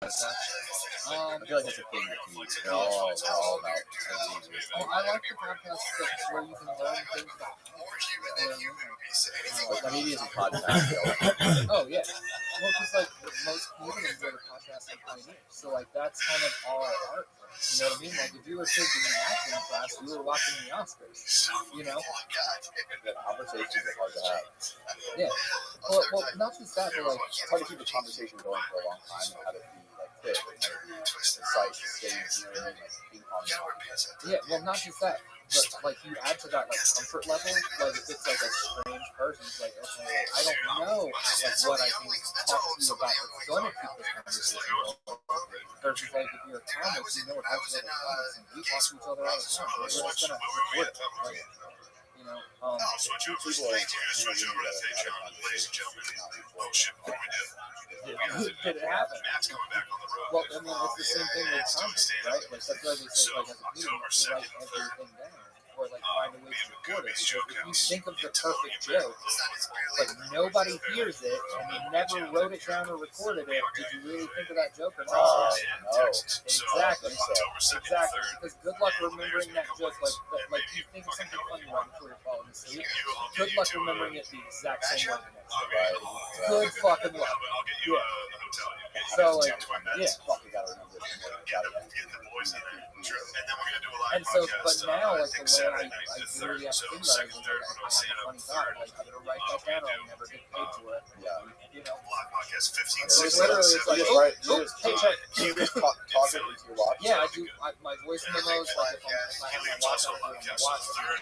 I feel like it's a thing that they're all about diseases. Well, I like the podcasts where you can learn things about But maybe it's a podcast. Oh, yeah. Well, because, like, most comedians are podcasting pioneers. So, like, that's kind of our art. You know what I mean? Like, if you were taking an acting class, you were watching the Oscars. You know? The conversations are hard to have. Yeah. Well, not just that, but, like, It's hard to keep a conversation going for a long time and have it be, like, quick. Concise, stage, you know what I mean? Like, ping pong. Yeah, well, not just that. But, like, you add to that, like, comfort level. Like, if it's, like, a strange person, it's like, okay, like, I don't know, like, what I can talk to you about that's going to keep this conversation going. Versus, like, if you're a comic, you know what happens to other comics, and we talk to each other all the time. We're just going to record it. Like, you know, People are did it happen? Well, I mean, it's the same thing with content, right? Like, that's why they say, like, as a comedian, you write everything down. Or, like, find a way to record it. Because if you think of the perfect joke, but nobody hears it, and you never wrote it down or recorded it, did you really think of that joke or not? No. Exactly. Exactly. Because good luck remembering that joke. Like you think of something funny right before you're falling asleep. Good luck remembering it the exact same way the next day. Good fucking luck. Yeah. So, like, yeah. Fucking gotta remember this. And so, but now, like, the way I literally have to think about it is, like, I have a funny thought. Like, I'm gonna write that down, or I'll never get paid for it. Yeah. You know? So Literally, it's like, hey, check. Do you just talk it into your watch? Yeah, I do. My voice memos, like, if I have my watch on, I'm going to watch it. I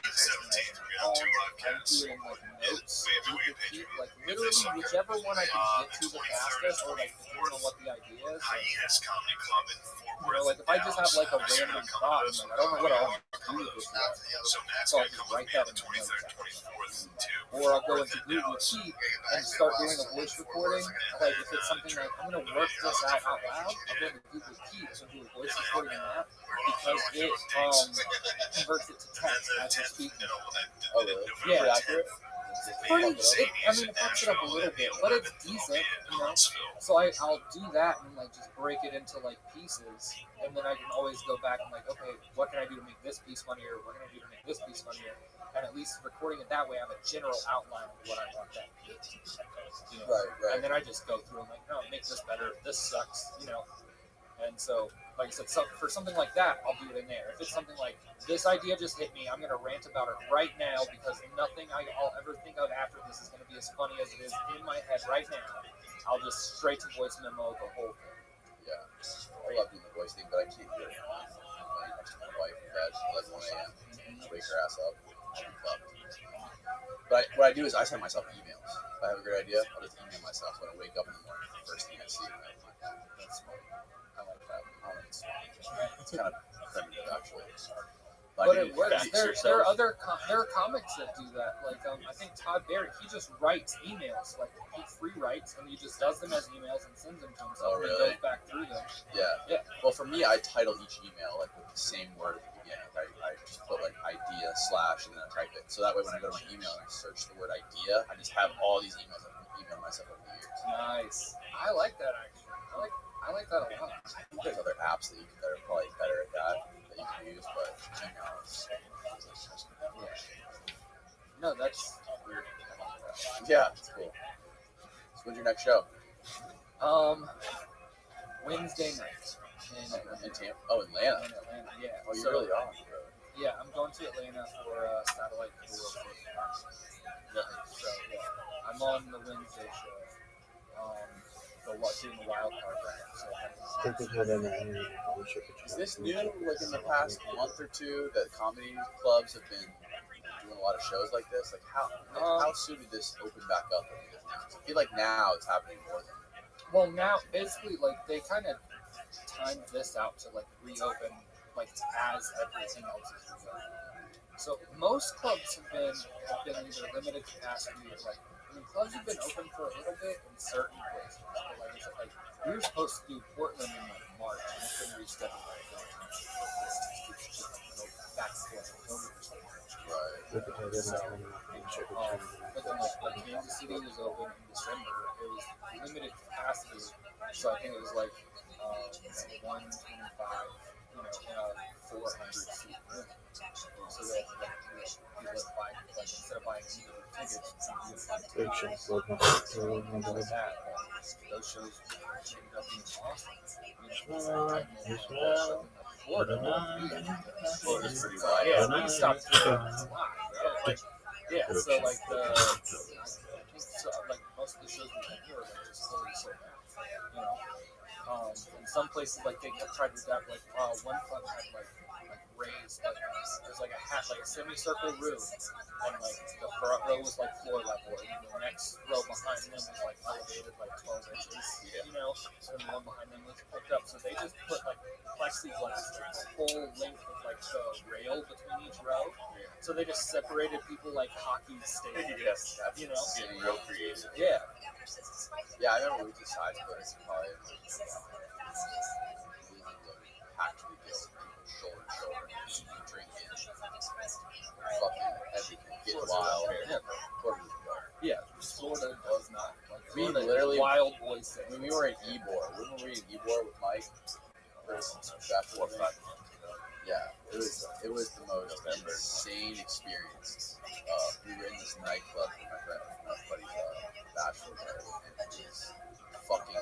do it in, like, notes. Like, literally, whichever one I can get to the fastest, or, like, depending on what the idea is. You know, like, if I just have, like, a random thought, I'm like, I don't know what I'll do with this one. So I'll just write that in the notes. Or I'll go into Google Keep and start doing a voice recording. Like, if it's something like, I'm going to work this out loud, I'll go into Google Keep and do a voice recording in that, because it converts it to text as you're speaking. Oh, really? Yeah. Pretty accurate? It fucks it up a little bit, but it's decent, you know? So I'll do that and, like, just break it into, like, pieces, and then I can always go back and, like, okay, what can I do to make this piece funnier? What can I do to make this piece funnier? And at least recording it that way, I have a general outline of what I want that to be. You know? Right. And then I just go through and, like, no, make this better. This sucks, you know? And so, like I said, for something like that, I'll do it in there. If it's something like, this idea just hit me, I'm going to rant about it right now, because nothing I'll ever think of after this is going to be as funny as it is in my head right now. I'll just straight to voice memo the whole thing. Yeah. I love doing the voice thing, but I can't do it. I'm next to my wife in bed at 1 a.m. Wake her ass up. But what I do is I send myself emails. If I have a great idea, I'll just email myself when I wake up in the morning. The first thing I see, I'm like, that's smart. I like that. It's kind of primitive, actually. But it works. There are comics that do that. Like, I think Todd Barrett, he just writes emails. Like, he free writes, and he just does them as emails and sends them to himself. Oh, really? And goes back through them. Yeah. Well, for me, I title each email, like, with the same word at the beginning. I just put, like, idea / and then I type it. So that way, when I go to my email and I search the word idea, I just have all these emails I've emailed myself over the years. Nice. I like that, actually. I like that a lot. I think there's other apps that are probably better at that you can use, but Gmail is No, that's weird. Yeah, it's cool. So when's your next show? Wednesday night in Tampa. Oh, in Atlanta. Yeah. Oh, you really are. Yeah, I'm going to Atlanta for Satellite Tour. So yeah, I'm on the Wednesday show. Doing the wild card round. So is this new? Like in the past month or two, that comedy clubs have been doing a lot of shows like this. Like how soon did this open back up? I feel like now it's happening more than. Well, now basically, like, they kind of timed this out to, like, reopen, like, as everything else is reopening. So most clubs have been either limited capacity or, like, clubs have been open for a little bit in certain places. But, like I said, like, we were supposed to do Portland in, like, March, and it's been rescheduled. That's what October or something. Right. But then, like Kansas City was open in December. It was limited capacity, so I think it was like 125, in a 400-seat room. So that you would buy, instead of buying tickets, you would buy tickets like that. Those shows ended up being awesome. Florida's pretty wild. Yeah, we stopped doing a lot. Yeah, so like most of the shows we went here were like just fully sold out. In some places like they kept trying to do that. Like one club had like raised there's like a semicircle room, and like the front row was like floor level, and the next row behind them was like elevated like 12 inches, and the one behind them was picked up. So they just put like plexiglass the whole length of like the rail between each row. So they just separated people like hockey stadiums. Getting real creative. Yeah. Yeah, I remember we decided to go to probably packed to the deal, shoulder to shoulder, eating, drinking, fucking everything, getting wild. Yeah, Florida does not. We literally wild boys. When we were in Ybor, when we were in Ybor with Mike, yeah, it was the most insane experience. We were in this nightclub with my buddy's bachelor party, and it was fucking.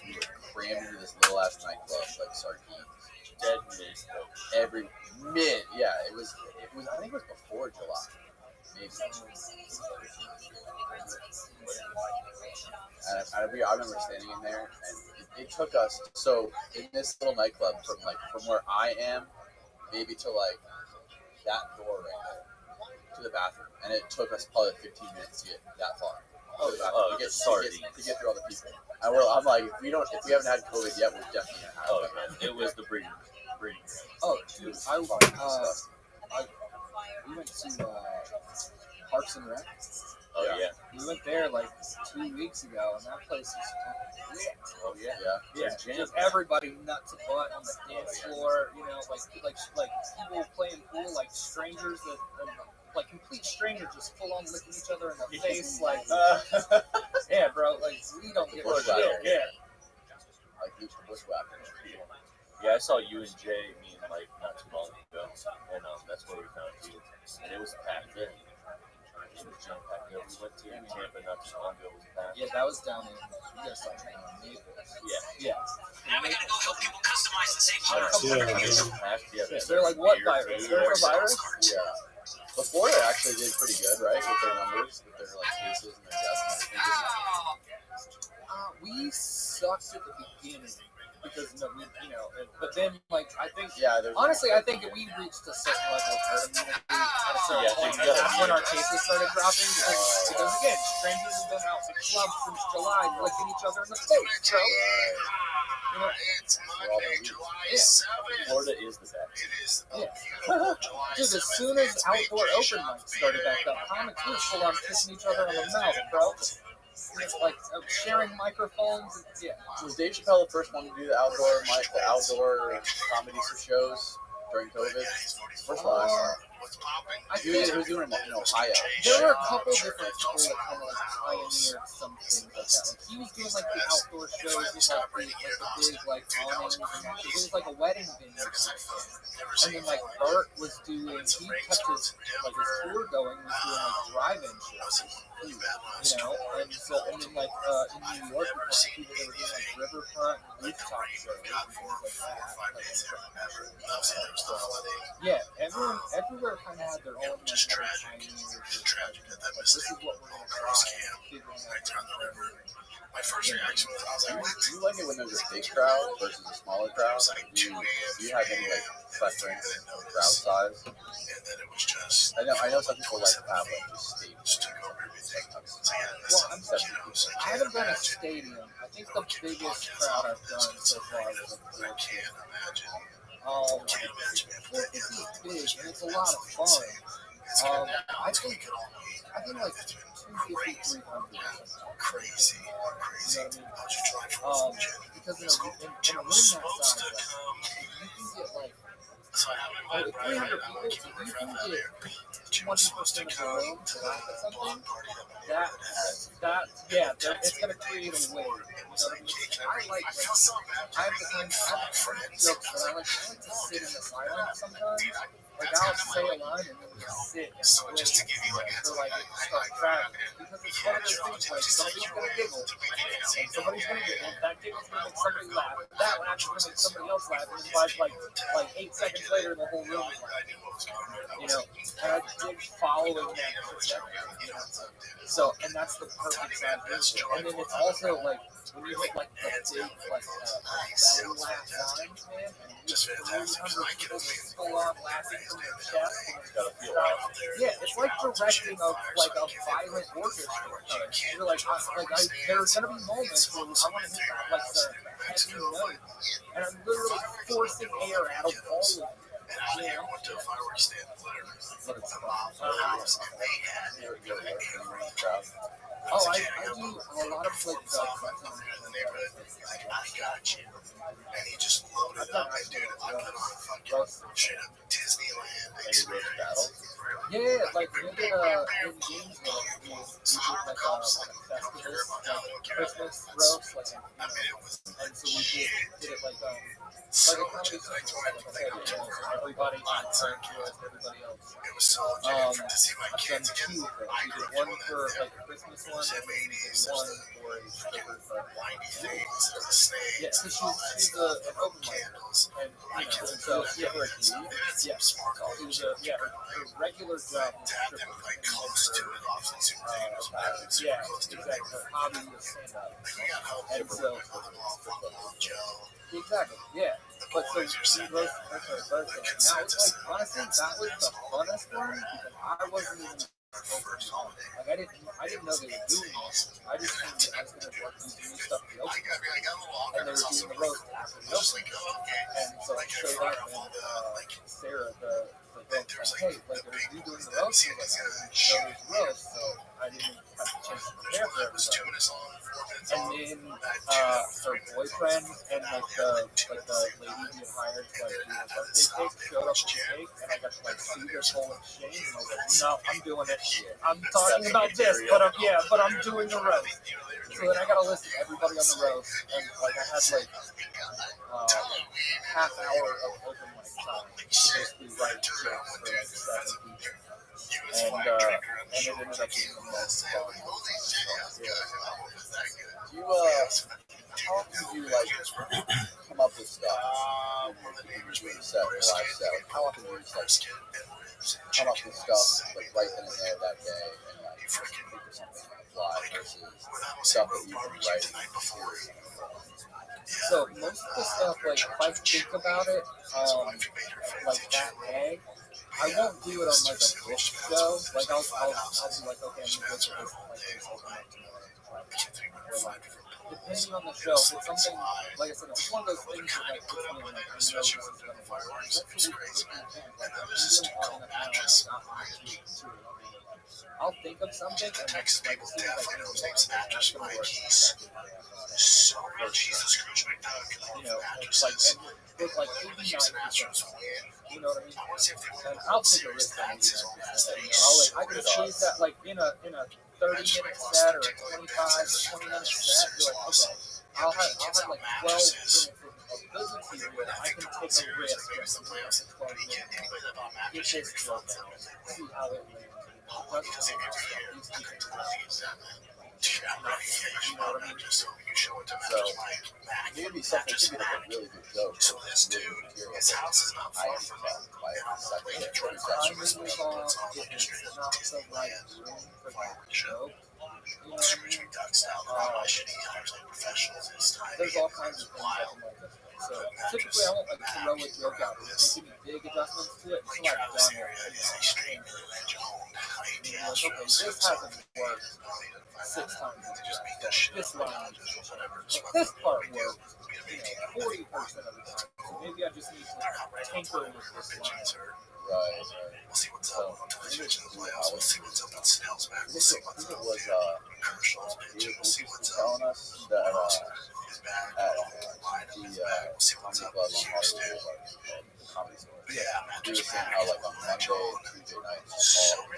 We were crammed into this little ass nightclub like sardines. Dead mid. Every mid, yeah. It was. I think it was before July, maybe. And I remember standing in there, and it took us. So in this little nightclub, from where I am, maybe to like that door right there, to the bathroom, and it took us probably 15 minutes to get that far. To get through all the people. And I'm like, if we haven't had COVID yet, we're definitely gonna have it. Man, it was the breeding. Oh, dude, we went to Parks and Rec. Oh yeah. We went there like 2 weeks ago, and that place is lit. Oh yeah. Just everybody nuts a butt on the dance floor. Like people playing pool, like strangers like complete strangers, just full on licking each other in the face. Like, yeah, bro. Like we don't give a shit. Yeah. Like the bushwhacker. Yeah, I saw you and Jay, me and Mike, not too long ago, and that's where we found you, and it was packed in. It was jam packed. We went to Tampa not too long ago. It was packed. Yeah, that was down in. You guys saw Naples. Yeah. Now we gotta go help people customize the safe Yeah. They're like, what virus? Is there a virus? Yeah. But Florida actually did pretty good, right, with their numbers, with their like cases and their deaths and everything. We sucked at the beginning because but then like I think honestly I think we reached a certain level of herd immunity at a certain point, and that's when our cases started dropping because again, strangers have been out in the club since July licking each other in the face, bro. It's Monday, July 7th. Florida is the best. It is Dude, as soon as outdoor open mics started back up, comics were full on kissing each other on the mouth, bro. Like sharing microphones. Was Dave Chappelle the first one to do the outdoor comedy shows during COVID? First one I saw. He was doing them in Ohio. There were a couple different people that kind of like pioneered some things like that. Like he was doing like the outdoor shows with like the big like awnings, and it was like a wedding venue. And then like Bert was doing, he kept his tour going, was doing like drive-in shows. And then like in New York, we saw people that were doing like riverfront and rooftop shows and things like that. Yeah, everywhere kind of had their own like pioneers. This is what we're gonna try. My first reaction was, I was like, do you like it when there's a big crowd versus a smaller crowd? Do you have any like preference for crowd size? And then it was just. I know some people like to have like just stadiums. Well, I haven't done a stadium. I think the biggest crowd I've done so far was a 450 is big and it's a lot of fun. I think like 250, 300. Crazy. You know what I mean? Because in a room that size, you can get like 300 people, so you can get 20% of the room to laugh at something, it's gonna create a wave. You know what I mean? I have the kind of jokes that I like to sit in the silence sometimes. Like I'll say a line and then just sit and wait for like it to start cracking. Because it's one of those things like somebody's gonna giggle and somebody's gonna giggle. That giggle's gonna make somebody laugh. That laugh is gonna make somebody else laugh. And then like 8 seconds later the whole room is laughing. You know, and I dig following that trajectory. You know? So, and that's the perfect size ratio. And then it's also like when you hit like the big like belly laugh lines, man, and you just 300 people just full on laughing from your chest. Yeah, it's like directing a violent orchestra. You're like, there's gonna be moments where I want to hit that like the heavy note, and I'm literally forcing air out of all of them. And I went to a fireworks stand, literally. But it's I do a lot of like in the neighborhood, like, I got you. And he just loaded up, and dude, I put on fucking straight up Disneyland experience. Yeah, like we did in Gainesville, we did like a Festivus, like Christmas roast, like, and so we did it like a comedy festival, like I said, everybody on turn to everybody else. It was so different to see my I've done kids again. 2 of them. We did one for like a Christmas one, and then we did one for a sticker for windy things, the snakes, yeah, so she's an open mic, and so yeah, her regular job was tapped him like close to it, obviously super famous, but yeah, close to it. exactly. Her hobby was stand up. Like, we got help And from so- Joe. Exactly, yeah. But so she roasted her for her birthday. And that was like, honestly, that was the funnest one because I wasn't even First holiday. like I didn't know they were doing this. I just knew that I was gonna work these new stuff in the I open. got a little And they were doing the roast after the just open. like, okay. And so I Like, showed fire up up all and the, Sarah, the there was hey, like, are you doing the roast? I was like, I didn't know there was a roast, so I didn't have a chance to prepare for it was 2 everybody. minutes long, 4 minutes And long. then her boyfriend and like the lady who had hired to like do her birthday cake showed up with the cake, and I got to like see this whole exchange, and I was like, no, I'm doing it. I'm talking about this, but I'm doing the roast. So then I got a list of everybody on the roast, and like I had like half hour of open mic time to basically write jokes for like 7 people. And it ended up being the most fun. You how often do you like come up with stuff? Between set and live set, like, how often do you just like come up with stuff like right then and there that day and like think of something on the fly versus stuff that you've been writing before? So most of the stuff, like if I think about it, like that day, I won't do it on like a book show. Like I'll be like, okay, I'm gonna go to this like this open mic tomorrow. Or like depending on the show, if it's something like I said, it's one of those things that like puts me in like I know this is gonna work. That's really crazy. Like I'm doing long enough now, I'm not really too. I'll think of something and like Texas like people see like definitely know names actors gonna by work. keys. So Jesus Scrooge McDuck. You know, like and with like 89%. You know what I mean? And I'll take a risk on 89%. You know, I can squeeze that like in a 30-minute set or a 25 or 20-minute set. You're like, okay, I'll have like 12 minutes of business here where I can take a risk and something else in 12 minutes. Get this joke out, see how it lands. These two things You know what I mean? Just so you show it to So, Mike. it would be something, it could be like a really good joke. So this dude, his house is not far from me. By a second, If the timing is off, if it's not the right room for that joke, you know what I Scrooge mean? McDuck style. Why should he hire like professionals this time? There's all kinds of things I can like this. So typically I won't like throw a joke out and make any big adjustments to it until I've done it. Area is extremely legend-owned. You know, like, okay, this hasn't worked 6 times in this line. But this part worked, 40% of the time. So maybe I just need to tinker with this line. right. We'll see what's up. We'll see what's up in Snell's back. We'll I see think what's it up. was Kershaw's pitching. We'll see what's up. telling us that His back. at Line the up his back. We'll see what's comedy up. club on Hollywood, like, the comedy store. Yeah, We were saying how like on Monday, Tuesday nights, so all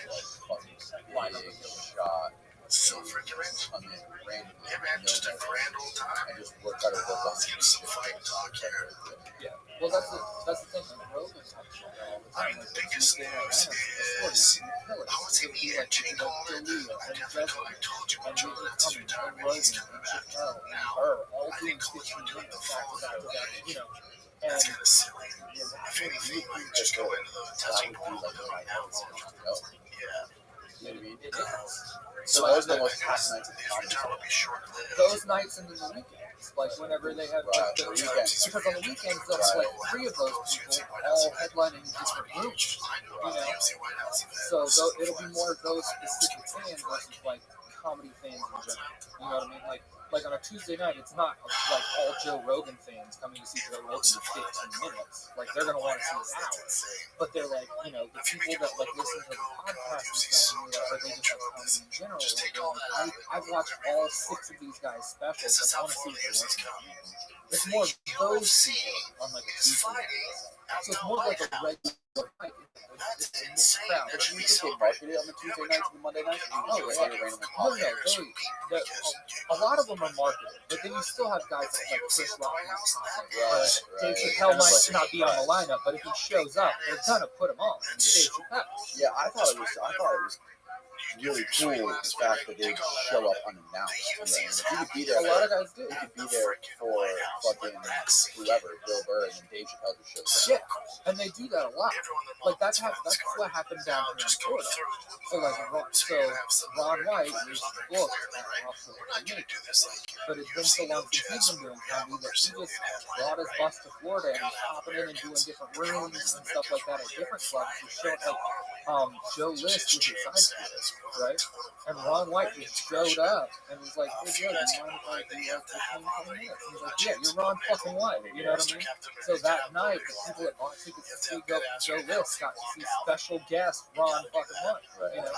big shot. So freaking rich. Come in randomly. Yeah, man, just a grand old time. And just try to work on Let's get some fight talk here. Yeah. Well, that's the thing. Like, Rogan talks about it all the time. I mean, the biggest news is I was in the NJ comment. I definitely told you about Joe Let's retirement. He's coming back now. I think Coach would do it the following week. That's kind of silly. If anything, like just go into the testing portal and announce it. Yeah. You know what I mean? It is. So those are the most packed nights of the His retirement will be short-lived. Those nights and then the weekends, like whenever they have Right, the the weekends, weekends. because on the weekends they'll have like 3 of those people all headlining different rooms, So it'll be more of those specific fans versus like comedy fans in general. You know what I mean? Like on a Tuesday night, it's not like all Joe Rogan fans coming to see Joe Rogan in 15 minutes. Like they're gonna want to see an hour, but they're like, you know, the people that like listen to the podcast and stuff, or they just like comedy in general. Like, I've watched all 6 of these guys' specials. Like, I want to see what they're working on. It's more of those people on like a Tuesday night. So it's more like a regular night. It's a mixed crowd. But you think they market it on the Tuesday nights and the Monday nights? No, a lot of them are marketed, but then you still have guys like Chris Rock. Dave Chappelle might not be on the lineup, but if he shows up, they're gonna put him on. Dave Chappelle. Yeah, I thought it was really cool the fact that they show up unannounced. You could be there. A lot of guys do. You could be there for fucking whoever, Bill Burr, and then Dave Chappelle just shows up. Yeah, and they do that a lot. Like that's what happened down here in Florida. So Ron White used to book but it's been so long since he's been doing comedy that he just brought his bus to Florida and was popping in and doing different rooms and stuff like that at different clubs. He showed like Joe List was his sidekick, right? And Ron White just showed up and was like, hey, Joe, do you mind if I do like 15 minutes? He's like, yeah, you're Ron fucking White. You know what I mean? So that night, the people that bought tickets to see Joe List got to see special guest Ron fucking White. You know?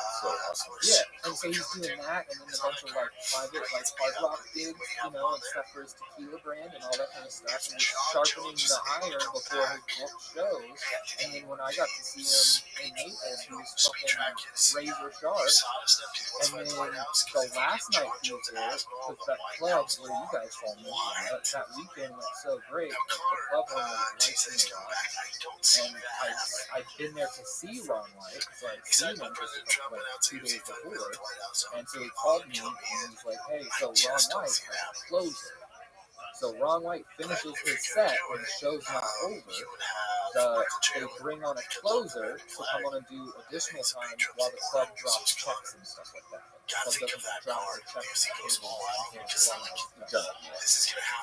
Yeah, and so he's doing that, and then a bunch of like private, like hard rock gigs, you know, and stuff for his tequila brand and all that kind of stuff. And he's sharpening the iron before his book shows. And then when I got to see him in Naples, he was fucking razor sharp. And then the last night he was there, because that club where you guys saw me, that weekend went so great. Like, the club owner liked me a lot. And I'd been there to see Ron White, so I'd seen him just like 2 days before. And so he called me and he was like, hey, so Ron White has a closer. So Ron White finishes his set when the show's not over. They bring on a closer to come on and do additional time while the club drops checks and stuff like that. Club doesn't drop the checks.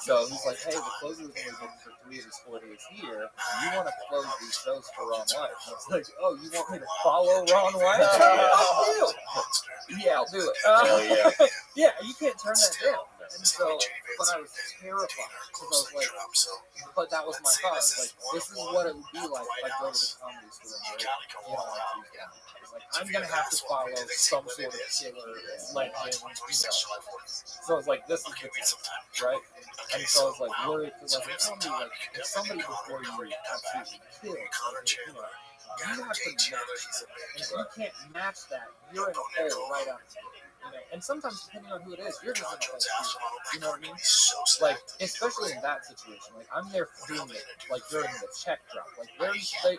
So he's like, hey, the closer is only booked for 3 of his 4 days here. You want to close these shows for Ron White? And I was like, oh, you want me to follow Ron White? Yeah, I'll do it. Yeah, you can't turn that down. And so, but I was terrified because I was like, but that was my thought. I was like, this is what it would be like if I go to the comedy store and like, I'm gonna have to follow some sort of killer legend, you know. So I was like, this is the test, right? And so I was like, worried because like, if somebody before you absolutely killed, you know, you have to match that. And if you can't match that, you're in a hole right out. You know, and sometimes depending on who it is, you're just in a hole too. You know what I mean? Like, especially in that situation, like I'm there doing it, like during the check drop. Like they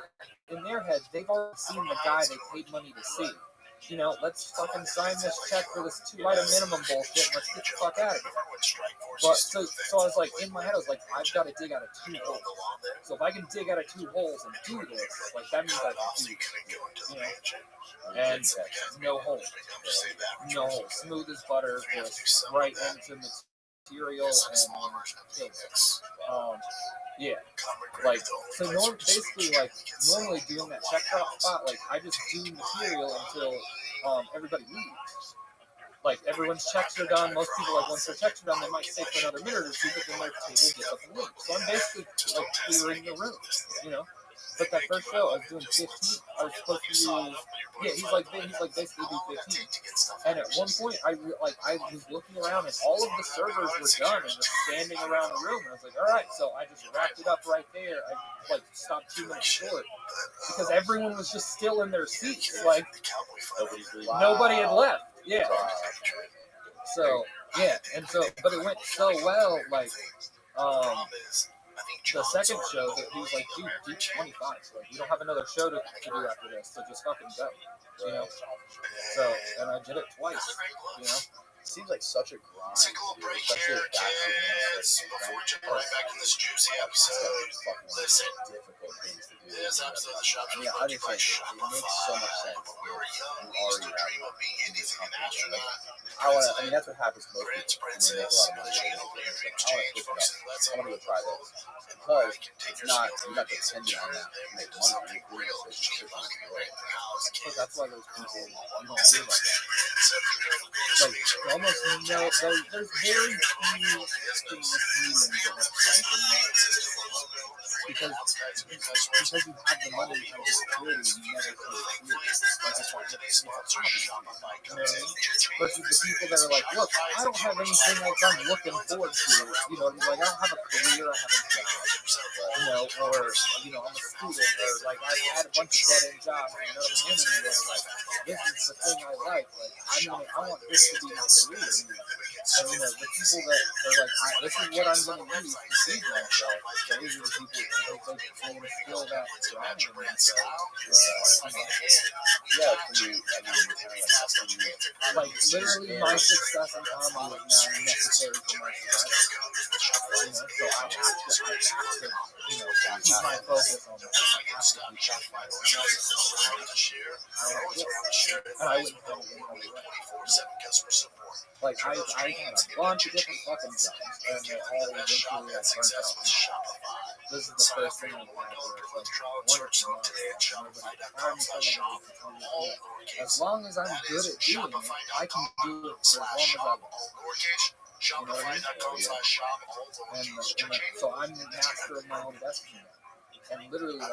in their head, they've already seen the guy they paid money to see. You know, let's fucking sign this check for this 2-item minimum bullshit and let's get the fuck out of here. But so I was like, in my head, I was like, I've got to dig out of 2 holes. So if I can dig out of 2 holes and do this, like that means I can do it. You know? And no holes. No holes. Smooth as butter, just right into material and yeah. Like, so basically, like, normally doing that check drop spot, like, I just do material until everybody leaves. Like, everyone's checks are done. Most people, like, once their checks are done, they might stay for another minute or 2, but then their table gets up and leaves. So I'm basically, like, clearing the room, you know? But that first show, I was doing 15. I was supposed to use. Yeah, he's like basically do 15. And at one point, I was looking around and all of the servers were done and just standing around the room. And I was like, all right, so I just wrapped it up right there. I like stopped 2 minutes short because everyone was just still in their seats. Like nobody had left. Yeah. So yeah, and so but it went so well. Like the second show that he was like, dude, do 25. So, like, we don't have another show to do after this, so just fucking go. You know? So, and I did it twice, you know? It seems like such a grind. Take a little break here, kids. Before we jump right back in this juicy episode, listen. Difficult things to do. This episode of the Shop I mean, I just think it makes so much sense. When we were young, we You used to already dream of being anything an astronaut. I mean, that's what happens to most Prince, people when they make a princess, lot of money. Gino, your dreams I change, want folks, to and let's I want to go try this. And Because I can take it's your not, skin you're not through dependent on that to make to money. something You're real, just cheap, sitting on like the right in the house. But that's why those people don't Like, live like that. Like, almost no, there's very few famous comedians that have something because you have the money, you have the security, you never can like it's like it's a hobby, you know what I mean? Versus the people that are like, look, I don't have anything like I'm looking forward to, you know, like I don't have a career, I have a job, you know, or you know, I'm a student, or like I've had a bunch of dead-end jobs, and none of them win anywhere. Like this is the thing I like I want this to be my career. And you know, the people that are like, this is what I'm going to use to feed myself. Those are the people that they instill that drive in themselves. Yeah, for you, I mean, Like literally, my success in comedy is now necessary for my survival. You know, so I have to, you know, keep my focus on that. I have to keep my focus on that. And I wouldn't tell you any other way. Like I had a bunch of different fucking jobs, and they all eventually like burnt out. This is the first thing I've had where it's like wonderful. As long as I'm good at doing it, I can do it for as long as I want. You know what I mean? So I'm master of my own destiny now. And literally, like, I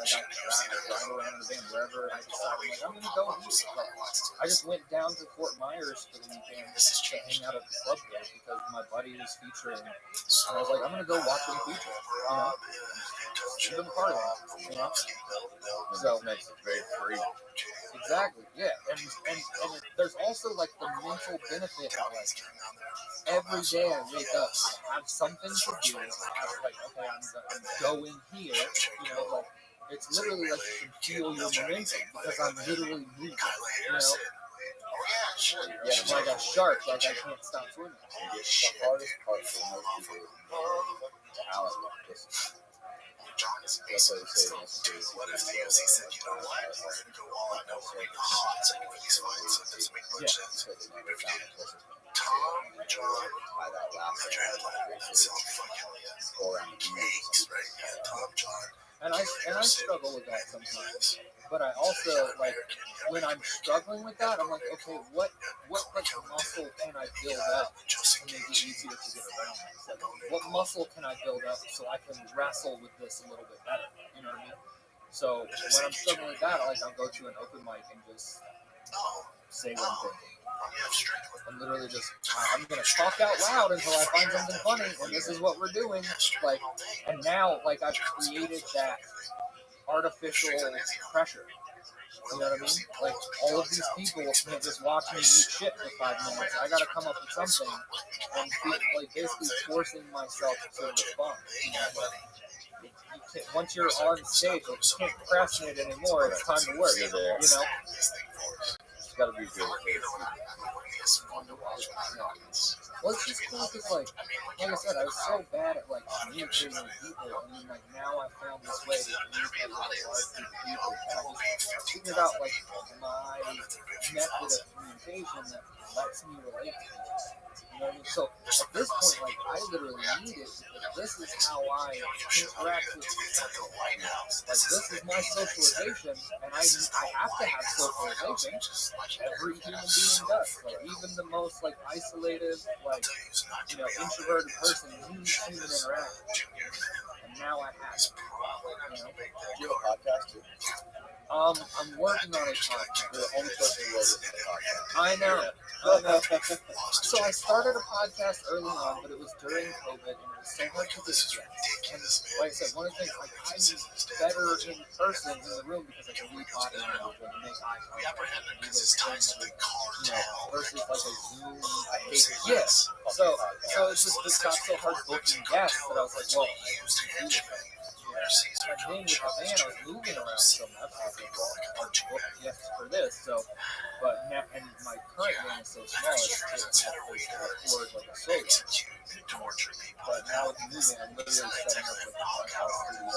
drive around the van wherever I decide, like, I'm gonna go eat. Like, I just went down to Fort Myers for the weekend to hang out at the club there because my buddy was featuring. And I was like, I'm gonna go watch him feature. You know? Give him part of it. You know? So, makes it very free. exactly, yeah. And there's also, like, the mental benefit of, like, every day I wake up, I have something to do. I have, like, okay, I'm going here. You know, like, it's literally like you can feel your momentum because I'm literally moving. You know? Yeah, I'm like a shark, like I can't stop swimming. The hardest part for most people is talent with discipline. That's why they say What if the UFC said, you know what, we're going to go all out, no, we're making a hot second for these fights, so it doesn't make much sense. Tom, John, your headline, that's all fucking cakes, right? Yeah, Tom, John. And I struggle with that sometimes. But I also, like, when I'm struggling with that, I'm like, okay, what like muscle can I build up to make it easier to get around this? Like, what muscle can I build up so I can wrestle with this a little bit better? You know what I mean? So when I'm struggling with that, like, I'll go to an open mic and just say what I'm thinking. I'm literally just, I'm going to talk out loud until I find something funny, and this is what we're doing. Like, and now, like, I've created that artificial pressure. You know what I mean? Like, all of these people can't just watch me eat shit for 5 minutes. I gotta come up with something and be, like, basically forcing myself to respond. You know, like, you can't, once you're on stage, like, you can't procrastinate anymore. It's time to work. You're there. You know? It's gotta be good. Well, it's just cool because, like I said, I was so bad at, like, communicating with people, and then, like, now I found this way to communicate with a large group of people, and I just figured out, like, my method of communication that lets me relate to people. You know what I mean? So, at this point, like, I literally need it because this is how I interact with people. Like, this is my socialization, and I have to have socialization. Every human being does. Like, even the most, like, isolated, like, you know, introverted person needs human interaction. And now I have it. You know? Do you have a podcast too? I'm working on a podcast. You're the only person who wrote this podcast. I know. I know. So I started a podcast early on, but it was during COVID, and it was so hard to get guests. And like I said, one of the things, like, I'm better in person in the room because I can read body language and make eye contact. Versus like a Zoom. I hate it. Yes. So it's got so hard booking guests that I was like, well, I have to do this. And then with the band, I was moving around so much. I was like, well, I'll book guests for this. So, but now, and my current band is so small, it's just record like a solo. But now with the new band, I'm literally setting up like a house studio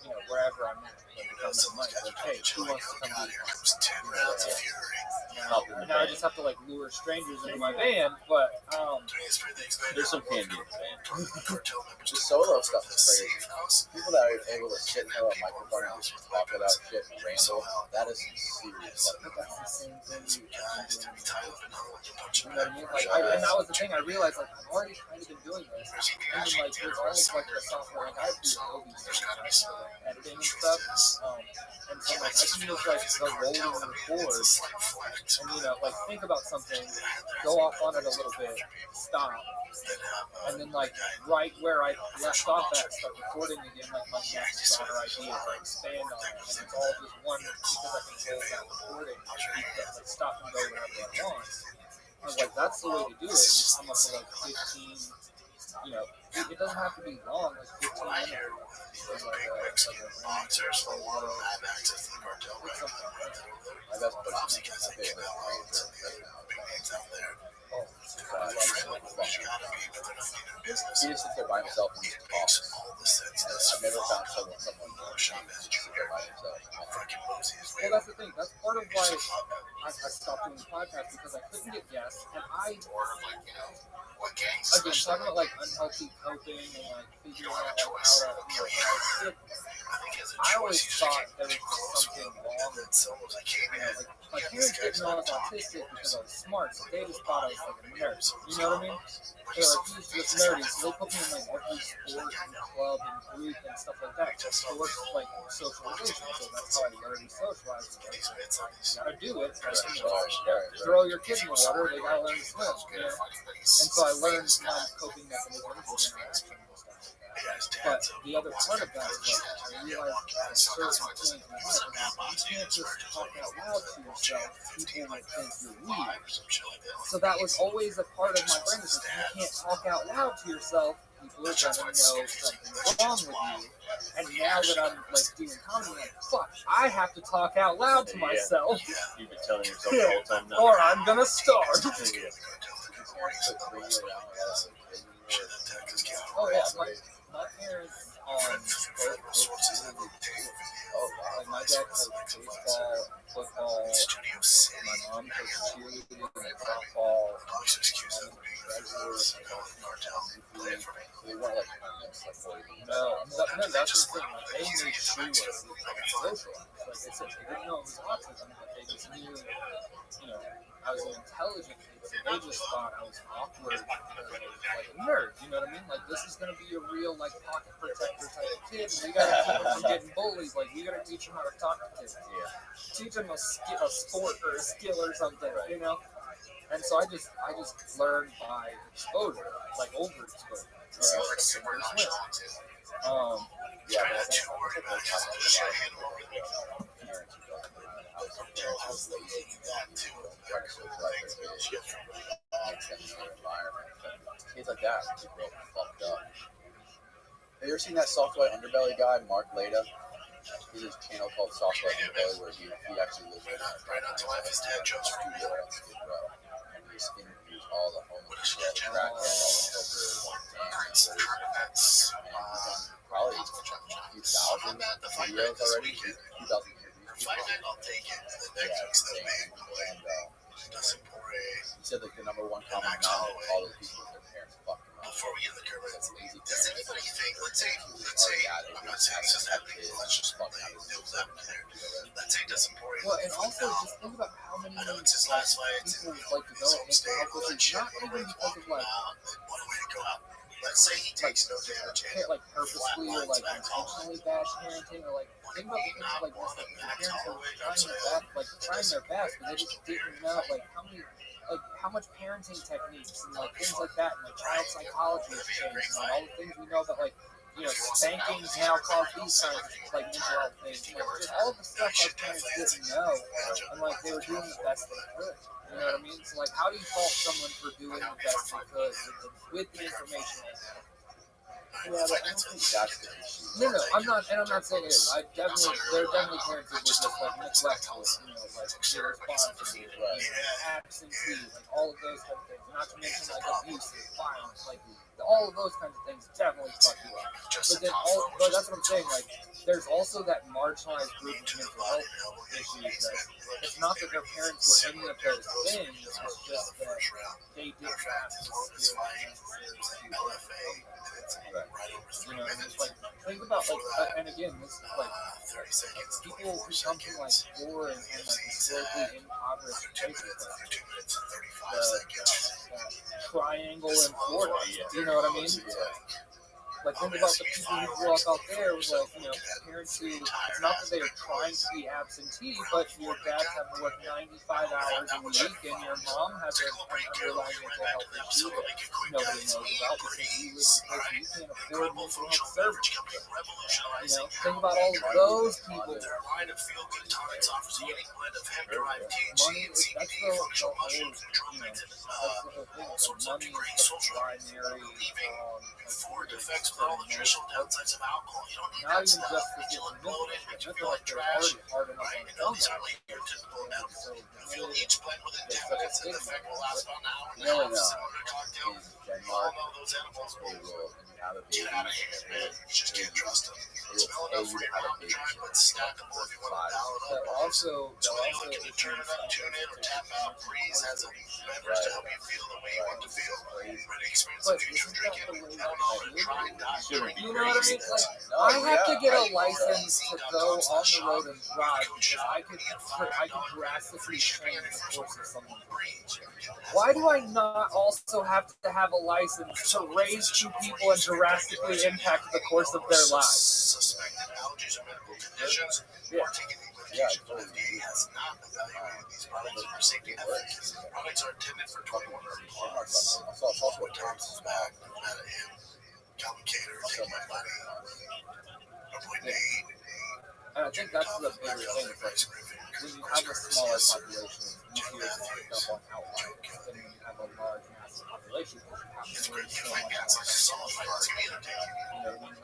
and wherever I'm at, like I'm in Mike, like, hey, who wants to come do this? Now I just have to like lure strangers into my band, but There's some candy in the band. The solo stuff is crazy. People that are able to sit and have a microphone and just talk about shit and ramble, that is some serious stuff. that's the same thing. You know what I mean? Like, and that was the thing. I realized, like, I've already kind of been doing this. And then, like, with all of like the software, like I do Adobe sometimes for like editing and stuff. And so like I can just like go rolling record, and like think about something, go off on it a little bit, stop, and then like right where I left off at, start recording again, like my next thought or idea, or expand on it, and it's all just one because I can hold that recording, like stop and go wherever I want. I was like, that's the way to do it. Just come up with like 15, it doesn't have to be long, like 15 minutes. My best buddy, my favorite he just sits there by himself and just talks. I've never found someone who sits there by himself. Well, that's the thing. That's part of why I stopped doing the podcast, because I couldn't get guests, and again, talking about like unhealthy coping and like figuring out like how to, I always thought there was just something wrong with like my parents didn't know I was autistic because I was smart, so they just thought I was like a nerd. You know what I mean? They're like, he's just nerdy, so they put me in like every sport and club and group and stuff like that. So it's like socialization, so that's how I learned to socialize. You gotta do it. Throw your kid in the water, they gotta learn to swim. And so I learned my coping mechanisms and interaction and stuff. But the other part of that is like I realized at a certain point in life, you can't just talk out loud to yourself. People might think you're weird. So that was always a part of my brain. Is like, you can't talk out loud to yourself. People are gonna know something's wrong with you. And now that I'm like doing comedy, I'm like, fuck, I have to talk out loud to myself. You've been telling yourself the whole time now. Or I'm gonna starve. Oh yeah, my parents like my dad plays baseball, football, my mom plays cheerleading and softball, they weren't like no, that's the thing. Like, they made sure was social. Like I said, they didn't know it was autism, but they just knew, I was an intelligent kid, so they just thought I was awkward, like a nerd. You know what I mean? Like, this is gonna be a real like pocket protector type of kid. We gotta keep him from getting bullied. Like, we gotta teach him how to talk to kids. Teach him a sport or a skill or something. And so I just learned by exposure, like overexposure. Kids like that just grow fucked up. Have you ever seen that Software Underbelly guy, Mark Leda? He has a channel called Software Underbelly where he actually lives in a studio at Skid Row. And he interviews all the homeless people, crackheads, hookers, gangs, and he's done probably a few thousand videos already, 2,000 interviews. He said that the number one common denominator of all those people is their parents fucked them up. Before we get the curve, Lazy does anybody think, let's say, I'm not saying this is happening, let's just fucking build up there. Let's say it doesn't pour in. Well, and also just think about how many I know it's his last fight. people like develop mental health issues, not even because of like what a way to go out. Let's say he takes no damage. like purposely or like intentionally bad parenting, or like think about the things like this, like parents were trying their best, but they just didn't know like how much parenting techniques and like things like that, and like child psychology has changed, and all the things we know about like spankings now cause these kinds of like mental health things, like just all of the stuff our parents didn't know, and like they were doing the best they could. You know what I mean? So like, how do you fault someone for doing the best they could with the information they had? Yeah, but I don't think that's the issue. No, I'm not saying it is. There are definitely parents that were just like neglectful, like irresponsible, absentee, like all of those kind of things. Not to mention like abusive, violence, like all of those kinds of things definitely fuck you up. But that's what I'm saying. Like, there's also that marginalized group of mental health issues that it's not that their parents were any of those things. It's just that they didn't have the skills necessary to overcome. And it's like, think about like, and again, this is like people who come from like poor and like historically impoverished places, the triangle in Florida. You know what I mean? Like, think about the people who grew up out there with, like, parents who, it's not that they are trying to be absentee, but your dad's having to work 95 hours a week, and your mom has an underlying mental health issue that nobody knows about because you live in a place where you can't afford mental health service. Think about all of those people. Money, that's the whole thing. Money is the primary, all the nutritional downsides of alcohol. You don't need not that even stuff. just You feel bloated, you feel like trash, right? These are like your typical edibles. You feel each blend with a different effect will last about an hour and a half, similar to cocktail. We all know those edibles will get out of hand. You just can't trust them. Smell enough for your mom to try, but stackable if you want to dial it up. Also, So when you're looking to turn it up, tune in, or tap out, Breeze has a beverage to help you feel the way you want to feel. Ready to experience the future of drinking? Hell no, to try and die. you know what I mean? Like, I have to get a license to go on the road and drive because I could drastically change the course of someone's life. Why do I not also have to have a license to raise two people and drastically impact the course of their lives? Suspected allergies or medical conditions, or taking the medication, but FDA has not evaluated these products for safety and efficacy. Products are intended for 21 or plus. What times is back? Meta him. Complicator, take my money. Avoid need. And I think that's the bigger thing. It's like, when you have a smaller population, it's easier to pick up on outliers than when you have a large, massive population because you have to worry so much about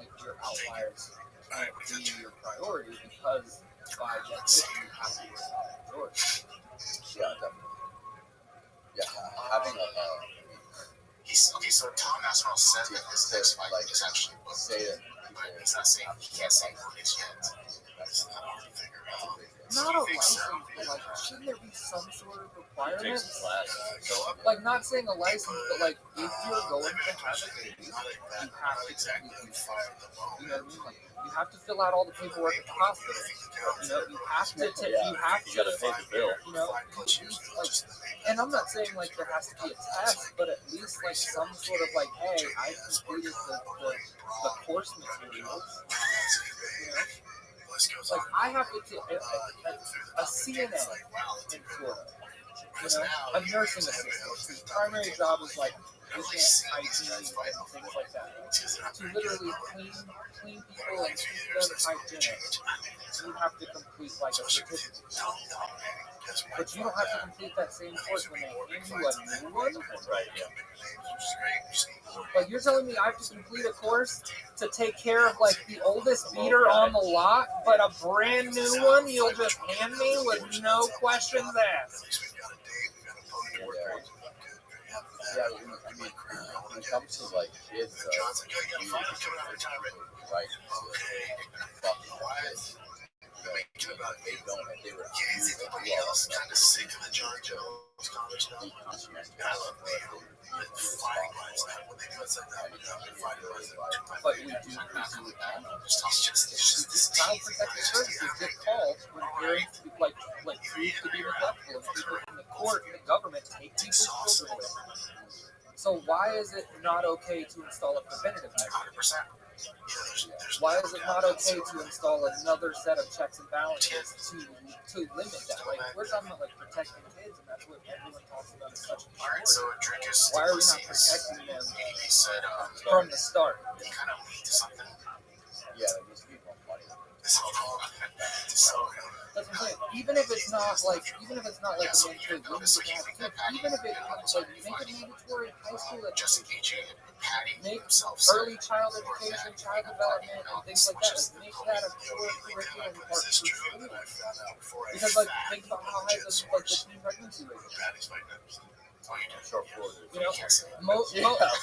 like your outliers be your priority because by definition you have to worry about the majority. Yeah, definitely. Yeah, having a okay, so Tom Aspinall said that his next fight is actually booked. say it. But it's not saying he can't say who it is yet. That's not hard to figure out. Not a license, but like, shouldn't there be some sort of requirement? So, Like, not saying a license, but like, if you're going to have a baby, you have to completely fire them. You know what I mean? Like, you have to fill out all the paperwork at the hospital. You have to take. You have to. you gotta pay the bill. Like, and I'm not saying like there has to be a test, but at least like some sort of like, hey, I completed the course materials. Like, I have to take a CNA in Florida, a nursing assistant whose primary job is like patient hygiene and things like that. To literally clean people and keep them hygienic, you have to complete like a certificate. But you don't have to complete that same course when they hand you a new one. Right, yeah. Like, you're telling me I have to complete a course to take care of like the oldest beater on the lot, but a brand new one you'll just hand me with no questions asked. Yeah, I mean, when it comes to like kids, right? They don't. If they were Is anybody else kind of sick of the John Jones conversation? I love fighting lines. When they do it like that, fighting lines. But we do pursue that. It's child protective services get called when parents like prove to be neglectful, and people in the court and the government take people's children away. So why is it not okay to install a preventative measure? 100%. Why is it not okay to install another set of checks and balances to limit that? Like, we're talking about like protecting kids, and that's what everyone talks about as such a Alright, so priority. Drickus, Why are we not protecting them he said, from the start? he kind of lead to something. Yeah, there needs to be more money. So, That's what I'm saying. Even if it's not like a mandatory limit to have kids, even if it's like make it mandatory high school just education, engaging and patting make himself. early child education, child development, and things like that. Like make that a core curriculum part for school. Because like think about how high the teen pregnancy rate is. Short Florida. You know,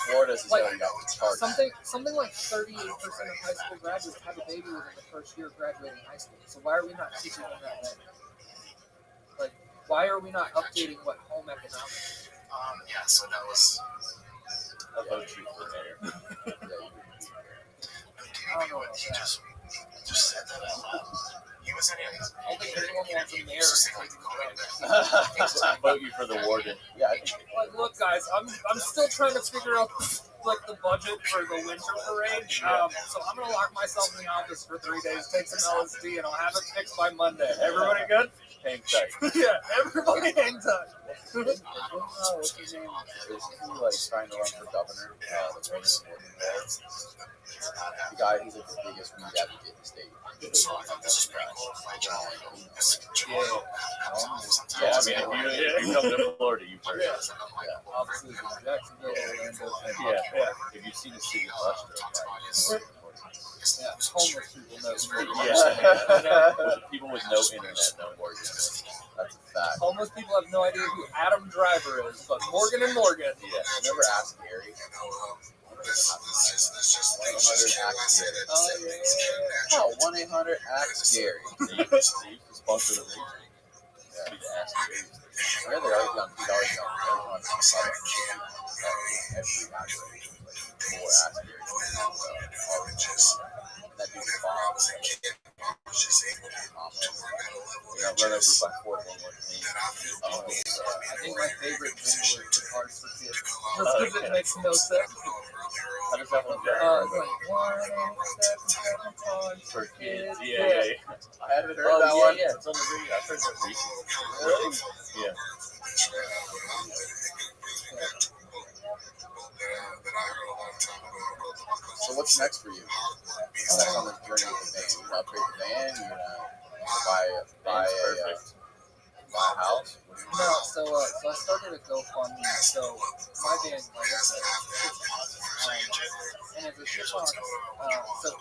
Florida's is like, going up. It's hard. something like 38% of high school graduates have a baby within the first year of graduating high school. So why are we not teaching them that then? Like, why are we not updating what home economics? Yeah, so that was. I'll vote you for mayor. I don't know about He that. just said that out loud. He was in it. I don't think anyone wants a mayor. I'll vote you for the warden. Yeah, I think Like, look, guys, I'm still trying to figure out like the budget for the winter parade. So I'm gonna lock myself in the office for 3 days, take some LSD, and I'll have it fixed by Monday. Everybody good? Hang tight. Yeah, everybody hang tight. what's his name? Is he like trying to run for governor? The Raymond Morgan guy. The guy who's like the biggest weed advocate in the state. So I thought this was pretty cool. Yeah, I mean, if you come to Florida, you've heard it. Obviously, Jacksonville, Orlando, Yeah. If you've seen the city bus, yeah, homeless people know. yeah. People with no internet know Morgan. That's a fact. Homeless people have no idea who Adam Driver is, but Morgan and Morgan. Yeah. Never ask Gary. 1-800-ASK Gary. They used to sponsor the region. Yeah, they're always young. He's always young. Everyone talks about every match. More ask Gary. That dude's bomb. Run over by 4-1-1. I think my favorite jingle is the Cards for Kids. Just because it makes no sense. How does that one It's go? like 1-877 For kids. Yeah. I haven't heard that one. Yeah, it's on the radio. I've heard that recently. Really? Yeah. So what's next for you? What's next on this journey with the band? You gonna upgrade the band? You gonna buy a house? No, so I started a GoFundMe. So my band, like I said, and as a shitbox, so it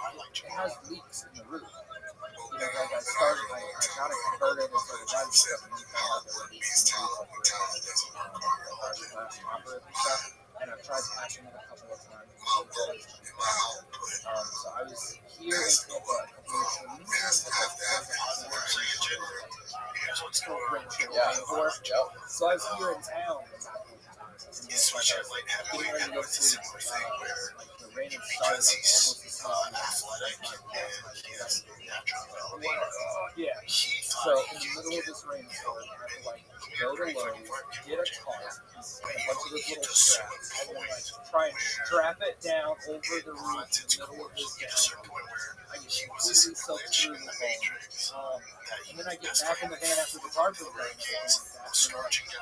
has leaks in the roof. You know, like I got it converted and started driving stuff, and we found out there were leaks in the roof and stuff. And I've tried patching it a couple of times. So I was here in Tampa a couple of weeks ago. So I was here in town. Getting ready to go sleep. The rain had started. Yeah. So in the middle of this rainstorm, I had to like go to Lowe's, get a car, and a bunch of those little straps, and then like try and strap it down over the roof in the middle of this down. I get completely soaked through the hole. And then I get back in the van after the car was rain. Trying to get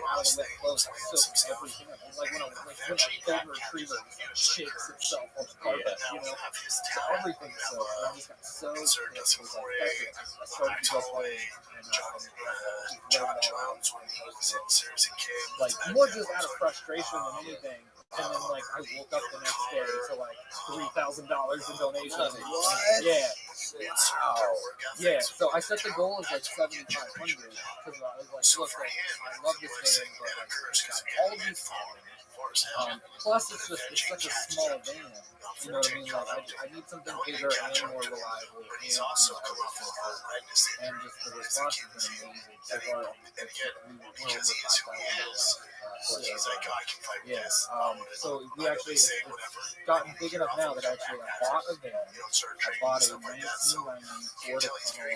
out of the wet clothes, I soaked everything up. It's like when a golden retriever shakes itself on the carpet, you know? So everything soaked. And I just got so pissed. I started to go away and just let it all out. Like, more just out of frustration than anything. And then, like, I woke up the next day to, like, $3,000 in donations. What? Yeah. Wow. Yeah, so I set the goal as, like, 7,500. Because I was like, look, like, I love this band, but, like, it's got all these songs. Plus, it's such a small band. You know what I mean? Like, I need something bigger and more reliable. And just the response has been amazing. So far, we're over 5,000. Yeah. So we actually it's gotten big enough now that I actually bought a van. I bought a 1990 Ford Econoline,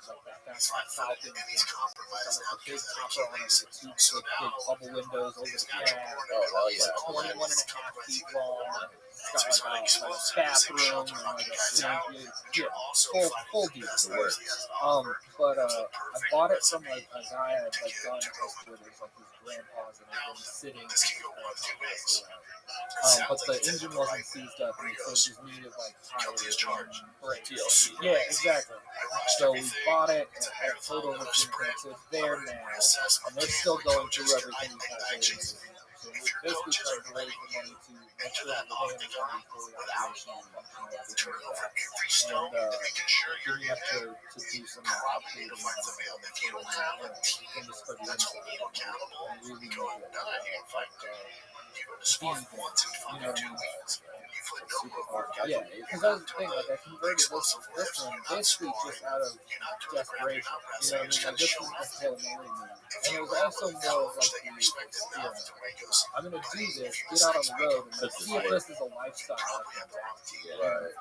like that Falcon. It's got like a big topper on it with two big bubble windows over the cab. Oh, hell yeah. 21 and a half feet long. It's got like a bathroom and like a sink. Yeah, full deal. But I bought it from like a guy I'd like gone to high school with, like his grandpa's, and I'd been sitting since his grandpa passed away. But the engine wasn't seized up, and so it just needed like tires and brakes. Yeah, exactly. So we bought it and had a total of so it's there now, and they're still going through everything we calculated. So we're basically trying to raise the money to make sure that the van is going to be fully operational and functional and everything like that. And we have to do some updating and things for the inside and really make it speed, you know what I mean? Yeah, because that was the thing, like I converted this one basically just out of desperation, you know what I mean? Like this was the Hail Mary move. And it was also more of like I'm going to do this, get out on the road, and see if this is a lifestyle I can adopt. Right.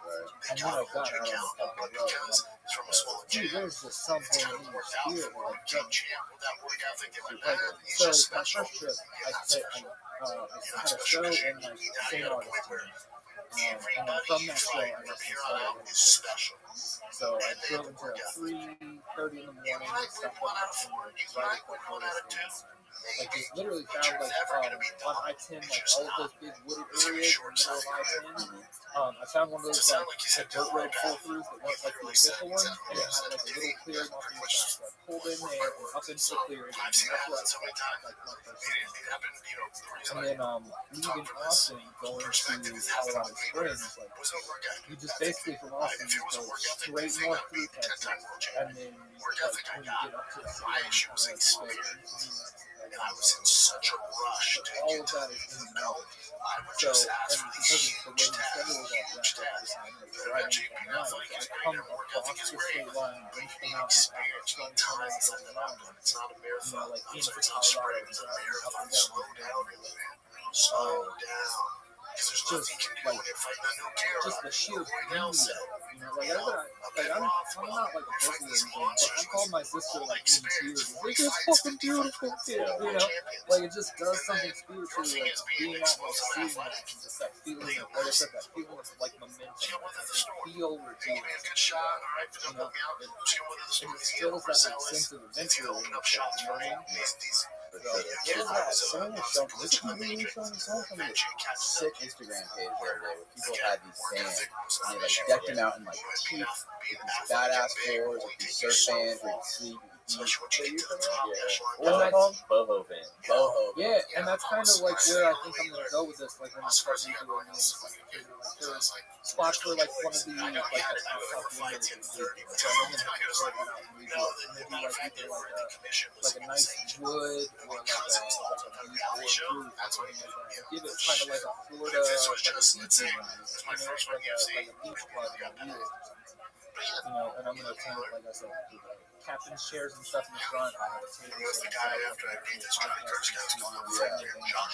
And then I got out on the fucking road. And dude, there's just something in your spirit like that. So my first trip, I had a show in like St. Augustine. And then from that show, I just started. So I drove until like 3:30 in the morning and stuff like that. Right before like just literally found like on I-10 like all of those big wooded areas in the middle of I-10. I found one of those like dirt road pull-throughs that weren't like the official one, and it had like a little clearing off the side. So I pulled in there and up into the clearing, and that's where I spent like my first time. And then leaving Austin, going to Colorado Springs, like you just basically from Austin you go straight north through Texas, and then like when you get up to the city, and I was in such a rush. All of that is in the mountain. So, and because of the way my schedule was all wrapped up at the time, like driving at night, so I come across the state line, into the mountains, after 20 miles over the mountains, you know, like into Colorado, and driving up and down the mountain. Just like, just the sheer beauty of it, you know, like I'm not like a vocal or anything, but I called my sister like in tears. Like, it's fucking beautiful, you know, like it just does something spiritually, like being out like seeing that, and just that feeling of, like I said, that feeling of like momentum, like, feel where it's, you know, it instills that like sense of adventure in yourself, you know what I mean? What is that? Someone was showing, was it you showing someone from a sick Instagram page the other day where people had these vans and they like decked them out in like teeth with these badass floors with these surf fans where you sleep. What was that called? Boho van. Yeah, and that's kind of like where I think I'm gonna go with this. Like when I start redoing these, like there's spots where like one of the like top windows is leaking. So I'm gonna sort that out and redo it. I'm gonna do like either like a nice wood or like a board roof or something like that. Give it kind of like a Florida like a beach, you know, like a beach club on wheels or something. You know, and I'm gonna kind of like I said. Captain's chairs and stuff in the front. I have a table.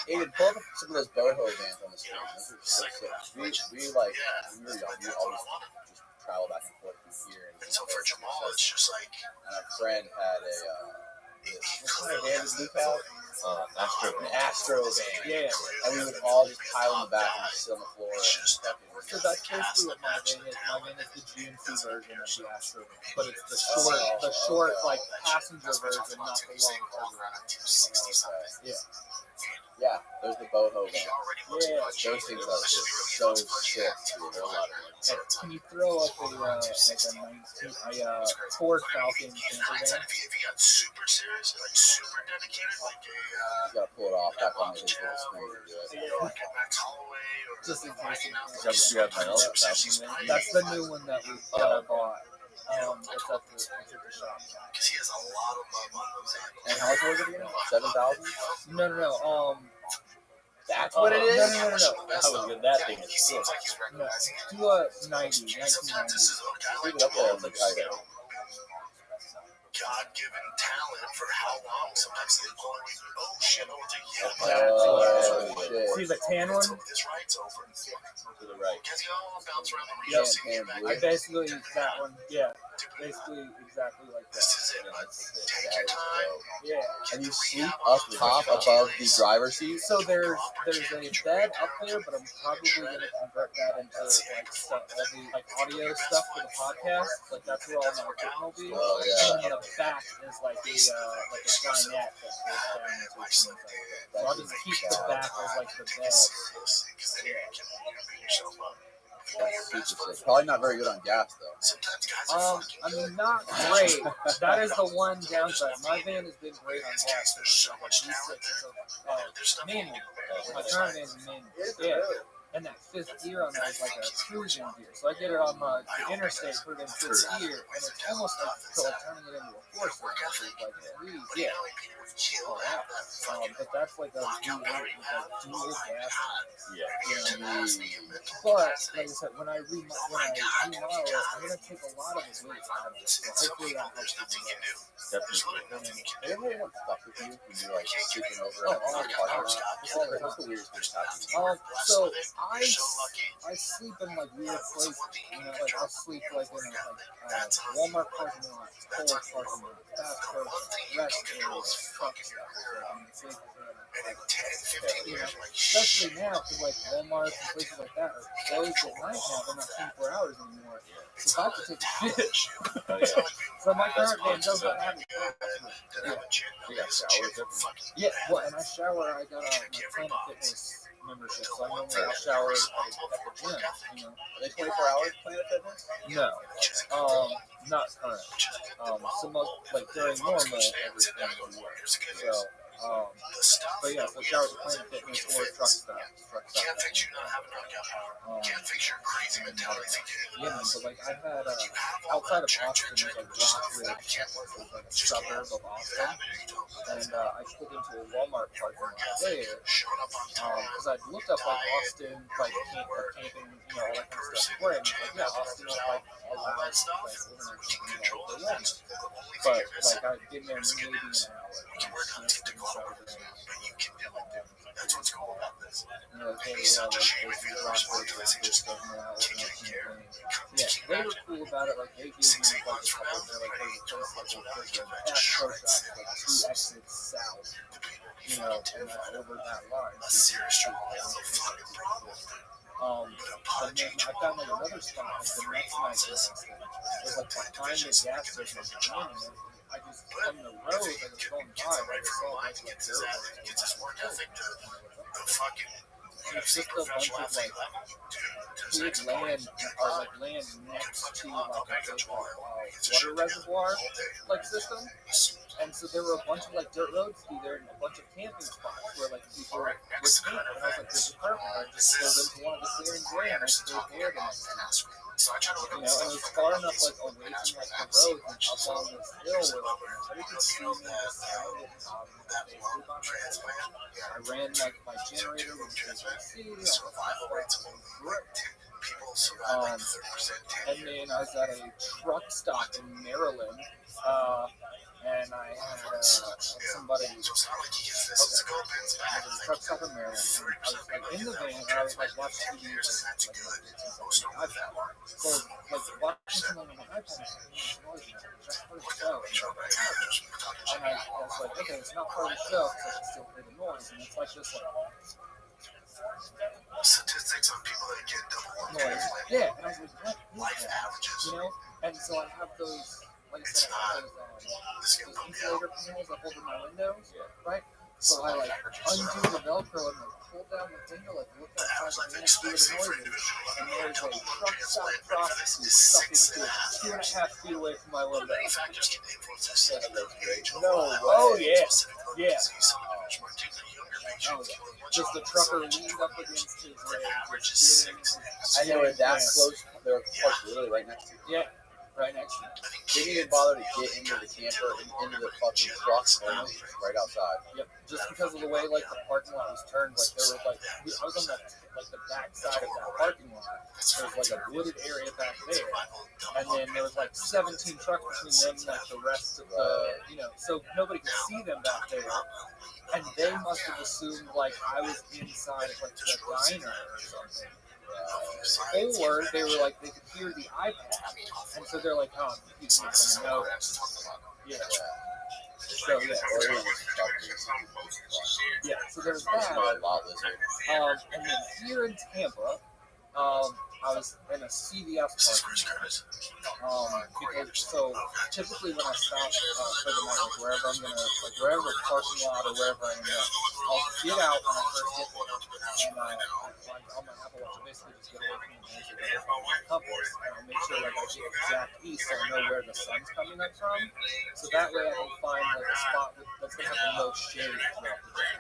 Aiden, pull up some of those boho vans on the street. Those are so sick. We like, when we were young, we always just travel back and forth through here. And so for Jamal, it's just like. And our friend had a, what kind of van did Luke have? An Astro van. Yeah. And we would all just pile in the back and just sit on the floor. So that's basically what my van is. My van is the GMC version of the Astro van, but it's the short, like passenger version, not the long version. Yeah, there's the boho van. Yeah, those things are so sick, dude. They're a lot of fun. Can you throw up a Ford Falcon camper van? You gotta pull it off back on his little screen to do it. Just in case. That's the new one that we bought. It's at the shop. And how much was it again? 7,000? No. That's what it is? No. How good that thing is. No. Do a 1990. Leave it up there on the title. God-given talent for how long? Sometimes they pull it. Oh shit! See the tan one? To the right. I basically use that one. Yeah. basically exactly like that. This is it, bud. Take your time. Yeah. And you sleep up top above the driver's seat. So there's a bed up there, but I'm probably gonna convert that into like stuff, all the like audio stuff for the podcast. Like that's where all my equipment will be. Oh, yeah. And then the back is like a dinette that goes down into things like that. So I'll just keep the back as like the bed. That's super sick. Probably not very good on gas, though. I mean, not great. That is the one downside. My van has been great on gas. It's like a G6. It's a manual. My current van is a manual. Yeah. And that fifth gear on that is like a cruising gear. So I get it on the interstate, put it in fifth gear, and it's almost like turning it into a four-cylinder. Like, yeah. Oh, wow. But that's like a V8 with like dual gas. Yeah. You know, but like I said, when I remodel it, I'm gonna take a lot of the weight out of it. So hopefully that helps me do that. Definitely. Anyone fuck with you when you're like sleeping over at the parking lot? What's the weirdest thing that's happened? So I sleep in like weird places. You know, like I'll sleep like in like Walmart parking lot, Kohl's parking lot, fast food, rest areas, truck stuff. You know, especially now, because like Walmart and places like that are closed at night now. They're not 24 hours anymore. So if I have to take a shit. So my current van does not have a yeah, well, and I shower. I got my Planet Fitness membership, so I normally I'll shower at the gym. You know, Are they 24 hours Planet Fitness? no, not current. So most like during normal everything will work. So. But yeah, so shower at Planet Fitness or truck stop. Can't fix you not having alcohol. Can't fix your crazy mentality. Yeah, man, but like I had outside of Austin, there's like Rockridge, which is like a suburb of Austin, and I pulled into a Walmart parking lot there because I'd looked up like Austin, like camping, you know, all that kind of stuff. Where yeah, Austin was like a lot of like overnight camping for Walmart, but like I'd been there maybe an hour. That's what's cool about this. You know, It'd be such a shame if you lose Rockridge and just can't care. yeah, they were cool about it. Like they gave me like a couple. They're like, there's a place like there's a fast pro shop like 2 exits south. You know, and that's over that line. A serious trouble is a fucking problem. And then I found like another spot, like the next night it was like behind the gas station. I just on the road, I was going by, I saw like Gets his work ethic to the fucking. it's just a bunch of like big land, or like land next to like a big water reservoir like system. And so there were a bunch of like dirt roads through there and a bunch of camping spots where like people would camp. And I was like, this is perfect. I just pulled into one of the clearings there and I stayed there the next time. You know, and it's far enough like away from like the road and up on this hill where like everybody could see me the sound of I ran like my generator with AC, and then I was at a truck stop in Maryland, and I had somebody. Okay, truck stop in Maryland. I was like in the van, and I was like watching TV. So like watching something on my iPad, that's part of the show. And I was like, okay, it's not part of the show, because I can still hear the noise, and it's like this like. Statistics on people that get double Noise. Yeah, and I was like, what? Life averages. You know, and so I have those, like I said, I have those insulator panels up over my windows, right? So I like undo the Velcro and like pull down the window, like look outside the window, see the noises, and there's a truck stop prostitute stuck into 2.5 feet away from my window. No way. Oh yeah, yeah. Oh, yeah. Just the trucker leaned up against his leg. And they were that close. They were parked literally right next to you. Yeah, right next to me. They didn't even bother to get into the camper and into the fucking truck right outside. Yep. Just because of the way like the parking lot was turned, like there was like I was on the back side of that parking lot. There was like a wooded area back there, and then there was like 17 trucks between them and like the rest of the so nobody could see them back there. And they must have assumed like I was inside of like the diner or something. Or they were like, they could hear the iPad, and so they're like, oh, he's not going to know. Yeah. So, yeah. Yeah, so there's that. And then here in Tampa, I was in a CVS parking lot. Because, so typically when I stop for the night, like wherever I'm gonna, like wherever parking lot or wherever I end up, I'll get out when I first get there, and on my Apple Watch, I basically just get away from the noise of my compass, and I'll make sure like I get exact east, so I know where the sun's coming up from. So that way I can find like a spot that's gonna have the most shade throughout the day.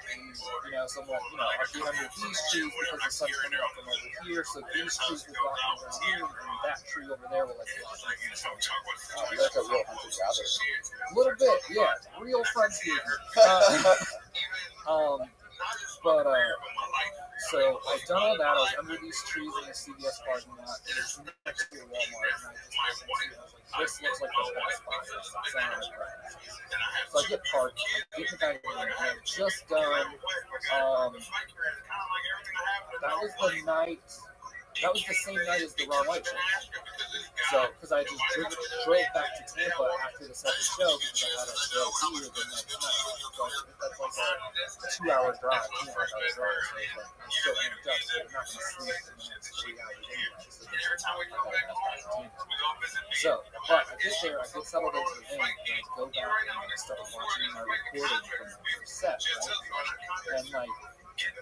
You know, so I'm like, I'll get under these trees because the sun's coming up from over here, so these trees will block me around here, and that tree over there will like block me from the sun. Like a real hunter-gatherer. A little bit, yeah. Real frontier. So I've done all that. I was under these trees in the CVS parking lot. It was next to a Walmart, and I just listened to it. I was like, this looks like the best spot. So I get parked. I get in the back of the room. I had just done. That was the night. That was the same night as the Raw White show. So, because I just drove back to Tampa after the second show because I had a show here the next night. So that's like a 2-hour drive, 2.5 hour drive. So it's like, I'm still amped up, so I'm not going to sleep for the next 3 hours anyway. So, but I get there, I get settled into the van, and I go back and I start watching my recording from the first set, right? And like, it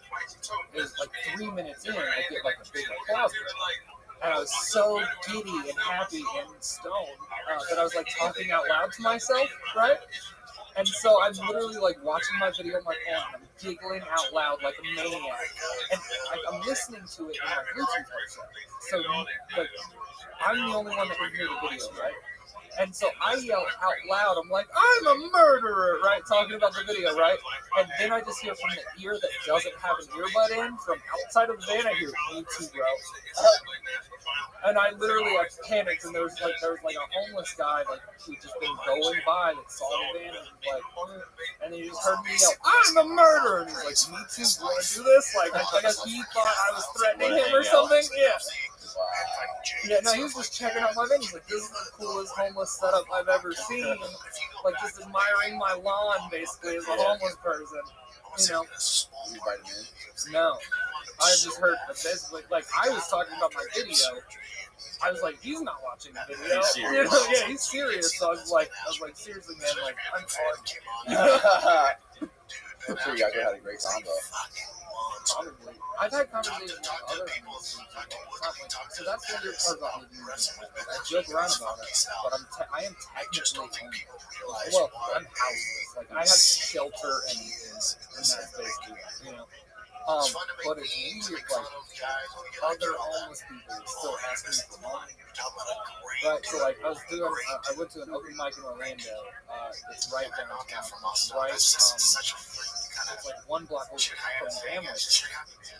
was like 3 minutes in, I get like a big applause break. And I was so giddy and happy and stoned that I was like talking out loud to myself, right? And so I'm literally like watching my video on my phone and I'm giggling out loud like a maniac. And I'm listening to it in my Bluetooth headset. So like, I'm the only one that can hear the video, right? And so I yell out loud, I'm like, I'm a murderer, right? Talking about the video, right? And then I just hear from the ear that doesn't have an earbud in, from outside of the van, I hear, me too, bro. And I literally like panicked, and there was like a homeless guy like who just been going by that saw the van and was like, and he just heard me yell, I'm a murderer, and he's like, me too, do you want to do this? Like I guess he thought I was threatening him or something. Yeah. Yeah, no, he was just checking out my van. He's like, this is the coolest homeless setup I've ever seen. Like, just admiring my lawn, basically, as a homeless person. You know? No. I just heard, basically, like, I was talking about my video. I was like, he's not watching the video. He's serious. You know? Yeah, he's serious. So I was like, seriously, man, like, I'm hard. I'm sure you guys had a great combo. Probably. I've had conversations with other homeless people. So that's the weird part about me. I joke around about it, but I am technically homeless. Well, I'm houseless. Like, I have shelter and that's basically, you know. But it's weird, like, other homeless people still ask me for money. Right, so like, I went to an open mic in Orlando. It's right downtown. It's right, it's like 1 block away from the Amway.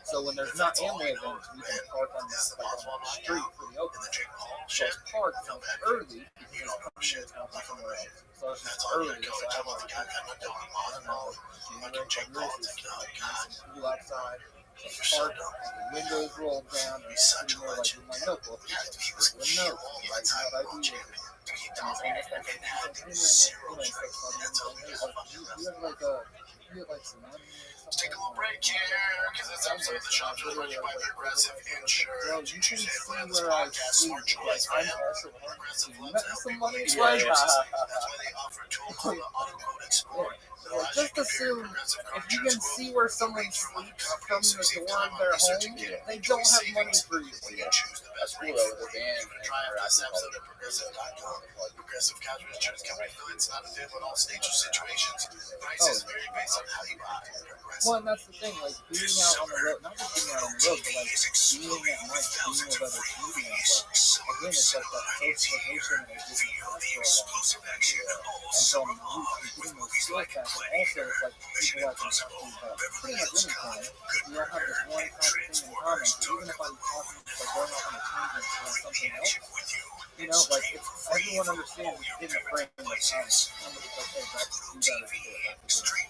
So when there's not Amway events, we can park on the street for the open mic. So I was parked early because I was coming to town from somewhere else. So it's just early, so I have like, I don't know, January, February, some cool outside. Park, the windows rolled down, and sitting there like with my notebook. With a note, like what I do. And it's almost like, you have like some money or something. Take a little break here, because this episode of the Shop is brought to you by Progressive Insurance. You can see where I sleep. Like, I'm also hungry. You got some money? That's why they offer a tool called the Auto Quote Explorer. Like, just assume if you can see where someone sleeps from the door of their home, they don't have money for you. That's cool though, with the van and Progressive Casualty Insurance Company affiliates not available in all states or situations. Prices vary based on how you buy. Well, and that's the thing, like, being out on the road, not just being out on the road, but like being at night, being with other comedians, like, again, it's like that socialization that I didn't have for a long time. And so I'm used to getting those skills back, but also it's like people that can talk to you about pretty much anything. You all have this one constant thing in common, so even if I'm talking, like, going off on a tangent about something else, you know, like, it's, everyone understands in the frame of time. Somebody's like, hey, that's do that as a bit.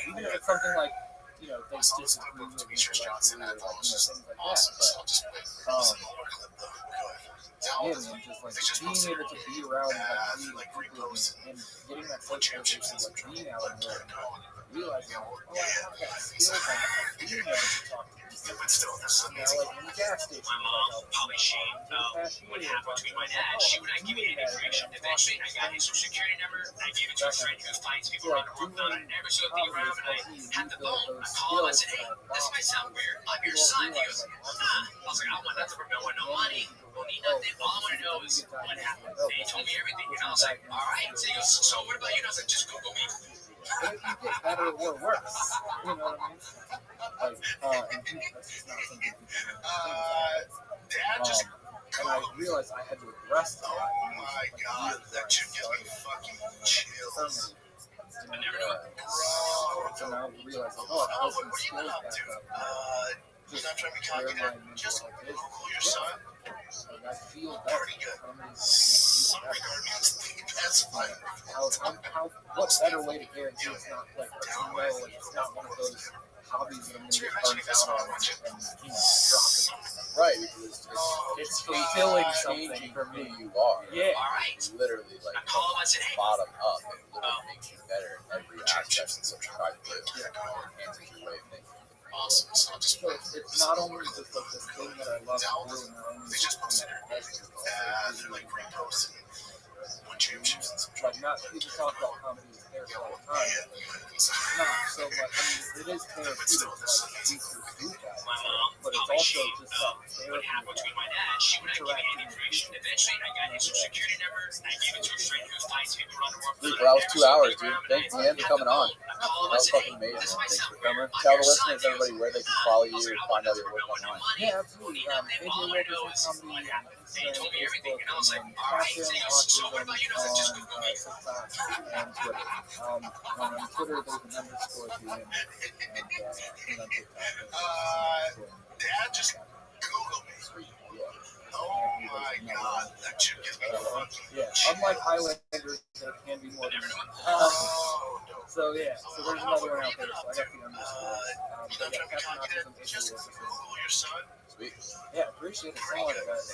Even if it's something like, you know, they disagree with me intellectually or, like, you know, things like that. Awesome. So I'll just play some more clip though. Go ahead. Yeah, man, just like being able to be around like people and getting that socialization, like being out in the world, realizing, oh, I have that skill back, being able to talk to people. But still, there's some Now, like in the gas station, My mom, probably she, what happened between my dad, she would not give me any information. Eventually, I got his social security number, and I gave it to a friend who finds people around the world, and I never showed the around, and I had the phone. I called him, I said, hey, this might sound weird. I'm your son. He goes, I was like, I want nothing from no one, no money. Don't need nothing. All I want to know is what happened. And he told me everything, and I was like, all right. So he goes, so what about you? And I was like, just Google me. And if you get better or worse, you know what I mean? Like, and that's just not something people Dad just. and I realized I had to address that. Oh my god, that chick gives me fucking chills. I never know. So now I realize, like, oh, I have some skills back up. You're not trying to be cocky, just Google your son. Like, I feel better. Pretty good. Sorry, that's fine. What better way to guarantee it's not like, like it's not one of those hobbies that I'm going to get burnt out on and, you know, drop it. Right, because It's fulfilling changing something for who me. you are. Yeah. All right. Literally, like, I called him, I said, hey. bottom up, it literally makes you better in every aspect of what you try to do. It enhances your way of thinking. Awesome. So I'll just So it's not only just like this thing that I love to do, and not only they just posted it. They're like reposting one championships and some like not people talk about comedy as therapy all the time. It's not so much. I mean, it is therapeutic, like we pursue that, My mom, but it's probably also she, just like what therapy. happened between my dad, she would not give me any information. Eventually, I got his social security number, and I gave it to a friend who finds people around the world. Dude, that was 2 hours, dude. Thanks again for coming on. I called him, That I was said, fucking hey, amazing. this might Thanks sound for coming. weird. I'm Tell your the son. listeners, everybody, where they can follow you, find out your work online. Yeah, absolutely. AJ Wilkerson Comedy on Instagram, Facebook, Passion, Autism, TikTok, and Twitter. On Twitter, there's an underscore at the end, and on TikTok. Dad, just Google me. Oh my god, that chick gives me fucking Yeah, unlike Highlanders, there can be more than so yeah, so there's another one out there. So I got the underscore. But yeah, Passion, Autism, AJ Wilkerson. Google your son. Sweet. Yeah, appreciate it so much, guys.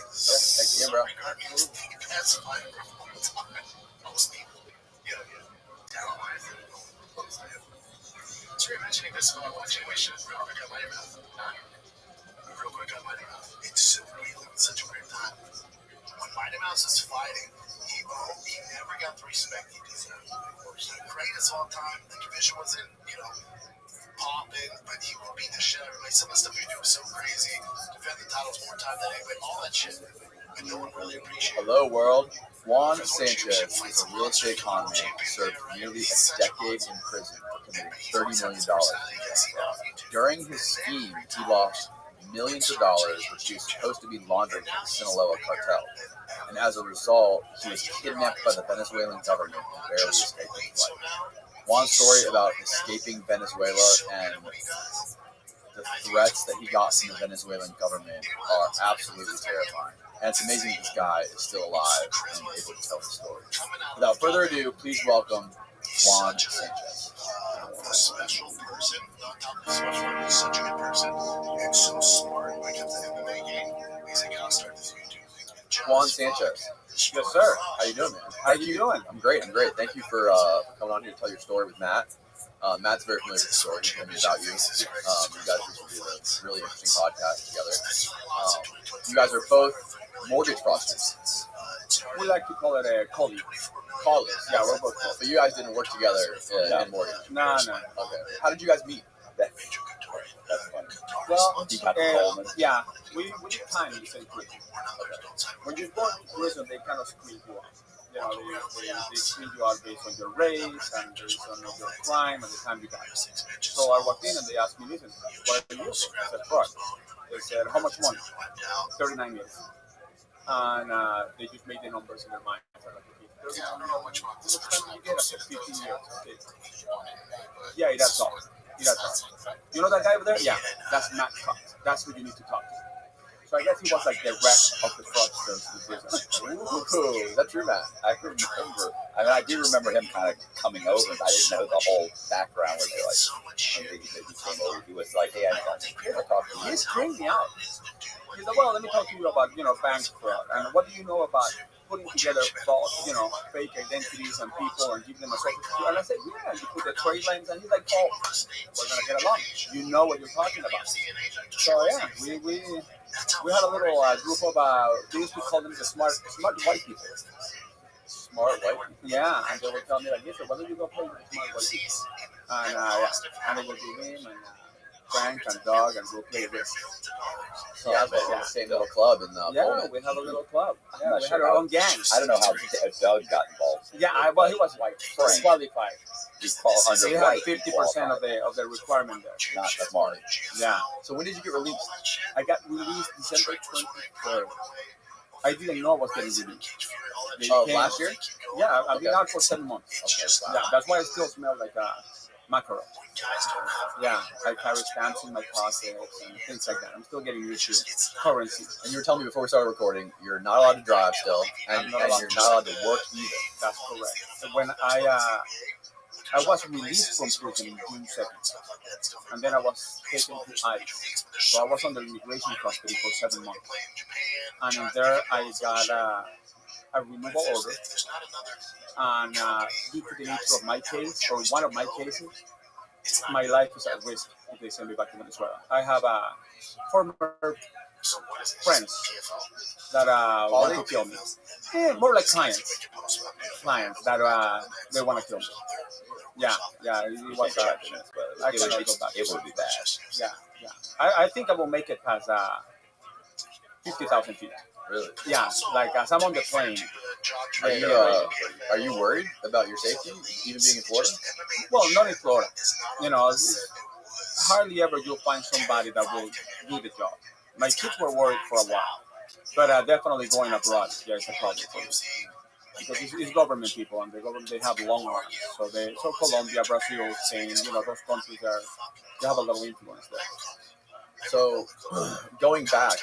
Thanks again, bro. That's fine. Most people. Yeah. Down my so you're mentioning this when I'm watching my show. Real quick on my mouth. It's we live in such a weird time. When Mighty Mouse is fighting, he never got the respect he deserved. He's the greatest of all time. The division was in, popping, but he will beat the shit out of everybody. Some of the stuff you do is so crazy. Defend the titles more time than anybody. All that shit. But no one really appreciates it. Hello, world. Juan Sanchez is a real estate con man who served nearly a decade in prison for committing $30 million. During his scheme, he lost millions of dollars, which he was supposed to be laundering from the Sinaloa cartel. And as a result, he was kidnapped by the Venezuelan government and barely escaped his life. Juan's story about escaping Venezuela and the threats that he got from the Venezuelan government are absolutely terrifying. And it's amazing this guy is still alive and able to tell his story. Without further ado, please welcome Juan Sanchez. A special person, not special, he's such a good person, and so smart. When it comes to MMA game, he's like, I'll start this YouTube thing. Juan Sanchez. Yes, sir. How you doing, man? How you doing? I'm great. Thank you for coming on here to tell your story with Matt. Matt's very familiar with the story. He told me about you. You guys recently did a really interesting podcast together. You guys are both mortgage fraudsters. We like to call it a colleague. Colleagues. Yeah, we're both colleagues. But you guys didn't work together in mortgage. No. Okay. How did you guys meet? That's funny. Well, yeah, we kind of say quick. When you're born in prison, they kind of screen you out. You know, they screen you out based on your race and based on your crime and the time you got. So I walked in and they asked me, listen, what are you for? I said, fraud. They said, how much money? 39 years. And they just made the numbers in their mind. I said, okay, how much time do you get? I said, 15 years. Okay. Yeah, that's all. You know that guy over there? Yeah, that's Matt Cox. That's who you need to talk to. So I guess he was like the rest of the fraudsters in business. Ooh, is that true, Matt? I can remember. I mean, I do remember him kind of coming over, but I didn't know the whole background where they like when he came over. He was like, "Hey, I want to talk to you." He's crazy out. He said, "Well, let me talk to you about bank fraud and what do you know about putting together fake identities and people and giving them a social security?" And I said, "Yeah." And you put the trade lines, and he's like, "Oh, we're gonna get along. You know what you're talking about." So yeah, we had a little group of they used to call them the smart white people. Smart white. Yeah, and they would tell me like, "Listen, why don't you go play with the smart white people?" And and it would be him and Frank and Doug, and we'll play this. So yeah, the same little club in the we have a little club. Yeah, we sure had our own gang. I don't know how Doug got involved. Yeah, well, he was white. Frank. Qualified. Under He had white, 50% of the requirement there. not smart. Yeah. So when did you get released? I got released December 23rd. I didn't know I was getting released. Last year? Yeah, I've been out for 7 months. Okay. Yeah, that's why I still smell like mackerel. Yeah, I carry stamps in my pockets and things like that. I'm still getting used to currency. And you were telling me before we started recording, you're not allowed to drive still, and you're not allowed to work either. That's correct. So when I was released from prison in June 2nd, and then I was taken to ICE. So I was under immigration custody for 7 months. And in there, I got a removal order. And due to the nature of my case, or one of my cases, my life is at risk if they send me back to Venezuela. I have former friends that want to kill me. More like clients. Clients that they want to kill me. Yeah, it was I cannot go back. It would be bad. Yeah. I think I will make it past 50,000 feet. Really? Yeah, like as I'm on the plane. Are you worried about your safety, even being in Florida? Well, not in Florida. Hardly ever you'll find somebody that will do the job. My kids were worried for a while, but definitely going abroad, it's a problem for me. Because it's government people, and the government, they have long arms. So Colombia, Brazil, Spain, those countries they have a lot of influence there. So, going back,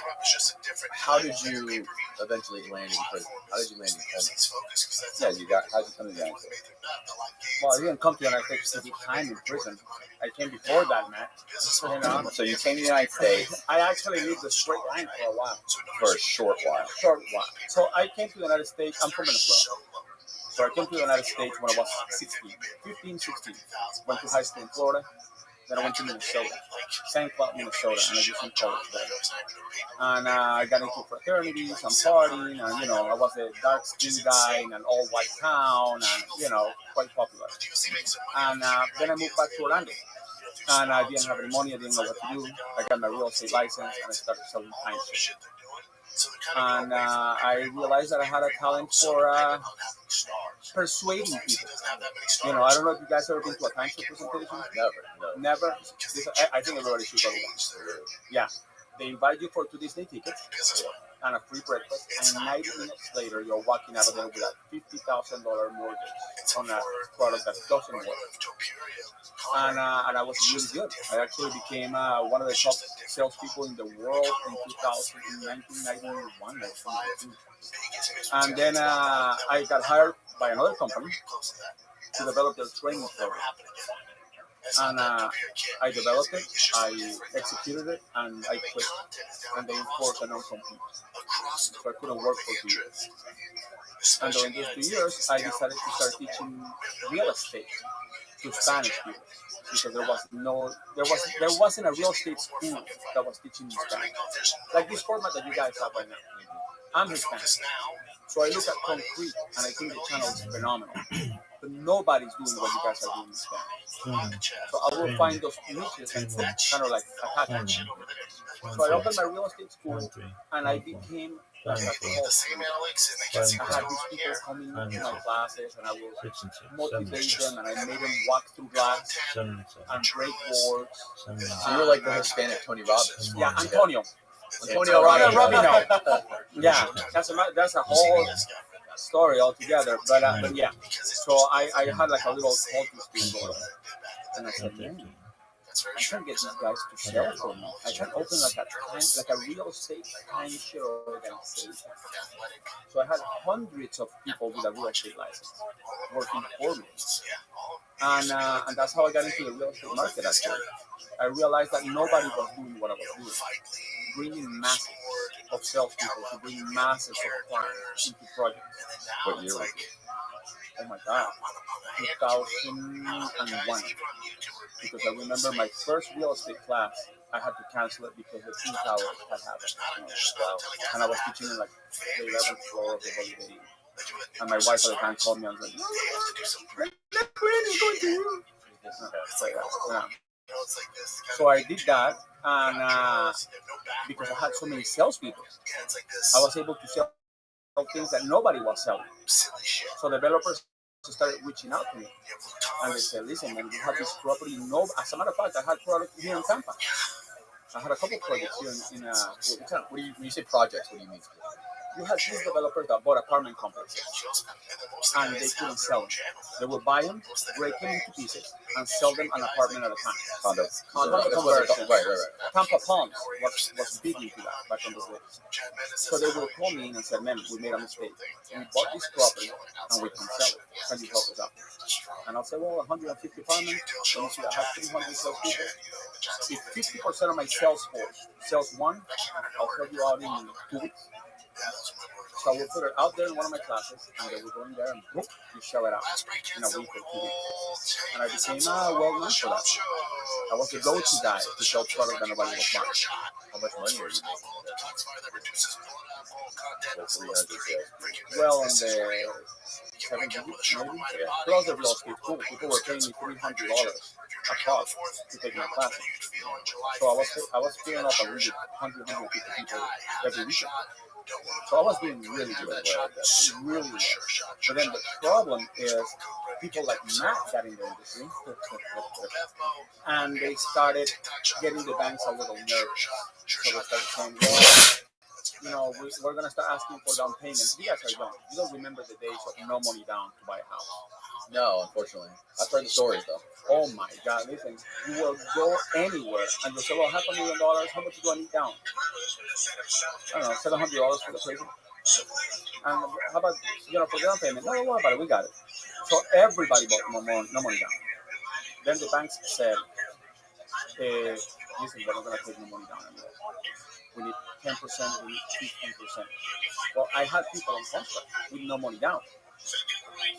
how did you eventually land in prison? How did you land in Coleman? How'd you come to the United States? Well, I didn't come to the United States to do time in prison. I came before that, Matt. So you came to the United States I actually lived a straight line for a while. for a short while. So I came to the United States. I'm from Venezuela. So I came to the United States when I was 15, 16. Went to high school in Florida. Then I went to Minnesota, St. Cloud, Minnesota, and I did some college there. And I got into fraternities and partying, and I was a dark-skinned guy in an all-white town, and quite popular. And then I moved back to Orlando, and I didn't have any money. I didn't know what to do. I got my real estate license, and I started selling timeshare. And I realized that I had a talent for persuading people. I don't know if you guys ever been to a timeshare presentation. Never. I think everybody should go to one. Yeah. They invite you for 2 Disney tickets and a free breakfast, and 90 minutes later, you're walking out of there with a $50,000 mortgage on a product that doesn't work. And I was really good. I actually became one of the top salespeople in the world in 1991. And then I got hired by another company to develop their training program. And I developed it, I executed it, and I quit. And they enforced a non-compete. So I couldn't work for 2 years. And during those 2 years, I decided to start teaching real estate to Spanish people. Because there wasn't a real estate school that was teaching Spanish. Like this format that you guys have right now. I'm Hispanic. So I look at concrete, and I think the channel is phenomenal. But nobody's doing what you guys are doing in Spanish. So I will find those niches and kind of like attack them. So I opened my real estate school, and I became like a I had these people coming to my classes, and I will motivate them, and I made them walk through glass and break boards. So you're like the Hispanic Tony Robbins. Yeah, Antonio Robbins. Yeah, that's a whole story altogether. But yeah, so I had like a little culture thing going, and I said, man, I can get these guys to sell for me. I can open like a real estate timeshare organization. So I had hundreds of people with a real estate license working for me. And that's how I got into the real estate market actually. I realized that nobody was doing what I was doing. Bringing masses of salespeople to bring masses of clients into projects. What year was it? Oh my God, 2001. Because I remember my first real estate class, I had to cancel it because the Twin Towers had happened. And I was teaching in like the 11th floor of the Holiday Inn. And my wife at the time called me and was like, "My friend is going to you." Yeah. So I did that, and because I had so many salespeople, I was able to sell things that nobody was selling. So developers started reaching out to me, and they said, "Listen, man, you have this property. No, as a matter of fact, I had product here in Tampa. I had a couple projects here When you say projects, what do you mean? You had these developers that bought apartment complexes, and they couldn't sell them. They would buy them, break them into pieces, and sell them an apartment at a time. Condo conversion. Right. Tampa Palms was big into that back in those days. So they would call me and said, "Man, we made a mistake. We bought this property and we can sell it. Can you help us out?" And I'll say, "Well, 150 apartments. Let me see, I have 300 salespeople. If 50% of my sales force sells one, I'll sell you out in 2 weeks." So I will put it out there in one of my classes, and they will go in there and boom, you sell it out in a week or 2 weeks. And I became well known for that. I was the go-to guy to sell product that nobody was buying. How much money were you making? Well, in the 7 digits, maybe. Plus the real estate pool, people were paying me $300 a pop to take my classes. So I was filling up 150 people every week. So I was doing really good, really well. But then the problem is people like Matt got in the industry, and they started getting the banks a little nervous. So they started saying, "Well, we're going to start asking for down payment." You guys are young. You don't remember the days of no money down to buy a house. No, unfortunately. I've heard the stories though. Oh my God, listen, you will go anywhere and you'll say, "Well, $500,000, how much do I need down?" I don't know, $700 for the person. And how about, for the down payment? No, don't worry about it, we got it. So everybody bought no money down. Then the banks said, "Listen, we're not going to take no money down anymore. We need 10%, we need 15%. Well, I had people on contract with no money down.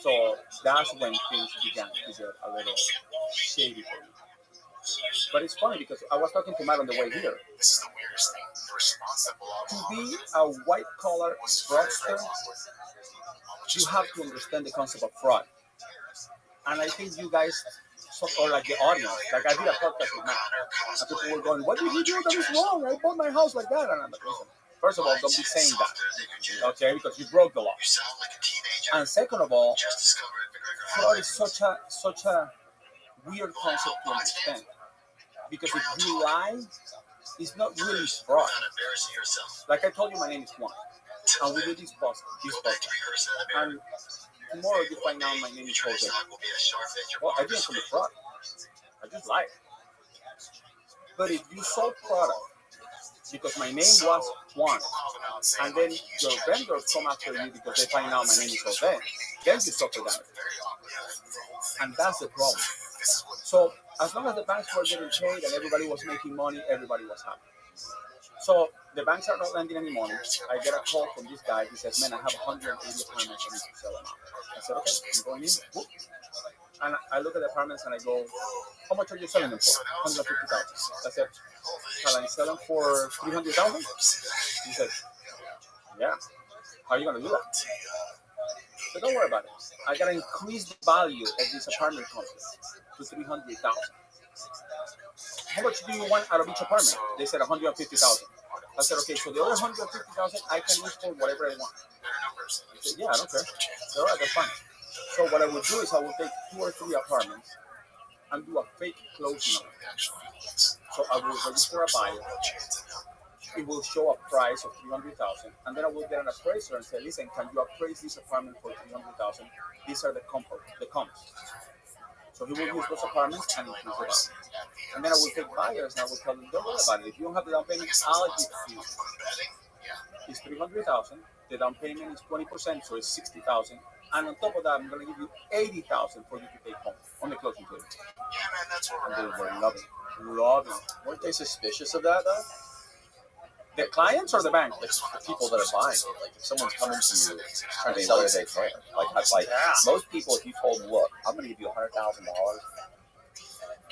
So that's when things began to get a little shady for me. But it's funny because I was talking to Matt on the way here. To be a white-collar fraudster, you have to understand the concept of fraud. And I think you guys, or like the audience, like I did a podcast with Matt, and people were going, "What did you do that is wrong? I bought my house like that." And I'm like, "Listen, first of all, don't be saying that, okay? Because you broke the law. And second of all, fraud is such a weird concept to understand. Because if you lie, it's not really fraud. Like I told you, my name is Juan, and we do this podcast. And tomorrow you find out my name is Jose. Well, I didn't commit fraud. I just lied. But if you sold product because my name was Juan, and then your vendors come after you because they find out my name is Jose, then you suffer damage. And that's the problem. So as long as the banks were getting paid and everybody was making money, everybody was happy. So the banks are not lending any money. I get a call from this guy. He says, "Man, I have 180 apartments I need to sell them out." I said, "Okay, I'm going in." Whoop. And I look at the apartments and I go, "How much are you selling them for?" 150,000. I said, "Shall I sell them for 300,000?" He said, "Yeah." "How are you going to do that?" I said, "Don't worry about it. I got to increase the value of this apartment complex to 300,000. How much do you want out of each apartment?" They said 150,000. I said, "Okay, so the other 150,000 I can use for whatever I want." He said, "Yeah, I don't care." I said, "All right, that's fine." So what I would do is I would take 2 or 3 apartments and do a fake closing on it. So I will register a buyer. It will show a price of 300,000, and then I will get an appraiser and say, "Listen, can you appraise this apartment for 300,000? These are the comps." So he will use those apartments and increase the value. And then I will take buyers and I will tell them, don't worry about it. If you don't have the down payment, I'll give you. It's $300,000. The down payment is 20%, so it's $60,000. And on top of that, I'm going to give you $80,000 for you to take home on the closing table. And they will love it. Love it. Weren't they suspicious of that though? The clients or the bank? Like the people that are buying it. Like if someone's coming to you trying to What sell do it, they care? Like most people, if you told them, look, I'm going to give you $100,000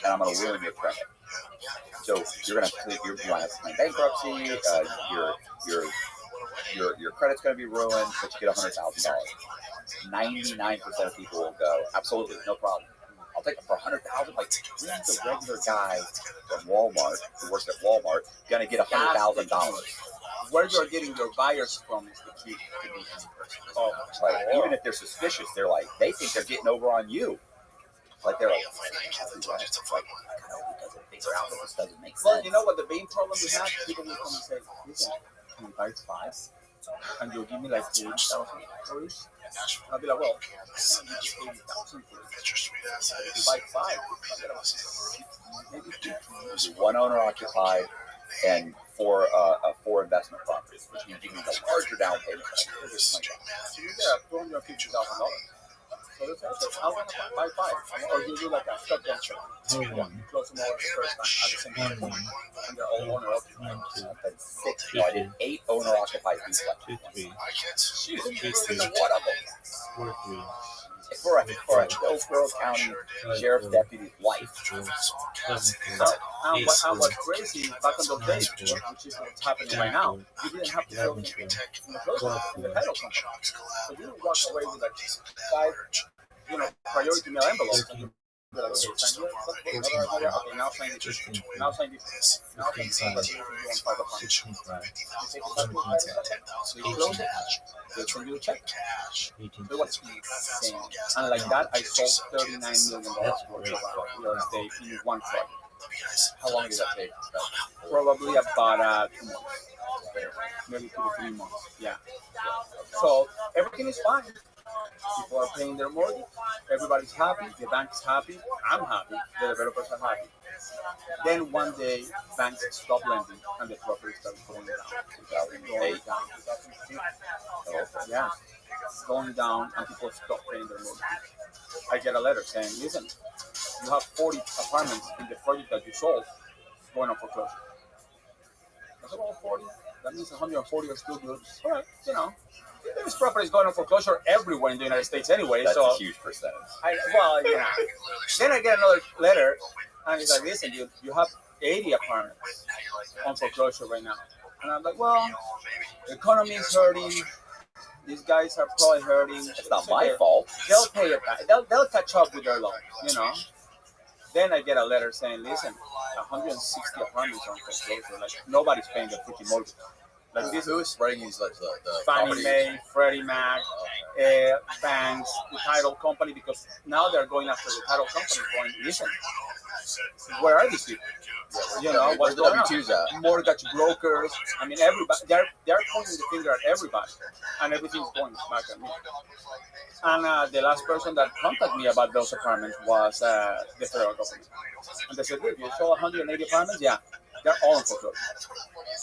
and I'm going to ruin your credit. So you're going to have bankruptcy. Your credit's going to be ruined, but you get $100,000. 99% of people will go, absolutely, no problem. I'll take it for $100,000. Like, where's the regular guy from Walmart who works at Walmart going to get $100,000? Where you're getting your buyers from is the key. Oh, like, even if they're suspicious, they're like, they think they're getting over on you. Like they're like, because they figure out that this doesn't make sense. Well, you know what the main problem we have? People will come and say, listen, can you buy 5? And you'll give me like $80,000 for it? I'll be like, well, I'll give you $80,000 for it. If you buy 5, maybe 50. One owner occupied and four investment properties, which means you need a larger down payment. So you get $250,000. So I want to buy 5, or you do like a shotgun trade. You close them all at the first time at the same time, and they're all owner occupied. That's 6. No, I did 8 owner occupied duplexes. One of them. For a 12-borough county sheriff's deputy's wife. And what's crazy back in those days, which is what's happening right now, you didn't have to go in the title company. So you would walk away with like 5, priority mail envelopes. And you'd be like, okay, sign here, okay, now sign this, now sign this, now sign this, but you want 5 apartments. You take it back to the title, so you close it, they send you a check. It was insane. And like that, I sold $39 million worth of real estate in one project. how long did that take? Probably about 2 months. Maybe 2 to 3 months. Yeah. So everything is fine. People are paying their mortgage. Everybody's happy. The bank is happy. I'm happy. The developers are happy. Then one day, banks stop lending and the property started going down. 2008, 2015. Yeah, going down and people stop paying their mortgage. I get a letter saying, listen, you have 40 apartments in the project that you sold going on foreclosure. I said, well, 40? That means 140 are still good. All right, there's properties going on foreclosure everywhere in the United States anyway. That's so a huge percentage. Then I get another letter, and it's like, listen, you have 80 apartments on foreclosure right now. And I'm like, well, the economy is hurting. These guys are probably hurting. It's not my fault. They'll pay it back. They'll catch up with their loan, Then I get a letter saying, listen, 160 apartments on foreclosure. Like, nobody's paying their freaking mortgage. Like this, who is writing these letters? The Fannie Mae, Freddie Mac, banks, the title company, because now they're going after the title company, going, listen, where are these people? What's the going W-2s on? at? Mortgage brokers. I mean, everybody. They're pointing the finger at everybody, and everything's going back at me. And the last person that contacted me about those apartments was the federal government, and they said, "Look, you sold 180 apartments? Yeah, they're all in foreclosure.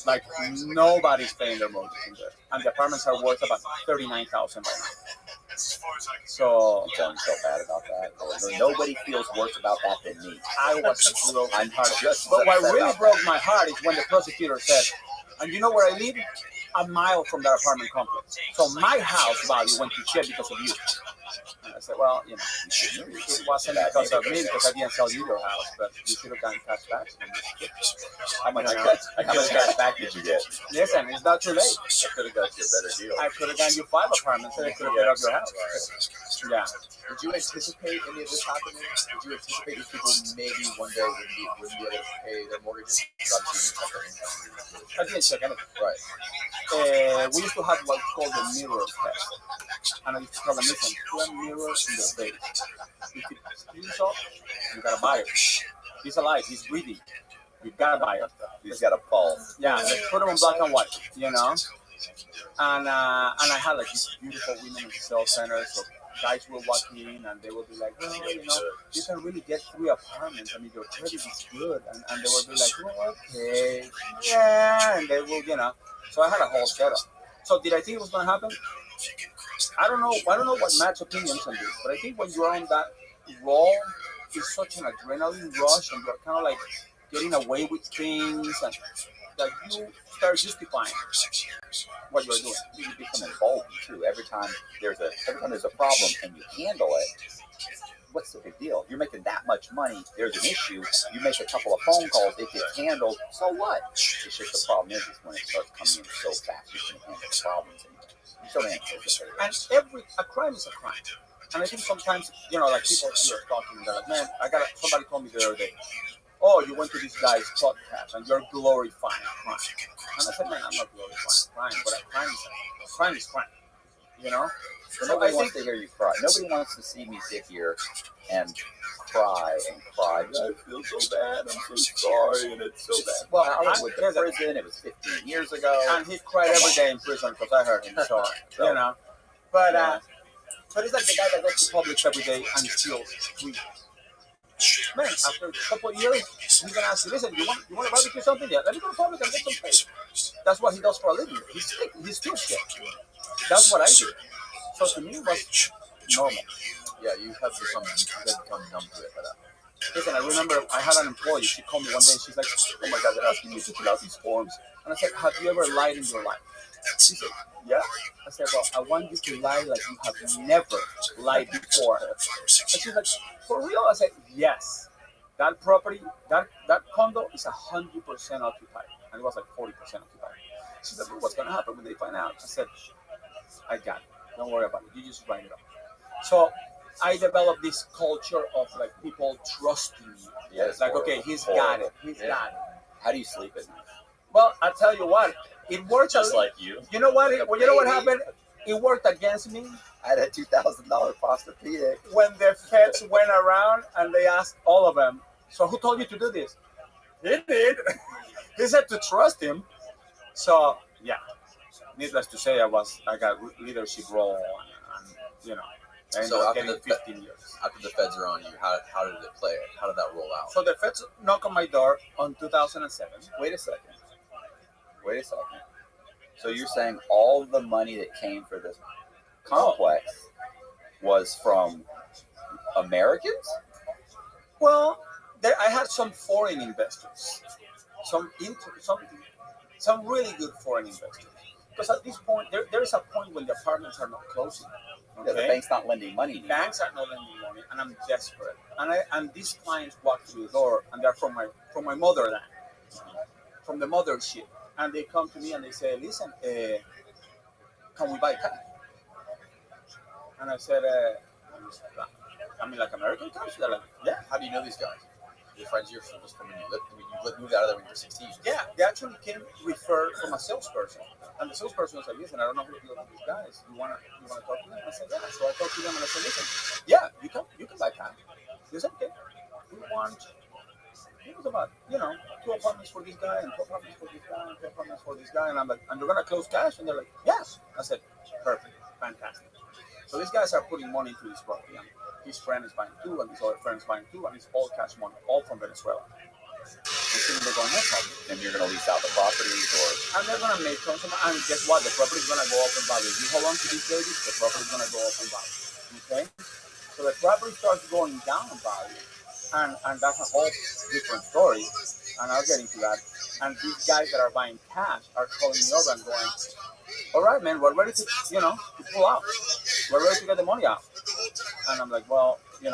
Like nobody's paying their mortgage in there, and the apartments are worth about $39,000 right now." So I'm feeling so bad about that. Nobody feels worse about that than me. I was broken I'm hearted. just But what upset really about broke my heart is when the prosecutor said, and you know where I live? A mile from that apartment complex. So my house value went to shit because of you. And I said, well, it wasn't because of me, because I didn't sell you your house, but you should have gotten cash back. How much cash back did you get? Listen, it's not too late. I could have got you a better deal. I could have gotten you 5 apartments and I could have paid off your house. Yeah. Did you anticipate any of this happening? Did you anticipate these people maybe one day wouldn't be able to pay their mortgages? I didn't check anything. Right. We used to have what's called the mirror test. And I used to tell them, listen, put a mirror in the face. If it screams up, you gotta buy it. He's alive, he's breathing. You gotta buy it. He's got a pulse. Yeah, let's put them in black and white, And I had like these beautiful women in the sales center. So guys will walk in and they will be like, well, you can really get 3 apartments. I mean, your credit is good. And they will be like, well, okay, yeah. And they will, So I had a whole setup. So did I think it was going to happen? I don't know. I don't know what Matt's opinions on this, but I think when you're on that roll, it's such an adrenaline rush, and you're kind of like getting away with things, and that you start justifying what you're doing. You become emboldened too. Every time there's a problem and you handle it, what's the big deal? You're making that much money. There's an issue. You make a couple of phone calls. It gets handled. So what? It's just the problem is when it starts coming in so fast, you can't handle the problems anymore. And a crime is a crime. And I think sometimes, like people here talking, they're like, man, somebody told me the other day, oh, you went to this guy's podcast and you're glorifying crime. And I said, man, I'm not glorifying crime, but crime is crime. So nobody wants to hear you cry. Nobody wants to see me sit here and cry. I feel so bad. I'm so sorry, and it's so bad. Well, I was with the prison. It was 15 years ago, and he cried every day in prison because I heard him. So but it's like the guy that goes to Publix every day and steals tweets. Man, after a couple of years, he's gonna ask you, listen, you want to barbecue something? Yeah, let me go to Publix and get some fish. That's what he does for a living. He's still sick. That's what I do. So to me, it was normal. Yeah, you have become numb to it. Listen, I remember I had an employee. She called me one day and she's like, oh my God, they're asking me to fill out these forms. And I said, have you ever lied in your life? She said, yeah. I said, well, I want you to lie like you have never lied before. And she's like, for real? I said, yes. That property, that condo is 100% occupied. And it was like 40% occupied. She said, well, what's going to happen when they find out? I said, I got it. Don't worry about it. You just write it up. So I developed this culture of like people trusting me. Yeah, it's like, okay, he's got it. He's got it. How do you sleep at night? Well, I tell you what, it worked just like you. You know what? You know what happened? It worked against me. I had a $2,000 Posturepedic. When the feds went around and they asked all of them, so who told you to do this? He did. He said to trust him. So yeah. Needless to say, I got leadership role, and I ended up getting 15 years. After the feds are on you, how did it play? How did that roll out? So the feds knocked on my door on 2007. Wait a second. So you're saying all the money that came for this complex was from Americans? Well, I had some foreign investors, some really good foreign investors. Because at this point, there is a point when the apartments are not closing. Okay? Yeah, the bank's not lending money anymore. Banks are not lending money, and I'm desperate. And these clients walk through the door, and they're from my motherland, from the mothership, and they come to me and they say, "Listen, can we buy cars?" And I said, like American cars? They're like, "Yeah." How do you know these guys? Your friends here from when you moved out of there when you were 16. Yeah, they actually came referred from a salesperson. And the salesperson was like, listen, I don't know who to deal with these guys. You wanna talk to them? I said, yeah. So I talked to them and I said, listen, yeah, you can buy time. They said, okay. It was about, 2 apartments for this guy and 2 apartments for this guy and 2 apartments for this guy. And I'm like, and you're gonna close cash? And they're like, yes. I said, perfect, fantastic. So these guys are putting money into this property. And his friend is buying 2, and his other friend is buying 2, and it's all cash money, all from Venezuela. And they're going, no problem. And you're going to lease out the properties, and they're going to make some. And guess what? The property is going to go up in value. You hold on to these ladies, the property is going to go up in value. Okay? So the property starts going down in value, and that's a whole different story. And I'll get into that. And these guys that are buying cash are calling me over and going, all right, man, we're ready to, to pull out. We're ready to get the money out. And I'm like, well, we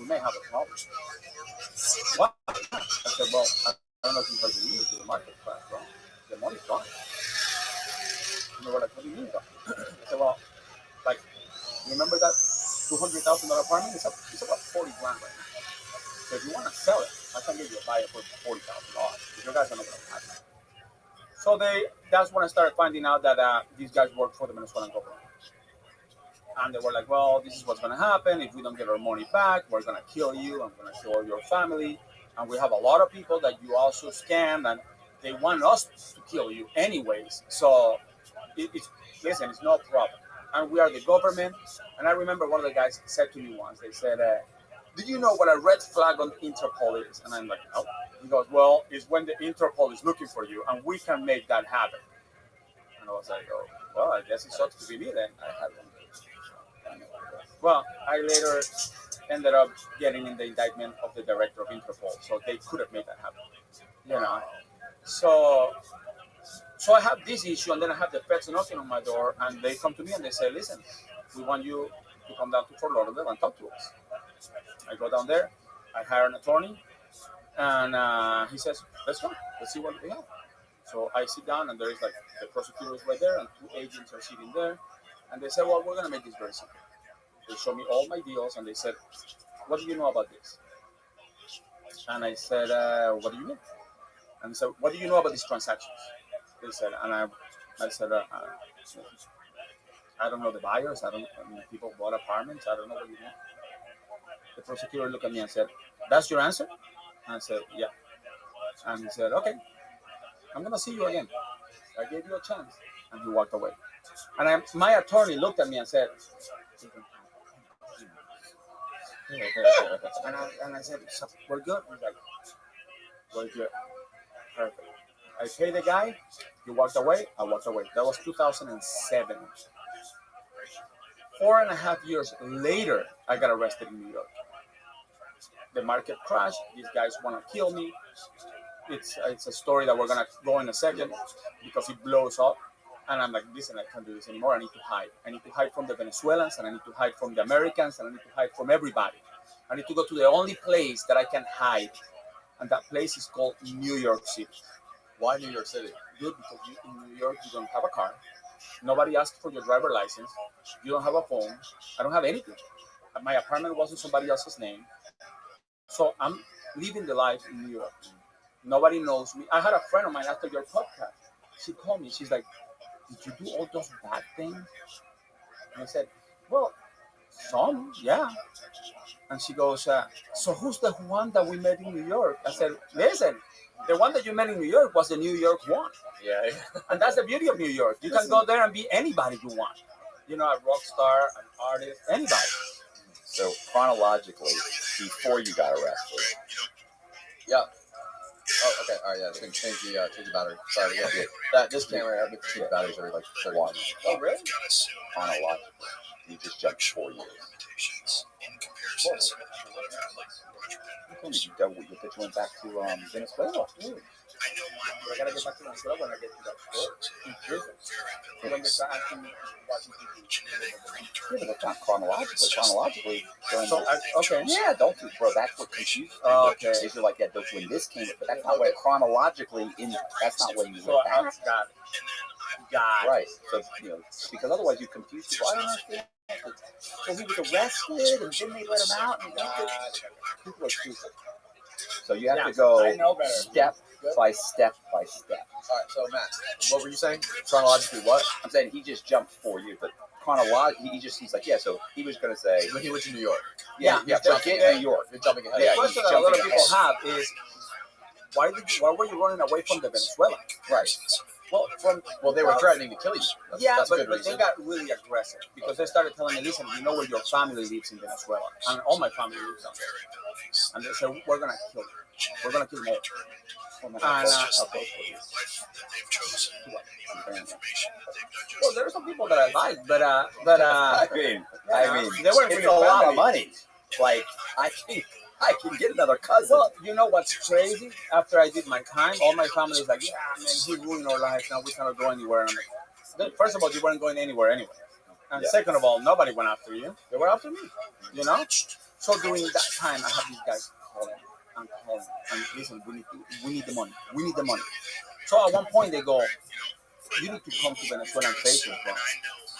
may have a problem. What? I said, well, I don't know if you heard the news, the market crash, bro. The money's gone. And they were like, what do you mean, gone? I said, well, like, remember that $200,000 apartment? It's about $40,000 right now. So if you want to sell it, I can give you a buyer for $40,000. Because your guys are not going to have it. So that's when I started finding out that these guys work for the Venezuelan government. And they were like, well, this is what's going to happen. If we don't get our money back, we're going to kill you. I'm going to kill your family. And we have a lot of people that you also scammed, and they want us to kill you anyways. So, it's no problem. and we are the government. And I remember one of the guys said to me once, they said, do you know what a red flag on Interpol is? And I'm like, no. He goes, well, it's when the Interpol is looking for you, and we can make that happen. And I was like, oh, well, I guess it sucks to be me then. I had one. Well, I later ended up getting in the indictment of the director of Interpol, so they could have made that happen. You know, so I have this issue, and then I have the feds knocking on my door, and they come to me and they say, listen, we want you to come down to Fort Lauderdale and talk to us. I go down there, I hire an attorney, and he says, let's go, let's see what we have. So I sit down, and there is like the prosecutor is right there, and 2 agents are sitting there, and they say, well, we're going to make this very simple. They show me all my deals, and they said, what do you know about this? And I said, what do you mean? And they said, what do you know about these transactions? They said, and I said, I don't know the buyers. I mean, people bought apartments. I don't know what you want. The prosecutor looked at me and said, that's your answer? And I said, yeah. And he said, okay, I'm going to see you again. I gave you a chance. And he walked away. And my attorney looked at me and said, and I said, so we're good. He's like, we're good. Perfect. I paid the guy. He walked away. I walked away. That was 2007. 4.5 years later, I got arrested in New York. The market crashed. These guys want to kill me. It's a story that we're going to go in a second because it blows up. And I'm like, listen, I can't do this anymore. I need to hide. I need to hide from the Venezuelans, and I need to hide from the Americans, and I need to hide from everybody. I need to go to the only place that I can hide. And that place is called New York City. Why New York City? Good, because in New York, you don't have a car. Nobody asks for your driver license. You don't have a phone. I don't have anything. My apartment was in somebody else's name. So I'm living the life in New York. Nobody knows me. I had a friend of mine after your podcast. She called me. She's like, did you do all those bad things? And I said, well, some, yeah. And she goes, so who's the one that we met in New York? I said, listen, the one that you met in New York was the New York one. Yeah. And that's the beauty of New York. You can go there and be anybody you want. You know, a rock star, an artist, anybody. So chronologically, before you got arrested. Yeah. Oh, okay. All right. Yeah. Change the battery. Sorry. Yeah. This camera, I make change batteries every like 30 One. minutes. Oh, really? Chronologically, you just jumped 4 years. You went back to Venezuela. I gotta get back to Venezuela when I get to that court in prison. When they start asking me watching TV. Yeah, but it's not chronologically. Chronologically, Okay. Yeah, don't you, bro? That's what confused me. Okay. Is you're like that. That's when this came, but that's not when chronologically. That's not when you So went I back. got it. Right. So because otherwise you confuse people. I don't understand. So he was arrested, and then they let him out. And people are stupid. So you have to go step by step by step. All right. So Matt, what were you saying? Chronologically, what? I'm saying he just jumped 4 years, but chronologically, he's like, yeah. So he was going to say, When he went to New York. yeah, jumping New York. You're jumping ahead. The Yeah, question he's that a lot of jumping people ahead. have is, why were you running away from the Venezuela? Right. Well, they were threatening to kill you. That's a good but reason. they got really aggressive because they started telling me, listen, we know where your family lives in Venezuela, and all my family lives down there. And they said, we're gonna kill you. We're gonna kill them all. And well, there are some people that I like, but I mean, they weren't it's really a lot family. of money. Like I can get another cousin. Well, you know what's crazy? After I did my time, all my family is like, yeah, man, he ruined our lives. Now we cannot go anywhere. And I'm like, first of all, you weren't going anywhere anyway. And second of all, nobody went after you. They were after me, you know? So during that time, I have these guys calling and calling. And listen, we need the money. We need the money. So at one point, they go, you need to come to Venezuela and face us, bro.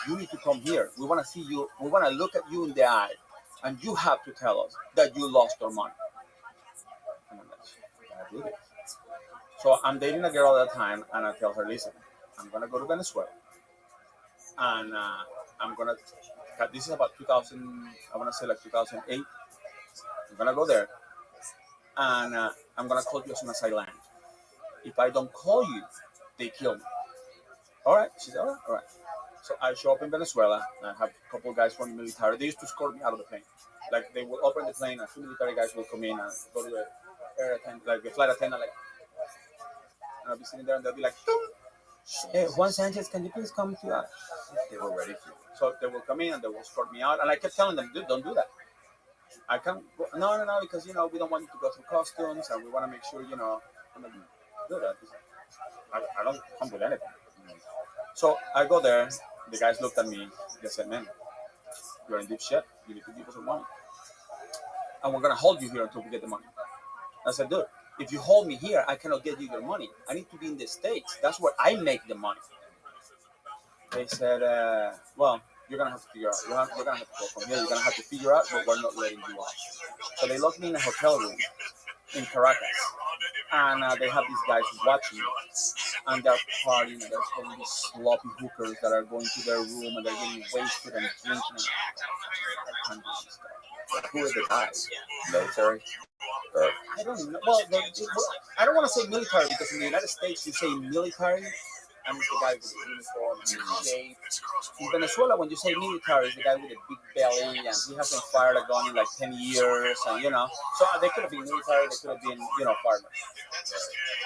You need to come here. We want to see you. We want to look at you in the eye. And you have to tell us that you lost our money. And I'm like, I did it. So I'm dating a girl at that time, and I tell her, listen, I'm going to go to Venezuela. And I'm going to, this is about 2000, I want to say like 2008. I'm going to go there. And I'm going to call you as soon as I land. If I don't call you, they kill me. All right. She said, all right. So I show up in Venezuela, and I have a couple of guys from the military. They used to escort me out of the plane. Like they would open the plane, and two military guys will come in and go to the air attendant, like the flight attendant, like, and I'll be sitting there, and they'll be like, "Hey, Juan Sanchez, can you please come to us?" They were ready for you. So they will come in and they will escort me out, and I kept telling them, "Dude, don't do that. I can't. No, because we don't want you to go through customs, and we want to make sure I'm gonna do that. I don't come with anything." So I go there. The guys looked at me. They said, "Man, you're in deep shit. You need to give us some money, and we're gonna hold you here until we get the money." I said, "Dude, if you hold me here, I cannot get you your money. I need to be in the States. That's where I make the money." They said, "Well, you're gonna have to figure out. You're gonna have to go from here. You're gonna have to figure out, but we're not letting you out." So they locked me in a hotel room in Caracas, and they have these guys watching me, and they're partying, and they're having these sloppy hookers that are going to their room, and they're getting wasted and drinking. I can't do this stuff. Who are the guys? Military? Or I don't know. Well, I don't want to say military because in the United States you say military, and it's the guy with the uniform and the shape. In Venezuela, when you say military, it's the guy with a big belly, and he hasn't fired a gun in like 10 years, and So they could have been military, they could have been, farmers.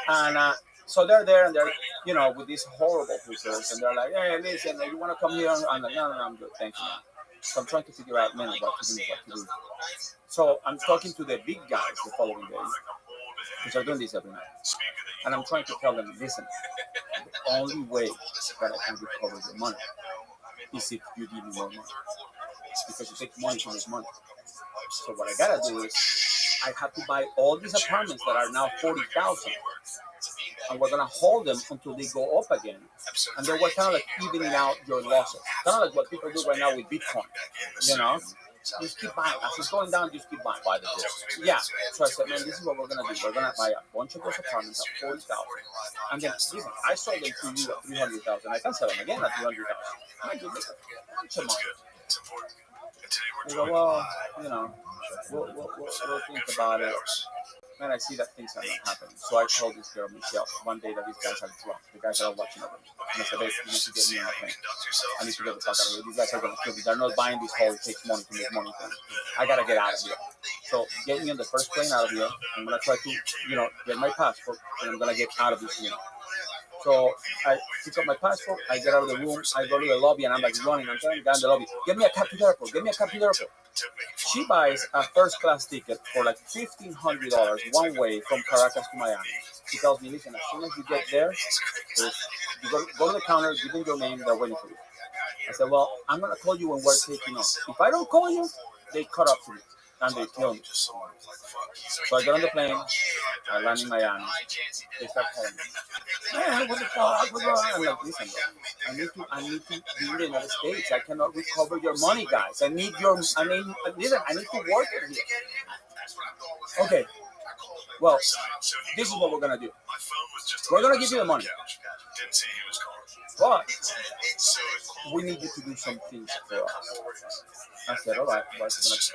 And so they're there, and they're, with these horrible hookers, and they're like, "Hey, listen, you want to come here?" I'm like, "No, I'm good, thank you, man." So I'm trying to figure out, man, what to do. So I'm talking to the big guys the following day, because they're doing this every night. And I'm trying to tell them, listen, the only way that I can recover your money is if you give me more money. Because you take money to make money. So what I gotta do is, I have to buy all these apartments that are now 40,000. And we're gonna hold them until they go up again. And then we're kind of like evening out your losses. Kind of like what people do right now with Bitcoin. Just keep buying. As it's going down, just keep buying. buy the dips? Yeah. So I said, man, this is what we're gonna do. We're gonna buy a bunch of those apartments at 40,000. And then listen, I sold them to you at 300,000. I can sell them again at 300,000. I can make a bunch of money. They go, well, we'll think about it. Man, I see that things are not happening. So I told this girl, Michelle, one day that these guys are drunk. The guys are watching over me. And I said, babe, you need to get me on a plane. I need to get the fuck out of here. These guys are going to kill me. They're not buying this whole, it takes money to make money thing. I got to get out of here. So get me on the first plane out of here. I'm going to try to, get my passport. And I'm going to get out of this room. So I pick up my passport. I get out of the room. I go to the lobby, and I'm like running. I'm trying to get in the lobby. Get me a cab to the airport. Get me a cab to the airport. She buys a first-class ticket for like $1,500 one way from Caracas to Miami. She tells me, listen, as soon as you get there, you go to the counter, give them your name, they're waiting for you. I said, well, I'm going to call you when we're taking off. If I don't call you, they cut up to me, and they kill me. So I get on the plane, I land in Miami. They start calling me. Man, what the fuck? I'm like, listen, bro, I need to be in the United States. I cannot recover your money, guys. I need to work it here. Okay. Well, this is what we're gonna do. We're gonna give you the money. But we need you to do some things for us. I said, all right, what's it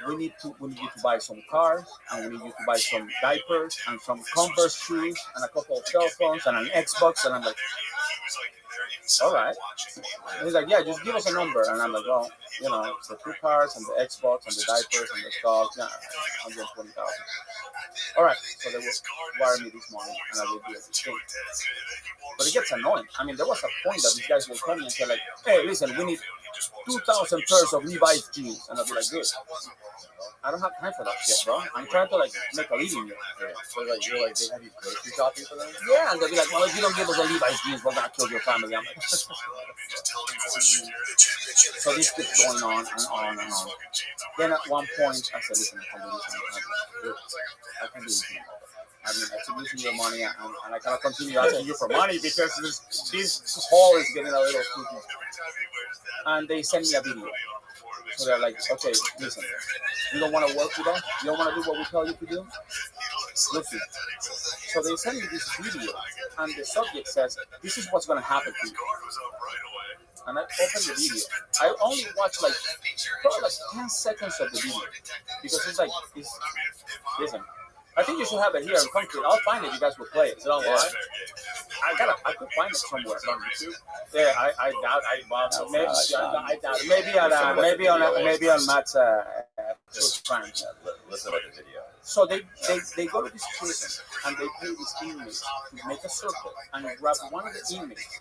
gonna be? We need you to buy some cars, and we need you to buy some diapers, and some Converse shoes, and a couple of cell phones, and an Xbox. And I'm like, all right. And he's like, yeah, just give us a number. And I'm like, well, the 2 cars, and the Xbox, and the diapers, and the stuff, yeah, 120,000. All right, so they will wire me this morning, and I will do everything. But it gets annoying. I mean, there was a point that these guys will come and say, like, hey, listen, we need 2,000 pairs of Levi's jeans. And I'll be like, good. I don't have time for that shit, bro. I'm trying to, make a living here. So, they have you grocery shopping for them? Yeah, and they'll be like, well, if you don't give us a Levi's jeans, we're going to kill your family. I'm like, so this keeps going on and on and on. Then at one point, I said, listen, I can do this. I mean, I keep losing your money, and I cannot continue asking you for money because this hole is getting a little spooky. And they send me a video. So they're like, okay, listen, you don't want to work with us? You don't want to do what we tell you to do? Listen. So they send me this video, and the subject says, this is what's going to happen to you. And I open the video. I only watched probably 10 seconds of the video, because listen, I think you should have it here in concrete. I'll find it. You guys will play it. Is it online? I could find it somewhere. On YouTube. Yeah, I doubt. Maybe I doubt it. Maybe on Matt's Prime. Listen to the video. So they go to this prison and they pay these inmates to make a circle and grab one of the inmates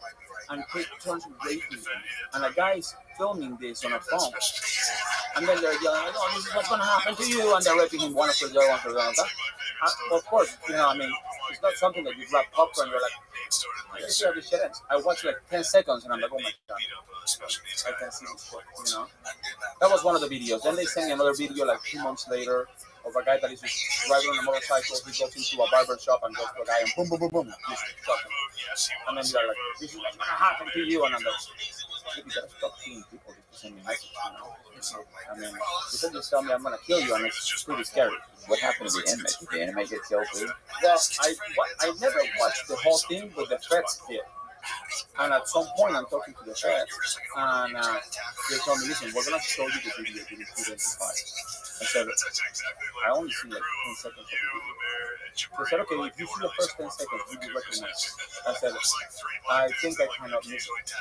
and take turns raping them. And a guy is filming this on a phone. And then they're yelling, "Oh, this is what's going to happen to you!" And they're raping him one after the other, one after the other. Of course, it's not something that you grab popcorn and you're like, let's see how this shit ends. I watched like 10 seconds and I'm like, oh my god, I can see this shit, That was one of the videos. Then they sent me another video like 2 months later of a guy that is just driving on a motorcycle. He goes into a barber shop and goes to a guy and boom, boom, boom, boom, just shot him. And then they're like, this is what's going to happen to you. And I'm like, you gotta stop killing people just to send me messages, you could just tell me I'm gonna kill you, and it's pretty scary. What happened to the inmate? Did the inmate get killed too? Well, I never watched the whole thing, but the feds did. And at some point, I'm talking to the feds, and they told me, listen, we're gonna show you the video you need to identify. I said, I only see like 10 seconds of the video. They said, okay, if you see the first 10 seconds, you will recognize. I said, I think I kind of missed it.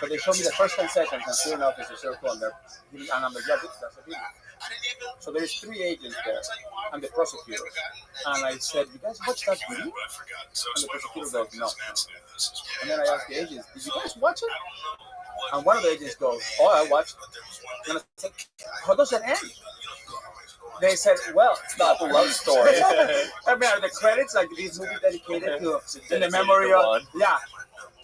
So they showed me the first 10 seconds, and sure enough, it's a circle, and I'm like, yeah, that's a video. So there's 3 agents there, and the prosecutor. And I said, you guys watch that video? And the prosecutor goes, no. And then I asked the agents, did you guys watch it? And one of the agents goes, oh, I watched it. And I said, how does it end? They said, well, it's not a love story. I mean, are the credits like this movie dedicated to in the memory of? Yeah.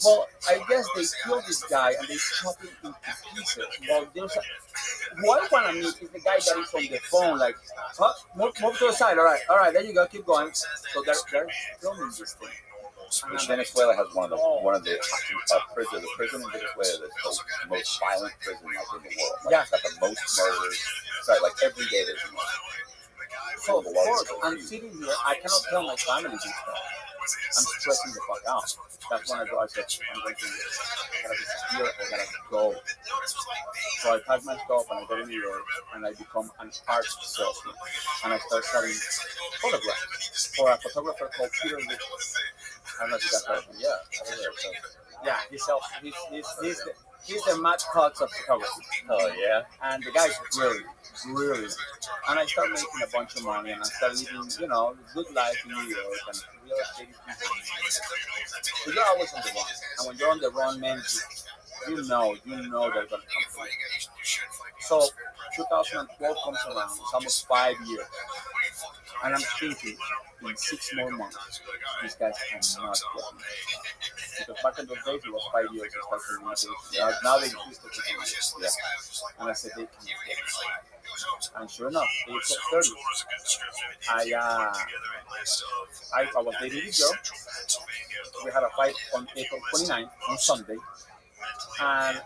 Well, I guess they killed this guy and they chop him into pieces. Well, there's what I want to meet is the guy that is on the phone, like, oh, move to the side. All right, there you go, keep going. So they're filming this thing. Venezuela has one of the prison in Venezuela that's the most violent prison like in the world. Like, it's got the most murders. Sorry, like every day there's one. So of course, I'm sitting here. I cannot tell my family this stuff. I'm stressing the fuck out. That's when I go. I said, I'm going to. I gotta disappear. I gotta go. So I pack my stuff and I go to New York and I become an art salesman. And I start selling photographs for a photographer called Peter Lick. I don't know if you guys heard of him. Yeah, he sells. He's the Matt Cox of photography. Oh yeah. And the guy's brilliant. And I started making a bunch of money, and I started living, good life in New York, and real estate is easy. But you're always on the run. And when you're on the run, man, you know they're gonna come for you. So 2012 comes around. It's almost 5 years. And I'm thinking, in 6 more months, these guys cannot get me. Because back in those days, it was 5 years. Now they increased it to 2 years. Yeah. And I said, they can't get me. And sure enough, April 30th, I was dating this girl. We had a fight on April 29th, on Sunday. And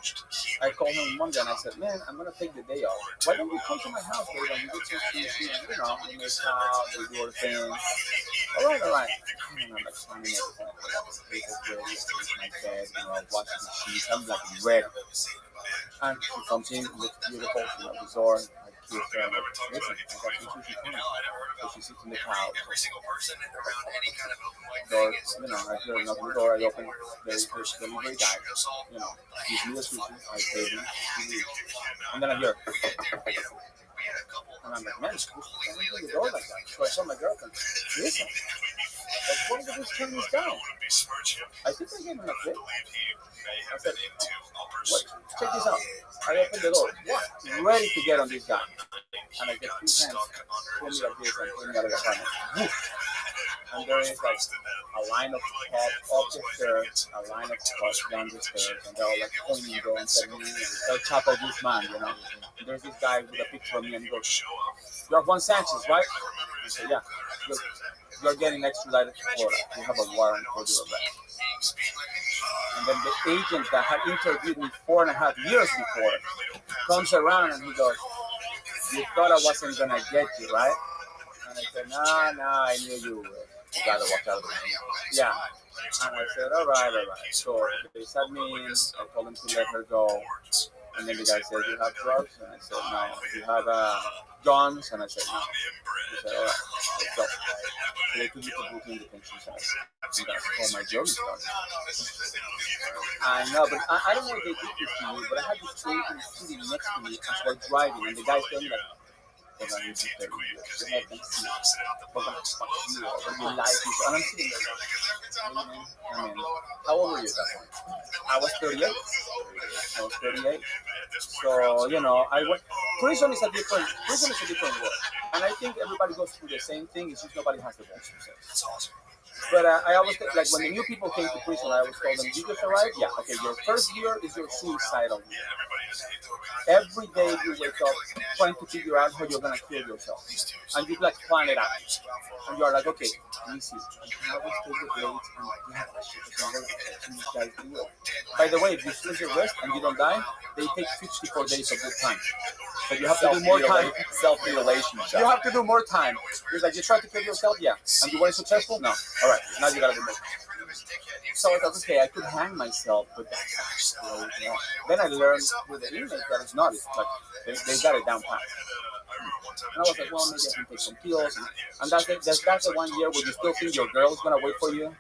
I called him on Monday and I said, man, I'm going to take the day off. Why don't you come to my house later and we get some sushi and, we make out, we do our thing. All right. And I'm like, planning everything. My bed, watching the sheets. I'm like ready. And she comes in, looks beautiful, the door. I kiss her, I'm like, listen, I got some sushi coming. So she sits in the couch. Door, I hear another door, I open, there's the delivery guy, gives me the sushi, I pay him, he leaves. And then I hear, and I'm like, man, who's opening the door like that? So I tell my girlfriend, listen, why did this turn this down? I think I gave him a tip. I said, what? Check this out. I opened the door. What? Ready to get on this guy. And I get 2 hands, pull me like this and pull me out of the apartment. And there is like a line of cops up the stairs, a line of cops down the stairs, and they're all like pointing and going, telling me, El Chapo Guzman, And there's this guy with a picture of me and he goes, you're Juan Sanchez, right? I said, yeah. Look, you're getting extradited to Florida. We have a warrant for your arrest. And then the agent that had interviewed me 4.5 years before comes around and he goes, you thought I wasn't going to get you, right? And I said, nah, I knew you were. The guy that walked out of the room. Yeah. And I said, all right. So they sat me in. I told him to let her go. And then the guy said, "You have drugs?" And I said, "No." "You have guns?" And I said, "No." He said, "All right, let's go." So they took me to Brooklyn Detention Center. And that's where my journey started. I know, but I don't know if they did this to you, but I had this lady sitting next to me as we're driving, and the guy told me like, "We're gonna need you 30 years. You're not gonna see it. We're gonna fuck you over. Your life is..." And I'm sitting there like, I mean, How old were you at that point? I was 38. I was 38. So, you know, I went. Prison is a different world. And I think everybody goes through the same thing, it's just nobody has the voice to say. But I always, like, when the new people came to prison, I always told them, "You just arrived? Yeah, okay, your first year is your suicidal year. Every day you wake up trying to figure out how you're going to kill yourself. And you, like, plan it out. And you're like, okay, let me see. I always take the blades and, yeah, you guys do it. By the way, if you slit your wrist and you don't die, they take 64 days of good time. But you have to do more time. Self-mutilation. You have to do more time. It's like, you try to kill yourself, yeah. And you weren't successful? No. All right, now you got to do more. So I thought, okay, I could hang myself, but that's slow. Yeah. Then I learned with the inmates that it's not. It's like, they got it down pat. And I was like, well, maybe I can take some pills. And that's the 1 year where you still think your girl's going to wait for you.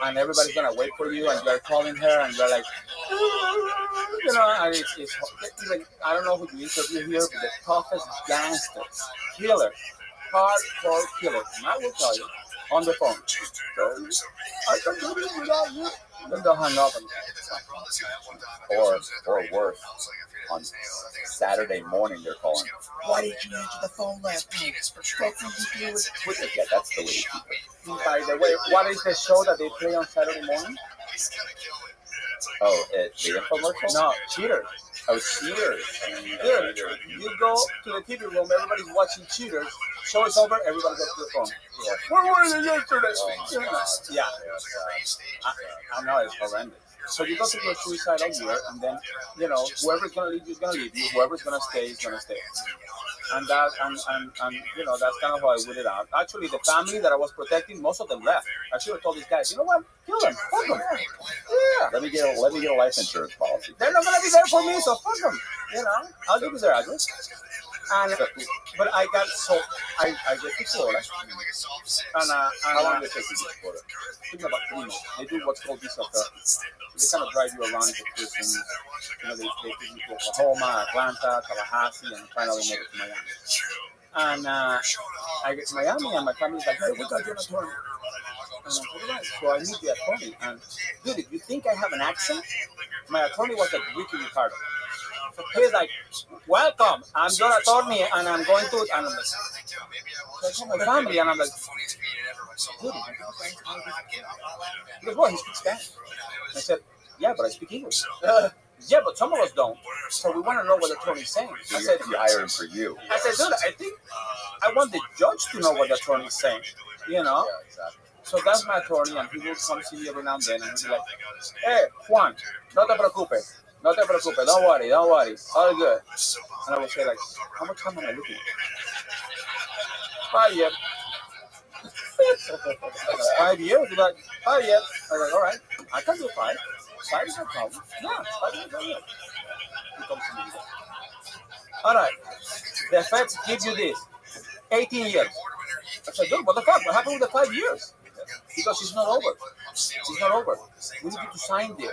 And everybody's going to wait for you. And you're calling her and you're like, you know, and it's even, I don't know who you interview here, but the toughest gangsters, killers, hardcore killers. And I will tell you, on the phone, "I can do this without you." Then they'll hang up and Or worse, on Saturday morning they're calling, "Why did you answer the phone last night? What did you do with it?" Yeah, that's the way to keep it. by the way, what is the show that they play on Saturday morning? Oh, the infomercial? No, Cheaters. Oh, Cheaters. Dude, you go to the TV room, everybody's watching Cheaters. Show is over, everybody goes to the phone. Yeah. Where were you yesterday? Yeah, I know, it's horrendous. So you go to your suicidal year, and then, you know, whoever's going to leave you is going to leave you. Whoever's going to stay is going to stay. And that, and you know, that's kind of how I weeded out. Actually, the family that I was protecting, most of them left. I should have told these guys, you know what? Kill them. Fuck them. Yeah. Let me get a life insurance policy. They're not going to be there for me, so fuck them. You know, I'll give you their address. And, but I got so, I get to Florida. And, How long did it take you to get to Florida? It took me about 3 months. They do what's called visa therapy. They kind of drive you around the prisons. You know, they take you to Oklahoma, Atlanta, Tallahassee, and finally make it to Miami. And I get to Miami, and my family's like, "Hey, we got you an attorney." And I'm like, "All right." So I meet the attorney, and dude, if you think I have an accent, my attorney was like Ricky Ricardo. He's like, "Welcome, I'm your attorney, and I'm going to," and I'm like, so I call my family, and I'm like, "Dude, he goes, well, he speaks Spanish." I said, "Yeah, but I speak English." "Yeah, but some of us don't. So we want to know what the attorney's saying." I said, "You hire him for you." I said, "Dude, I think I want the judge to know what the attorney's saying, you know?" Yeah, exactly. So that's my attorney, and he will come see me every now and then, and he'll be like, "Hey, Juan, no te preocupes. No te preocupes. Don't worry. All good." And I will say, like, "How much time am I looking at?" 5 years. 5 years? He's like, 5 years. I'm like, all right, I can do 5. 5 is no problem. Yeah, 5 years. He comes to me again. All right, the feds give you this. 18 years. I said, "Dude, what the fuck? What happened with the 5 years?" Because it's not over. It's not over. We need you to sign this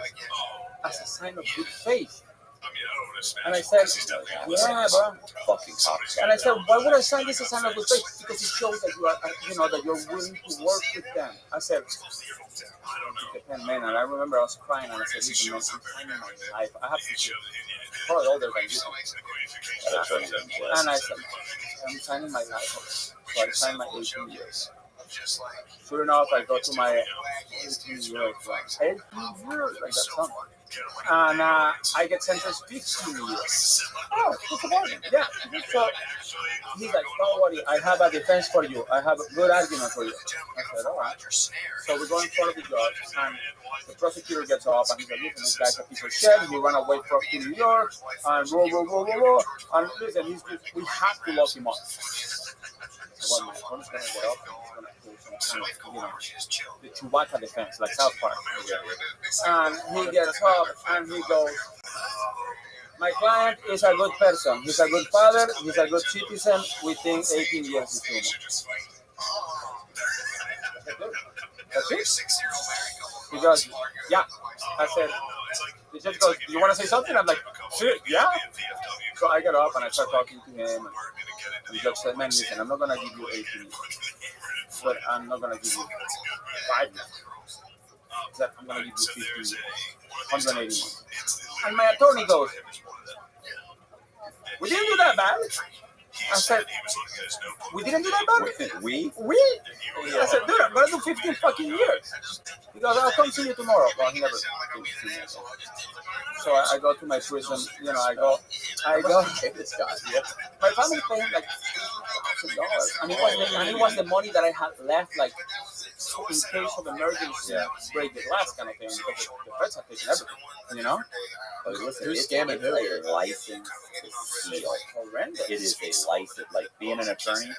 as a sign of good faith. And I said, "Yeah, bro." Fucking cops. And I said, "Why would I sign this as a sign of good faith?" Because it shows that you are, you know, that you're willing to work with them. I said, "Man," and I remember I was crying, and I said, "Listen, man, I'm signing my life. I have to probably older than you." And I said, "I'm signing my life." So I signed my 18 years. Sure enough, I go to my 18 years, like that song. And I get sentenced 15 years. Oh, that's a bargain. Yeah. So he's like, "Don't worry, I have a defense for you. I have a good argument for you." I said, "All right." So we go in front of the judge, and the prosecutor gets up, and he's like, "Listen, this guy's a piece of shit. He ran away from New York, and roll. And listen, we have to lock him up." Well, my opponent's going to get up, and he's going to pull some kind of, you know, the Chewbacca defense, like South Park. And he gets up, and he goes, My client is a good person. He's a good father. He's a good citizen. Within 18 years, he's doing it. That's it. He goes, yeah. I said, the judge goes, do you want to say something? I'm like, shit, yeah. So I get up and I start talking to him. And the judge said, man, listen, I'm not going to give you 18 years. But I'm not going to give you 5 years. He said, I'm going to give you 15 years. 180 months. And my attorney goes, we didn't do that bad. I said, we didn't do that bad? We? I said, dude, I'm going to do 15 fucking years. He goes, I'll come see you tomorrow. Well, he never came to see me. So I go to my prison, I go, This guy. Yep. my family paid like $2,000. And it was the money that I had left, like, in case of emergency, break the glass kind of thing, because the feds have taken everything, But listen, Who's it's scamming who? a license to steal. Horrendous. It is a license, like being an attorney,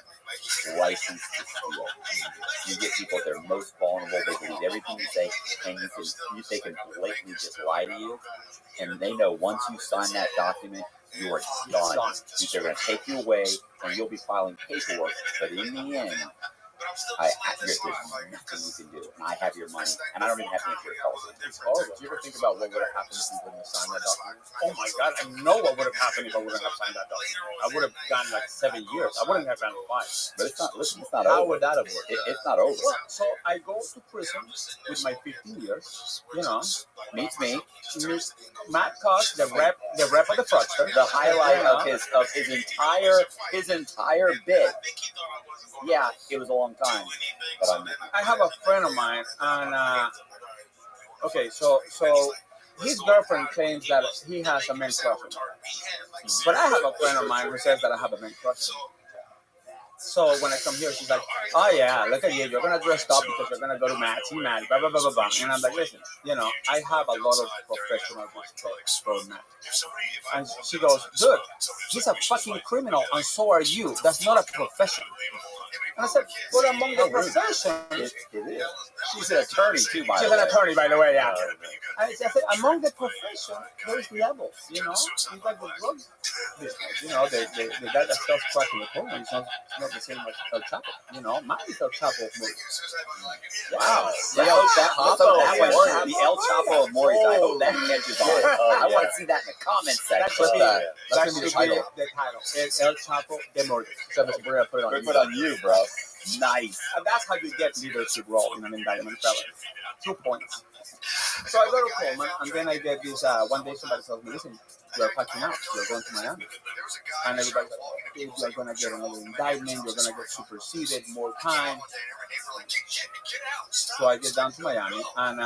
license to steal. You get people that are most vulnerable. They believe everything you say, and they can blatantly just lie to you. And they know once you sign that document, you are done. They're going to take you away, and you'll be filing paperwork. But in the end, there's nothing you can do. And I have your money, and I don't even have to make your calls. It's horrible. Do you ever think about what would have happened if you wouldn't have signed that document? Oh my God, I know what would have happened if I wouldn't have signed that document. I would have gotten like 7 years. I wouldn't have gotten 5. But it's not. Listen, it's not How over. would that have worked? It's not over. So I go to prison with my 15 years, Meets me. Matt Cox, the rep of the fraudster. The highlight of his entire bit. Yeah, it was a long time, but I have a friend of mine, and okay, so his girlfriend claims that he has a man crush on her. But I have a friend of mine who says that I have a man crush on her. So when I come here, she's like, oh yeah, look at you, you're going to dress up because you're going to go to Matt, blah, blah, blah, blah, blah. And I'm like, listen, I have a lot of professional respect for Matt. And she goes, dude, he's a fucking criminal, and so are you. That's not a profession. And I said, well, among the profession, it is. She's an attorney too, by the way. She's an attorney, by the way, yeah. I said, among the profession, there's levels, It's like the drug business, the guy that sells crack in the corner, it's not the same as El Chapo, Mine is El Chapo of movies. Wow. The El Chapo of Maury. I hope that catches on. I want to see that in the comments section. That should be the title. It's El Chapo de Maury. So we're going to put it on you, bro. Nice. And that's how you get leadership role in an indictment, fellas. 2 points. So I go to Coleman, and then I get this, one day somebody tells me, listen, you're packing out, you're going to Miami. And everybody's like, oh, you're going to get another indictment, you're going to get superseded, more time. So I get down to Miami, and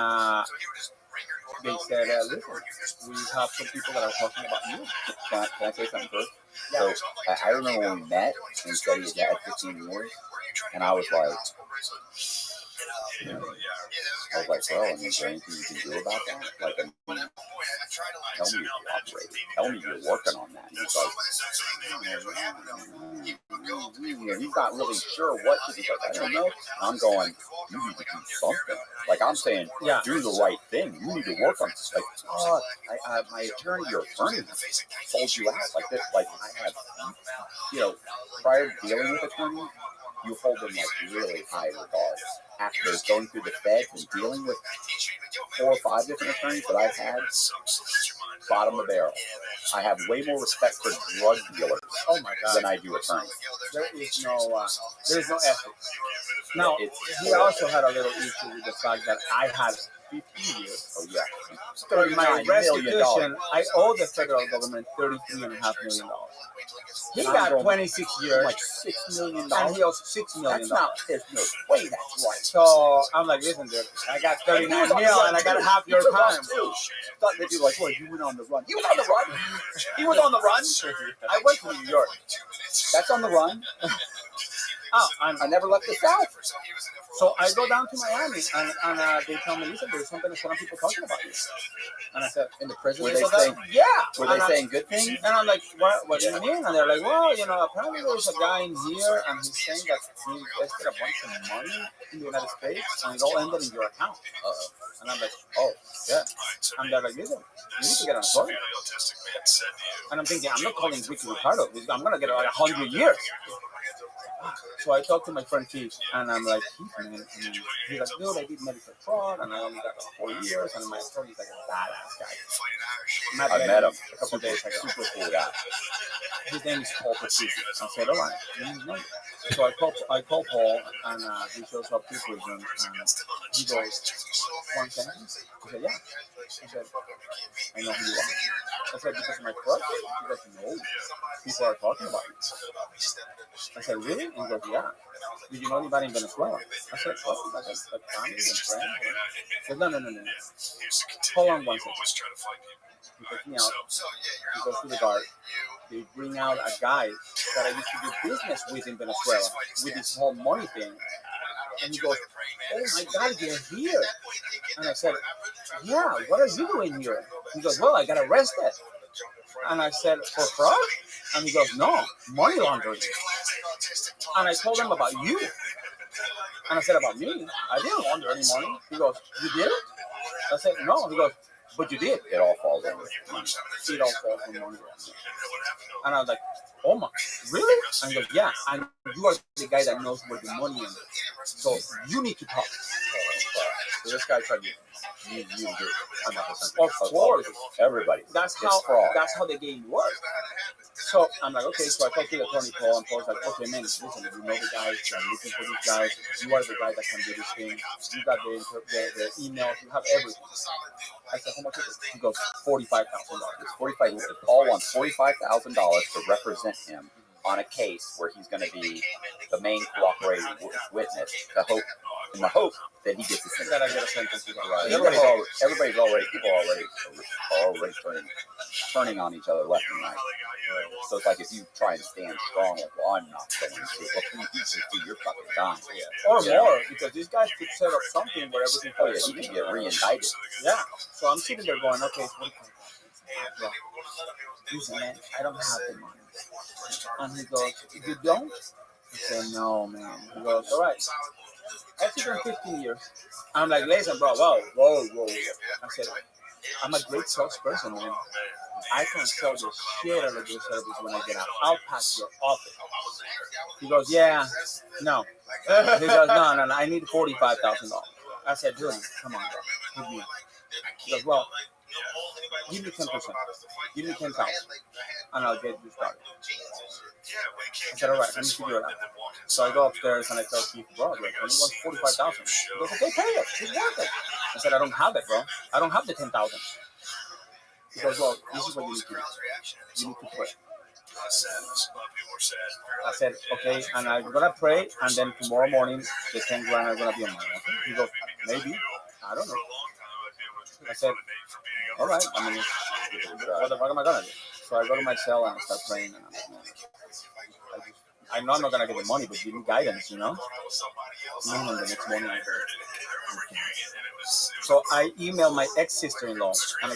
they said, listen, we have some people that are talking about you. Can I say something first? So I remember when we met, and he said he had 15 years, and I was like, well, is there anything you can do about that? Like, tell me you're operating. Tell me you're working on that. And he's like, he's not really sure what to do. I don't know. I'm going, you need to do something. Like, I'm saying, do the right thing. You need to work on this. Like, my attorney, your attorney sold you out like this. Like, I have, prior to dealing with attorneys, you hold them like really high regards. After going through the feds and dealing with 4 or 5 different attorneys that I've had, bottom of the barrel. I have way more respect for drug dealers than I do attorneys. There is no ethics. Now, he also had a little issue with the fact that I had 15 years. Oh, yeah. So in my restitution, I owe the federal government $33.5 million. He got 26 years, like $6 million, and he owes $6 million. That's not. There's no way that's right. So I'm like, listen, dude, I got 39 mil, and I got half your time. Thought they'd be like, well, you went on the run. He was on the run. He was on the run. I went to New York. That's on the run. And I never left the South. so I go down to Miami, and they tell me, listen, there's something that's people talking about you. And I said, In the prison, Were they they said that? saying? yeah. Were they And saying good things? And I'm like, what do you mean? And they're like, well, apparently there's a guy in here, and he's saying that he invested a bunch of money in the United States, and it all ended in your account. And I'm like, oh, yeah. And they're like, listen, you need to get on a phone. And I'm thinking, I'm not calling Ricky Ricardo. I'm going to get like 100 years. So I talked to my friend Keith, and I'm like, Keith, man, he's like, dude, I did medical fraud, and I only got 4 years, and my attorney's like a badass guy. I met him. a couple days ago. Super cool guy. His name is Paul Patricio. I said, all right, give me his number. So I call Paul, and he shows up to prison, and he goes, one sentence? I said, yeah. I said, I know who you are. I said, because of my corruption? He goes, no, people are talking about you. I said, really? And he goes, yeah. Did you know anybody in Venezuela? I said, oh, like a family and friends. He said, no. Hold on one second. He takes me out. He goes to the guard. They bring out a guy that I used to do business with in Venezuela with this whole money thing. And he goes, oh my God, you're here. And I said, yeah, what are you doing here? He goes, well, I got arrested. And I said, for fraud? And he goes, no, money laundering. And I told him about you. And I said, about me? I didn't launder any money. He goes, you did it? I said, no. He goes, but you did. It all falls under money. It all falls under money. And I was like, oh my, really? And he goes, yeah, and you are the guy that knows where the money is. So you need to talk. So this guy tried to you do 100%. Of course. Everybody. That's It's fraud. how the game works. So I'm like, okay, so I talked to the attorney Paul, and Paul's like, okay, man, listen, if you know the guys, I'm looking for these guys, you are the guy that can do this thing, you got the emails, you have everything. I said, how much is it? He goes, $45,000. Paul wants $45,000 to represent him on a case where he's going to be the main cooperating witness, in the hope that he gets the sentence. That I get a sentence. Right. People are already turning on each other left and right. So it's like if you try and stand strong, like, well, I'm not going to. Well, you just do your fucking dying. Or more, because these guys could set up something where everything. Oh yeah, you can get re-indicted. Yeah. So I'm sitting there going, okay, listen, man, I don't have the money. And he goes, you don't? I said, no, man. He goes, all right. I took him 15 years. I'm like, listen, bro, whoa. I said, I'm a great salesperson, man. I can sell the shit out of your service when I get out. I'll pass your office. He goes, yeah, no. He goes, no, I need $45,000. I said, dude, come on, bro. Give me. He goes, well, give me 10%. Give me 10,000, and I'll get you started. I said, all right, let me figure it out. So I go upstairs and I tell Keith, bro, like, I want 45,000. He goes, okay, pay it. It's worth it. I said, I don't have it, bro. I don't have the 10,000. He goes, well, this is what you need to do. You need to pray. I said, okay, and I'm going to pray, and then tomorrow morning, the 10 grand are going to be on mine. Okay? He goes, maybe. I don't know. I said, all right. I mean, what the fuck am I going to do? So I go to my cell and I start praying. And I'm like, man, I know I'm not going to get the money, but give me guidance, you know? And the next morning I go. So I email my ex-sister-in-law, and I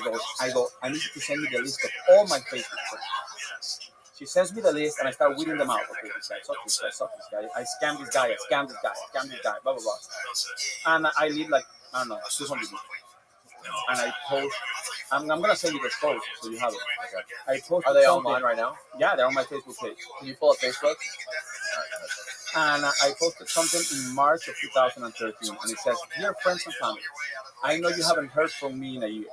go, I need you to send me the list of all my Facebook friends. She sends me the list, and I start weeding them out. Okay, this guy, this guy. I scam this guy, blah, blah, blah. And I leave like, I don't know, 200 people. And I post, I'm going to send you this post so you have it. Okay. I post. Are they online right now? Yeah, they're on my Facebook page. Can you pull up Facebook? And I posted something in March of 2013, and it says, dear friends and family, I know you haven't heard from me in a year,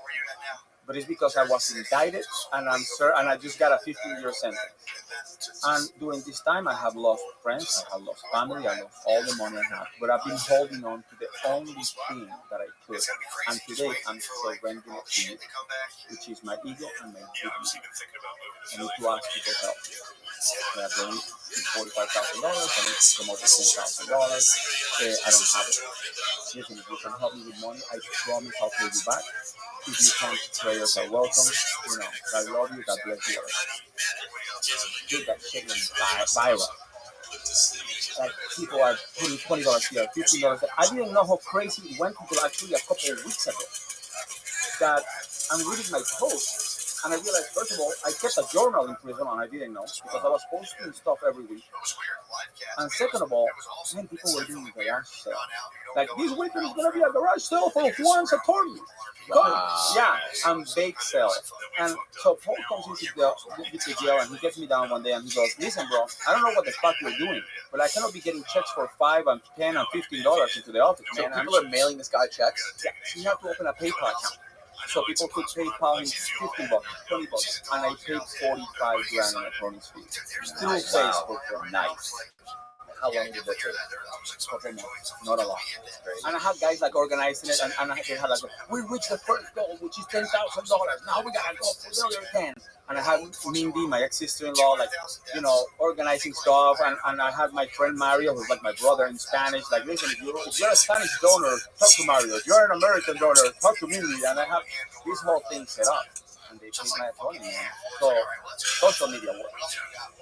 but it's because I was indicted, and I just got a 15-year sentence. And during this time, I have lost friends, I have lost family, I lost all the money I have, but I've been holding on to the only thing that I could. And today, I'm surrendering it to you, which is my ego and my dignity. I need to ask you for help. I have only $45,000, I need to come up with $10,000. I don't have it. Listen, if you can help me with money, I promise I'll pay you back. If you can't, prayers are welcome. You know, I love you, God bless you. Dude, that shit went viral. like people are putting $20 here, $15 there. I didn't know how crazy it went until actually a couple of weeks ago. That I'm reading my post, and I realized, first of all, I kept a journal in prison, and I didn't know because I was posting stuff every week. And second of all, man, people were doing garage sale. Like, this weekend is gonna be a garage sale for Juan's attorney. Wow. Yeah, and bake sale. And so Paul comes into the jail, and he gets me down one day, and he goes, "Listen, bro, I don't know what the fuck you're doing, but I cannot be getting checks for $5 and $10 and $15 into the office, So man." people are mailing this guy checks. Yeah, so you have to open a PayPal account. So people could PayPal him $15, $20, and I paid 45 grand in attorney's fees. Through Facebook, bro. Nice. How long did that take? Couple months, not a lot. And I had guys like organizing it, and they had like, we reached the first goal, which is $10,000. Now we gotta go for the other 10. And I had Mindy, my ex-sister-in-law, like, you know, organizing stuff, and I had my friend Mario, who's like my brother in Spanish, like, listen, if you're a Spanish donor, talk to Mario. If you're an American donor, talk to Mindy. And I have this whole thing set up, and they paid my attorney, man. So social media works.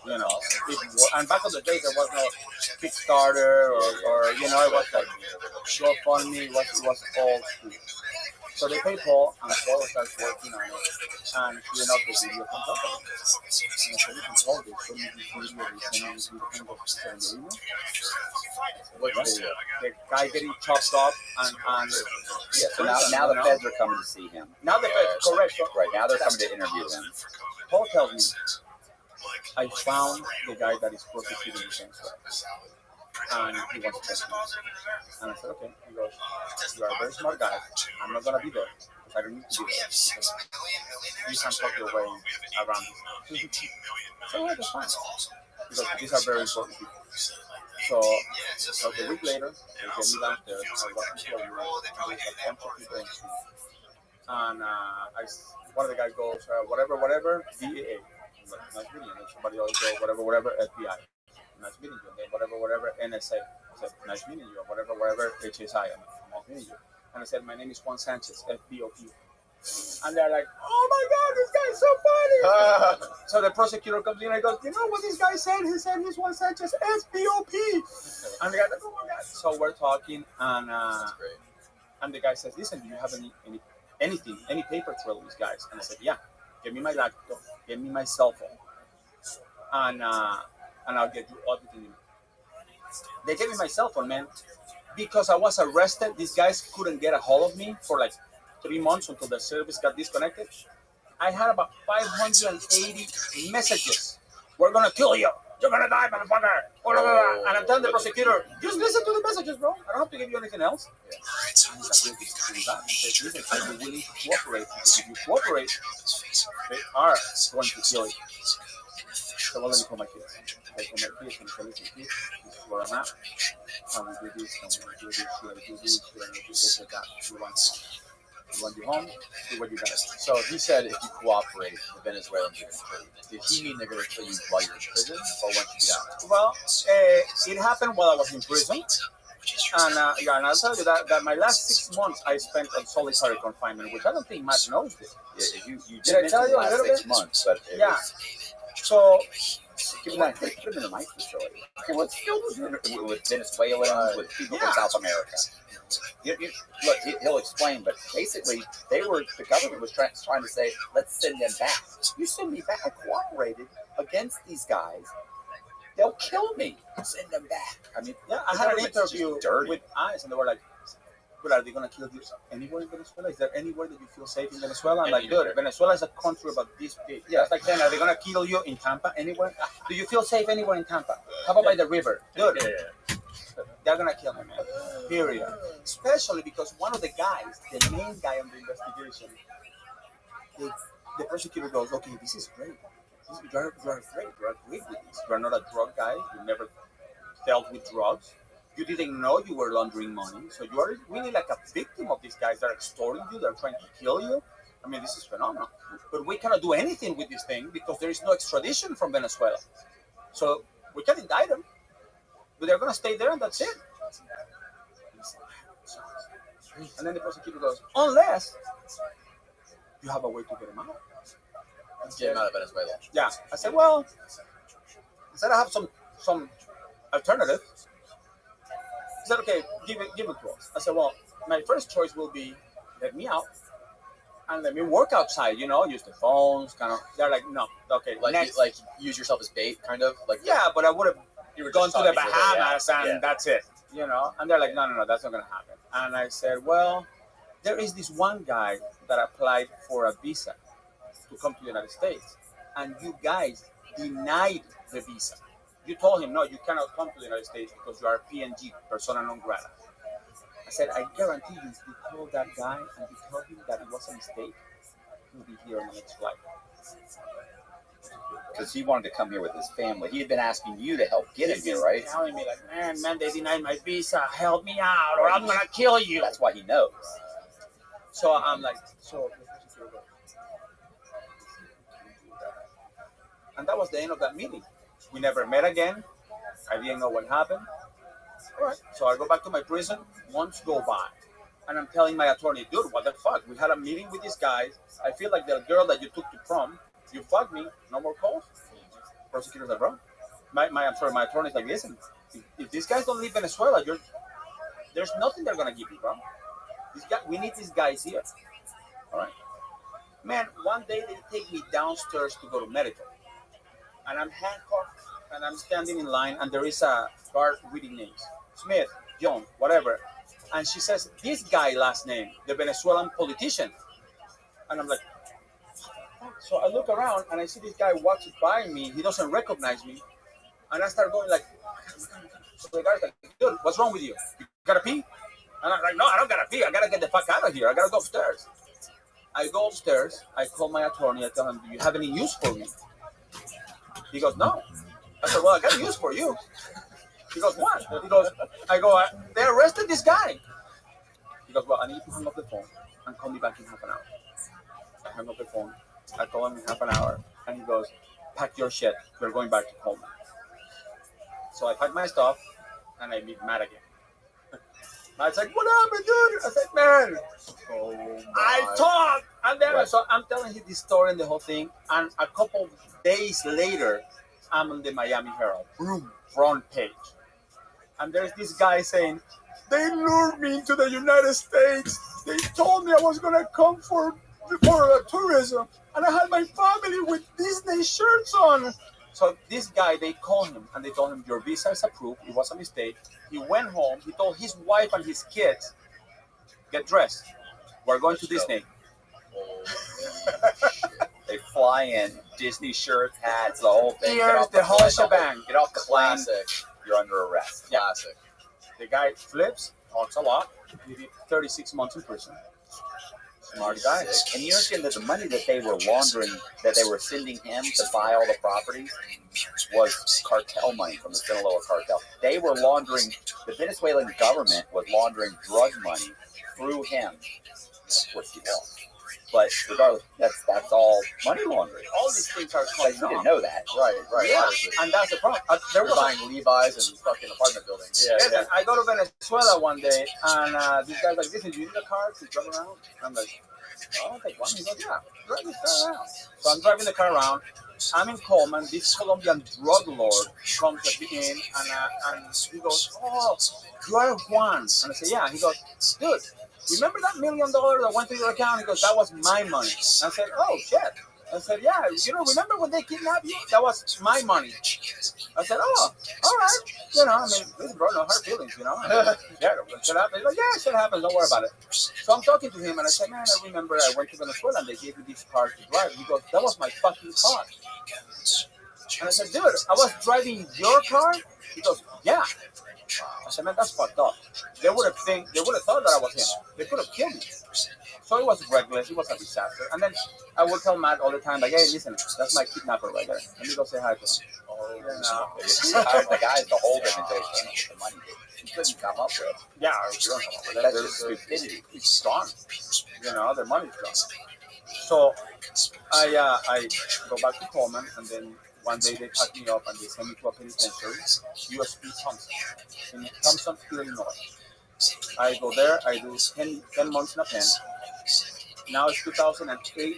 You know, and back in the day, there was no Kickstarter or you know, it was like GoFundMe. It was old school. So they paid Paul, and Paul started working on it, and he ended up with video consulting. And I said, "You can solve this. So you can video this, and you can send the email." What video? The guy getting chopped up, and Yeah, so now the feds are coming to see him. now the feds, correct. So Right, now they're coming to interview him. Paul tells me, I found the guy that is prosecuting the same stuff. And he wants to test me. And I said, okay. He goes, you are a very smart guy. I'm not going to be there because I don't need to be there. You can talk your way around this. So yeah, that's fine. Because these are very important people. So like a week later, they get me downstairs. I walk into a room. There's a bunch of people in the street. And one of the guys goes, whatever, DAA. Nice meeting you. And somebody else goes, whatever, FBI. Nice meeting you. And then whatever, NSA. I said, nice meeting you. Whatever, HSI. Nice meeting you. And I said, my name is Juan Sanchez, FBOP. And they're like, oh my God, this guy's so funny. So the prosecutor comes in and goes, you know what this guy said? He said he's Juan Sanchez, FBOP. And the guy's like, oh my God. So we're talking, and the guy says, listen, do you have any paper trail of these guys? And I said, yeah. Give me my laptop, give me my cell phone, and I'll get you everything. They gave me my cell phone, man, because I was arrested. These guys couldn't get a hold of me for like 3 months until the service got disconnected. I had about 580 messages. We're gonna kill you. You're gonna die, motherfucker. And I'm telling the prosecutor, just listen to the messages, bro. I don't have to give you anything else. And he's like, listen, are you willing to cooperate? Because if you cooperate, they are going to kill you. So well, let me call my kids. I call my kids and I say, listen, kids, this is where I'm at. Can we do this? Can we do this? Should I do this? Should I do this or that? You want you home? Do what you got. So he said if you cooperate, the Venezuelans are going to kill you. Did he mean they're going to kill you while you're in prison or once you get out? Well, it happened while I was in prison. And I'll tell you that my last 6 months I spent on solitary confinement, which I don't think Matt knows this. Yeah, you Did I did tell mention you the a last little 6 bit? months, but it Yeah. was, So they put him in a nice facility. It was filled with Venezuelans, with people from South America. Look, he'll explain, but basically, the government was trying to say, let's send them back. You send me back. I cooperated against these guys. They'll kill me. Send them back. I mean, yeah, I had an interview with ICE, and they were like, "But are they going to kill you anywhere in Venezuela? Is there anywhere that you feel safe in Venezuela?" I'm like, "Dude, Venezuela is a country about this big. Yeah, it's like saying, are they going to kill you in Tampa anywhere? Do you feel safe anywhere in Tampa? How about by the river, dude?" They're gonna kill him, man. Period. Especially because one of the guys, the main guy on the investigation, the prosecutor goes, "Okay, this is great. You're afraid. You're agreed with this. You're not a drug guy. You never dealt with drugs. You didn't know you were laundering money. So you are really like a victim of these guys that are extorting you. They're trying to kill you. I mean, this is phenomenal. But we cannot do anything with this thing because there is no extradition from Venezuela. So we can indict them, but they're going to stay there and that's it." And then the prosecutor goes, "Unless you have a way to get him out." Get him out of Venezuela. Yeah. I said, "Well," I have some alternative. He said, okay, give it to us. I said, well, my first choice will be let me out and let me work outside, use the phones, kind of. They're like, no, okay, Like next. like use yourself as bait, kind of like. Yeah, but I would have You were gone just to the talking your way out. Bahamas and that's it, And they're like, no, that's not going to happen. And I said, well, there is this one guy that applied for a visa to come to the United States, and you guys denied the visa. You told him, no, you cannot come to the United States because you are PNG, persona non grata. I said, I guarantee you, if you call that guy and you tell him that it was a mistake, he'll be here on the next flight. Because he wanted to come here with his family. He had been asking you to help get him He's here, right? telling me, like, man, they denied my visa. Help me out, or I'm going to kill you. That's why he knows. So I'm like, and that was the end of that meeting. We never met again. I didn't know what happened. All right. So I go back to my prison. Months go by. And I'm telling my attorney, dude, what the fuck? We had a meeting with these guys. I feel like the girl that you took to prom, you fucked me. No more calls. Prosecutor's like, bro. My attorney's like, listen, if these guys don't leave Venezuela, there's nothing they're going to give you, bro. We need these guys here. All right. Man, one day they take me downstairs to go to medical. And I'm handcuffed and I'm standing in line and there is a guard reading names. Smith, John, whatever. And she says, this guy last name, the Venezuelan politician. And I'm like, so I look around and I see this guy walks by me. He doesn't recognize me. And I start going like, so the guy's like, dude, what's wrong with you? You gotta pee? And I'm like, no, I don't gotta pee. I gotta get the fuck out of here. I gotta go upstairs. I go upstairs. I call my attorney. I tell him, do you have any use for me? He goes, no. I said, well, I got news for you. He goes, what? He goes, they arrested this guy. He goes, well, I need to hang up the phone and call me back in half an hour. I hang up the phone. I call him in half an hour. And he goes, pack your shit. We're going back to Coleman. So I pack my stuff and I meet Matt again. Matt's like, what happened, dude? I said, man, I talked. And then so I'm telling him this story and the whole thing. And a couple of days later, I'm on the Miami Herald. Boom, front page. And there's this guy saying, they lured me into the United States. They told me I was going to come for tourism. And I had my family with Disney shirts on. So this guy, they called him and they told him, your visa is approved. It was a mistake. He went home. He told his wife and his kids, get dressed. We're going to Disney. They fly in, Disney shirts, hats, the whole thing. Here's the whole shebang. Get off the plane. Classic. You're under arrest. Classic. The guy flips, talks a lot. He did 36 months in prison. Smart guy. And you understand that the money that they were laundering, that they were sending him to buy all the properties, was cartel money from the Sinaloa cartel. They were laundering, the Venezuelan government was laundering drug money through him. Of course he lost. But regardless, that's all money laundering. All these things are But you didn't know that. Right. Yeah, Obviously. and that's the problem. There They're was buying Levi's and fucking apartment buildings. yeah. I go to Venezuela one day, and this guy's like, listen, do you need a car to drive around? I'm like, oh, I'll take one. He goes, yeah, drive this car around. So I'm driving the car around. I'm in Coleman. This Colombian drug lord comes at me in, and he goes, oh, you are Juan. And I say, yeah. He goes, dude, remember that $1 million that went to your account? He goes, that was my money. And I said, oh, shit. I said, yeah, remember when they kidnapped you? That was my money. I said, oh, all right. This bro, no hard feelings, And, yeah, shit happens. He's like, yeah, shit happens. Don't worry about it. So I'm talking to him, and I said, man, I remember I went to Venezuela, and they gave me this car to drive. He goes, that was my fucking car. And I said, dude, I was driving your car? He goes, yeah. I said, man, that's fucked up. They would have thought that I was him. They could have killed me. So it was reckless. It was a disaster. And then I would tell Matt all the time, like, hey, listen, that's my kidnapper right there. Let me go say hi to him. The guys to hold him until he came up with the money he couldn't come up with. Yeah, you don't come up with that. That's just stupidity. It's gone. Their money's gone. So I go back to Coleman, and then one day they pack me up and they send me to a penitentiary, USP Thompson, in Thompson, Illinois. I go there, I do 10 months in a pen. Now it's 2018.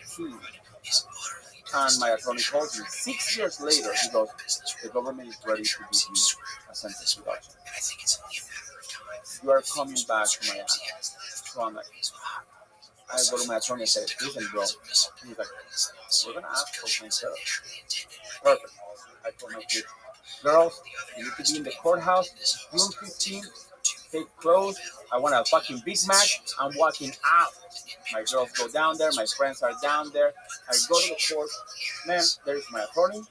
And my attorney told me 6 years later, he goes, the government is ready to give you a sentence reduction. You are coming back to Miami. So I'm like, I go to my attorney and say, listen, bro. And he's like, we're going to ask for some stuff. Perfect. I told my kids, girls, you need to be in the courthouse June 15th. Take clothes. I want a fucking Big Mac. I'm walking out. My girls go down there. My friends are down there. I go to the court. Man, there is my attorney.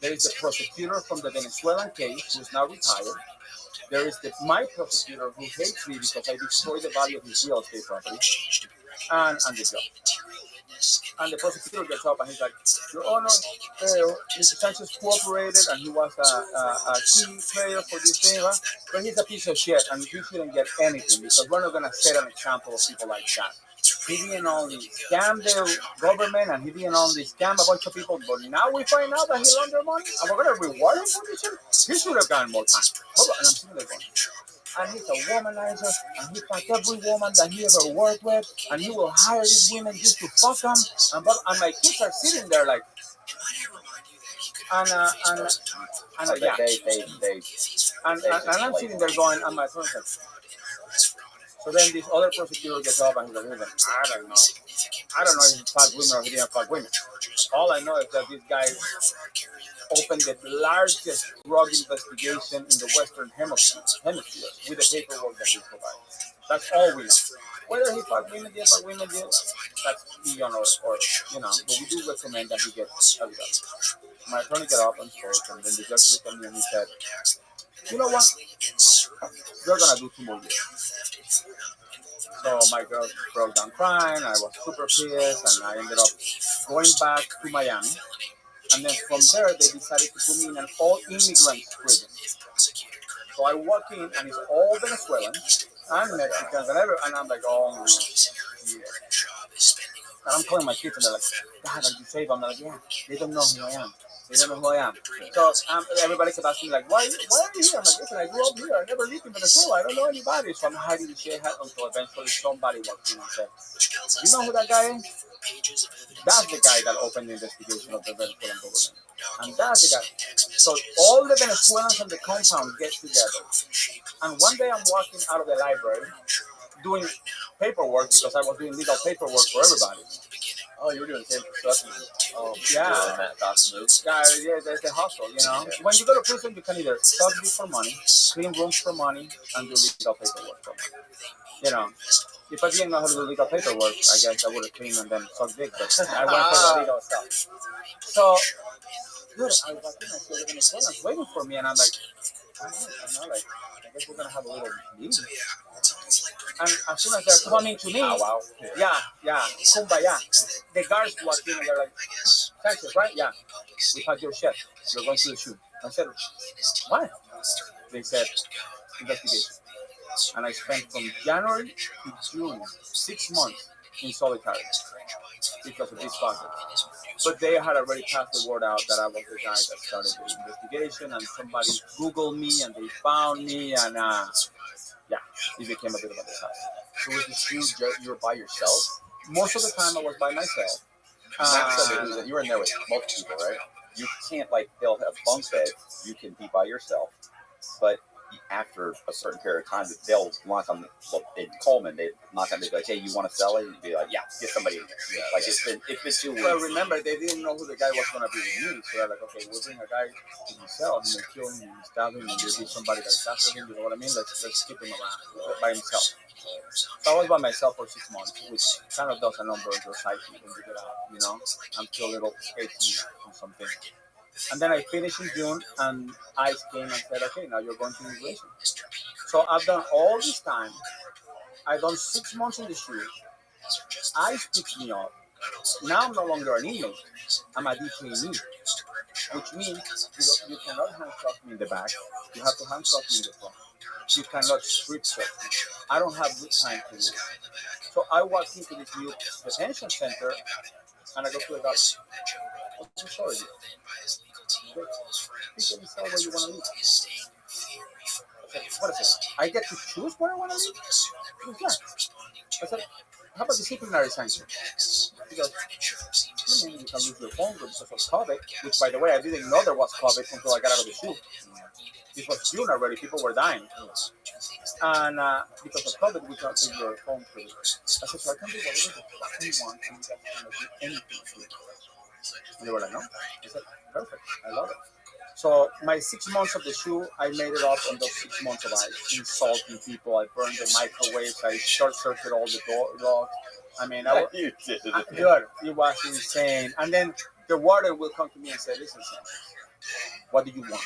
There is the prosecutor from the Venezuelan case who's now retired. There is my prosecutor who hates me because I destroyed the value of his real estate property. And the judge. And the prosecutor gets up and he's like, Your Honor, Mr. Sanchez cooperated and he was a key player for this thing, right? But he's a piece of shit and he shouldn't get anything because we're not going to set an example of people like that. He didn't only scam the government and he didn't only scam a bunch of people, but now we find out that he laundered money and we're going to reward him for this shit? He should have gotten more time. Hold on, and I'm sitting there going, and he's a womanizer, and he fucked every woman that he ever worked with, and he will hire these women just to fuck them. And my kids are sitting there like, yeah. And I'm sitting there going, and my son's like, so then this other prosecutor gets up and he's like, I don't know if he fucked women or he didn't fuck women. All I know is that this guy opened the largest drug investigation in the Western Hemisphere with the paperwork that he provided. That's all we know. Whether he fucked women, didn't fuck women, that's beyond or but we do recommend that he gets a result. My attorney got up and spoke, and then the judge looked at me and he said, you know what? You're going to do 2 more years. So my girl broke down crying. I was super pissed, and I ended up going back to Miami. And then from there, they decided to put me in an all-immigrant prison. So I walk in, and it's all Venezuelans and Mexicans, and I'm like, oh, yeah. And I'm calling my kids, and they're like, Dad, are you safe? I'm like, yeah, they don't know who I am. They don't know who I am. So everybody kept asking me, like, why are you here? I'm like, listen, I grew up here. I never lived in Venezuela. I don't know anybody. So I'm hiding the shit until eventually somebody walked in and said, you know who that guy is? That's the guy that opened the investigation of the Venezuelan government. And that's the guy. So all the Venezuelans on the compound get together. And one day I'm walking out of the library doing paperwork because I was doing legal paperwork for everybody. Oh, you were doing the same stuff. Oh, yeah. That's There's the hustle, you know. Yeah. When you go to prison, you can either suck dick for money, clean rooms for money, and do legal paperwork for money. You know, if I didn't know how to do legal paperwork, I guess I would have cleaned and then sucked dick, but I went for the legal stuff. So, dude, I was like, I saw the Venezuelans waiting for me, and I'm like, I guess we're going to have a little meeting. And as soon as they're coming to me, kumbaya, the guards walked in and they're like, Sanchez, right? Yeah, we had your chef. You're going to the shoot. I said, what? They said, investigation. And I spent from January to June 6 months in solitary because of this process. But they had already passed the word out that I was the guy that started the investigation, and somebody Googled me and they found me, and it became a bit of a disaster. So was this you were by yourself? Most of the time I was by myself. You were in there with multiple people, right? You can't, they'll have bunk beds. You can be by yourself. But after a certain period of time, they'll knock on, in Coleman, they knock on the door, like, hey, you want to sell it? And you'd be like, yeah, get somebody in here. It's been 2 weeks. Well, remember, they didn't know who the guy was going to be with me. So they're like, okay, we'll bring a guy to himself and kill him and stab him and there'll be somebody that's after him. You know what I mean? Let's keep him around by himself. So I was by myself for 6 months, which kind of does a number on your psyche when you get out, you know? I'm still a little achy or something. And then I finished in June, and ICE came and said, okay, now you're going to immigration. So I've done all this time. I've done 6 months in the street. ICE picked me up. Now I'm no longer an inmate. I'm a detainee, which means you cannot handcuff me in the back. You have to handcuff me in the front. You cannot strip search me. I don't have good time to do it. So I walked into this new detention center, and I go to the doctor. I'm sorry. You can decide where you want to live. What is it? I get to choose where I want to live? Yeah. I said, how about disciplinary sanction? He goes, let training, you can lose your phone because of COVID, which, by the way, I didn't know there was COVID until I got out of the shoe. This was June already. People were dying. And because of COVID, we can't take your phone for you. I said, so I can do whatever the fuck you want, and you guys cannot do anything to it. And they were like, no. I said, perfect. I love it. So my 6 months of the shoe, I made it up in those 6 months of insulting people. I burned the microwaves. I short-circuited all the dogs. I mean, You did. dude, it was insane. And then the water will come to me and say, listen, son, what do you want?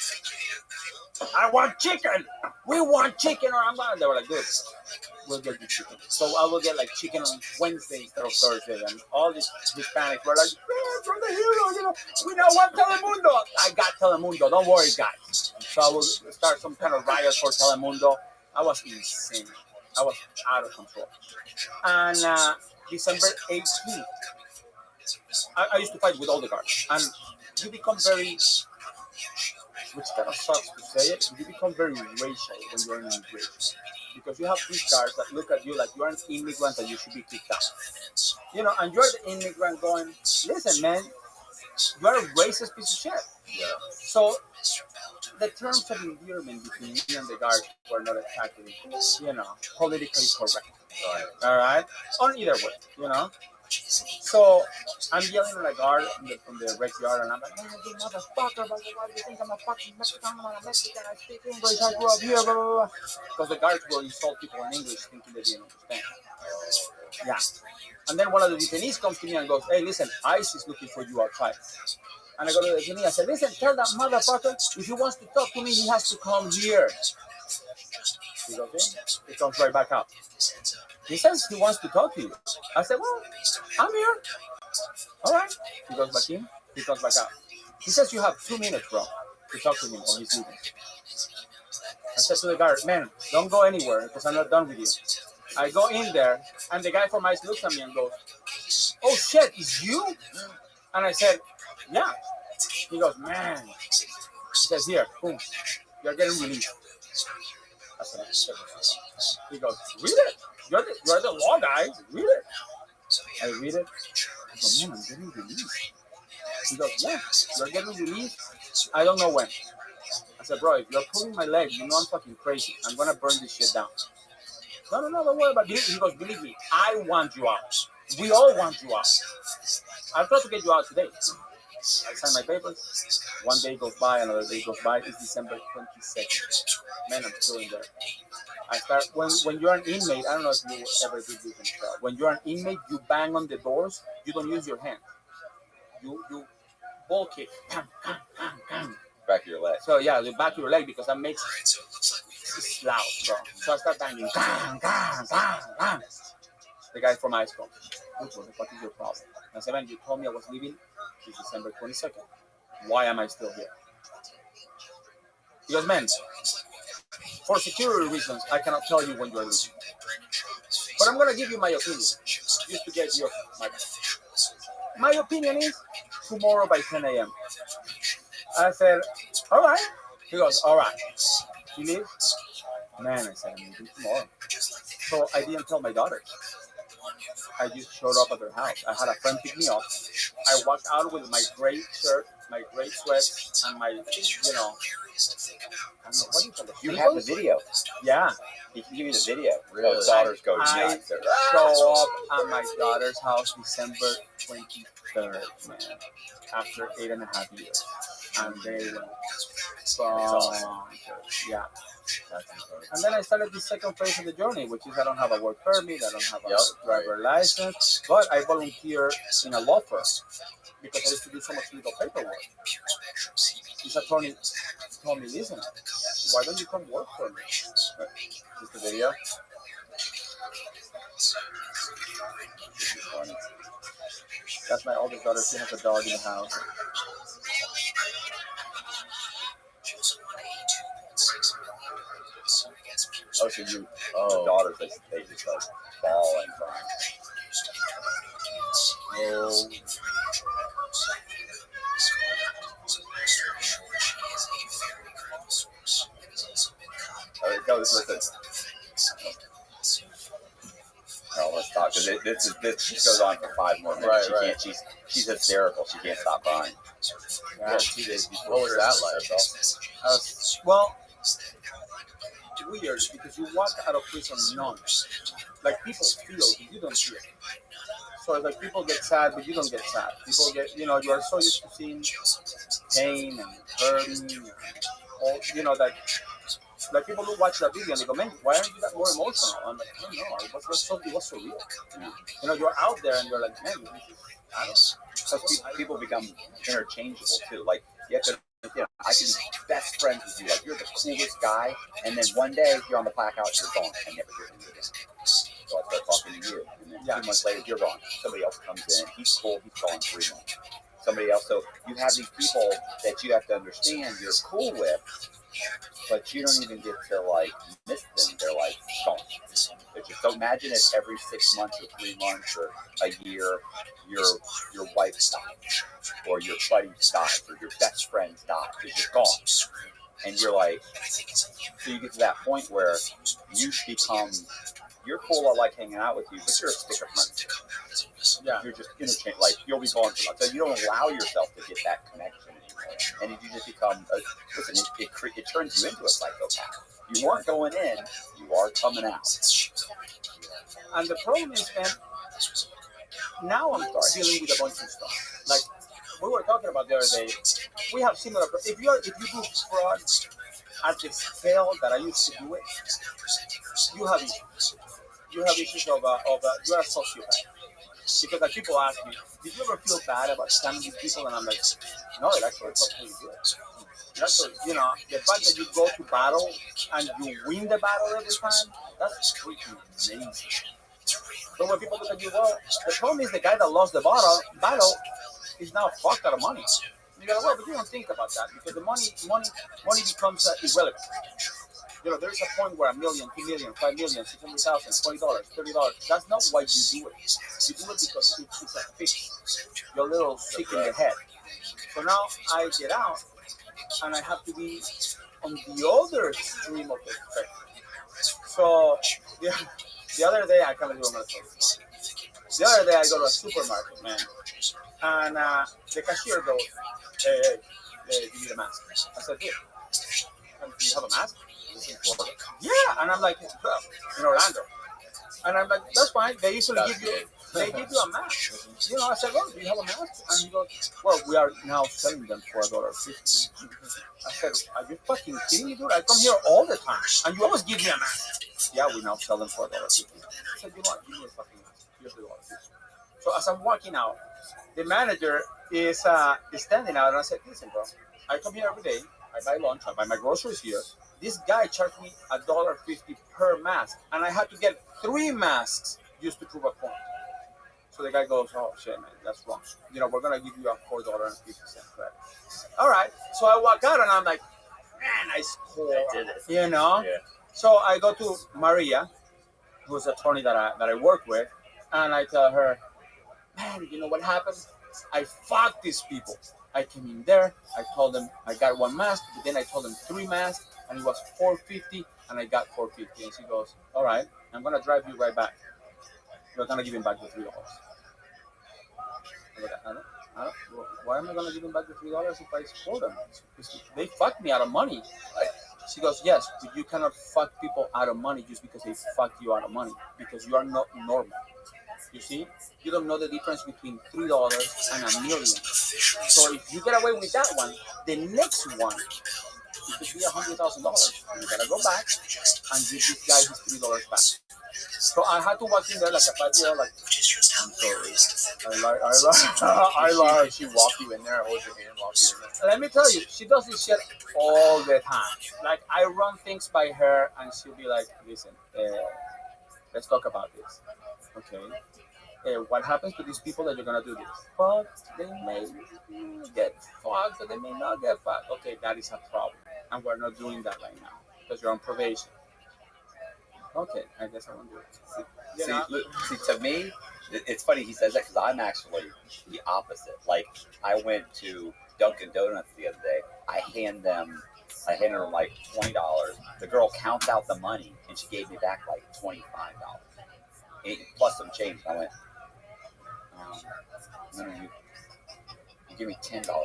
I want chicken. We want chicken, or I'm not. They were like, good. We'll get you chicken. So I will get like chicken on Wednesday instead of Thursday. And all these Hispanics were like, man, from the hero, you know, we don't want Telemundo. I got Telemundo. Don't worry, guys. So I will start some kind of riot for Telemundo. I was insane. I was out of control. And December 18th, I used to fight with all the guards. And you become very, which kind of sucks to say it, you become very racial when you're in immigration. Because you have these guards that look at you like you're an immigrant and you should be kicked out. You know, and you're the immigrant going, listen, man, you're a racist piece of shit. Yeah. So the terms of endearment between me and the guards were not exactly, you know, politically correct. All right? On either way, you know? So I'm yelling at a guard in the rec yard, and I'm like, man, you motherfucker, why do you think I'm a fucking Mexican? I'm a Mexican, I speak English, I grew up here, blah, blah, blah. Because the guards will insult people in English thinking they didn't understand. Yeah. And then one of the detainees comes to me and goes, hey, listen, ICE is looking for you outside. And I go to the detainee, I said, listen, tell that motherfucker, if he wants to talk to me, he has to come here. He's okay? He comes right back out. He says he wants to talk to you. I said, well, I'm here. All right. He goes back in. He comes back out. He says you have 2 minutes, bro, to talk to him or he's leaving. I said to the guard, man, don't go anywhere because I'm not done with you. I go in there, and the guy from ICE looks at me and goes, oh, shit, it's you? And I said, yeah. He goes, man. He says, here, boom, you're getting released. I said, he goes, read it. You're the law guy. Read it. I read it. I go, man, I'm getting released. He goes, yeah, you're getting released. I don't know when. I said, bro, if you're pulling my leg, you know I'm fucking crazy. I'm going to burn this shit down. No, don't worry about it. He goes, believe me, I want you out. We all want you out. I'll try to get you out today. I sign my papers. One day goes by, another day goes by. It's December 22nd. Man, I'm still in there. I start when you're an inmate. I don't know if you ever did this. When you're an inmate, you bang on the doors. You don't use your hand. You ball kick. Back of your leg. So yeah, the back of your leg because that makes it's loud, bro. So I start banging. Bang, bang, bang, bang. The guy from ICE comes. What the fuck is your problem? I said, man, you told me I was leaving. It's December 22nd. Why am I still here? He goes, man, for security reasons, I cannot tell you when you are leaving. But I'm going to give you my opinion, just to get your my opinion is tomorrow by 10 a.m. I said, all right. He goes, all right. He leaves. Man, I said, I'm leaving tomorrow. So I didn't tell my daughter. I just showed up at their house. I had a friend pick me up. I walked out with my gray shirt, my gray sweats, and my, you know, I don't know, what do you call it? You have the video. Yeah. He can give you the video. Really? Those daughters go I nuts. show up at my daughter's house December 23rd, man, after 8.5 years. And they went yeah. And then I started the second phase of the journey, which is I don't have a work permit, I don't have a driver license, but I volunteer in a law firm because I used to do so much legal paperwork. This attorney told me, listen, why don't you come work for me? Is the video? That's my oldest daughter. She has a dog in the house. Oh, so you, the daughters, they just like fall and cry. Oh. It goes with it. No, let's talk because this just goes on for 5 more minutes. Right. She's she's hysterical. She can't stop crying. Yeah, 2 days before. What was that like? Well, weird because you walk out of prison numb. Like people feel, but you don't feel. So it's like people get sad, but you don't get sad. People get, you are so used to seeing pain and hurting, and all, that. Like people who watch that video and they go, man, why aren't you that more emotional? I'm like, I don't know, it was so real. You're out there and you're like, man, I don't. Because people become interchangeable too. Like you have to, I can be best friends with you. Like you're the coolest guy, and then one day you're on the plaque house, you're gone. I never hear from you again. So I start talking to you, and then 2 months later you're gone. Somebody else comes in. He's cool. He's gone 3 months. Somebody else. So you have these people that you have to understand you're cool with, but you don't even get to like miss them. They're like gone. So imagine if every 6 months or 3 months or a year, your wife dies, or your buddy dies, or your best friend dies, because you're gone. And you're like, so you get to that point where you become, you're cool, I like hanging out with you, but you're a sticker friend. Yeah. You're just interchangeable. Like, you'll be gone for months. So you don't allow yourself to get that connection anymore. And you just become, it turns you into a psychopath. You weren't going in, you are coming out. And the problem is, man, now I'm dealing with a bunch of stuff. Like we were talking about the other day, we have similar. If you do fraud at the scale that I used to do it, you have issues. You have issues of you are a sociopath. Because like people ask me, did you ever feel bad about scamming these people? And I'm like, no, it actually felt really good. Actually, the fact that you go to battle and you win the battle every time, that's freaking amazing. But when people look at you, well, the problem is the guy that lost the battle is now fucked out of money. You go, well, but you don't think about that because the money becomes irrelevant. There's a point where $1 million, $2 million, $5 million, $600,000, $20, $30. That's not why you do it. You do it because it's a fix. You're a little sick in the head. So now I get out and I have to be on the other extreme of the spectrum. So the other day I can't believe I'm gonna tell you. The other day I go to a supermarket, man, and the cashier goes, hey, give me the mask. I said, here. And do you have a mask? Yeah, and I'm like, well, in Orlando. And I'm like, that's fine. They usually give you a mask. I said, well, do you have a mask? And he goes, well, we are now selling them for $1.50. I said, are you fucking kidding me, dude? I come here all the time, and you always give me a mask. Yeah, we now sell them for $1.50. I said, you know what? Give me a fucking mask. Here's the $1.50. So as I'm walking out, the manager is standing out, and I said, listen, bro, I come here every day. I buy lunch. I buy my groceries here. This guy charged me $1.50 per mask, and I had to get 3 masks just to prove a point. So the guy goes, oh shit, man, that's wrong. We're gonna give you a $4.50 credit. All right. So I walk out and I'm like, man, I scored. I did it. Yeah. So I go to Maria, who's an attorney that I work with, and I tell her, man, you know what happened? I fucked these people. I came in there. I told them I got 1 mask, but then I told them 3 masks, and it was $4.50, and I got $4.50. And she goes, all right, I'm gonna drive you right back. You're gonna give him back the $3. I'm like, I don't, why am I gonna give him back the $3 if I scored them? They fucked me out of money. She goes, yes, but you cannot fuck people out of money just because they fucked you out of money, because you are not normal. You see, you don't know the difference between $3 and $1 million. So if you get away with that one, the next one it could be $100,000. You gotta go back and give this guy his $3 back. So I had to walk in there like a 5-year-old, like, I'm sorry. I lied. She walk you in there, hold your hand, walk you in there. Let me tell you, she does this shit all the time. Like, I run things by her, and she'll be like, listen, let's talk about this. Okay. What happens to these people that you're going to do this? Well, they may get fucked, but they may not get fucked. Okay, that is a problem. And we're not doing that right now because you're on probation. Okay, I guess I won't do it. See, to me, it's funny he says that because I'm actually the opposite. Like, I went to Dunkin' Donuts the other day. I handed her like $20. The girl counts out the money, and she gave me back like $25. Plus some change. I went, when are you give me $10 too much.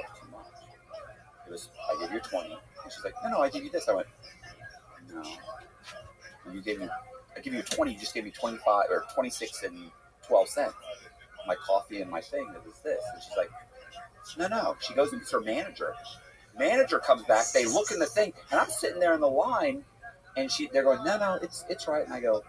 It was, I gave you 20. And she's like, no, I gave you this. I went, no. You gave me, I give you 20, you just gave me 25 or 26 and 12 cents. My coffee and my thing is this. And she's like, no. She goes and gets her manager. Manager comes back, they look in the thing, and I'm sitting there in the line, and they're going, no, it's right. And I go,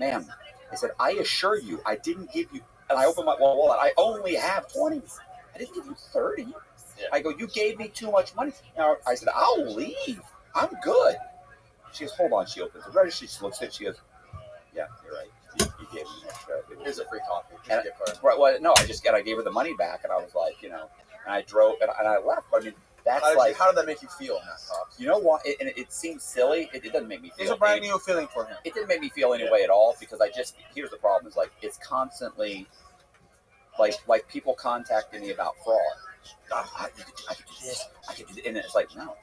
ma'am, I said, I assure you, I didn't give you, and I opened my wallet, I only have 20s. I didn't give you 30. Yeah. I go, you gave me too much money. Now, I said, I'll leave. I'm good. She goes, hold on. She opens the register. She looks at it. She goes, yeah, you're right. You gave me extra. Here's a free coffee. Right. Well, no, I gave her the money back, and I was like, and I drove, and I left. But I mean, that's how did that make you feel in that talk? You know what? It seems silly. It doesn't make me feel. It's a brand new feeling for him. It didn't make me feel any way at all because here's the problem is like it's constantly like people contacting me about fraud. I could do this. I could do this. And it's like, no.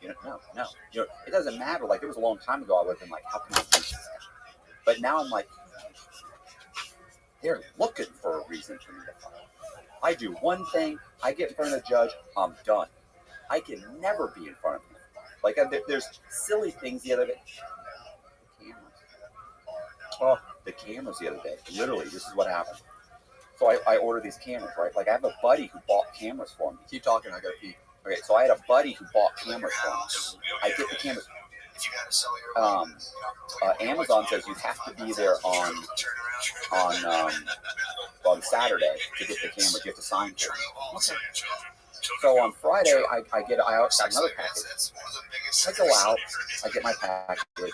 It doesn't matter. Like, it was a long time ago. I would have been like, how can I do this? But now I'm like, they're looking for a reason for me to file. I do one thing. I get in front of the judge. I'm done. I can never be in front of him. Like, there's silly things the other day. The cameras the other day. Literally, this is what happened. So I ordered these cameras, right? Like, I have a buddy who bought cameras for me. Keep talking, I gotta pee. Okay, so I had a buddy who bought cameras for me. I get the cameras. Amazon says you have to be there on Saturday to get the cameras. You have to sign for it. Okay. So on Friday, I got another package. I go out, I get my package.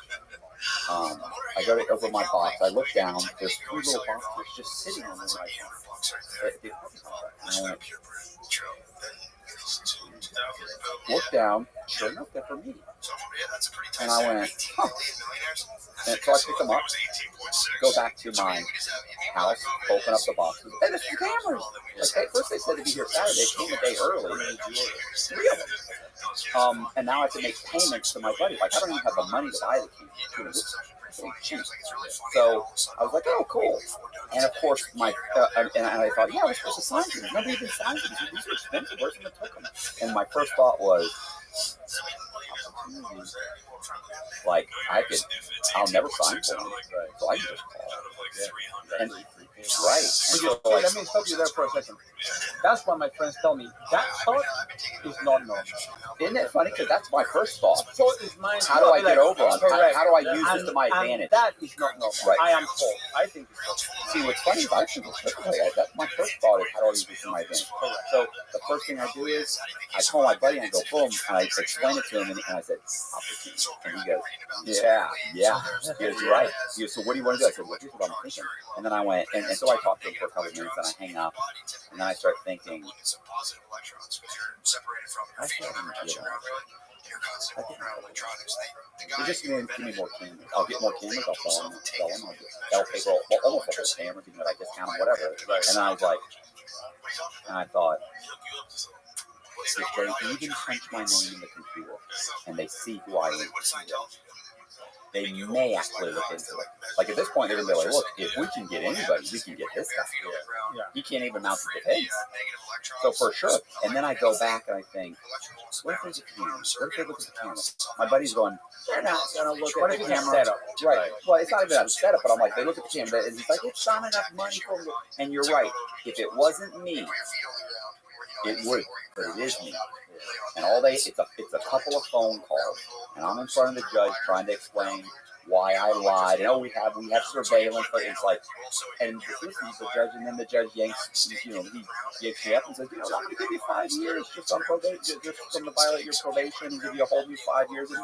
I go to open my box. I look down. There's 3 little boxes just sitting on the right. I went, look down. Sure enough, they're for me. And I went, huh. And so I pick them up, go back to my house, open up the boxes, and it's the cameras. Okay, first they said to be here Saturday, came a day early, 3 of them. And now I have to make payments to my buddy. Like, I don't even have the money to buy the cameras. Cheap. So I was like, oh, cool. And of course, and I thought, yeah, we're supposed to sign these. Nobody even signed these. These are expensive. Where's someone took them? And my first thought was, like, I'll never sign for them. So I can just call. Yeah. And right. Let me stop you there for a second. That's what my friends tell me. That thought is not normal. Isn't it funny? Because that's my first thought. So is mine. How do I get over on it? How do I use this to my advantage? That is not normal. Right. I am told. I think it's normal. See, what's funny about it is my first thought is how do I use this to my advantage? So the first thing I do is I call my buddy and I go, boom, and I explain it to him, and I said, opportunity. And he goes, yeah. He goes, you're right. He goes, so what do you want to do? I said, well, here's what I'm thinking. And then I went, and so I talked to him for a couple of minutes, and I hang up, and then I start thinking, I can't even get it. Just give me more cameras. I'll get more cameras. I'll sell them. I'll pay for almost the whole camera, even though I discount them, whatever. And I was like, and I thought, if they even punch my name in the computer and they see who I am, they may actually look into it. Like, at this point, they're going to be like, look, if we can get anybody, we can get this guy. Yeah. He can't even mount the defense. So, for sure. And then I go back and I think, what if there's a camera? What if they look at the camera? My buddy's going, they're not going to look at the camera. Setup? Right. Well, it's not even a setup, but I'm like, they look at the camera, and he's like, it's not enough money for me. And you're right. If it wasn't me, it would, but it is me. And it's a couple of phone calls, and I'm in front of the judge trying to explain why I lied. And we have surveillance, but it's like, and this is the judge, and then the judge yanks, he yanks me up and says, I'm going to give you 5 years just on probation, just from the violate your probation, and give you a whole new 5 years. And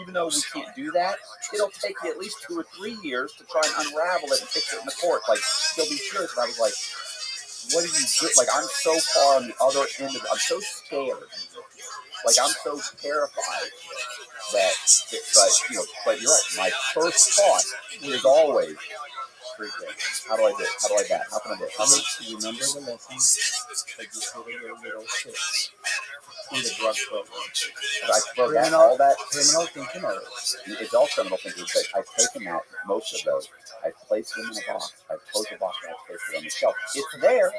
even though we can't do that, it'll take you at least 2 or 3 years to try and unravel it and fix it in the court. Like, they'll be sure. And I was like, what do you do? Like, I'm so far on the other end of it. I'm so scared. Like, I'm so terrified that, but you're right. My first thought is always, how do I do it? How do I bat? How can I do it? Remember the lessons that you told your little kids in the drug program. I forgot all that. Criminal thinking of it. It's all criminal thinking. But I've taken out most of those. I've placed them in a box. I've closed the box and I've placed it on the shelf. It's there.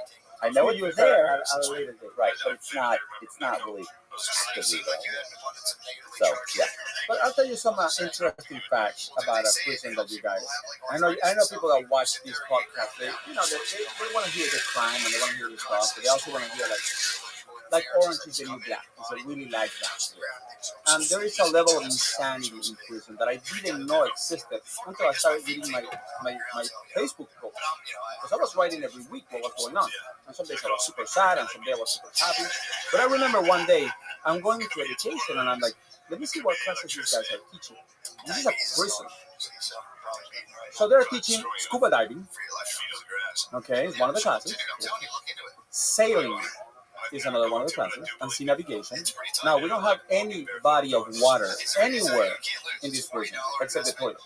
I know you it's use there, at a later date. right? But it's not really actively there. So yeah, But I'll tell you some interesting facts about a prison that you guys. I know people that watch these podcasts. They want to hear the crime and they want to hear the stuff, but they also want to hear like Orange is the New Black. So I really like that. And there is a level of insanity in prison that I didn't know existed until I started reading my Facebook post. Because I was writing every week what was going on. And some days I was super sad and some days I was super happy. But I remember one day I'm going into education and I'm like, let me see what classes these guys are teaching. This is a prison. So they're teaching scuba diving. Okay, it's one of the classes. Sailing is another one of the classes, and sea navigation. Now, we don't have any body of water anywhere in this prison except the toilet.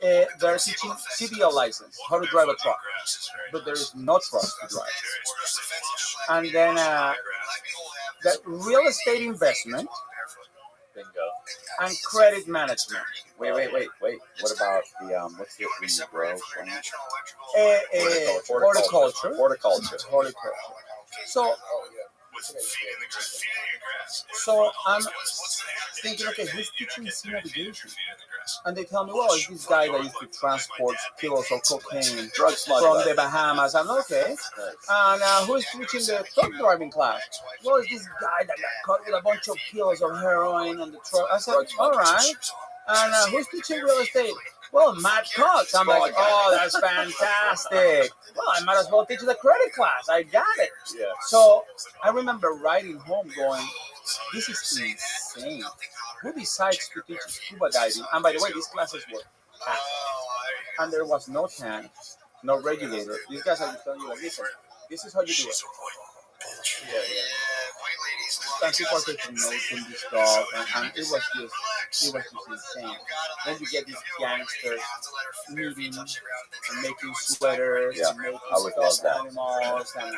They're teaching CDL license, how to drive a truck, but there is no truck to drive. And then the real estate investment Bingo. and credit management. wait. What about the what's the bro? Horticulture. So I'm thinking, okay, who's teaching sea navigation? And they tell me, well, it's this guy that used to transport kilos of cocaine Drug from smuggler. the Bahamas. I'm okay. And who is teaching the truck driving class? Well, it's this guy that got caught with a bunch of kilos of heroin on the truck. I said, all right. And who's teaching real estate? Well, Matt Cox. I'm like, oh, that's fantastic. Well, I might as well teach the credit class. I got it. Yeah. So I remember writing home going, this is insane. Who decides to teach scuba diving? And by the way, these classes were packed. And there was no tank, no regulator. These guys are just telling you, like, listen, this is how you do it. Yeah. And people are taking notes in this stuff, and it was just insane. Then you get these gangsters meeting and making sweaters, Yeah, and making I would love stuffed that. animals, and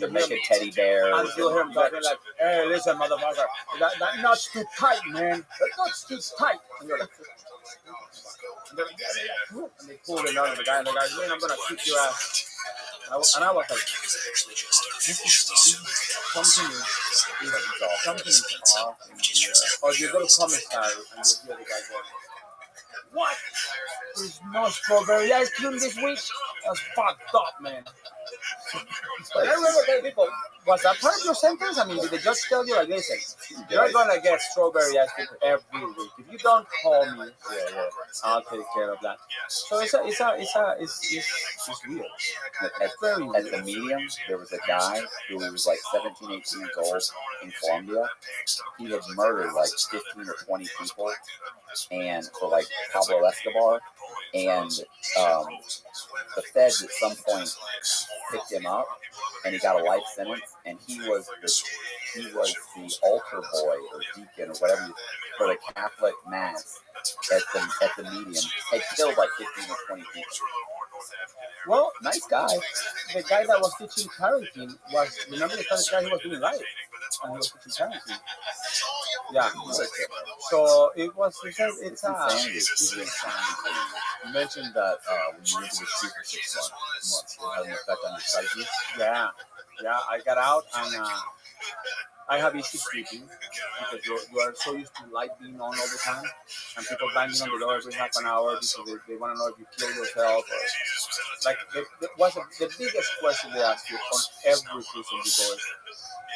They're you making teddy bears. and you hear him talking like, hey, listen, motherfucker, that knot's too tight, man. That knot's too tight. And you're like, and they're like, yeah. And they pull the knot of the guy, and the guy's, man, I'm going to kick your ass. And I was like, this is something is off. Or you go to commissary and you hear the guy going, what? There's no strawberry ice cream this week? That's fucked up, man. I remember telling people, was that part of your sentence? I mean, did the judge tell you, like, listen, you're going to get strawberry ice cream every week. If you don't call me, I'll take care of that. So it's weird. It's very At weird. the medium, there was a guy who was like 17, 18 years old in Colombia. He had murdered like 15 or 20 people, and for like Pablo Escobar. And the feds at some point picked him up, and he got a life sentence. And he was the altar boy or deacon or whatever for the Catholic mass at the medium. Had killed like 15 or 20 people. Well, Nice guy. the guy that was teaching parenting was, remember the first guy who was doing life? And he was teaching parenting. Yeah. So it's insanity. insanity. You mentioned that when you went to the street for 6 months, it had an effect on your psyche. Yeah. I got out and I have issues sleeping because you are so used to light being on all the time and people banging on the door every half an hour because they want to know if you kill yourself. Or, like, the biggest question they ask you on every prison you go is,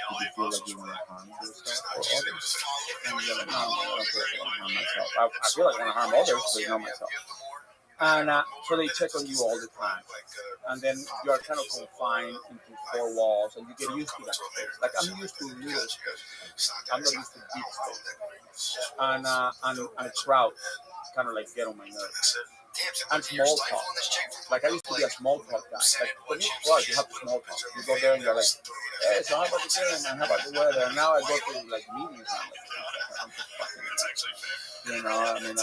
did you feel like you want to harm yourself or others? And you're like, no, I don't feel like I want to harm myself. I feel like I want to harm others, but not myself. And so they check on you all the time. And then you are kind of confined into 4 walls and you get used to that space. Like, I'm used to little space. I'm not used to big space. And crowds kind of like get on my nerves. And small talk. Like, I used to be a small talk guy. Like, when you crowd, you have to small talk. You go there and you're like, hey, so how about the game and how about the weather? And now I go to like meetings and I'm fucking, you know, I mean,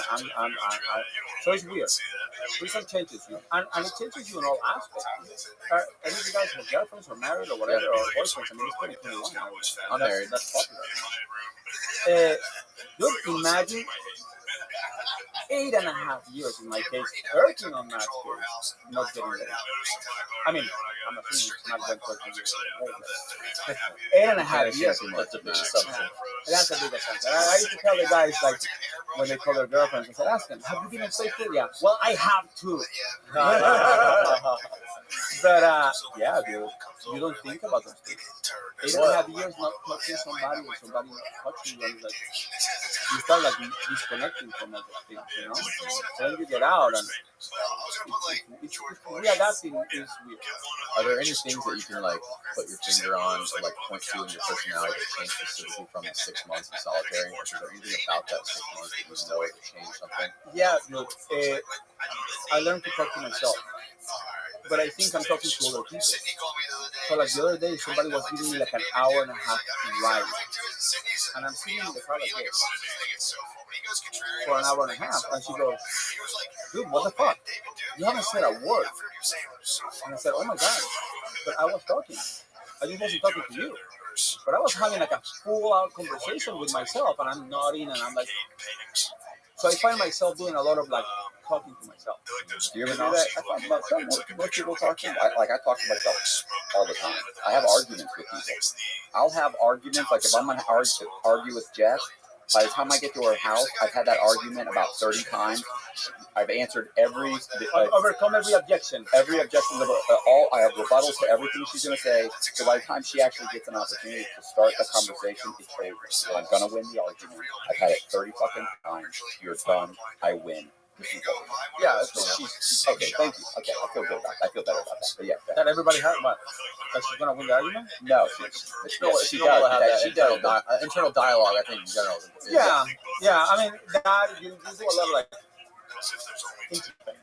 so it's weird. Prison changes you, and it changes you in all aspects. Any of you guys have girlfriends or married or whatever, or boyfriends? I mean, it's 2021 now. I'm married. That's popular. Dude, imagine 8.5 years in my case, 13 on Matt's case, not getting there. I mean, I'm assuming Matt went 13 years. 8.5 years. That's a big assumption. That's a big assumption. I used to tell the guys, like, when they call their girlfriends, I said, ask them, have you been unfaithful? Yeah. Well, I have to. But, yeah, dude, you don't think about those things. 8.5 years not touching somebody and somebody not touching you, like, you start, like, disconnecting from other things, you know? So then you get out, and it's readapting is weird. Are there any things that you can like put your finger on or like point to in your personality that changed specifically from the 6 months in solitary? Or is there anything about that 6 months that you know that changed something? Yeah, look, I learned to talk to myself, but I think I'm talking to other people. So like the other day, somebody was giving me like an hour and a half to ride, and I'm sitting in the car like this for an hour and a half, and she goes, dude, what the fuck? You haven't said a word. And I said, oh my God, but I was talking. I just wasn't talking to you. But I was having like a full-out conversation with myself, and I'm nodding, and I'm like, so I find myself doing a lot of like talking to myself. Do you ever do that? I talk about what people talk to. I talk to myself all the time. I have arguments with people. I'll have arguments, like if I'm going to argue with Jess, by the time I get to her house, I've had that argument about 30 times. I've answered overcome every objection. I have rebuttals to everything she's going to say. So by the time she actually gets an opportunity to start the conversation, it's over. So I'm going to win the argument. I've had it 30 fucking times. You're done. I win. Yeah, okay, thank you. Okay, I feel good about that. I feel better about that. But yeah, that everybody has, but that she's gonna win the argument? No, She does. She does. Internal dialogue, I think, in general. Yeah. I mean, that you do a lot of like.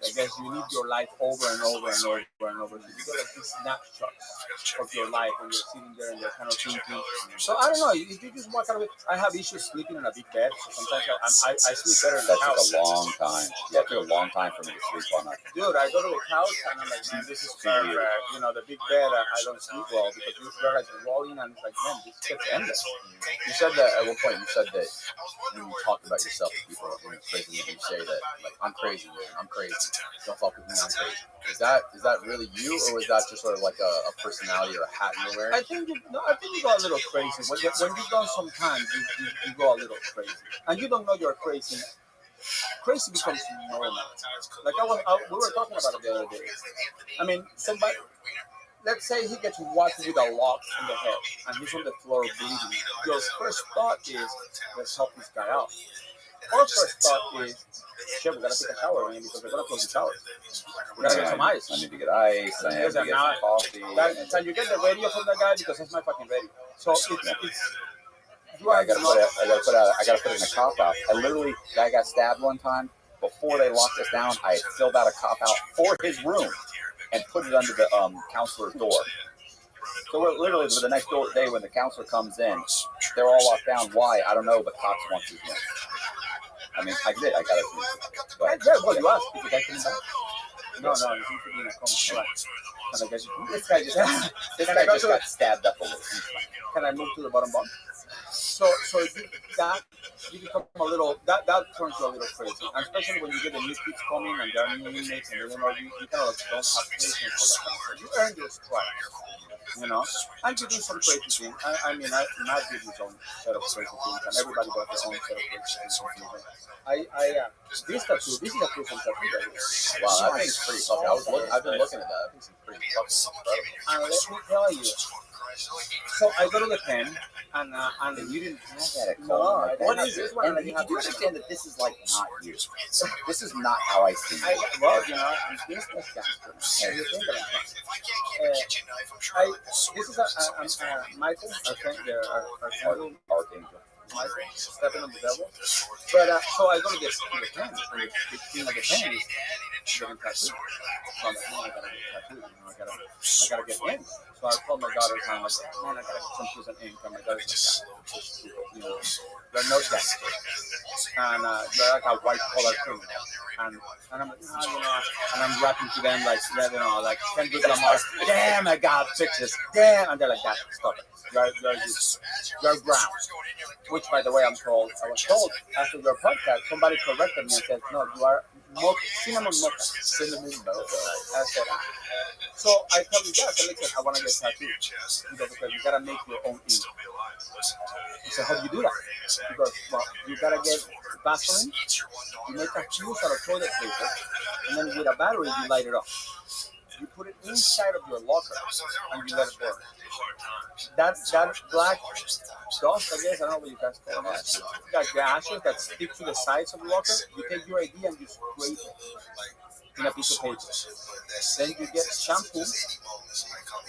I guess you live your life over and over and over and over. You get like these snapshots of your life when you're sitting there and you're kind of thinking. So I don't know. You just walk out of it. I have issues sleeping in a big bed. So sometimes I sleep better in the house. That took a long time. That took a long time for me to sleep on that. Dude, I go to the couch and I'm like, man, this is weird. You know, the big bed, I don't sleep well because you're like rolling and it's like, man, this gets endless. You said that at one point. You said that when you talk about yourself to people in prison, you say that like, I'm crazy, man. I'm crazy. Don't fuck with me. I'm crazy. Is that really you, or is that just sort of like a personality or a hat you're wearing? I think you go a little crazy. When you've done some time, you go a little crazy, and you don't know you're crazy. Crazy becomes normal. Like we were talking about it the other day. I mean, somebody. Let's say he gets whacked with a lock in the head, and he's on the floor bleeding. Your first thought is, let's help this guy out. Our first thought is, shit, we gotta take a shower, man, because we're gonna close the shower. We gotta get some ice. I need to get ice. I need to get some coffee. Can you get the radio from that guy? Because that's my fucking radio. So it's I gotta put it in a cop out. I literally, guy got stabbed one time. Before they locked us down, I had filled out a cop out for his room and put it under the counselor's door. So we're literally the next day when the counselor comes in, they're all locked down. Why? I don't know, but cops want you in. I mean, I did. I got it. Well, you asked if the guy came back. No, he's in a coma. This guy just got stabbed up a little. Can I move to the bottom bunk? So you become a little, that turns you a little crazy. And especially when you get the new kids coming and there are new inmates and you kind of don't have patience for that. You earn your stripes, you know? And you do some crazy things. I mean, Matt did his own set of crazy things, and everybody got their own set of crazy things. This is a proof from tattoo. Wow, that thing's pretty fucking. I've been looking at that. I think it's pretty fucking incredible. And let me tell you. So I go to the pen, and you didn't have that at No, what is it? And you do understand that this is like not you. This is not how I see you. Well, you know, I'm business gangster. And you think about it. This is Michael, our friend, our archangel. Stepping on the devil. But so I go to get the pen, and the thing of the pen is getting tattooed. So I'm like, I gotta get tattooed. I gotta get in. So I called my daughter and I'm like, man, I gotta get some prison ink. And my daughter's like, you know, they're no gangster. And they're like a white collar criminal. And I'm like, no, you know, and I'm rapping to them like, you know, like Kendrick Lamar, damn, I got pictures, damn, and they're like, that, stop it. you're brown. Which, by the way, I was told after your podcast, somebody corrected me and said, no, you are cinnamon mocha. Cinnamon mocha. I said, so I told the guy, I said, listen, I want to get tattooed. He goes, because you got to make your own ink. I said, how do you do that? He goes, well, you got to get Vaseline, you make a fuse out of toilet paper, and then with a battery, you light it up. You put it inside of your locker, and you let it burn. That black dust, I guess, I don't know what you guys call it. Like the ashes that stick to the sides of the locker, you take your ID and you scrape it in a piece of paper. Then you get shampoo.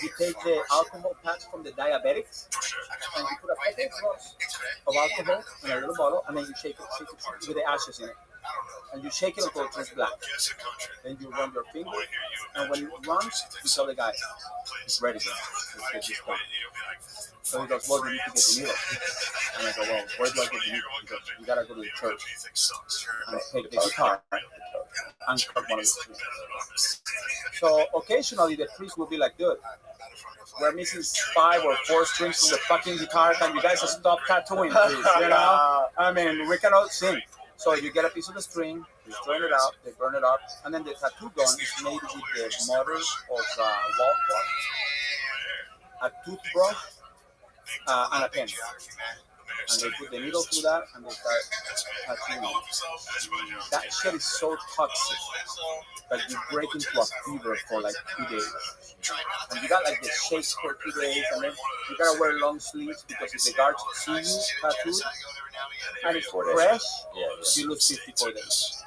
You take the alcohol patch from the diabetics, and you put a couple of drops of alcohol in a little bottle, and then you shake it with the ashes in it. And you shake it until it turns black. Then you run your finger, and when it runs, you tell the guy, it's ready, bro. Let's get this done. So he goes, well, you need to get the needle. And I go, well, where do I get the needle? He goes, you gotta go to the church and take the guitar and cut one of the trees. So occasionally the priest will be like, dude, we're missing 5 or 4 strings from the fucking guitar. Can you guys stop tattooing, please? You know? I mean, we cannot sing. So you get a piece of the string, you strain it out, they burn it up, and then the tattoo gun is made with the motor of wall clock, a toothbrush, and a pen. And they put the needle through that, and they start tattooing. That shit is so toxic that you break into a fever for like 2 days. And you got like the shakes for 2 days, and then you gotta wear long sleeves because if the guards see you tattooed and it's fresh, you lose 54 days.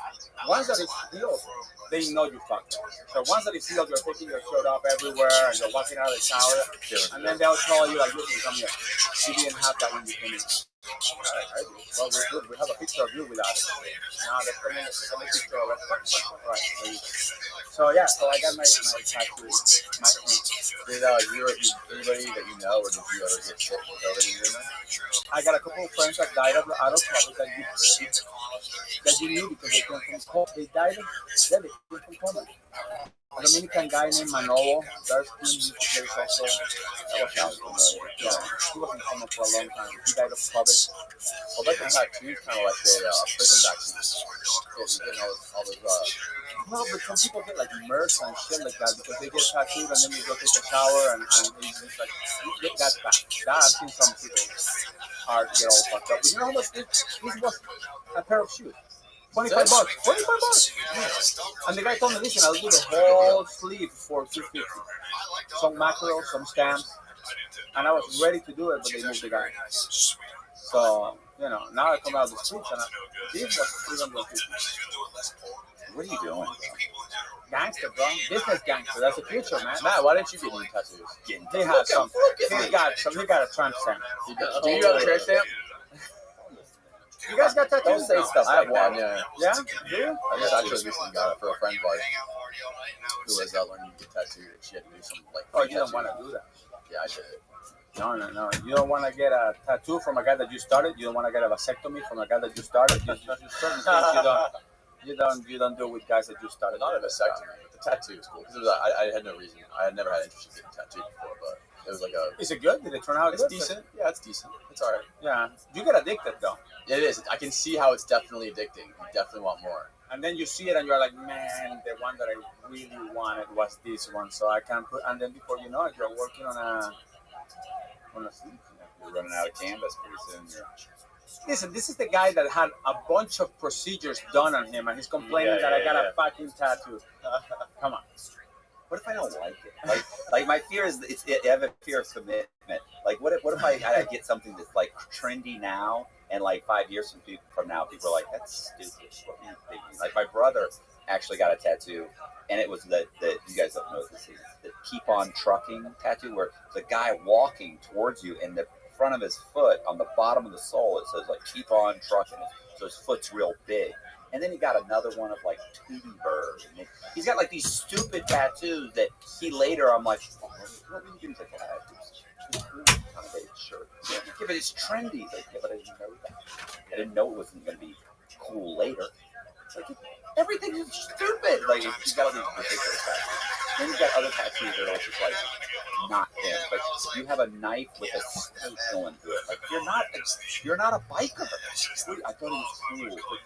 Once that is healed, they know you fucked up. So once that is healed, you're taking your shirt off everywhere and you're walking out of the shower, and then they'll tell you like, listen, come here. You didn't have that when you came in. I do. Well, we're good. We have a picture of you without it. Now let's come in and take a picture of it. Right. So yeah, so I got my tattoo. Did anybody that you know, or did you ever get sick with COVID? I got a couple of friends that died out of COVID that you knew because they came from COVID. They died. Yeah, they came from COVID. A Dominican guy named Manolo, dark skin, he plays also. That was yeah, he was in coma for a long time. He died of COVID. Well, that vaccine is kind of like a prison vaccine. You're getting all those. No, but some people get like MRSA and shit like that because they get tattooed and then they go take a shower and it's like, that's bad. That I've seen some people get all fucked up. But you know how much this was? A pair of shoes. $25. And the guy told me, listen, I'll do the whole sleeve for $250. Some mackerel, some stamps. And I was ready to do it, but they moved the guy. So, you know, now I come out of the streets and this was $350. What are you doing, bro? Gangster, bro. Business gangster. That's the future, man. Matt, why didn't you get any tattoos? He had some. He got a tramp stamp. Do you have a tramp stamp? You guys got tattoos? Don't say stuff I have like one, that. yeah. Yeah? Do you? I just actually recently got it for a friend of ours who was learning to get tattooed. She had to do some like. Oh, you don't want to do that. Yeah, I did. No. You don't want to get a tattoo from a guy that you started. You don't want to get a vasectomy from a guy that you started. You certain things you don't do with guys that you started. Not a vasectomy, but the tattoo is cool because I had no reason. I had never had interest in getting tattooed before, but it was like a. Is it good? Did it turn out It's good? decent. Yeah, it's decent. It's alright. Yeah. You get addicted though. Yeah, it is. I can see how it's definitely addicting. You definitely want more. And then you see it and you're like, man, the one that I really wanted was this one. So I can put, and then before you know it, you're working on a sleeve. You're running out of canvas pretty soon. Listen, this is the guy that had a bunch of procedures done on him, and he's complaining that I got a fucking tattoo. Come on. What if I don't like it? Like my fear is, I have a fear of commitment. Like, what if I get something that's like trendy now, and like 5 years from now, people are like, that's stupid. What are you thinking? Like my brother actually got a tattoo, and it was the you guys don't know this is the keep on trucking tattoo, where the guy walking towards you, and the front of his foot on the bottom of the sole, it says like keep on trucking. So his foot's real big. And then he got another one of like Tweety Bird. He's got like these stupid tattoos that he later, I'm like, what are you doing with tattoos? Shirt. Yeah, but it's trendy. Like, yeah, but I didn't know that. I didn't know it wasn't going to be cool later. It's like, everything is stupid. Like she's got all these ridiculous tattoos. Then you've got other tattoos that are just like not him, but you have a knife with a stake going through it. Like you're not a biker. I thought it was cool.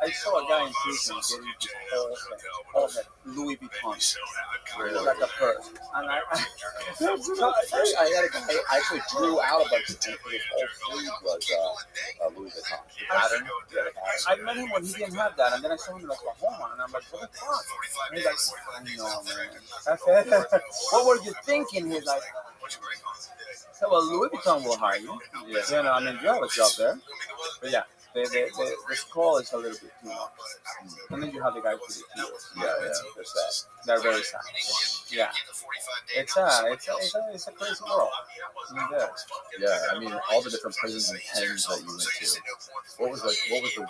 I saw a guy in prison getting his whole head Louis Vuitton, like a purse, and I had a guy. I actually drew out a bunch of things. His whole sleeve was Louis Vuitton. The pattern. I met him when he didn't have that, and then I saw him in Oklahoma, and I'm like, what the fuck? And he's like, I know, man. I said, what were you thinking? He's like, so well, Louis Vuitton will hire you. Yeah. You know, I mean, you have a job there. But yeah, the skull is a little bit too much. And then you have the guys with the tears. Yeah, they're sad. They're very sad. Yeah. It's sad. It's a crazy world. I mean, Yeah, I mean, all the different prisons and pens that you went to. What was the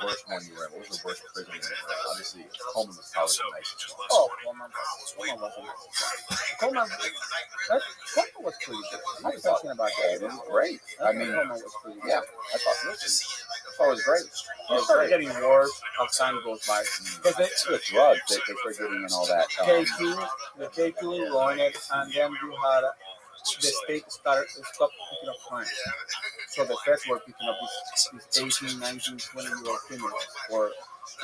worst one you were in? What was the worst prison you were in? Obviously, Coleman was probably the nicest one. oh, Coleman was pretty good. I was thinking about that. It was great. I mean, Coleman was pretty good. yeah, I thought it was great. It started getting worse as time goes by. Because The drugs, they started getting in all that. the K2 ruined it, and then you had the state stopped picking up crime. So the feds were picking up these 18, 19, 20-year-old criminals for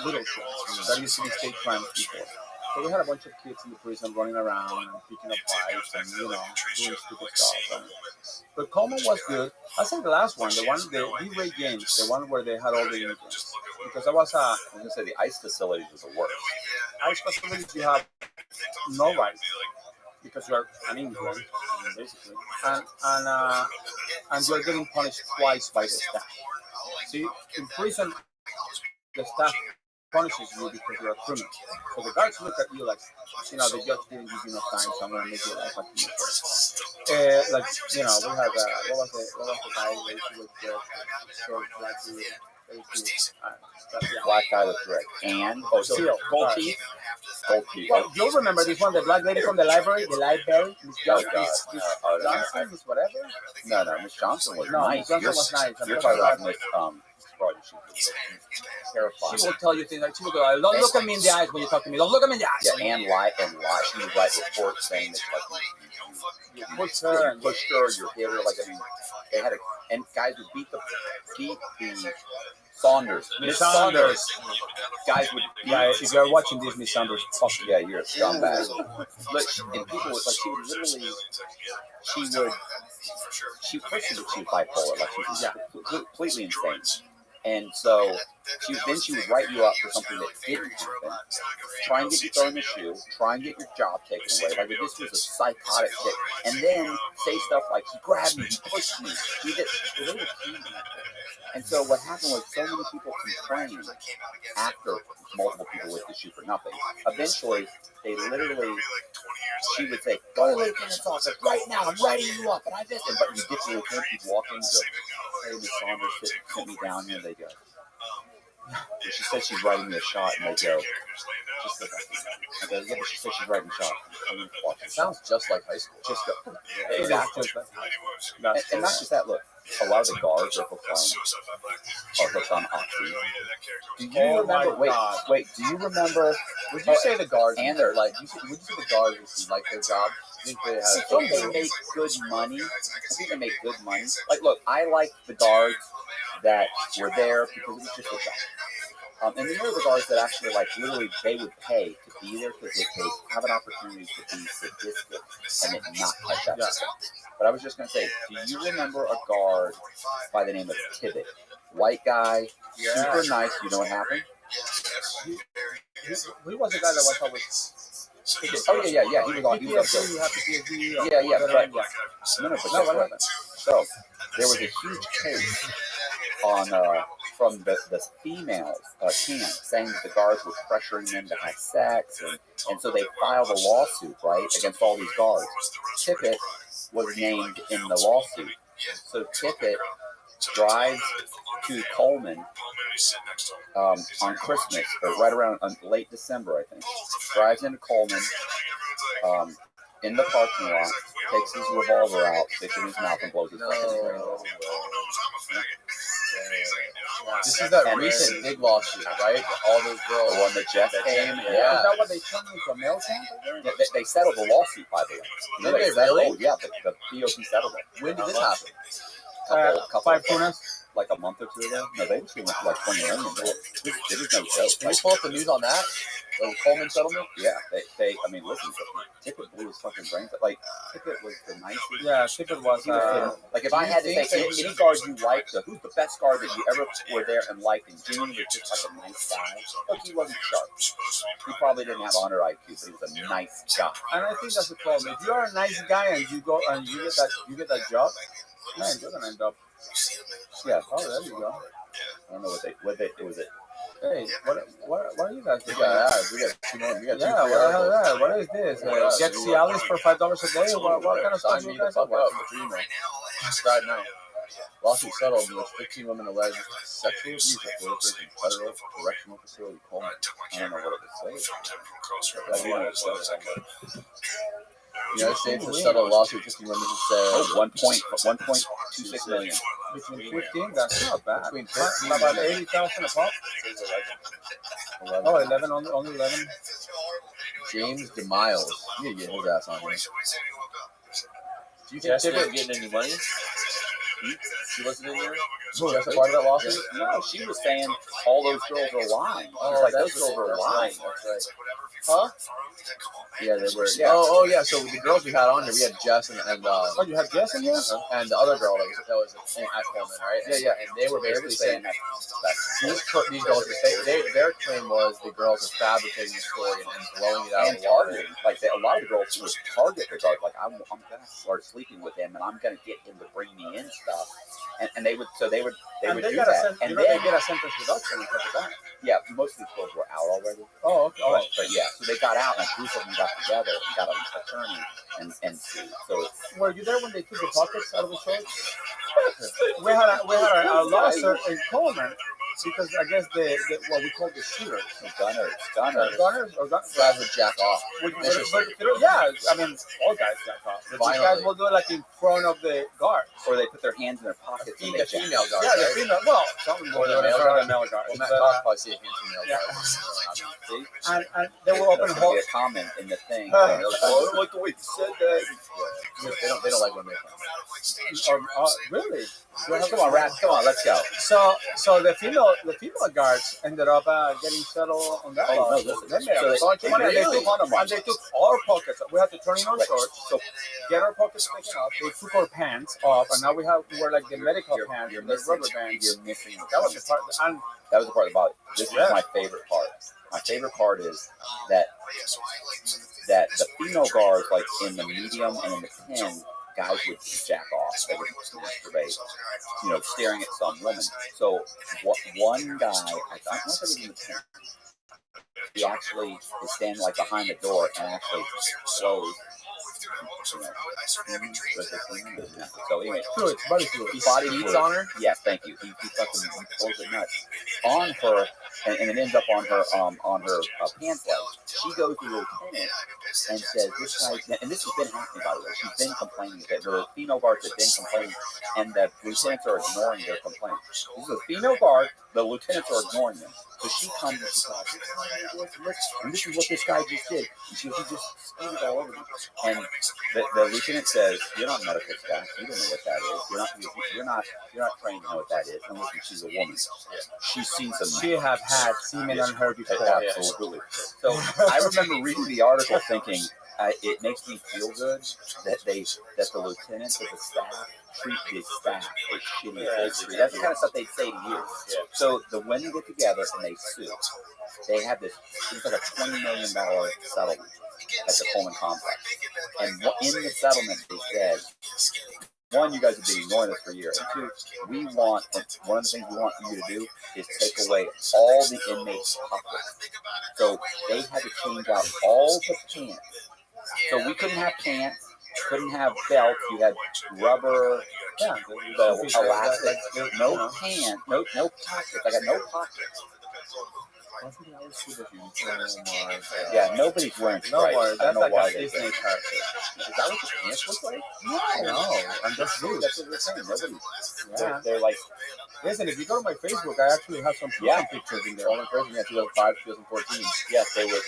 little things. That used to be state crimes before. So we had a bunch of kids in the prison running around and picking up bikes and, doing stupid stuff. But Coleman was good. I think the last one, the D-Ray Games, the one where they had all the immigrants. Because I was going to say the ICE facilities was the worst. ICE facilities, you have no rights because you are an immigrant, basically. And you're getting punished twice by the staff. See, in prison, the staff punishes you because you're a criminal. So the guards look at you like, the judge didn't give you enough time, so I'm going to make you like we had, what was the guy who was short, black dude, Black guy with red. And gold teeth. Well, you'll remember this one, the black lady from the library, Miss Johnson, Miss whatever. No, Miss Johnson was No, nice. Miss Johnson was nice. You're talking about Miss terrifying. She will tell you things like, she will go, don't look at me in the eyes when you talk to me. Don't look at me in the eyes. Yeah, and lie. She would write reports saying that you pushed her, you hit her. Like, I mean, they had and guys would beat the Saunders. Miss Saunders. Guys would beat. Yeah, if you're watching this, Miss Saunders, fuck you. Yeah, you're a scumbag. Look, and people was like, she would literally, she was bipolar. Like, she was completely insane. And so she would write you up for something that didn't happen, try and get you thrown in the shoe, try and get your job taken away. Like, this was a psychotic chick. And then say stuff like, he grabbed me, he pushed me, he did. Well, they were teaming. And so what happened was so many people complained after multiple people with the shoe for nothing. Eventually, they literally, she would say, go to the lieutenant's office right now, I'm writing you up, and I this. But you get to the lieutenant, he's walking, go, hey, Miss Saunders, sent me down here, they go. She said she's writing me a shot, and they go, just look at me. I go, yeah, but she said she's writing a shot. It sounds just like high school. Just go. Exactly. And not just that, look, a lot of the guards are hooked on Oxy. Do you remember, wait, do you remember, would you say the guards, and they're like, would you say the guards like their job? I think they make good money. Like, look, I like the guards that were there because it was just a job. And then there were the guards that actually, like, literally, they would pay to be there because they have an opportunity to be sadistic and it not touch that system. But I was just going to say, do you remember a guard by the name of Tibbet? White guy, super nice. You know what happened? He was the guy that was always. Oh yeah. He was on. But so there was a huge case on from the female camp saying that the guards were pressuring them to have sex, and so they filed a lawsuit, right, against all these guards. Tippett was named in the lawsuit, so Tippett drives to Coleman on Christmas, or right around late December, I think. Drives into Coleman in the parking lot, takes his revolver out, sticks it in his mouth, and blows his fucking brains out. This is that And recent big lawsuit, right? All those girls. The one that Jeff came. Yeah. Is that what they turned into a mail camp? They settled the lawsuit, by the way. Did they really? Oh, yeah, the DOT settled it. When did this happen? Couple 5 tunas. like a month or two ago. No, they just went for like 20 million. It is no joke. Can you pull up the news on that? The Coleman settlement? Yeah, I mean, listen, Tippett blew his fucking brains. Like, Tippett was the nicest. Yeah, Tippett was. Like, if I had to say any guard you liked, who's the best guard that you ever were there and liked, and June was just like a nice guy. Look, he wasn't sharp. He probably didn't have 100 IQ, but he was a nice guy. And I think that's the problem. If you're a nice guy and you go and you get that job, man, you're gonna end up. Yeah. Oh, there you go. I don't know what it was. Hey, what are you guys We doing? got 2 more. We got 2 Yeah, free what the hell articles. is that? What is this? Get Cialis for $5 a day? What kind of stuff Sign you me the guys fuck have? up with your email. Subscribe now. Lawsuit settled in which 15 women alleged sexual abuse at workers in federal correctional facility Coleman. I don't know what it was. I do know what it says. The United States has settled a lawsuit with 15 women who said 1.26 million. Between 15, that's not bad. between 15 About and 80,000 a pop. 11. Oh, 11, only 11. James DeMiles. You need to get his ass on here. Do you think Jess Tippett wasn't getting any money? She wasn't in there? was just a part of that lawsuit? No, she was saying all those girls are lying. Oh, Like, that's those girls are right. lying. That's right. Huh? Yeah, they were. Yeah. Oh, yeah. So the girls we had on here, we had Jess and Oh, you have Jess in here? and the other girl that was at Coleman, right? Yeah. And they were They were basically saying saying that. these girls their claim was the girls are fabricating the story and blowing it out of And the water. targeting, like a lot of girls would target the guard, like I'm gonna start sleeping with him, and I'm gonna get him to bring me in stuff, and they would do They that, got a and they then get a sentence reduction because of that. yeah, most of these girls were out already. Oh, okay. Oh, but yeah, so they got out, and a group of them got together and got an attorney and sued. So it's Were you there when they took the pockets out of the shorts? We had a lawsuit in Coleman because I guess the what we call the shooters, gunners. gunners or gunners. Guys would jack off. Yeah, I mean all guys jack off. But these guys Violently. will do it like in front of the guard. Or they put their hands in their pockets and they The jack. female guard, Yeah, the right? female. Well, some Or the male guard. guard. Male guard. Well, Matt But, Cox probably see a handsome male yeah. guard. See? and they were open That's gonna hold. be a comment in the thing. Oh, I don't like the way you said that. They don't like when they come. Really? Come on, Raph. Come on, let's go. So the female guards ended up getting settled on that. Oh, no, lawsuit. listen. They made a So bunch of money. really? And they took our pockets. We had to turn in our shorts, so get our pockets taken off. They took our pants off, and now we wear like the medical pants, You're the missing, rubber bands. you're missing. That was the part. And That was the part about it. This Yeah. is my favorite part. My favorite part is that the female guards, like in the medium and in the 10, guys would jack off. They would masturbate, staring at some woman. So one guy, I don't know if it was in the 10, he actually is standing like behind the door and actually closed. So anyway, fluid, body fluid. He body speeds fluid. on her. Yes, thank you. He fucking pulls it nuts on her, and it ends up on her pants leg. She goes to the lieutenant and says, "This guy," and this has been happening, by the way. She's been complaining that the female guards have been complaining, and the lieutenants are ignoring their complaints. This is a female guard. The lieutenants are ignoring them. So she comes and she's like, and this is what this guy just did. And she just spewed all over me. And the lieutenant says, "You're not medical staff. You don't know what that is. You're not trained to know what that is. And listen, she's a woman. She's seen some. She have had semen on her before. Absolutely. So I remember reading the article thinking, it makes me feel good that the lieutenants of the staff treat the staff as shitty as they treat. That's the kind of stuff they'd say to you. So the women get together and they sue. They have this, it's like a $20 million settlement at the Coleman complex. And in the settlement they said, one, you guys have been ignoring this for years. And two, one of the things we want you to do is take away all the inmates' pockets. So they had to change out all the pants. So we couldn't have pants, couldn't have belts. You had rubber, the elastic, no pants, no pockets. I got no pockets. Yeah, nobody's wearing No, stripes. I that's don't know like why a they Disney say. character. Is that what the pants look like? No, I'm just rude. That's what they're saying. Nobody. Yeah. They're like, Listen, if you go to my Facebook, I actually have some Yeah. pictures in there. all in person, yeah, 2005, 2014. Yes, they were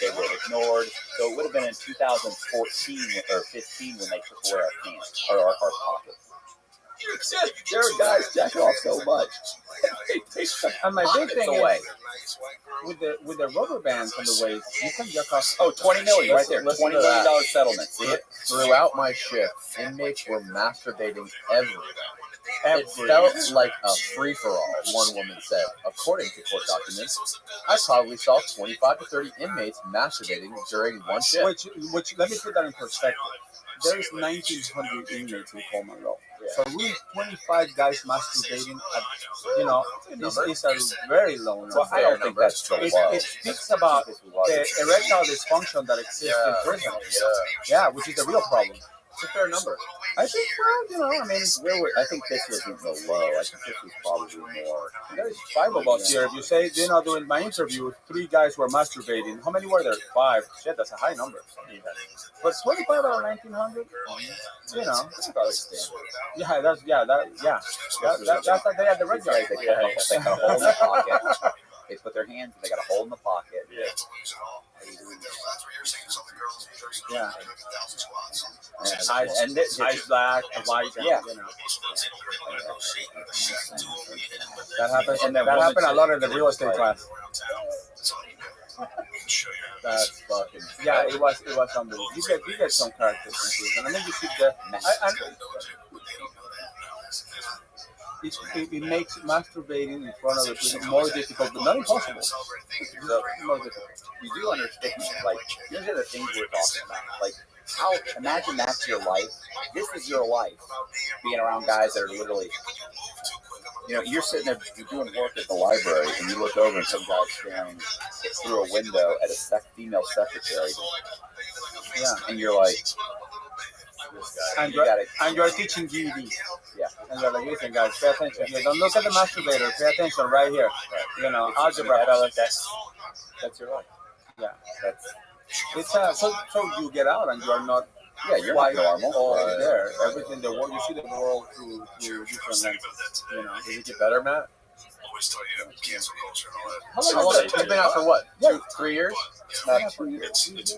ignored. So it would have been in 2014 or 15 when they took away our pants or our pockets. There are guys jacking off so much. And my big thing away. is with the rubber bands on the waist, you can jack off. Oh, $20 million right there. Listen $20 to million that. settlement. See it? Throughout my shift, inmates were masturbating everywhere. It felt like a free-for-all, one woman said. According to court documents, I probably saw 25 to 30 inmates masturbating during one shift. Which let me put that in perspective. There's 1,900 inmates in Coleman Law. So really 25 guys masturbating at, is a very low number. Well, I don't think that's so low. It speaks about the erectile dysfunction that exists in prison. Yeah, which is the real problem. It's a fair number. I think, I think this wasn't the low. I think this was probably more. there's 5 of us here. If you say, during my interview, 3 guys were masturbating. How many were there? 5. Shit, that's a high number. But 25 out of 1,900, That's probably standard. that's like they had the red guys. They got a hole in the pocket. They put their hands. They got a hole in the pocket. Yeah. And this, Eyes black, white. Yeah. That happens. And That then happened a lot in the real estate class. That's fucking. Yeah, it was unbelievable. You get some characters in prison, and then you see the. It makes masturbating in front of the prison more difficult, but not impossible. More difficult. you do understand, like, these are the things we're talking about. Like, how, imagine that's your life. This is your life. Being around guys that are literally, you're sitting there, you're doing work at the library, and you look over and some guy's staring through a window at a female secretary. Yeah. And you're like, And you're teaching GED. Yeah. And you're like, listen, guys, pay attention here. Don't look at the masturbator. Pay attention right here. Algebra, fellas. That's your life. Yeah. That's, so you get out and you're not. yeah, you're Quite not normal. all there. Everything, the world, you see the world through different lenses. Did it get better, Matt? How How long? You've been out for what? 3 years? 2 years. 2 years.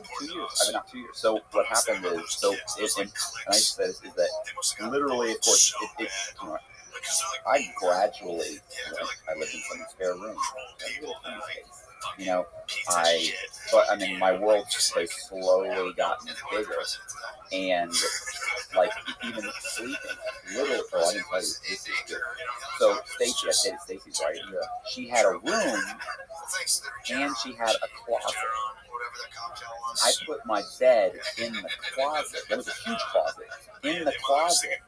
I've been out 2 years. So what happened is, and I said is that literally, of course, I gradually, I lived in some spare room. My world has slowly gotten bigger, and like even sleeping, literally. Oh, I didn't tell you this is good. So Stacy, I said Stacy's right. She had a room, and she had a closet. I put my bed in the closet. There was a huge closet in the closet,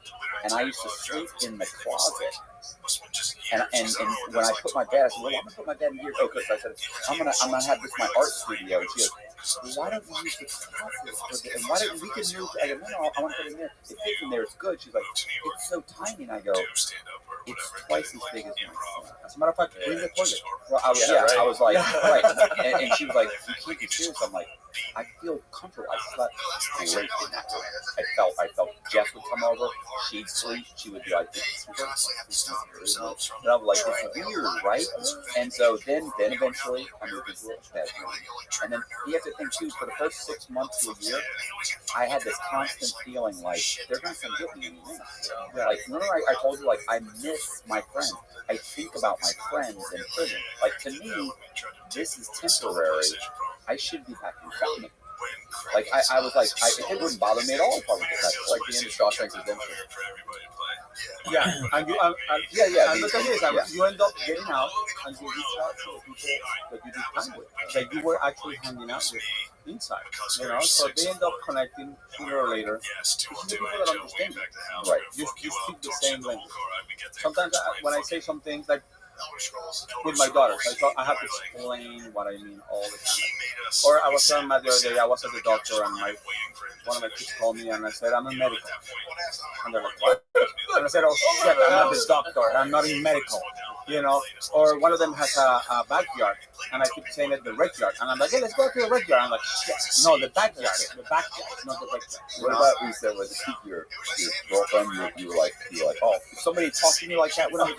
and I used to sleep in the closet. And when I put my bed, I said, "Well, I'm gonna put my bed in here." Oh, because I said, "I'm gonna have this my art studio." And she goes, "Well, why don't we use the closet? And why don't we can move?" I go, "No, I want to put it in there. It fits in there. It's good." She's like, "It's so tiny." And I go, "It's twice as big as mine." As a matter of fact, bring the toilet. Well, I was like, right. And she was like, "You can't be serious." I'm like, I feel comfortable. I slept great in that room. I felt Jess would come over. She'd sleep. She would be like, and I'm like, it's weird, right? And so then eventually I moved into a bedroom. And then you have to think too, for the first 6 months to a year, I had this constant feeling like they're going to get me in the room. Like, remember I told you, like, I miss my friends. I think about my friends in prison. Like, to me, this is temporary. I should be back in family. Like, I was like, it wouldn't bother me at all if I was at Like the end of Shawshank Redemption. Yeah, and you, and look at this, you end up getting out, and you reach out to the people that you did time with, that you were actually hanging out with inside, so they end up connecting sooner or later. This is the people that understand you, right? You speak the same language. Sometimes when I say some things, like with my daughters, I have to explain what I mean all the time. Or I was telling Matt the other day, I was at the doctor, and one of my kids called me, and I said, "I'm a medical." And they're like, "What?" And I said, "Oh shit, I'm not the doctor. I'm not in medical." you know, or one of them has a backyard, and I keep saying it the red yard, and I'm like, hey, let's go to the red yard. I'm like, shit, no, the backyard, not the red yard. What about we said with your girlfriend? You were like, oh, if somebody talked to me like that, whatever.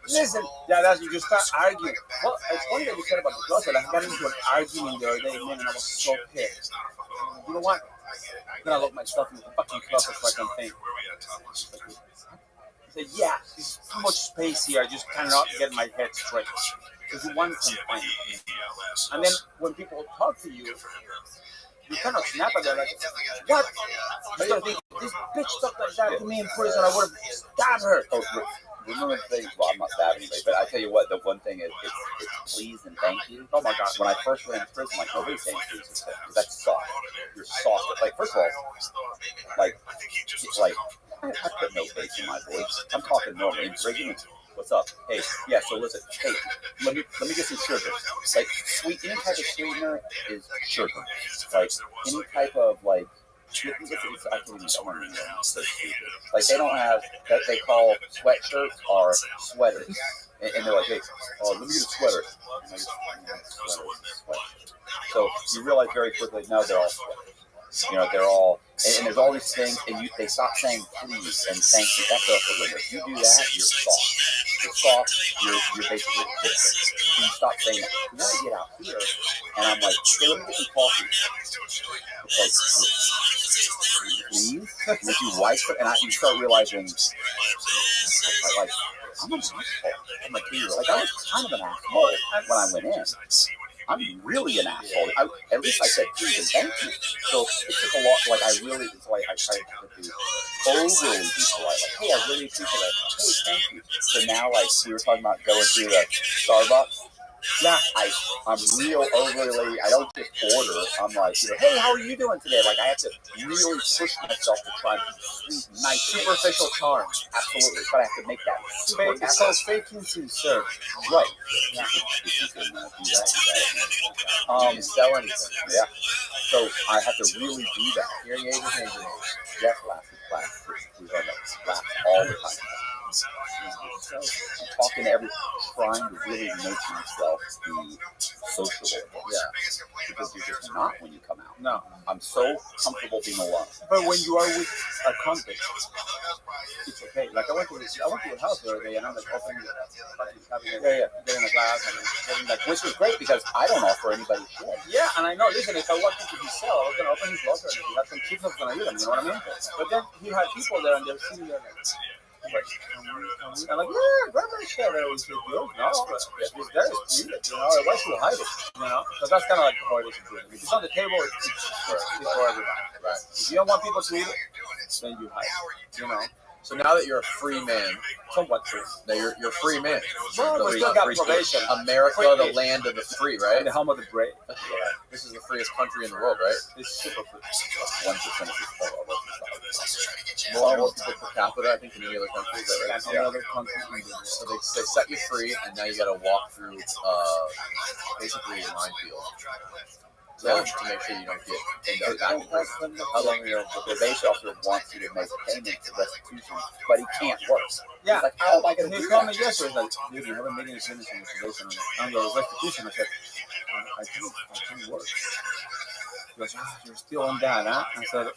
Listen, yeah, that's you just start arguing. Well, it's funny that you said about the closet. I got into an argument the other day, man, and I was so pissed. You know what? I'm gonna lock myself in the fucking closet so I can think. I said, yeah, there's too much space here. I just cannot get my head straight. Because you want to complain. And then when people talk to you, you kind of snap at them like, what? You're gonna think, this bitch talked like that to me in prison, I would have stabbed her. Oh, remember the thing? Well, I'm not stabbing anybody, but I tell you what, the one thing is, it's please and thank you. Oh my God! When I first went to prison, like nobody's saying please and thank you. That's soft. You're soft. Like first of all, like I put no bass in my voice. I'm talking normal. In prison, what's up? Hey, yeah. So listen. Hey, let me get some sugar. Like any type of sweetener is sugar. Like any type of like. Like they don't have that they call sweatshirts or sweaters, and they're like, hey, let me get a sweater. So you realize very quickly, no, they're all sweaters. You know, they're all, and there's all these things, and they stop saying please and thank you. That's off the limit. If you do that, you're soft. You're soft. You're basically a distance. You stop saying that. You want to get out here, and I'm like, hey, let me get some coffee. It's like, please, would you wipe it? And you start realizing, like, I'm an asshole. I'm I was kind of an asshole when I went in. I'm really an asshole. At least I said please and thank you. So it took a lot. Like I tried to be overly be polite. Like, hey, I really appreciate it. Hey, thank you. So now, like we were talking about going through the Starbucks. Yeah, I'm real overly. I don't just order. I'm like, hey, how are you doing today? Like I have to really push myself to try and be sweet, nice, superficial charm. Absolutely, but I have to make that. It's called faking sincere. Right. Yeah. You can do that. Sell anything. Yeah. So I have to really do that. Hearing aid and hand grenades. Yes, last. We run that all the time. I'm talking to everyone, trying to really make myself be sociable. Yeah, because you're just not when you come out. No, I'm so comfortable being alone. But when you are with a convict, it's okay. Like I went to your house the other day, and I'm like opening getting a glass and getting like, which was great because I don't offer anybody shit. Yeah, and I know. Listen, if I walked into his cell, I was gonna open his locker and he had some chips I was gonna eat them. You know what I mean? But then he had people there, and they're sitting there like. I'm like, yeah, grab my shit. No, but if it's there, it's eat it. Why should you hide it? Because that's kind of like how it is in prison. If it's on the table, it's for everybody. Right. If you don't want people to eat it, then you hide it. So now that you're a free man, somewhat free. Now you're a free man. Well, we still got probation. America, the land of the free, right? And the home of the brave. Yeah. This is the freest country in the world, right? It's super free. 1% more people per capita, I think, in any other countries. Right? Yeah. Other countries. So they set you free, and now you got to walk through basically a minefield. To make sure you don't get back in prison. How long the probation officer wants you to make payments to restitution, but he can't work. Yeah. Like, how am I going to do do that? He called that? me yesterday. He's like, dude, you haven't made any payments on the probation. On the restitution, I said, I can't work. He goes, you're still on that, huh? I said,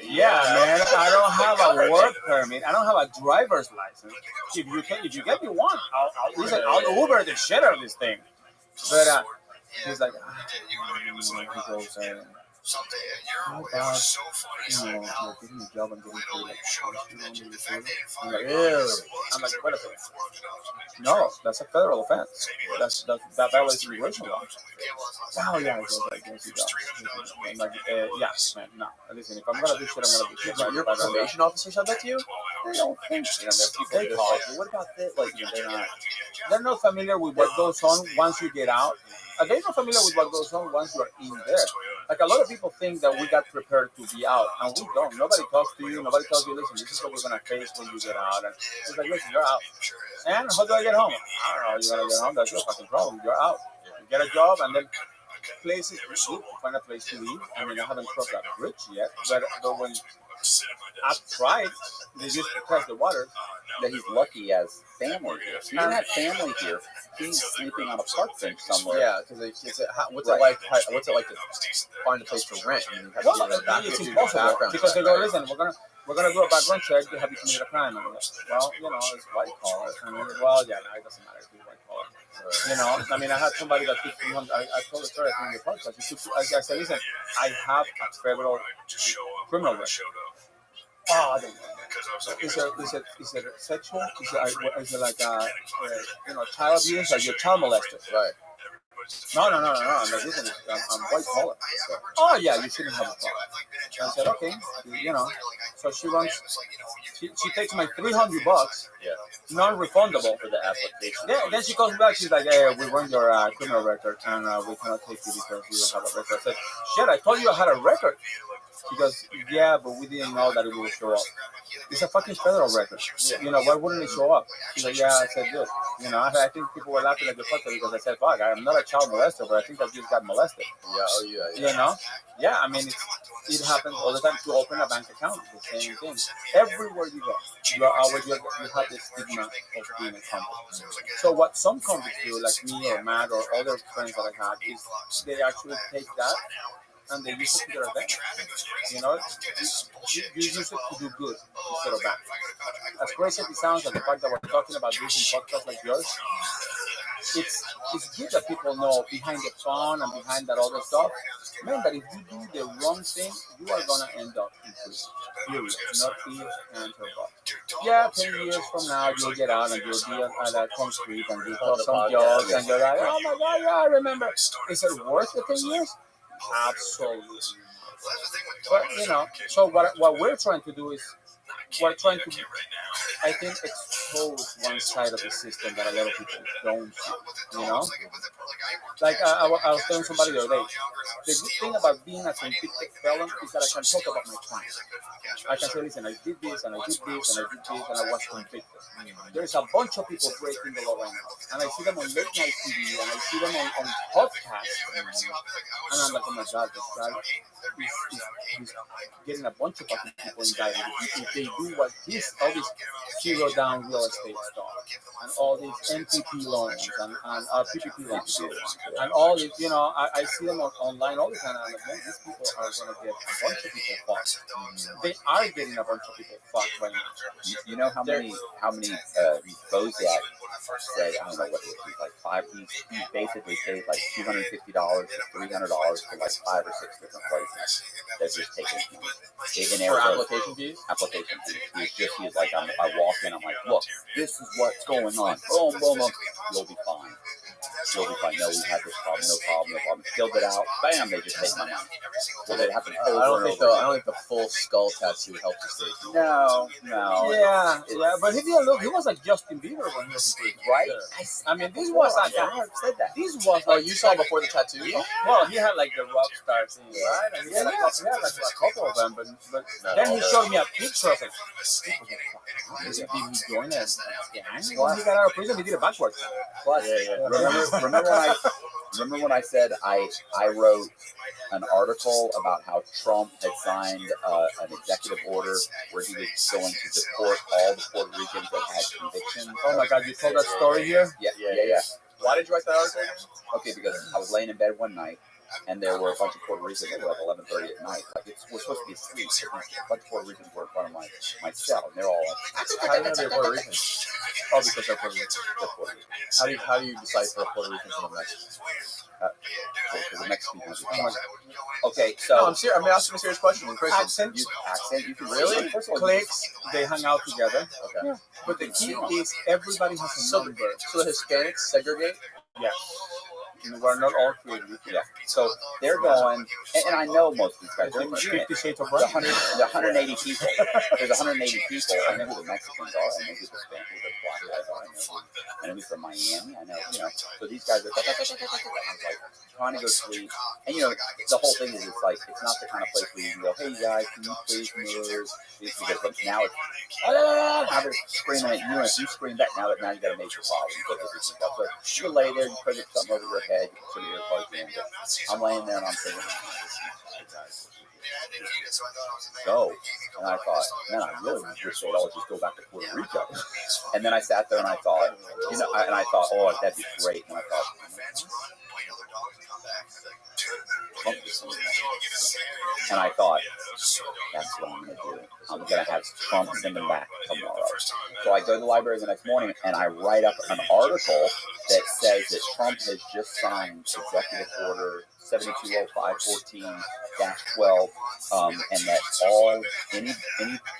yeah, man, I don't have a work permit. I don't have a driver's license. If you get me one, I'll Uber the shit out of this thing. But he's like, he goes, how about, getting a job and getting paid like $1,000 I'm like, ew. I'm like, wait a second. No, that's a federal offense. That violates immigration law. Oh, yeah, he goes like, yes, he does. I'm like, yeah, man, no. Listen, if I'm going to do shit, I'm going to do shit. Your probation officer said that to you? They don't think, they talk. What about this? Like, they're not familiar with what goes on once you get out. They're not familiar with what goes on once you're in there. Like a lot of people think that we got prepared to be out, and we don't. Nobody talks to you. Nobody tells you, listen, this is what we're gonna face when you get out. And it's like, listen, you're out. And how do I get home? I don't know. You're gonna get home. That's your fucking problem. You're out. You get a job, and then places you find a place to live. I mean, I haven't crossed that bridge yet, but when I've tried. They used to test the water. That he's lucky he has family here. If he didn't have family here, he's sleeping on a park bench somewhere. Yeah, because what's Right. it like? What's it like to find a place to rent? I mean, you have Well, to do the it's do your impossible background because they check, go, right? listen, we're gonna do a background check. You have you committed a crime? And I'm like, well, it's white collar. And I'm like, well, yeah, no, it doesn't matter if it's white collar. I mean, I had somebody that took 300. I told the story I think in the podcast. I said, listen, I have a federal criminal record. Oh, I don't know. Is it sexual? Is it like child abuse? Like you're child molested? Right. No. I'm like, listen, I'm white collar. Oh yeah, you shouldn't have a problem. I said, okay, So she runs. She takes my $300, non-refundable For the application. Yeah, then she comes back. She's like, "Hey, we run your criminal record, and we cannot take you because you don't have a record." I said, "Shit, I told you I had a record." She goes, "Yeah, but we didn't know that it would show up." It's a fucking federal record. Why wouldn't it show up? She's like, "Yeah," I said, "Good." I think people were laughing at the fucker because I said, "Fuck, I'm not a child molester, but I think I just got molested." Yeah. Yeah, I mean, it happens all the time. To open a bank account, it's the same thing. Everywhere you go, you have this stigma of being a convict. So what some convicts do, like me or Matt or other friends that I have, is they actually take that and they use it to their advantage. You use it to do good instead of bad. As crazy as it sounds, and the fact that we're talking about this in podcasts like yours, it's good that people know behind the fun and behind that other stuff. Man, that if you do the wrong thing, you are gonna end up in prison. Period. Not ifs, ands, or buts. Yeah, 10 years from now, you'll get out and you'll be at a concrete and you'll tell some jokes and you're like, oh my God, yeah, I remember. Is it worth the 10 years? Absolutely. But, so what we're trying to do is, we're trying to, I think, expose one side of the system that a lot of people don't see, Like I was telling somebody the other day, the good thing about being a convicted felon is that I can talk about my crimes. I can say, listen, I did this, and I did this, and I did this, and I was convicted. There's a bunch of people breaking the law right now, and I see them on late night TV, and I see them on podcasts, and I'm like, oh my God, this guy is getting a bunch of fucking people indicted if they do what all this zero down real estate stuff, and all these NPP loans and PPP loans, and all this, I see them online all the time, and I'm like, man, these people are going to get a bunch of people fucked. They are getting a bunch of people fucked right now. You know how many Bozak said, I don't know what it was, like five. He basically paid like $250 to $300 for like 5 or 6 different places. They're just taking in For Arizona. application fees? Application fees. He's like, I walk in, I'm like, look, this is what's going on. Boom, boom, boom. You'll be fine. You'll be fine. No, we had this problem. No problem. Filled it out. Bam, they just take my money. So that happened over I don't and think over. the full skull tattoo helped you stay. No. Yeah, but he didn't look. He was like Justin Bieber when he was in prison, Right? I mean, this was like said that. this was Oh, like you saw before the tattoo? Yeah. well, he had like the rock star thing, right? And he had like a couple of them, but then he showed me a picture of it. Is he joined a gang? When he got out of prison, he did it backwards. Plus, remember when I said I wrote an article about how Trump had signed an executive order where he was going to deport all the Puerto Ricans that had convictions? Oh my God, you told that story here? Yeah. Why did you write that article? Okay, because I was laying in bed one night, and there were a bunch of Puerto Ricans at like 11:30 at night. Like we're supposed to be asleep. A bunch of Puerto Ricans were in front of my cell, and they're all like, How do you know they're Puerto Rican? "Oh, because they're Puerto Ricans." They're Puerto Ricans. How do you decipher a Puerto Rican from a Mexican? Because the Mexicans. Oh my Okay, No, so I'm serious. I'm asking a serious question. accent, you can Really? First of all, clicks, they hang out together. Okay. Yeah. But the key is everybody has a number. So the Hispanics segregate? Yes. We're not all created. Yeah. So they're going, and I know most of these guys. They're 50 Shades of the Grey. 180 people. There's 180 people. I know who the Mexicans are. I know who the Spanish, who the black guys are. I know who's from Miami. I know, So these guys are like trying to go to sleep. And the whole thing is it's not the kind of place where you can go, hey guys, can you please move? Because now it's now they're screaming at you, and if you scream back, now you got a major problem. So you lay there, you put something over your head, you put your earplugs in. I'm laying there and I'm thinking, go. And I thought, man, I really wish they'd all just go back to Puerto Rico. And then I sat there and I thought, and I thought, oh, that'd be great. And I thought, Trump is something else. And I thought, that's what I'm going to do. I'm going to have Trump send them back tomorrow. So I go to the library the next morning and I write up an article that says that Trump has just signed Executive Order 720514-12, and that any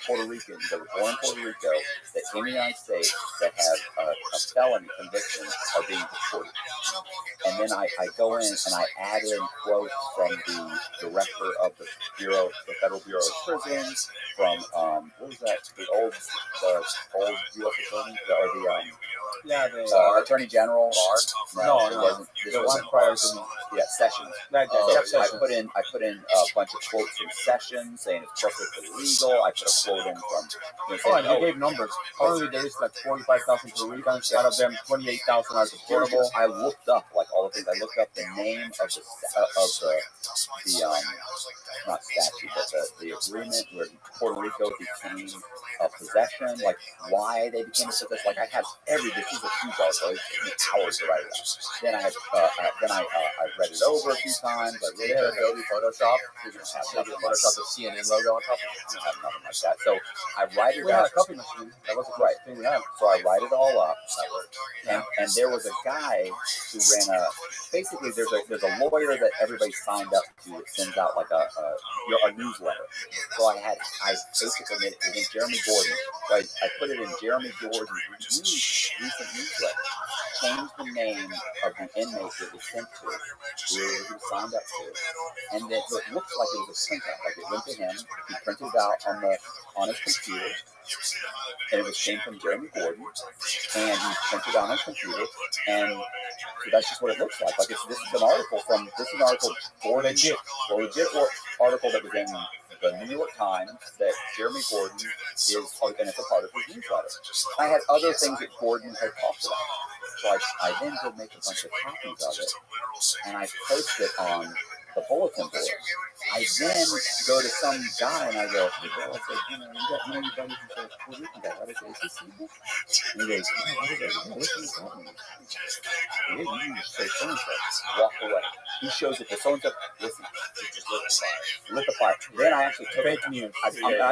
Puerto Ricans that were born in Puerto Rico that came to the United States that have a felony conviction are being deported. And then I go in and I add in quotes from the director of the Federal Bureau of Prisons, from what was that? The old U.S. attorney, the Attorney General. No, it wasn't. This was one prior to me. Yeah, Sessions. So I put in a bunch of quotes from Sessions saying it's perfectly legal. I put a quote in from. And you gave numbers. Currently, there is like 45,000 Puerto Ricans. Out of them, 28,000 are deportable. I looked up like all the things. I looked up the name of the not statute, but the agreement where Puerto Rico became a possession, like why they became a possession. Like I have this is a huge article. It took me hours to write it out. Then I read it over a few times. I read it. Adobe Photoshop. Photoshop the CNN logo on top of it. I don't have nothing like that. So I write it We had out. a copy machine. That was the Right. thing we had. So I write it all up, and there was a guy who ran basically there's a lawyer that everybody signed up to that sends out like a newsletter. So I basically made it in Jeremy Gordon. So I put it in Jeremy Gordon's recent newsletter, changed the name of the inmate that was sent to, who he signed up to, and then so it looks like it was a printout. Like it went to him, he printed it out on his computer, and it came from Jeremy Gordon, and he printed it out on his computer, and so that's just what it looks like. Like this is an article for legit article that was in the New York Times that Jeremy Gordon is, and it's a part of his newsletter. I had other things that Gordon had talked about, so I then go make a bunch of copies of it, and I post it on the bulletin board. I then go to some guy and I go, hey, bro, I said, you got anybody who says Puerto Rican guy? I said, is he single? And he goes, what is that? What are you talking about? You say so-and-so. Walk away. He shows it to so-and-so. Listen, lit the fire. Then I actually took fake news. I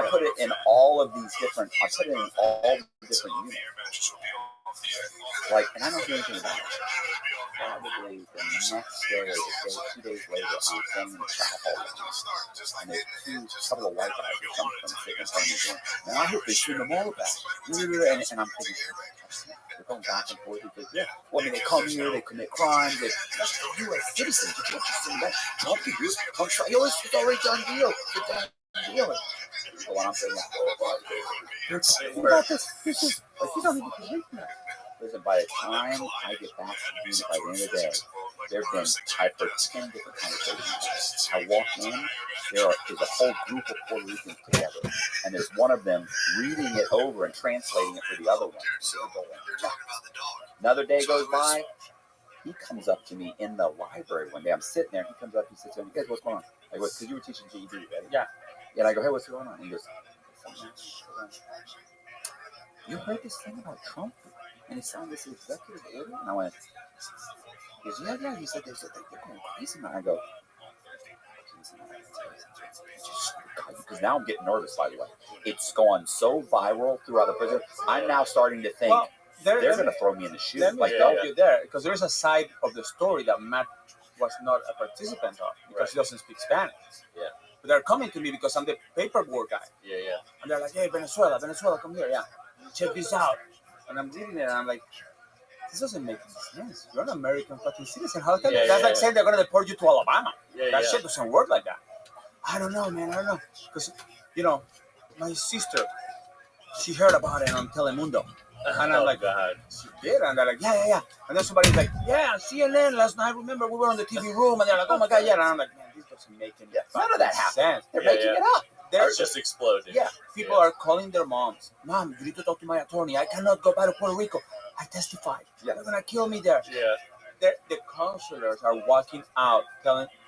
put it in all of these different, units. Like, and I don't do anything about it. Probably the next day or 2 days later, I'm standing in the shop hall, and there's a couple of white guys that come from sitting in front of me going, man, I hope they send them all back. And I'm thinking, they're going back and forth because, well, I mean, they come here, they commit crimes, they're U.S. citizens, you can't just send them back. Trump can do it. Trump, it's already done deal. It's done deal. So when I'm saying, he's not even believing that. Listen, by the time I get back to the unit, by the end of the day, I've heard 10 different conversations. I walk in, there's a whole group of Puerto Ricans together, and there's one of them reading it over and translating it for the other one. Another day goes by, he comes up to me in the library one day. I'm sitting there, he comes up, he sits there, and he goes, what's going on? I go, because you were teaching GED, right? Yeah. And I go, hey, what's going on? And he goes, you heard this thing about Trump? And he signed this executive order? And I went, he goes, yeah. He said, they're going crazy. And I go, because now I'm getting nervous, by the way. It's gone so viral throughout the prison. I'm now starting to think they're going to throw me in the shoe. Let me help you there, because there's a side of the story that Matt was not a participant of, because he doesn't speak Spanish. Yeah. But they're coming to me because I'm the paperwork guy. Yeah. And they're like, hey, Venezuela, come here. Yeah. Check this out. And I'm reading it, and I'm like, this doesn't make any sense. You're an American fucking citizen. How can that's like saying they're going to deport you to Alabama. That shit doesn't work like that. I don't know, man. Because, my sister, she heard about it on Telemundo. And I'm like, she did? And they're like, yeah. And then somebody's like, CNN last night. Remember, we were on the TV room. And they're like, oh, my God, yeah. And I'm like, man, this doesn't make any sense. None of that happened. They're making it up. It's just exploded. Yeah, people are calling their moms. Mom, you need to talk to my attorney. I cannot go back to Puerto Rico. I testified. They're going to kill me there. Yeah. The counselors are walking out,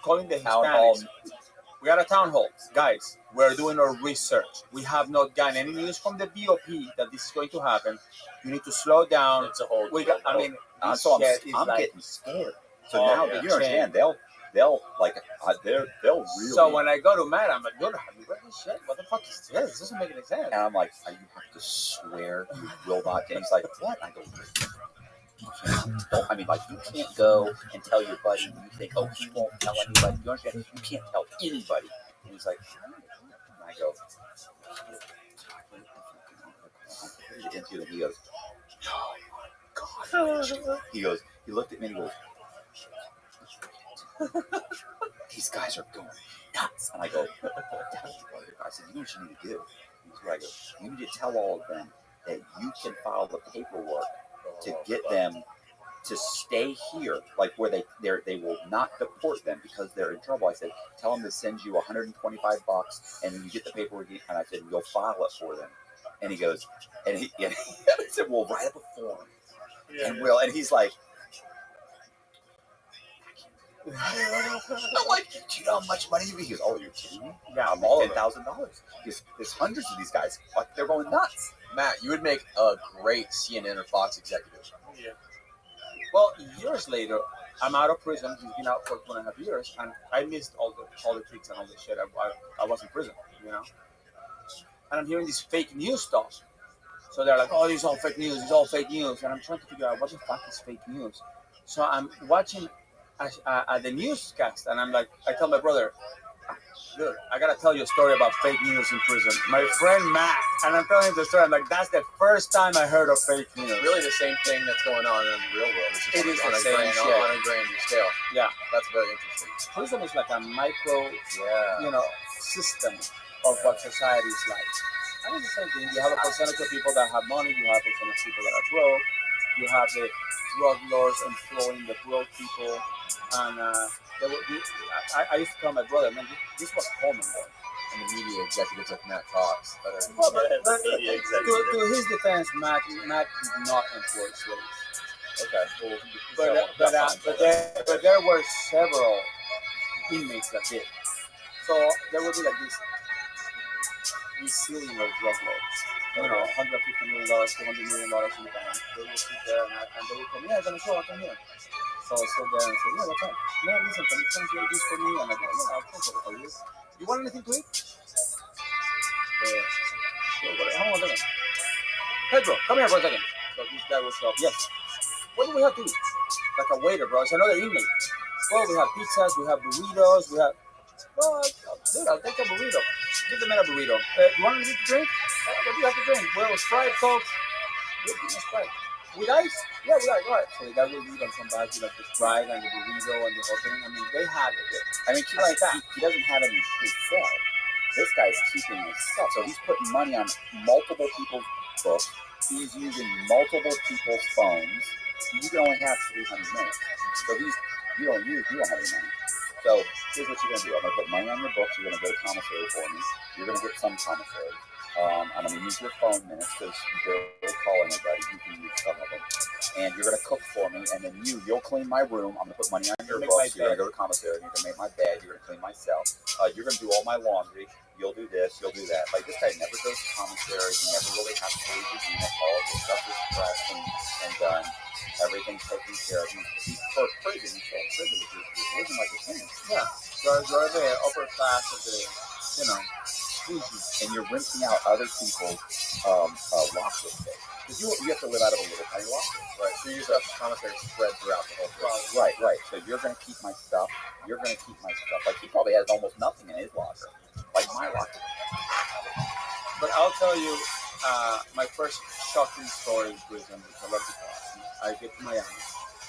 calling the Hispanics. We had a town hall. Guys, we're doing our research. We have not gotten any news from the BOP that this is going to happen. You need to slow down. It's a whole. I mean, this So shit is I'm like... getting scared. So Oh, now yeah. that you understand, they'll like they'll really. So when I go to Matt, I'm like, dude, have you read this shit? What the fuck is this? This doesn't make any sense. And I'm like, you have to swear you will not. And he's like, what? I go, I mean, like, you can't go and tell your buddy. And you think, oh, he won't tell anybody. You understand? You can't tell anybody. And he's like, and I go, into it. He goes, oh my God. He goes, he looked at me and he goes, these guys are going nuts. And I go, I said, you know what you need to do? I go, you need to tell all of them that you can file the paperwork to get them to stay here, like where they will not deport them because they're in trouble. I said, tell them to send you $125 and you get the paperwork. And I said, you'll file it for them. And he goes, and he I said, we'll write up a form. Yeah. And he's like, I'm like, do you know how much money you make? He goes, oh, you're kidding me? Yeah, I'm all $10,000. There's hundreds of these guys. Like, they're going nuts. Matt, you would make a great CNN or Fox executive. Yeah. Well, years later, I'm out of prison. He's been out for 2.5 years, and I missed all the politics and all the shit. I was in prison, you know. And I'm hearing this fake news stuff. So they're like, oh, it's all fake news. It's all fake news. And I'm trying to figure out what the fuck is fake news. So I'm watching the newscast, and I'm like, I tell my brother, dude, I gotta tell you a story about fake news in prison. My friend Matt, and I'm telling him the story. I'm like, that's the first time I heard of fake news. It's really the same thing that's going on in the real world. It's just It is on the a same grand, shit. on a grander scale. Yeah, That's very interesting. prison is like a micro, Yeah. system of what society is like. And it's the same thing. You have a percentage of people that have money. You have a percentage of people that are broke. You have the drug lords employing the broke people. And I used to tell my brother, man, this was common. And the media executives like Matt Cox. That are, Well, but Media executive. to his defense, Matt did not employ slaves. okay. But there were several inmates that did. So there would be like this ceiling of drug lords. $150 million, $200 million in the bank. They will sit there and they will come, yeah, I'm gonna show up, come here. So I sit there and say, yeah, what's up? No, listen, can you translate this for me? And I go, yeah, I'll translate it for you. You want anything to eat? Hold on a second. Pedro, come here for a second. So this guy will show up. Yes. What do we have to eat? Like a waiter, bro. It's another inmate. Well, we have pizzas, we have burritos, we have... Well, dude, I'll take a burrito. Give the man a burrito. You want anything to drink? What do you have to drink? Well, Sprite, Coke. Good, give me a Sprite. With ice? Yeah, with ice. All right. So the guy will leave on some bags with like the Sprite and the burrito and the whole thing. I mean, they have it. I mean, Like that. he doesn't have any himself. This guy's keeping his stuff. So he's putting money on multiple people's books. He's using multiple people's phones. You can only have 300 minutes. So you don't have any money. So here's what you're going to do. I'm going to put money on your books. You're going to go to commissary for me. You're going to get some commissary. I'm going to use your phone minutes because you're calling everybody. You can use some of them. And you're going to cook for me. And then you'll clean my room. I'm going to put money on your books. You're going to go to commissary. You're going to make my bed. You're going to clean my cell. You're going to do all my laundry. You'll do this. You'll do that. Like, this guy never goes to commissary. He never really has to leave his unit. All of his stuff is pressed and done. Everything's taken care of. For prison, you're living like a king. Yeah. You're the upper class of the, and you're renting out other people's locker space. Because you have to live out of a little tiny locker. Right. So you use a commissary spread throughout the whole place. Right. So you're going to keep my stuff. You're going to keep my stuff. Like, he probably has almost nothing in his locker. Like my locker. But I'll tell you, my first shocking story in prison, which I love to tell. I get to Miami.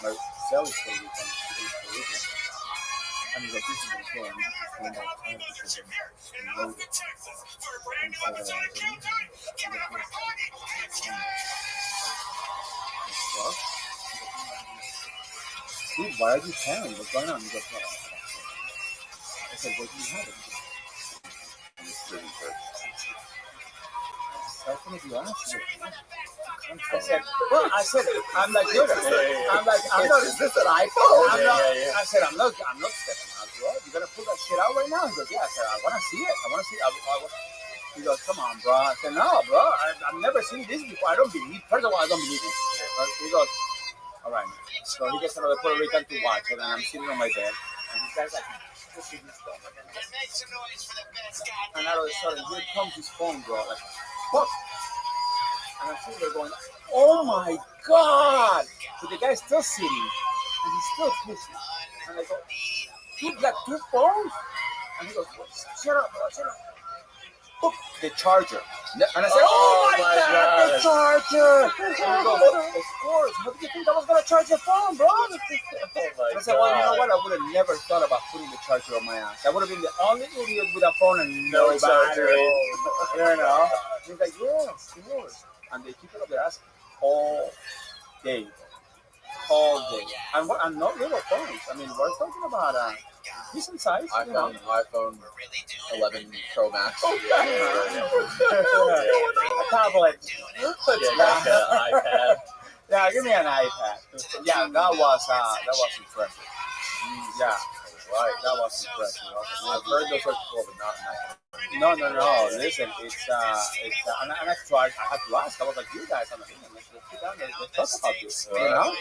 My cell is Puerto Rican. I mean, like, this is what it's going on. I'm just going time because I'm loaded. Dude, why are you tearing? What's going on? He goes, what? I said, what do you have? I said, I'm like, dude, I'm not, Is this an iPhone? I said, I'm not stepping out, bro. You gonna pull that shit out right now? He goes, yeah. I said, I want to see it. He goes, come on, bro. I said, no, bro. I've never seen this before. I don't believe. First of all, I don't believe it. He goes, all right, man. So he gets another Puerto Rican to watch it, and I'm sitting on my bed, and this guy's like, pushing his stuff. And all of a sudden, here comes his phone, bro. Like, fuck. And I'm sitting there going, oh my God. But the guy's still sitting, and he's still pushing. And I go, you got two phones? And he goes, shut up, bro, shut up. The charger. And I said, oh my God, the charger. And he goes, of course. What did you think I was going to charge your phone, bro? And I said, well, you know what? I would have never thought about putting the charger on my ass. I would have been the only idiot with a phone and no battery. You know? He's like, yes, yours. And they keep it up their ass all day. All day. And not little phones. I mean, we're talking about decent size. iPhone 11 Pro Max. A tablet. iPad. Yeah, give me an iPad. Yeah, that was impressive. Yeah, right. That was impressive. I've heard those words before, but not an iPhone. No. Listen, it's and I tried. I had to ask. I was like, you guys, I'm like, let's sit down and let's talk about this. You know,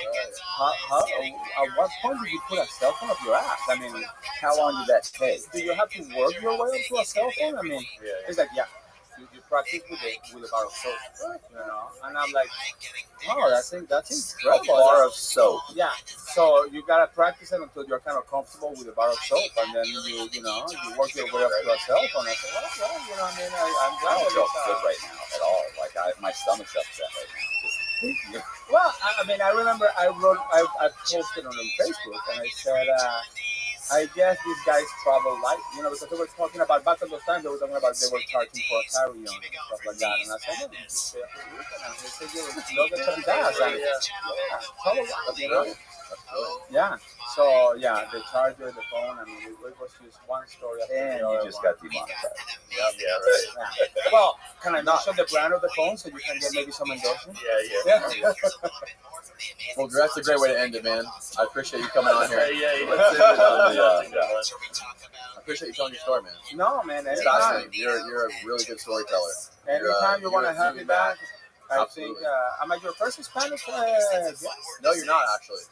at what point did you put a cell phone up your ass? I mean, How long did that take? do you have to work your way up to a cell phone? I mean, it's like, yeah, you practice with a bar of soap, you know. And I'm like, oh, that's incredible. A bar of soap. Yeah, so you gotta practice it until you're kind of comfortable with a bar of soap, and then you work your way up to a cell phone. I said, well, you know, I mean, I'm I glad don't feel that good right now at all. Like my stomach's upset right now. Well, I mean, I remember I posted on Facebook, and I said, I guess these guys travel light, you know, because they were talking about, back at those times, they were talking about they were charging for a carry-on and stuff like that. And I said, no, you just pay for the weekend. And they said, you look at some gas. And travel light, you know. Yeah. So, yeah, the charger, the phone, I mean, it was just one story after And the other. you just got demonetized. Yeah, right. Yeah. Well, can I mention the brand of the phone so you can get maybe some endorsement? Yeah. Well, that's a great way to end it, man. I appreciate you coming on here. Yeah. I appreciate you telling your story, man. No, man, It's anytime. fascinating. You're a really good storyteller. Anytime you want to have me back, I Absolutely. think, am I your first Hispanic guest? No, you're not actually.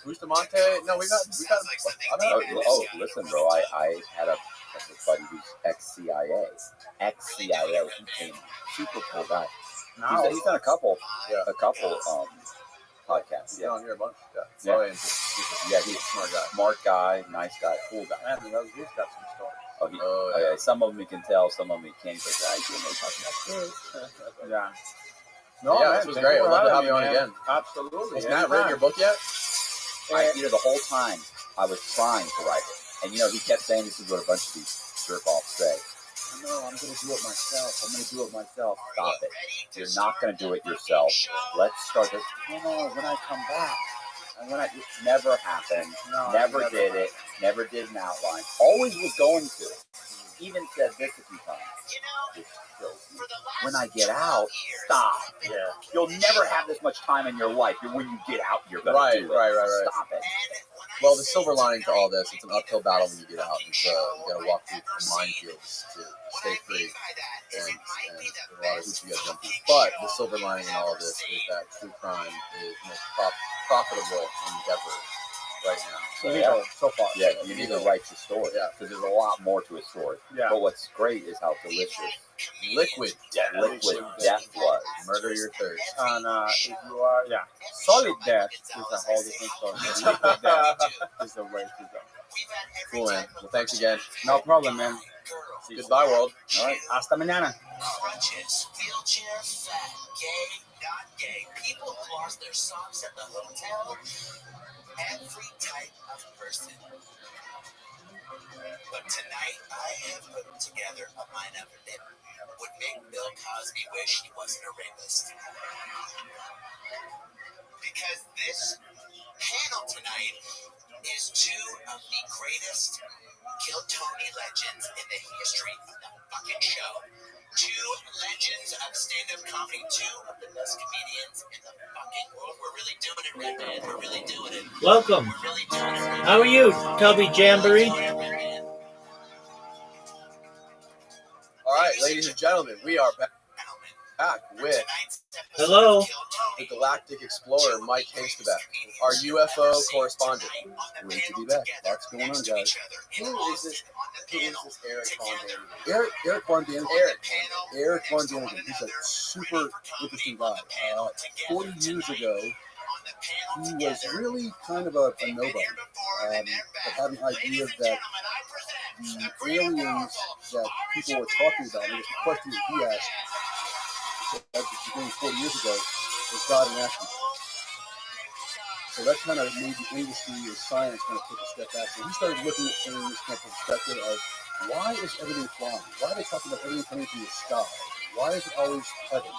Bustamante. No, we got. Oh, listen, bro. I had a buddy who's ex-CIA. Ex-CIA. He came super cool guy. No. He's done a couple podcasts. Yeah, on here a bunch. Yeah. Oh, Yeah, he's smart guy. smart guy, nice guy, cool guy. Man, he's got some stories. Oh, yeah. Some of them you can tell, some of them you can't. But I can't know talking about this. Yeah. No, Yeah, man, this was thank great. you I'd for love to having have you on me, again. man. Absolutely. Has Matt written your book yet? The whole time I was trying to write it, and he kept saying, "This is what a bunch of these jerk offs say." No, I'm going to do it myself. Stop it. You're not going to do it yourself. Let's start this. When I come back. And it never happened. Never did it. Never did an outline. Always was going to. Even said this a few times. When I get out, stop. Yeah. You'll never have this much time in your life. When you get out, you're going to do it. Right. Stop it. Well, the silver lining to all this, it's an uphill battle when you get out. It's, you got to walk through minefields to stay free. And there's a lot of hoops you got to jump through. But the silver lining in all of this is that true crime is the most profitable endeavor right now. So far. Yeah, you need to write your story. Yeah. Because there's a lot more to a story. Yeah. But what's great is how delicious Liquid death was. Murder your thirst. And if you are, solid death is a whole different story. Liquid death is the way to go. Cool, man. Well, thanks again. No problem, man. Goodbye, world. All right. Hasta mañana. Crutches, wheelchair, fat, gay, not gay, people who lost their socks at the hotel, every type of person. But tonight, I have put together a lineup that would make Bill Cosby wish he wasn't a rapist. Because this panel tonight is two of the greatest Kill Tony legends in the history of the fucking show. Two legends of stand-up comedy, two of the best comedians in the fucking world. We're really doing it, Red Man. We're really doing it. Welcome. We're really doing it, Red Man. How are you, Tubby Jamboree? Red Man. gentlemen, we are back with Hello. the Galactic Explorer, Mike Hastebeck, our UFO correspondent. Great to be back. Lots going on, guys. Who is this Eric Von Daniken? Eric Von Daniken. Eric. Von Daniken. He's a super interesting guy. 40 years ago, he was really kind of a nobody. But having ideas that the aliens that people were talking about, and it was the question that he asked at the beginning 40 years ago, was God an astronaut? So that kind of made the industry of science kind of take a step back. So he started looking at things from the perspective of why is everything flying? Why are they talking about everything coming from the sky? Why is it always heaven?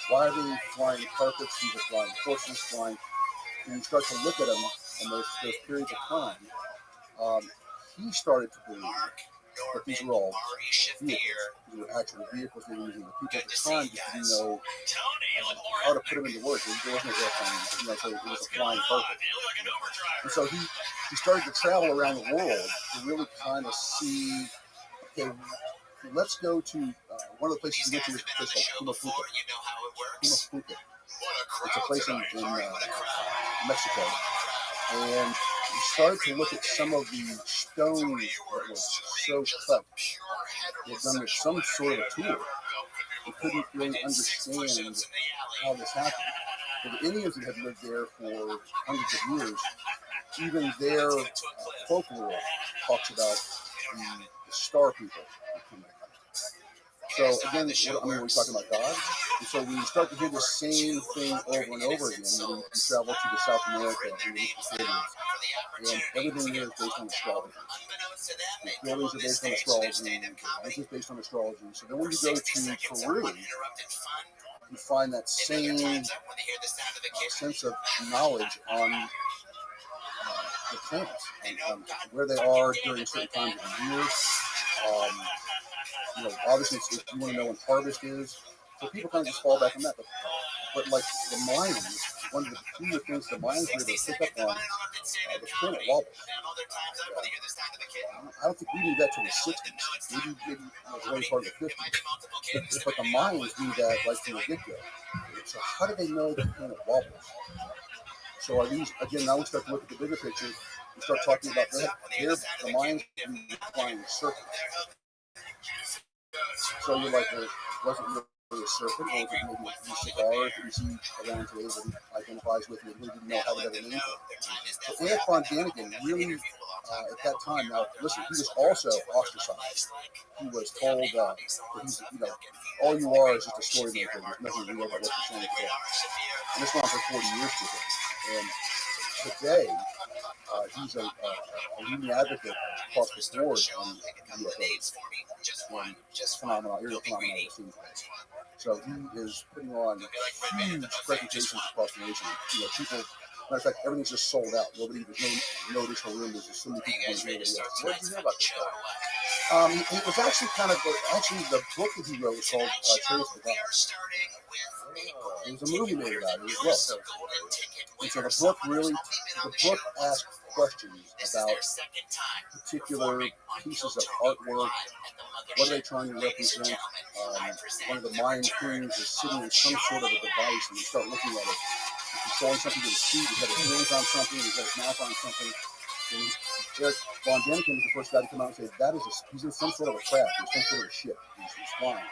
Why are they flying carpets? These are flying horses, flying. And you start to look at them in those periods of time, he started to believe that these were all vehicles. These were actual vehicles they were using. The people at the time just didn't know how to put them into work. There wasn't an airplane, so it was a flying carpet. And so he started to travel around the world to really kind of see, okay, let's go to one of the places we went to is a place called Pumapuca. It's a place in Mexico. And we started to look at some of the stones that were so cut. They had done with some sort of a tool. We couldn't really understand how this happened. But the Indians that had lived there for hundreds of years, even their folklore talks about the star people that come back. So again, we're talking about God. And so we start to hear the same thing over and over again. We travel to the South America and the cities, and everything here is based on astrology. The buildings are based on astrology, and life is based on astrology. So then when you go to Peru, you find that same sense of knowledge on the planets and where they are during certain times of the year. Obviously, if you want to know when harvest is, so people kind of just fall back on that. But like the Mayans, one of the peculiar things the Mayans were able to pick up on, the planet wobbles. I don't think we knew that till the 60s. Maybe the early part of the 50s. But the Mayans knew that like from the get-go. So how did they know that the planet wobbles? So are these, again, now we start to look at the bigger picture. We start talking about the Mayans flying circles. So you're like, was it really a serpent, or was it maybe a cigar that you see around today that he identifies with and really didn't know how to get a name for? So Eric Von Daniken really, at that time, now listen, he was also ostracized. He was told that he's, all you are is just a story maker. There's nothing real about what you're saying today. And this went on for 40 years to him. And today, he's a leading advocate across the board on UFOs and aerial phenomena. So he is putting on huge presentations across the nation. People, matter of fact, everything's just sold out. There's no additional room. There's just so many people going to hear what did you know about this guy? It was actually the book that he wrote was called Chariots of the Gods. There was a movie made about it as well. And so the book asked questions about particular pieces of artwork. What are they trying to represent? One of the Mayan kings is sitting in some sort of a device, and you start looking at it. He's showing something to his feet. He's got his hands on something. He's got his mouth on something. And Eric Von Daniken was the first guy to come out and say he's in some sort of a craft. He's some sort of a ship. He's flying.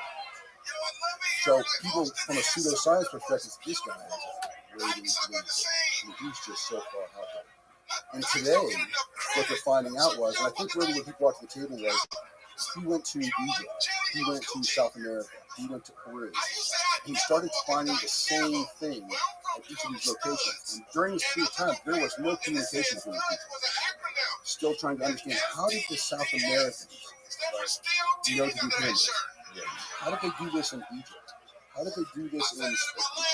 So people, from a pseudoscience perspective, this guy is waiting. He's just so far out there. And today, what they're finding out was, and I think really what he brought to the table was, he went to Egypt, he went to South America, he went to Peru. He started finding the same thing at each of these locations. And during this period of time, there was no communication between people. Still trying to understand, how did the South Americans know to do pyramids? How did they do this in Egypt? How did they do this in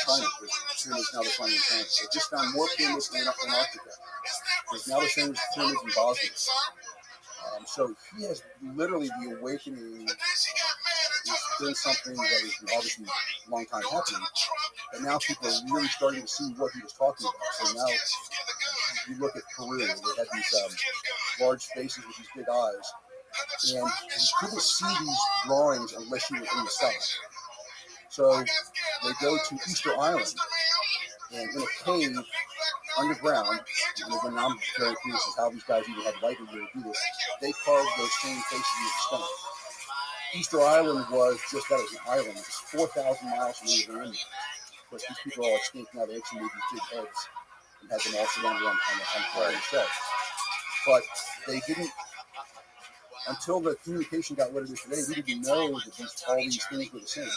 China? There's pyramids now they're finding in China. They just found more pyramids in Antarctica. There's now the same pyramids in Bosnia. So he has literally the awakening. It's been something that is obviously a long time happening, but now people are really starting to see what he was talking about. So now you look at Peru, they had these large faces with these big eyes. and you couldn't see these drawings unless you were in the sky. So they go to Easter Island, and in a cave underground, and again, I'm very curious as how these guys even had light to do this, they carved those same faces in the stone. Easter Island was just that, it was an island. It was 4,000 miles from New England. Of course, these people are all extinct now. They actually made these big heads and had them all surrounded on the show. But they didn't, until the communication got what it is today, we didn't know that all these things were the same.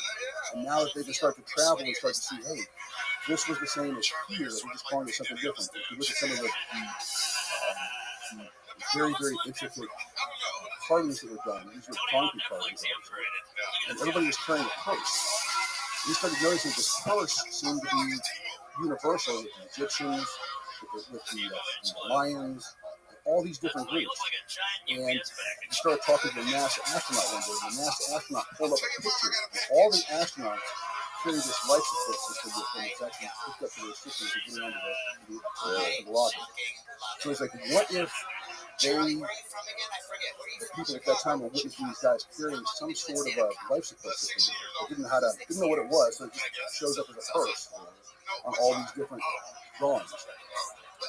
And now that they can start to travel and start to see, hey, this was the same as here, we're just calling it something different. If you look at some of the very, very intricate carvings that were done, these were concrete carvings, and everybody was carrying a purse. We started noticing this purse seemed to be universal with the Egyptians, with the Mayans, all these different groups. And we started talking to the NASA astronaut one day. The NASA astronaut pulled up a picture of all the astronauts carrying this life support system with them. It's actually hooked up to their systems to get onto the rocket. So it's like, what if the people at that time were witnessing these guys carrying some sort of a life support system? They didn't know what it was, so it just shows up as a purse on all these different drawings.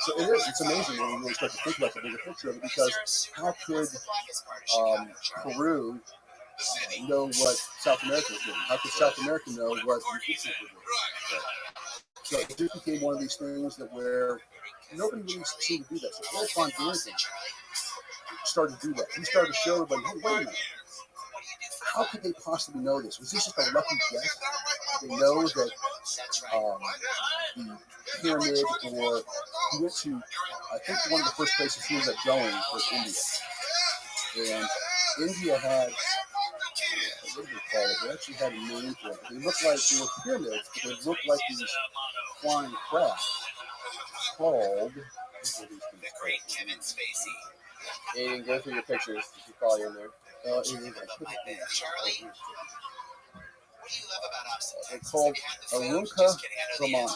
So it's amazing when you really start to think about the bigger picture of it, because how could Peru know what South America was doing? How could South America know what the Egyptians were doing? So it just became one of these things that where nobody really seemed to do that. So Eric von Däniken started to do that. He started to show everybody, hey, wait a minute. How could they possibly know this? Was this just a lucky guess? Did they know that the pyramid, or he went to, I think one of the first places he ended up going was India. And India had, what do they call it? They actually had a name for it. They looked like, they were pyramids, but they looked like these flying craft called, The great Kevin Spacey. Aiden, go through your pictures. You probably in there. Charlie, what do you love about obstacles? They're called Arunca Brahmanas.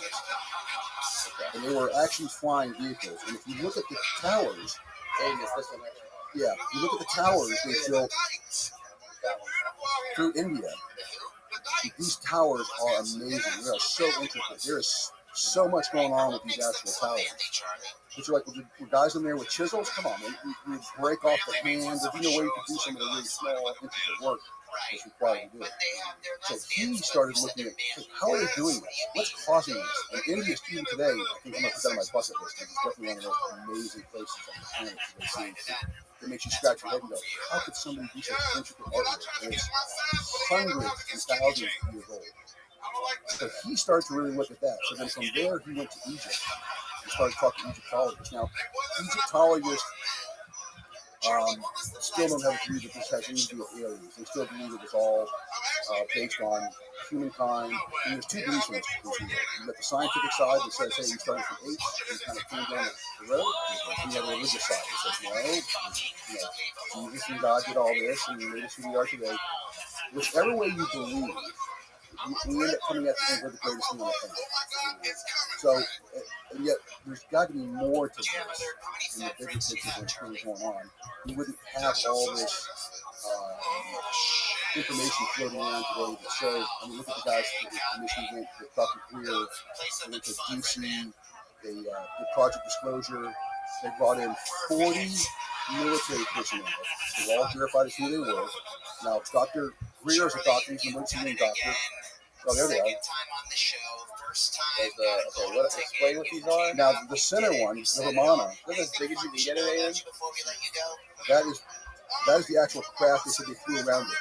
And they were actually flying vehicles. And if you look at the towers, Aiden, it's this one right here. yeah, if you look at the towers they built through India, these towers are amazing. They are so intricate. There is so much going on with these actual towers. But you're like, were guys in there with chisels? Come on, man. You break off the hands. There's no way you could do some of the really small, intricate work that's required to do it. So he started looking at, how are they doing this? What's causing this? And India, even today, I think I'm going to put that on my bucket list, because it's definitely one of those amazing places on the planet to see. It makes you scratch your head and go, how could somebody do such intricate artwork? And it's hundreds and thousands of years old. So he started to really look at that. So then from there, he went to Egypt and started talking to Egyptologists. Now, Egyptologists still don't have a view that this has anything to do with aliens. They still believe that it's all based on humankind. And there's two beliefs in this. You got the scientific side that says, hey, we started from H, and kind of came down the road. And you have the religious side that says, no, Jesus and God did all this, and we made us who we are today. Whichever way you believe, we end up coming at the end with the greatest thing on the planet. So, and yet, there's got to be more to this in the bigger picture than things going on. You wouldn't have all this information floating around today that shows. I mean, look at the guys that initially went to Dr. Greer, they went to DC, they did Project Disclosure. They brought in 40 military personnel. They were all verified as who they were. Now, Dr. Greer is a doctor, he's an emergency room doctor. Oh, there they are. Explain what these are. Now, the center one, the Ramana, Look as big as you can get it in. that is the actual craft they said they flew around it.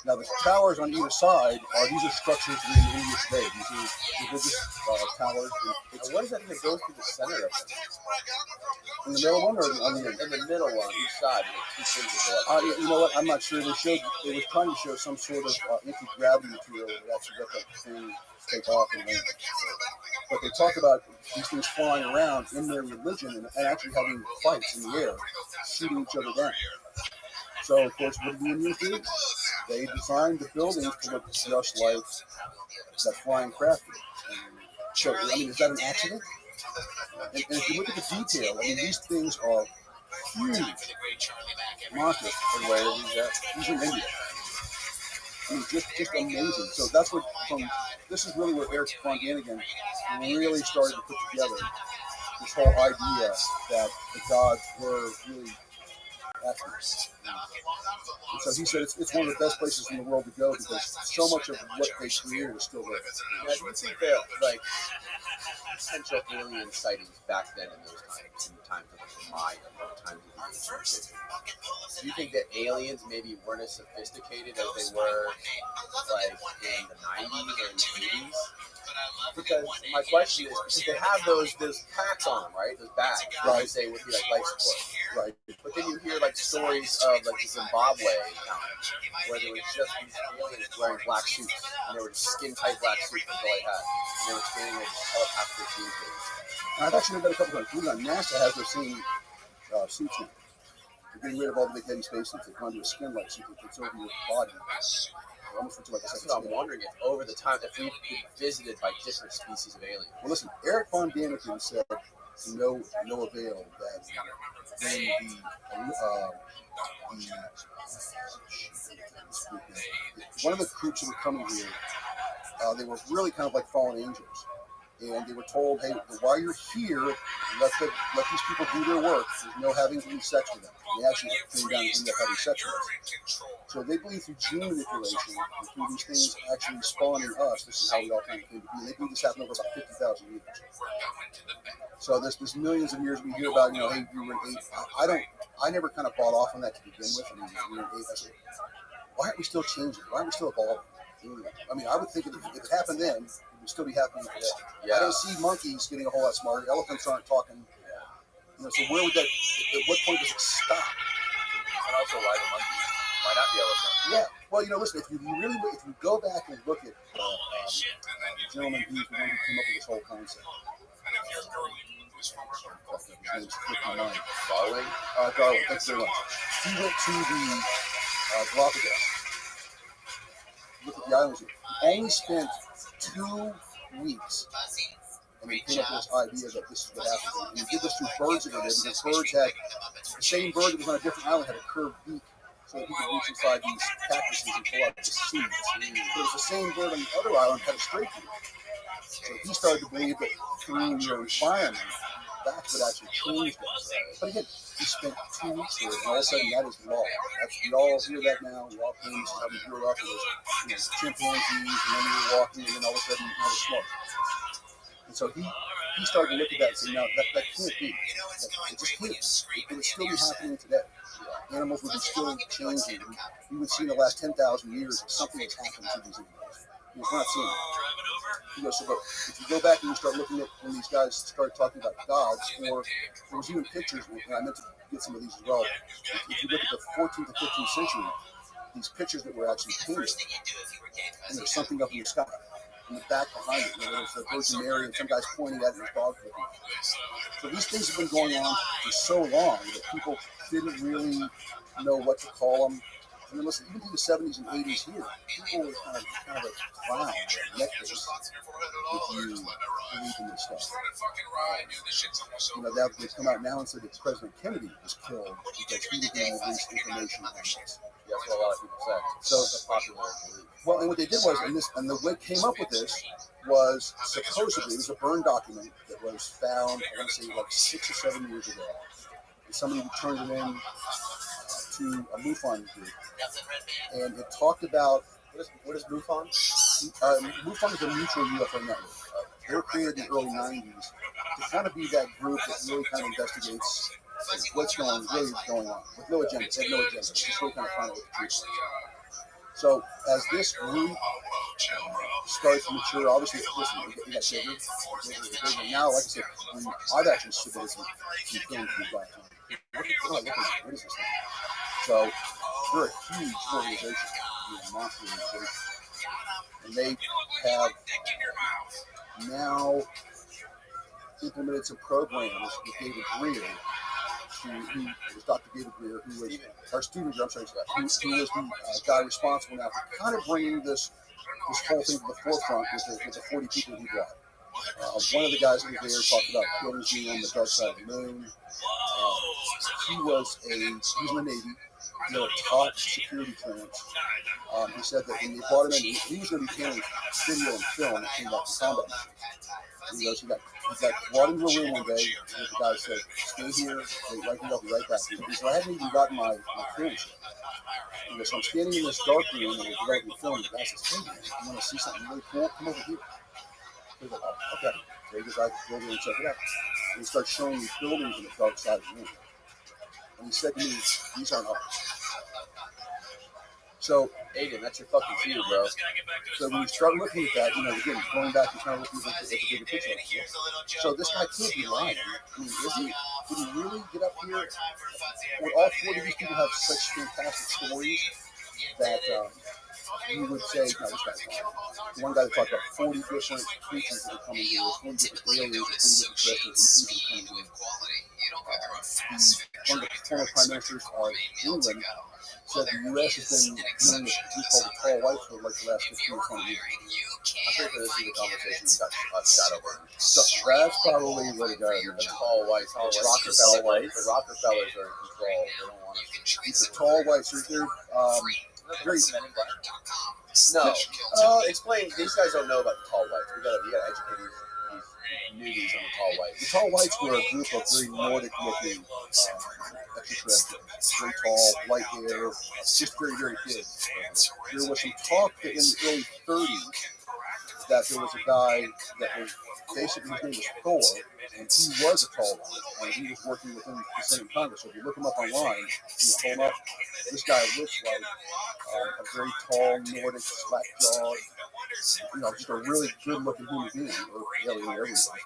Now, the towers on either side these are structures in India today. These are religious towers. And what is that that goes through the center of it? In the middle one, or on the end? In the middle one, each side, two things that go up. You know what? I'm not sure. They were trying to show some sort of anti-gravity material that actually let that thing take off and land. But they talk about these things flying around in their religion and actually having fights in the air, shooting each other down. So, of course, what did the Indians do? They designed the buildings to look just like that flying craft did. So, I mean, is that an accident? And if you look at the detail, I mean, these things are huge monster. And where is he at? He's in India. I mean, just amazing. So that's what this is really where Eric Von Daniken really started to put together this whole idea that the gods were really accurate. And so he said it's one of the best places in the world to go because so much of what they created is still there. Yeah, do you think that like potential alien sightings back then in those times, in the times of the Maya, times of the ancient Egyptians, do you think that aliens maybe weren't as sophisticated as they were like in the 90s or in the 80s? Because my question is, because they have those packs on them, right? Those bags, right? They say would be like life support, Right. But then you hear like stories of like the Zimbabwe account, where there was just these aliens wearing black suits, and they were just skin tight black suits. That's all they had. And they were standing there just telepathically communicating. I've actually read a couple times. Believe it or not, NASA has their same suits now. They're getting rid of all the big heavy space suits. They're trying to do a skin-like suit that fits over your body. Almost like a That's what I'm wondering, if over the time, if we've been visited by different species of aliens. Well, listen, Eric Von Daniken said to no avail that one of the groups that were coming here, they were really kind of like fallen angels. And they were told, hey, while you're here, let these people do their work. There's no having any sex with them. And they actually came down and ended up having sex with us. So they believe through gene manipulation, and through these things actually spawning us, this is how we all kind of came to be. They believe this happened over about 50,000 years. So there's millions of years we hear about, hey, you were an ape. I never kind of bought off on that to begin with. I mean, we were an ape. I said, why aren't we still changing? Why aren't we still evolving? I mean, I would think if it happened then, it would still be happening today. Yeah. I don't see monkeys getting a whole lot smarter. Elephants aren't talking. So where would that? At what point does it stop? And also, why the monkeys? Why not the elephant? Yeah. Well, listen. If you go back and look at the gentleman who's the one who came up with this whole concept. Darwin. Thanks very much. He went to the Galapagos. Look at the islands. He only spent 2 weeks, and he came up with this idea that this is what happened. And he did this through birds that were there, because birds had the same bird that was on a different island had a curved beak, so that he could reach inside these cactuses and pull out the seeds. But it was the same bird on the other island had a straight beak. So he started to believe that through your environment, that's what actually changed it. But again, he spent 2 weeks there, and all of a sudden that is law. We all hear that now. We all think this is how we grew up. It was chimpanzees, and then we were walking, and then all of a sudden you had a smoke. And so he started to look at that and say, no, that can't be. It just can't. It would still be happening today. Animals would be still changing. We would see in the last 10,000 years that something has happened to these animals. We're not seeing it. So, but if you go back and you start looking at when these guys started talking about gods, or there was even pictures, and I meant to get some of these as well. If you look at the 14th and 15th century, these pictures that were actually painted, and there's something up in the sky. In the back behind it, there's the Virgin Mary, and some guy's pointing at it, and his dog looking. So these things have been going on for so long that people didn't really know what to call them. I mean, listen, even through the 70s and 80s here, people were kind of a clown, necklace, if you believe in this stuff. That they come out now and say that President Kennedy was killed because he didn't release information on this. That's what a lot of people say. So it's popular belief. Well, and what they did was, and the way it came up with this was supposedly, it was a burned document that was found, I want to say, like 6 or 7 years ago. And somebody turned it in to a MUFON group, and it talked about what is MUFON? MUFON is a mutual UFO network. They were created in the early 90s to kind of be that group that really kind of investigates what's really going on with no agenda. They have no agenda. Just really kind of find out what the truth is. So as this group starts to mature, obviously, listen, we got bigger. Now, like I said, I've actually submitted some films from black time. What is this thing? So they're a huge organization, a monster organization, and they have now implemented some programs with David Greer, who was Dr. David Greer, who was our student, who was the guy responsible now for kind of bringing this whole thing to the forefront with the 40 people he brought. One of the guys who was there talked about children's being on the dark side of the moon. he was in the Navy. He had a top security clearance. He said that when they brought him in, he was going to be handling video and film in like the combat mission. He goes, he got brought into a room one day, and the guy said, "Stay here, wait right here, I'll be right back." He said, "I haven't even gotten my clearance yet." He goes, "So I'm standing in this dark room, and we're developing film, and the guy says, 'Hey man, you want to see something really cool? Come over here.'" He's like, "Oh, okay." So he goes, "I go over and check it out." And he starts showing me buildings in the dark side of the room. And he said to me, "These aren't ours." So, Aiden, that's your fucking cue, bro. So when you start looking at that, again, going back and kind of looking at the bigger picture. So this guy can't be lying. I mean, is he? Did he really get up here? Would all 40 of these people have such fantastic stories that you would say, no, this guy's lying? The one guy that talked about 40 different creatures that are coming here, 40 different aliens, 40 different terrestrials, and people coming here. One of the former prime ministers of England said the U.S. has been doing what we call the tall whites for like the last 15 or 20 years. I think this is the conversation that got shot over. So that's probably what it does. The tall whites, the Rockefellers are in control. They don't want us. These are tall whites. They're very. No, explain. These guys don't know about the tall whites. We gotta educate these newbies on the tall whites. The tall whites were a group of very Nordic-looking extraterrestrials. Very tall, light hair, just very, very big. There was some talk that in the early 30s that there was a guy that was basically, his name was Thor, and he was a tall one, and he was working within the Senate and Congress. So if you look him up online, you pull him up. This guy looks like a very tall Nordic, slack-jawed, just a really good-looking human being, or really everything.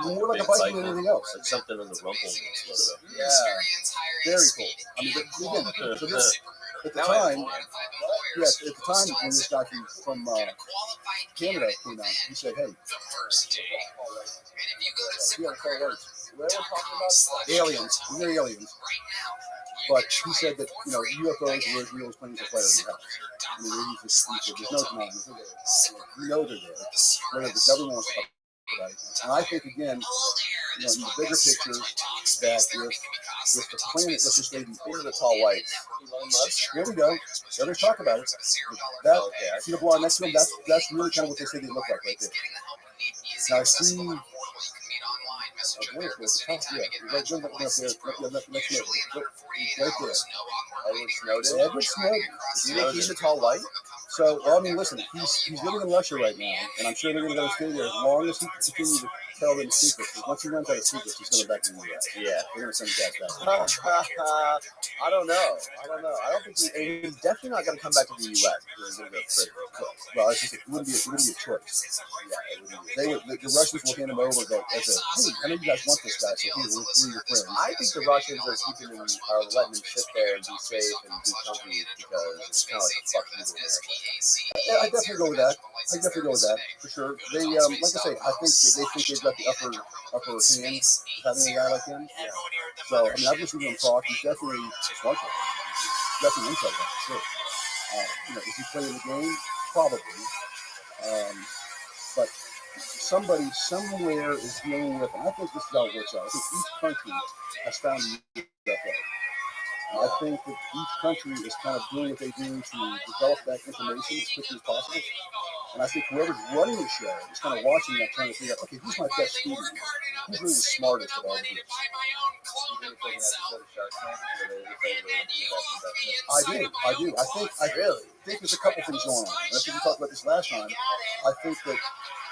More like a Viking than anything else. Like something in the Rumpelmans logo. Yeah, very cool. I mean, but again, so this, at the time, when this guy from Canada came out, he said, "Hey, aliens, they're aliens." But he said that UFOs were as real as planes of fire in the house. I mean, there's no denying they're there. We know they're there. Whether the government wants to talk about it. And I think again, in the bigger picture, that if the planet, let's just say the tall whites, here we go. Let's talk about it. That see the blonde next to him. That's really kind of what they say they look like right there. Now I see. Right there. Edward Snowden. Do you think he's a tall white? So, well, I mean, listen, he's living in Russia right now, and I'm sure they're going to stay there as long as he can continue to tell them secrets. Because once he runs out of secrets, he's coming back to the U.S. Yeah, they're going to send his ass back. I don't know. I don't think he's definitely not going to come back to the U.S. He's going to go to prison. Well, it's just, it wouldn't be a choice. Yeah, the Russians will hand him over and go, "Hey, I know you guys want this guy, so here, we're your friends." I think the Russians are letting him sit there and be safe and be comfy because it's kind of like a fuck you to America. Yeah, I definitely go with that. For sure. They, like I say, I think that they think they've got the upper hand having a guy like him. Yeah. So, I mean, I've listened to him talk. He's definitely smart. He's definitely intelligent, for sure. Is he playing the game? Probably. But somebody somewhere is dealing with, and I think this is how it works out. I think each country has found a UFO. I think that each country is kind of doing what they do to develop that information as quickly as possible. And I think whoever's running the show is kind of watching that, trying to figure out, okay, who's my best student? Who's really the smartest of all of these? I do. I really think there's a couple things going on. And I think we talked about this last time. I think that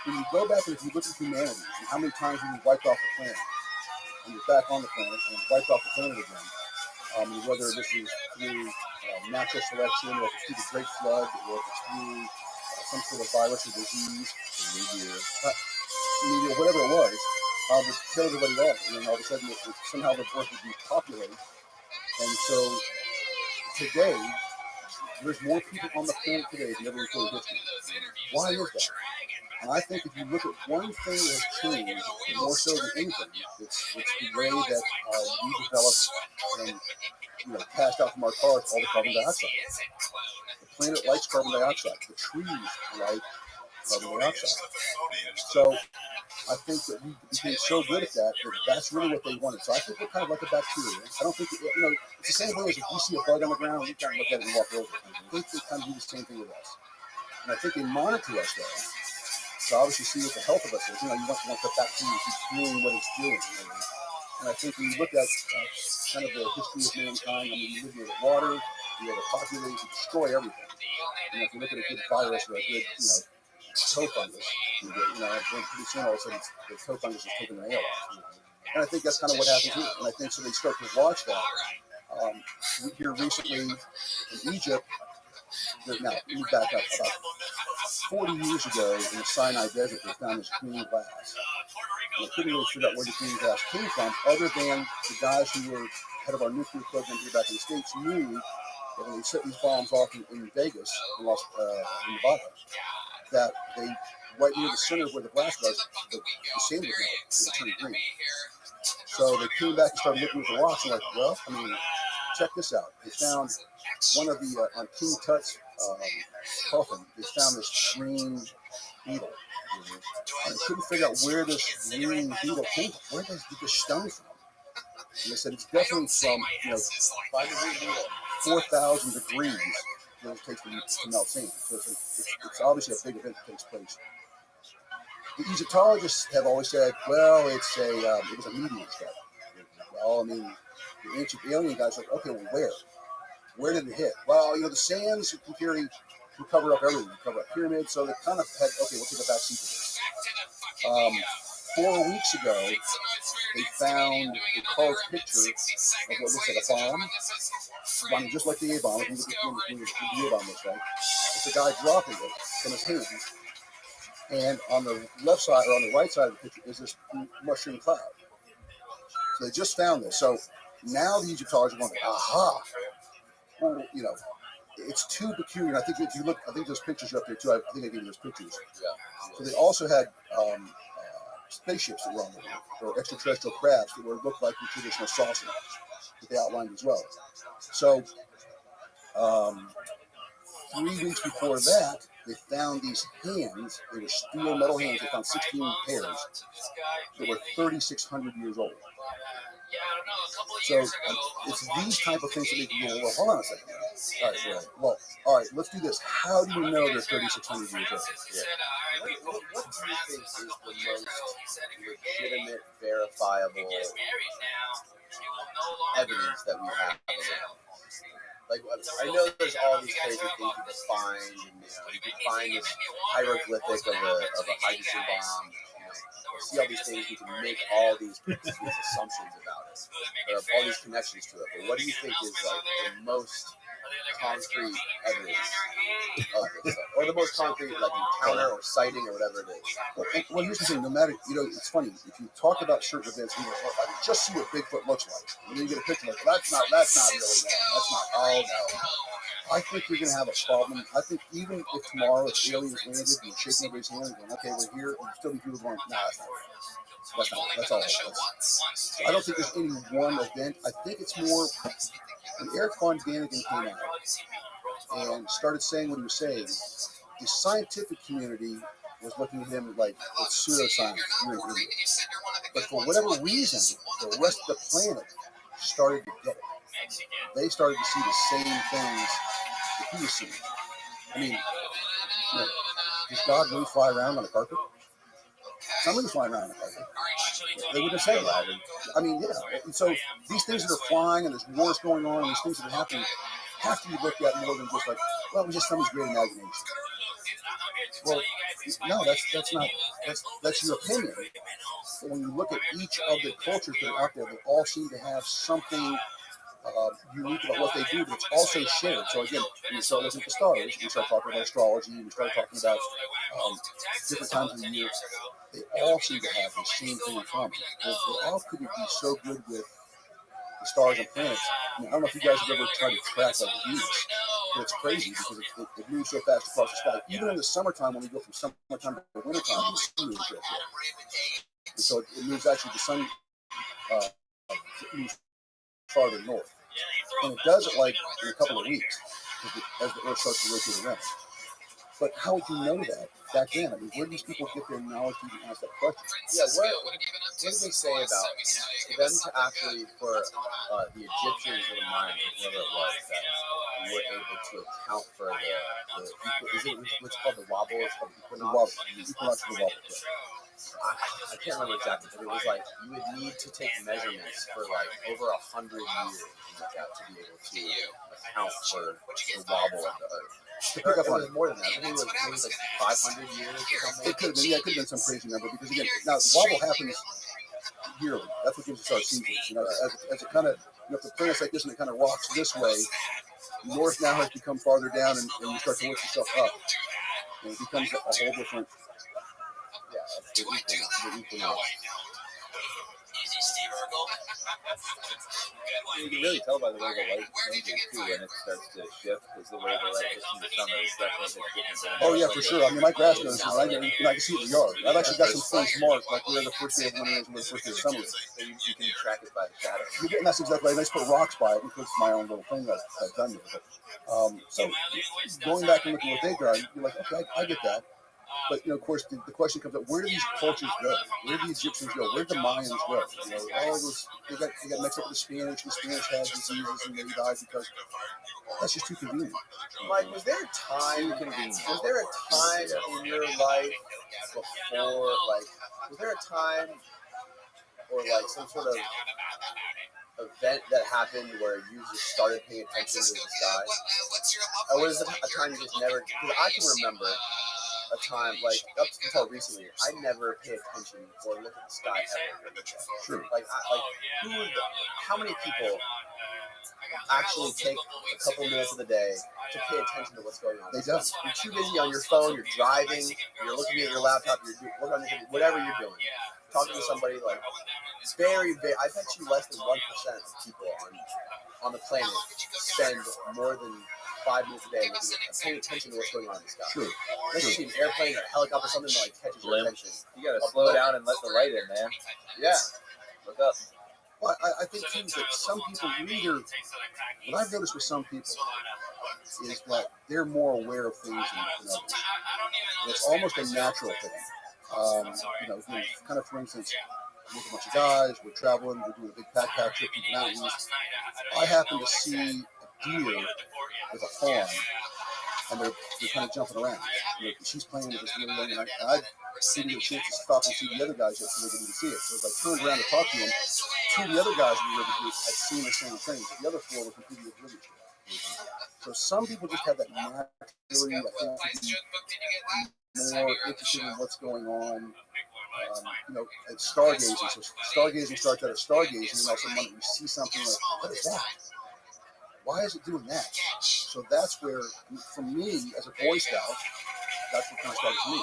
when you go back and if you look at humanity and how many times we've been wiped off the planet, and you're back on the planet and wiped off the planet again, whether this is through natural selection, or if it's through the Great Flood, or if it's through some sort of virus or disease, media, whatever it was, would kill everybody off, and then all of a sudden somehow the earth would repopulate. And so today, there's more people on the planet today than ever before in history. Why is that? And I think if you look at one thing that has changed, more so than anything, it's the way that we developed and cast out from our cars all the carbon dioxide. The planet likes carbon dioxide. The trees like carbon dioxide. So I think that we became so good at that that's really what they wanted. So I think we're kind of like a bacteria. I don't think it's the same way as if we see a bug on the ground, we kind of look at it and walk over it. I think they kind of do the same thing with us, and I think they monitor us though. So obviously see what the health of us is. You want the bacteria to keep doing what it's doing. And I think when you look at kind of the history of mankind, I mean, you live near the water, you have a populate, you destroy everything. If you look at a good virus or a good, toe fungus, pretty soon all of a sudden the toe fungus is taking the nail off. And I think that's kind of what happens here. And I think so they start to watch that. Here recently in Egypt, now let me back up. About 40 years ago in the Sinai Desert, they found this green glass. And they couldn't really figure out where the green glass came from, other than the guys who were head of our nuclear program here back in the States knew that when they set these bombs off in Vegas, in Nevada, that they, right near the center of where the glass was, the sand would melt, it would turn green. So they came back and started looking at the rocks and check this out. They found one of the, on King Tut's coffin, they found this green beetle. And they couldn't figure out where this green beetle came from. Where did this stone from? And they said it's definitely from, 4,000 degrees that it takes to melt sand. So it's obviously a big event that takes place. The Egyptologists have always said, well, it was a meteor strike. Well, I mean, the ancient alien guys are like, okay, well, where? Where did it hit? Well, the sands can cover up everything. Can cover up pyramids. So they kind of had, okay, we'll take a back seat to this. 4 weeks ago, they found a carved picture of what looks like a bomb, just like the A-bomb. The A-bomb looks like. It's a guy dropping it from his hand. And on the left side, or on the right side of the picture, is this mushroom cloud. So they just found this. So now the Egyptologists are going, aha! Well, it's too peculiar. I think if you look, I think those pictures are up there too. I think I gave you those pictures. Yeah. So they also had spaceships that were on the roof, or extraterrestrial crafts that looked like the traditional saucer that they outlined as well. So 3 weeks before that, they found these hands. They were steel metal hands. They found 16 pairs that were 3,600 years old. So it's these type of things that make you go, well, hold on a second. All right, let's do this. How do you know they're 3,600 years old? Yeah. What do you think is the most legitimate, verifiable evidence that we have around? Like, I know there's all these crazy things you can find. You can find this hieroglyphic of a hydrogen bomb. See all these things, you can make all these assumptions about it. There are all these connections to it. But what do you think is like the most concrete evidence of this stuff? Or the most concrete encounter or sighting or whatever it is? Well, here's the thing, no matter, it's funny, if you talk about certain events, I can just see what Bigfoot looks like. And then you get a picture like, that's not really no. I think you're going to have a problem. I think even if tomorrow it's aliens landed and you're shaking everybody's hand and going, okay, we're here, and still be people going, nah, that's all. I don't think there's any one event. I think it's more, when Eric Von Daniken came out and started saying what he was saying, the scientific community was looking at him like it's pseudoscience, you're an idiot. But for whatever reason, the rest of the planet started to get it. They started to see the same things that he was seeing. I mean, does God really fly around on a carpet? Not really flying around on a carpet. They wouldn't say that. I mean, yeah. And so these things that are flying and there's wars going on and these things that are happening have to be looked at more than just like, well, it was just somebody's great imagination. Well, no, that's your opinion. But when you look at each of the cultures that are out there, they all seem to have something unique about what they do, but it's also shared. So again, when you start looking at the stars, you start talking about astrology, you start talking about different times of the year, they all seem to have the same thing in common. How could it be so good with the stars and planets? I mean, I don't know if you guys have ever tried to track Venus, but it's crazy because it moves so fast across the sky. Even in the summertime, when we go from summertime to wintertime, the sun moves right there. And so it moves actually, the sun moves farther north. And it does it like in a couple of weeks as the Earth starts to rotate around. But how would you know that back then. I mean, where do these people get their knowledge to even ask that question? Yeah, what did they say about them to actually, for the Egyptians or the Mayans, or whoever it was, that were able to account for is it what's called the wobble? It's called the equinox. Equinox of the wobble. I can't remember exactly, but it was like you would need to take measurements for like over 100 years like that to be able to account for the wobble of the earth. To pick up on it. More than that. I think it was like 500 years or something. It could have been, yeah, it could have been some crazy number because again, now the wobble happens yearly. That's what gives us our seasons. You know, as it kind of, you know, if the planet's like this and it kind of rocks this way, north now has become farther down, and you start to lift yourself up, and it becomes a whole different. Yeah, that's the equinox. You can really tell by the way the light changes too when it starts to shift, because the way the light hits in the summer is definitely different. Oh yeah, for sure. I mean, my grass goes, right? I can see it in the yard. I've actually got some things marked, like where the first day of winter is and where the first day of summer is. So you can track it by the shadow. And that's exactly right. I just put rocks by it, includes my own little thing that I've done with it. So going back and looking at what they've done, you're like, okay, I get that. But, you know, of course, the question comes up, where do these cultures go? Where do the Egyptians go? Where do the Mayans go? You know, all those, they got mixed up with the Spanish, and the Spanish had diseases, and they died because that's just too convenient. Mike, was there a time in your life before, like, was there a time or, like, some sort of event that happened where you just started paying attention to the sky? Or was it a time you just never, because I can remember a time, like, up until recently, I never pay attention or look at the sky ever. Sure. Like, how many people actually take a couple minutes of the day to pay attention to what's going on? They don't. You're too busy on your phone, you're driving, you're looking at your laptop, you're working on your computer, whatever you're doing. Talking to somebody, like, it's very big. I bet you less than 1% of people on the planet spend more than 5 minutes a day paying attention to what's going on in the sky. True. Unless you see an airplane or a helicopter or something that like catches your attention. You gotta slow down and let the light in, man. Yeah. Look up. Well, I think too that some people either, what I've noticed with some people is that they're more aware of things than others. And it's almost a natural thing. You know, kind of for instance, with a bunch of guys, we're traveling, we're doing a big backpack trip through the mountains. I happen to see a deer with a fawn, and they're kind of jumping around. You know, she's playing with this little thing, and I didn't get a chance to stop and see the other guys yet, so they didn't even see it. So as I turned around to talk to them, two of the other guys in the river group had seen the same thing, but the other four were completely oblivious to it. So some people just have that natural ability, I think, to be more interested in what's going on. You know, at stargazing. So stargazing starts out at stargazing, and all of a sudden you see something like, what is that? Why is it doing that? So that's where, for me, as a Boy Scout, that's what kind of started for me.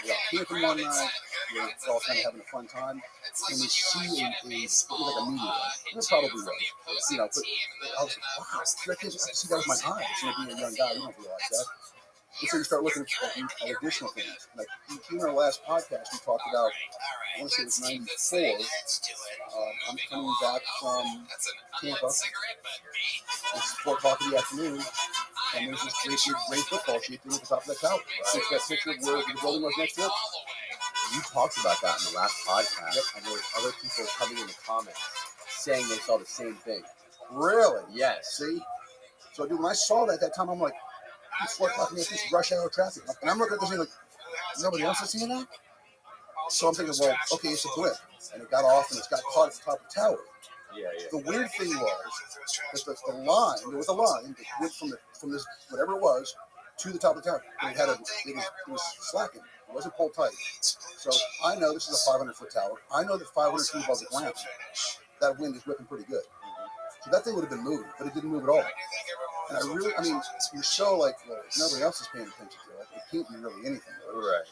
We got camping one night, we're all kind of having a fun time, and we see it was like a meteorite. It probably was. You know, but I was like, wow, I can't see that with my eyes. You know, being a young guy, you don't realize that. And so you start looking at additional things. Like in our last podcast, we talked about, I want to say it was 94. I'm coming back from Tampa. It's 4 o'clock in the afternoon, and there's this great big gray football sheet thing at the top of the tower. It's that picture of where the building was next to it. You talked about that in the last podcast, and there was other people coming in the comments saying they saw the same thing. Really? Yes. See? So, dude, when I saw that at that time, I'm like, it's 4 o'clock in the afternoon, it's rush hour traffic. And I'm looking at this thing like, nobody else is seeing that? So I'm thinking, well, okay, it's a blip. And it got off and it's got caught at the top of the tower. Yeah. The weird thing was that the line, there was a line that went from this, whatever it was, to the top of the tower. And it was slacking. It wasn't pulled tight. So I know this is a 500-foot tower. I know that 500 feet above the ground, that wind is whipping pretty good. So that thing would have been moving, but it didn't move at all. And I mean, you're so like, well, nobody else is paying attention to it. It can't be really anything. Right.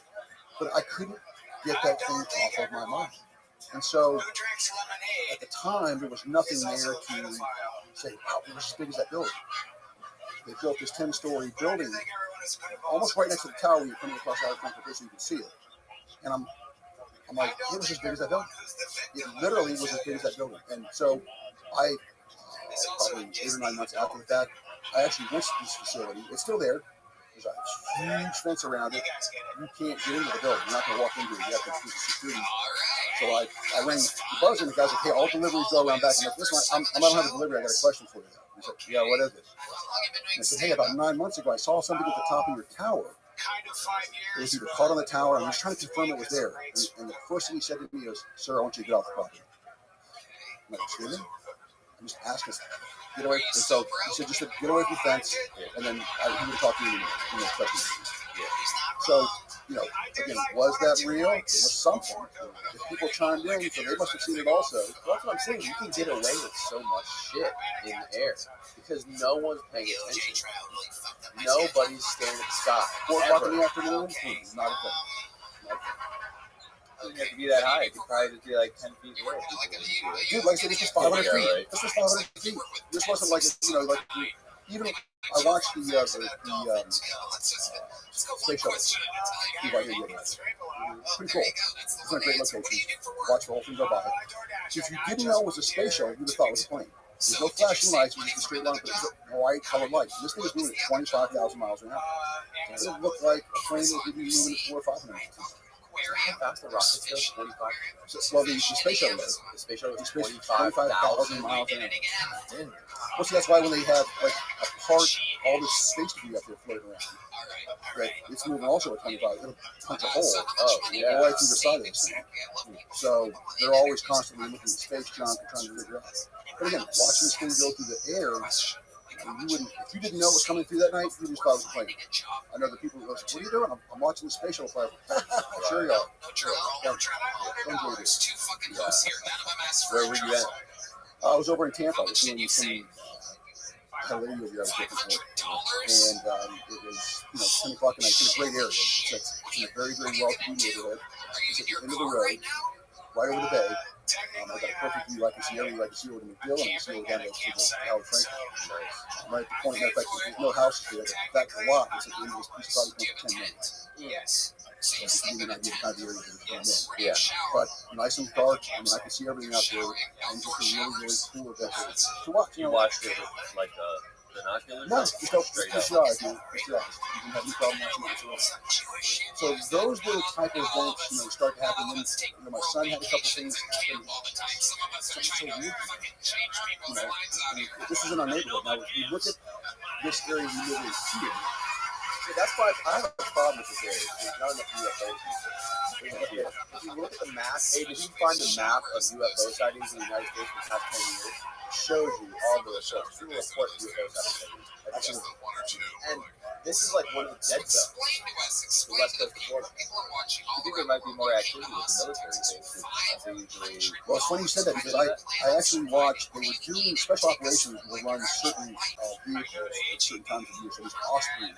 But I couldn't get that thing off of my mind. And so at the time, there was nothing there to say, wow, it was as big as that building. They built this 10-story building almost right next to the tower when you're coming across our campus, so you can see it. And I'm like, it was as big as that building. It literally was as big as that building. And so I, probably 8 or 9 months after the fact, I actually went to this facility. It's still there. There's a huge fence around it. You can't get into the building. You're not going to walk into it. You have to use security. So I rang the buzzer, and the guy's like, hey, all deliveries go around back. I'm like, listen, I don't have a delivery. I got a question for you. He's like, yeah, what is it? And I said, hey, about 9 months ago, I saw something at the top of your tower. It was either caught on the tower, and I was trying to confirm it was there. And the first thing he said to me was, sir, I want you to get off the property. I'm like, excuse me? I'm just asking, get away. And so he said, just get away from the fence, and then he wouldn't talk to you anymore. So, again, was that real? It was something. If people chimed in, so they must have seen it also. Well, that's what I'm saying. You can get away with so much shit in the air because no one's paying attention. Nobody's staring at the sky. 4 o'clock in the afternoon, not a thing. It doesn't have to be that high. It could probably just be like 10 feet away. Dude, like I said, this was 500 feet. Right. This was 500 feet. This wasn't like, even I watched the space shuttle. Right here, pretty cool. It's a great location. Watch the whole thing go by. So if you didn't know it was a space shuttle, you would have thought it was a plane. There's no flashing lights, it's just a straight line, but it's a white colored light. This thing is moving at 25,000 miles an hour. It would look like a plane that would be moving at 400 or 500 miles. How fast the rockets go? 25. Well, the space shuttle is. The space shuttle is 25,000 miles an hour. Well, see, that's why when they have like a part, all this space debris up there floating around, right? It's moving also at 25. It'll punch a hole right through the side of this thing. So they're always constantly looking at space junk and trying to figure out. But again, watching this thing go through the air, if you didn't know it was coming through that night, you just thought it was a plane. I know the people who go, what are you doing? I'm watching the space shuttle fly. Sure you are. Where were you at? I was over in Tampa. I was doing some radio I was looking for. And it was 10 o'clock at night. It's in a great area. It's in a very, very well-to-do neighborhood. It's at the end of the road, right over the bay. I got a perfect view. I can see everything. I can see over to McGill, and I can see over down to Howard Franklin. I'm right at the point. Matter of fact, there's no houses there. That lot is at the end of this piece, probably going for 10 minutes. So you can give you an idea of the kind of area that it's going in. Yeah. But nice and dark. I mean, I can see everything out there. And just a really, really cool event to watch. You watched it with like binoculars? No, just your eyes, man. Just your eyes. You can have no problem watching it. So those little type of events, start to happen. Then, my son had a couple things happen. Something so weird. This is in our neighborhood. Now, if you look at this area we live in here, that's why I have a problem with this area. There's not enough UFOs. If you look at the map, hey, did you find a map of UFO sightings in the United States for the past 10 years? It shows you all the reports. You report UFO sightings. Absolutely. And this is like one of the dead zones. The west coast of Florida. I think there might be more activity with the military bases. Well, it's funny you said that because I actually watched, they were doing special operations will run certain vehicles at certain times of year. So these Ospreys,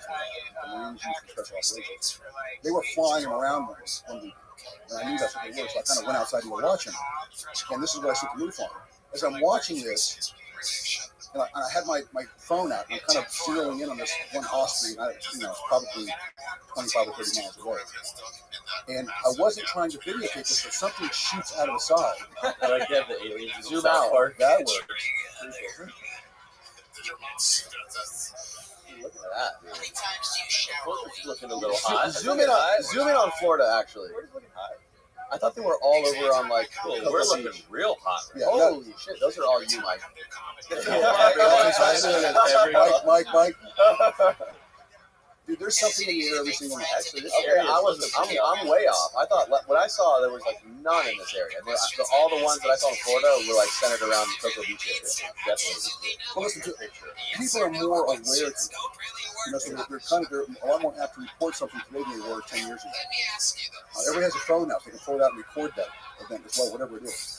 the Marines use for special operations. They were flying around them one week. And I knew that's what they were, so I kind of went outside and watched them. And this is what I set the roof on. As I'm watching this, and I had my phone out, and I'm kind of zeroing in on this one Osprey, and it's probably 25 or 30 miles away. And I wasn't trying to videotape this, but something shoots out of the side. I like to have the aliens Zoom out. That works. Look at that, dude. Florida's looking a little hot. Zoom in on Florida, actually. I thought they were all over on like. Cool. We're looking real hot. Yeah, holy shit, those are all you, Mike. Mike. Dude, there's something in the air every single night. Actually, this area I'm way off. I thought what I saw there was like none in this area. All the ones that I saw in Florida were like centered around the Cocoa Beach area. Definitely. Well, listen, people are more aware. So they're a lot more apt to report something today than they were 10 years ago. Everybody has a phone now, so they can pull it out and record that event as well, whatever it is.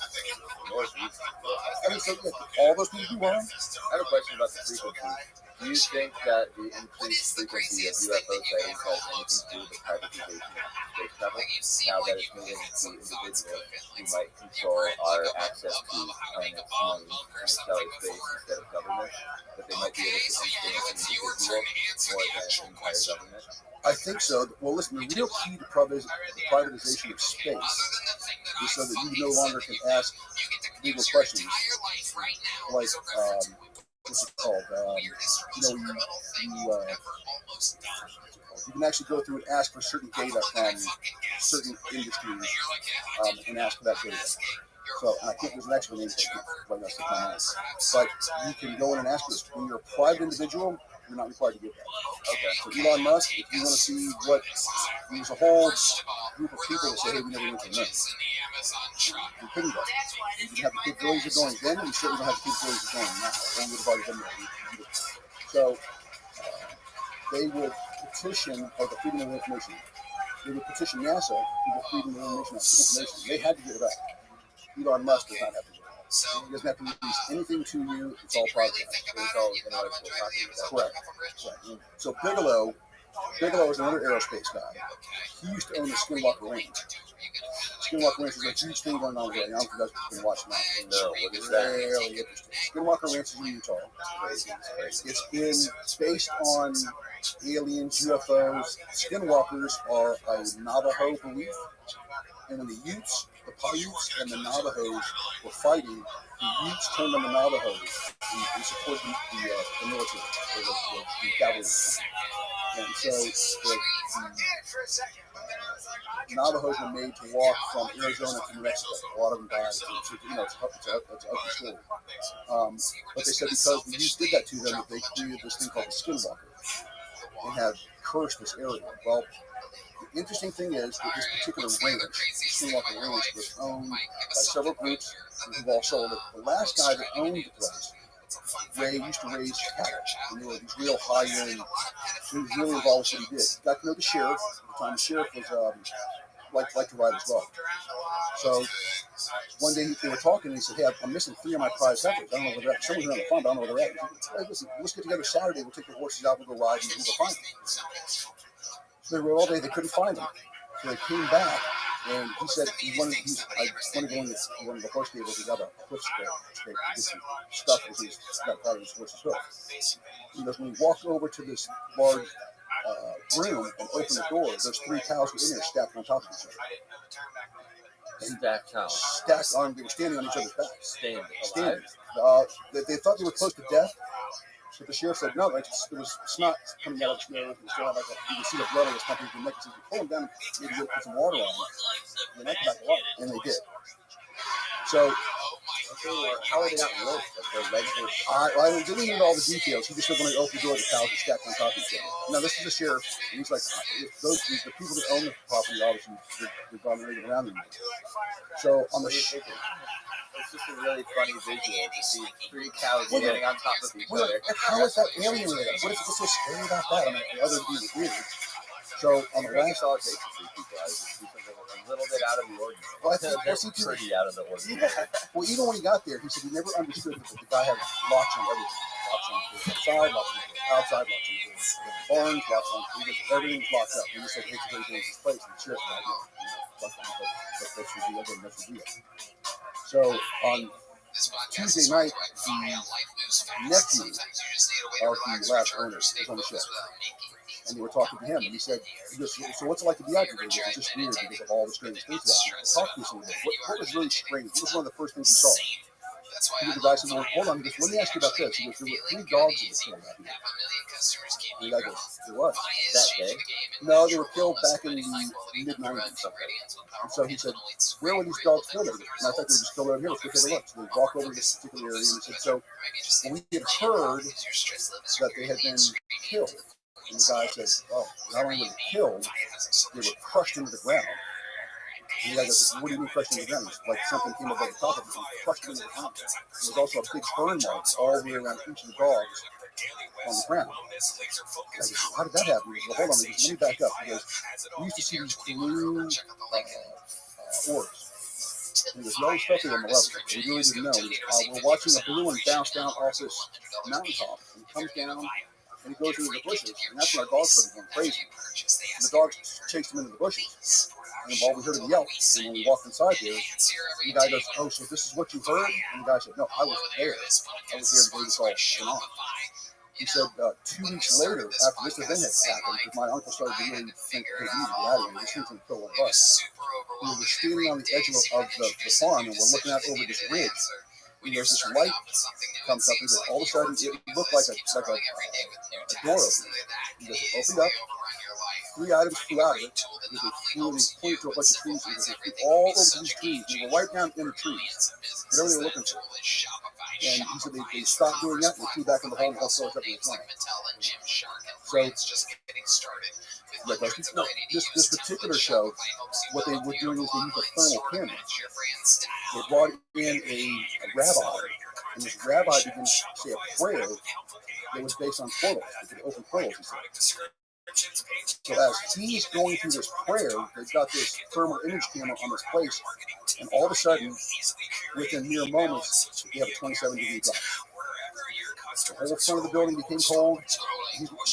I mean, so all those people do wrong. I have a question about the frequency. Do you think that the increased frequency of UFO sightings has anything to do with the privatization of space travel? Now that it's moving to individuals who might control our access to planets, moons, interstellar space instead of government, that they might be able to influence an individual more than an entire government? I think so. Well, listen, the real key to privatization of space is so that you no longer can ask legal questions like, what's it called? You can actually go through and ask for certain data from certain industries and ask for that data. So, and I can't, there's an actual name for it, but that's the time. But you can go in and ask this. When you're a private individual, you're not required to give that. Okay. So Elon Musk, if you want to see what, there's a whole group of people that say, hey, we never went to the moon. You couldn't go. You didn't have the capabilities of going then, and you certainly don't have the capabilities of going now. One would have already been there. So they would petition for the Freedom of Information. They would petition NASA for the Freedom of Information. They had to give it up. Elon Musk does not have to do it. He doesn't have to release anything to you. It's all private. It's all intellectual property. Correct. So Bigelow is another aerospace guy. He used to own the Skinwalker Range. Skinwalker Range is a huge thing going on right now. I don't know if you guys have been watching that. No, what is that? Really interesting. Skinwalker Ranch is in Utah. It's been based on aliens, UFOs. Skinwalkers are a Navajo belief. And when the Utes, the Paiutes, and the Navajos were fighting, the Utes turned on the Navajos and supported the military, or the cavalry. And so the Navajos were made to walk from Arizona to New Mexico. A lot of them died. It's an ugly story. But they said because the Utes did that to them, they created this thing called the Skinwalker and have cursed this area. Well, the interesting thing is that this particular range, the Skinwalker Range, was owned by several groups who've all sold it. The last guy that owned the place, Ray, used to raise cattle. And they were these real high-end, he was really involved with what he did. He got to know the sheriff. At the time, the sheriff was liked to ride as well. So one day they were talking, and he said, hey, I'm missing 3 of my prize heifers. I don't know where they're at. Someone's around the farm, but I don't know where they're at. He said, hey, listen, let's get together Saturday. We'll take the horses out, we'll go ride, and we'll go find them. So they rode all day. They couldn't find them. So they came back, and he said I wanted to go in one of the horse stables. He got a hoof scrape to get some stuff that he's got part of his horse's hoof. He goes, when he walked over to this large room and opened the door, there's 3 cows in there stacked on top of each other. Stacked cows. Stacked on, they were standing on each other's backs. Standing. They thought they were close to death. But the sheriff said, no, there was snot coming out of the snare. You can see the blood on his pumping from the neck. He said, pull him down, maybe we'll put some water on him. And they back alive. And they did. So, how are they not roped? Like their legs were. I didn't need all the details. He just said when they opened the door, the cows were stacked on top of each other. Now, this is the sheriff, and he's like, the people that own the property, obviously, they're dominating around them. So, on the it's just a really funny visual to see 3 cows standing on top of each other. How is that alien related? What is so scary about that? I mean, the other being weird. So on the last, all it takes to see people out is just do something a little bit out of the ordinary. Well, I think They're pretty out of the ordinary. Well, even when he got there, he said he never understood that the guy had locks on everything. Locks on the inside, locks on the outside, locks on the barns, locks on everything was locked up. He just said, hey, it's a very dangerous place. And the sheriff said, that should be okay, that should be it. So on Tuesday night, the nephew of the last owner was on the show. And they were talking to him, and he said, so what's it like to be out here? It's just weird because of all the strange things that happened. Talk to me some of it. What was really strange? What was one of the first things you saw? The guy said, well, hold on, he goes, let me ask you about this. He goes, there were 3 dogs that were killed out here. And the guy goes, there was. That day? No, they were killed back in the mid-90s. And so he said, where were these dogs killed? And I thought they were just killed over here. Let's go take a look. So they walked over to this particular area, and he said, so we had heard that they had been killed. And the guy said, oh, not only were they killed, they were crushed into the ground. And the guy goes, what do you mean crushed into the ground? It's like something came above the top of it and crushed into the ground. There was also a big burn mark all the way around each of the dogs on the ground. I goes, how did that happen? He goes, well, hold on, let me back up. He goes, we used to see these blue orbs. And he goes, you always felt it on the level. We really didn't know. We're watching a blue one bounce down off this mountaintop. And it comes down, and he goes into the bushes. And that's when our dogs started going crazy. And the dogs chased him into the bushes. And while we heard him yelp, and when we walked inside there, the guy goes, oh, so this is what you heard? And the guy said, no, I was there. I was there the day this all went on. He said 2 weeks later, after this event had happened, because my uncle started to really think, hey, we need to get out of here. This thing's going to kill one of us. We were standing on the edge of the farm, and we're looking out over this ridge. And there's this light comes up, and all of a sudden, it looked like a door opening. It opened up, 3 items flew out of it. They pointed to a bunch of trees. And they flew all over these trees. They were right down in the trees. Whatever they were looking for. And he said they stopped doing that and they flew back in the hole and all filled up in the flying. So, this particular show, what they were doing was they used a thermal camera. They brought in a rabbi, and this rabbi began to say a prayer that was based on portals. They could open portals, he said. So as he's going through this prayer, they've got this thermal image camera on this place, and all of a sudden, within mere moments, they have a 27-degree drop. The whole front of the building became cold.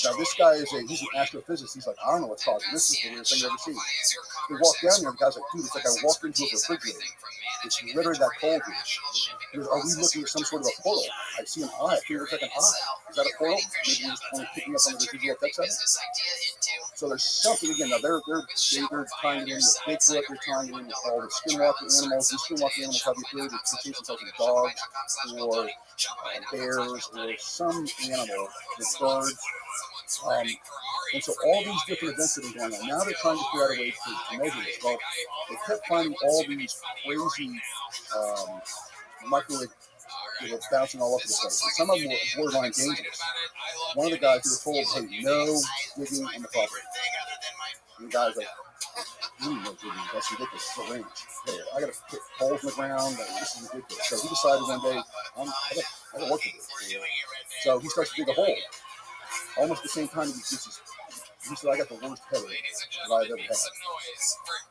Now this guy he's an astrophysicist. He's like, I don't know what's causing this. This is the weirdest thing I've ever seen. They walk down there, and the guy's like, dude, it's like I walked into a refrigerator. It's literally that cold here. He goes, are we looking at some sort of a portal? I see an eye. I think it looks like an eye. Is that a portal? Maybe he's only picking up on the residual effects of it. So there's something, again, now they're tying it in with Bigfoot, they're tying it in with all the skinwalker animals. These skinwalker animals have the ability to change themselves into dogs or bears or some animal, the birds. And so all these different events that are going on, now they're trying to figure out a way to measure this. Well, they kept finding all these crazy microwave that were bouncing all over the place. And some of them were borderline dangerous. One of the guys, they were told, hey, no digging on the property. And the guy's like, no digging, that's ridiculous, it's a ranch. Hey, I gotta put holes in the ground, this is ridiculous. So he decided one day, I gotta work with this. So he starts to dig a hole. Almost at the same time, he said, I got the worst headache that I've ever had.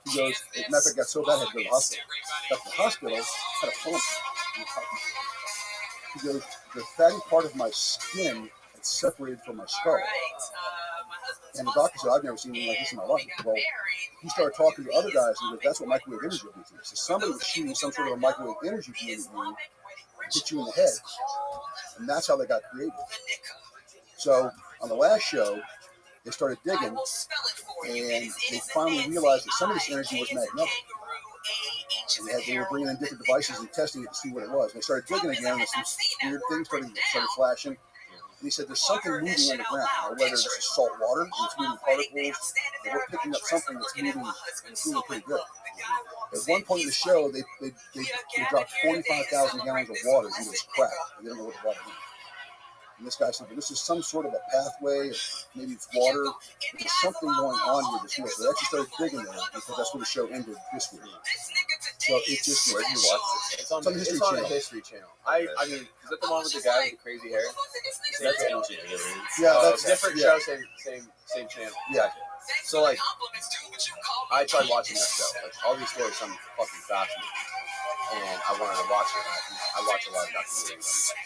He goes, as a matter of fact, got so bad I had to go to the hospital. Got to the hospital, had a pump. He goes, the fatty part of my skin had separated from my skull. And the doctor said, I've never seen anything like this in my life. Well, he started talking to other guys, and he goes, that's what microwave energy will do to you. So somebody was shooting some sort of a microwave energy beam at you, hit you in the head, and that's how they got created. So on the last show, they started digging, and they finally realized that some of this energy was magnetic. And they were bringing in different devices and testing it to see what it was. And they started digging again, and some weird things started flashing. And he said, there's something moving on the ground. Now, whether this is salt water, and it's moving particles, or we're picking up something that's moving pretty good. At one point in the show, they dropped 45,000 gallons of water into this crap. They didn't know what the water was. And this guy said, well, this is some sort of a pathway, maybe it's water. There's something going on here this year. So they actually started digging there because that's when the show ended this week. So it's just, where do you watch this? It's on the History Channel. I mean, is that the one with the guy with the crazy hair? That's yeah, that's different show, same channel. Yeah. So, like, I tried watching that show. Like, all these stories sound fucking fascinating. And I wanted to watch it. I watch a lot of documentaries and stuff.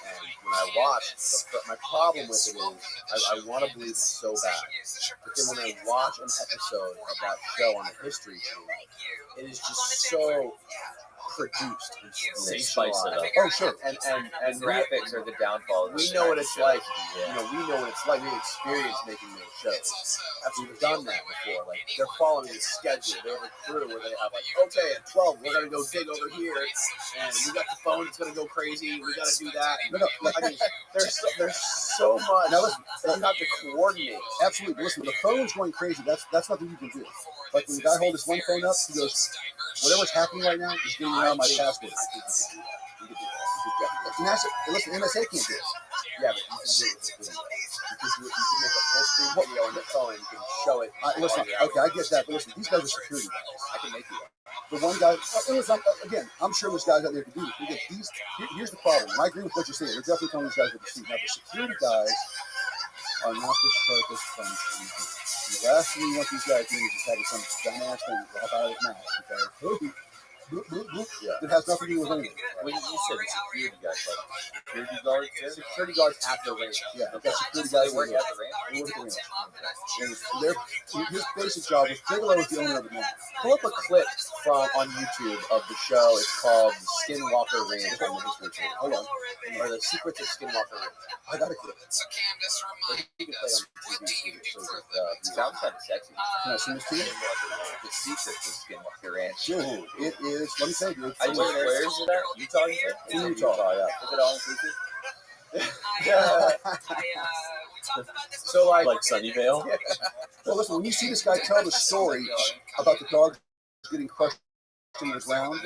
And when I watch, my problem with it is I want to believe it's so bad. But then when I watch an episode of that show on the History Channel, it is just so produced. They spice it up. Oh, sure. And graphics are the downfall. We know what it's like. You know, we know what it's like. We experienced making those shows. We've done that before. Like, they're following a schedule. They have a crew where they have, like, okay, at 12, we're going to go dig over here. And we got the phone that's going to go crazy. We got to do that. I mean, there's so much. Now, listen, you have to coordinate. Absolutely. Listen, the phone's going crazy. That's nothing you can do. Like, when the guy holds his one phone up, he goes, whatever's happening right now is getting around my password. And that's it. Listen, NSA can't do it. Yeah, but you can do it with video. You can make a full screen video on the phone. You can show it. Listen, okay, I get that. But listen, these guys are security guys. I can make you one. The one guy, again, I'm sure there's guys out there to do this. Here's the problem. I agree with what you're saying. They're definitely telling these guys what to see. Now, the security guys are not the sharpest bunch in the group. And the last thing you want these guys doing is just having some dumbass thing drop out of his mouth. Okay? Boop, boop, boop. Yeah. It has nothing to do with anything. When you said security guys, like security guards, security guards at the range. Yeah, okay. Security guys work at the range. They work at the range. And his basic job is Bigelow is the owner of the ranch. Pull up a clip from on YouTube of the show. It's called the Skinwalker Ranch on the History Channel. Hold on. Or the Secrets of Skinwalker Ranch. I got a clip. You can play on TV. It sounds kind of sexy. Can I send this to you? The Secrets of Skinwalker Ranch. Dude, it is. Let me say, dude. Where is it at? Utah, you said? In Utah, yeah. Is it all inclusive? Yeah. So like Sunnyvale. Well, listen, when you see this guy tell the story about the dog getting crushed into the ground,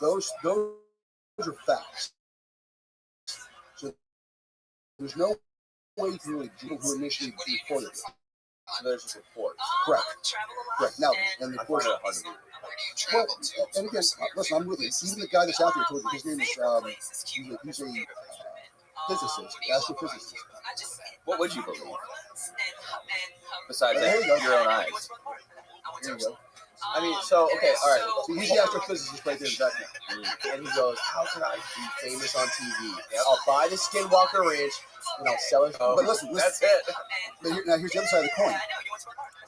those are facts. So there's no way you can really people who initially reported it. So there's just reports. Correct. Now, and the I find course. it hard to believe. Well, and again, listen, I'm with you. Even the guy that's out there told you his name is he's a physicist, astrophysicist. What would you believe? Besides There you go. your own eyes. There you go. I mean, so okay, all right. So he's the astrophysicist right there in the back now. And he goes, "How can I be famous on TV? I'll buy the Skinwalker Ranch and I'll sell it." But listen, That's it. Now here's the other side of the coin.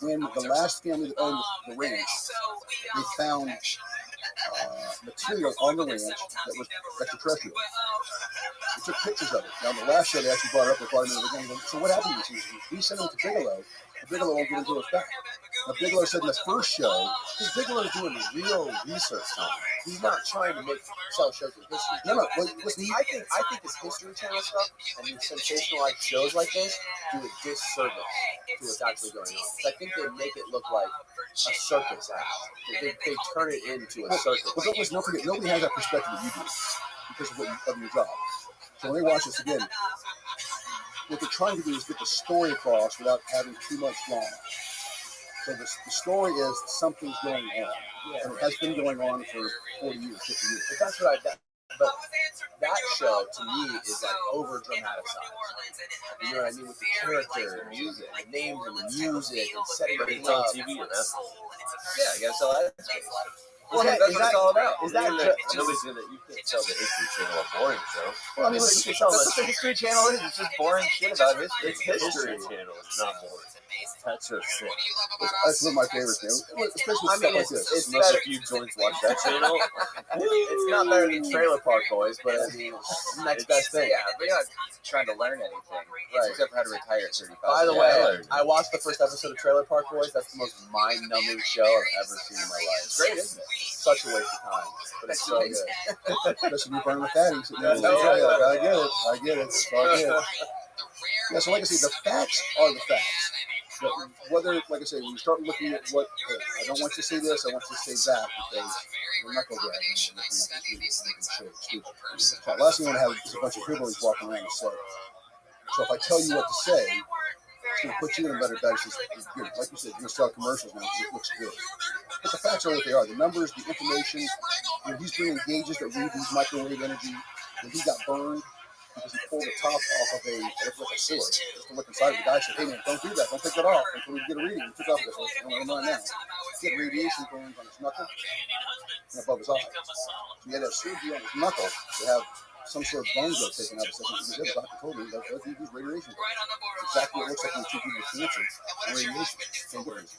When the last family that owned the ranch, they found material on the ranch that was extraterrestrial. They took pictures of it. Now, the last show they actually brought it up, they brought him into the game. So what happened to this? We sent him to Bigelow. Bigelow won't give it to us back. Now, Bigelow said in the first show, Because Bigelow's doing real research now. He's not trying to sell shows with history. no, well, listen, I think this History Channel stuff and these sensationalized shows like this do a disservice to what's actually going on. I think they make it look like a circus act. They turn it into a circus. well, listen, don't forget, nobody has that perspective that you do because of your job. So when they watch this again, what they're trying to do is get the story across without having too much drama. So the story is something's going on. And it has been going on for 40 years, 50 years. But that's what but that show to me is like over dramatized. You know what I mean? With the characters, the music, the names and the music, and setting But it it's on up. TV, and that's Yeah, you gotta sell that space. Well, that's is what it's all about. Is that nobody's gonna. You can't tell the History Channel a boring show. Well, I mean, Listen, listen, you can tell That's what the History Channel is. It's just boring shit about history. It's History Channel. It's not boring. That's just it. that's one of my favorites, man. Especially with stuff like this. it's Unless better. a few joints watch that channel. It's not better than Trailer Park Boys, but I mean, it's the next best thing. Yeah, but you're not trying to learn anything. Right. Except for how to retire at 35. By the Yeah, way, I I watched the first episode of Trailer Park Boys. That's the most mind-numbing show I've ever seen in my life. It's great, isn't it? It's such a waste of time, but it's so good. Especially you burn with fatty. So, Yeah, I get it. It's all good. Yeah, so like I say, the facts are the facts. But whether, like I say, when you start looking at what, I don't want you to say this, I want you to say that, because we're not going to get it. So the last thing I want to have is a bunch of hillbillies walking around the set. So if I tell you what to say, it's going to put you in a better position. It's good. Like you said, you're going to start commercials now because it looks good. But the facts are what they are. The numbers, the information. He's bringing gauges that read these microwave energy. When he got burned because he pulled the top off of a sword just to look inside. The guy said, "Hey man, don't do that. Don't take that off until we get a reading." He took off this. I don't know now. He had radiation burns on his knuckle and above his eye. So he had a surgery on his knuckle to have some sort of bone growth taken out of his second. The doctor told me that these radiation burns. It's exactly what it looks like when you treat people with cancer and radiation. Same difference.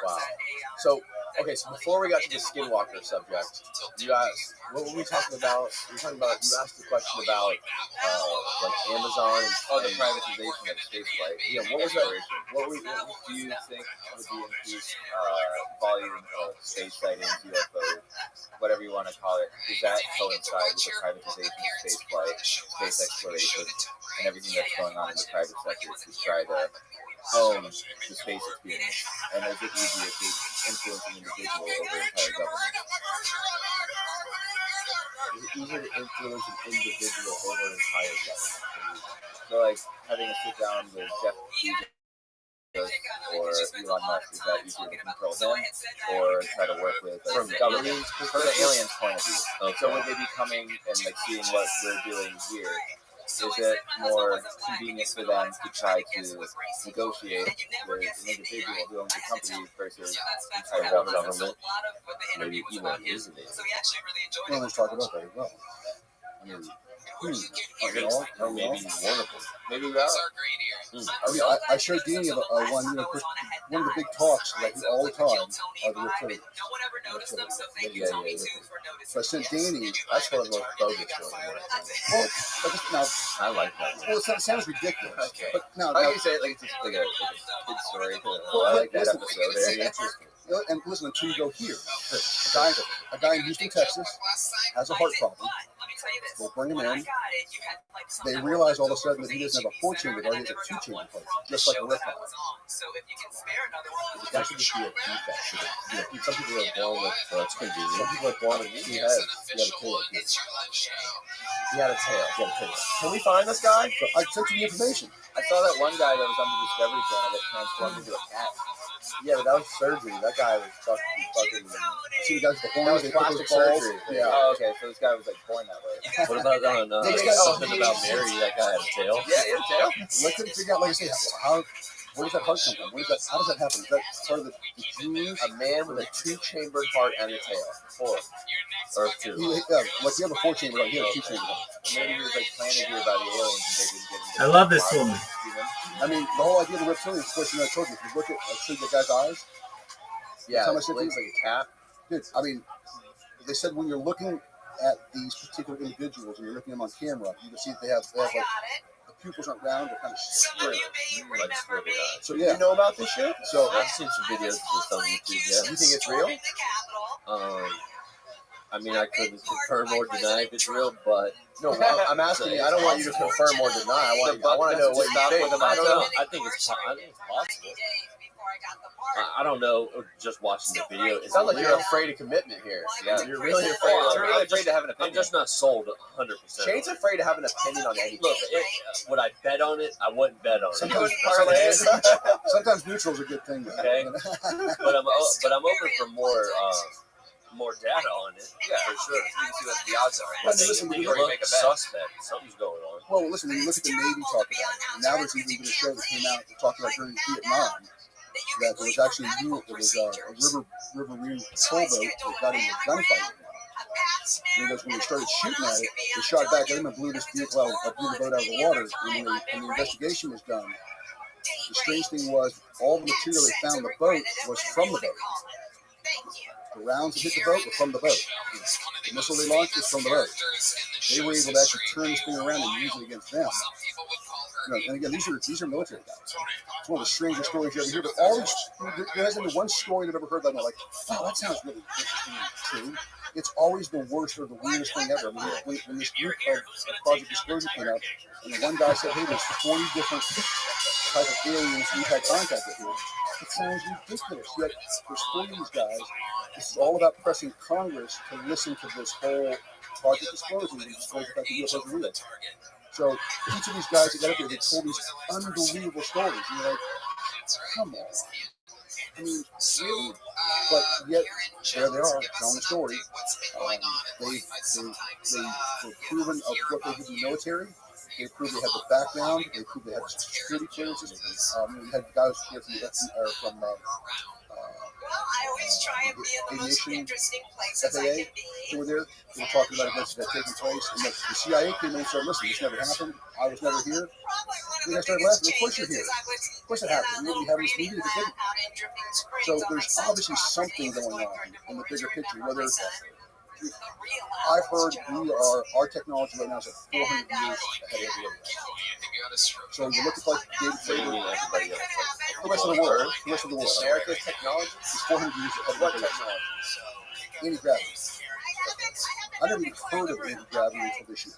Wow. So, okay, so before we got to the Skinwalker subject, you guys, what were we talking about? We were talking about, you asked the question about, like Amazon. Oh, the privatization of spaceflight. Yeah, what was that? What do you think would be increased volume of space sightings, UFO, whatever you want to call it? Does that coincide with the privatization of spaceflight, space exploration, and everything that's going on in the private sector to try to own the space experience? And is it easier to influence an individual over an entire government? Is it easier to influence an individual over an entire government? So, like, having a sit down with Jeff Bezos or Elon Musk, is that easier to control him, or try to work with From the government? aliens' From the aliens' point of view. Okay. So would they be coming and like seeing what we're doing here? Is it more convenient for them to try to negotiate with an individual who owns a company versus Our entire government. government? Maybe Elon is an alien. Well, let's talk about that as well. I mean, Or maybe one of them. Maybe we are. I showed Danny one, of course, one of the big talks that I do all the time are the reptilians. Yeah. So I sent Danny. That's one of the most bogus ones. Well, now, I like that. well, it sounds ridiculous, Okay. but now, How do you say it like it's just like a kid story? I like that listen, episode. Very interesting. and listen, until you go here, a guy in Houston, Texas, has a heart problem. They bring him in. They realize all of a sudden that he doesn't have a 4-chamber heart, he has a 2-chamber heart, just like a reptile. That should just be a defect. Some people are born with, that's convenient. Some people are born with, he had a tail. He had a tail. Can we find this guy? So I sent you the information. I saw that one guy that was on the Discovery Channel that transformed into a cat. Yeah, but that was surgery. That guy was fucking See the guys with the that horns, was they put plastic those balls. surgery. Yeah. Oh, okay. So this guy was like born that way. What about something about Mary? That guy had a tail. Yeah, he had a tail. Let's figure out, like I say, where does that heart come from? How does that happen? Is that part of the genes? A man with a 2-chambered heart and a tail. 4. Or 2. Like you have a 4-chamber heart, he had a 2-chamber heart. Maybe he was like planted here by the aliens and they didn't get him. I love this woman. I mean, the whole idea of the reptilians, of course, I told you, if you look at, see the guy's eyes? Yeah, How it much it looks is? like a cat. Dude, I mean, they said when you're looking at these particular individuals and you're looking at them on camera, you can see that they have like, the pupils aren't round, they're kind of straight. Like squiggly eyes. So yeah. You know about this shit? So I've seen some videos of this on YouTube. Yeah. You think it's real? I mean, I couldn't confirm or deny if it's real, but No, I'm asking you. I don't want you to confirm or deny. I want to know what you think. I don't know. I think it's possible. I don't know. Just watching the video, It sounds like you're afraid of commitment here. Yeah. You're really afraid. You're really afraid to have an I'm opinion. just not sold 100%. Shane's afraid to have an opinion on anything. Look, would I bet on it? I wouldn't bet on it. Sometimes, parlay. sometimes neutral's a good thing. Okay. But I'm open for more data on it. Yeah, for sure. You can see what the odds are. Well, listen, They when you look look, make a bet. suspect. Something's going on. well, listen, when you look at the Navy talk about it, now there's even been a show that came out that talked about during Vietnam that there was actually a unit that was a river marine patrol boat that got into a gunfight. And when they started shooting at it, they shot back at him and blew this vehicle out, blew the boat out of the water. And when the investigation was done, the strange thing was all the material they found in the boat was from the boat. The rounds that hit the boat were from the boat. The missile they launched was from the boat. They were able to actually turn this thing around and use it against them. You know, and again, these are military guys. It's one of the strangest stories you ever hear. But all these, there hasn't been one story I've ever heard that I'm like, oh, that sounds really interesting and true. It's always the worst or the weirdest thing ever. I mean, when this group of Project Disclosure came out, and the one guy said, hey, there's 20 different type of aliens we've had contact with here. It sounds ridiculous. Yet there's 40 of these guys. This is all about pressing Congress to listen to this whole Project Disclosure and disclose the fact that UFOs are real. So each of these guys that got up there, they told these unbelievable stories. And you're like, come on. I mean, really? But yet, there they are, telling the story. They were proven of what they did in the military. They proved they had the background. They proved they had security clearances. We had guys here from aviation, FAA, who were there. They were talking about events that had taken place. And the CIA came in and said, listen, this never happened. I was never here. Then I started laughing. Of course you're here. Of course it happened. You wouldn't be having this meeting if it didn't. So there's obviously something going on in the bigger picture. Whether I've heard our technology right now is at 400 years ahead of everybody else. So you look at like David Faber, the rest of the world, America's technology is 400 years ahead of everybody else. Anti-gravity. I never even heard of anti-gravity until this year.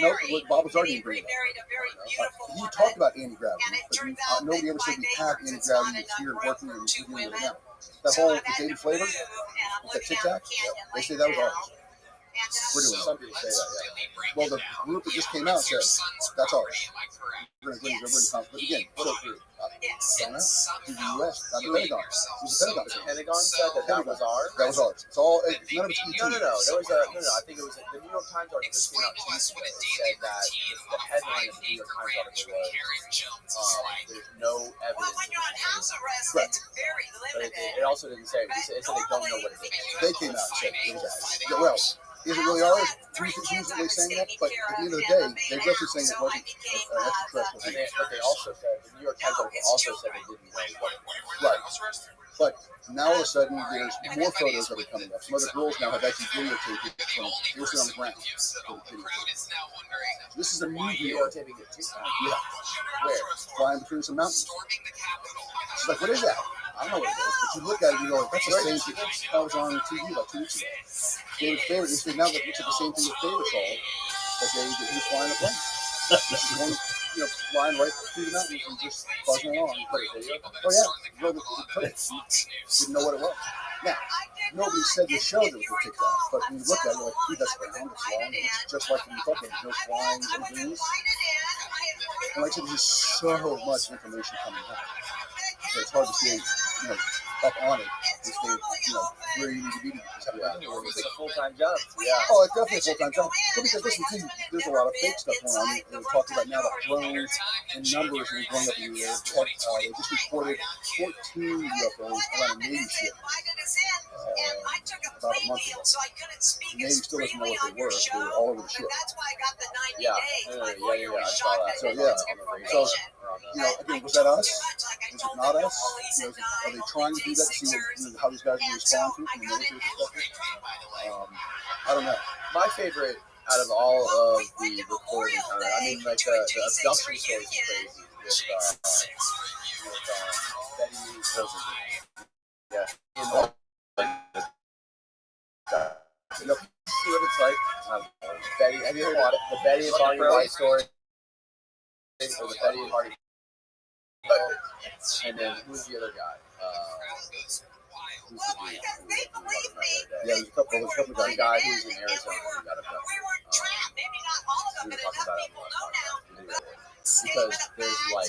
No, Bob was already bringing it up. He talked about anti-gravity, but nobody ever said we have anti-gravity. It's here and working and we're doing it now. That whole the David Flavor, with that Tic Tac, they say that was ours. We're doing it. Some people say that, Well, the group that just came out said that's ours. We're going to conflict. But again, what a group? China, to the U.S., not the Pentagon. It was the Pentagon. The Pentagon said that was ours? That was ours. It's all, none of it's ET. No. There was I think it was the New York Times article just came out 2 weeks ago that said that the headline of the New York Times article was there's no evidence. Correct. But it also didn't say, it said they don't know what it is. They came out and said it was ours. Yeah, well, is it really ours? Who's they saying that? But at the end of the day, they're definitely saying it wasn't extraterrestrial. But they also said, the New York Times article also said they did sudden, there's more photos that are coming up. Some other girls now have actually videotaped it from seriously on the ground. So this is a new deal. Videotaping it TikTok. Yeah. Where? Flying between some mountains. She's like, what is that? I don't know what it is, but you look at it and you go, that's the same thing. That was on TV like 2 weeks ago. David Favorite, you say now that looks like the same thing that Favorite saw, that he was flying a plane. This is one, flying right through the mountains and just buzzing along. Oh yeah, didn't know what it was. Now, nobody said the show that was a TikTok, but when you look at it, you're like, dude, that's round, it's long, it's just like when you talk about it, there's no flying, no wings. And like I said, there's just so much information coming out. So it's hard to stay, up on it and stay, where you need to be to It's like a full-time job. Yeah. Oh, it's definitely a full-time job. Well, because listen, too, there's a lot of fake stuff going on. We're talking about now about drones and numbers that are going up in the air. They just reported 14 UFOs around a Navy ship about a month ago. The Navy still doesn't know what they were. They were all over the ship. Yeah. I saw that. So, yeah. So, again, was that us? Was it not us? Are they trying to do that to see how these guys will respond to it from a military perspective? I don't know. My favorite out of all of the recording, I mean, like the abduction stories is crazy with Betty Wilson. Yeah. See what it's like? Betty, have you heard of the Betty and Barney White story? Or the Betty and Barney? And then who's the other guy? Yeah, there's a couple of The guy who's in Arizona who got abducted. We were talking about it because there's like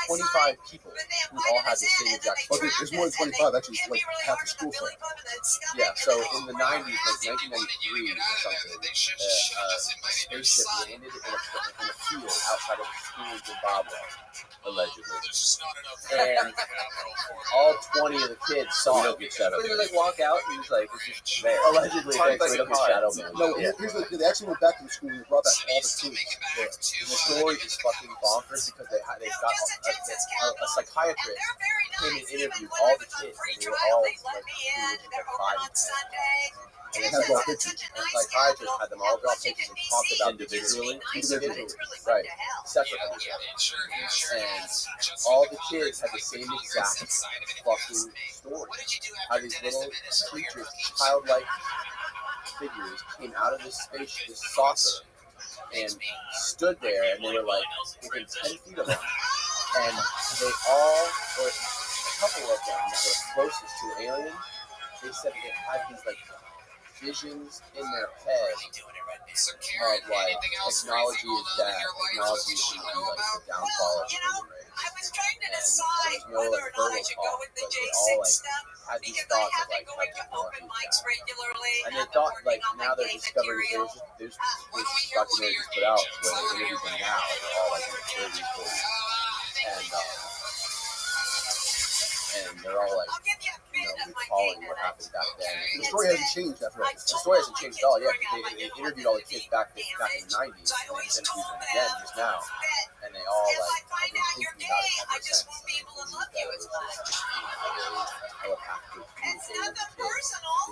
25 people who all had the same exact story. There's more than 25, actually, like half the school set. Yeah, so in the 90s, like 1993 or something, a spaceship landed in a field outside of a school in Zimbabwe, allegedly. And all 20 of the kids saw it. They like walk out and he's like, it's just there. Allegedly, Talk about we your don't get Shadow Man. No, here's they actually went back to the school and they brought back all the kids. And the story is fucking bonkers because they got a psychiatrist came and interviewed all the kids, and they were all like 5 and 10. And they had all pictures. And the psychiatrist had them all draw pictures and talk about individually, right, separate from each other. And all the kids had the same exact fucking story. How these little creatures, childlike figures, came out of this space, this saucer, and stood there, and they were like within 10 feet of them. And they all, or a couple of them that were closest to the alien, they said they had these like visions in their head of like technology is bad, technology is going to be like the downfall of the human race. And there's no like verbal talk, but they all like had these thoughts of like how technology is bad. And they thought like now they're discovering there's documentaries just put out where they interview them now, they're all like in their 30s, 40s. And they're all like, recalling what happened back then. The story hasn't changed after all. The story hasn't changed at all, yeah. They interviewed all the kids back in the 90s, and they just interviewed them again just now. And they all like have been thinking about it ever since. And they believe that it was just telepathically communicated with kids.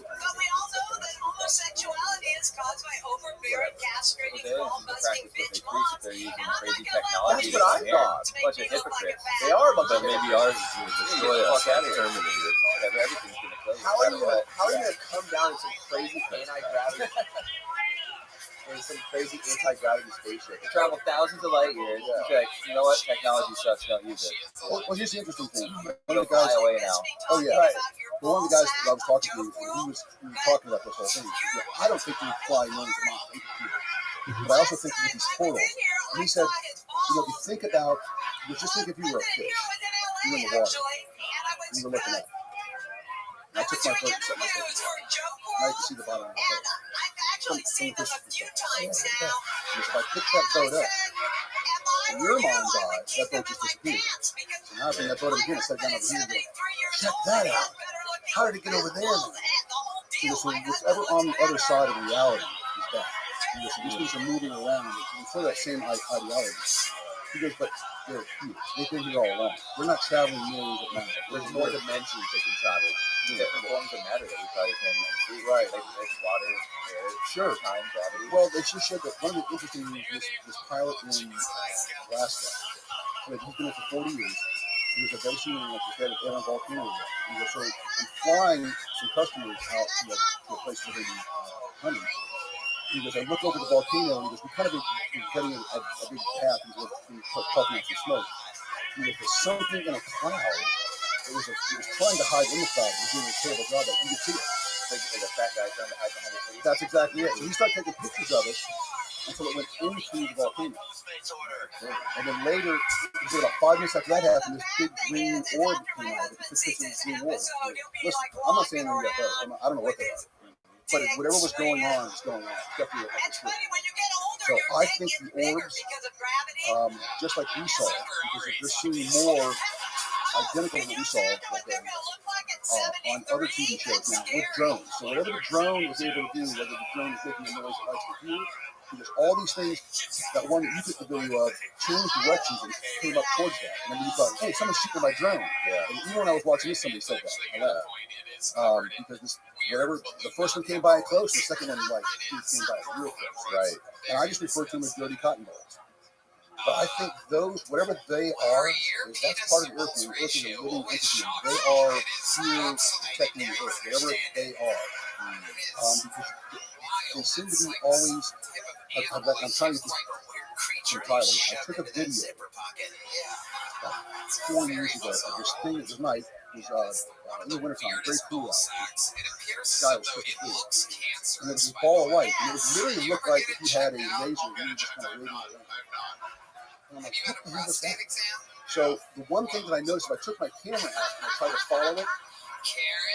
But we all know that homosexuality is caused by overbearing, castrating, ball-busting bitch moms. They're using crazy technology. That's what I thought. A bunch of hypocrites. They are a bunch But of maybe ours is going to destroy us like Terminator. Everything's going to kill us. How are you gonna come down in some crazy anti-gravity spaceship? Travel thousands of light years. It's like, you know what? Technology sucks. Don't use it. Well, here's the interesting thing. One It'll of the guys, fly away now. oh yeah, Right. well, one of the guys that I was talking to, we were talking about this whole thing. He said, I don't think we fly millions of miles, but I also think with these portals. And he said, if you think about, just think if you were a fish, you're in the water, and you were looking up. And I took my boat and set my boat. Now you can see the bottom of the boat. If I pick that boat up, in your mind's eye, that boat just disappeared. So now I bring that boat up again and set it down over here and go, check that out. How did it get over there now? So whatever on the other side of reality is that. So these things are moving around. It's sort of that same ideology. He goes, but they're huge. They've been here all along. They're not traveling millions of miles. There's more dimensions they can travel. Different forms of matter that we probably can't even see. Right. Like it's water, air, Sure. time, gravity. Well, they just showed that one of the interesting things was this pilot in Alaska. He's been there for 40 years. He goes, I've never seen anything like this. They have a volcano yet. He goes, so I'm flying some customers out to a place where they do hunting. He goes, I look over the volcano, and he goes, we kind of been getting a big path, and we're puffing out some smoke. He goes, there's something in a cloud. It was trying to hide in the cloud. It was doing a terrible job, but you could see it. Like a fat guy trying to hide behind his face. That's exactly it. So he started taking pictures of it until it went into the volcano. And then later, it was about 5 minutes after that happened, this big green orb came out of it. It's just this green orb. Listen, I'm not saying they're UFO. I don't know what they are. But whatever was going on is going on. It's definitely a true. So I think the orbs, just like we saw, because they're seeing more identical to what we saw on other TV shows now with drones. So whatever the drone was able to do, whether the drone is making a noise that likes to hear, because all these things, that one that you took the video of, changed directions and came up towards that. And then you thought, hey, someone's shooting my drone. Yeah. And even when I was watching this, somebody said that. Because this, whatever, the first one came by close, the second one came by real close. Right. And I just refer to them as dirty cotton balls. But I think those, whatever they are, that's part of the Earth. The Earth is a living entity. They are here protecting the Earth, whatever they are. Because they seem to be always, I'm trying to get this from Tyler. I took a video about 4 years ago of this thing at night. It was in the wintertime, very cool out. The sky was super clear. And there was this ball of light. And it was literally looked like if you had a laser and you just kind of radiated around. And I'm like, what the hell is that? So the one thing that I noticed, if I took my camera out and I tried to follow it,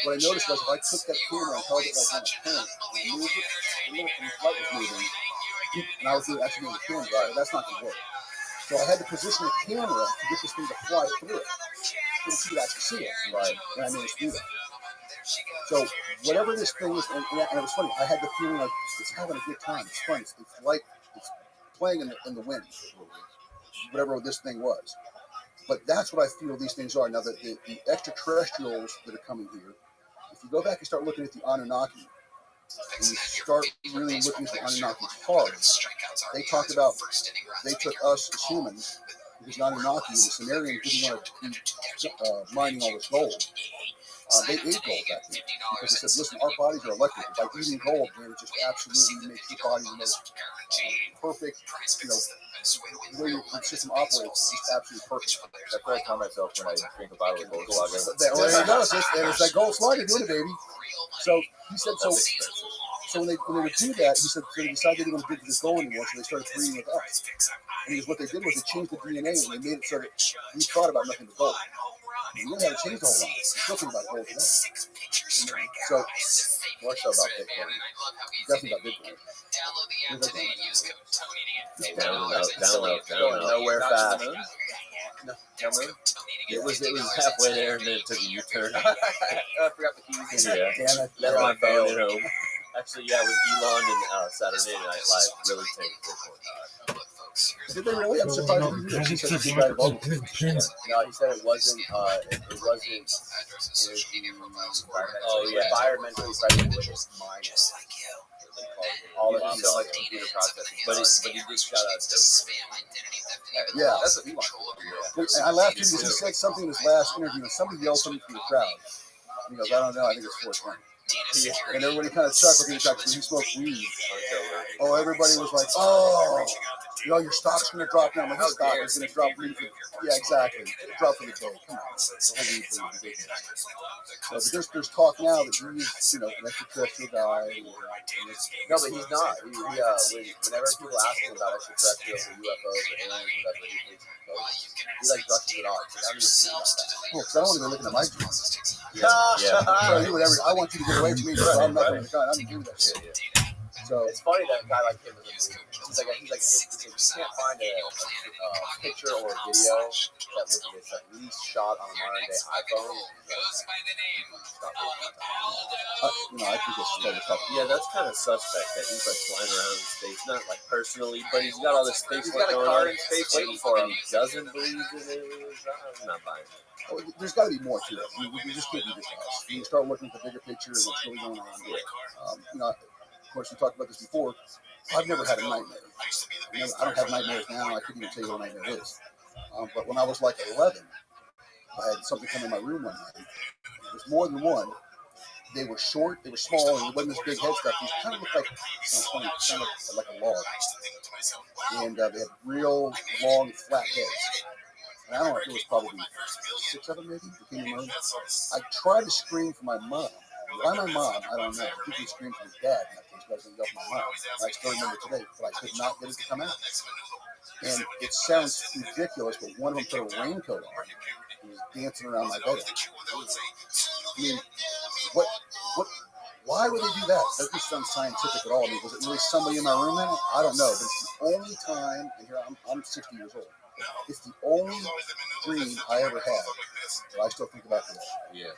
what I noticed was if I took that camera and held it like on a pen and moved it, and the light was moving, and I was actually doing the camera, right? That's not going to work. So I had to position the camera to get this thing to fly through it, so that you could actually see it. Right. And I managed to do that. So whatever this thing is, and it was funny, I had the feeling like it's having a good time. It's fun. It's like it's playing in the wind, whatever this thing was. But that's what I feel these things are. Now, the extraterrestrials that are coming here, if you go back and start looking at the Anunnaki, and you start really looking at the Anunnaki hard, they talk about, they took us as humans, because the Anunnaki and the Sumerians didn't want to be mining all this gold. They ate gold back then, because they said, listen, our bodies are electric. By eating gold, man, it just absolutely makes your body the most perfect, the way your system operates is absolutely perfect. That's what I tell myself when I drink a bottle of gold slugger. There you go. It's that gold slugger doing it, baby. So he said, so when they would do that, he said, so they decided they didn't want to dig this gold anymore, so they started breeding with us. And he goes, what they did was they changed the DNA and they made it so that we thought about nothing but gold. And we really had to change the whole lot. We're still thinking about gold today. So, more so about Bitcoin. Definitely about Bitcoin. Down, nowhere fast. No, it was halfway there, and then it took a U-turn. I forgot the keys. Yeah, Damn it. left my phone at home. Actually, yeah, it was Elon and Saturday Night Live really tanked Bitcoin. Did they really? I'm surprised. He said it was No, he said it wasn't. It wasn't. Environmentally friendly with his mind. All of it, like computer processing. But he did shout out to Yeah. That's what he wants. And I laughed because he said something in his last interview, and somebody yelled something from the crowd. He goes, I don't know, I think it's 420. And everybody kind of chuckled when he smoked weed. Oh, everybody was like, oh, your stock's going to drop now. My stock is going to drop. Yeah, exactly. Drop for the day. Come on. But there's talk now that he's, an extraterrestrial guy. No, but he's not. Whenever people ask him about extraterrestrials or UFOs or aliens or whatever, he brushes it off. I don't even think about that. Well, because I don't want to be looking at my dreams. Yeah. I want you to get away from me, so I'm not going to I'm doing that shit. So it's funny that a guy like him is a believer. you can't find a picture or a video that looks like it's at least shot on a modern day iPhone. I think it's totally tough. Yeah, that's kind of suspect that he's like flying around in space, not like personally, but he's got all this space He's got a going car on in space and waiting for him. he doesn't believe it is. I'm not buying it. Oh, there's got to be more to it. We just can't do this guys. You start looking at the bigger picture and what's really going on. Of course, we talked about this before. I've never had a nightmare. I don't have nightmares now. I couldn't even tell you what a nightmare is. But when I was like 11, I had something come in my room one night. It was more than one. They were short, they were small, and it wasn't this big head stuff. These kind of looked like, kind of like a log. And they had real long, flat heads. And I don't know, it was probably 6 of them maybe. That came in my room. I tried to scream for my mom. Why my mom? I don't know. I think he screamed for his dad in that case, but I was going to yell for my mom. And I still remember today, but I could not get it to come out. And it sounds ridiculous, but one of them put a raincoat on. He was dancing around my bed. I mean, why would they do that? That doesn't sound scientific at all. I mean, was it really somebody in my room then? I don't know, but it's the only time, and here I'm 60 years old. It's the only dream I ever had that I still think about today. Yeah.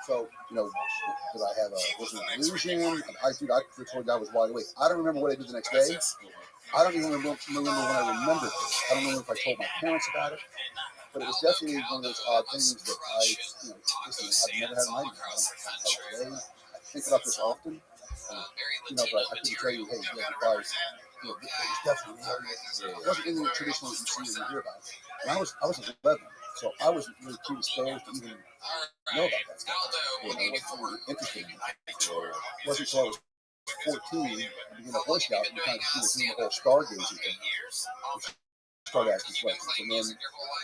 So, did I have was it an illusion? I told you I was wide awake. I don't remember what I did the next day. I don't even remember when I remembered it. I don't remember if I told my parents about it. But it was definitely one of those odd things that I've never had a nightmare. I think about this often, but I couldn't tell you, hey, guys, it was definitely it wasn't anything that traditionally you see and you hear about. And I was 11, so I wasn't really predisposed to even know about that stuff. It wasn't really interesting. It wasn't until I was 14, being a Boy Scout, and kind of doing the whole stargazing thing. Start asking questions, and then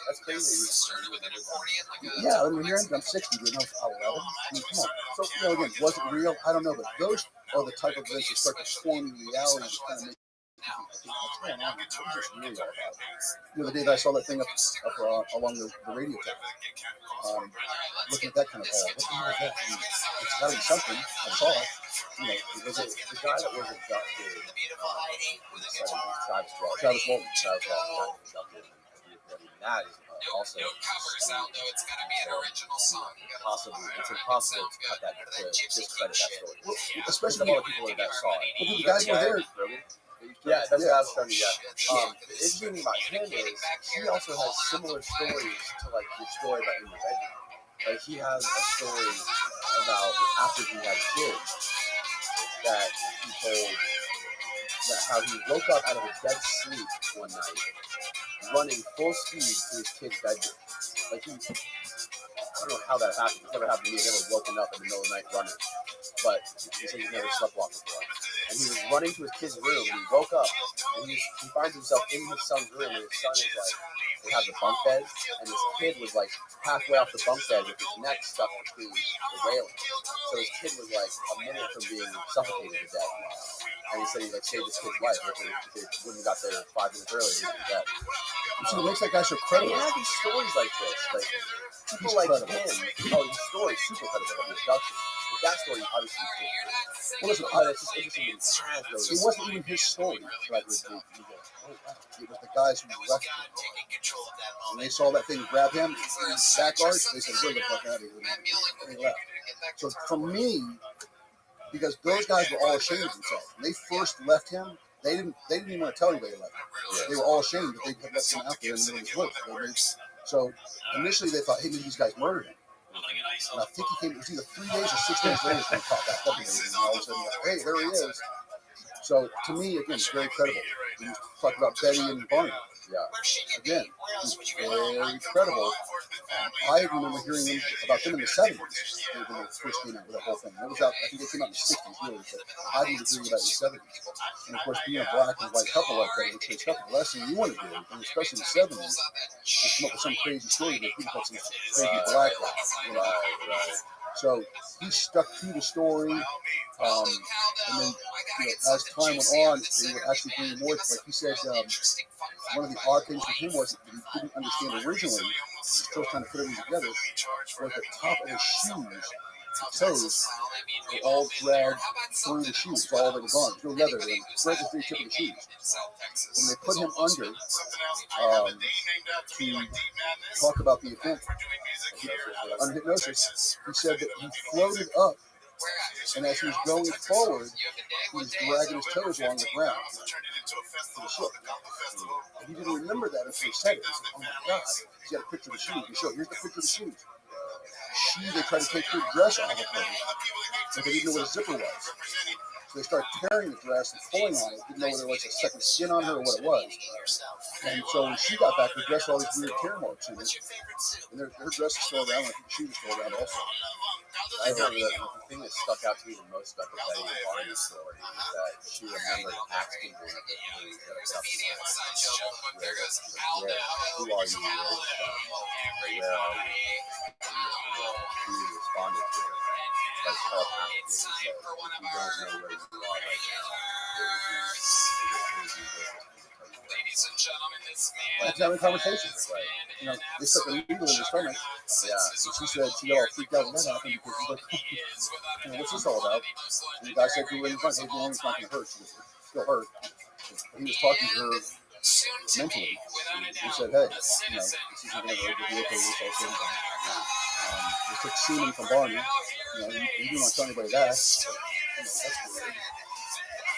that's crazy. Yeah, I mean, I'm 60, but I was 11. I mean, come on. So, again, was it real? I don't know, but those are the type of events that start to form reality to kind of make you think, what's going on? What is this really all about? The day that I saw that thing up along the radio tower, looking at that kind of all, what the hell is that? I mean, it's got to be something. I saw it. Was it the guy that was abducted in the 70s, Travis Walton. That is also possibly, it's impossible to cut that, to discredit that story. Well, especially all the people that saw it. Well, the guys were there. Yeah, that's what I was trying to get. The interesting thing about him is he also has similar stories to like your story about in the bedroom. Like he has a story about after he had kids that he told that how he woke up out of a dead sleep one night, running full speed to his kid's bedroom. Like I don't know how that happened. It's never happened to me. I've never woken up in the middle of the night running. But he said he's never slept walked before. And he was running to his kid's room, and he woke up, and he finds himself in his son's room, and his son is like, they have the bunk bed, and his kid was like halfway off the bunk bed with his neck stuck between the railing. So his kid was like a minute from being suffocated to death. And he said he like saved his kid's life. If he wouldn't have got there 5 minutes earlier, he would be dead. So it makes that guy so credible. He had these stories like this. Like people like him. His story's super credible of the abduction. But that story obviously is good. Well, listen, It's just interesting. it wasn't even his story. Like, it was the guys who left him. When they saw that thing grab him, back arch, they said, "Get the fuck out of here." And they left. So for me, because those guys were all ashamed of themselves. When they first left him, they didn't even want to tell anybody they left him. They were all ashamed that they had left him out there in the middle of the woods. So initially they thought, hey, maybe these guys murdered him. And I think he came, it was either 3 days or 6 days later when he popped back up again. And all of a sudden, hey, there he is. So to me, again, it's very credible. We talked about Betty and Barney. Yeah. Again, it's very credible. I remember hearing about them in the 70s when they first came out with that whole thing. It was out, I think they came out in the 60s, really, but I didn't hear about it in the 70s. And of course, being a black and white couple like that, which is the last thing you want to do, and especially in the 70s, just come up with some crazy story that people got some crazy black guys. So he stuck to the story, and then as time went on, they would actually bring more. Like he said, one of the odd things with him was that he didn't understand originally. He was still trying to put everything together. Was the top of his shoes toes were all dragged through the shoes, all they were gone. There's no leather, they were right at the tip of the shoes. And they put him under to talk about the event under hypnosis. He said that he floated up, and as he was going forward, he was dragging his toes along the ground to the ship. And he didn't remember that until he said it. He said, "Oh my God!" He's got a picture of the shoes. He showed, here's the picture of the shoes. They tried to take her dress off of her, but they didn't know what a zipper was. So they started tearing the dress and pulling on it. Didn't know whether it was a second skin on her or what it was. And so when she got back, her dress had all these weird tear marks in it. And her dress is still around. I think she was still around also. I remember the thing that stuck out to me the most about the Betty and Barney story is that she remembered asking one of the things that was up there. Who are you? Where are you? She responded to her. Like telepathically. So if you don't know where you are right now, Ladies and gentlemen, this man. Like having conversations. Right. You know, they stuck a needle in his stomach. yeah. And she said she got all freaked out when that happened because she's like, you know, what's this all about? And the guy said, "Do it in front. Hey, the woman's not going to hurt. She goes, it's still hurt." But he was talking to her mentally. He said, "Hey, you know, this isn't going to go good. This also they took semen from Barney. You know, you didn't want to tell anybody that. So, you know, that's weird."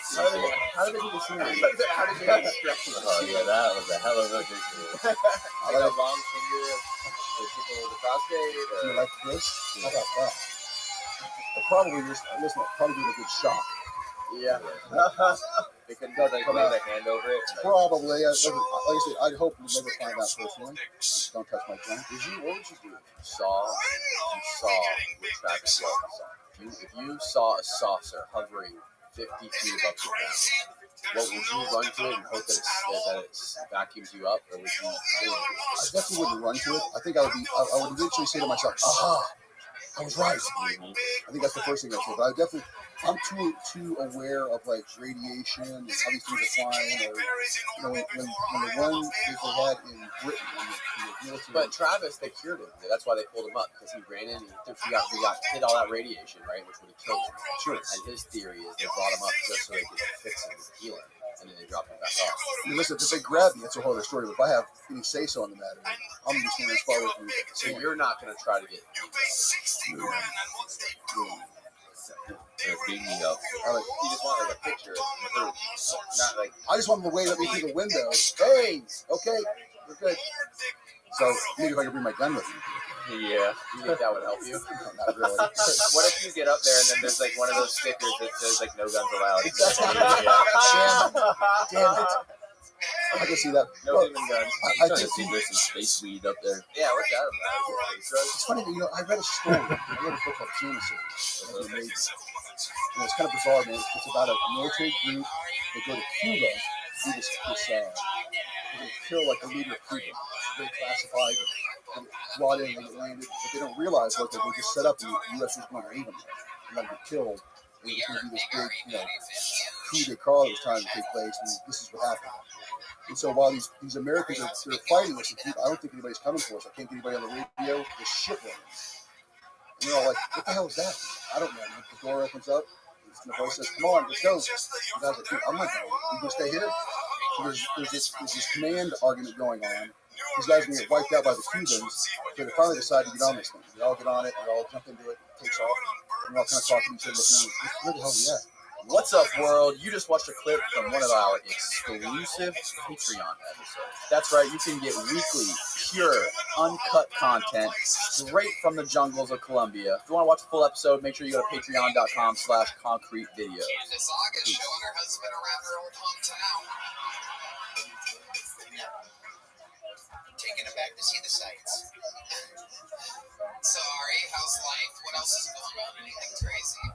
How did they do the semen? How did they get instructions? Oh yeah, that was a hell of a visual. I got a long finger to tickle the prostate. You like this? How about that? But probably just listen. Probably give it a good shock. Yeah. They couldn't like lay their hand over it. Probably. Like I said, I'd hope we'd never find out personally. Don't touch my junk. What would you do if you saw what Travis Walton saw? If you saw a saucer hovering 50 feet above the ground, what would you run to it and hope that it vacuums you up, or would you? I definitely wouldn't run to it. I think I would eventually say to myself, "Aha, I was right." I think that's the first thing I say. But I'm too aware of like radiation and how these things are flying, or you know, when the one that they had in Britain in the military. But Travis, they cured him. That's why they pulled him up, because he ran in and he got hit all that radiation, right, which would have killed him. Sure. And his theory is they brought him up just so they could fix him and heal him, and then they dropped him back off. I mean, listen, if they grab me, that's a whole other story. But if I have any say so on the matter, I'm going to be standing as far away from you. So you're not going to try to get Beat me up. you just want like a picture of him, not like I just want them to wave at me through the window. Hey, okay, we're good. So maybe if I could bring my gun with me. Yeah. you think that would help you? Not really. What if you get up there and then there's like one of those stickers that says like no guns allowed? Damn it. I can see that. No Well, human guns. I Trying to think see there's some space weed up there. Yeah, what's that about? it's funny that, you know, I read a story. I read a book called GUINNESS. And it's kind of bizarre, man. It's about a military group that go to Cuba to do this they're going to kill like the leader of Cuba. Very classified. They get brought in, they get landed. What they don't realize was that they just set up and the U.S. was going to raid them. They're going to get killed. And it was going to be this big, you know, coup d'etat that was trying to take place, and this is what happened. And so while these Americans they're fighting us, I don't think anybody's coming for us. I can't get anybody on the radio. There's shit running. And they're all like, "What the hell is that?" I don't know. And the door opens up, and the voice says, "Come on, let's go." And the guy's like, "Dude, I'm not going. You gonna stay here?" So there's this command argument going on. These guys are gonna get wiped out by the Cubans. So they finally decide to get on this thing. They all get on it. They all jump into it. It takes off. And they're all kind of talking to each other, looking around. Where the hell are we at? What's up, world? You just watched a clip from one of our exclusive Patreon episodes. That's right, you can get weekly, pure, uncut content straight from the jungles of Colombia. If you want to watch the full episode, make sure you go to patreon.com/concretevideos. Candace August showing her husband around her old hometown. Taking him back to see the sights. Sorry, how's life? What else is going on? Anything crazy?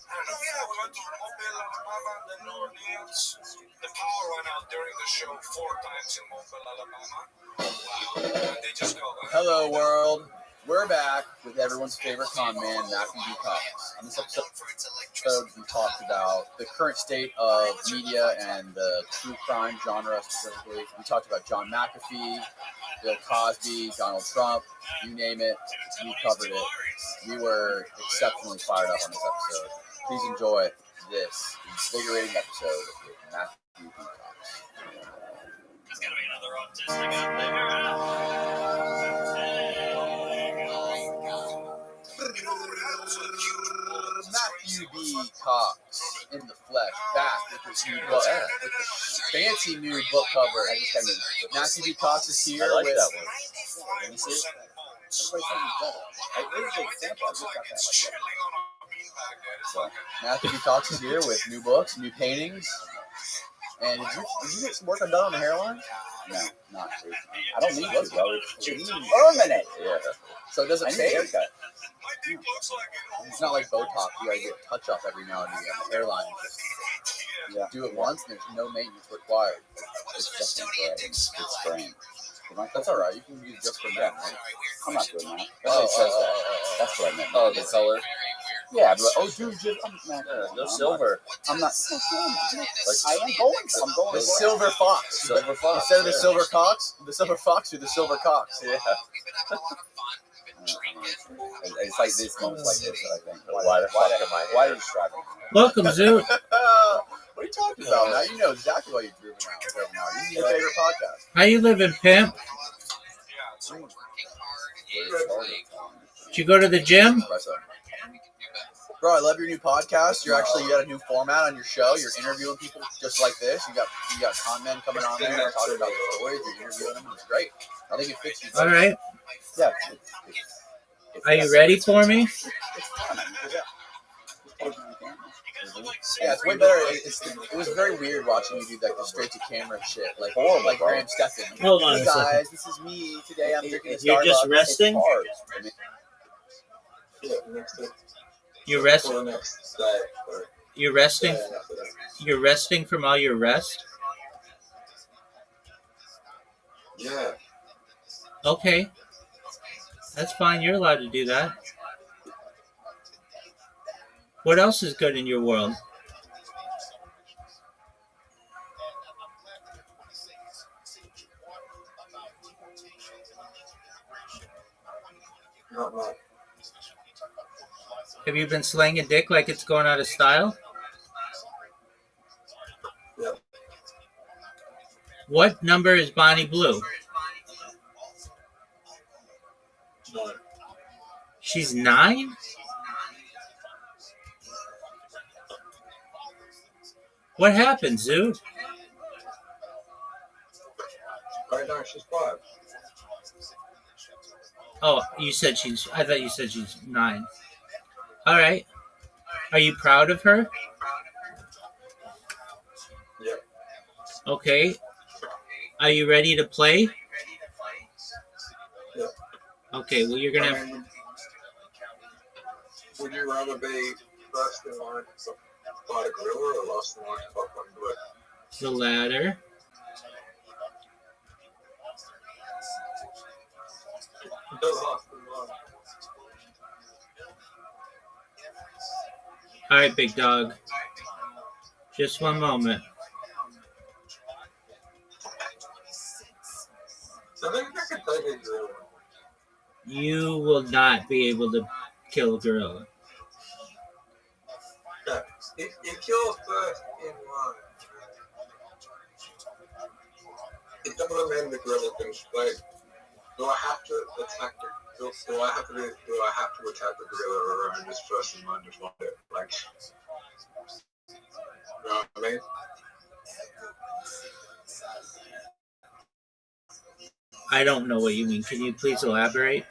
I don't know. Yeah, we went to Mobile, Alabama, then New Orleans. The power went out during the show 4 times in Mobile, Alabama. Wow. And they just go. Hello, world. We're back with everyone's favorite con man, Matthew B. Cox. On this episode, episode, we talked about the current state of media and the true crime genre specifically. We talked about John McAfee, Bill Cosby, Donald Trump, you name it. We covered it. We were exceptionally fired up on this episode. Please enjoy this invigorating episode with Matthew B. Cox. There's got to be another autistic out there. Matthew B. Cox in the flesh, back with his new book, with the fancy new book cover. Matthew B. Cox is here. I like with, that one. Let me see. So, Matthew B. Cox is here with new books, new paintings. And did you get some work done on the hairline? No, not true. I don't need to, bro. It's Permanent. Yeah. So does it I need a fade? haircut. It's not like Botox. You gotta get a touch up every now and again. The hairline, you just do it once, and there's no maintenance required. It's just gray. It's spraying. That's all right. You can use it just for men, right? I'm not doing that. Oh, says that. That's what I meant. Oh, the color. Yeah, but dude, No silver. I'm not. I am going. I'm going. The silver fox. The silver fox. Instead of the silver cox, the silver fox or the silver cox. Yeah. It's like this moments like this that I think. Why the fuck am I Why here? are you striving? Welcome, Zoo. What are you talking about? Now you know exactly why you're driven out. This is your favorite podcast. How you living, pimp? Did you go to the gym? Bro, I love your new podcast. You got a new format on your show. You're interviewing people just like this. You got conmen coming on there talking about the stories. You're interviewing them. It's great. I think it fits you. All right. Yeah. Are you ready for me? Yeah, it's way better. It was very weird watching you do like the straight to camera shit, like Horrible, like bro. Graham Stephan. Hold on Hey a second. guys, this is me today. I'm drinking a Starbucks. You're just resting? You're resting. You're resting. You're resting from all your rest. Yeah. Okay, that's fine. You're allowed to do that. What else is good in your world? Not much. Have you been slaying a dick like it's going out of style? Yep. What number is Bonnie Blue? 9. She's 9? What happened, Zoo? Right now she's 5. Oh, I thought you said she's 9. All right. Are you proud of her? Yep. Okay. Are you ready to play? Yep. Okay, well, you're going to... Would you rather be first in line to fight a gorilla or last in line to fuck one gorilla? The latter. The last in line. All right, big dog. Just one moment. I think I could take a gorilla. You will not be able to kill a gorilla. Yeah. If you're first in line, it doesn't mean the gorilla can play. Do I have to attack the? Do I have to attack the gorilla, or am I just first in line to fight it? Like, you know what I mean? I don't know what you mean. Can you please elaborate?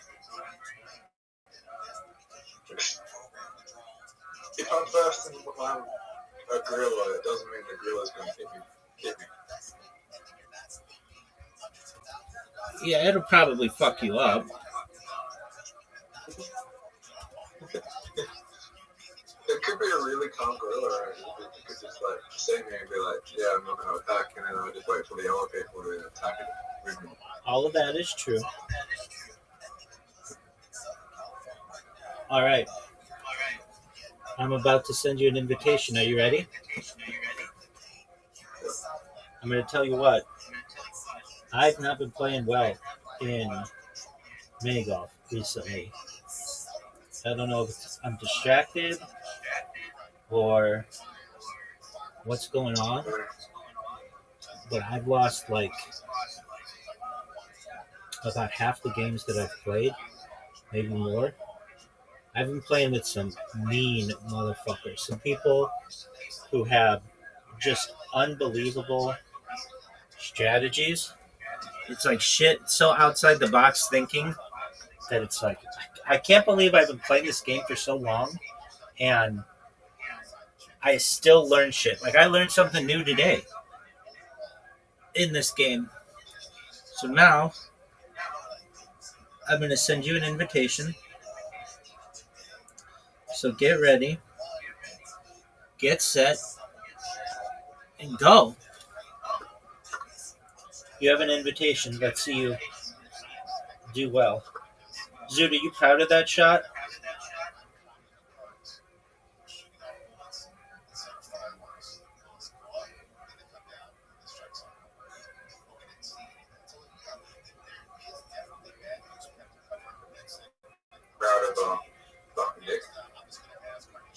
If I'm first in line a gorilla, it doesn't mean the gorilla's going to hit me. Yeah, it'll probably fuck you up. It could be a really calm gorilla, right? It could just like sit there and be like, yeah, I'm not going to attack, and then I'll just wait for the other people to attack it with me. All of that is true. All right. I'm about to send you an invitation. Are you ready? I'm going to tell you what. I've not been playing well in mini golf recently. I don't know if I'm distracted or what's going on, but I've lost like about half the games that I've played, maybe more. I've been playing with some mean motherfuckers, some people who have just unbelievable strategies. It's like shit, so outside the box thinking that it's like, I can't believe I've been playing this game for so long and I still learn shit. Like, I learned something new today in this game. So now, I'm going to send you an invitation. So get ready, get set, and go. You have an invitation. Let's see you do well. Zoot, are you proud of that shot?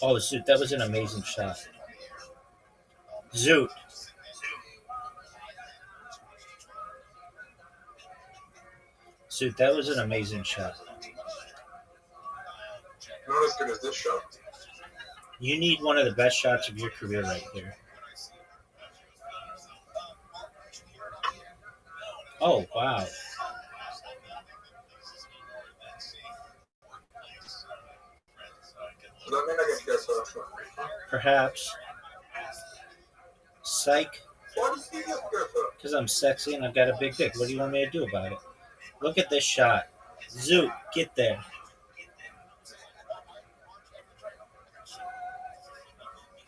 Oh, Zoot, that was an amazing shot. Zoot. Zoot, that was an amazing shot. Not as good as this shot. You need one of the best shots of your career right here. Oh, wow. Perhaps. Psych. Because I'm sexy and I've got a big dick. What do you want me to do about it? Look at this shot. Zoot, get there.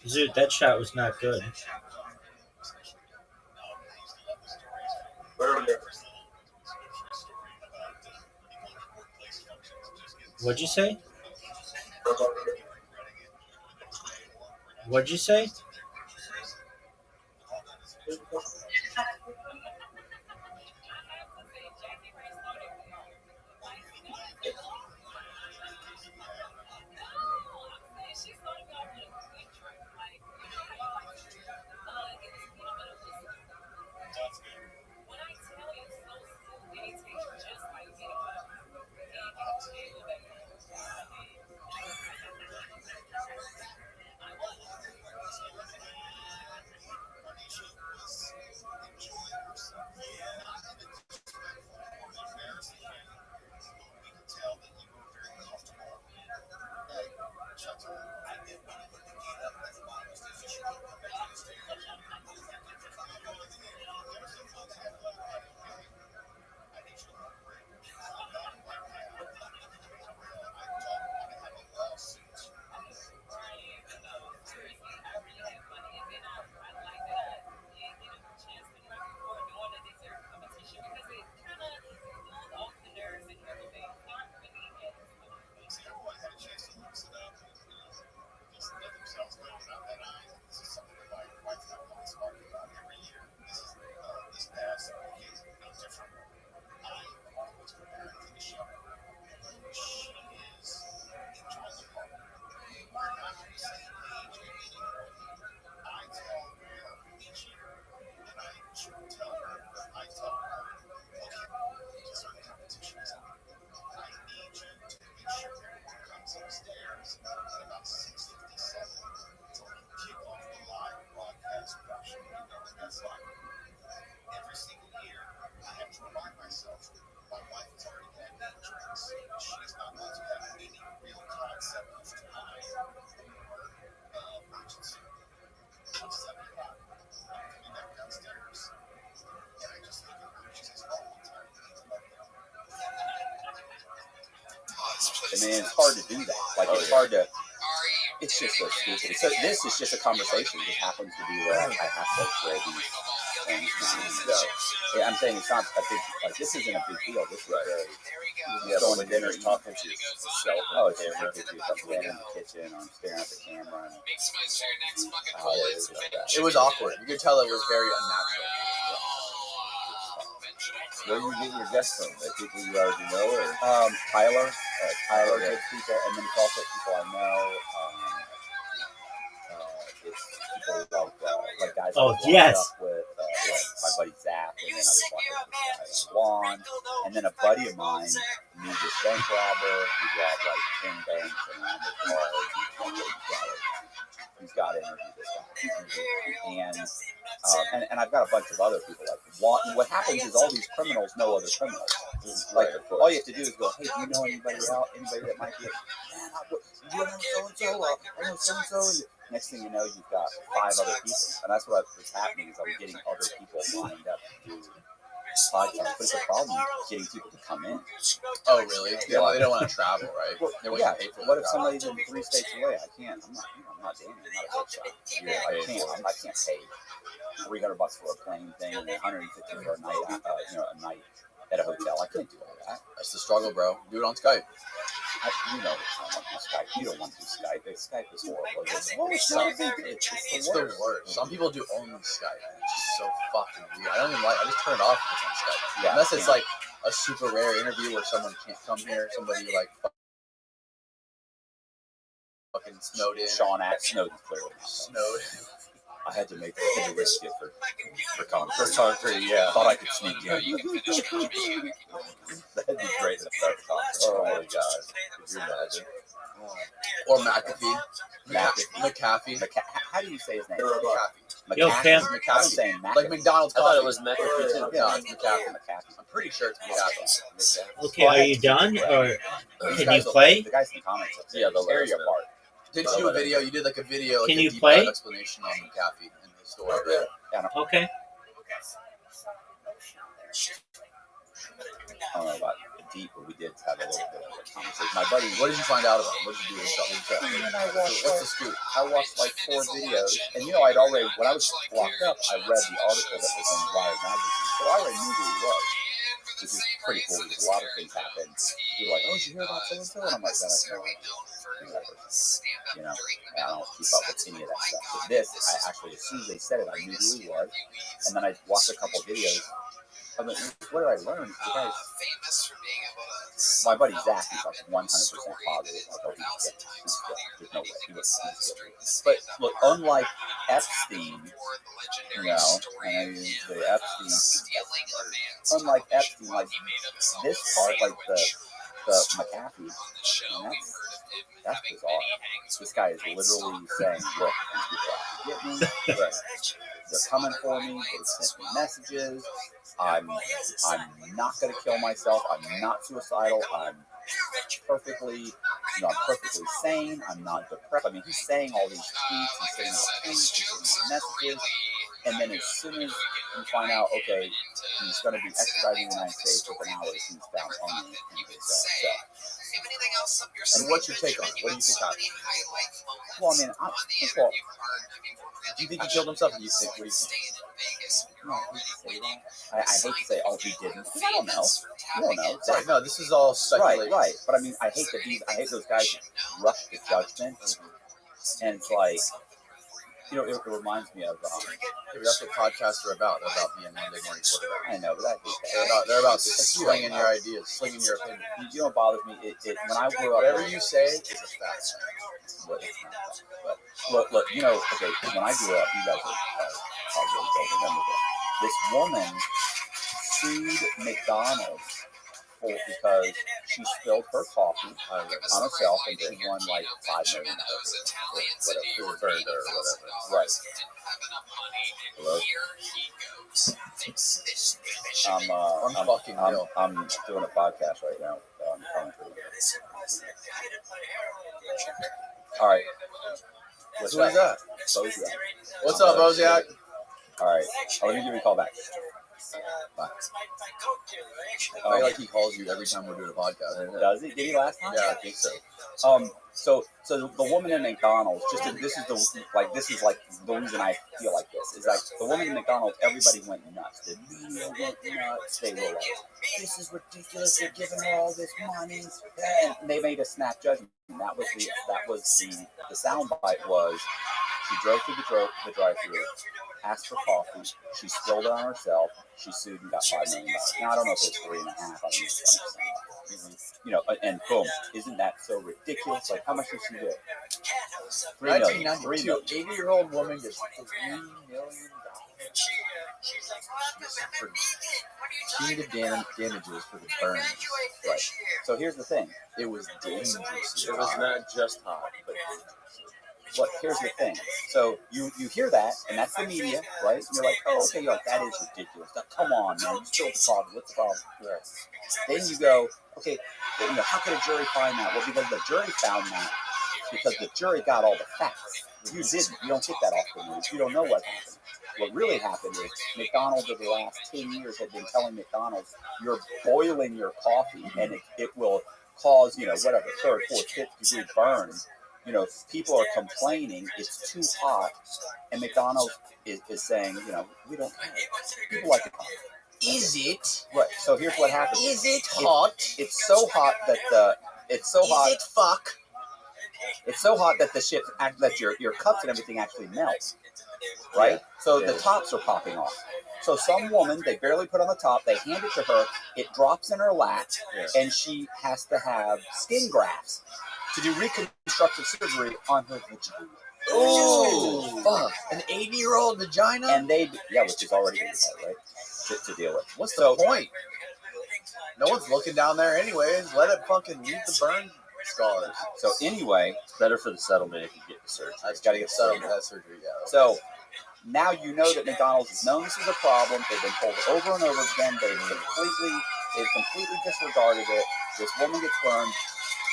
Zoot, that shot was not good. What'd you say? What'd you say? And man, it's hard to do that. Like, it's hard to. It's just so stupid. So this is just a conversation. It happens to be where I have to throw these things now and go. I'm saying it's not a big, like, this isn't a big deal. This is very, Yeah, going but to when dinner, you're talking to yourself oh, on it's just camera, ridiculous. I'm standing in the kitchen, I'm staring at the camera, and It was awkward. You could tell it was very unnatural. where do you get your guests from? The people you already know, or Tyler yeah. gets people, and then it's also people I know. It's people like guys Oh, I was yes. up with, my buddy Zach, and then I was walking with this guy Juan, and then a buddy of mine knew this bank robber who robbed like 10 banks and ran their cars. He's got to interview this guy, and I've got a bunch of other people. Like what happens is all these criminals know other criminals. Like all you have to do is go, hey, do you know anybody that might be? Man, you know so-and-so, I know so-and-so. Next thing you know, you've got 5 other people, and that's what is happening. Is I'm getting other people lined up to do podcasts, but it's a problem getting people to come in. Oh, really? Yeah, well, they don't want to travel, right? Well, They want yeah. to pay for What the if travel. somebody's in 3 states away? I can't. I'm not Danny. I'm not a big shot. I can't pay $300 for a plane thing and $150 for a night. A night at a hotel. I can't do all that. That's the struggle, bro. Do it on Skype. I don't want to do Skype. You don't want to do Skype. Skype is horrible. It's the worst. Some people do only Skype, and it's just so fucking weird. I don't even like. I just turn it off if it's on Skype. Yeah, unless it's like a super rare interview where someone can't come here. Somebody like fucking snowed in. Snowden's clearly Snowed. I had to risk it for concrete. for concrete, yeah. Thought I could sneak in. That'd be great to start concrete. Oh my god. Could you imagine? Or McAfee. McAfee. McAfee. How do you say his name? McAfee. Yo, Cam. I'm saying McAfee. Like McDonald's I coffee. thought it was McAfee too. Yeah, it's McAfee. McAfee. I'm pretty sure it's McAfee. Okay, are you done, or can you play? The guys in the comments. Yeah, the area last part. Didn't you do a video? You did like a video. Like Can a you deep play? dive explanation on McAfee in the store. Okay. I don't know about deep, but we did have a little bit of a conversation. My buddy, What did you find out about him? What did you do? What's the scoop? I watched like 4 videos, and I'd already, when I was locked up, I read the article that was in Wired magazine, so I already knew who he was, which is pretty cool because a lot of things happen. You're like, oh, did you hear about so-and-so? And I'm like, then I know that person. And I don't keep up with any of that stuff. But this, I actually, as soon as they said it, I knew who he was, and then I watched a couple videos. I mean, what did I learn? The guys, my buddy Zach is like 100% positive. Like, oh, he's guilty. There's no way he was guilty. But look, unlike Epstein, and the Epstein, unlike Epstein, like this part, like the McAfee, that's bizarre. This guy is literally saying, look, these people have to get me. They're coming for me. They sent me messages. I'm not going to kill myself. I'm not suicidal. I'm perfectly sane. I'm not depressed. I mean, he's saying all these tweets. He's saying all tweets. He's saying all messages. And then as soon as you find out, okay, he's going to be extradited in the United States within hours, he's found on his cell. And what's your take on it? What do you think happened? Well, I mean, first of all, do you think he killed himself? Or do you think? What do you think? No, I hate to say, oh, he didn't. I don't know. I don't know. Right, no, this is all speculation. Right. But I mean, I hate those guys who rush to judgment, and it's like, it reminds me of. That's what podcasts are about. They're about being Monday morning quarterback. I know, but I hate that. They're about slinging your ideas, slinging your opinion. You know what bothers me? When I grew up, whatever you say is a fact. But look, okay, when I grew up, you guys probably don't remember this. This woman sued McDonald's because she spilled her coffee on herself and she won like $5 million for whatever, or whatever. Right. Hello? I'm doing a podcast right now. All right. Who is that? Bozak. What's up, Bozak? All right. Let me give you a call back. Like he calls you every time we're doing a podcast. Does he? Did he last time? Yeah, I think so. So the woman in McDonald's, this is like the reason I feel like this is like the woman in McDonald's. Everybody went nuts. The media went nuts. They were like, "This is ridiculous. They're giving her all this money," and they made a snap judgment. That was the soundbite was she drove through the drive-through, asked for coffee. She spilled it on herself. She sued and got $5 million. Now I don't know if it's 3.5. I don't know if it's 20%. And boom, isn't that so ridiculous? Like, how much did she get? $3 million. 1992, 80-year-old woman gets $3 million. She needed damages for the burns. Right. So here's the thing. It was dangerous. It was not just hot, but But here's the thing. So you hear that, and that's the media, right? And you're like, oh, okay, you're like, that is ridiculous. Now, come on, man. You spilled the coffee. What's the problem? Right. Then you go, okay, how could a jury find that? Well, because the jury found that because the jury got all the facts. You didn't. You don't get that off the news. You don't know what happened. What really happened is McDonald's over the last 10 years had been telling McDonald's, you're boiling your coffee, and it will cause, whatever, third, fourth, fifth degree burns. People are complaining it's too hot, and McDonald's is saying, we don't care. People like it hot. Is it? Right. So here's what happens. Is it hot? It's so hot that it's so hot. Is it fuck? It's so hot that the shit that your cups and everything actually melt. Right. Yeah. So the tops are popping off. So some woman, they barely put on the top. They hand it to her. It drops in her lap, and she has to have skin grafts to do reconstructive surgery on her vagina. Ooh, fuck. An 80-year-old vagina? And which is already really hard, right? To deal with. What's the point? No one's looking down there anyways. Let it fucking leave the burn scars. So anyway, it's better for the settlement if you get the surgery. I just got to get settled. That surgery, yeah. So now you know that McDonald's has known this is a problem. They've been told over and over again. They've completely disregarded it. This woman gets burned.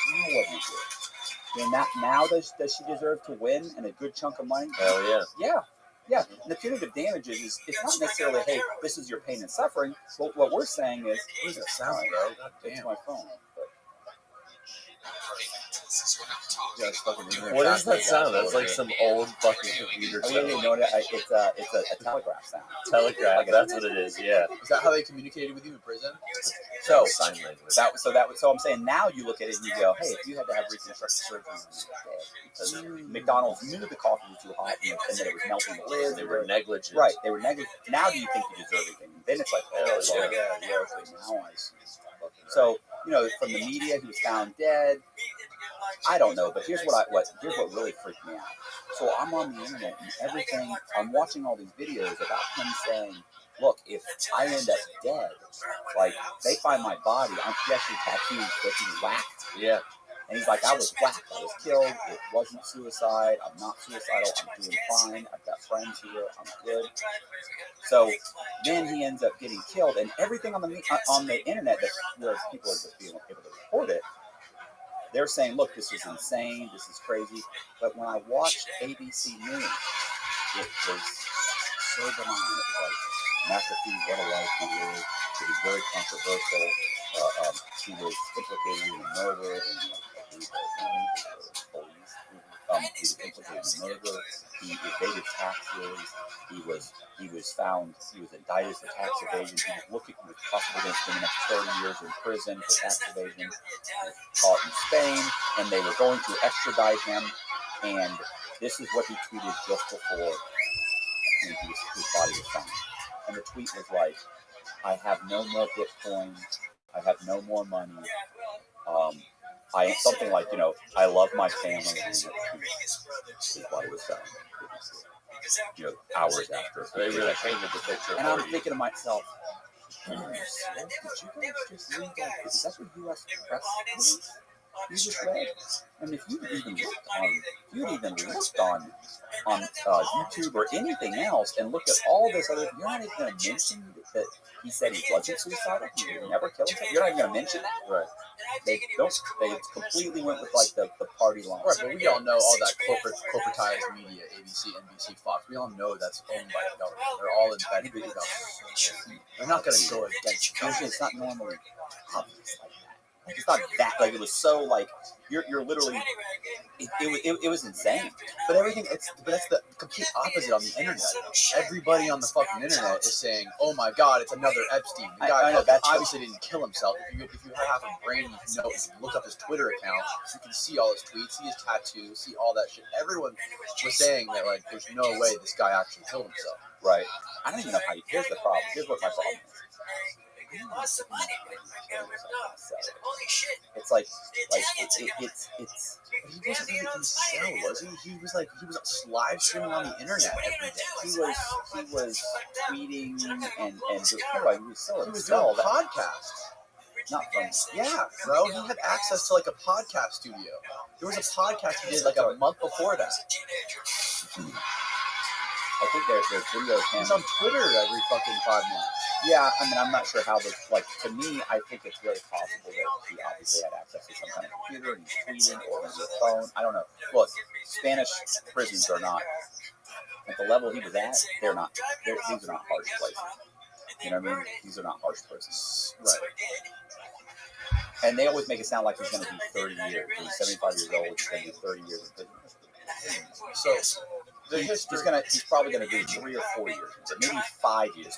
You know what you do. And now does she deserve to win and a good chunk of money? Hell yeah. Yeah. And the punitive damages is it's not necessarily, hey, this is your pain and suffering. But what we're saying is, What does that sound, bro? God it's damn. my phone. Yeah, it's fucking What does that sound? That's like some old fucking computer Oh, yeah, sound. you know what? It's a telegraph sound. Telegraph, that's what it is, yeah. Is that how they communicated with you in prison? So Sign language. so I'm saying now you look at it and you go, hey, if you had to have reconstructive surgery because McDonald's knew the coffee was too hot and that it was melting the lid. They were negligent. Right, they were negligent. Now do you think you deserve anything? Then it's like, oh, Hell yeah, okay, now I see. So, from the media, he was found dead. I don't know, but here's what really freaked me out. So I'm on the internet and everything. I'm watching all these videos about him saying, "Look, if I end up dead, like they find my body, I'm actually tattooed, but he whacked." Yeah. And he's like, "I was whacked. I was killed. It wasn't suicide. I'm not suicidal. I'm doing fine. I've got friends here. I'm good." So then he ends up getting killed, and everything on the internet where people are just being able to report it. They're saying, look, this is insane, this is crazy. But when I watched ABC News, it was so benign. It was like, Master P, what a life he lived. It was very controversial. He was implicated in a murder and police. He was implicated in a murder. He evaded taxes. He was indicted for tax evasion. He was possibly going to spend the next 30 years in prison for tax evasion. He was caught in Spain, and they were going to extradite him. And this is what he tweeted just before his body was found. And the tweet was like, "I have no more Bitcoin. I have no more money. Something like, I love my family." And his body was found. Hours after. They really painted the picture. And I'm for you. thinking to myself, did you guys just leave that? Is that what U.S. press is? You just read. And if you even looked on YouTube or anything else and looked at all this other, you're not even going to mention that he said he wasn't suicidal. He would never kill himself. You're not even going to mention that. Right. They completely went with like the party line. Right, but we all know all that corporatized media, ABC, NBC, Fox. We all know that's owned by the government. They're all embedded with the government. They're not going to go against you. Usually, it's not normally obvious like that. Like, it's not that. Like, it was so like you're literally. It was insane. But that's the complete opposite on the internet. Everybody on the fucking internet is saying, "Oh my God, it's another Epstein." The guy obviously didn't kill himself. If you have a brain, you know, if you look up his Twitter account, you can see all his tweets, see his tattoos, see all that shit. Everyone was saying that like, there's no way this guy actually killed himself. Right. I don't even know how. Here's the problem. Here's what my problem is. It's like it's He wasn't really in cell, was he? He was live streaming on the internet every day. He was tweeting and just, he was still He was doing podcasts. Not from. Yeah, bro. He had access to like a podcast studio. There was a podcast he did like a month before that. I think there's videos. He's on Twitter every fucking 5 minutes. Yeah, I mean, I'm not sure how to me, I think it's really possible that he obviously had access to some kind of computer and he's tweeting or on his phone. I don't know. Look, Spanish prisons are not, at the level he was at, these are not harsh places. You know what I mean? These are not harsh prisons. Right. And they always make it sound like he's going to do 30 years. He's 75 years old, he's going to do 30 years in prison. So, he's probably going to do 3 or 4 years, maybe 5 years.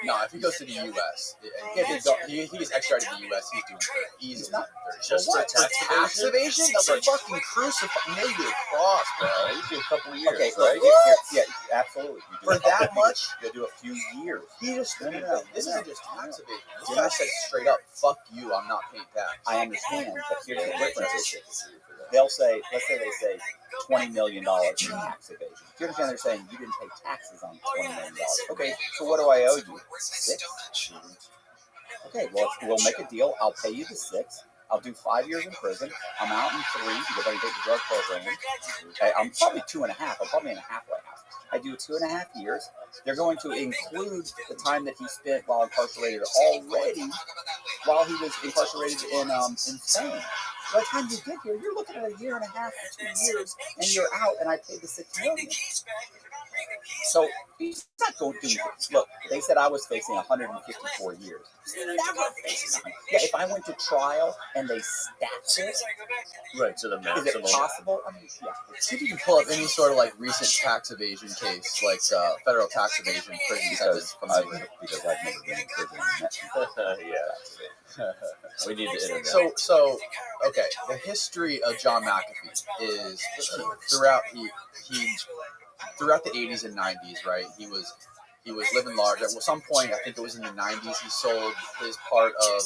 No, if he goes to the U.S., he gets extradited to the U.S., he's doing 30. He's not 30. Just for tax evasion? They'll fucking crucify. Nail you to the cross, bro. You do a couple of years, okay, right? Yeah, absolutely. For that much? You'll do a few years. This isn't just tax evasion. This guy said straight up, "Fuck you, I'm not paying tax." I understand, but here's the difference. They'll say, let's say they say $20 million in tax evasion. Do you understand? They're saying you didn't pay taxes on $20 million. Okay, so what do I owe you? 6? Okay, well, we'll make a deal. I'll pay you the 6. I'll do 5 years in prison. I'm out in 3 because I can take the drug program. Okay, I'm probably 2.5. I'm probably in a halfway house. I do 2.5 years. They're going to include the time that he spent while incarcerated already, while he was incarcerated in Spain. By the time you get here, you're looking at 1.5 to 2 years, and you're out, and I paid the $6 million. So he's not going to. Look, they said I was facing 154 years. Never facing 100. Yeah, if I went to trial and they stacked it, Right, to the maximum. is it possible? I mean, yeah. See if you can pull up any sort of like recent tax evasion case, like federal tax evasion prison sentence from Because I've never been in prison. Yeah. We need the internet. So okay. The history of John McAfee is throughout the 80s and 90s, right? He was living large. At some point, I think it was in the 90s, he sold his part of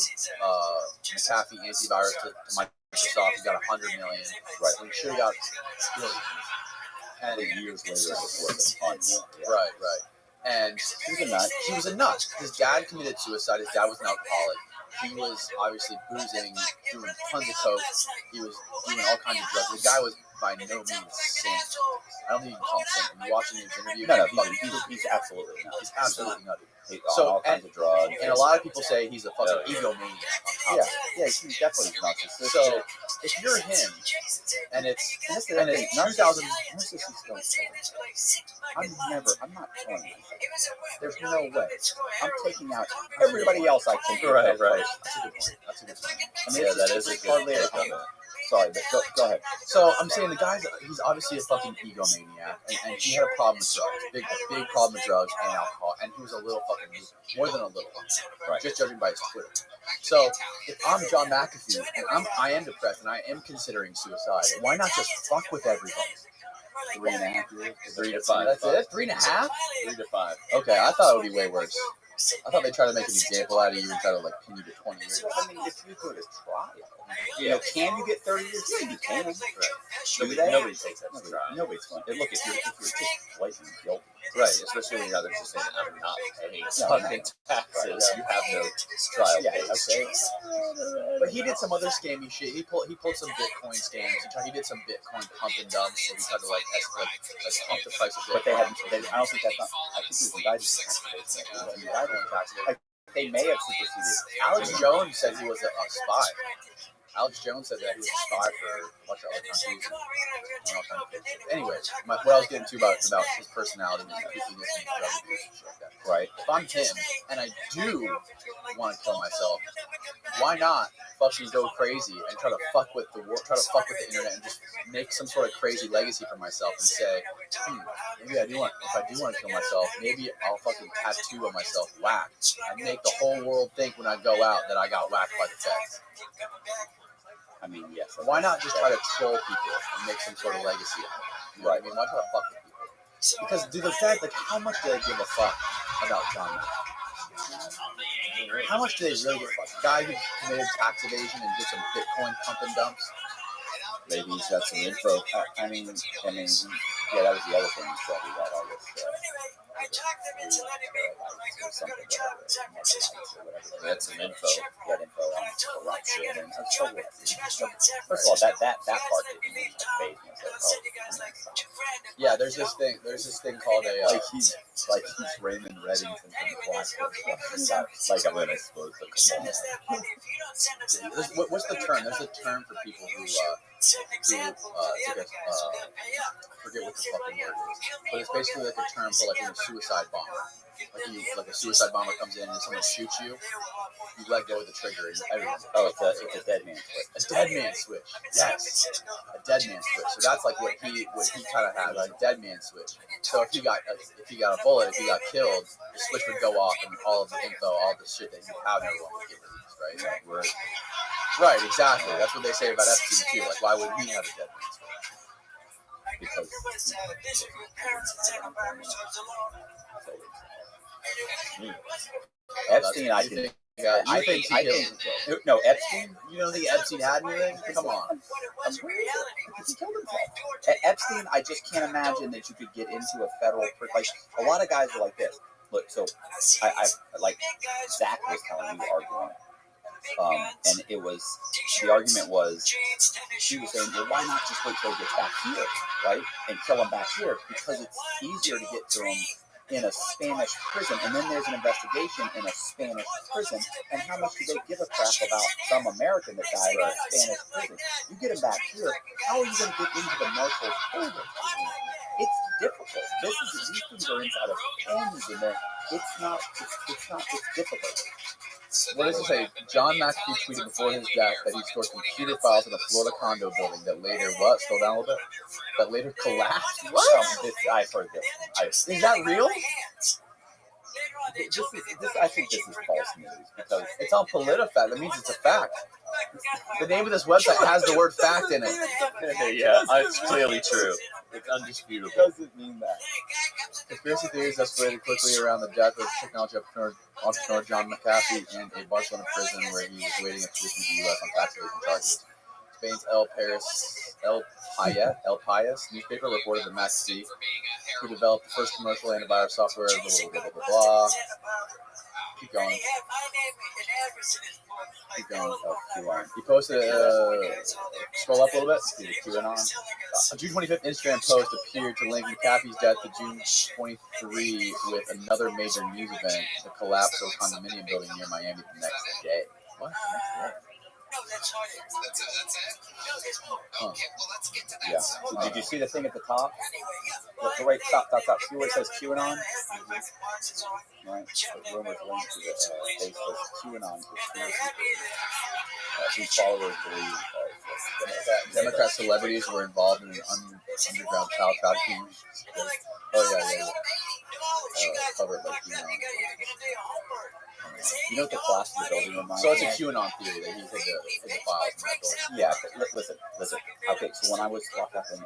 McAfee antivirus to Microsoft. He got $100 million. Right. He should have got billions. And years later, it was a ton more. Yeah. Right. And he was a nut. His dad committed suicide. His dad was an alcoholic. He was obviously boozing, doing tons of coke. He was doing all kinds of drugs. The guy was by no means sane. I don't think you can call him sane. Are you watching his interview? No, he's absolutely nutty. He's absolutely nutty. So, all kinds of drugs. And a lot of people say he's a fucking egomaniac. Yeah, he's definitely narcissistic. So if you're him, and it's 2000, I'm not telling you. There's no way. I'm taking out everybody else I can. Right. That's a good point. I mean, Yeah, that is a good hardly. Sorry, but go ahead. So I'm saying he's obviously a fucking egomaniac, and he had a problem with drugs, big problem with drugs and alcohol, and he was a little fucking loser, more than a little, right? Just judging by his Twitter. So if I'm John McAfee and I am depressed and I am considering suicide, why not just fuck with everybody? 3.5 years, 3 to 5. That's it. 3.5. 3 to 5. Okay, I thought it would be way worse. I thought they tried to make an example out of you and try to like pin you to 20 years. I mean, if you go to trial, you know, can you get 30 years? Yeah, you can. Nobody takes that to trial. Nobody's going. Look, if you're just blatantly guilty, Right, especially when others are saying, I'm not paying fucking taxes. You have no trial dates. Okay. But he did some other scammy shit. He pulled some Bitcoin scams. He did some Bitcoin pump and dumps where he tried to like pump the price of Bitcoin. But they haven't. I don't think that's not. I think he was indicted for tax evasion. Like, they may have superseded. Alex Jones said he was a spy. Alex Jones said that he was a spy for a bunch of other countries. And all kinds of things. Anyway, what I was getting to about his personality and creepiness and drug abuse and shit like that. Right. If I'm him and I do want to kill myself, why not fucking go crazy and try to fuck with the world, try to fuck with the internet and just make some sort of crazy legacy for myself and say, maybe if I do want to kill myself, maybe I'll fucking tattoo of myself whacked and make the whole world think when I go out that I got whacked by the feds. I mean, yes. Why not just try to troll people and make some sort of legacy out of it? You know what I mean? Why try to fuck with people? Because, dude, the fact, like, how much do they give a fuck about John Mayer? How much do they really give a fuck? The guy who committed tax evasion and did some Bitcoin pump and dumps? Maybe he's got some info. I mean, yeah, that was the other thing he said. He got all this. That's some info. Got info on corruption and so forth. First of all, that part didn't phase me. Yeah, there's this thing called a like he's Raymond Reddington from the Black. Like I'm gonna suppose what's the term? There's a term for people who forget what the fucking word is, but it's basically like a term for like a suicide bomber. Like a suicide bomber comes in and someone shoots you, you let go of the trigger and everyone's it's a dead man switch. A dead man switch. Yes. A dead man switch. So that's like what he kind of had, like a dead man switch. So if he got a bullet, if he got killed, the switch would go off and all of the info, all of the shit that you have and everyone would get released, right? Right, exactly. That's what they say about Epstein too. Like, why would he have a dead man switch? Because Epstein, I think no, Epstein. You don't think Epstein had anything? Come on. Epstein, I just can't imagine that you could get into a federal like a lot of guys are like this. Look, so I like Zach was telling me arguing. And it was, the argument was, she was saying, well, why not just wait till he gets back here, right? And kill him back here, because it's easier to get to him in a Spanish prison, and then there's an investigation in a Spanish prison, and how much do they give a crap about some American that died in a Spanish prison? You get him back here, how are you going to get into the Marshall folder? It's difficult. These things are inside of pens, and it's difficult. What does it say? John McAfee tweeted before his death that he stored computer files in a Florida condo building that later, scroll down a little bit, that later collapsed? What? I've heard this. Is that real? I think this is false news because it's on PolitiFact. That means it's a fact. The name of this website has the word fact in it. Yeah, it's clearly true. It's undisputable. It doesn't mean that. Conspiracy theories escalated quickly around the death of technology entrepreneur John McAfee in a Barcelona prison where he was waiting extradition to the U.S. on tax evasion charges. Spain's El País newspaper reported that McAfee, who developed the first commercial antivirus software, blah, blah, blah, blah, blah. Keep going. He posted scroll up a little bit. A June 25th Instagram post appeared to link McAfee's death to June 23 with another major news event, the collapse of a condominium building near Miami the next day. What? The next day? Huh. Yeah. So did you see the thing at the top? Look, right, stop. See where it says QAnon? Right. The rumors linked to the Facebook QAnon conspiracy. Whose followers believe Democrat celebrities were involved in an underground child trafficking. Yeah. Covered by QAnon. You know what the collapse of the building reminds me? So it's a QAnon theory that he hid the files in that building. Yeah, listen. Okay, so when I was locked up in I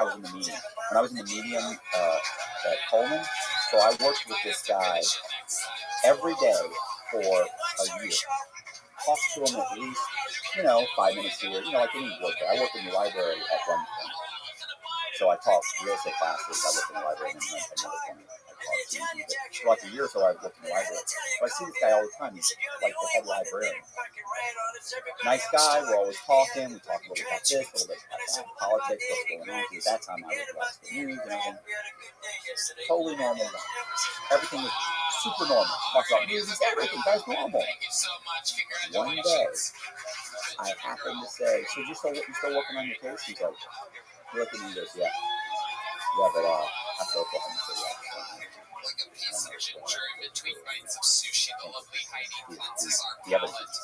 was in the medium. When I was in the medium at Coleman, so I worked with this guy every day for a year. Talked to him at least, 5 minutes a year, like any worker. I worked in the library at one point. So I taught real estate classes. I worked in the library, and then another one. For like a year or so, I worked in the library. So I see this guy all the time. He's like the head librarian. Nice guy. We're always talking. We talk a little bit about this, a little bit about that, politics, what's going on. At that time, I would watch the news and everything. Totally normal guy. Everything was super normal. Talks about movies, everything. Guy's normal. One day, I happened to say, "So you still working on your case?" He's like, he looked at me and goes, "Yeah, but after Oklahoma City, Like a piece of ginger in between bites of sushi, the lovely Heidi cleanses our the evidence."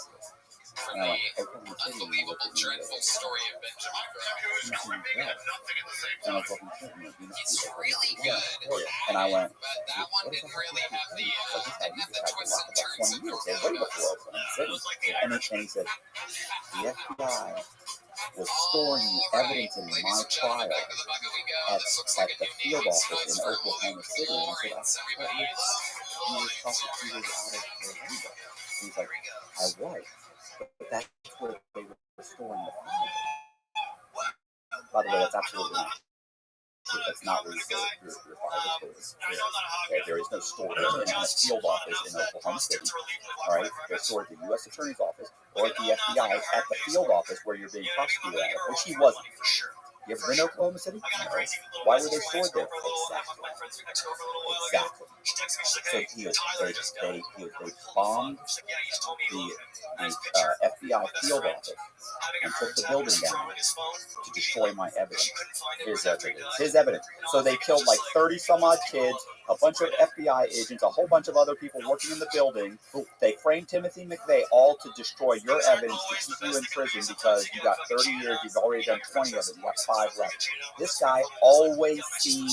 palate from the unbelievable, dreadful story of Benjamin Graham. It's really good. And I went, But that one didn't really have the twists and turns of way before Oklahoma City. And he said, the FBI was storing the evidence in my trial at the field office in Oklahoma City. And I said, I thought you were prosecuted out of Orlando. And he's like, I was. But that's where they were storing the file. By the way, that's absolutely not true. That's not where you store your file is. Okay, there is no storage in a field office in Oklahoma City. All right, they're stored at the U.S. Attorney's Office or at the FBI at the field office where you're being prosecuted at, which he wasn't. You ever been to Oklahoma City? No. Why were they stored there? Exactly. So they bombed the FBI field office and took the building down to destroy my evidence. His evidence. So they killed like 30 some odd kids, a bunch of FBI agents, a whole bunch of other people working in the building. They framed Timothy McVeigh all to destroy your evidence to keep you in prison because you got 30 years, you've already done 20 of it, you got 5 left. This guy always seemed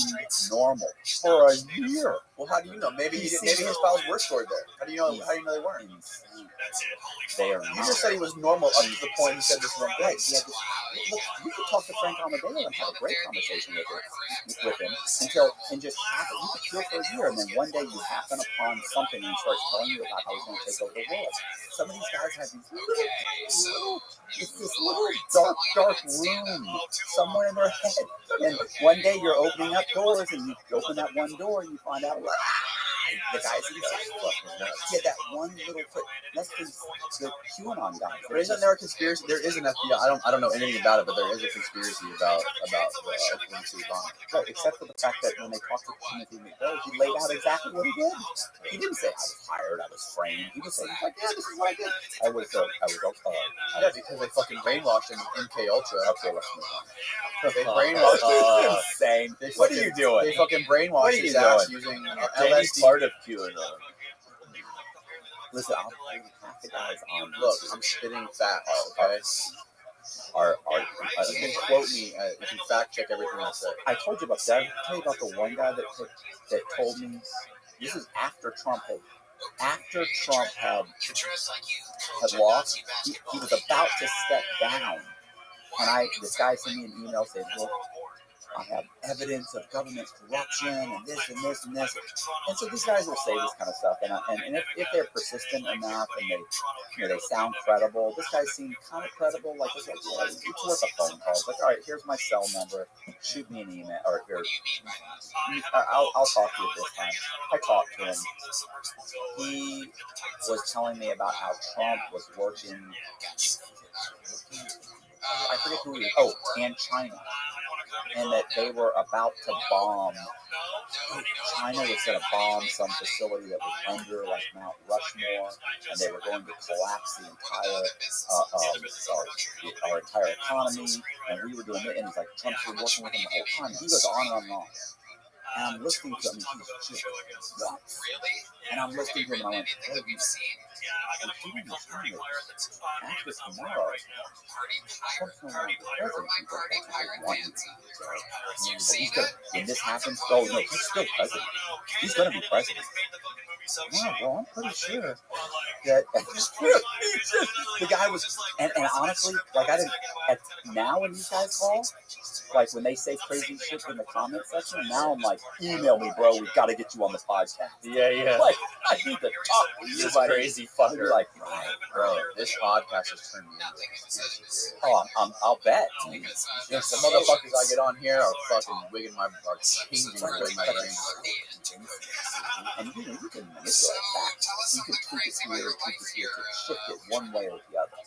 normal for a year. Well, how do you know? Maybe his files were stored there. How do you know? How do you know they weren't? They are. You just said he was normal up to the point he said this one right. Look, you could talk to Frank Amadeo and have a great conversation with him and just happen. You could feel for a year, and then one day you happen upon something and he starts telling you about how he's going to take over the world. Some of these guys have these little dark room somewhere in their head, and one day you're opening up doors, and you open that one door and you find out the guys in that one little foot. That's the QAnon guy. But isn't there a conspiracy? There is an FBI. I don't know anything about it, but there is a conspiracy about the Oklahoma City bombing. Right, except for the fact that when they talked to Timothy McVeigh, he laid out exactly what he did. He didn't say I was hired, I was framed. He was saying, like, yeah, this is what I did. Because they fucking brainwashed him in MK Ultra. Okay, let's move on. They brainwashed him. Insane. What are you doing? They fucking brainwashed his ass using LSD. Part of QAnon. Listen, I'll play half the guys on. Look, I'm spitting facts, okay? You can quote me. You can fact check everything I say. I told you about that. I tell you about the one guy that told me. This is after Trump had lost. He was about to step down, and this guy sent me an email saying, "Look, I have evidence of government corruption and this and this and this." And so these guys will say this kind of stuff, and if they're persistent enough and they sound credible, this guy seemed kind of credible. Like it's worth a phone call. It's like, all right, here's my cell number. Shoot me an email, or here, I'll talk to you this time. I talked to him. He was telling me about how Trump was working. I forget who he was. Oh, and China. And that they were about to bomb. China was going to bomb some facility that was under like Mount Rushmore, and they were going to collapse the entire our entire economy. And we were doing it, and he's like, Trump's been working with him the whole time. He goes on and on and on. And I'm listening to him, and he's just nuts. And I'm listening to him, and I went, hey, after tomorrow, Trump's no longer president. He's going to, when this happens, oh no, he's still president. He's going to be president. Yeah, well, I'm pretty sure that the guy was, and honestly, like I didn't, now when these guys call, like when they say crazy shit in the comment section, now I'm like, email me, bro. We've got to get you on the podcast. Yeah. Like, I need to talk to you, This buddy. crazy I'd be fucker. like, Bro, this podcast has turned me into a conspiracy theorist. oh, I'll bet. The motherfuckers I get on here are fucking wigging my, are changing the way my brain works. And you know, you can manipulate facts. You can tweak it here, tweak it here, to shift it one way or the other.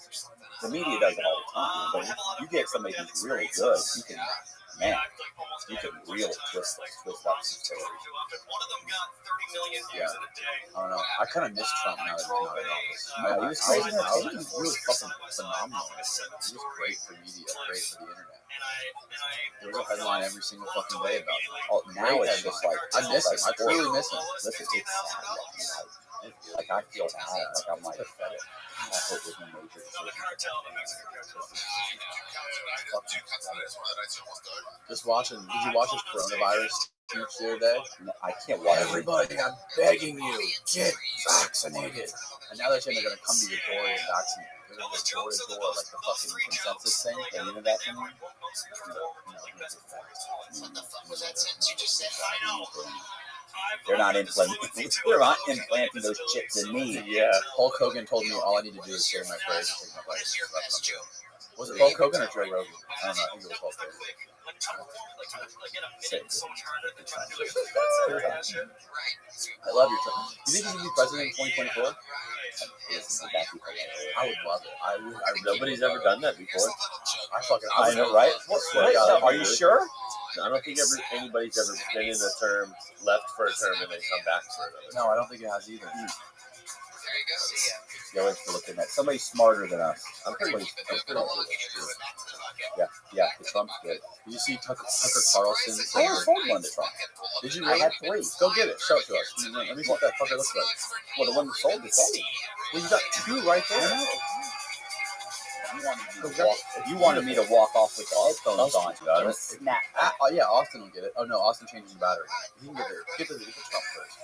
The media does it all the time, but if you get somebody who's really good, you can, man, you can really twist up some stories. Yeah. I don't know. I kind of miss Trump now that he's not in office. No, he was crazy. He was fucking phenomenal. He was great for media, great for the internet. There was a headline every single fucking day about him. Oh, now it's just like, I miss him. I truly miss him. listen, it's sad. Like, I feel bad. Like, I'm like, I hope there's no major Just watching. Did you watch his coronavirus speech the other day? I can't watch Everybody, I'm begging you, get vaccinated. And now they're saying they're going to come to your door and vaccinate. They're going to go door to door like the fucking consensus thing. They're going to vaccinate. They're not implanting. They're not implanting those chips in me. Yeah. Hulk Hogan told me all I need to do is say my prayers and take my vitamins. Was it Hulk Hogan or Joe Rogan? I don't know. I think it was Hulk Hogan. I love your Trump. You think he's going to be president in 2024? I would love it. Nobody's ever done that before. I know, right? Are you sure? I don't think anybody's ever been in a term, left for a term, and then come back for another. No, I don't think it has either. You always looking at somebody smarter than us. I'm pretty Yeah, the Trump's good. Did you see Tucker Carlson? I already sold one to Trump. Did you I really? had 3. Go get it. Show it to us. Let me see what that fucker looks like. Well, the one that sold it sold. Well, you got 2 right there. You wanted me to walk off with the headphones on. Got it. Snap. Yeah, Austin will get it. Oh no, Austin changing the battery. You can get the Trump first.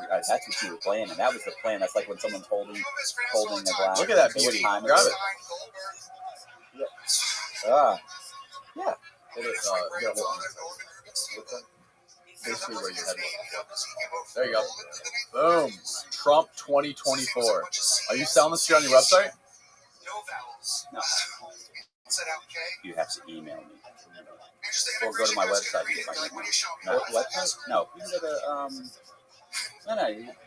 That's what you were playing, and that was the plan. That's like when someone's holding a glass. Look at that beauty. Grab it. Yeah. Basically where your head was. There you go. Boom. Trump 2024. Are you selling this shit on your website? No. You have to email me. Or go to my website and get my email. No, website? No. You can go to, No,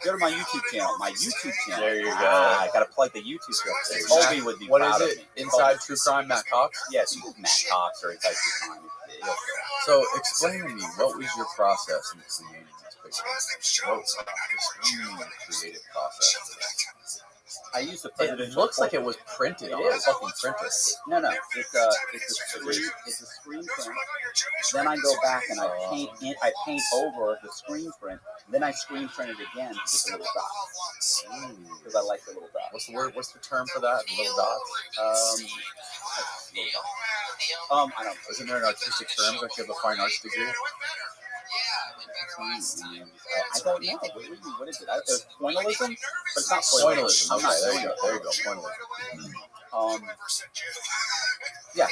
go to my YouTube channel. My YouTube channel. There you go. I gotta plug the YouTube channel. Colby would be What proud is of it? me. Inside True Crime, Matt Cox? Yes, you can Matt Cox or Inside True Crime. So explain to me, what was your process in creating this picture? What was your creative process? I used the It presidential. looks like it was printed on a fucking printer. No, it's a screen print. Then I go back and I paint over the screen print. Then I screen print it again with the little dots because I like the little dots. What's the word? What's the term for that? The little dots. I don't know. Isn't there an artistic term? Don't you have a fine arts degree? I don't know. What is it? It's pointillism, but it's not pointillism. Okay, there you go. Pointillism. Yeah.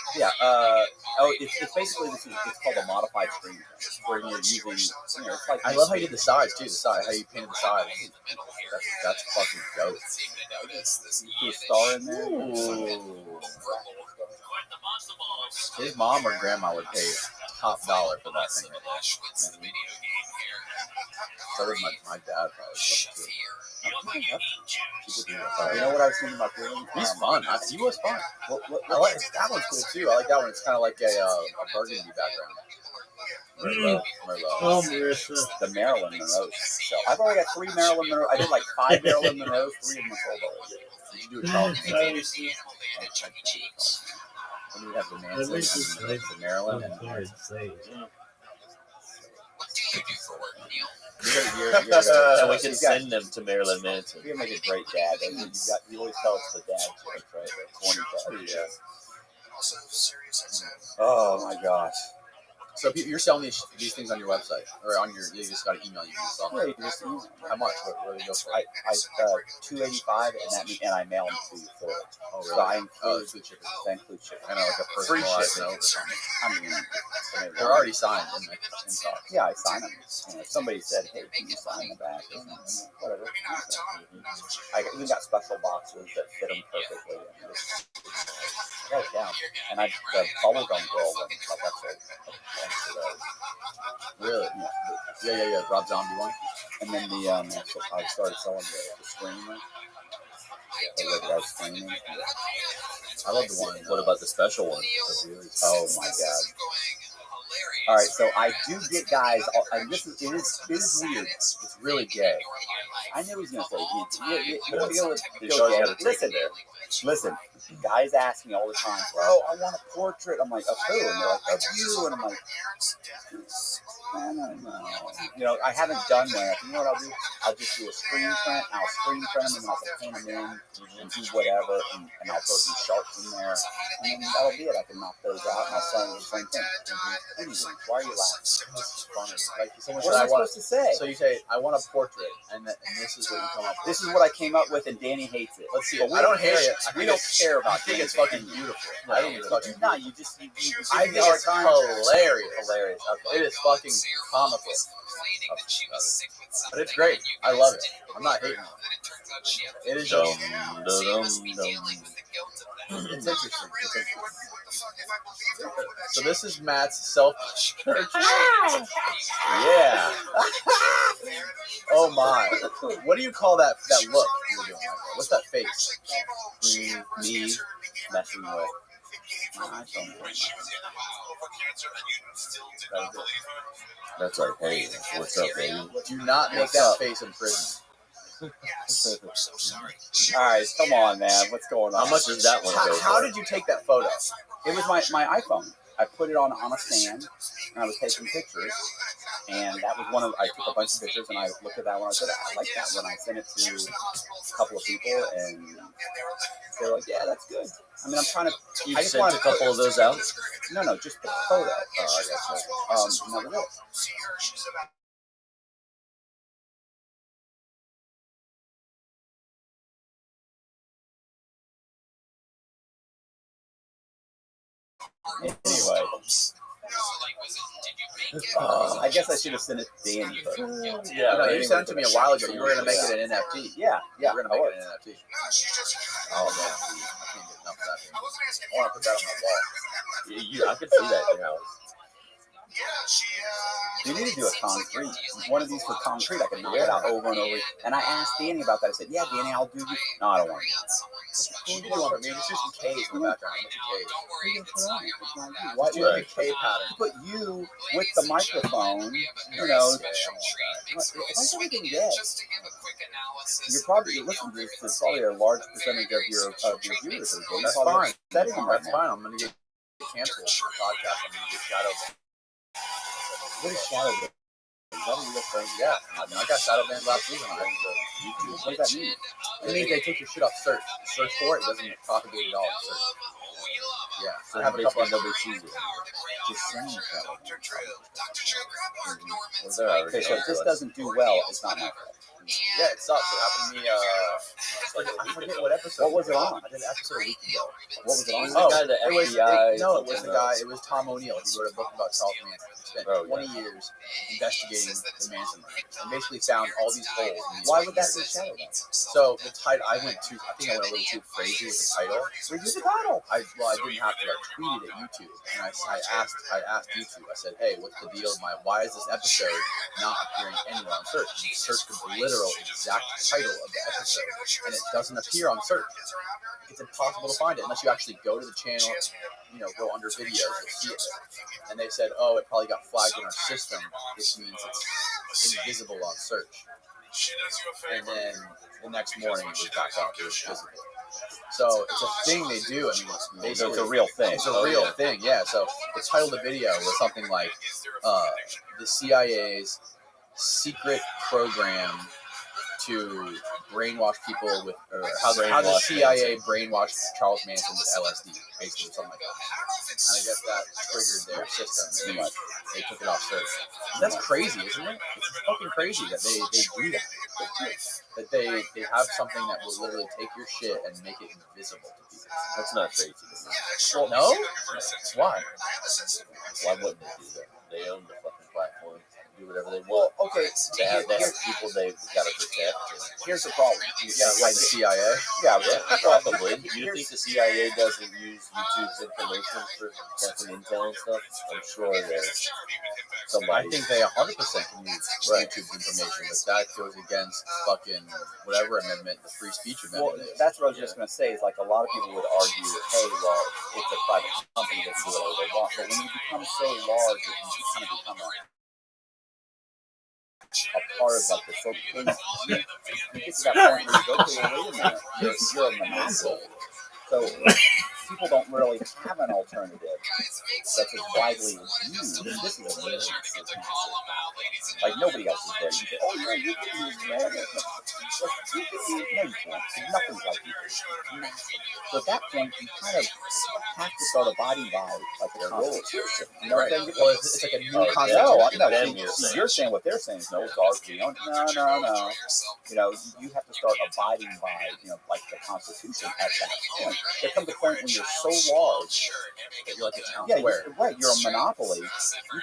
It's basically it's called a modified screen print, where you're using. It's like I love how you did the sides too. The side, how you painted the sides. That's fucking dope. Put a star in there. Ooh. His mom or grandma would pay top dollar for that thing right there. So would my dad probably. You know what I was thinking about doing? He's fun. He was fun. I like that one's cool too. I like that one. It's kind of like a burgundy background. The Marilyn Monroe show. I've already got 3 Marilyn Monroe. I did like 5 Marilyn Monroes, 3 of them sold already. Did you do a Charles Manson? When you have the Manson and the Marilyn. And we can send them to Marilyn Manson. You're gonna make a great dad. You always tell us the dad joke, right? The corny dad. Yeah. Oh my gosh. So you're selling these things on your website or on your? You just got an email you can sell. Yeah, you can just email. How much? What do they go for? I $285, and I mail them to you for it. Oh, really? So I Oh, include it's good shipping. I include shipping. I know, like a Free personalized shipping. note or something. I mean, They're already signed in talk. yeah, I sign them. You know, if somebody said, "Hey, can you sign the back?" or something, whatever. I even got special boxes that fit them perfectly. And I got it down. And the bubblegum girl one, like that's a Really? Yeah. Rob Zombie one. and then I started selling the screamer. The red screaming. I love the one. What about the special one? Oh my god! All right, so I do get guys, and it is weird. It's really gay. I knew he was gonna say Listen, guys ask me all the time, bro. I want a portrait. I'm like, of who? And they're like, of you. And I'm like, no. You know, I haven't done one. You know what I'll do? I'll just do a screen print. I'll screen print them, and I'll paint them in and do whatever, and I'll throw some sharps in there, and then that'll be it. I can knock those out, and I'll sell them the same thing. Anyway, why are you laughing? Funny. Like someone What said, am I supposed to say? So you say, I want a portrait, and this is what you come up with. This is what I came up with, and Danny hates it. Let's see. But I don't hate it. We don't care about. I think it's Danny's fucking opinion. beautiful. No, I think it's fucking. No, you I think it's hilarious. Hilarious. Okay. It is fucking comical. But it's great. I love it. I'm not hating it. It is just. It's interesting. So this is Matt's self. Yeah. Oh my. What do you call that look you were doing? What's that face? Me messing with. I don't know. That's like, hey, what's up, baby? Do not make that face in prison. All right, come on, man. What's going on? How much does that one go for? How did you take that photo? It was my iPhone. I put it on a stand, and I was taking pictures. And that was I took a bunch of pictures, and I looked at that one. I said, I like that one. I sent it to a couple of people, and they were like, yeah, that's good. I mean, I'm trying to. You I just sent wanted a couple of those out? No, just the photo. Oh, I guess so. No. Anyway, I guess I should have sent it to Danny. But, Yeah, No, you sent it to me a while ago. You were going to make it an NFT. yeah. You were going to make it an NFT. Oh, man. I can't get enough of that thing. I want to put that on my wall. I could see that in your house. You need to do a concrete. One of these for concrete. I can knock it out over and over. And I asked Danny about that. I said, yeah, Danny, I'll do you. No, I don't want it. What do you want from me? Just do some K's in the background. Why Just do like a K pattern. put you with the microphone? You know, why is everything dead? You're probably listening to this. There's probably a large percentage of your viewers. That's fine. Setting them right That's now. fine. I'm going to get canceled for the podcast. I'm going to get shadow banned. What is shadow ban? Is that a real thing? Yeah. I got shadow banned last week on YouTube. What does that mean? It means they take your shit off search. Search for it doesn't propagate at all in search. Yeah. So I have a couple of nobody sees it. Just saying shadow ban. Was there Okay, so if this doesn't do well, it's not my fault. Yeah, it sucks. It happened to me. I forget what episode. What was it on? I did an episode a week ago. What was it on? Was the guy, the It was FBI? no, it was the guy. It was Tom O'Neill. He wrote a book about Charles Manson. He spent Oh, 20 years investigating the Manson murders and basically found all these holes. In these Why would that be shadow ban? So the title, I think I went a little too crazy with the title. Reduce the title. I didn't have to tweet it at YouTube, and I asked YouTube. I said, hey, what's the deal? Why is this episode not appearing anywhere on search? And you search for the literal exact title of the episode, and it doesn't appear on search. It's impossible to find it unless you actually go to the channel, go under videos, you'll see it. And they said, oh, it probably got flagged in our system, which means it's invisible on search. And then the next morning it was back up, it was visible. So it's a thing they do. I mean, So it's a real thing. It's a real thing, yeah. So the title of the video was something like the CIA's secret program to brainwash people how the CIA brainwashed Charles Manson with LSD, basically, something like that. and I guess that triggered their system. And they took it off search. That's crazy, isn't it? It's fucking crazy that they do that. That they have something that will literally take your shit and make it invisible to people. That's not crazy. Well, no? Why? Why wouldn't they do that? They own the fucking platform. Do whatever they Well, want. okay. They have people they've got to protect. Here's the problem. Like the CIA? Yeah, Probably. You think the CIA doesn't use YouTube's information for fucking intel and stuff? I'm sure there's I somebody. think they 100% can use YouTube's information, but that goes against fucking whatever amendment, the free speech Well, amendment is. that's what I was just going to say. Is like a lot of people would argue that, hey, well, it's a private company that can do whatever they want. But when you become so large, that you kind of become a part of like the social thing, you get to that point where you go, okay, well, wait a minute, you're a monopoly. So people don't really have an alternative that's as widely used. And this is a massive. Like nobody else is there. You say, oh yeah, you can use that. You can use no, you can't. Nothing's like YouTube. So at that point, you kind of have to start abiding by like the constitution. You know what I'm saying? Well, it's like a new No. You're saying what they're saying is no, it's ours. No. You know, you have to start abiding by, you know, like the Constitution at that point. There comes a point when you're so large that you're like a town yeah, square. right. You're a monopoly. You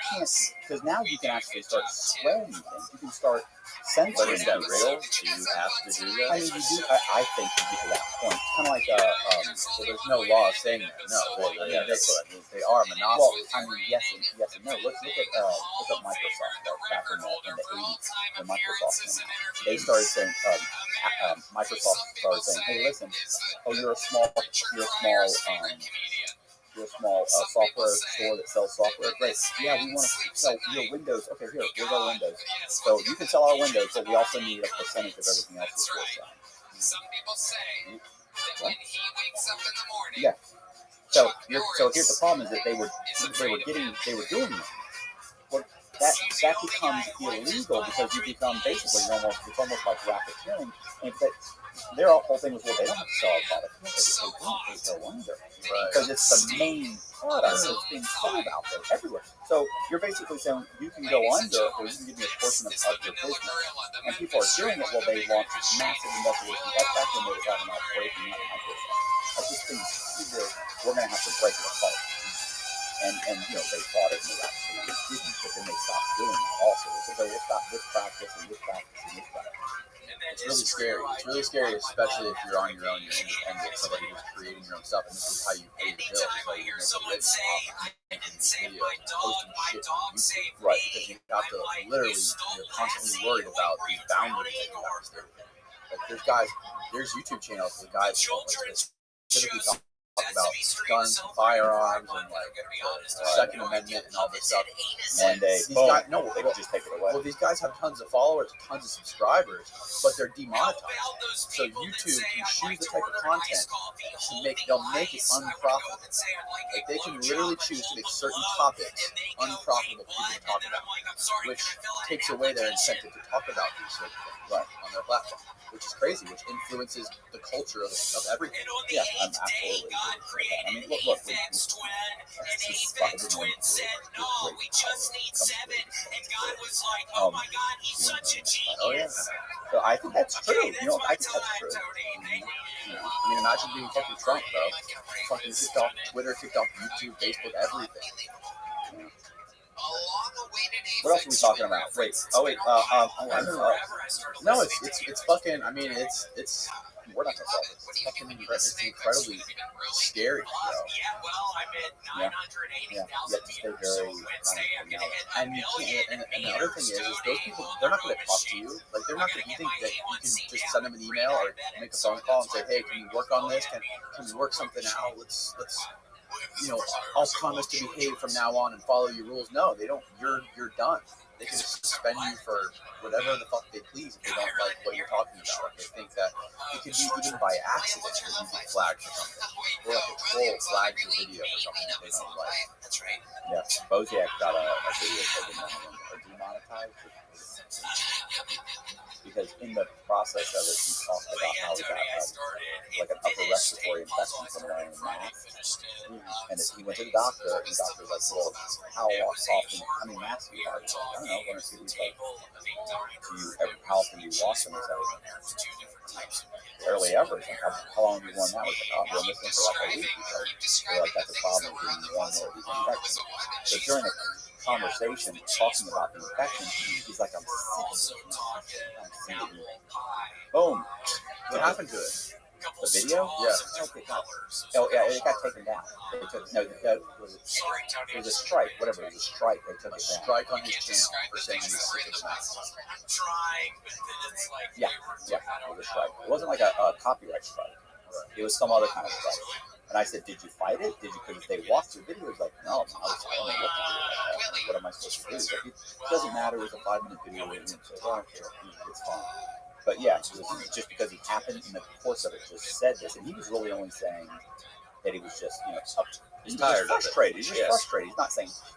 can't, because now you can actually start swearing things. You can start censoring. But is that real? Do you have to do that? I mean, you do. I think you get to that point. It's kind of like So there's no law saying that. No, well, yeah, that's what I mean. They are monopolies. Well, I mean, yes and no. Look at Microsoft. Back in the 80s, when Microsoft came out, they started saying, Microsoft started saying, hey, listen, you're a small software store that sells software. Great. Yeah, we want to sell your Windows. Okay, here's our Windows. So you can sell our Windows, but we also need a percentage of everything else that we're selling. Some people say that when he wakes up in the morning. Yeah. So here's the problem: is that they were doing that. Well, that becomes illegal because you become basically it's almost like racketeering. And their whole thing was, well, they don't have to sell our product. They sell Windows because it's the main product that's being sold out there everywhere. So you're basically saying you can go under, or you can give me a portion of your business. And people are doing it. Well, they launched this massive investigation. That's back when they were talking about breaking up Microsoft. Like this thing's too big. We're going to have to break it apart. And you know, they thought it, and they actually didn't, but then they stopped doing that also. They said, we'll stop this practice and this practice and this practice. It's really scary. It's really scary, especially if you're on your own, you're independent, somebody who's creating your own stuff, and this is how you pay your bills. It's how you make a living off making videos, posting shit on YouTube. Right, because you have to literally, you're constantly worried about these boundaries that you have to stay within. Like there's YouTube channels with guys who specifically talk about guns and firearms and like the Second Amendment and all this stuff. And they would just take it away. Well, these guys have tons of followers, tons of subscribers, but they're demonetized. So YouTube can choose the type of content they'll make it unprofitable. Like they can literally choose to make certain topics unprofitable for people to talk about, which takes away their incentive to talk about these certain things on their platform. Which is crazy, which influences the culture of everything. Yeah, I'm absolutely. I mean, look. Oh yeah. So I think that's true. You know, I think that's true. I mean, imagine being fucking Trump, bro. Fucking kicked off Twitter, kicked off YouTube, Facebook, everything. What else are we talking about? No, it's fucking. I mean, it's. We're not gonna solve it. It's fucking incredibly scary, bro. Yeah. You have to stay very and you can't. And the other thing is those people, they're not gonna talk to you. Like they're not gonna. You think that you can just send them an email or make a phone call and say, hey, can you work on this? Can we work something out? Let's. You know, I'll promise to behave from now on and follow your rules. No, they don't. You're done. They can suspend you for whatever the fuck they please if they don't like what you're talking about. They think that it could be even by accident that you get flagged for something, or like a troll flagged your video for something that they don't like. That's right. Yeah, Boziak got a video taken down or demonetized because in the process of it, he talked about how he got like an upper respiratory infection from wearing masks. And he went to the doctor, and the doctor was like, well, how masks do you have? He's like, I don't know, 1 or 2. He's like, how often do you wash them? He's like, barely ever. He's like, how long have you worn that? He's like, oh, I've worn this one for like a week. He's like, that's a problem with being worn more of these infections. So during the conversation, talking about the infection, he's like, I'm sick of it. Boom. What happened to it? The video? Yeah. Oh, yeah, it got taken down. They took, no, it was a strike, whatever, it was a strike. They took it down. Strike on his channel for saying that he's sick of the mask. Yeah, it was a strike. It wasn't like a copyright strike. It was some other kind of strike. And I said, did you fight it? Did you? Because they watched the video. He was like, no, I don't know what to do. What am I supposed to do? Like, it doesn't matter. It was a 5-minute video. And so, it's fine. But yeah, it was just because it happened in the course of it, just said this. And he was really only saying that he was just, He's tired frustrated. He's just frustrated.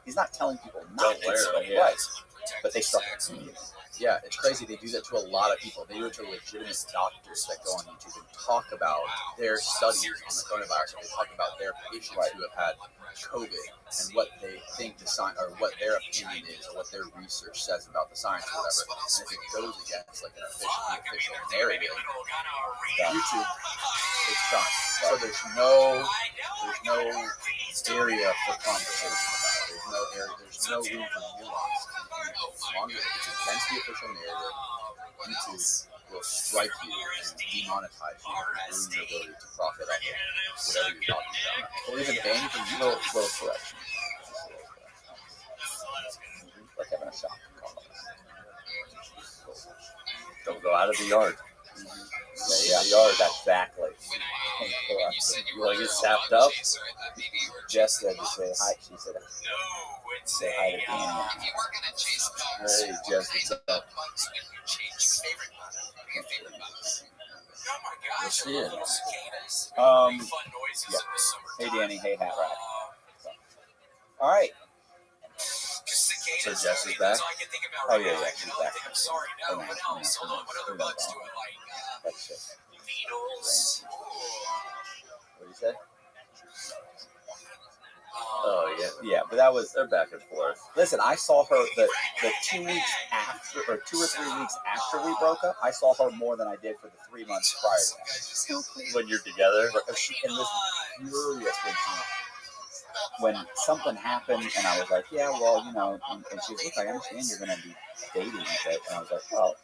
He's not telling people not to wear it. Right. But they struck him. Yeah, it's crazy. They do that to a lot of people. They do it to legitimate doctors that go on YouTube and talk about their studies on the coronavirus. They talk about their patients who have had COVID and what they think the science, or what their opinion is, or what their research says about the science, or whatever. And if it goes against like the official narrative, YouTube, it's done. So there's no area for conversation about it. There's no room for nuance. As long as it's against the official narrative, YouTube will strike you and demonetize you and ruin your ability to profit off of whatever you're talking about. Or even ban you from little corrections. Like having a shop. Don't go out of the yard. Yeah, the yard, exactly. You want to get sapped up? Jess said to say hi. She said, say hi to Danny. Hey, Jess, what's up? Yes, she is. Yeah. Hey, Danny. Hey, Hat Rack. All right. So Jess is back? Oh, yeah, she's back. That's it. What did you say? Oh, yeah. Yeah, but that was... They're back and forth. Listen, I saw her the 2 weeks after, or 2 or 3 weeks after we broke up. I saw her more than I did for the 3 months prior to that. When you're together? And was furious when something happened, and I was like, yeah, well, and she was like, I understand you're going to be dating a bit. And I was like, well,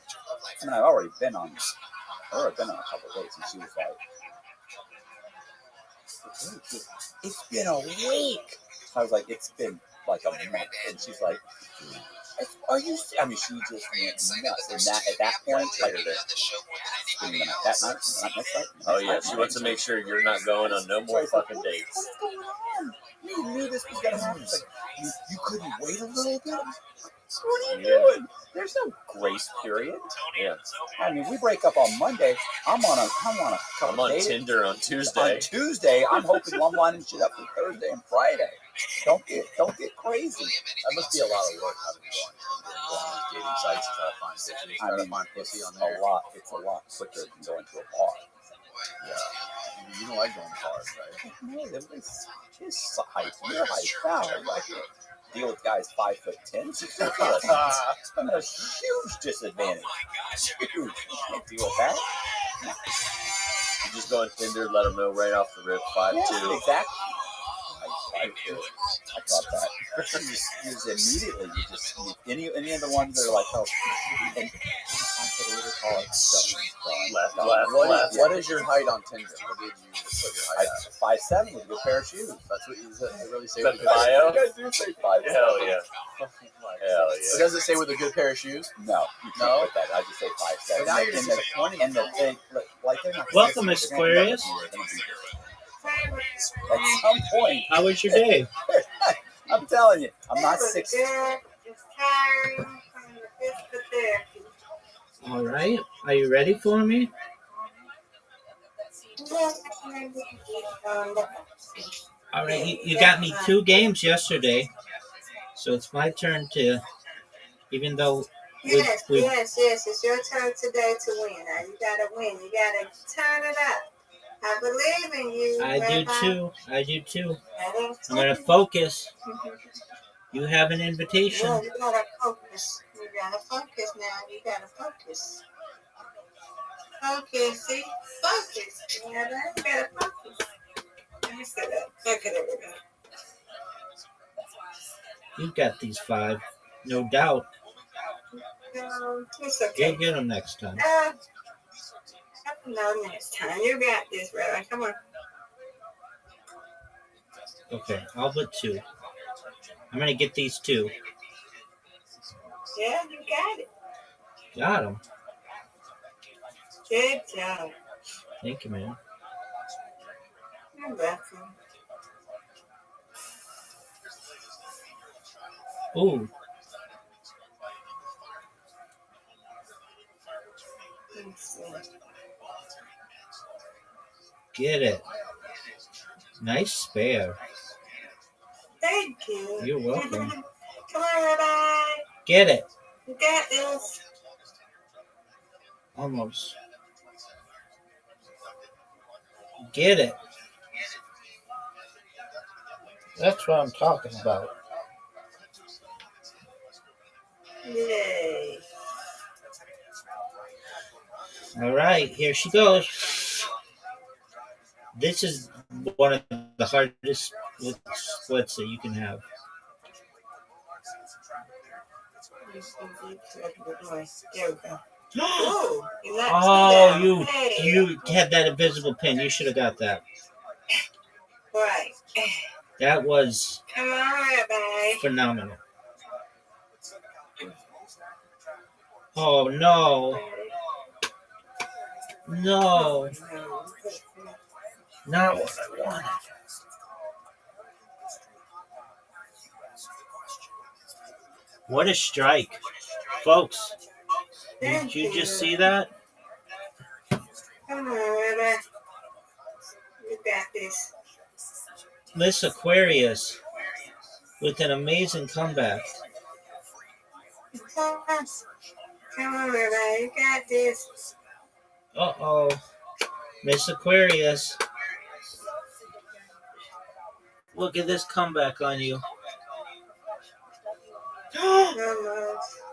I mean, I've already been on a couple of dates, and she was like, it's been a week. I was like, it's been like a month. And she's like, are you? I mean, she just went nuts. And at that point, like, that night, not next night. Oh, yeah. She wants to make sure you're not going on no more fucking dates. What's going on? You knew this was going to happen. Like, you couldn't wait a little bit? What are you doing? There's no grace period. Yeah. I mean, we break up on Monday. I'm on a couple I'm on days. Tinder on Tuesday. On Tuesday, I'm hoping I'm lining shit up for Thursday and Friday. Don't get crazy. That must be a lot of work having to go on these dating sites to try to find bitches, try to find pussy on there. It's a lot quicker than going to a bar. Yeah. You don't like going to bars, right? No, everybody's just height. You're height now. Like, deal with guys 5'10". I'm a huge disadvantage. Huge. You can't deal with that. You just go on Tinder, let them know right off the rip, 5'2". Yeah, exactly. I thought that. You just immediately, any of the ones that are like, oh, and left. What is your height on Tinder? What did you put your height at? 5'7" with a good pair of shoes. That's what you said. They really say Is with that a bio? You guys do say 5'7". Hell yeah. Hell But does it say with a good pair of shoes? No, you can't put that. I just say 5'7". But now you're just disappointing. And the thing, like, they're not. Welcome, Aquarius. At some point, How was your day? I'm telling you, I'm not 6. All right. Are you ready for me? All right. You got me 2 games yesterday, so it's my turn to. Even though Yes, it's your turn today to win. Now you gotta win. You gotta turn it up. I believe in you. I do Rabbi. too. I do too. I I'm gonna focus. You have an invitation. No, you gotta focus. You gotta focus now. You gotta focus. Focus, see? Focus. You gotta focus. Let me set up. Okay, there we go. You've got these 5, no doubt. It's okay. You'll get them next time. No, next time. You got this, Rabbi. Come on. Okay, I'll put 2. I'm gonna get these 2. Yeah, you got it. Got them. Good job. Thank you, man. You're welcome. Ooh, Let's see. get it. Nice spare. Thank you. You're welcome. Come on, Rabbi. Get it. You got this. Almost. Get it. That's what I'm talking about. Yay. All right, here she goes. This is one of the hardest splits that you can have. There we go. Ooh, Oh, hey. you had that invisible pin. You should have got that. Right. That was Come on, Rabbi. phenomenal. Oh no. No. Not what I wanted. What a strike. Folks, did you just see that? Come on, Rabbi. You got this. Miss Aquarius with an amazing comeback. Come on, Rabbi. You got this. Uh-oh. Miss Aquarius. Look at this comeback on you.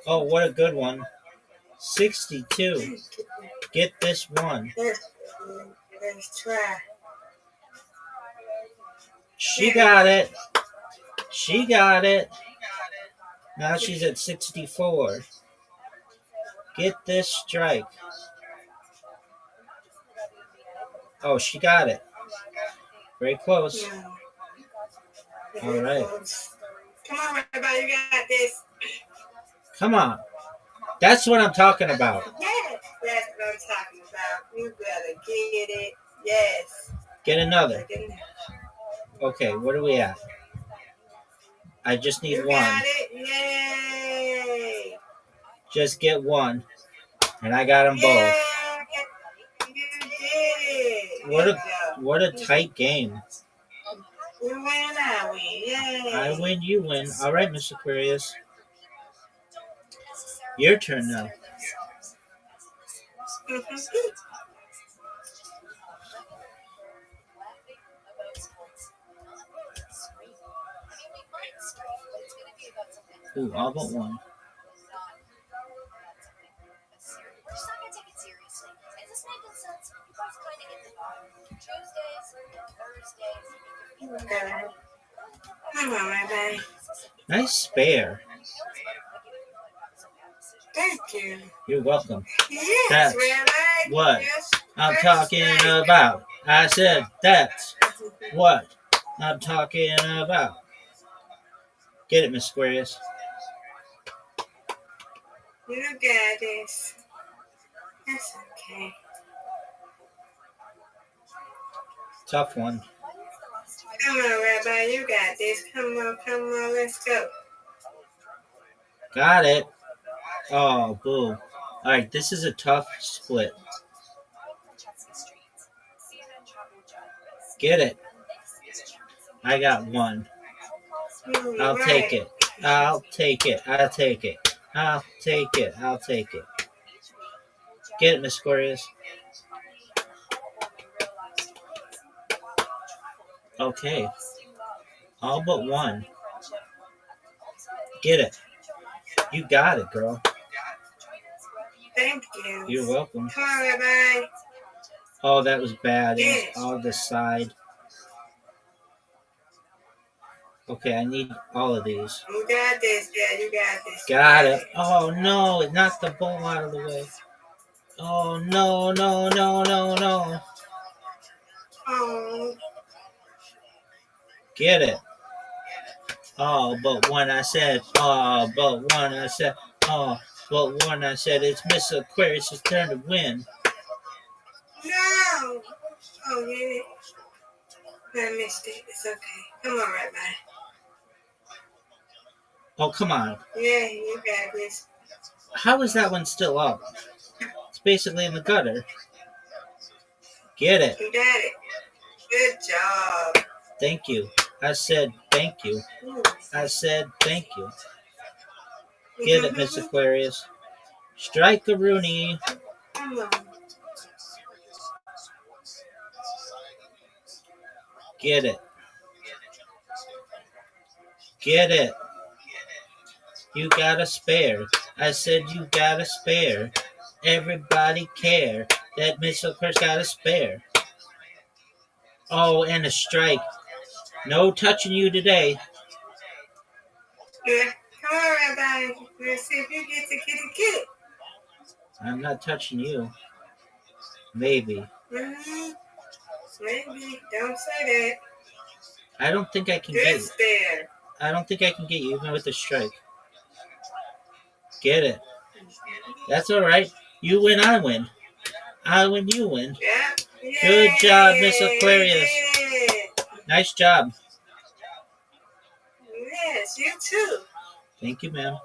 Oh, what a good one. 62. Get this one. Let's try. She got it. She got it. Now she's at 64. Get this strike. Oh, she got it. Very close. All right. Come on, Rabbi. You got this. Come on. That's what I'm talking about. Yes, that's what I'm talking about. You better get it. Yes. Get another. Okay, what are we at? I just need you one. Got it. Yay. Just get one. And I got them both. Yeah, you did it. What a tight game. You win, I win. Yay. I win, you win. All right, Mr. Aquarius. Your turn now. Ooh, all but one. Come on, Rabbi. Nice spare. Thank you. You're welcome. Yes, That's Rabbi. what Yes, I'm talking about. I said that's what I'm talking about. Get it, Miss Aquarius. You got this. That's okay. Tough one. Come on, Rabbi. You got this. Come on. Let's go. Got it. Oh, boo. All right, this is a tough split. Get it. I got one. I'll take it. I'll take it. I'll take it. I'll take it. I'll take it. Get it, Miss Aquarius. Okay. All but one. Get it. You got it, girl. Thank you. You're welcome. Come on, Rabbi. Oh, that was bad. It Yes. was on the side. Okay, I need all of these. You got this, yeah, you got this. Got it. Oh, no. It knocked the ball out of the way. Oh, no, no, no, no, no. Oh, Get it. Oh, but when I said, oh, but when I said, oh, but when I said it's Miss Aquarius' turn to win. no. Oh, yeah. I missed it. It's okay. Come on, Rabbi. Oh, come on. Yeah, you got this. How is that one still up? It's basically in the gutter. Get it. You got it. Good job. Thank you. I said thank you. Ooh. I said thank you. Get it, Miss Aquarius. Strike a Rooney. Come on. Get it. Get it. You got a spare. I said you got a spare. Everybody care that Miss Aquarius got a spare. Oh, and a strike. No touching you today. Yeah. Come on, Rabbi. Let's see if you get to get it. I'm not touching you. Maybe. Mm-hmm. Maybe. Don't say that. I don't think I can Good get you. spare. I don't think I can get you even with a strike. Get it. That's all right. You win, I win. I win, you win. Yeah. Good job, Miss Aquarius. Yeah. Nice job. Yes, you too. Thank you, ma'am.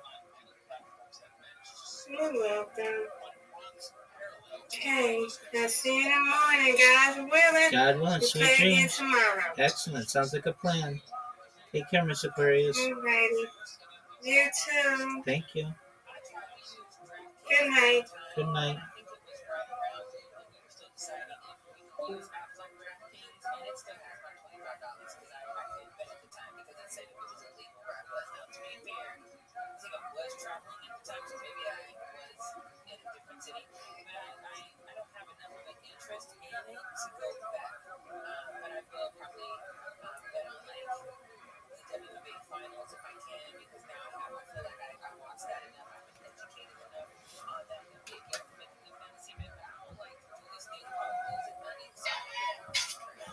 You're welcome. Okay. I'll see you in the morning, guys. Willing. God willing, We'll sweet play again dreams. tomorrow. Excellent. Sounds like a plan. Take care, Miss Aquarius. Alrighty. You too. Thank you. Good night. Good night.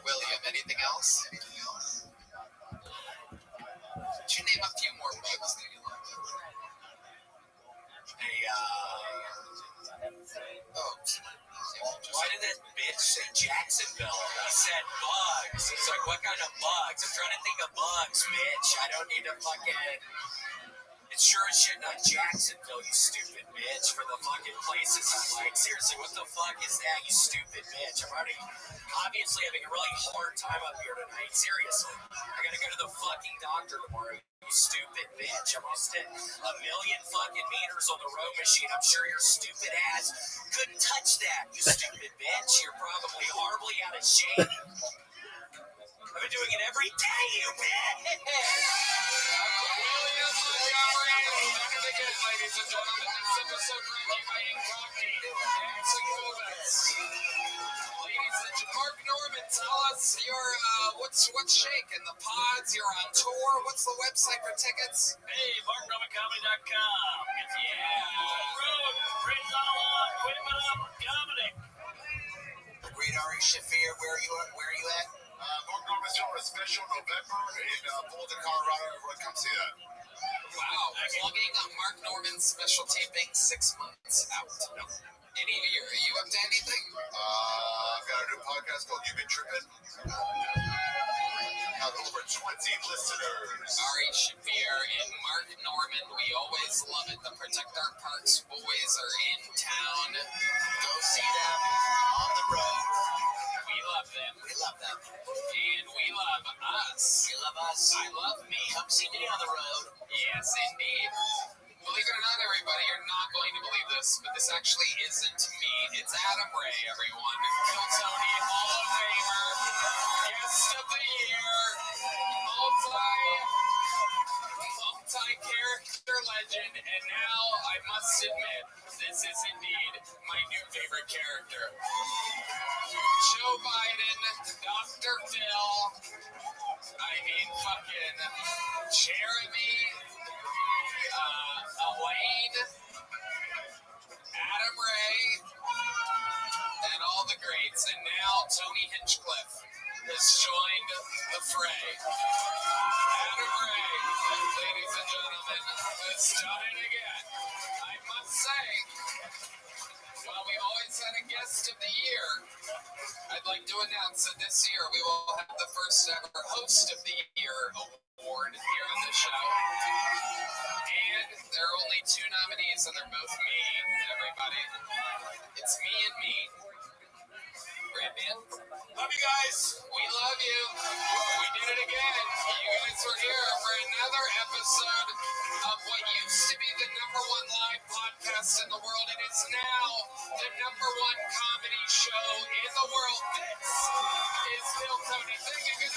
William, anything else? Did you name a few more bugs that you love? Why did that bitch say Jacksonville? He said bugs. He's like, what kind of bugs? I'm trying to think of bugs, bitch. I don't need to fucking... It's sure as shit not Jacksonville, you stupid bitch, for the fucking places I like. Seriously, what the fuck is that, you stupid bitch? I'm already obviously having a really hard time up here tonight. Seriously. I gotta go to the fucking doctor tomorrow. You stupid bitch. I'm almost at 1,000,000 fucking meters on the row machine. I'm sure your stupid ass couldn't touch that, you stupid bitch. You're probably horribly out of shape. I've been doing it every day, you bitch. Ladies and gentlemen, this episode brought to you by Incognito. Mark Norman, tell us your what's shaking? The pods, you're on tour. What's the website for tickets? Hey, marknormancomedy.com. Yeah. Road, Prince Allah, quit it up, comedy. Great Ari Shafir, where are you at? Mark Norman's doing a special November in Boulder, Colorado. Everyone come see that. Wow, vlogging Mark Norman's special taping 6 months out. No. Are you up to anything? I've got a new podcast called You've Been Tripping. Have over 20 listeners. Ari Shafir and Mark Norman, we always love it. The Protect Our Parks boys are in town. Go see them on the road. We love them. We love them. And we love us. You love us. I love me. Come see me on the road. Yes, indeed. Believe it or not, everybody, you're not going to believe this, but this actually isn't me. It's Adam Ray, everyone. Kill Tony, Hall of Famer, guest of the year. multi-character legend, and now I must admit, this is indeed my new favorite character. Joe Biden, Dr. Phil, I mean fucking Jeremy, Elaine, Adam Ray, and all the greats, and now Tony Hinchcliffe has joined the fray. Adam Ray, ladies and gentlemen, has done it again. I must say, while we always had a guest of the year, I'd like to announce that this year we will have the first ever Host of the Year award here on the show. And there are only 2 nominees, and they're both me, everybody. It's me and me. Rabbi, love you guys. We love you. We did it again. You guys were here for another episode of what used to be the #1 live podcast in the world. It is now the #1 comedy show in the world. This is Phil Tony. Thank you.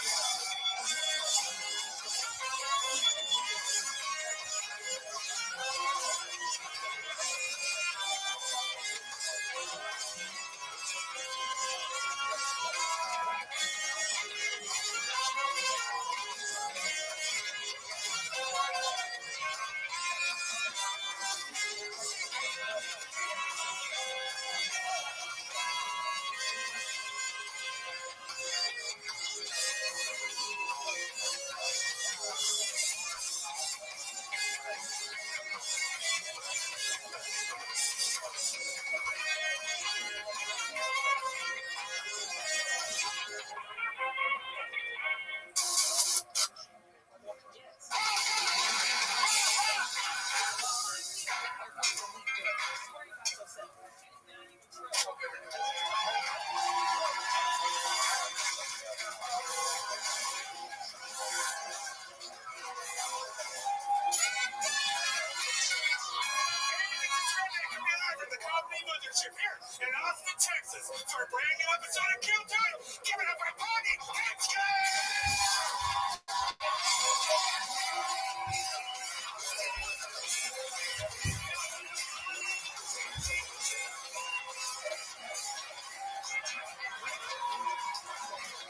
Here in Austin, Texas, for a brand new episode of Kill Time. Give it up for Party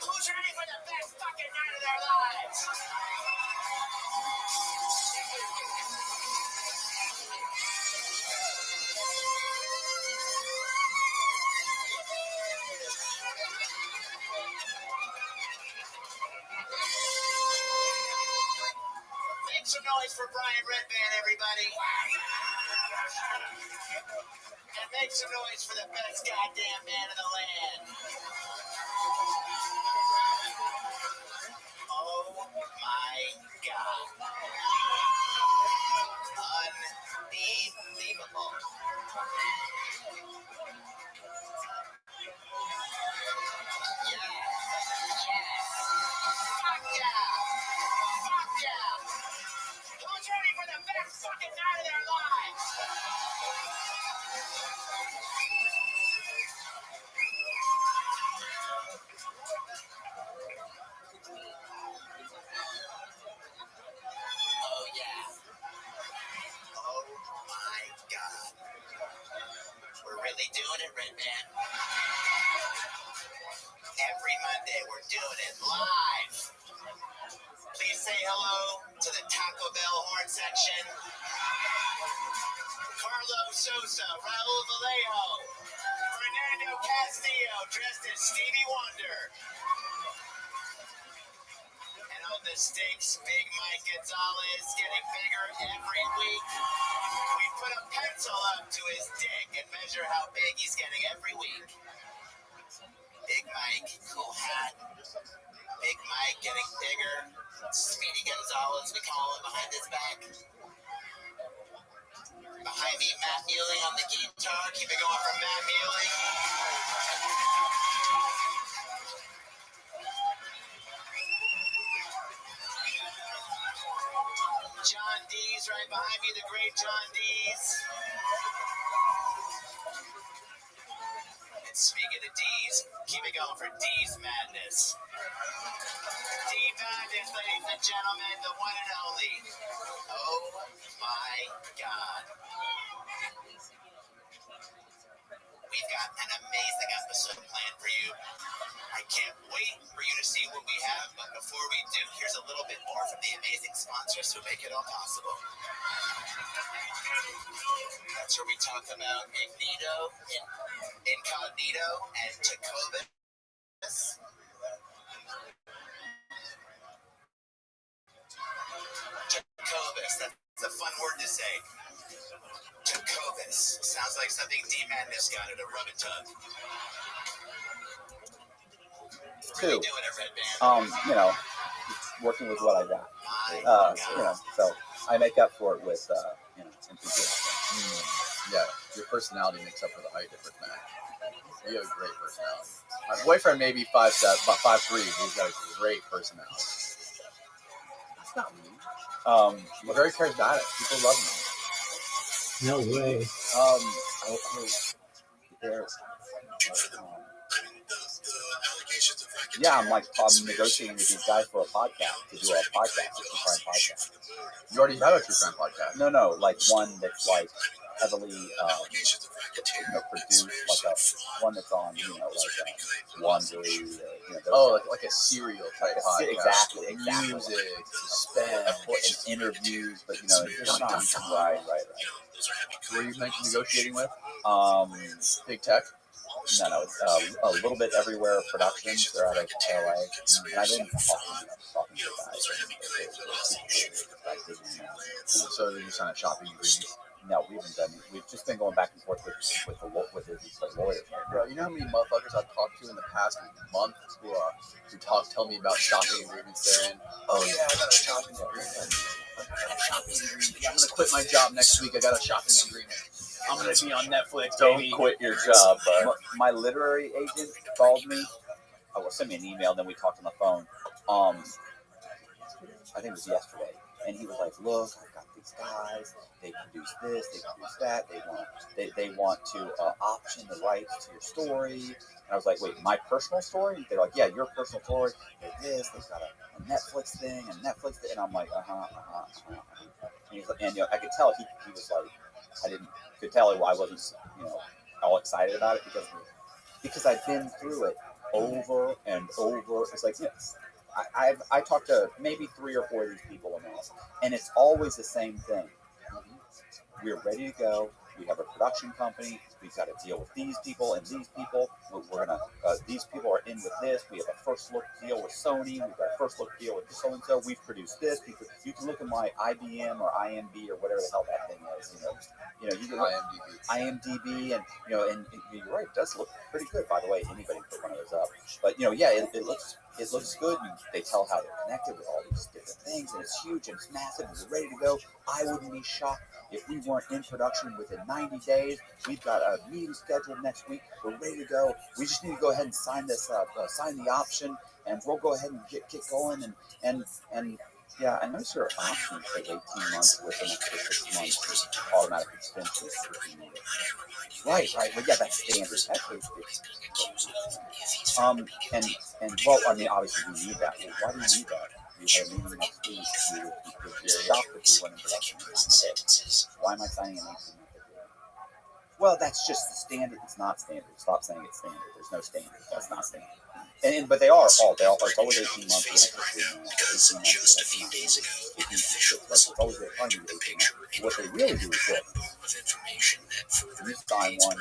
Who's ready for the best fucking night of their lives? Make some noise for Brian Redband, everybody. And make some noise for the best goddamn man in the land. Oh my God. Unbelievable. Who's ready for the best fucking night of their lives? Oh yeah. Oh my God. We're really doing it, Redman. Every Monday we're doing it live. Please say hello to the Taco Bell horn section. Carlos Sosa, Raul Vallejo, Fernando Castillo dressed as Stevie Wonder. And on the stakes, Big Mike Gonzalez getting bigger every week. We put a pencil up to his dick and measure how big he's getting every week. Big Mike, cool hat. Big Mike getting bigger. Speedy Gonzalez, we call him behind his back. Behind me, Matt Mueling on the guitar. Keep it going from Matt Mueling. John Dees right behind me, the great John Dees. And speaking of Dees, keep it going for Dees Madness. D Madness, ladies and gentlemen, the one and only. Oh my God. We've got an amazing episode planned for you. I can't wait for you to see what we have, but before we do, here's a little bit more from the amazing sponsors who make it all possible. That's where we talk about Incognito, and Tacobus. Tacobus, that's a fun word to say. Tacobus sounds like something D-Madness got at a rub and tug. Two, working with what I got. So I make up for it with, enthusiasm. Yeah, your personality makes up for the height difference, man. You have a great personality. My boyfriend may be 5'7", about 5'3", but he's got a great personality. That's not me. You're very charismatic. People love me. No way. I'm negotiating with these guys for a podcast, to do a podcast, a true crime podcast. You already have a true crime podcast. No, like one that's like heavily produced, like one that's on, Wondery, like a serial type podcast. Exactly. Music, suspense, and interviews, but it's not right. Who are you negotiating with? Big Tech? No, it's a little bit everywhere productions. They're out of LA, and I've been talking to guys. So they're just on a shopping agreement. No, we haven't done. We've just been going back and forth with the lawyers. Bro, you know how many motherfuckers I've talked to in the past month who tell me about shopping agreements they're in? Oh yeah, I got a shopping agreement. I'm gonna quit my job next week. I got a shopping agreement. I'm gonna be on Netflix. Don't baby. quit your job, bud. My literary agent called me. Sent me an email, then we talked on the phone. I think it was yesterday, and he was like, "Look, I've got these guys. They produce this, they produce that. They want to option the rights to your story." And I was like, "Wait, my personal story?" And they're like, "Yeah, your personal story. They've got a Netflix thing, and I'm like, And I could tell he was like, could tell I wasn't, all excited about it because I've been through it over and over. It's like, I talked to maybe 3 or 4 of these people a month, and it's always the same thing. We're ready to go. We have a production company. We've got to deal with these people and these people. We're gonna. These people are in with this. We have a first look deal with Sony. We've got a first look deal with so and so. We've produced this. You can look at my IBM or IMB or whatever the hell that thing is. You can look IMDb, and and you're right. It does look pretty good, by the way. Anybody can put one of those up. But it looks good. And they tell how they're connected with all these different things, and it's huge and it's massive. And we're ready to go. I wouldn't be shocked if we weren't in production within 90 days. We've got a meeting scheduled next week. We're ready to go. We just need to go ahead and sign this up, sign the option, and we'll go ahead and get going. And yeah, I notice your options take 18 months with an extra 6 months automatic extension. Right. Well, yeah, that's standard. Obviously we need that. Why do you need that? You had a meeting next week. You're shocked if we went in production. Why am I signing an 18-month agreement? Well, that's just the standard. It's not standard. Stop saying it's standard. There's no standard. That's not standard. But they are all. It's always 18 months. Because just a few days ago, an official was reported the picture what they really do is this. of information that further You sign one.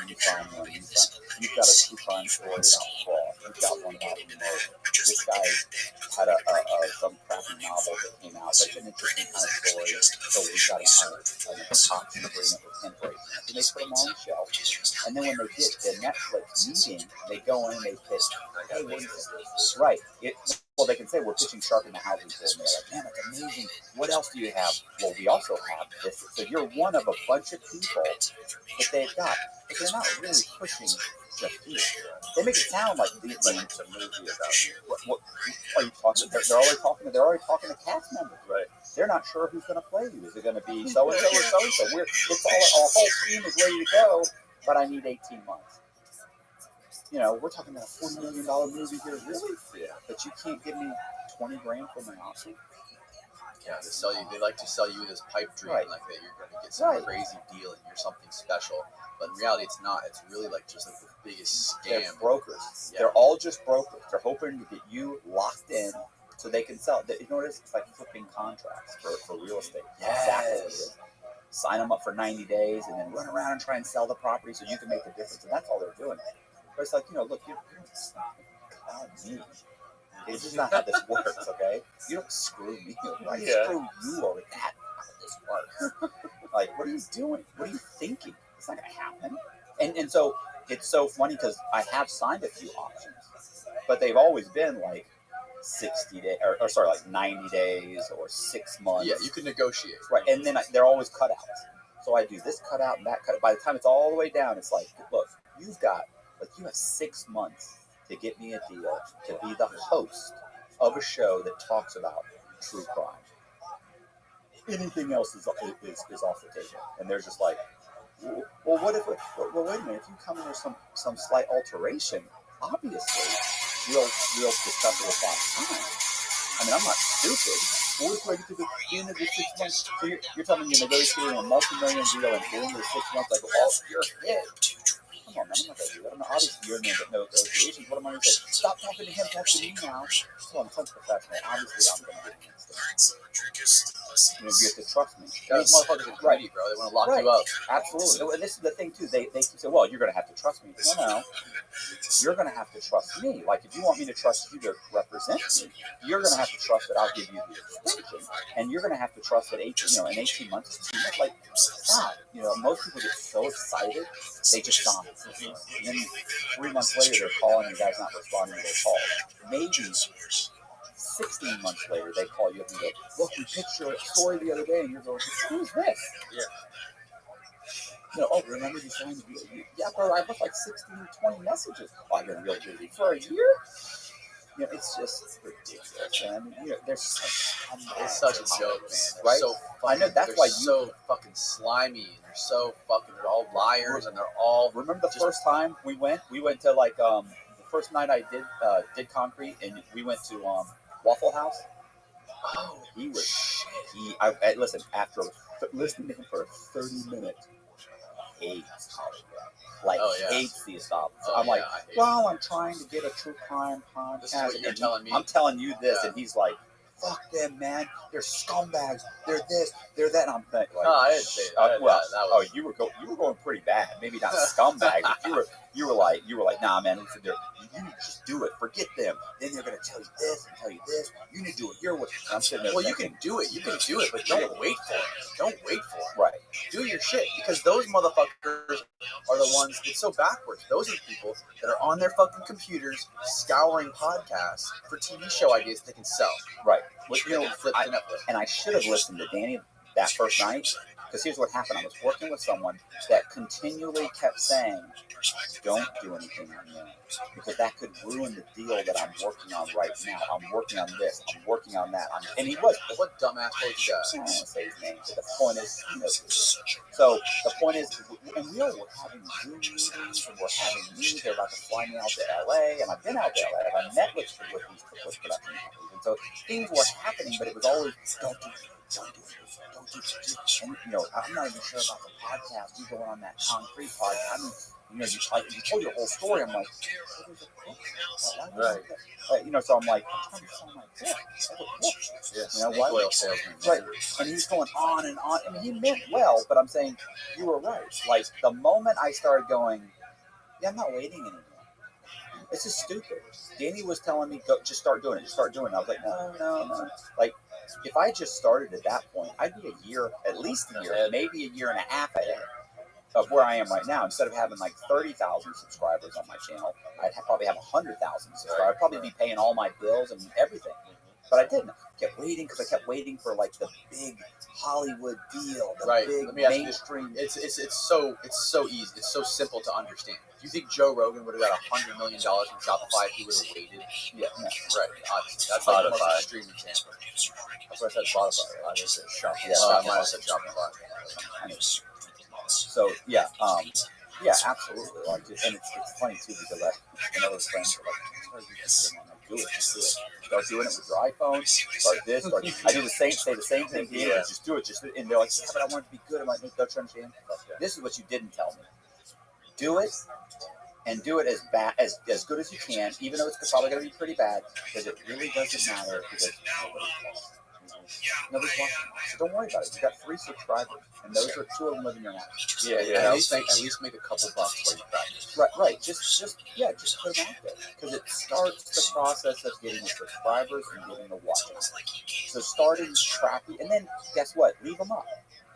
You've got a true crime story about fraud. You've got one about murder. This guy had some crappy novel that came out. That's an interesting kind of story. So we've got an option agreement with Temporary. And they put them on the shelf. And then when they get the Netflix meeting, they go in and they pitch, hey, what is this? Right. Well, they can say, we're pitching Shark in the Housing Pool. And they're like, man, that's amazing. What else do you have? Well, we also have this. So you're one of a bunch of people that they've got. But they're not really pushing just you. They make it sound like these things a movie about you. What are you talking? They're already talking to cast members, right? They're not sure who's going to play you. Is it going to be so and so or so and so? Our whole team is ready to go, but I need 18 months. you know, we're talking about a $40 million movie here, really? Yeah. But you can't give me 20 grand for my option? Yeah, they like to sell you this pipe dream, Right. like that you're going to get some crazy deal and you're something special. But in reality, it's not. It's really like just like the biggest scam. They're brokers. Yeah. They're all just brokers. They're hoping to get you locked in so they can sell. You know what it is? It's like flipping contracts for real estate. Yes. Exactly what it is. Sign them up for 90 days and then run around and try and sell the property so you can make the difference. And that's all they're doing. But it's like, you know, look, you don't God me. It's just not how this works, okay? You don't screw me over. I screw you over. That's how this works. Like, what are you doing? What are you thinking? It's not going to happen. And so it's so funny because I have signed a few options, but they've always been like 60 days, or sorry, like 90 days or 6 months. Yeah, you can negotiate. Right, and then they're always cutouts. So I do this cutout and that cutout. By the time it's all the way down, it's like, look, you have 6 months to get me a deal to be the host of a show that talks about true crime. Anything else is off the table. And they're just like, well, wait a minute. If you come in with some slight alteration, obviously, we'll discuss it with that time. I mean, I'm not stupid. What if I get to the end of the 6 months? So you're telling me you're negotiating a multi-million deal and during the 6 months, I go, oh, you're hit. Come on, man, I'm not going to do that. Obviously, you're going to get no negotiations. What am I going to say? Stop talking to him, talk to me now. So I'm so professional. Obviously, I'm going to get against it. You have to trust me. Those motherfuckers are greedy, bro. They want to lock you up. Absolutely. And this is the thing, too. They keep saying, well, you're going to have to trust me. No. You're going to have to trust me. Like, if you want me to trust you to represent me, you're going to have to trust that I'll give you the extension. And you're going to have to trust that in 18 months, like, God, most people get so excited, they just sign. And then 3 months later, they're calling and the guy's not responding to their calls. Maybe 16 months later, they call you up and go, look, we pitched your story the other day, and you're going, who's this? Yeah. Oh, remember you signed the deal? Yeah, bro, I left like 16 or 20 messages. Oh, I've been real busy for a year? It's just ridiculous, man. They're it's such a joke, man. They're right? So fucking, I know that's why so fucking slimy. And they're so fucking. They're all liars, and they're all. Remember the first time we went? We went to like the first night I did concrete, and we went to Waffle House. Oh, he was. Listen, after listening to him for 30 minutes, hates hates the stop. So I'm like, well, I'm trying to get a true crime podcast. This is what you're telling me. I'm telling you this, and he's like, fuck them, man. They're scumbags. They're this. They're that. And I'm thinking, like, no, I didn't say that. You were going pretty bad. Maybe not scumbag, but you were like, nah, man. Listen, you need to just do it. Forget them. Then they're gonna tell you this and tell you this. You need to do it your way. And I'm sitting there. Well, you can do it. You can do it, but don't wait for it. Don't wait for it. Right. Do your shit, because those motherfuckers are the ones. It's so backwards. Those are the people that are on their fucking computers scouring podcasts for TV show ideas they can sell. Right. And I should have listened to Danny that first night, because here's what happened. I was working with someone that continually kept saying, don't do anything on your own, because that could ruin the deal that I'm working on right now. I'm working on this. I'm working on that. And he was. What dumbass told you that? I don't want to say his name, but the point is, so the point is, and we're having Zoom meetings, and we're having meetings. They're about to fly me out to LA, and I've been out to LA. I've met with these production companies, and so things were happening, but it was always, don't do it. And I'm not even sure about the podcast. You going on that concrete podcast? You told your whole story. I'm like, right. So I'm like, I'm trying to sound like this. Right. And he's going on and on. I mean, he meant well, but I'm saying you were right. Like, the moment I started going, yeah, I'm not waiting anymore. It's just stupid. Danny was telling me, go, just start doing it. Just start doing it. I was like, no. Like, if I just started at that point, I'd be at least a year, maybe a year and a half ahead of where I am right now. Instead of having like 30,000 subscribers on my channel, I'd probably have 100,000 subscribers. I'd probably be paying all my bills and everything. But I didn't. I kept waiting for like the big Hollywood deal, the big mainstream. It's so easy. It's so simple to understand. Do you think Joe Rogan would have got $100 million from Shopify if he would have waited? Yeah, no. Right. Obviously, that's like the most extreme example. That's what I said. Spotify. Right? I just said Shopify. I might have said Shopify. So yeah. Yeah, absolutely. Like, and it's funny too because another friends are like, I'm like, do it, just do it. Start doing it with your iPhone. Start this. I do say the same thing. Yeah. Just do it. And they're like, yeah, but I want it to be good. I'm like, don't you understand? This is what you didn't tell me. Do it. And do it as good as you can, even though it's probably going to be pretty bad, because it really doesn't matter because nobody's watching. So don't worry about it. You got 3 subscribers, and those are 2 of them living your life. Yeah. At least make a couple bucks while you practice. Right. Just put them out there because it starts the process of getting the subscribers and getting the watchers. So starting tracking, and then guess what? Leave them up.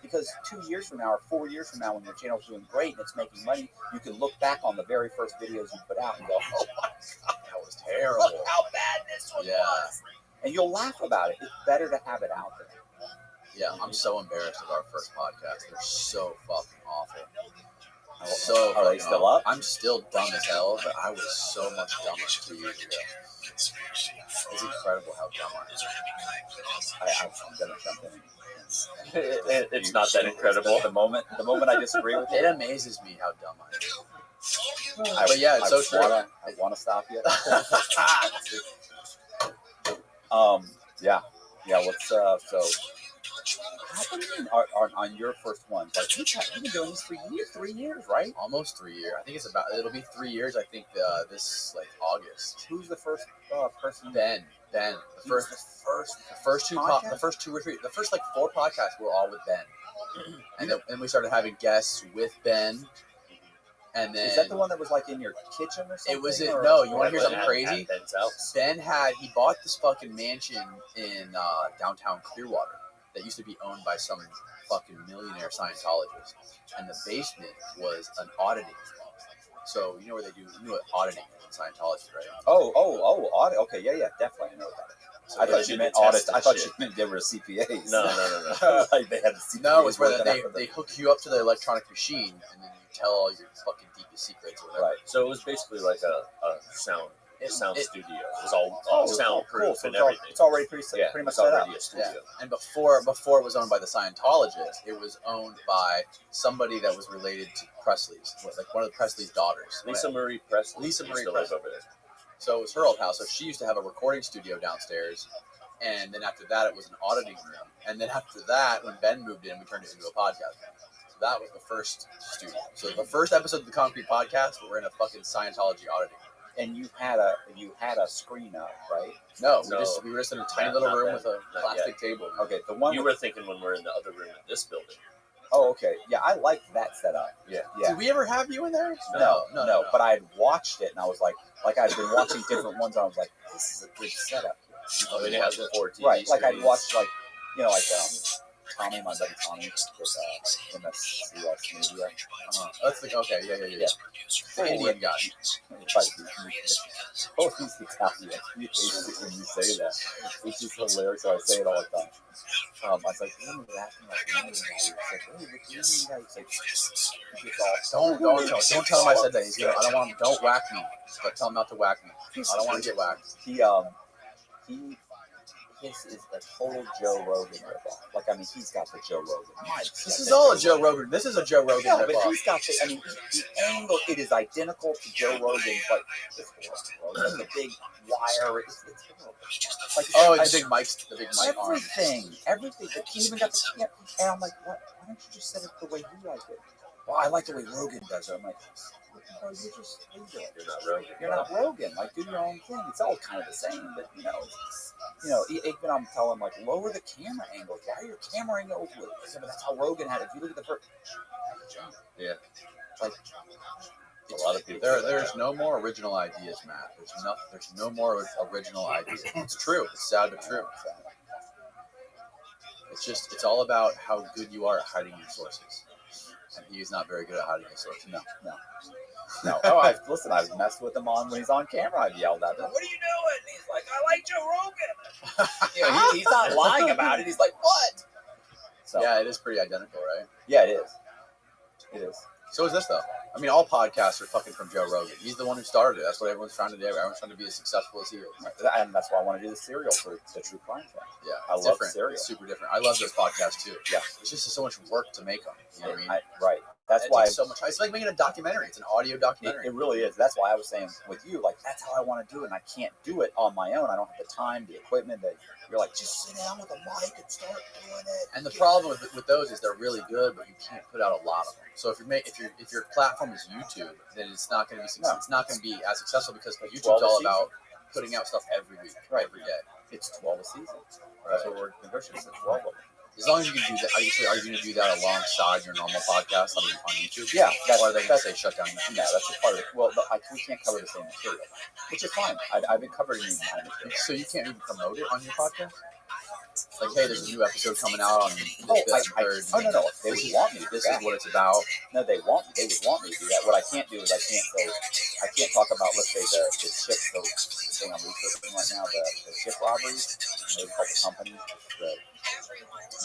Because 2 years from now or 4 years from now, when your channel's doing great and it's making money, you can look back on the very first videos you put out and go, "Oh my God, that was terrible! Look how bad this one was!" And you'll laugh about it. It's better to have it out there. Yeah, I'm so embarrassed of our first podcast. They're so fucking awful. Are they still up? I'm still dumb as hell, but I was so much dumber 2 years ago. It's incredible how dumb I am. I'm gonna jump in. It's not that incredible. The moment I disagree with it you, amazes me how dumb I am. But yeah, it's so true. I want to stop you. Yeah. What's so? How come on your first one? Like you've been doing this for 3 years, right? Almost 3 years. I think it'll be 3 years. I think this like August. Who's the first person? Ben. The first 2 like 4 podcasts were all with Ben, and then we started having guests with Ben. And then is that the one that was like in your kitchen or something? It was it. No, you want to hear something crazy? Ben he bought this fucking mansion in downtown Clearwater that used to be owned by some fucking millionaire Scientologist, and the basement was an auditing. So you know where they do? You know what auditing is in Scientology, right? Oh, audit. Okay, yeah, definitely. I know that. So I thought you meant audit. I thought you meant they were CPAs. No. Like they had a CPA. No, it's where they hook you up to the electronic machine, and then you tell all your fucking deepest secrets or whatever. Right. So it was basically like a sound studio. It was all soundproof and everything. It's already pretty much set up. A studio. Yeah. And before it was owned by the Scientologists, it was owned by somebody that was related to Presley's, like one of the Presley's daughters. Lisa Marie Presley. Lisa Marie still Presley. lives over there. So it was her old house. So she used to have a recording studio downstairs. And then after that, it was an auditing room. And then after that, when Ben moved in, we turned it into a podcast room. So that was the first studio. So the first episode of the Concrete Podcast, we're in a fucking Scientology auditing room. And you had a screen up, right? No, we were just in a tiny little room with a plastic table. Okay, the one you were thinking when we're in the other room in this building. Oh, okay. Yeah, I liked that setup. Yeah. Did we ever have you in there? No. But I had watched it, and I was like I'd been watching different ones, and I was like, this is a good setup. I mean, it has 4 TV right, like screens. I'd watched Tommy, my buddy Tommy, with MSCS Media. That's yeah. The Indian guy. Oh, he's Italian. When you say that, which is hilarious. So I say it all the time. I was like, when was that? Don't tell him I said that. I don't want him. Don't whack me. But tell him not to whack me. I don't want to get whacked. This is a total Joe Rogan ripoff. Like, I mean, he's got the Joe Rogan. This is all a Joe Rogan. This is a Joe Rogan ripoff. But he's got the angle, it is identical to Joe Rogan, but the big wire. It's horrible. Like, the big mic Everything. But he even got the, and I'm like, why don't you just set it the way you like it? Well, I like the way Rogan does it. I'm like, no, you're not Rogan. Like, do your own thing. It's all kind of the same, but even I'm telling like lower the camera angle. Why are your camera angle? But that's how Rogan had it. If you look at the first, like a lot of people. There's no more original ideas, Matt. There's no more original ideas. It's true. It's sad but true. It's all about how good you are at hiding your sources. And he's not very good at hiding his sources. No. Oh, I've messed with him when he's on camera. I've yelled at him. What are you doing? And he's like, I like Joe Rogan. He's not lying about it. He's like, what? So, yeah, it is pretty identical, right? Yeah, it is. So is this, though. I mean, all podcasts are fucking from Joe Rogan. He's the one who started it. That's what everyone's trying to do. Everyone's trying to be as successful as he is. And that's why I want to do the serial for the true crime thing. Yeah, I love serial. It's super different. I love those podcasts, too. Yeah. It's just so much work to make them. You know what I mean? Right. That's It why takes so much. It's like making a documentary. It's an audio documentary. it really is. That's why I was saying with you, like that's how I want to do it, and I can't do it on my own. I don't have the time, the equipment. That you're like, just sit down with a mic and start doing it. And the problem with those is they're really good, but you can't put out a lot of them. So if your platform is YouTube, then it's not going to be It's not going to be as successful because YouTube's all about putting out stuff every week, every day. It's 12 a season. Right. That's what we're converting to 12 of them. As long as you can do that, are you going to do that alongside your normal podcast on YouTube? Yeah, or are they going to say shut down YouTube? No, that's a part of it. Well, we can't cover the same material, which is fine. I've been covering my material. So you can't even promote it on your podcast? Like, hey, there's a new episode coming out on no. They would want me to do This that. is what it's about. No, they would want me to do that. What I can't do is I can't talk about, let's say, the ship, the thing I'm researching right now, the ship robberies. There's a couple companies,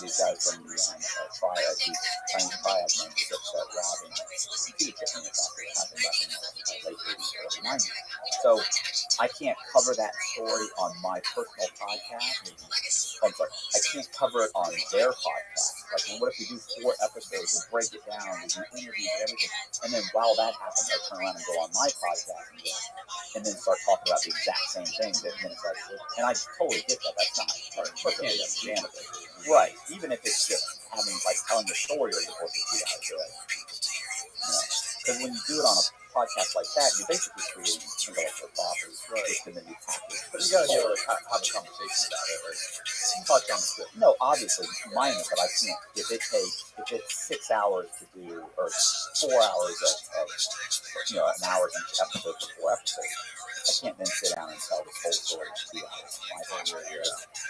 these guys from the triad, these Chinese triad men, ships that robbed and computer chip manufacturers happened back in the late 80s, early 90s. So I can't cover that story on my personal podcast. I'm sorry, I can't cover it on their podcast. Like, what if we do 4 episodes and break it down, we do interviews and everything, and then while that happens, I turn around and go on my podcast and then start talking about the exact same thing. And I totally get that. That's not perfectly understandable. Right. Even if it's just telling the story over the course of 2 hours. Because when you do it on a podcast like that, you're basically creating intellectual property, just in the new package. But you got to be able to have a conversation about it. Touch on the script. No, obviously, mine is that I can't. If it's 6 hours to do, or 4 hours of an hour each episode for 4 episodes, I can't then sit down and tell this whole story in 2 hours.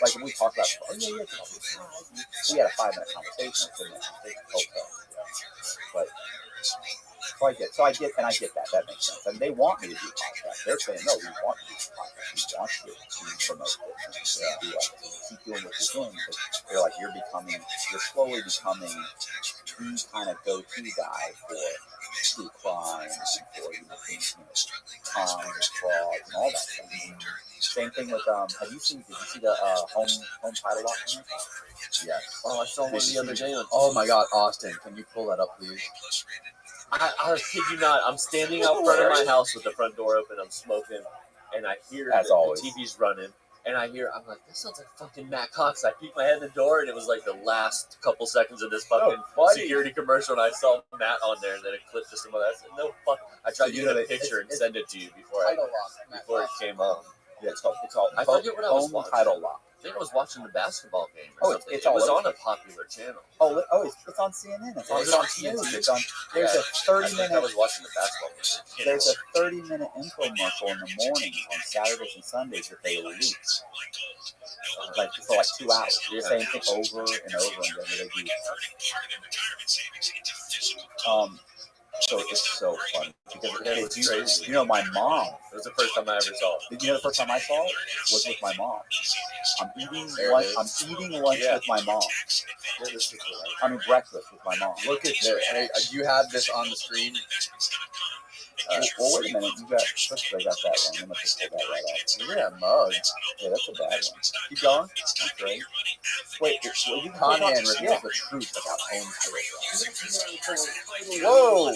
Like when we talked about, we had a 5-minute conversation. Okay. But I get that. That makes sense. And they want me to do podcasts. They're saying, no, we want you to do podcasts. We want you to promote this and do it. Keep doing what you're doing. Because they're like, you're slowly becoming the kind of go-to guy for true crime, for crime, fraud, and all that stuff. Same thing with did you see the home title lock? Yes. Oh, I saw one the other day. Oh my God, Austin, can you pull that up, please? I kid you not. I'm standing out front of my house with the front door open. I'm smoking, and I hear As always. the TV's running. And I'm like, this sounds like fucking Matt Cox. I peeked my head in the door, and it was like the last couple seconds of this fucking security commercial, and I saw Matt on there, and then it clipped to some of that. I said, no, fuck. I tried to get a picture and send it to you before it came up. Yeah, it's called I forget what I was home watching. title lock. I think I was watching the basketball game or something. It's it was all on a popular channel. It's on CNN. It's on TNT. There's a 30-minute. I was watching the basketball game. There's a 30-minute infomercial in the morning on Saturdays and Sundays that they release, for 2 hours. The same thing over and over again. So it's so funny because my mom. It was the first time I ever saw it. The first time I saw it was with my mom. I'm eating lunch with my mom. Breakfast with my mom. Look at this. Hey, do you have this on the screen? Well, wait a minute. First I got that one. I'm going to just pull that right out. Yeah, mug. Yeah, that's a bad one. Keep going. That's great. Wait, you Con Man reveals the truth about home title. Whoa!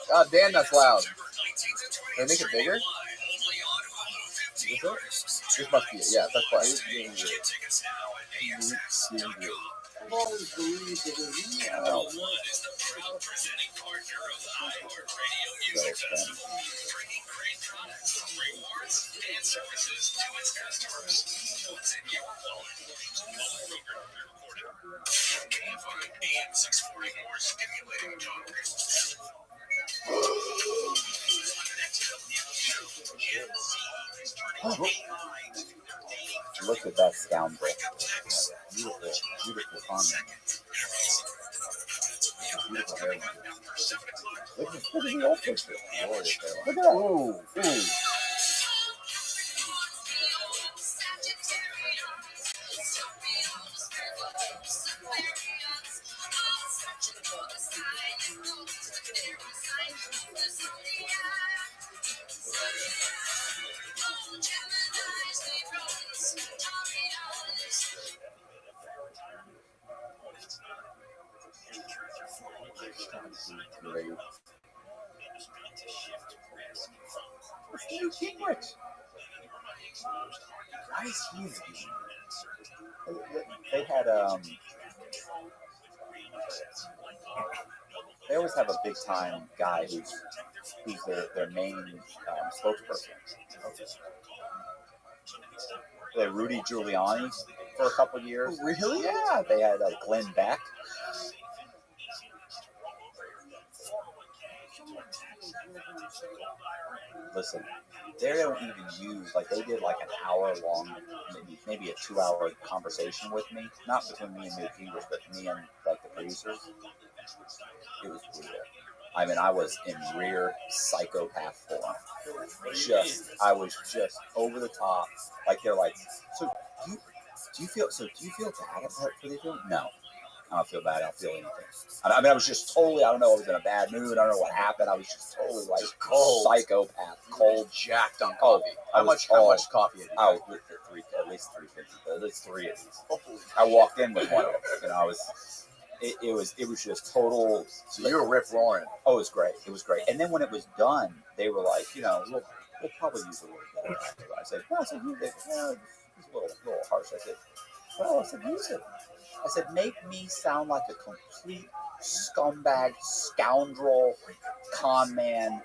God damn, that's loud. Can I make it bigger? This must be it. Yeah, that's fine. I've always believed that Look at that scoundrel. Beautiful, beautiful comment. Beautiful hairline. Look at the old picture. Look at that. Ooh. you. Gingrich. Why is he in They had they always have a big time guy who's their main spokesperson. They had Rudy Giuliani for a couple of years. Really? Yeah, they had Glenn Beck. Listen, they don't even use, like, they did like an hour long, maybe a 2 hour conversation with me, not between me and Newt Gingrich, but me and like the producers. It was brutal. I mean, I was in rear psychopath form. I was just over the top. Like, they're like, so do you feel bad for the film? No. I don't feel bad. I don't feel anything. I mean, I was just totally, I don't know, I was in a bad mood. I don't know what happened. I was just totally like cold, psychopath, cold, jacked on coffee. How much coffee did you drink? At least 350. At least 3 of these. I walked in with one of them. You know, it was just total. So you were rip roaring. Oh, it was great. It was great. And then when it was done, they were like, you know, we'll probably use a little better. I said, no, it's a little harsh. I said, well, I said, use it. I said, make me sound like a complete scumbag, scoundrel, con man,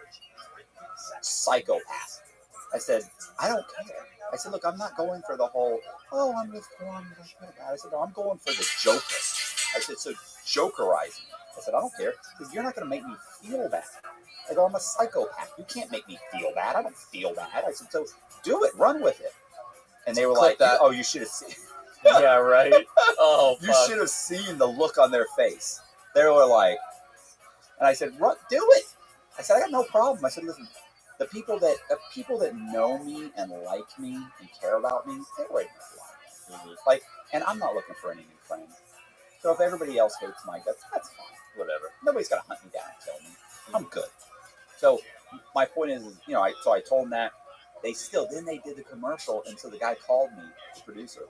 psychopath. I said, I don't care. I said, look, I'm not going for the whole, I'm reformed. I said, no, I'm going for the Joker. I said, so Jokerizing. I said, I don't care, because you're not going to make me feel bad. I go, I'm a psychopath. You can't make me feel bad. I don't feel bad. I said, so do it. Run with it. And they were like, oh, you should have seen. Yeah, right. Oh, you should have seen the look on their face. They were like, and I said, "Run, do it." I said, "I got no problem." I said, "Listen, the people that know me and like me and care about me, they're waiting for me. Like, and I'm not looking for any new friends. So if everybody else hates Mike, that's fine. Whatever. Nobody's gonna hunt me down and kill me. I'm good." So my point is, you know, I told them that. They did the commercial, and so the guy called me, the producer.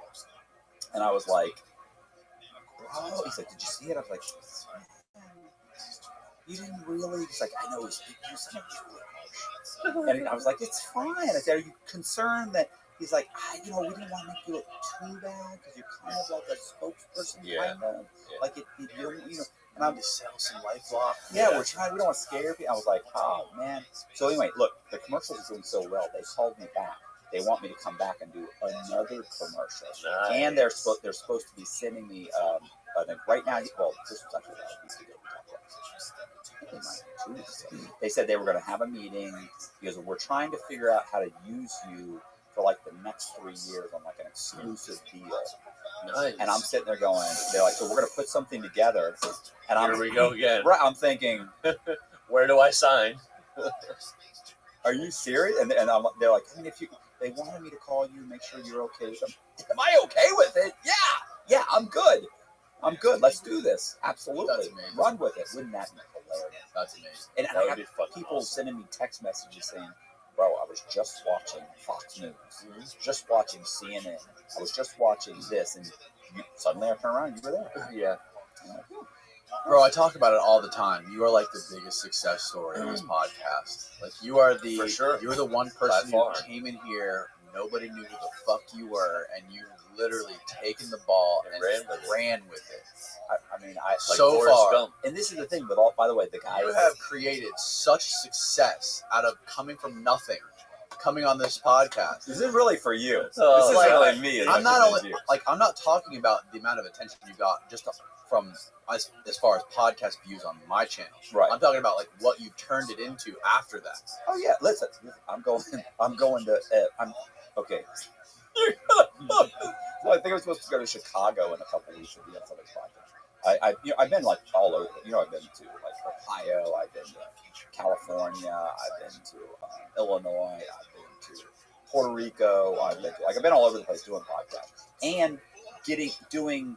And I was like, bro, he's like, did you see it? I was like, you didn't really? He's like, I know, he's using it. And I was like, it's fine. I said, are you concerned that, he's like, we didn't want to make you look too bad because you're kind of like a spokesperson, kind of. Yeah. Like, you know. And I'm just sell some life off. Yeah, we don't want to scare people. I was like, oh, man. So anyway, look, the commercials are doing so well. They called me back. They want me to come back and do another commercial. Nice. And they're supposed to be sending me right now. Well, this was actually about a week ago. They said they were going to have a meeting because we're trying to figure out how to use you for like the next 3 years on like an exclusive deal. Nice. And I'm sitting there going, they're like, so we're going to put something together. And here we go again. Right, I'm thinking, where do I sign? Are you serious? And they're like, I mean, they wanted me to call you, make sure you're okay with them. Am I okay with it? Yeah, I'm good. Let's do this. Absolutely. Run with it. Wouldn't that be hilarious? That's amazing. And I got people sending me text messages saying, bro, I was just watching Fox News. Just watching CNN. I was just watching this. And suddenly I turn around, you were there. Yeah. Bro, I talk about it all the time. You are like the biggest success story in this podcast. Like, you are For sure. You're the one person who came in here, nobody knew who the fuck you were, and you literally taken the ball and ran with it. I mean, so far. And this is the thing with all, by the way, the guy. You have created such success out of coming from nothing, coming on this podcast. This is really for you. This is like, really me. I'm not talking about the amount of attention you got just from as far as podcast views on my channel. Right. I'm talking about like what you turned it into after that. Oh yeah. Listen, I'm going to. Okay. So I think I'm supposed to go to Chicago in a couple of weeks to be on somebody's podcast. I've been like all over. I've been to like Ohio. I've been to California. I've been to Illinois. I've been to Puerto Rico. I've been all over the place doing podcasts and doing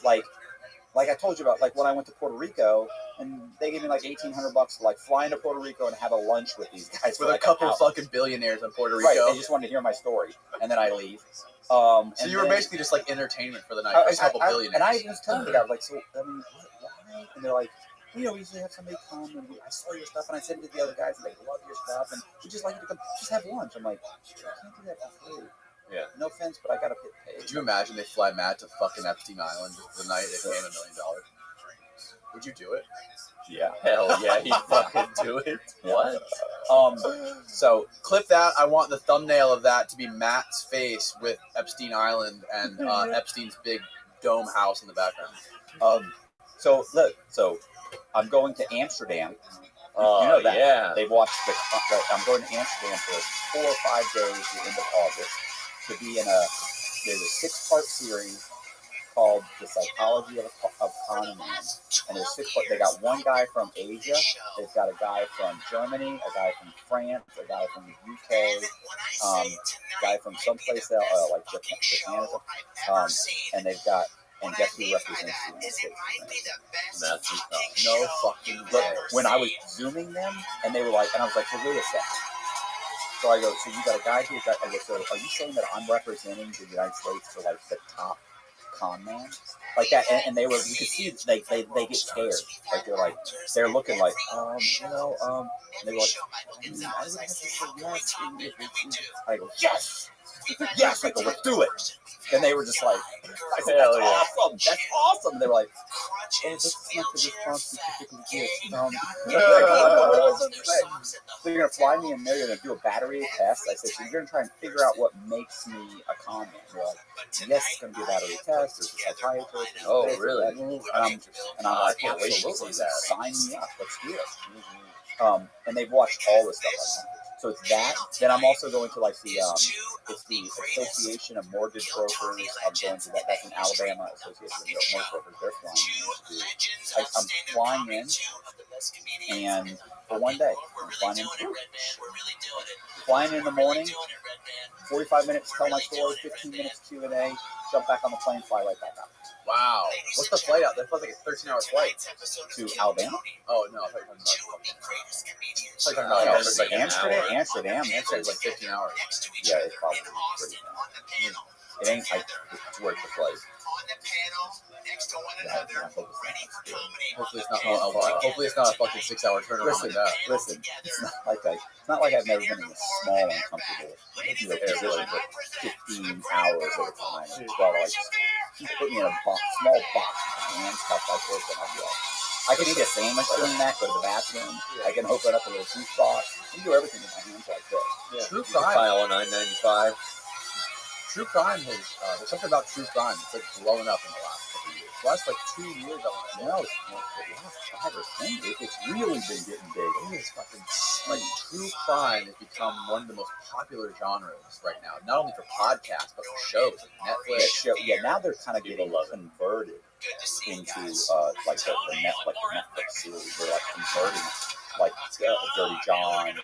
like I told you about, like when I went to Puerto Rico and they gave me like $1,800 to like fly into Puerto Rico and have a lunch with these guys with a couple fucking billionaires in Puerto Rico. Right, they just wanted to hear my story, and then I leave. So you were basically just like entertainment for the night. A couple billionaires. And I was telling the guy, like, so I mean, why? And they're like, we usually have somebody come and I saw your stuff and I sent it to the other guys and they love your stuff and we just like you to come, just have lunch. I'm like, I can't do that for free. Yeah. No offense, but I gotta get paid. Could you imagine they fly Matt to fucking Epstein Island the night they pay him $1 million? Would you do it? Yeah. Hell yeah, he'd fucking do it. What? So Clip that. I want the thumbnail of that to be Matt's face with Epstein Island and Epstein's big dome house in the background. so look, so I'm going to Amsterdam. Oh, You know that. yeah. They've watched I'm going to Amsterdam for 4 or 5 days at the end of August to be in there's a 6-part series called The Psychology of Con Man. And there's 6 parts. They got one guy from Asia. They've got a guy from Germany, a guy from France, a guy from the UK, a guy from someplace else, like Japan, and they've got, and guess who represents the United States? Matthew Cox. No fucking Look, way. when I was Zooming them, and they were like, and I was like, so wait a second. So I go, so you got a guy here, I go, so are you saying that I'm representing the United States for like the top con man? Like that, and they were, you could see, they get scared. Like they're looking like, and they were like, I would have to say yes. I go, yes! Yes! I go, let's do it! And they were just like, I said, that's awesome! That's awesome! They were like, oh, this is not the response we typically get. So you're going to fly me in there, you're going to do a battery test. I said, so you're going to try and figure out what makes me a con man. They're like, yes, it's going to be a battery test. There's a psychiatrist. Oh, really? And I'm like, I can't wait to see that. Sign me up. Let's do it. And they've watched all the stuff I've done. So it's that. Then I'm also going to like it's the Association of Mortgage Brokers. I'm going to that. That's in Alabama, Association of Mortgage Brokers. They're flying in. I'm flying in, and for one day, I'm flying in the morning. 45 minutes, tell my story. 15 minutes Q&A. Jump back on the plane, fly right back out. Wow. What's the flight out? That feels like a 13-hour flight. To Alabama? Oh, no. I thought you were talking about Amsterdam. Amsterdam's like 15 hours. Yeah, it's probably pretty bad. It ain't like it's worth the flight. Hopefully it's not a fucking 6-hour turnaround like that. Listen, it's not like I've never been in a small, uncomfortable airplane for 15 hours at a time. It's about like, you put me in a small box and stuff like this, and I'll be like, I can eat a sandwich doing that, go to the bathroom. I can open up a little juice box. I can do everything with my hands like this. Yeah. True You can crime. file a 995. True crime has there's something about true crime that's like blowing up in the last couple of years. The last like 2 years, I want to say. No, it's not the last 5 or 10 years. It's really been getting big. It is fucking like true crime has become one of the most popular genres right now. Not only for podcasts but for shows like Netflix. Now they're kind of getting converted into like the Netflix series. They're like converting like Dirty John,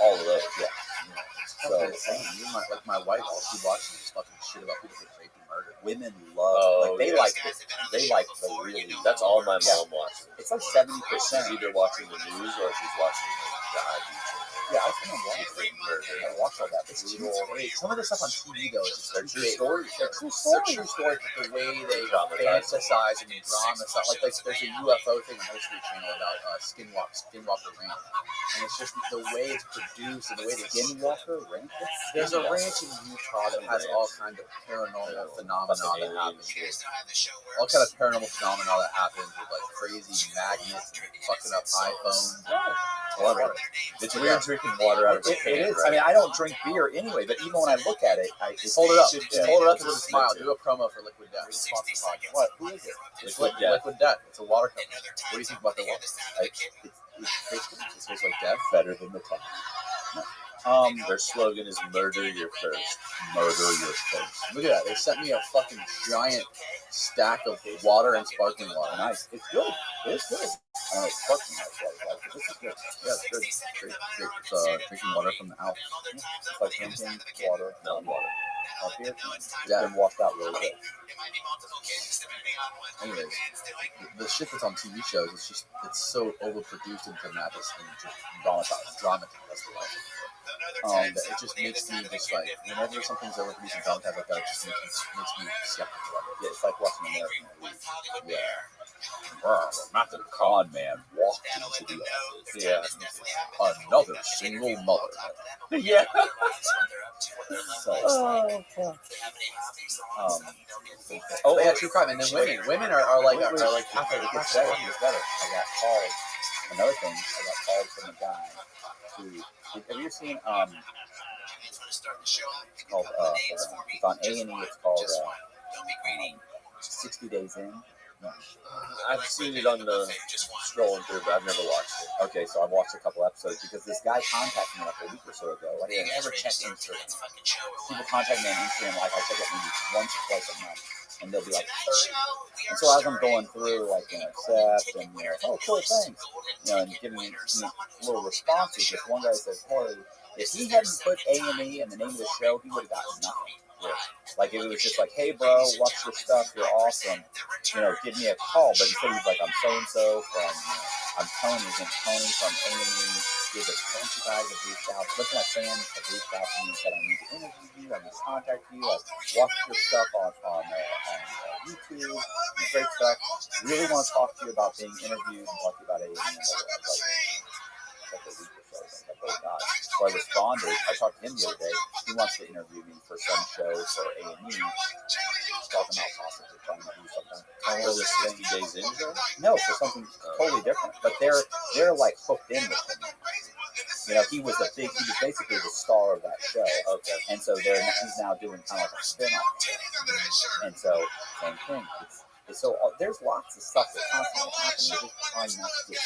all of those. Yeah. So like my wife, all she watches is fucking shit about people getting raped and murdered. Women love they like the really. That's all my mom watches. It's like 70%. She's either watching the news or she's watching the IG channel. Yeah, I can't watch all that. It's Some of the stuff on TV though is just They're true stories. They're true stories, but the way they fantasize and drama stuff. Like there's a UFO thing on History Channel about Skinwalker Ranch, and it's just the way it's produced and the way they Skinwalker Ranch. There's a ranch in Utah that has all kinds of paranormal phenomena that happen. All kind of paranormal phenomena that happens with like crazy magnets and fucking up iPhones. It's weird drinking water out of a can. It is. Right? I mean, I don't drink beer anyway, but even when I look at it, I just Hold it up. Yeah. Hold it up with a smile. Do a promo for Liquid Death. What? Who is it? Liquid Death. Liquid Death. It's a water company. What do you think about the water? It tastes like death. better than the top. Their slogan is "Murder Your Thirst." Murder your thirst. Look at that. They sent me a fucking giant stack of water and sparkling water. Nice. It's good. It's good. I don't know, sparkling water, but this is good. Yeah, it's good. Great. It's drinking water from the Alps. It's like drinking water, melon water. Up here, Yeah. been washed out really good. Anyways, the shit that's on TV shows is it's so overproduced and dramatic and just dramatized. That's the word. That it just makes me just like whenever something's overproduced and dramatized like that, it just makes me skeptical of it. Yeah, it's like watching American movies. Yeah. Method Con man walked into the office. Yeah. Another single mother. Yeah. So, Oh yeah, true crime. And then women are like half it gets better. It gets better. I got called. Another thing, I got called from a guy who. Have you ever seen it's called it's on A&E. It's called 60 Days In. No. I've seen it on the scrolling through, but I've never watched it. Okay, so I've watched a couple episodes because this guy contacted me like a week or so ago. Like, I never check Instagram. People contact me on Instagram, like I check it maybe once or twice a month, and they'll be like 30. And so as I'm going through, like, accept and oh, cool, thanks, and giving me little responses. This one guy says, hey, if he hadn't put A&E in the name of the show, he would have gotten nothing. Yeah. Like, if it was just like, hey, bro, watch your stuff, you're awesome, give me a call. But instead he's like, I'm so-and-so from, I'm Tony, Tony from A&E. There's a bunch of guys have reached out. A bunch of my fans have reached out to me and said, I need to interview you, I need to contact you, I've watched your stuff on YouTube, great stuff. Really want to talk to you about being interviewed and talk to you about A&E. Like a week or so. Like, oh God. So I responded. I talked to him the other day. He wants to interview me for some show for A&E. Talking about possibly trying to do something. For the 60 Days In show? No, for something totally different. But they're like hooked in with him. He was basically the star of that show. Okay. And so he's now doing kind of like a spin-off. And so, same thing. So there's lots of stuff that constantly happens. You're just trying not to get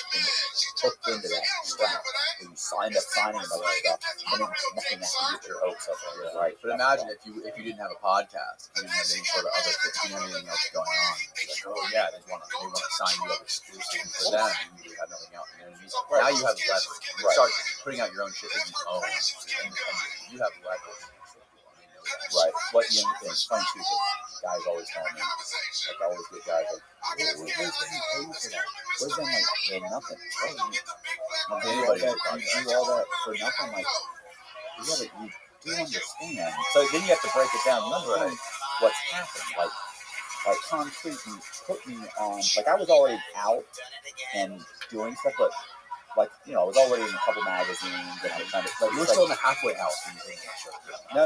hooked into that trap where you signed up signing about stuff and then nothing has to get your hopes up. Right. But imagine if you didn't have a podcast, you didn't have any sort of other thing, you didn't have anything else going on. Like, oh yeah, they want to sign you up exclusively for them, and you have nothing else. Now you have leverage. You start putting out your own shit that you own. You have leverage. Right. What it's funny too, because guys always tell me, like I always get guys like, what is that you pay for that? What is that like? Yeah, nothing. You do all that for nothing? Like, yeah, but you do understand. So then you have to break it down. Remember what's happened. Like concretely put me on, like I was already out and doing stuff, but like, I was already in a couple magazines and I was trying to, you were still in the halfway house when you were doing that show.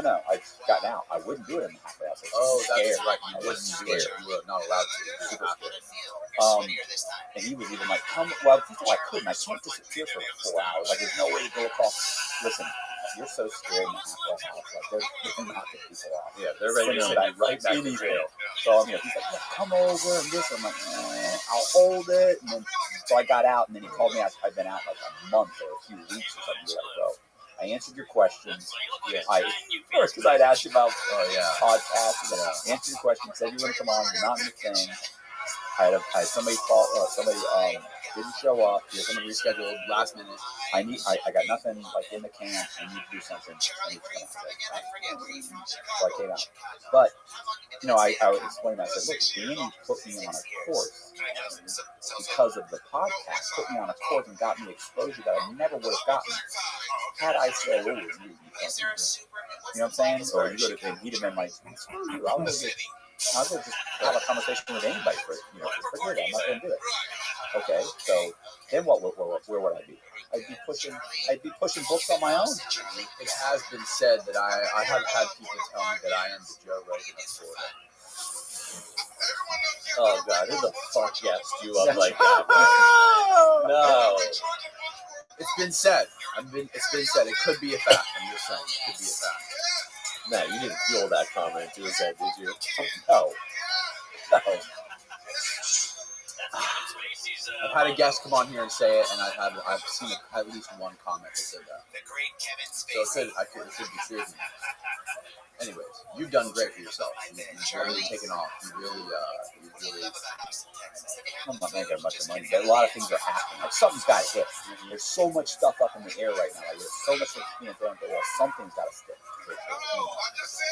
No, I got out. I wouldn't do it in the halfway house. That's right. You wouldn't do it. You were not allowed to. Super scared. And he was even like, well, before I couldn't. I can't disappear for 4 hours. Like, there's no way to go across. Listen, you're so scared in the halfway house. Like, they're knocking people off. Yeah, they're ready to send you right back to jail. So, he's like, yeah, come over and this. I'm like, I'll hold it. And then, so I got out, and then he called me. I'd been out like a month or a few weeks or something. So I answered your questions. Yeah. First, because I'd asked you about podcasts. Yeah. Answered your questions. Said you were going to come on. You're not in the thing. I had somebody call. Somebody didn't show up. Somebody rescheduled last minute. I got nothing like in the camp. I need to do something. I need to come out. So I came out. But I would explain. I said, look, Danny put me on a course because of the podcast. Put me on a course and got me exposure that I never would have gotten had I said, "Oh, you know what I'm saying?" Or you would have, he'd have been like, "Screw you! I'll just have a conversation with anybody for forget it. I'm not going to do it." Okay, so then where would I be? I'd be pushing books on my own. It has been said that I have had people tell me that I am the Joe Rogan of Florida. Oh God, who the fuck gassed you up like that? No. It's been said. It's been said. It could be a fact. I'm just saying. It could be a fact. No, you didn't fuel that comment to his head, did you? No. I've had a guest come on here and say it, and I've seen at least one comment that said that. So it could be true. Anyways, you've done great for yourself. You've really taken off. You really. I'm not making much of money, but a lot of things are happening. Like something's got to hit. There's so much stuff up in the air right now. Like, there's so much that's being thrown at the wall. Something's got to stick.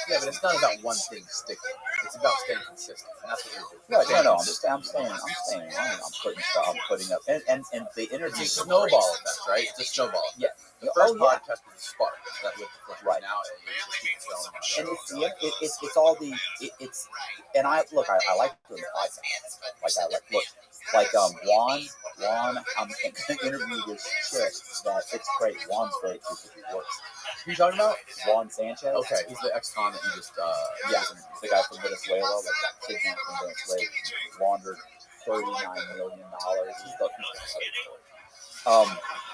Yeah, but it's not about one thing sticking. It's about staying consistent. And that's what you're doing. No. I'm staying on. I'm putting stuff. I'm putting up. And the energy. It's a snowball effect, right? It's a snowball. Yeah. The first podcast was a spark. That with the right now, and it's all the it's. And I like doing the podcast. Like look. Like Juan, I'm gonna interview this chick that it's great. Juan's great too because he works. Who you talking about? Juan Sanchez. Okay, he's the ex-con that you just Yeah, he's the guy from Venezuela, like that kidnapped from Venezuela, he laundered $39 million. He's the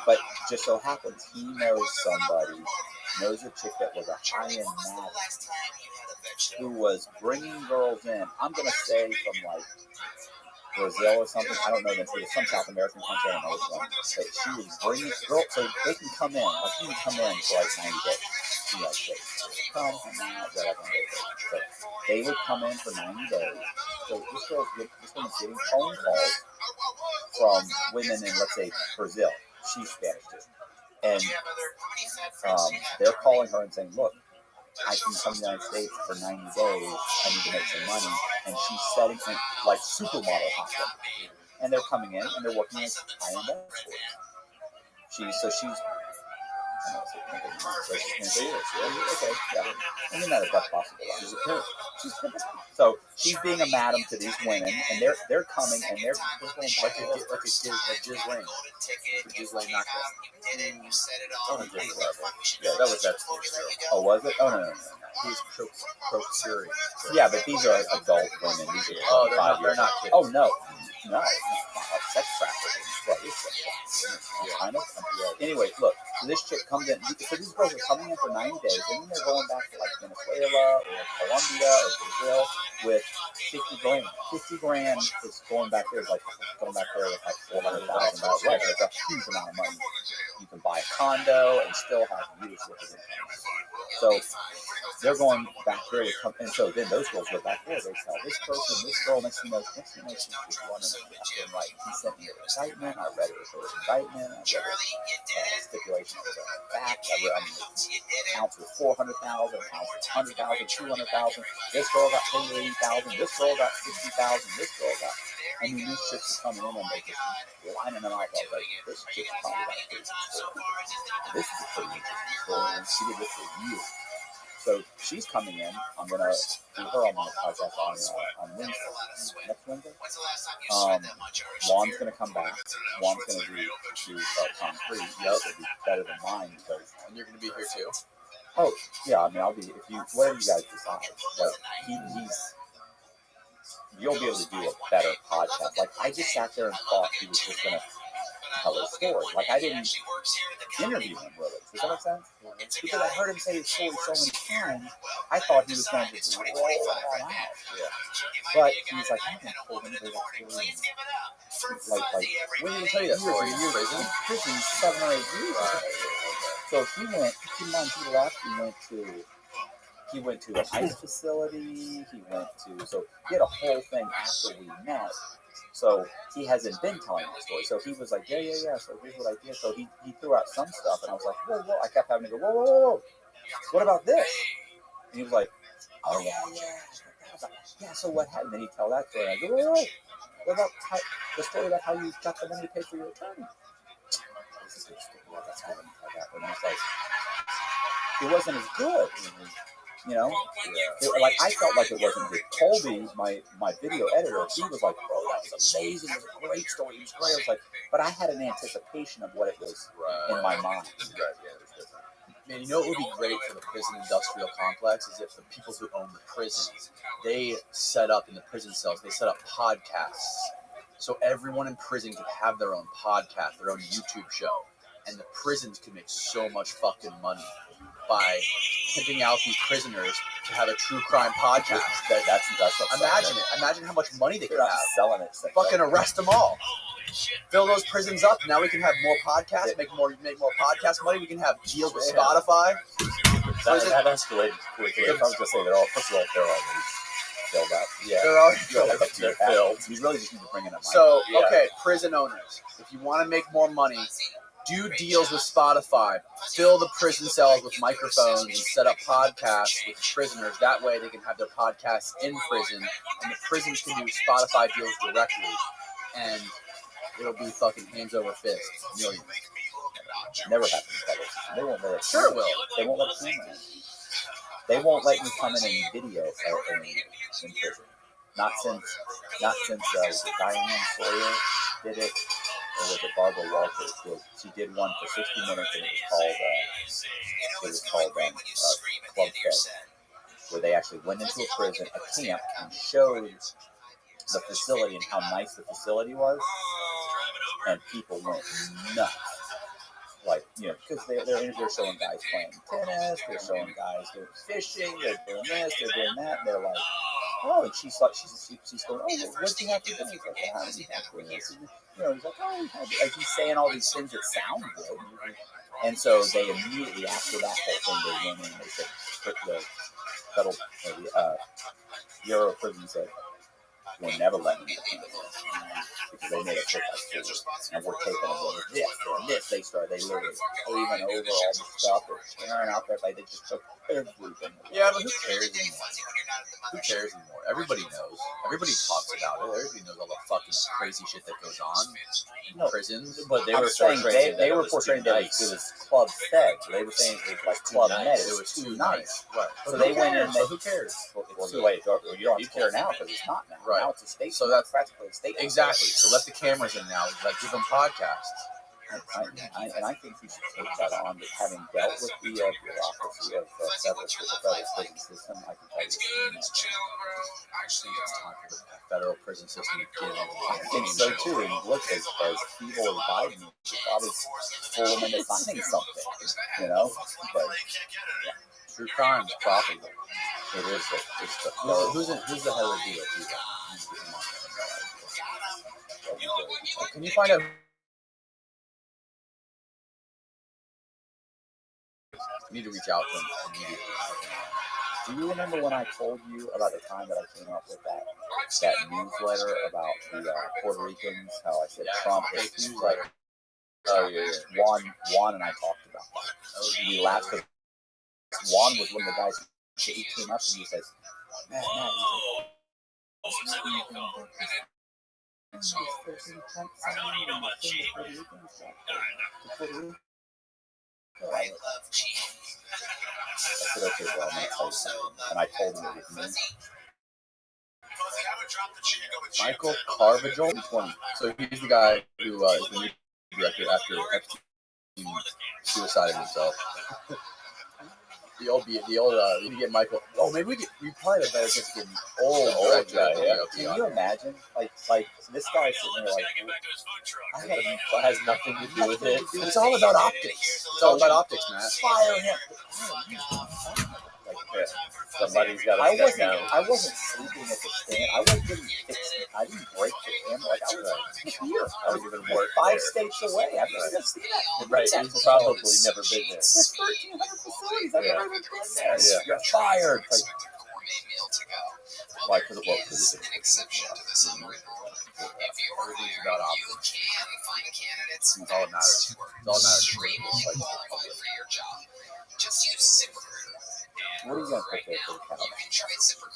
but just so happens he knows a chick that was a high-end model who was bringing girls in. I'm gonna say from like Brazil or something. I don't know. It was some South American country. I don't know which one. But she was bringing girls, so they can come in. Like you can come in for like 90 days. You know, come out, whatever. So they would come in for 90 days. So this woman's getting phone calls from women in, let's say, Brazil. She's Spanish too, and they're calling her and saying, "Look, I can come to the United States for 90 days. I need to make some money." And she's setting like supermodel hopping. And they're coming in and they're working as high-end escorts. She's okay, yeah. I mean, not a best possible. She's a pimp. So she's being a madam to these women, and they're coming and they're going like a Jizz Lane. Jizz Lane knocked out. Yeah, that was that. Oh, was it? Oh, no. He's Procuri. Yeah, but these are adult women. These are they're not kids. Oh, no. Sex trafficking. Kind of. Anyway, look. So this chick comes in. So these girls are coming in for 90 days, and then they're going back to like Venezuela or Colombia or Brazil with 50 grand. 50 grand is going back there, like going back there with like $400,000. Right? It's a huge amount of money. You can buy a condo and still have years worth of income. So they're going back there to come, and so then those girls go back there. They tell this person, this girl, next thing you know, she's running left and right. He sent me an indictment. I read it for his indictment. I read it stipulation of the fact. I read counts with 400,000, counts with 100,000, 200,000. This girl got paid 80,000. This girl got 60,000. This girl got. I mean, these chicks are coming in and they're just lining them out. Like, this chick's probably got a crazy story. This is a pretty interesting story, and she did this for years. So she's coming in. I'm gonna do her on my podcast on Wednesday. Next Wednesday. Juan's gonna come back. Juan's gonna do concrete. Yep, it'll be better than mine because. And you're gonna be here too. Oh yeah, I mean I'll be whatever you guys decide. But you'll be able to do a better podcast. Like I just sat there and thought he was just gonna tell his story. Like I didn't interview him really. Does that make sense? Because I heard him say his story so many times, I thought he was going to just roll it all out. Yeah. But he's like, I haven't told anybody that story. Like, when did he tell you that story? Years in prison, 7 or 8 years. So he went. Keep in mind, he left. He went to an ICE facility. So he had a whole thing after we met. So he hasn't been telling that story. So he was like, yeah. So here's what I did. So he threw out some stuff, and I was like, whoa. I kept having to go, whoa. What about this? And he was like, oh yeah. I was like, yeah. So what happened? Then he tell that story. And I go, whoa. What about the story about how you got the money to pay for your attorney? This is a good story. Yeah, that's how I tell that. But it's like, it wasn't as good. You know, like I felt like it wasn't good. Colby, my video editor, he was like, "Bro, that was amazing. It was a great story. It was great." I was like, but I had an anticipation of what it was in my mind. Man, you know what would be great for the prison industrial complex is if the people who own the prisons, they set up in the prison cells, they set up podcasts, so everyone in prison could have their own podcast, their own YouTube show, and the prisons could make so much fucking money by pimping out these prisoners to have a true crime podcast. That's imagine it. Imagine how much money they could have. Selling it. Fucking arrest them all. Fill those prisons up. Now we can have more podcasts. Make more podcast money. We can have deals with Spotify. That escalated quickly. I was gonna say they're all already filled up. Yeah, they're already filled. You really just need to bring it up. So okay, prison owners, if you want to make more money, do deals with Spotify. Fill the prison cells with microphones and set up podcasts with the prisoners. That way they can have their podcasts in prison, and the prisons can do Spotify deals directly. And it'll be fucking hands over fist. Millions. Never happened in federal. They won't let it. Sure it will. They won't let it come in. They won't let you come in and video in prison. Not since Diane Sawyer did it, or was it Barbara Walters? She did one for 60 minutes, and it was called Club Fed, where they actually went into a prison, a camp, and showed the facility and how nice the facility was, and people went nuts. Like, because they're showing guys playing tennis, they're showing guys doing fishing, they're doing this, they're doing that, and they're like, oh, and she's like, she's going, oh, well, what'd you have to do? He's like, oh, how did you have to do this? And, he's like, oh, like he's saying all these things that sound good. And so they immediately, after that whole thing, they went in and they said, the federal, Bureau of Prison said, we're never letting them do this. Because they made it look like fools. And we're taking away this and this. They literally paving over all the stuff. They're tearing out there. Like, they just took everything. Yeah, but who cares anymore? Who cares anymore? Everybody knows. Everybody talks about it. Everybody knows all the fucking crazy shit that goes on in prisons. But they were portraying that it was Club Fed. So they were saying it was like Club Med. It was too nice. Right. So they went in. Who cares? Well, it's too late. You don't care now because it's not now. Right. Now it's a state. So that's practically a state. Exactly. So let the cameras in now. Like, give them podcasts. And I think we should take that on. But having dealt with the bureaucracy of the federal prison system, I can tell you. Federal prison system. I think so too. And look, as evil as Biden, you probably fool them into signing something. But true crime is profitable. It is. Who's the head of the DOP? Can you find out? I need to reach out to him immediately. Do you remember when I told you about the time that I came up with that newsletter about the Puerto Ricans? How I said Trump is like, Juan and I talked about that. We laughed because Juan was one of the guys who came up and he says, "Man, I love cheese." I said, okay, well, I'm going to tell you something. And I told him it was me. Michael Carvajal, 20. So he's the guy who is the new director after Epstein suicided himself. You get Michael. Oh, maybe we probably have better chance of getting old guy. Yeah. Can you imagine? Like this guy sitting there like, It has nothing to do with it. It's all about optics. It's all about optics, Matt. Fire him. Somebody's got to step down. I wasn't sleeping at the stand. I didn't break the camera. Like I was here. I was even work 5 states away. I've never seen that. Right, he's probably never been there. There's 1,300 facilities. I've never been there. Yeah. You're fired. Why? Because it's an exception to this unwritten rule. If you are hired, you can find candidates It's all that matters. It's all that matters. extremely qualified for your job. Just use ZipRecruiter. What are you going to put there for the couch?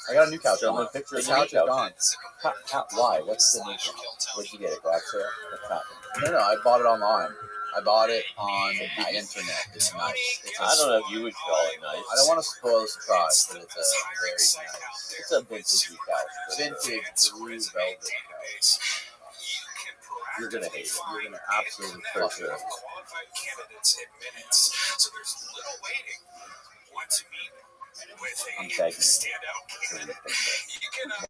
I got a new couch. Show I'm them a picture The of the couch is couch. gone. Why? What's the new couch? Where'd you get it? Garage sale? What's happening? No, I bought it online. I bought it on the internet. It's nice. I don't know if you would call it nice. I don't want to spoil the surprise, but it's a very nice. It's a vintage couch. Vintage blue velvet couch. You're going to hate it. You're going to absolutely fuck it up. I'm tagging it.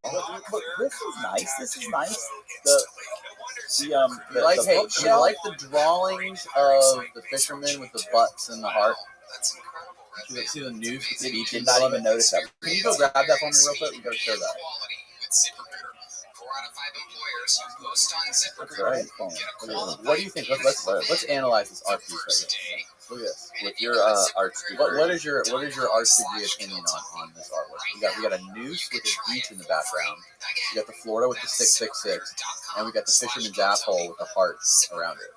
But this is nice. This is nice. You like the drawings of the fishermen with the butts and the heart? You see the news? You did not even notice that. Can you go grab that for me real quick? You gotta show that. That's right. What do you think? Let's analyze this art piece right here. Look at this. With your art degree. What is your art degree opinion on this artwork? We got a noose with a beach in the background. We got the Florida with the 666, and we got the fisherman's asshole with the heart around it.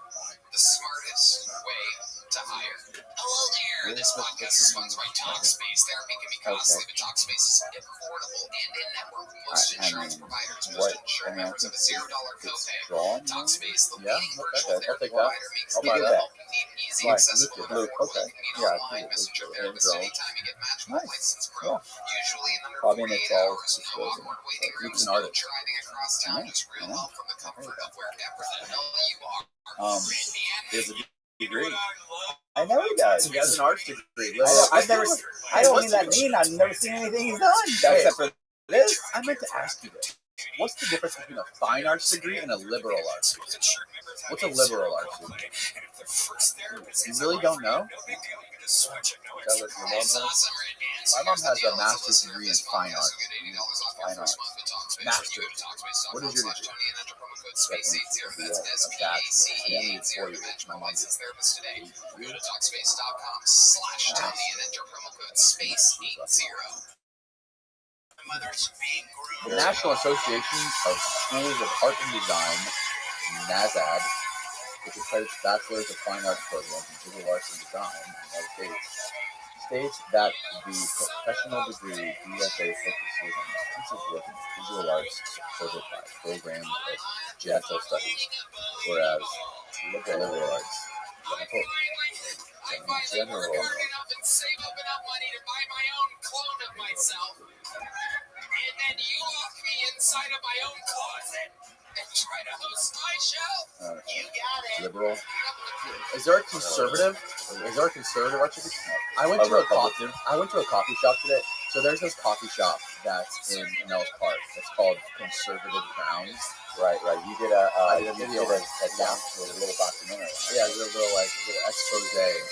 The smartest way to hire. Hello there. This podcast is sponsored by Talkspace. Therapy can be costly, but Talkspace is affordable and in-network with most insurance providers. Most insured members have a $0 copay. Talkspace, the leading virtual therapy provider, makes it easy Right, Luke, okay. Yeah, I think it's Luke. And drone. Nice. Yeah. Probably in it's all disclosing. Luke's an artist. There's a degree. I know he does. He has an arts degree. I don't mean that mean. I've never seen anything he's done. Except for this. I meant to ask you this. What's the difference between a fine arts degree and a liberal arts degree? What's a liberal arts degree? You really don't know? Is that what your mom has? My mom has a master's degree in fine art. Fine arts. Master's. What is your degree? I only did 4 years. My mom did 8 years. The National Association of Schools of Art and Design, NASAD, which accredits Bachelor's of Fine Arts programs in Visual Arts and Design in the United States, states that the professional degree DSA focuses on extensive work in visual arts certified programs of gentle studies, whereas liberal arts, general and then you lock me inside of my own closet and try to host my show. You got it. liberal. Is there a conservative? Is there a conservative arts degree? I went to a coffee shop today. So there's this coffee shop that's in Mel's Park. It's called Conservative Grounds. Right. You did a video with a little documentary. Yeah, they're a little expose. And,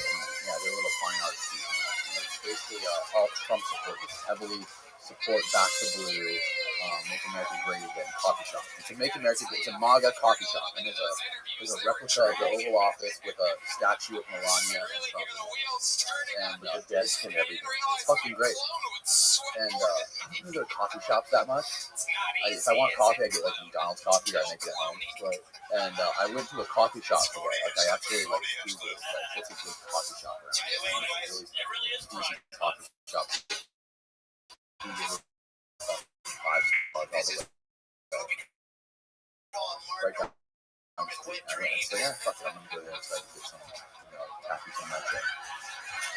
yeah, they're a little fine art piece. And it's basically all Trump supporters heavily support Back to Blue, Make America Great Again coffee shop. It's a MAGA coffee shop, and there's a replica of the Oval Office with a statue of Melania and Trump, and the desk and everything. It's fucking great. And I don't go to coffee shops that much. If I want coffee, I get like McDonald's coffee, or I make it at home. Right. And I went to a coffee shop today. Like I actually Googled what's a good coffee shop around here. Really decent coffee shop. $5 all the way. Right down the street. I went and said, yeah, fuck it, I'm gonna go there so I can get some, coffee from that thing.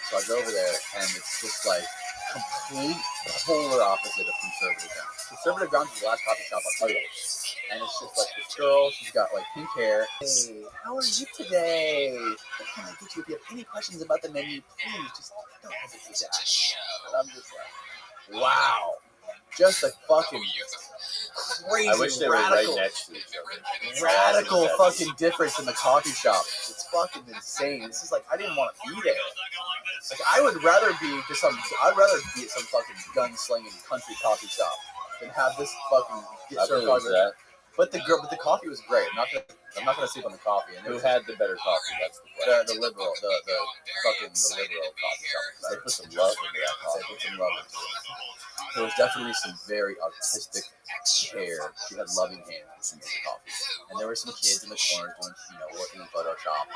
So I go over there, and it's just like complete polar opposite of Conservative Grounds. Conservative Grounds is the last coffee shop I'll tell you. And it's just like this girl, she's got like pink hair. Hey, how are you today? What can I get you? If you have any questions about the menu, please just don't hesitate to ask. And I'm just like, wow. Just a fucking crazy, I wish they were right next to each other. Radical fucking difference in the coffee shop. It's fucking insane. This is like, I didn't want to be there. Like, I'd rather be at some fucking gun-slinging country coffee shop than have this fucking get served coffee. But the coffee was great. I'm not gonna sleep on the coffee. And who had the better coffee? That's the question. The liberal coffee shop. They put some love into that coffee. They put some love into it. There was definitely some very artistic care. She had loving hands to make the coffee. And there were some kids in the corner doing, working in Photoshop,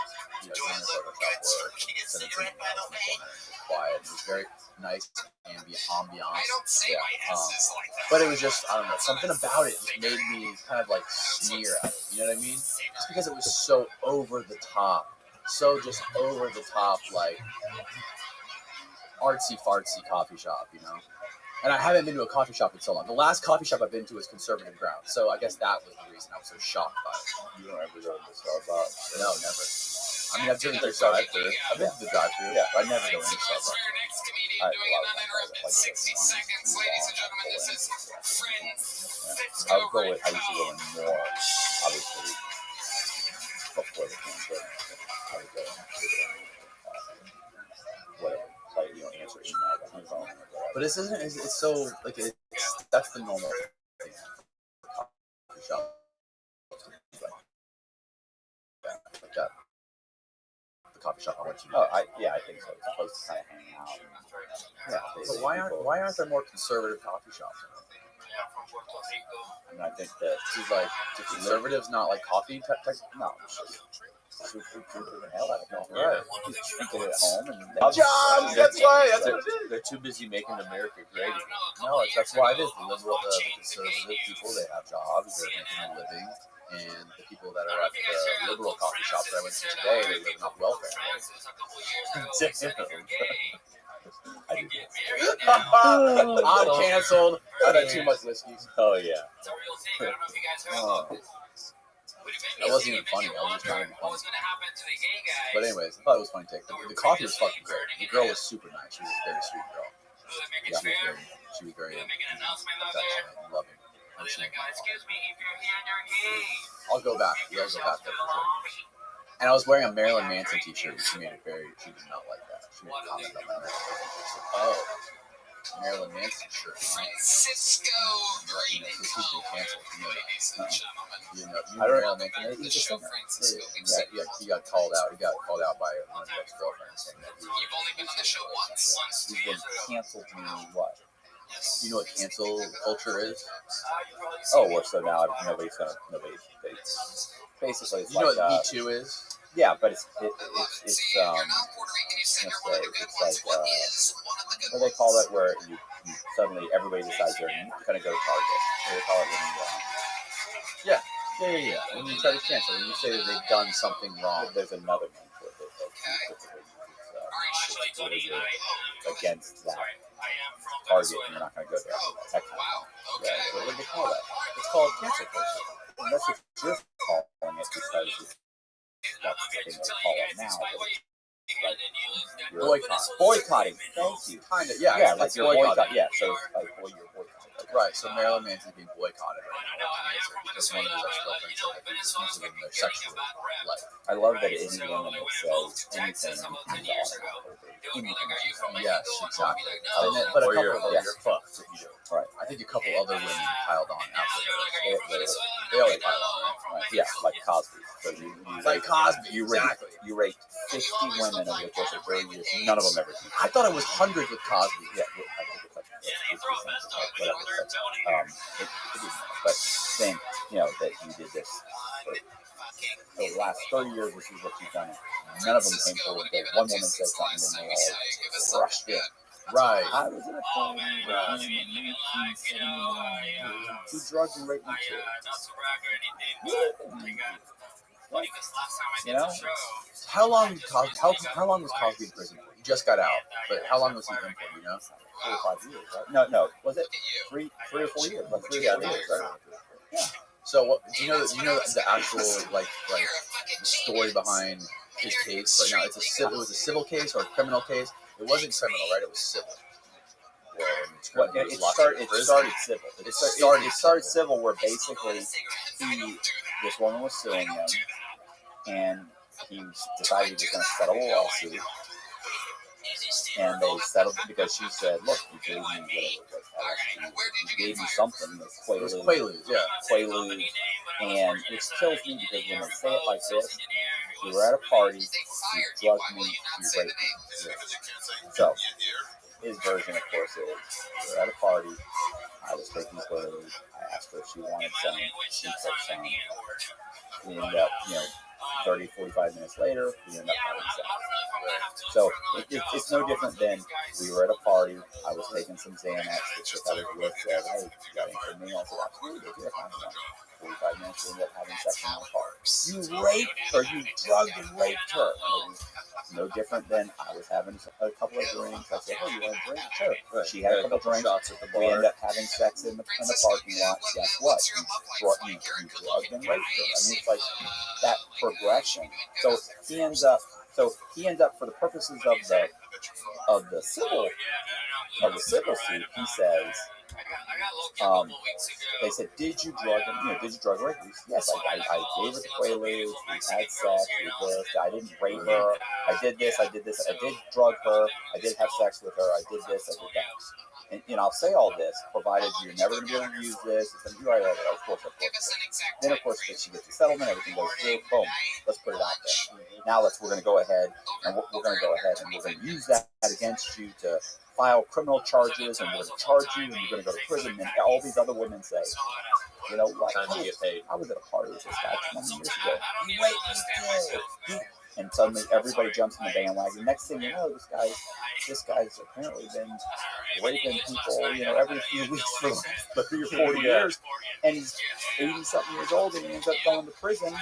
doing their Photoshop work, sending some emails and so on. It was quiet. It was very nice ambiance. Yeah. But it was just, I don't know, something about it just made me kind of like sneer at it. You know what I mean? Just because it was so over the top. So just over the top, like artsy fartsy coffee shop, And I haven't been to a coffee shop in so long. The last coffee shop I've been to was Conservative Grounds. So I guess that was the reason I was so shocked by it. You don't ever go to the Starbucks? No, never. I mean, I've driven through drive-thru. I've been to the drive-thru. Yeah, but I never go into Starbucks. I have a lot of I would go with, I used to go in more, obviously, before the pandemic. I would go whatever. Answer email on my phone. But it's so, like, that's the normal thing. Coffee shop. Like that. The coffee shop I went to. I think so. It's a place to kind of hang out. Yeah. But why aren't there more conservative coffee shops? I mean, I think that she's like, do conservatives not like coffee? No. The hell out of it. Right. Just drink it at home and jobs. That's why. They're too busy making America great again. No, that's why it is. The conservative people, they have jobs. They're making a living. And the people that are at the liberal coffee shop that I went to today, they live off welfare. I'm canceled. I've had too much whiskey. Oh yeah. That wasn't even funny. I was just trying to be funny. But anyways, I thought it was a funny take. The coffee was fucking great. The girl was super nice. She was a very sweet girl. Yeah, she was very affectionate and loving. I'll go back. We'll go back there for sure. And I was wearing a Marilyn Manson t-shirt. She did not like that. She made a comment about my Marilyn Manson t-shirt. She said, oh, Marilyn Manson shirt. Francisco She's been canceled. You know that. You know Marilyn Manson. He's a singer. Yeah, he got called out. He got called out by one of his ex-girlfriends saying that You've only been on the show once. He's been canceled meaning what? you know what cancel culture is? Oh, well, so now nobody. Basically, it's You know like what Me Too is? yeah, but it's You're not Puerto Rican, you said your mother was. What is one of the what do they call it? Where you suddenly everybody decides they're going to go target. What do they call it when Yeah. When you try to cancel, when you say that they've done something wrong. there's another name for it that it's against that target, and you're not going to go there. That kind of thing. Yeah, so what do they call that? It's called cancel culture. And that's what you're calling it because that's the thing they call it now. But you're boycotting. Thank you. Kind of, yeah. Yeah, It's like you're boycotting. boycotting. Yeah, so it's like, well, you're boycotting. Right, so Marilyn Manson's being boycotted right now because one of his ex-girlfriends said that he was abusive in their sexual life. I love that any woman that says anything is Yes, exactly. But a or you're, couple, you're fucked if you do. Right. I think a couple other women piled on after this. They always piled on, right? Yeah, like Cosby. So you Like Cosby, you exactly. You raped 50 women over the course of 30 years. None of them ever did. I thought it was hundreds with Cosby. Yeah, I think it's like whatever. But saying, that you did this for the last 30 years, this is what you've done. None of them came forward. One woman said something and they all rushed in. Right. I was in a party in 1979. He drugged and raped me too. How long was Cosby in prison for? He just got out, but how long was he in for? 4 or 5 years, right? No. Was it 3 or 4 years? Like 3 or 4 years, right? Yeah. So what? Do you know the actual like the story behind his case? Like, no, it was a civil case or a criminal case. It wasn't criminal, right? It was civil. Well, it started civil. It started civil where basically this woman was suing him, and he decided he was going to settle a lawsuit. And they settled it because she said, "Look, you gave me whatever. You gave me something. It was Quaaludes, yeah. Quaaludes." And which kills me because when they say it like this, we were at a party, you drugged me, you raped me. So his version, of course, is we were at a party. I was taking Quaaludes. I asked her if she wanted some. She took some. We ended up, 30, 45 minutes later, we ended up having sex. So it's no different than we were at a party. I was taking some Xanax. The chick I was with said, "Hey, you got anything for me?" I said, "Absolutely." 45 minutes, we ended up having sex in my car. You raped her. You drugged and raped her. No different than I was having a couple of drinks. I said, "Oh, you want a drink?" Sure. Right. She had a couple drinks. Shots at the bar. We ended up having sex in the parking lot. Guess what? You drugged and raped her. I mean, it's like that progression. So he ends up for the purposes of the civil suit, he says, they said, "Did you drug him? Did you drug her?" Yes, I gave her the Quaaludes. We had sex. We did this. I didn't rape her. I did this. I did drug her. I did have sex with her. I did this. I did that. And I'll say all this, provided you're never going to be able to use this. It's going to be right. Of course. Then, of course, she gets the settlement. Everything goes through. Boom. Let's put it out there. Now we're going to go ahead and we're going to use that against you to file criminal charges, and we're going to charge you, and you're going to go to prison. And all these other women say, "You know what? Time to get paid." I was at a party with this guy 20 years ago. He raped me still. and suddenly everybody jumps in the bandwagon. Next thing you know, this guy's apparently been raping people, every few weeks for the last 30 or 40 years, and he's 80-something years old, and he ends up going to prison.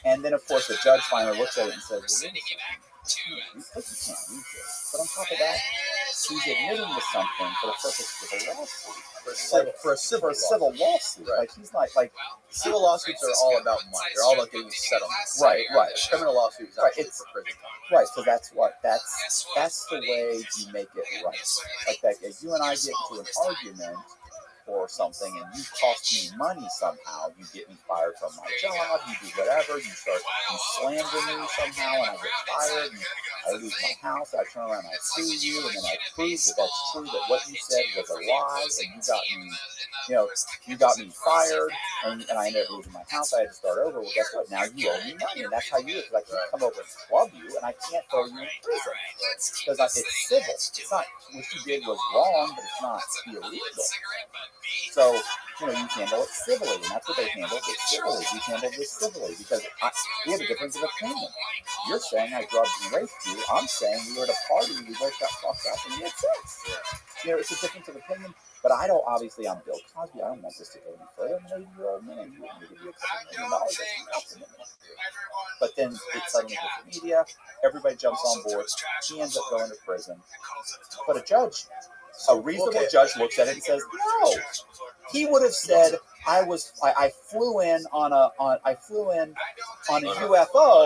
And then, of course, the judge finally looks at it and says, well, wait a second, you can't use this. But on top of that, he's admitting to something for the purpose of a lawsuit. For a civil lawsuit. Right. Like, he's not, like... Civil lawsuits are all about money. They're all about getting settlements. Right. Criminal lawsuits is actually for prison time. Right, so that's the way you make it right. Like that, if you and I get into an argument or something, and you cost me money somehow, you get me fired from my job, you do whatever, you slander me somehow, and I get fired, and I lose my house, I turn around and I sue you, and then I prove that that's true, that what you said was a lie, and you got me fired, and I ended up losing my house, I had to start over. Well, guess what? Now you owe me money, and that's how you do it, because I can't come over and club you, and I can't throw you in prison, because it's civil. It's not, what you did was wrong, but it's not illegal. So, you handle it civilly, and that's what they handled it civilly. We handled this civilly, because we have a difference of opinion. You're saying I drugged and raped you. I'm saying we were at a party, we both got fucked up, and we had sex. It's a difference of opinion. But I don't, obviously, I'm Bill Cosby. I don't want this to go any further. I'm an 80-year-old man. You want me to give you $2 million? That's nothing. But then it suddenly hits the media. Everybody jumps on board. He ends up going to prison. But a reasonable judge looks at it and says, no. He would have said, I flew in on a UFO. On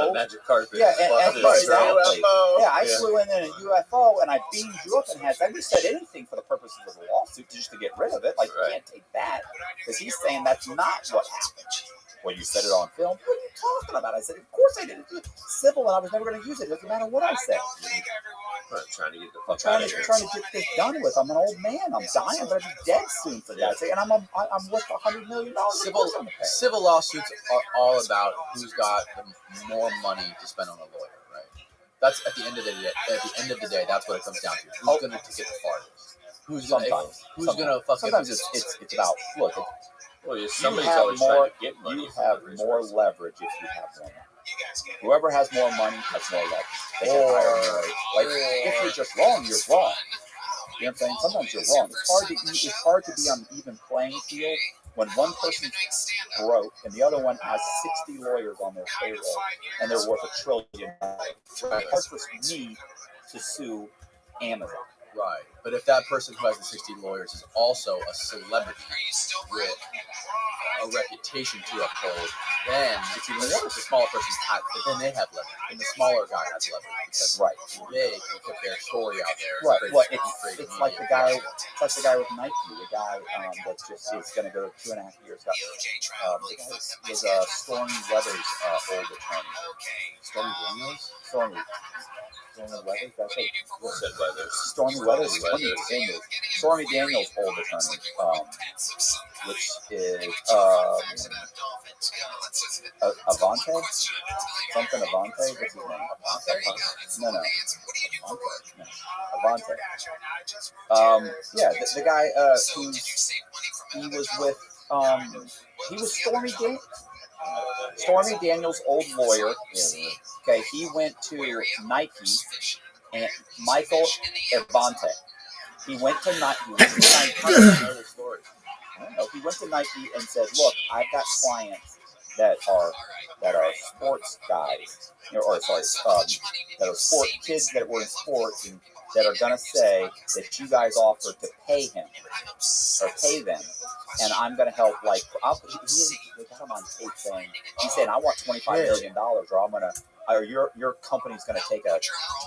a magic carpet. Yeah, exactly. Yeah, I Yeah. flew in a UFO and I beamed you up and had. I just said anything for the purposes of the lawsuit just to get rid of it. Like, you can't take that, because he's saying that's not what happened. Well, you said it on film. What are you talking about? I said, of course I did. It's civil, and I was never going to use it. It doesn't matter what I said. I'm trying to get the I'm fuck trying out to of here. get this done with. I'm an old man. I'm dying. I'm going to be dead soon for that. And I'm worth $100 million. Civil lawsuits are all about who's got the more money to spend on a lawyer, right? That's at the end of the day. That's what it comes down to. Who's going to get the farthest? Who's going to fucking? Sometimes it's about look. Well, somebody's always trying to get money. You have more leverage if you have more money. Whoever has more money has more leverage. They can hire more. Like, if you're just wrong, you're wrong. You know what I'm saying? Sometimes you're wrong. It's hard to be on an even playing field when one person's broke and the other one has 60 lawyers on their payroll and they're worth $1 trillion. It's hard for me to sue Amazon. Right. But if that person who has the 60 lawyers is also a celebrity with a reputation to uphold, then it's even worse. The smaller person but then they have leverage. And the smaller guy has leverage because they can put their story out there. Right. Well, it's like the guy with Nike, the guy that just is going to go 2.5 years. The guy was Stormy Weathers' old attorney. Stormy Daniels? Stormy Weathers? That's it. What's that by this? Stormy Weathers. Stormy Daniels' old attorney, which is Avante? Something Avante? What's his name? No. Avante. The guy he was with, he was Stormy Daniels' old lawyer. Okay, he went to Nike and Michael Avante. He went to Nike. He went to Nike and said, "Look, I've got clients that are sports guys, that are kids that were in sports and that are gonna say that you guys offered to pay him or pay them, and I'm gonna help. Like, they got him on tape saying he said, I want $25 million, or your company's gonna take a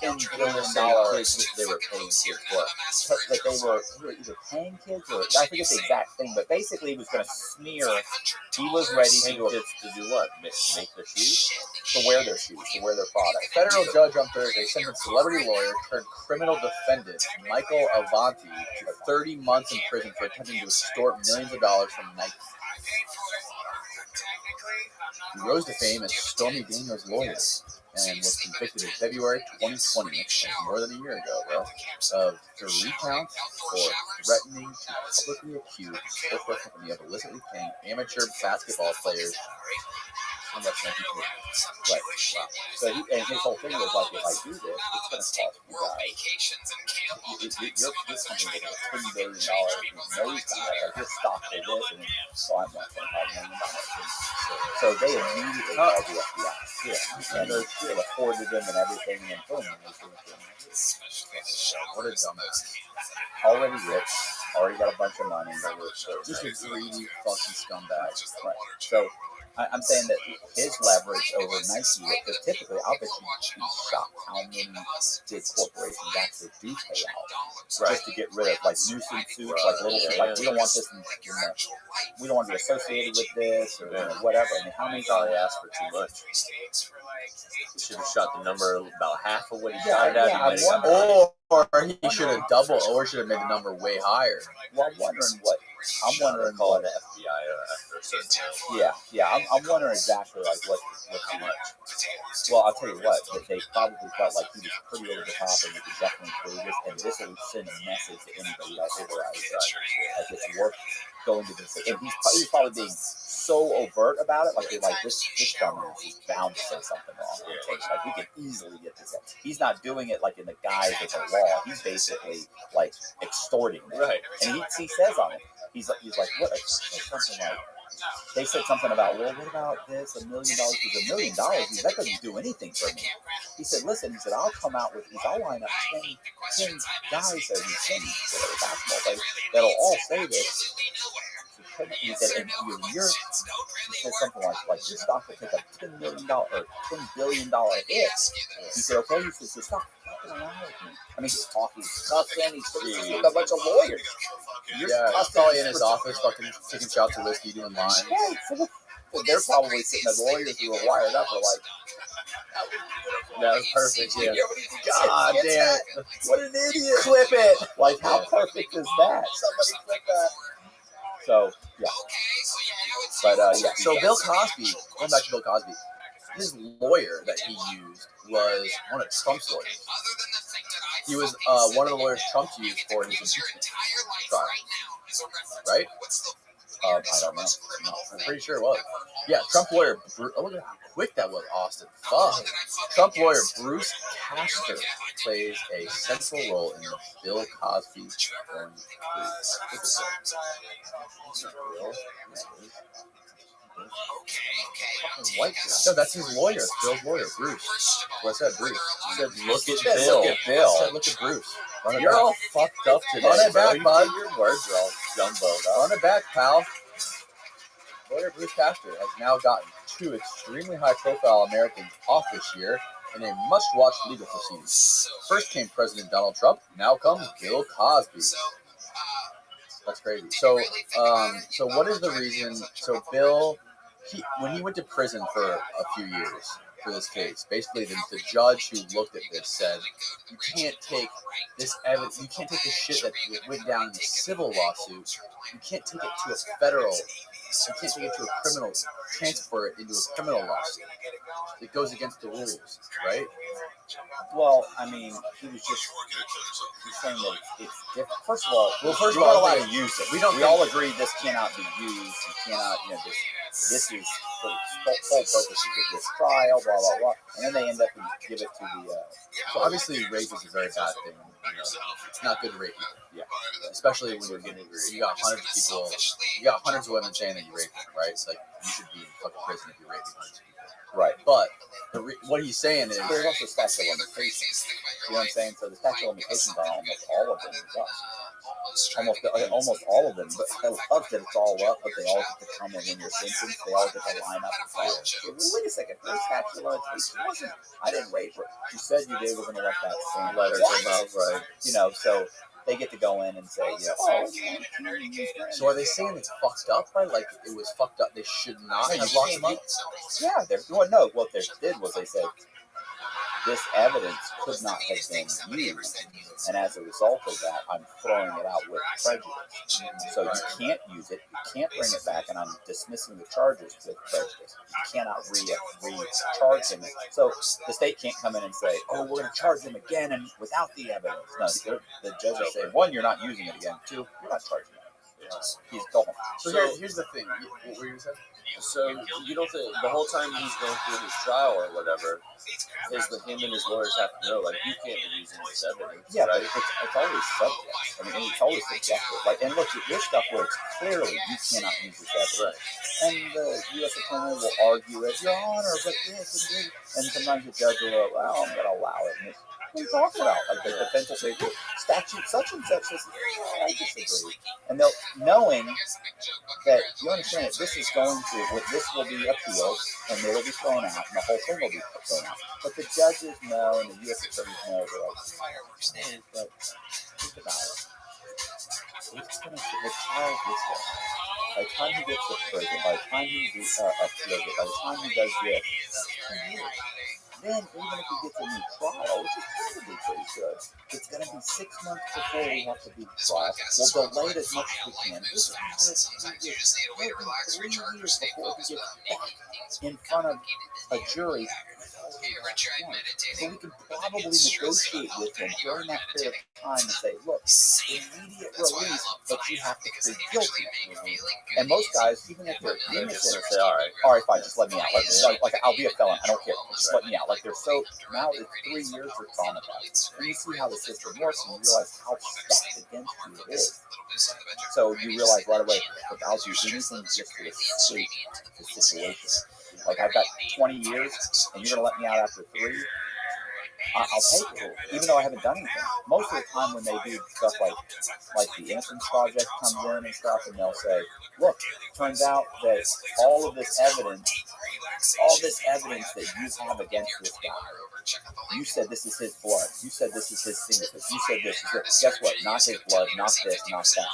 $10 billion. They were paying kids what? That they were either paying kids or I forget the exact thing, but basically he was gonna smear. He was ready to do what? Make their shoes? To wear their shoes, to wear their product. A federal judge on Thursday sentenced celebrity lawyer turned criminal defendant Michael Avante to 30 months in prison for attempting to extort millions of dollars from Nike. He rose to fame as Stormy Daniels' lawyer and was convicted in February 2020, that's more than a year ago, of 3 counts for threatening to publicly accuse the sportswear company of illicitly paying amateur basketball players How much money people Right. Wow. So and his whole thing was like, if I do this, it's going to cost you guys. Your company will get $10 billion in those kind of like your stock for this, and then so I'm $1.5 million. So they immediately called the FBI. Yeah, and they still afforded them and everything, and then boom, what a dumbass. already rich, already got a bunch of money. Just a greedy fucking scumbag. Right. So I'm saying that his leverage over Nike, because typically I'll bet you'd be shocked how many big corporations actually do pay out just to get rid of like nuisance suits, like little like we don't want this we don't want to be associated with this or whatever. I mean, how many Probably times? asked for too much. He should have shot the number about half of what he started at. Yeah, Or he should have doubled, or should have made the number way higher. Well, I'm wondering what. I'm wondering Call what. the FBI after a certain time. Yeah. I'm wondering exactly like what how much. Well, I'll tell you what. They probably felt like he was pretty over the top, and we could definitely prove this, and this will send a message to anybody else over outside. Like it's worth going to this, and he's probably being so overt about it. Like they're like this dumbass is bound to say something wrong. Like we can easily get this. He's not doing it like in the guise of the law. He's basically like extorting them. Right. And he says on it. He's like, what? Something like, they said something about, well, what about this? $1 million? Because $1 million, that doesn't do anything for me. He said, listen, he said, I'll come out with these, I'll line up 10 guys or 10 whatever basketball players that'll all say this. He said, and he said something like your stock will take a $10 million or $10 billion hit. He said, okay. He said, so stop fucking around with me. I mean, he's talking, he's cussing, he's with a bunch of lawyers. Yeah, he's probably in his office, fucking taking shots of whiskey, doing lines. Yeah, so they're probably sitting as lawyers who are wired up are like, that was perfect. Yeah. God damn it. What an idiot. Clip it. Like, how perfect is that? Somebody clip that. So, yeah. But, yeah. So Bill Cosby, going back to Bill Cosby, his lawyer that he used was one of Trump's lawyers. He was one of the lawyers Trump used for his impeachment trial. Right? I don't know. No, I'm pretty sure it was. Yeah, Trump lawyer. Oh, look at how quick that was, Austin. Fuck. Trump lawyer Bruce Castor plays a central role in the Bill Cosby trial. No, that's his lawyer. Bill's lawyer, Bruce. What's that, Bruce? He said, look at Bill. Look at Bill. I said, look at Bruce. You're all fucked up today. Run it back, bud. Your words are all jumbled up. Run it back, pal. Lawyer Bruce Castor has now gotten 2 extremely high-profile Americans off this year in a much-watch legal proceedings. First came President Donald Trump. Now comes Bill Cosby. That's crazy. So what is the reason? So Bill, when he went to prison for a few years for this case, basically the judge who looked at this said, you can't take this evidence, you can't take the shit that went down in the civil lawsuit, you can't take it to a federal, you can't take it to a criminal, transfer it into a criminal lawsuit. It goes against the rules, right? Well, I mean, he was just he's saying that it's different. First of all, You're not not allowed to use it. We all agree this cannot be used. You cannot, this is for the sole purposes of this trial, blah, blah, blah. And then they end up and give it to the... So obviously rape is a very bad thing. It's not good to rape people. Yeah. Especially when you're getting, you got hundreds of people, you got hundreds of women saying that you raped them, right? It's like, you should be in fucking prison if you're raping hundreds of people. Right. But what he's saying is... There's also statute of limitations. You know what I'm saying? So the statute of limitations on almost all of them is up. Almost all of them. But I love that it's all up, but they all get to come in when you're sentenced. They all get to line up and say, wait a second, there's statute of limitations. I didn't rape her. You said you did. We're going to let that stand. Letters are out, right? So they get to go in and say, So are they saying it's fucked up, right? Like, it was fucked up. They should not have locked him up? Yeah, what they did was they said, this evidence could not have been used, and as a result of that, I'm throwing it out with prejudice. So you can't use it, you can't bring it back, and I'm dismissing the charges with prejudice. You cannot re-charge him. So the state can't come in and say, oh, we're going to charge him again and without the evidence. No, the judge will say, 1, you're not using it again. 2, you're not charging it. He's going. So here's the thing. What were you saying? So you don't think the whole time he's going through his trial or whatever, him and his lawyers have to know, like, you can't be using this evidence, Yeah, right? but it's always subject. I mean, it's always subjective. Like, and look, there's stuff where it's clearly you cannot use this evidence. And the U.S. attorney will argue it, Your Honor, but this and this. And sometimes the judge will go, well, I'm going to allow it. And it's, what are you talking about? Like, the defense will say, statute such and such says, I disagree. And they'll, knowing that, you understand that this is going to, this will be appealed, and they will be thrown out, and the whole thing will be thrown out. But the judges know, and the U.S. attorneys know, they're like, hey, but think about it. It's going to, the child this way. By the time he gets to prison, by the time he appeals it, by the time he does this, 2 years. Then, even if he gets a new trial, which is probably pretty good, it's going to be 6 months before we have to do the trial. We'll delay it as much as we can. It's a matter of 3 years. Maybe 3 years before he gets back in front of a jury. So we can probably negotiate with him during that period of time and say, look, immediate release, but you have to plead guilty. And most guys, even if they're innocent, say, all right, fine, just let me out. Like I'll be a felon. I don't care. Just let me out. Like, they're so, now it's 3 years they're traumatized. And you see how the system works, and you realize how stacked against you it is. So you realize right away, look, I'll do anything just to escape the situation. Like, I've got 20 years, and you're going to let me out after 3? I'll take it, even though I haven't done anything. Most of the time when they do stuff like the Innocence Project comes in and stuff, and they'll say, look, turns out that all this evidence that you have against this guy, you said this is his blood, you said this is his fingerprints, you said this is this. Guess what? Not his blood, not this, not that.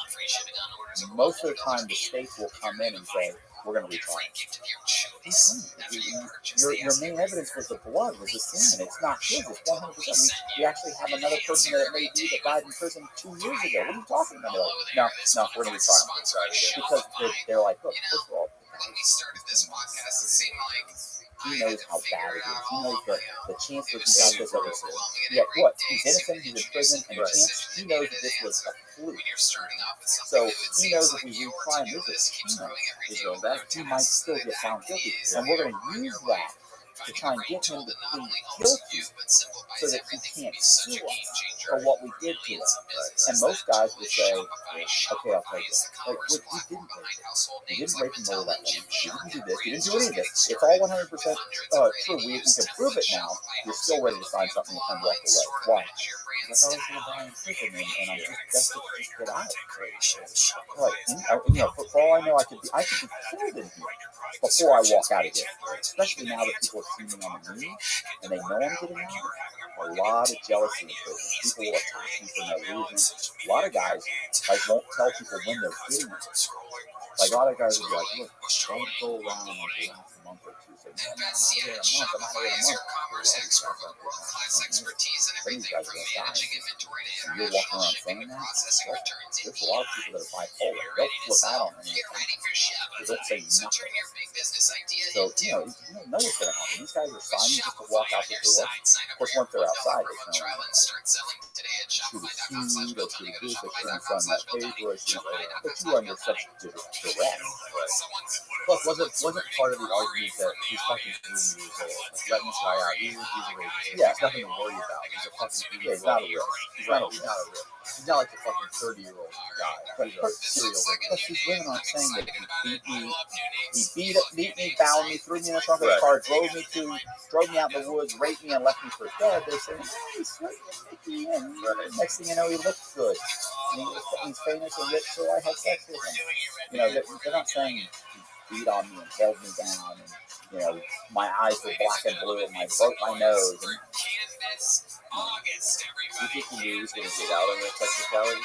Most of the time, the states will come in and say, we're going to retry it. Your main evidence was the blood, was the semen. It's not his. It's 100%. We actually have another person that it may be that died in prison 2 years ago. What are you talking about? No, we're going to retry it. Because they're like, look, first of all, when we started this podcast, it seemed like he knows how bad it is. He knows the chance that he got this ever. Yet what? He's innocent, he's in prison, and the chance, he knows that this was a fluke. So he knows if we retry him, there's a chance he might still get found guilty. And we're going to use that to try and get him to plead guilty so that he can't sue us for what we did to him. And most guys would say, okay, I'll take it. Like, look, you didn't rape and murder that woman. You didn't do this. You didn't do any of this. It's all 100% true. We can prove it now. You're still ready to sign something and walk away. Why? Because I was going to die in prison, and I'm just desperate to just get out. Right. For all I know, I could be killed in here before I walk out of here. Especially now that people are seeing me on the news and they know I'm getting out. A lot of jealousy in prison. People will attack me for no reason. A lot of guys won't tell people when they're getting it. Like, a lot of guys will be like, look, don't go around like the last month or two. Say, man, I'm out here a month. I'm out here a month. Then these guys are going to die. And you're walking around saying that? Well, there's a lot of people that are bipolar. They'll flip out on you. They don't say nothing. So, you don't know what's going to happen. These guys are signing just to walk out the door. Of course, once they're outside, they turn around. To the seed, or to the this, they turn on that paper, but you under such duress. Plus, wasn't part of the argument that he's fucking 80 years old, letting this guy out? He's a rapist. Yeah, it's nothing to worry about. He's a fucking he's not a real. He's not like a fucking 30-year-old guy. But he's a serial rapist. Plus, these women aren't saying that he beat me, bound me, threw me in the trunk of the car, drove me out in the woods, raped me, and left me for dead. They're saying, he's sweet, and next thing you know, he looks good. He's famous and rich, so I had sex with him. They're not saying he beat on me and held me down, and my eyes were black and blue, and I broke my nose. And, you think he knew he was going to get out on that technicality?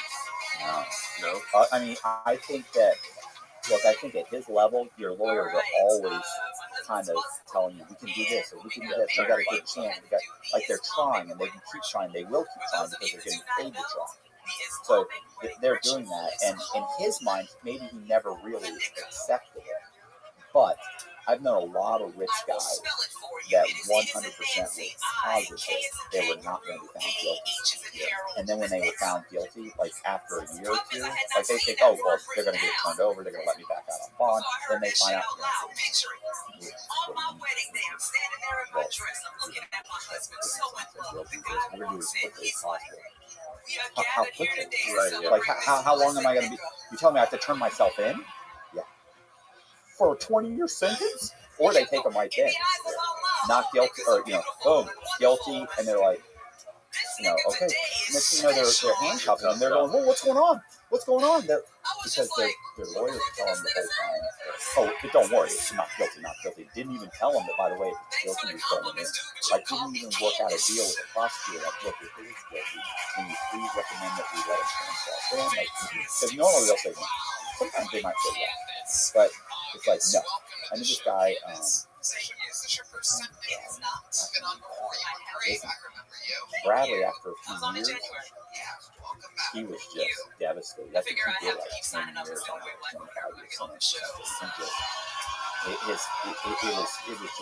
No. I mean, I think that, look, I think at his level, your lawyers are always kind of telling you, we can do this, or we can do this, we got a good chance. They're trying, and they can keep trying. They will keep trying because they're getting paid to try. So they're doing that, and in his mind, maybe he never really accepted it. But I've known a lot of rich guys that 100% were positive they were not going to be found guilty. And then when they were found guilty, like after a year or two, like they think, oh well, they're gonna get turned over, they're gonna let me back out on bond. Then they find out. We're gonna do as quickly as possible. How quickly? Right, yeah. Like how long am I gonna be? You tell me I have to turn myself in? Yeah. For a 20-year sentence? Or they take them right then. Not guilty, or boom, guilty, and they're like, okay. Next thing you know, they're handcuffed and they're going, well, what's going on? What's going on? Because their lawyers tell them the whole time, but don't worry, it's not guilty, not guilty. Didn't even tell them that, by the way, if it's guilty, you're going in. Like, didn't even work out a deal with the prosecutor. Like, look, if it is guilty, can you please recommend that we let him turn himself in? Like, because normally they'll say no. Sometimes they might say yes. But it's like, no. I knew this guy, Bradley, after a few years, he was just devastated. I think he did like 10 years on a 25-year sentence. It was just a brutal sentence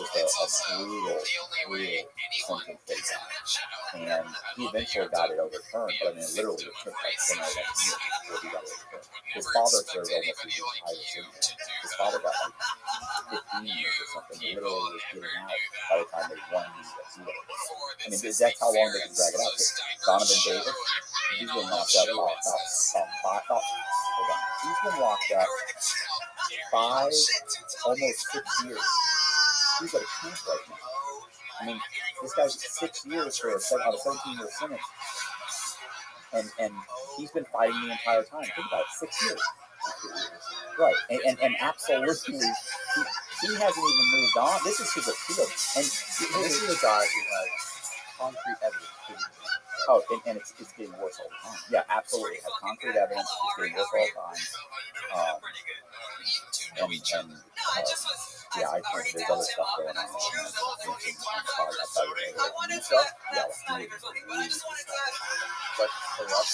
they got. And he eventually got it overturned, but I mean, literally it took like 10 or 11 years before he got it overturned. His father served almost his entire sentence. His father got like 15 years or something. He literally was getting out by the time they won the appeal. I mean, that's how long they can drag it out. Donovan Davis, he's been locked up he's been locked up 5, almost 6 years. He's at a camp right now. I mean, this guy's 6 years for a 17-year sentence. And he's been fighting the entire time. Think about it, 6 years. Right. And absolutely, he hasn't even moved on. This is his appeal. And this is a guy who has concrete evidence. Oh, and it's getting worse all the time. Yeah, absolutely. It has concrete evidence. It's getting worse all the time. Yeah, I think there's other stuff going on. Like corrupt.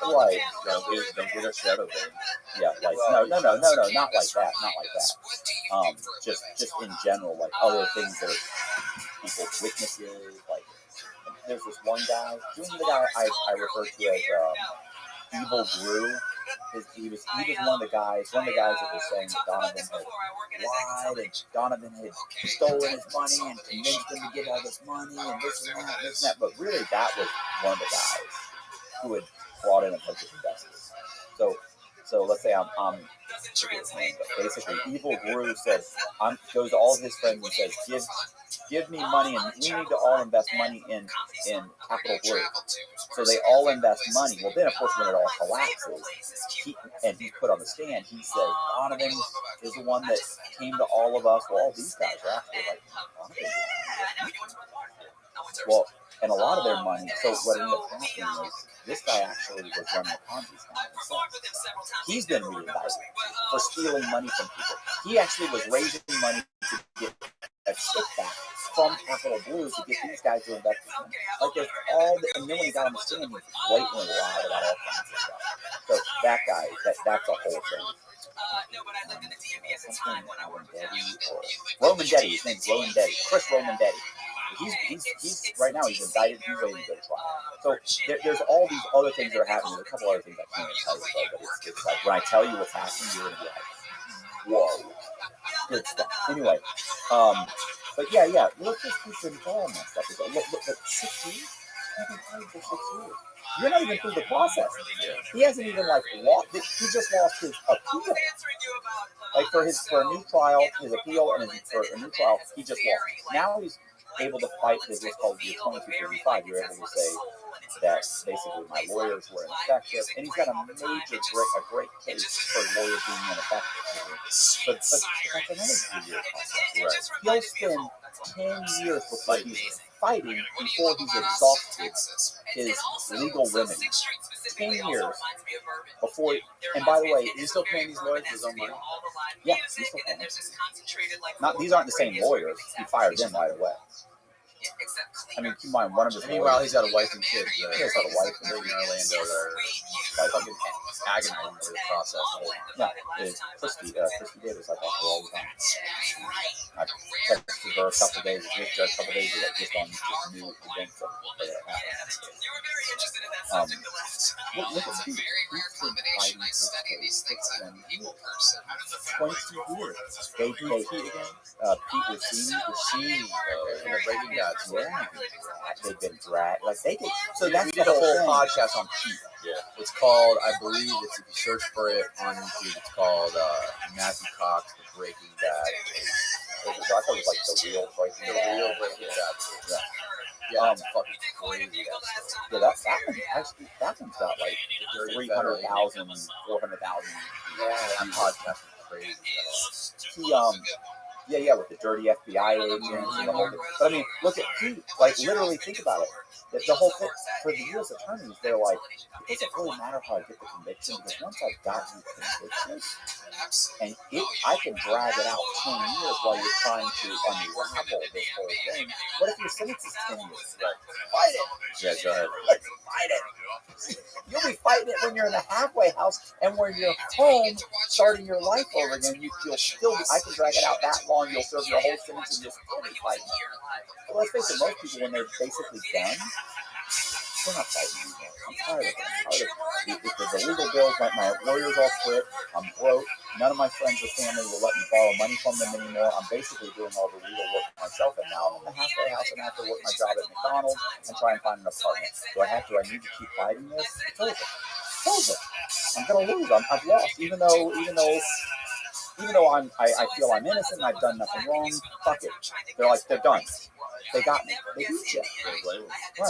Right. Don't get a shadow thing. Yeah, like no, not like that. Not like that. Just in general, like other things that are people's witnesses, like there's this one guy, the guy I refer to as Evil Brew. He was one of the guys that was saying that Donovan had lied and Donovan had stolen his money and convinced him to give all this money and this and that. But really, that was one of the guys who had brought in a bunch of investors. So let's say I'm but basically Evil Brew said, goes to all of his friends and says, give me money, and we need to all invest money in Capital Blue. So they all invest money. Well, then, of course, when it all collapses, he's put on the stand, he says, Donovan is the one that came to all of us. Well, all these guys are actually like, Donovan. Well, and a lot of their money, so what ended up happening is, this guy actually was running a Ponzi scheme himself. He's been re-indicted for stealing money from people. He actually was raising money to get a kickback from Capital Blue to get these guys to invest in him. Like there's and then when he got on the stand, he blatantly lied about all kinds of stuff. So that guy, that's a whole thing. Roman Detti, his name's Roman Detti, Chris Roman Detti. He's right now, he's indicted, he's ready to go to trial. So there's all these other things that are happening. There's a couple other things I can't tell you about, but it's like when I tell you what's happening, you're gonna be like, whoa, good stuff. Anyway, but yeah, let's just keep involved in that stuff. Look, 6 years? You've been playing for 6 years. You're not even through the process. He hasn't even lost. He just lost his appeal. Like for a new trial, his appeal, and for a new trial, he just lost. Now he's able to fight his what's called the 2255. You're able to say that basically my lawyers were ineffective, and he's got a great case for lawyers being ineffective. But that's another 3 years process. Right. He'll spend 10 years before he's fighting before he's exhausted his legal remedies. 10 years before, and by the way, He's still paying these lawyers his own money. Yeah, he's still paying. These aren't the same lawyers. He fired them right away. I mean, keep in mind, one of his Meanwhile, he's got a wife and kids. He's got a wife in Orlando that are fucking agonizing over the process. Yeah, Christy Davis, I talk to her all the time. I texted her a couple days ago, just on this new event that happened. Look at Pete. He's been fighting his case for 20 years. Pete Racine, The Breaking Bad. yeah, they've been dragged. Like they did. So We that's did the a whole thing. podcast on Pete. Yeah. It's called, I believe, if you search for it on YouTube, it's called Matthew Cox, The Breaking Bad. I thought it was like the real Breaking The Bad. real Breaking Bad. Yeah. Yeah, it's fucking crazy. Yeah, that one's got like 300,000, 400,000. Yeah, that podcast is crazy. He, with the dirty FBI agents and the whole thing. But I mean, look at Pete. Like, literally, think about it. The whole thing for the U.S. attorneys, they're like, it doesn't really matter how I get the conviction because once I've got you convicted, and I can drag it out 10 years while you're trying to unravel this whole thing. What if your sentence is 10 years? Fight it. Yeah, go ahead. Let's fight it. You'll be fighting it when you're in the halfway house and when you're home starting your life over again. You'll still be, I can drag it out that long. You'll serve your whole sentence and you'll still be fighting. Well, let's face it, most people, when they're basically done, they're not fighting anymore. I'm tired of it. Because the legal bills, my lawyers all quit. I'm broke. None of my friends or family will let me borrow money from them anymore. I'm basically doing all the legal work myself. And now I'm in the halfway house and I have to work my job at McDonald's and try and find an apartment. Do I need to keep fighting this? It's over. It's over. I'm going to lose. I've lost. Even though I feel I'm innocent and I've done nothing wrong, fuck it. They're done. They got me. They beat you. Right. I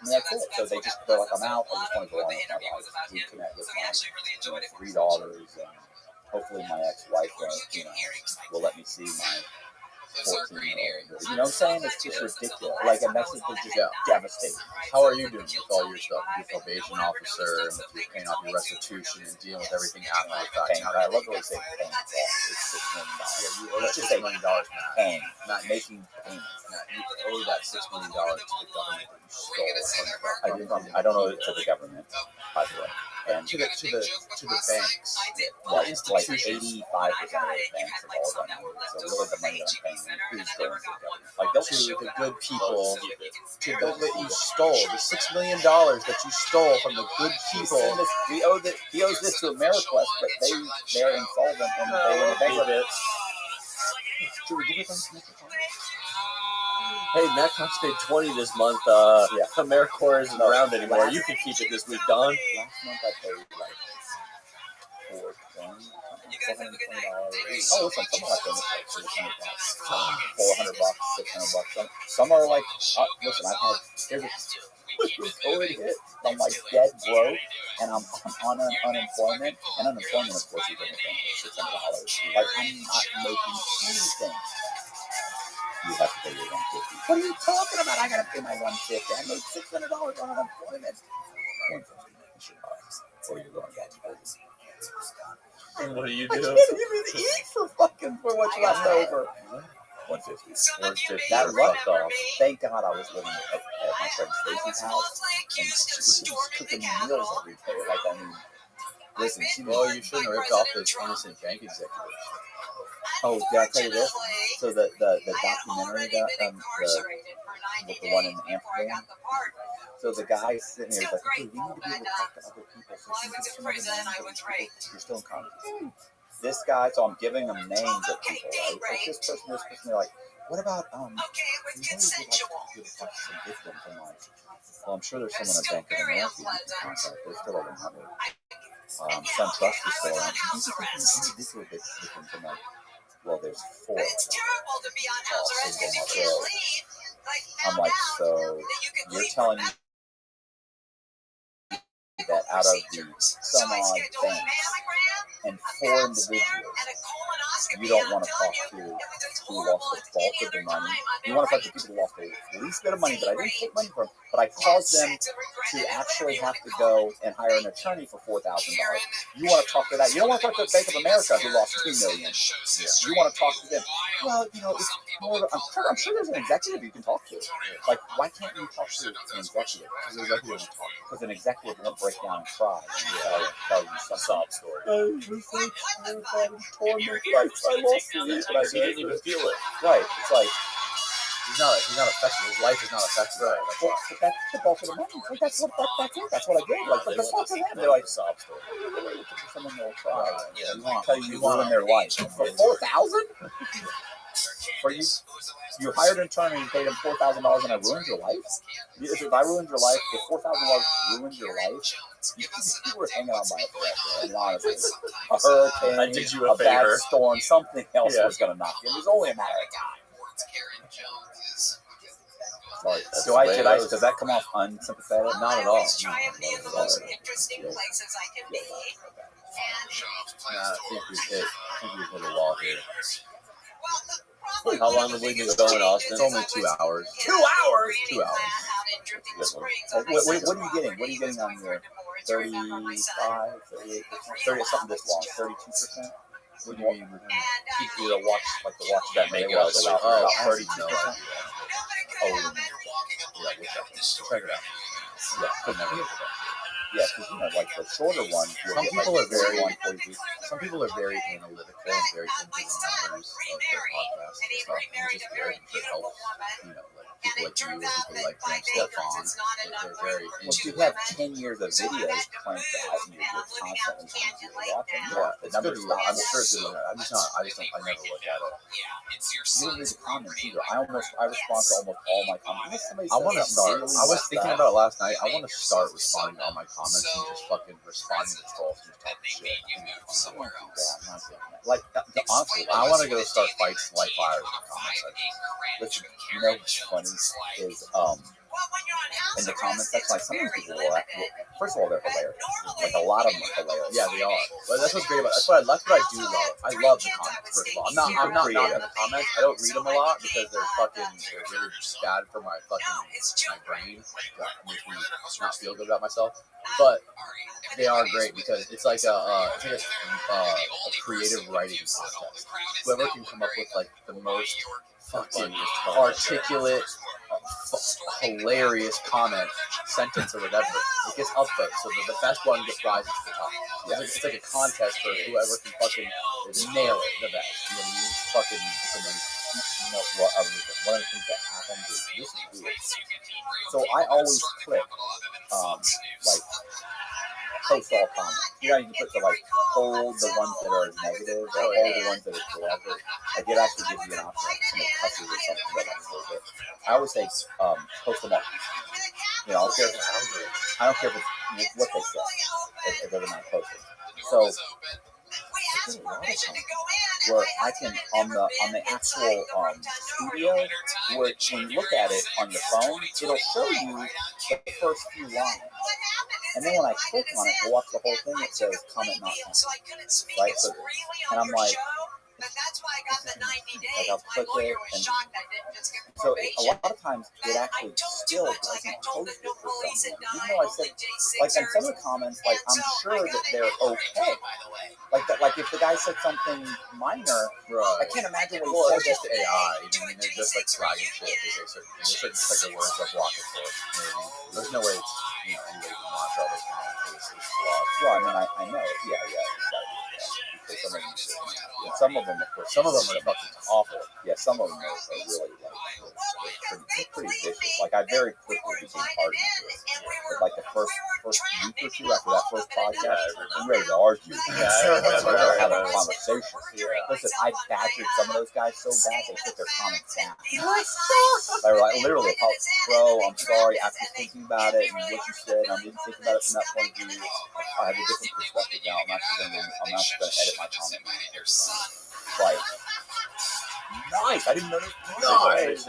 mean, that's it. So they're like, I'm out. I just want to go on with my life. Reconnect with my 3 daughters, and hopefully my ex-wife will let me see my 14-year-old. You know what I'm saying? It's just ridiculous. Like, a message is just devastating. How are you doing with all your stuff? You're a probation officer, and you're paying off your restitution and dealing with everything after the fact. I love the way they say paying off. It's $6 million. Yeah, you owe Let's that just $6 say million now. paying, not making payments. You owe that $6 million to the government that you stole from the I don't owe it to the government, by the way. And to the banks. like 85% of those banks have all done it. So really the money that I'm paying is going to the government. Like they'll To the good people, to those that you stole, the $6 million that you stole from the good people. He owes this to AmeriQuest, but they're insolvent and they were bankrupt. Should we give it some? Hey, Matt paid 20 this month. AmeriCorps isn't around anymore. You can keep it this week, Don. Last month I paid like $420. Oh, listen, some of my payments like $400, $600. Some are like, listen, I've had here's a COVID hit. I'm like dead broke, and I'm on unemployment. And unemployment, of course, is $600. Like I'm not making anything. You have to pay your $150. What are you talking about? I gotta pay my $150. I made $600 on unemployment. Or you're going back to prison. What do you I do? can't even eat for what's left over. $150. That left off. Thank God I was living at my friend Stacy's house, and she was cooking me meals every day. Like, I mean, listen, Well, you shouldn't have ripped off those innocent bank executives. Oh, did I tell you this? So the documentary with the one in Amsterdam. So the guy sitting there is like, okay, we need to be able to talk to other people. So you're still in contact. This guy, so I'm giving them names of people, right? Like this person, they're like, what about we really would like to talk to some victims. I'm like, well, I'm sure there's someone at Bank of America you can contact. They're still like 100. SunTrust is still around. Who's the individual victims? I'm like, well, there's 4. I'm like, so you're telling me that out of the some odd banks and 4 individuals you don't want to talk to who lost the bulk of their money. You want to talk to people who lost the least bit of money, but I didn't take money from, but I caused them to actually have to go and hire an attorney for $4,000. You want to talk to that. You don't want to talk to Bank of America who lost $2 million. You want to talk to them. Well, it's more of I'm sure there's an executive you can talk to. Like, why can't you talk to an executive? Because an executive won't break down and cry and tell you some sob story. I lost the lease, but He didn't even feel it. Right. It's like, he's not affected. His life is not affected. Right. But that's the bulk of the money. Like, that's it. That's what I did. Like, but the bulk of them, they're like sob story. Someone will cry. Tell you ruined their life for $4,000. For you hired an attorney and paid him $4,000 and I ruined your life? If I ruined your life, if $4,000 ruined your life, you were hanging on by a thread. Honestly, a hurricane, I did you a bad favor. storm, something else was going to knock you. It was only a matter of time. Sorry. Does that come off unsympathetic? Not at all. I try and be in the most interesting places I can be. I think we've hit a wall here. How long have we been going, Austin? It's only 2 hours. 2 hours? 2 hours. What are you getting? What are you getting on your 35, 38%? 30, something this long, 32%? What do you mean? Keep the watch that Make make it it up up to about 32%. No idea. Check it out. Yeah, because like the shorter ones, Some people are very analytical and very into the numbers of their podcasts and stuff. And it's just good. It helps, people like you, people like Steph on. They're very Well, you have 10 years of videos claimed out and you're constantly watching. The numbers I'm sure it's good. I never look at it. You don't read the comments either. I respond to almost all my comments. I want to start. I was thinking about it last night. I want to start responding to all my comments and just fucking responding to trolls and just talking shit. Like, honestly, I want to go start fights, light fires in the comment section. listen, you know what's funny is, in the comment section, like some of these people will first of all, they're hilarious. Like a lot of them are hilarious. Yeah, they are. But that's what's great about it. That's what I do love. I love the comments, first of all. I'm not knocking the comments. I don't read them a lot because they're really bad for my brain. That makes me not feel good about myself. But they are great because it's like a creative writing contest. Whoever can come up with like the most fucking articulate, hilarious comment, sentence, or whatever, it gets upvoted. So the best one gets prizes to the top. It's like a contest for whoever can fucking nail it the best. You know what I mean? Fucking, it's amazing. One of the things that happens is this is weird. So I always click, like, post all comments. You know, you can put the like hold the ones that are negative or hold the ones that are positive. Like it actually gives you an option like somebody cusses or something like that. I always say post them all. You know, I don't care if it's what they say. It doesn't matter. Post it. So there's a lot of times where I can on the actual studio, where when you look at it on your phone, it'll show you the first few lines. And then when I click on it to watch the whole thing, it says comment not found. Right? So, and I'm like, I'll click it, and so a lot of times it actually still doesn't post it for some reason. Even though I said, like in some of the comments, like I'm sure that they're okay. Like that, like if the guy said something minor, I can't imagine what he said. It's just AI. You know, they're just like flagging shit. They say certain things. It's like the words are blocked for it. There's no way it's, anybody can watch all those comments. It's flawed. Well, I mean, I know. Yeah. Some of them, of course, some of them are fucking awful. Yeah, some of them are really like pretty vicious. Like I very quickly became hardened to it. But like the first week or two after that first podcast, I'm ready to argue. We're having a conversation. Listen, I badgered some of those guys so bad they took their comments down. They were like, literally, bro, I'm sorry. After thinking about it and what you said, I didn't think about it from that point of view. I have a different perspective now. I'm actually going to edit my comment. Like, nice. I didn't know that. Nice.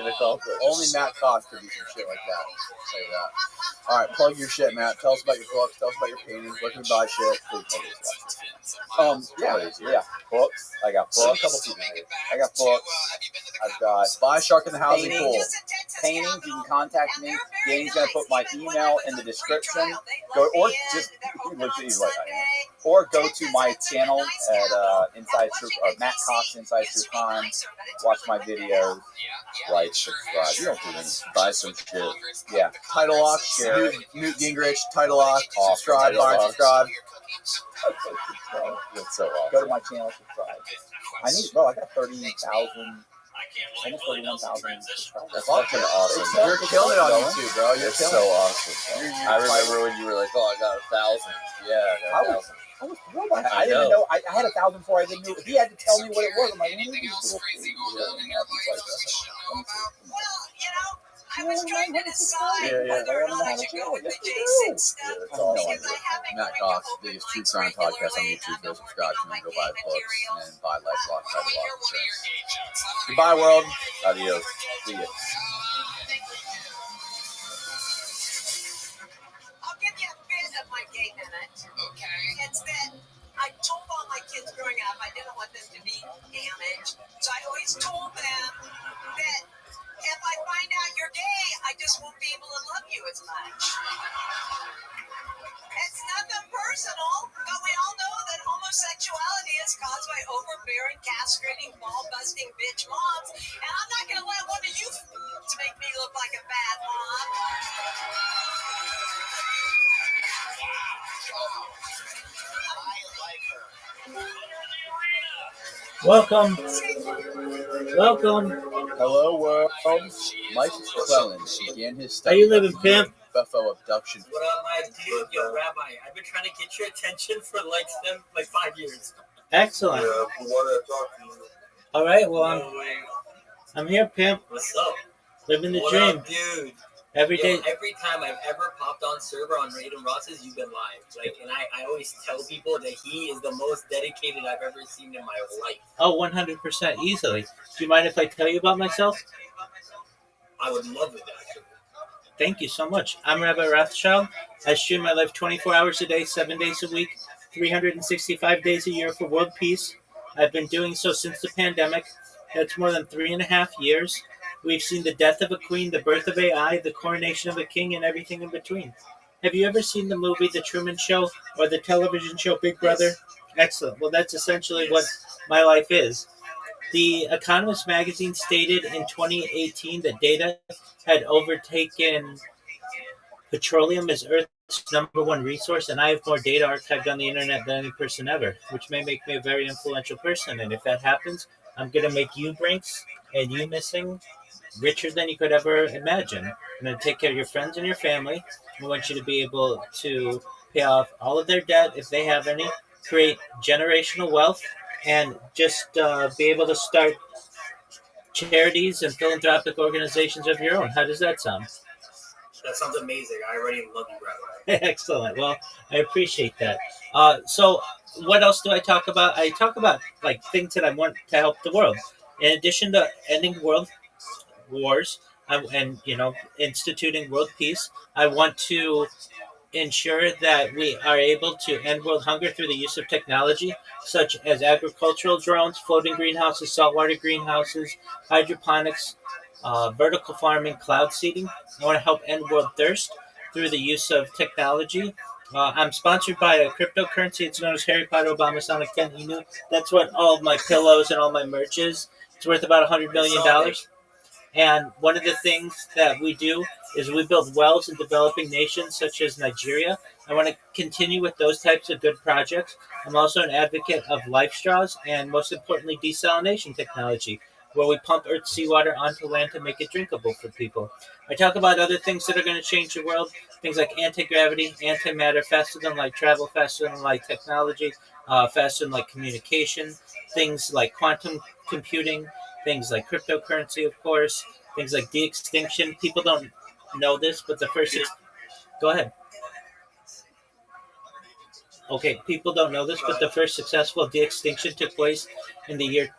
Only Matt Cox could do some shit like that. I'll tell you that. All right, plug your shit, Matt. Tell us about your books. Tell us about your paintings. Where can we buy shit? Yeah. Books. I got books. A couple people. I got books. I've got Buy Shark in the Housing Painting. Pool. paintings. You can contact me. Danny's gonna put my email in the description. Go or just he's like I am. Or go to my channel at Inside True Matt Cox Inside True Crime. Watch my videos. Like, subscribe. You don't do anything. Buy some shit. Yeah. Title lock. Share. Newt Gingrich. Title lock. Awesome. Subscribe. Title Buy. lock. Subscribe. That's so awesome. Go to my channel. Subscribe. I need. Bro, I got 30,000. Almost 31,000 subscribers. That's fucking awesome. You're killing it on YouTube, bro. You're It's killing so it. awesome. I remember when you were like, "Oh, I got 1,000." Yeah, I got 1,000. I was thrilled by that. I didn't even know. I had 1,000 before I even knew. He had to tell me what it was. I'm like, these little things. I was trying to decide Yeah. whether or not I should go with the Jason stuff That's awesome. because I have been Matt going Cox, to open biggest true mics crime podcast on regularly, YouTube. and Go I've been subscribe to working him. Go on buy my books materials. and buy Lifelock. When we Title hear lock what are your insurance. gauges? Goodbye, world. Adios. See ya. I'll give you a bit of my gay minute. Okay. It's that I told all my kids growing up I didn't want them to be damaged. So I always told them that if I find out you're gay, I just won't be able to love you as much. It's nothing personal, but we all know that homosexuality is caused by overbearing, castrating, ball-busting bitch moms, and I'm not going to let one of you to make me look like a bad mom. Welcome. Hello, world. Mike McClellan began his How study you living, pimp? UFO abduction. What up, my dude? Yo, Rabbi, I've been trying to get your attention for like 5 years. Excellent. we want to talk to you. All right. Well, No way. I'm here, pimp. What's up? Living the What dream up, dude? every Yo, day. every time I've ever popped on server on Raid and Ross's, you've been live. Like, and I always tell people that he is the most dedicated I've ever seen in my life. Oh, 100% easily. Do you mind if I tell you about myself? I would love it, actually. Thank you so much. I'm Rabbi Rothschild. I stream my life 24 hours a day, 7 days a week, 365 days a year for world peace. I've been doing so since the pandemic. That's more than 3.5 years. We've seen the death of a queen, the birth of AI, the coronation of a king, and everything in between. Have you ever seen the movie The Truman Show or the television show Big Brother? Excellent. Well, that's essentially what my life is. The Economist magazine stated in 2018 that data had overtaken petroleum as Earth's #1 resource, and I have more data archived on the internet than any person ever, which may make me a very influential person. And if that happens, I'm going to make you Brinks and you Missing richer than you could ever imagine. I'm going to take care of your friends and your family. I want you to be able to pay off all of their debt if they have any, create generational wealth, and just be able to start charities and philanthropic organizations of your own. How does that sound? That sounds amazing. I already love you, Rabbi. Excellent. Well, I appreciate that. So what else do I talk about? I talk about like things that I want to help the world. In addition to ending world wars and instituting world peace, I want to ensure that we are able to end world hunger through the use of technology such as agricultural drones, floating greenhouses, saltwater greenhouses, hydroponics, vertical farming, cloud seeding. I want to help end world thirst through the use of technology. I'm sponsored by a cryptocurrency. It's known as Harry Potter Obama Sonic 10 Inu. That's what all of my pillows and all my merch is. It's worth about $100 million. And one of the things that we do is we build wells in developing nations such as Nigeria. I want to continue with those types of good projects. I'm also an advocate of life straws and, most importantly, desalination technology, where we pump Earth's seawater onto land to make it drinkable for people. I talk about other things that are going to change the world, things like anti-gravity, antimatter, faster than light travel, faster than light technology, faster than light communication, things like quantum computing, things like cryptocurrency, of course, things like de-extinction. People don't know this, but the first... Go ahead. Okay, people don't know this, but the first successful de-extinction took place in the year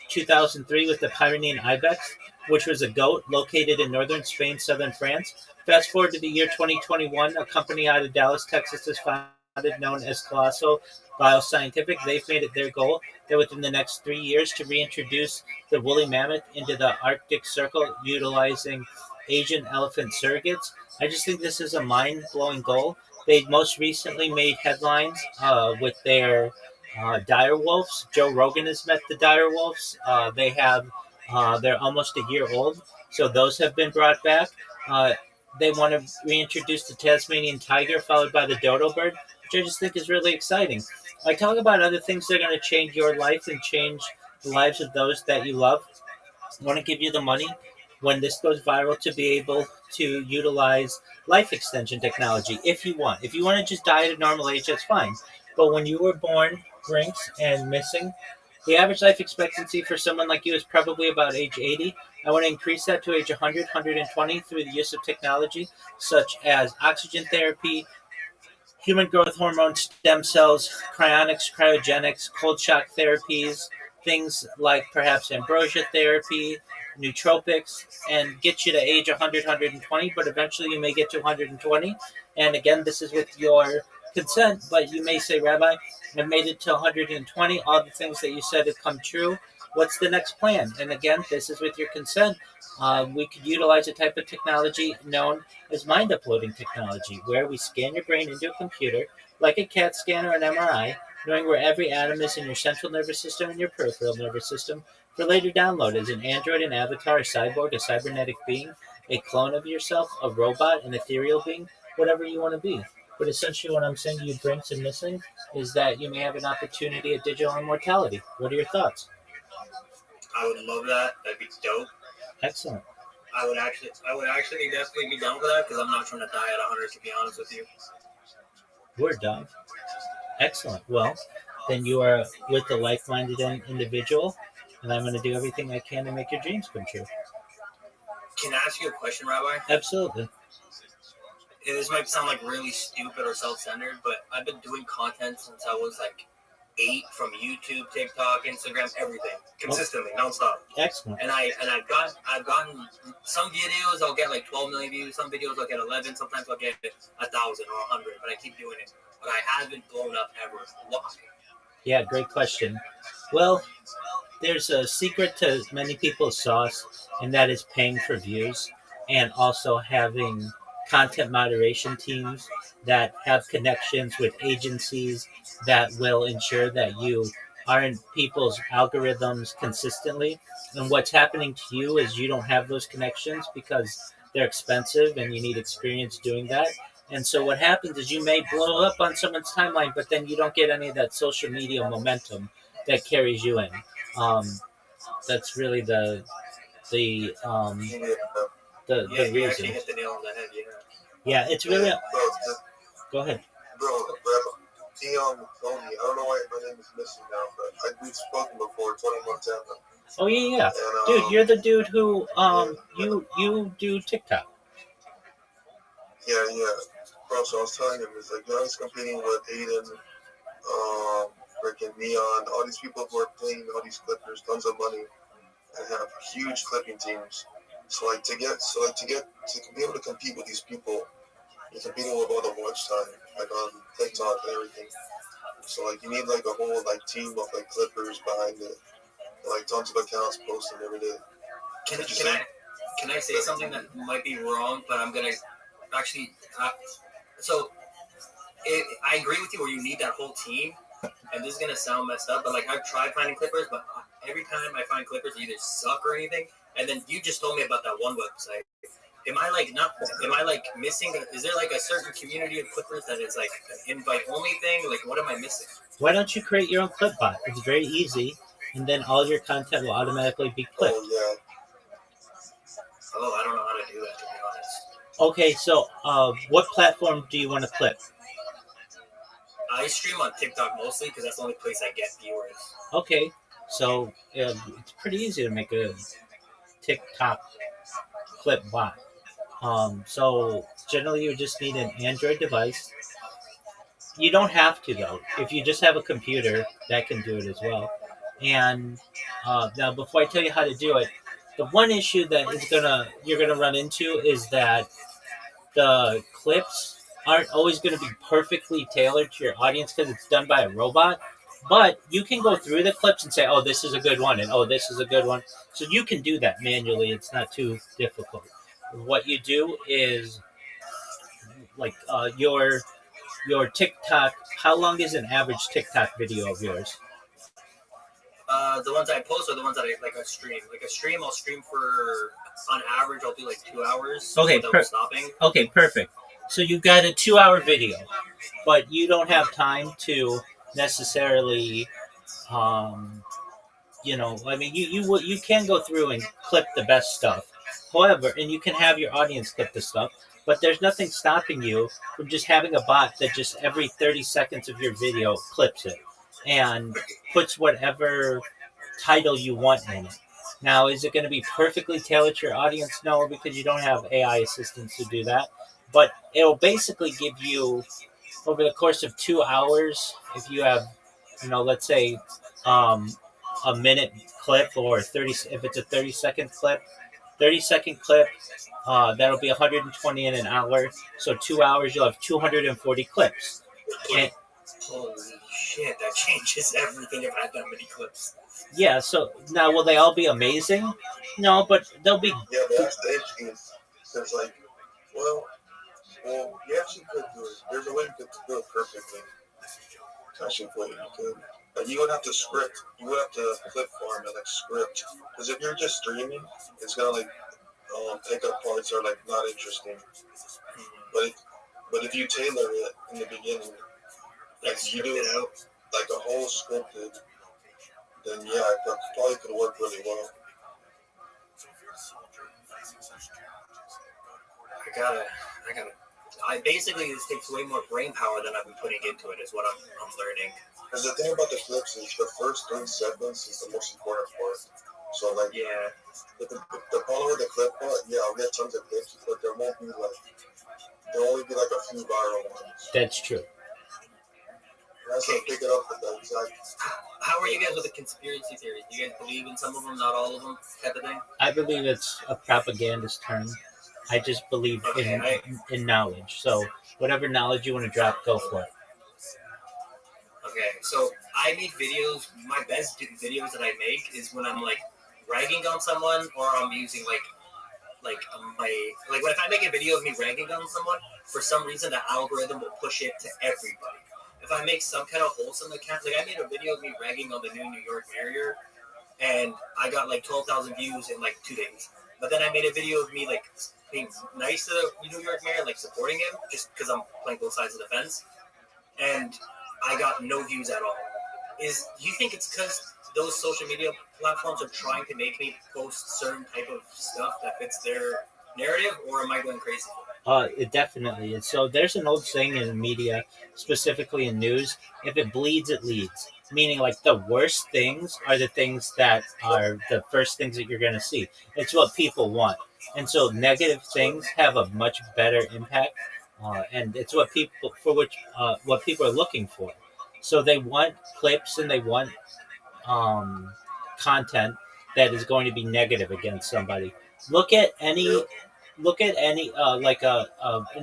2003 with the Pyrenean ibex, which was a goat located in northern Spain, southern France. Fast forward to the year 2021, a company out of Dallas, Texas has found founded, known as Colossal Bioscientific. They've made it their goal that within the next 3 years to reintroduce the woolly mammoth into the Arctic Circle utilizing Asian elephant surrogates. I just think this is a mind-blowing goal. They most recently made headlines with their dire wolves. Joe Rogan has met the dire wolves. They're almost a year old, so those have been brought back. They want to reintroduce the Tasmanian tiger, followed by the dodo bird, which I just think is really exciting. I talk about other things that are going to change your life and change the lives of those that you love. I want to give you the money when this goes viral to be able to utilize life extension technology if you want. If you want to just die at a normal age, that's fine. But when you were born, Brinks, and missing, the average life expectancy for someone like you is probably about age 80. I want to increase that to age 100, 120 through the use of technology such as oxygen therapy, human growth hormone, stem cells, cryonics, cryogenics, cold shock therapies, things like perhaps ambrosia therapy, nootropics, and get you to age 100, 120, but eventually you may get to 120. And again, this is with your consent, but you may say, Rabbi, I've made it to 120. All the things that you said have come true. What's the next plan? And again, this is with your consent. We could utilize a type of technology known as mind uploading technology, where we scan your brain into a computer, like a CAT scan or an MRI, knowing where every atom is in your central nervous system and your peripheral nervous system, for later download as an android, an avatar, a cyborg, a cybernetic being, a clone of yourself, a robot, an ethereal being, whatever you want to be. But essentially, what I'm saying to you, Brinks, and missing, is that you may have an opportunity at digital immortality. What are your thoughts? I would love that. That'd be dope. Excellent. I would actually definitely be down for that because I'm not trying to die at 100, to be honest with you. Word, dog. Excellent. Well, then you are with a like-minded individual, and I'm going to do everything I can to make your dreams come true. Can I ask you a question, Rabbi? Absolutely. This might sound like really stupid or self-centered, but I've been doing content since I was like 8, from YouTube, TikTok, Instagram, everything, consistently, nonstop. Excellent. And I've gotten some videos I'll get like 12 million views, some videos I'll get 11, sometimes I'll get 1,000 or 100, but I keep doing it. But I haven't blown up ever. Why? Yeah, great question. Well, there's a secret to many people's sauce, and that is paying for views and also having content moderation teams that have connections with agencies that will ensure that you are in people's algorithms consistently. And what's happening to you is you don't have those connections because they're expensive and you need experience doing that. And so what happens is you may blow up on someone's timeline, but then you don't get any of that social media momentum that carries you in. That's really the You reason. actually hit the nail on the head, Yeah, it's really. Go ahead. Bro, told me, I don't know why my name is missing now, but we've spoken before, 20 months after. Oh yeah. And, Dude, you're the dude who you do TikTok. Yeah. Bro, so I was telling him, it's like, I was competing with Aiden, freaking Neon, all these people who are paying all these clippers tons of money and have huge clipping teams. So to be able to compete with these people, you're competing with all the watch time, like on TikTok and everything. So you need a whole team of clippers behind it, and, tons of accounts posting every day. Can I say something that might be wrong, but I'm gonna actually. I agree with you where you need that whole team, and this is gonna sound messed up, but I've tried finding clippers, but every time I find clippers, they either suck or anything. And then you just told me about that one website. Am I missing? Is there a certain community of clippers that is an invite only thing? What am I missing? Why don't you create your own clip bot? It's very easy, and then all your content will automatically be clipped. Oh yeah. Oh, I don't know how to do that, to be honest. Okay, so what platform do you want to clip? I stream on TikTok mostly because that's the only place I get viewers. Okay, so it's pretty easy to make a TikTok clip bot. So generally you just need an Android device. You don't have to though. If you just have a computer, that can do it as well. And now before I tell you how to do it, the one issue that you're gonna run into is that the clips aren't always going to be perfectly tailored to your audience because it's done by a robot. But you can go through the clips and say, "Oh, this is a good one," and "Oh, this is a good one." So you can do that manually. It's not too difficult. What you do is like your TikTok. How long is an average TikTok video of yours? The ones I post are the ones that I like a stream. Like a stream, I'll stream for on average I'll do like 2 hours. Okay, without stopping. Okay, perfect. So you've got a 2 hour video, but you don't have time to necessarily, I mean, you can go through and clip the best stuff. However, and you can have your audience clip the stuff, but there's nothing stopping you from just having a bot that just every 30 seconds of your video clips it and puts whatever title you want in it. Now, is it going to be perfectly tailored to your audience? No, because you don't have AI assistants to do that. But it'll basically give you, over the course of 2 hours, if you have, let's say, a minute clip or 30, if it's a 30-second clip, 30-second clip, that'll be 120 in an hour. So 2 hours, you'll have 240 clips. And, holy shit, that changes everything if I had that many clips. Yeah, so now will they all be amazing? No, but they'll be. Yeah, but that's the interesting since like, well, you actually could do it. There's a way you could do it perfectly. Actually, you could. Like, you would have to script. You would have to clip farm and like script. Because if you're just streaming, it's gonna like take up parts that are like not interesting. But if you tailor it in the beginning, like you do it out like a whole scripted, then yeah, it probably could work really well. I basically this takes way more brain power than I've been putting into it. Is what I'm learning. Because the thing about the clips is the first 3 seconds is the most important part. So like, yeah, the problem with the clip part, yeah, I'll get tons of clips, but there'll only be like a few viral ones. That's true. That's how pick it up with that exact. How are you guys with the conspiracy theories? Do you guys believe in some of them, not all of them, type of thing? I believe it's a propagandist term. I just believe in knowledge. So whatever knowledge you want to drop, go for it. Okay, so I make videos. My best videos that I make is when I'm like ragging on someone, or I'm using like if I make a video of me ragging on someone, for some reason the algorithm will push it to everybody. If I make some kind of wholesome account, like I made a video of me ragging on the new New York mayor, and I got like 12,000 views in like 2 days. But then I made a video of me like being nice to the New York mayor, like supporting him, just because I'm playing both sides of the fence, and I got no views at all. Do you think it's because those social media platforms are trying to make me post certain type of stuff that fits their narrative, or am I going crazy? It definitely is. So there's an old saying in the media, specifically in news: if it bleeds, it leads. Meaning, like, the worst things are the things that are the first things that you're going to see. It's what people want, and so negative things have a much better impact, and it's what people are looking for. So they want clips and they want content that is going to be negative against somebody. Look at any an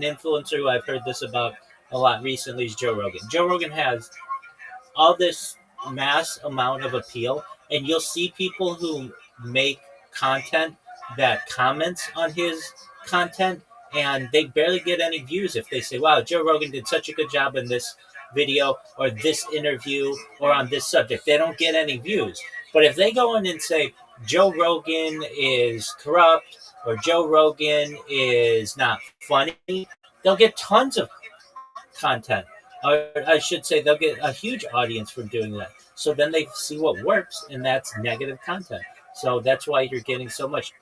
influencer who I've heard this about a lot recently is Joe Rogan. Joe Rogan has all this mass amount of appeal, and you'll see people who make content that comments on his content, and they barely get any views if they say, wow, Joe Rogan did such a good job in this video or this interview or on this subject. They don't get any views. But if they go in and say Joe Rogan is corrupt or Joe Rogan is not funny, they'll get tons of content. Or I should say they'll get a huge audience from doing that. So then they see what works, and that's negative content. So that's why you're getting so much.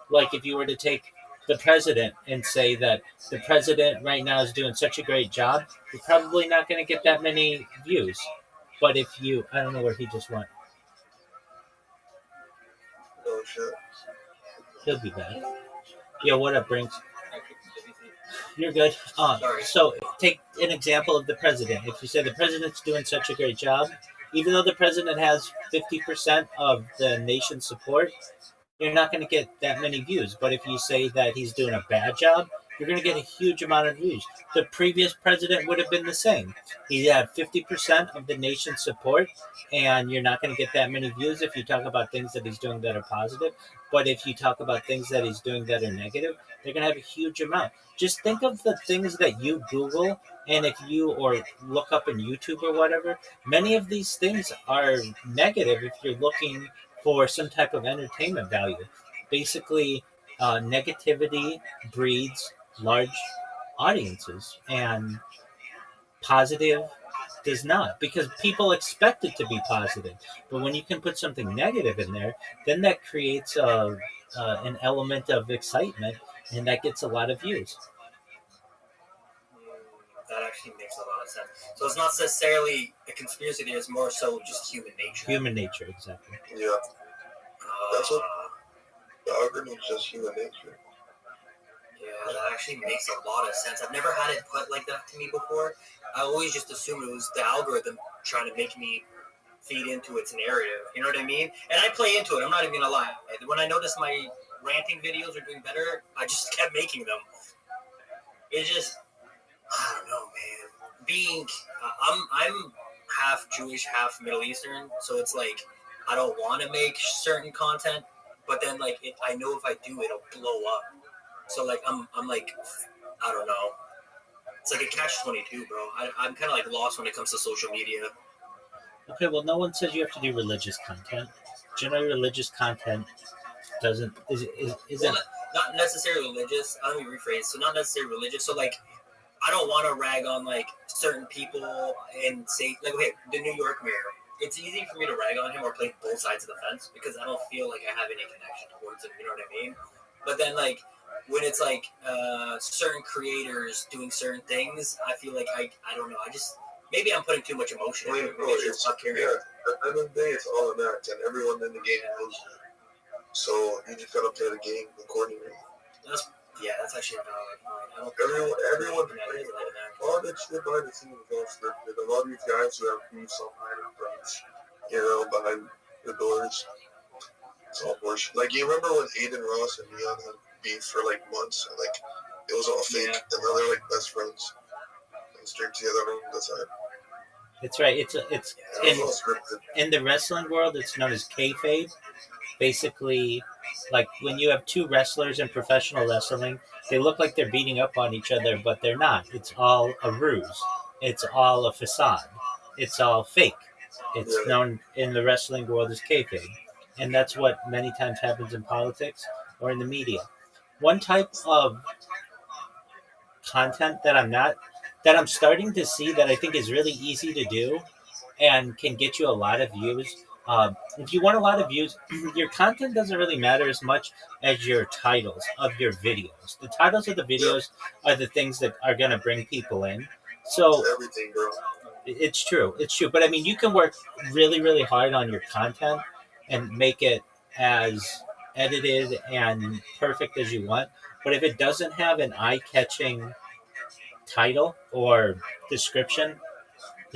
Like if you were to take the president and say that the president right now is doing such a great job, you're probably not going to get that many views. But if I don't know where he just went. Oh shit. He'll be back. Yo, what up, Brinks? You're good. So take an example of the president. If you say the president's doing such a great job, even though the president has 50% of the nation's support, you're not going to get that many views. But if you say that he's doing a bad job, you're going to get a huge amount of views. The previous president would have been the same. He had 50% of the nation's support, and you're not going to get that many views if you talk about things that he's doing that are positive. But if you talk about things that he's doing that are negative, they're going to have a huge amount. Just think of the things that you Google, and if you or look up in YouTube or whatever, many of these things are negative if you're looking for some type of entertainment value. Basically, negativity breeds large audiences, and positive does not, because people expect it to be positive. But when you can put something negative in there, then that creates an element of excitement, and that gets a lot of views. That actually makes a lot of sense. So it's not necessarily a conspiracy theory, it's more so just human nature. Human nature, exactly. Yeah. That's what the algorithm is, just human nature. Yeah, that actually makes a lot of sense. I've never had it put like that to me before. I always just assumed it was the algorithm trying to make me feed into its narrative. You know what I mean? And I play into it. I'm not even gonna lie. When I noticed my ranting videos are doing better, I just kept making them. It's just, I don't know, man. I'm half Jewish, half Middle Eastern, so it's like I don't want to make certain content, but then like I know if I do, it'll blow up. So like I'm like, I don't know. It's like a catch-22, bro. I'm kind of like lost when it comes to social media. Okay, well, no one says you have to do religious content. Generally, religious content isn't. Well, not necessarily religious. Let me rephrase. So not necessarily religious. So like, I don't want to rag on like certain people and say like, okay, the New York mayor. It's easy for me to rag on him or play both sides of the fence because I don't feel like I have any connection towards him. You know what I mean? But then like, when it's like certain creators doing certain things, I feel like I don't know. I just maybe I'm putting too much emotion. Bro, it's at the end of the day, it's all an act, and everyone in the game knows it. So you just gotta play the game accordingly. That's actually a valid point. Everyone, all that shit behind the scenes is all scripted. A lot of these guys who have beefs on behind the behind the doors, it's all bullshit. Like, you remember when Aiden Ross and Neon had beef for like months, and like it was all fake, and now they're like best friends and stick together all the time. It's right. It's all scripted. In the wrestling world, it's known as kayfabe. Basically, like when you have two wrestlers in professional wrestling, they look like they're beating up on each other, but they're not. It's all a ruse. It's all a facade. It's all fake. It's known in the wrestling world as kayfabe, and that's what many times happens in politics or in the media. One type of content that I'm starting to see that I think is really easy to do and can get you a lot of views. If you want a lot of views, your content doesn't really matter as much as your titles of your videos. The titles of the videos are the things that are going to bring people in. So everything, bro. It's true. But I mean, you can work really, really hard on your content and make it as edited and perfect as you want. But if it doesn't have an eye-catching title or description,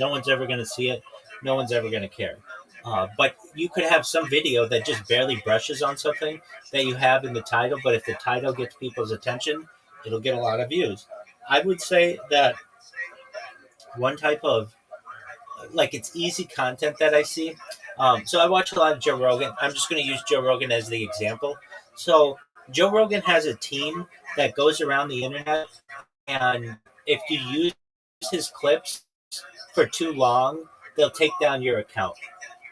no one's ever going to see it. No one's ever going to care. But you could have some video that just barely brushes on something that you have in the title, but if the title gets people's attention, it'll get a lot of views. I would say that one type of, like, it's easy content that I see. So I watch a lot of Joe Rogan. I'm just going to use Joe Rogan as the example. So Joe Rogan has a team that goes around the internet, and if you use his clips for too long, they'll take down your account.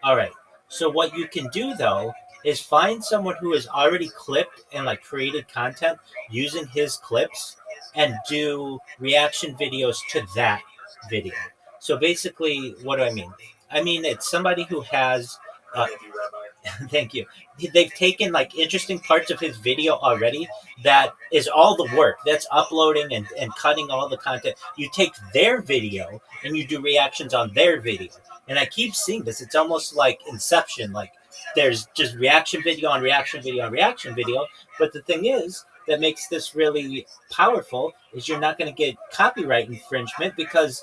All right. So what you can do, though, is find someone who has already clipped and like created content using his clips and do reaction videos to that video. So basically, what do I mean? I mean, it's somebody who has thank you. They've taken like interesting parts of his video already that is all the work. That's uploading and cutting all the content. You take their video and you do reactions on their video. And I keep seeing this. It's almost like Inception. Like there's just reaction video on reaction video on reaction video. But the thing is that makes this really powerful is you're not going to get copyright infringement because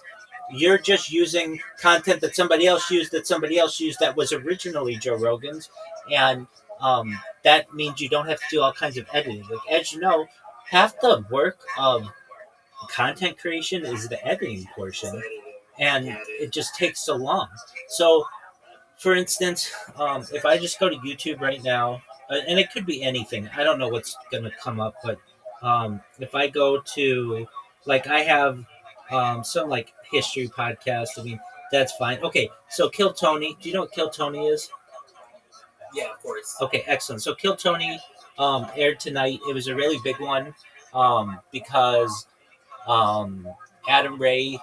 you're just using content that somebody else used that was originally Joe Rogan's. And that means you don't have to do all kinds of editing. Like, as you know, half the work of content creation is the editing portion, and it just takes so long. So, for instance, if I just go to YouTube right now, and it could be anything, I don't know what's going to come up, but if I go to, like, I have some like history podcast, I mean, that's fine. Okay, so Kill Tony, do you know what Kill Tony is? Yeah, of course. Okay, excellent. So Kill Tony aired tonight. It was a really big one because um, Adam Ray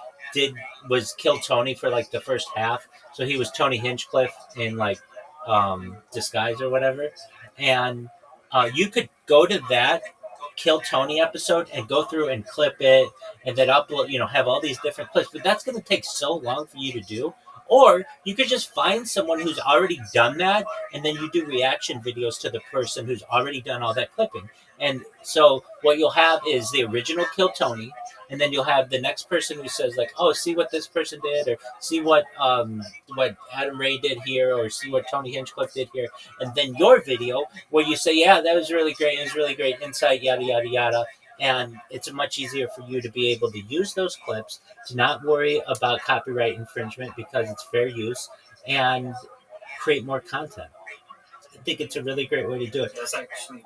was Kill Tony for like the first half. So he was Tony Hinchcliffe in like disguise or whatever, and you could go to that Kill Tony episode and go through and clip it and then upload, have all these different clips. But that's going to take so long for you to do. Or you could just find someone who's already done that, and then you do reaction videos to the person who's already done all that clipping. And so what you'll have is the original Kill Tony, and then you'll have the next person who says like, "Oh, see what this person did," or "See what Adam Ray did here," or "See what Tony Hinchcliffe did here," and then your video where you say, "Yeah, that was really great. It was really great insight, yada yada yada." And it's much easier for you to be able to use those clips, to not worry about copyright infringement because it's fair use, and create more content. I think it's a really great way to do it. That's actually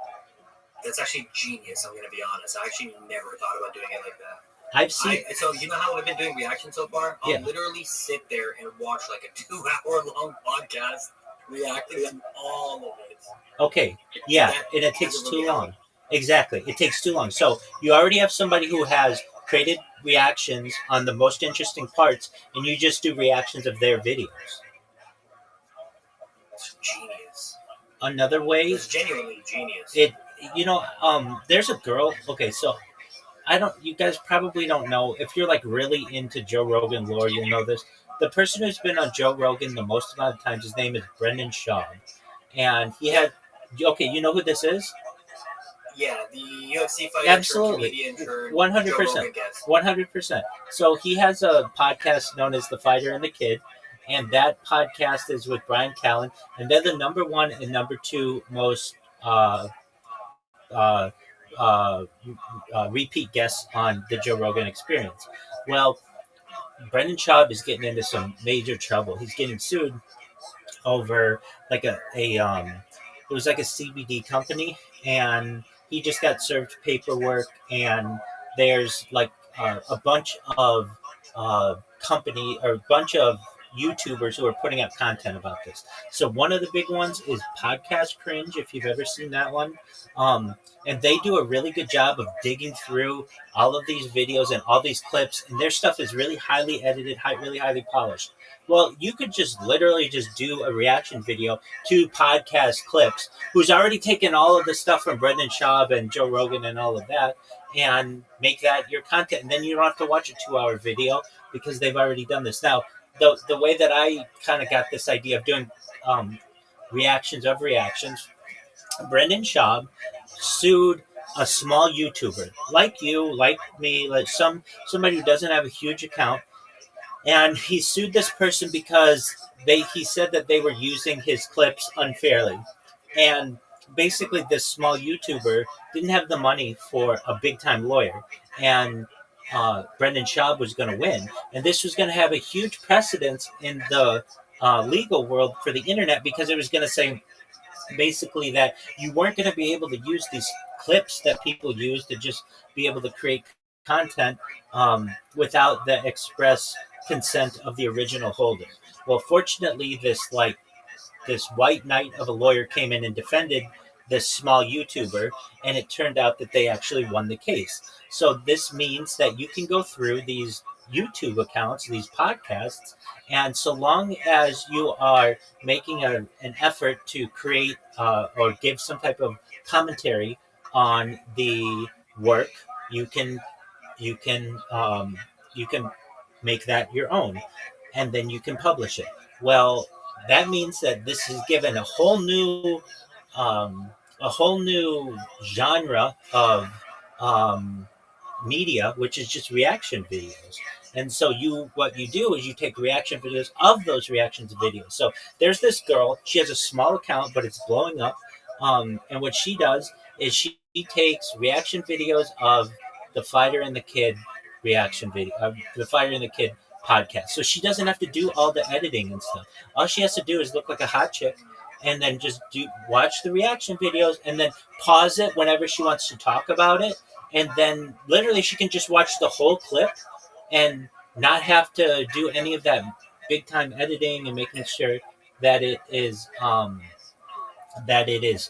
genius. I'm gonna be honest. I actually never thought about doing it like that. I've seen. So you know how I've been doing reactions so far? I'll literally sit there and watch like a 2-hour long podcast reacting to all of it. Okay, yeah, and it takes too long. Exactly, it takes too long. So you already have somebody who has created reactions on the most interesting parts, and you just do reactions of their videos. It's genius. Another way, it's genuinely genius. There's a girl. Okay, so you guys probably don't know. If you're like really into Joe Rogan lore, you'll know this. The person who's been on Joe Rogan the most amount of times, his name is Brendan Schaub. And he had, okay, you know who this is? Yeah, the UFC fighter, absolutely, comedian, 100%, 100%. So he has a podcast known as The Fighter and the Kid, and that podcast is with Brian Callen, and they're the number one and number two most repeat guests on the Joe Rogan Experience. Well, Brendan Schaub is getting into some major trouble. He's getting sued over like it was like a CBD company, and he just got served paperwork, and there's like a bunch of YouTubers who are putting up content about this. So one of the big ones is Podcast Cringe, if you've ever seen that one. And they do a really good job of digging through all of these videos and all these clips, and their stuff is really highly edited, really highly polished. Well, you could just literally just do a reaction video to podcast clips, who's already taken all of the stuff from Brendan Schaub and Joe Rogan and all of that, and make that your content. And then you don't have to watch a 2-hour video because they've already done this. Now, the way that I kind of got this idea of doing reactions of reactions, Brendan Schaub sued a small YouTuber like you, like me, like somebody who doesn't have a huge account, and he sued this person because he said that they were using his clips unfairly. And basically this small YouTuber didn't have the money for a big time lawyer, and Brendan Schaub was going to win, and this was going to have a huge precedence in the legal world for the internet, because it was going to say basically that you weren't going to be able to use these clips that people use to just be able to create content without the express consent of the original holder. Well, fortunately, this white knight of a lawyer came in and defended this small YouTuber, and it turned out that they actually won the case. So this means that you can go through these YouTube accounts, these podcasts, and so long as you are making an effort to create or give some type of commentary on the work, you can make that your own, and then you can publish it. Well, that means that this has given a whole new genre of media, which is just reaction videos. And so what you do is you take reaction videos of those reactions videos. So there's this girl, she has a small account, but it's blowing up. And what she does is she takes reaction videos of the Fighter and the Kid reaction video, the Fighter and the Kid podcast. So she doesn't have to do all the editing and stuff. All she has to do is look like a hot chick, and then just watch the reaction videos, and then pause it whenever she wants to talk about it, and then literally she can just watch the whole clip and not have to do any of that big time editing and making sure that it is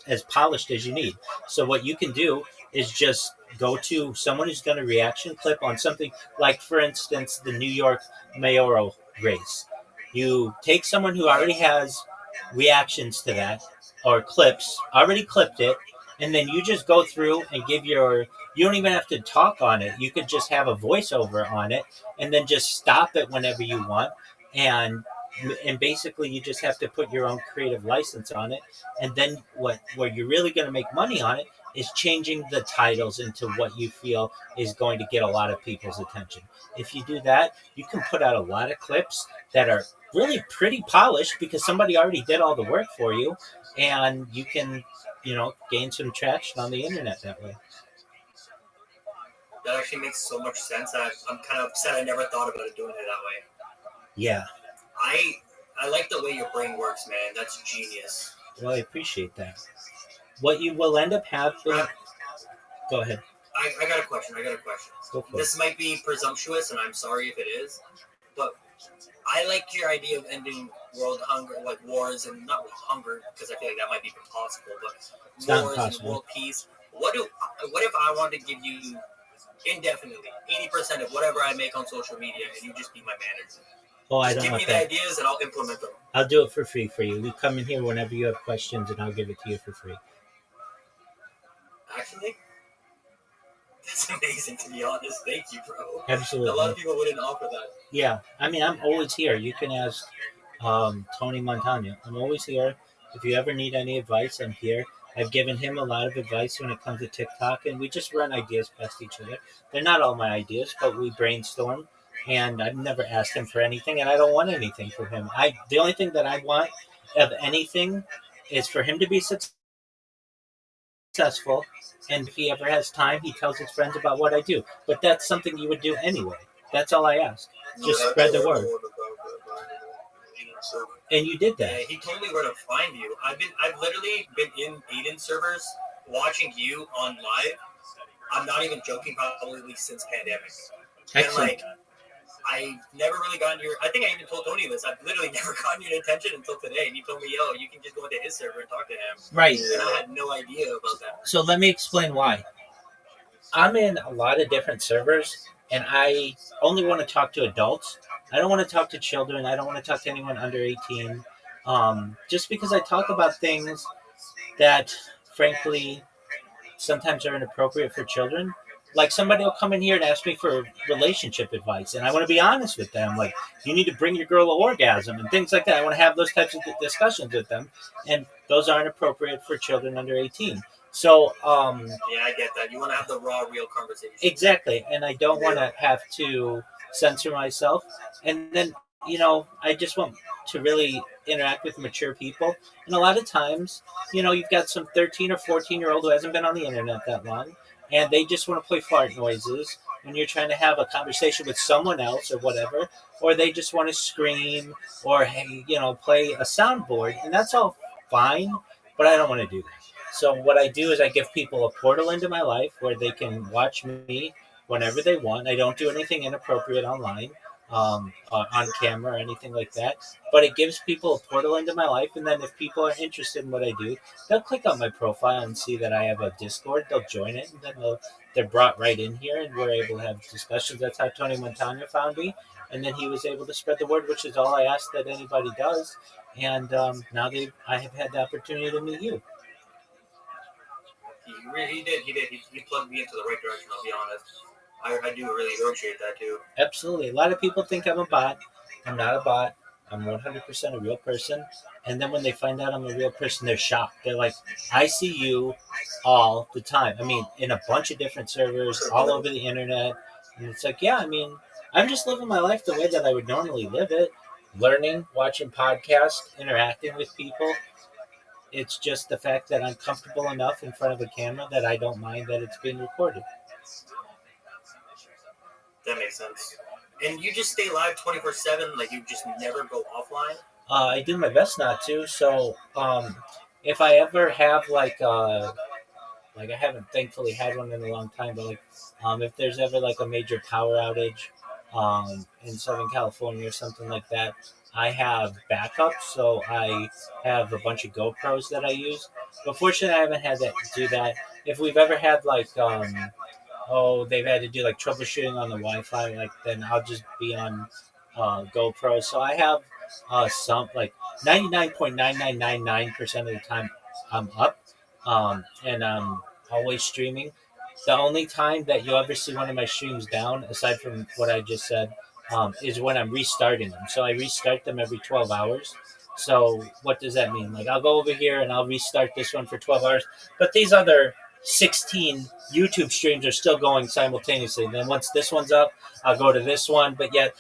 as polished as you need. So what you can do is just go to someone who's done a reaction clip on something like, for instance, the New York mayoral race. You take someone who already has reactions to that, or clips, already clipped it, and then you just go through and give you don't even have to talk on it. You could just have a voiceover on it, and then just stop it whenever you want, and basically you just have to put your own creative license on it. And then where you're really going to make money on it is changing the titles into what you feel is going to get a lot of people's attention. If you do that, you can put out a lot of clips that are really pretty polished because somebody already did all the work for you, and you can gain some traction on the internet that way. That actually makes so much sense. I'm kind of upset I never thought about it doing it that way. Yeah. I like the way your brain works, man. That's genius. Well, I appreciate that. What you will end up having... Go ahead. I got a question. Go for this might be presumptuous, and I'm sorry if it is, but I like your idea of ending world hunger, like wars, and not hunger, because I feel like that might be impossible, but wars and world peace. What if I wanted to give you indefinitely 80% of whatever I make on social media, and you just be my manager? Oh, I don't give want me that. the ideas, and I'll implement them. I'll do it for free for you. You come in here whenever you have questions, and I'll give it to you for free. Actually, that's amazing, to be honest. Thank you, bro. Absolutely. A lot of people wouldn't offer that. Yeah. I mean, I'm always here. You can ask Tony Montana. I'm always here. If you ever need any advice, I'm here. I've given him a lot of advice when it comes to TikTok, and we just run ideas past each other. They're not all my ideas, but we brainstorm, and I've never asked him for anything, and I don't want anything from him. The only thing that I want of anything is for him to be successful, and if he ever has time, he tells his friends about what I do. But that's something you would do anyway. That's all I ask. Just spread the word. And you did that. Yeah, he told me where to find you. I've literally been in Aiden's servers watching you on live. I'm not even joking, probably since pandemic. Excellent. And I've never really gotten your. I think I even told Tony this. I've literally never gotten your attention until today. And he told me, "Yo, you can just go into his server and talk to him." Right. And I had no idea about that. So let me explain why. I'm in a lot of different servers, and I only want to talk to adults. I don't want to talk to children. I don't want to talk to anyone under 18. Just because I talk about things that, frankly, sometimes are inappropriate for children. Like, somebody will come in here and ask me for relationship advice, and I want to be honest with them. Like, you need to bring your girl an orgasm and things like that. I want to have those types of discussions with them, and those aren't appropriate for children under 18. So, yeah, I get that. You want to have the raw, real conversation. Exactly, and I don't want to have to censor myself. And then, I just want to really interact with mature people. And a lot of times, you've got some 13 or 14-year-old who hasn't been on the internet that long, and they just want to play fart noises when you're trying to have a conversation with someone else or whatever, or they just want to scream or, play a soundboard, and that's all fine, but I don't want to do that. So what I do is I give people a portal into my life where they can watch me whenever they want. I don't do anything inappropriate online, on camera or anything like that. But it gives people a portal into my life, and then if people are interested in what I do, they'll click on my profile and see that I have a Discord. They'll join it, and then they're brought right in here, and we're able to have discussions. That's how Tony Montana found me, and then he was able to spread the word, which is all I ask that anybody does. And now I have had the opportunity to meet you. He did. He plugged me into the right direction, I'll be honest. I do really appreciate that, too. Absolutely. A lot of people think I'm a bot. I'm not a bot. I'm 100% a real person. And then when they find out I'm a real person, they're shocked. They're like, I see you all the time. I mean, in a bunch of different servers, all over the internet. And it's like, yeah, I mean, I'm just living my life the way that I would normally live it. Learning, watching podcasts, interacting with people. It's just the fact that I'm comfortable enough in front of a camera that I don't mind that it's being recorded. That makes sense. And you just stay live 24/7, like you just never go offline. I do my best not to. So if I ever have like I haven't thankfully had one in a long time, but like if there's ever like a major power outage in Southern California or something like that, I have backups. So I have a bunch of GoPros that I use. But fortunately, I haven't had that do that. If we've ever had like they've had to do like troubleshooting on the Wi-Fi, like then I'll just be on GoPro. So I have some like 99.9999% of the time I'm up, and I'm always streaming. The only time that you'll ever see one of my streams down, aside from what I just said, is when I'm restarting them. So I restart them every 12 hours. So what does that mean? Like I'll go over here and I'll restart this one for 12 hours, but these other 16 YouTube streams are still going simultaneously. Then once this one's up, I'll go to this one. But yet,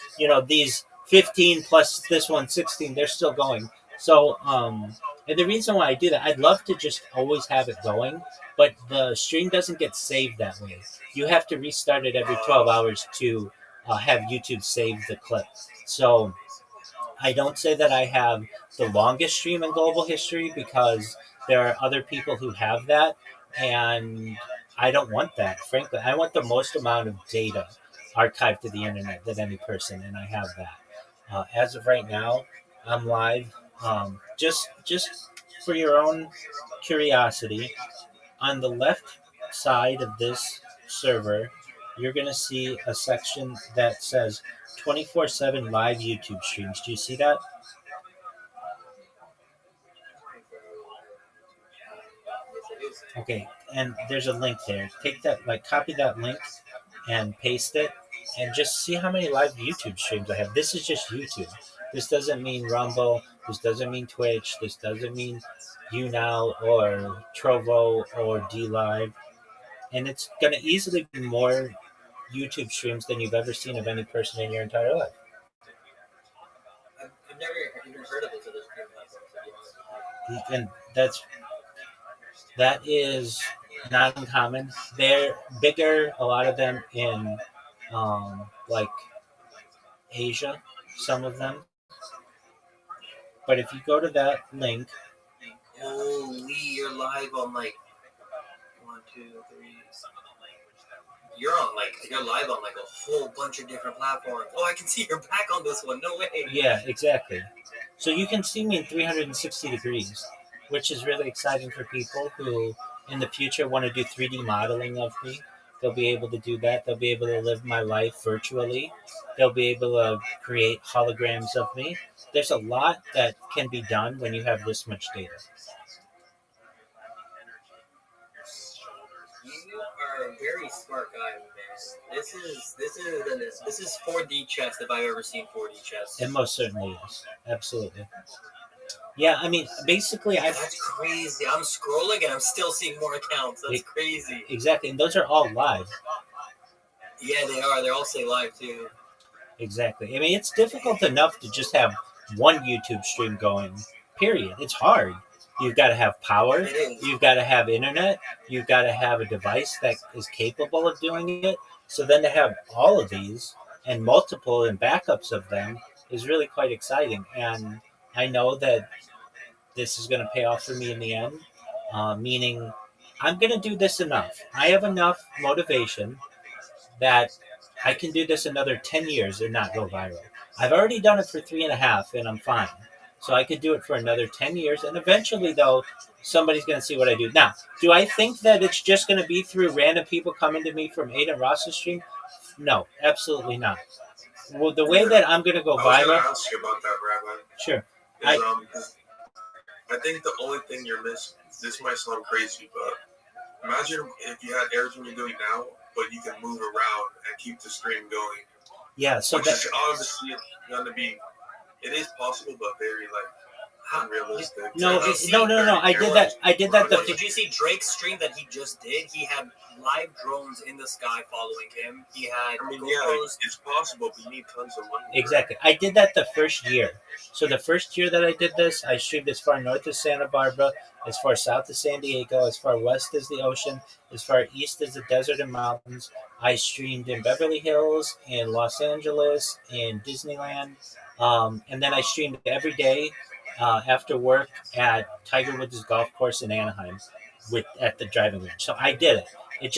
these 15 plus this one, 16, they're still going. So, and the reason why I do that, I'd love to just always have it going, but the stream doesn't get saved that way. You have to restart it every 12 hours to have YouTube save the clip. So I don't say that I have the longest stream in global history because there are other people who have that, and I don't want that. Frankly, I want the most amount of data archived to the internet than any person, and I have that. As of right now, I'm live. Just for your own curiosity, on the left side of this server, you're going to see a section that says 24/7 live YouTube streams. Do you see that? Okay, and there's a link there. Take that, copy that link and paste it, and just see how many live YouTube streams I have. This is just YouTube. This doesn't mean Rumble. This doesn't mean Twitch. This doesn't mean YouNow or Trovo or DLive. And it's going to easily be more YouTube streams than you've ever seen of any person in your entire life. I've never even heard of this other stream platform. And that is not uncommon. They're bigger, a lot of them in like Asia, some of them. But if you go to that link, holy, you're live on like 1, 2, 3. You're live on like a whole bunch of different platforms. Oh, I can see you're back on this one. No way. Yeah, exactly. So you can see me in 360 degrees, which is really exciting for people who in the future want to do 3D modeling of me. They'll be able to do that. They'll be able to live my life virtually. They'll be able to create holograms of me. There's a lot that can be done when you have this much data. You are a very smart guy, man. This is 4D chess if I've ever seen 4D chess. It most certainly is. Absolutely. Yeah, I mean, basically, that's crazy. I'm scrolling and I'm still seeing more accounts. That's crazy. Exactly, and those are all live. Yeah, they are. They all say live too. Exactly. I mean, it's difficult enough to just have one YouTube stream going. Period. It's hard. You've got to have power. You've got to have internet. You've got to have a device that is capable of doing it. So then to have all of these and multiple and backups of them is really quite exciting. And I know that this is going to pay off for me in the end, meaning I'm going to do this enough. I have enough motivation that I can do this another 10 years and not go viral. I've already done it for 3.5 and I'm fine. So I could do it for another 10 years. And eventually, though, somebody's going to see what I do. Now, do I think that it's just going to be through random people coming to me from Aiden Ross's stream? No, absolutely not. Well, the way that I'm going to go viral... I was going to ask you about that, Rabbi. Sure. I think the only thing you're missing, this might sound crazy, but imagine if you had everything you're doing now, but you can move around and keep the stream going. Yeah, so which is obviously going to be, it is possible, but very unrealistic. No, Did you see- no. I did that. Did you see Drake's stream that he just did? He had live drones in the sky following him. He had I mean, GoPros. it's possible, but you need tons of money. Exactly. I did that the first year. So the first year that I did this, I streamed as far north as Santa Barbara, as far south as San Diego, as far west as the ocean, as far east as the desert and mountains. I streamed in Beverly Hills, in Los Angeles, in Disneyland, and then I streamed every day after work at Tiger Woods' golf course in Anaheim, at the driving range. So I did it. It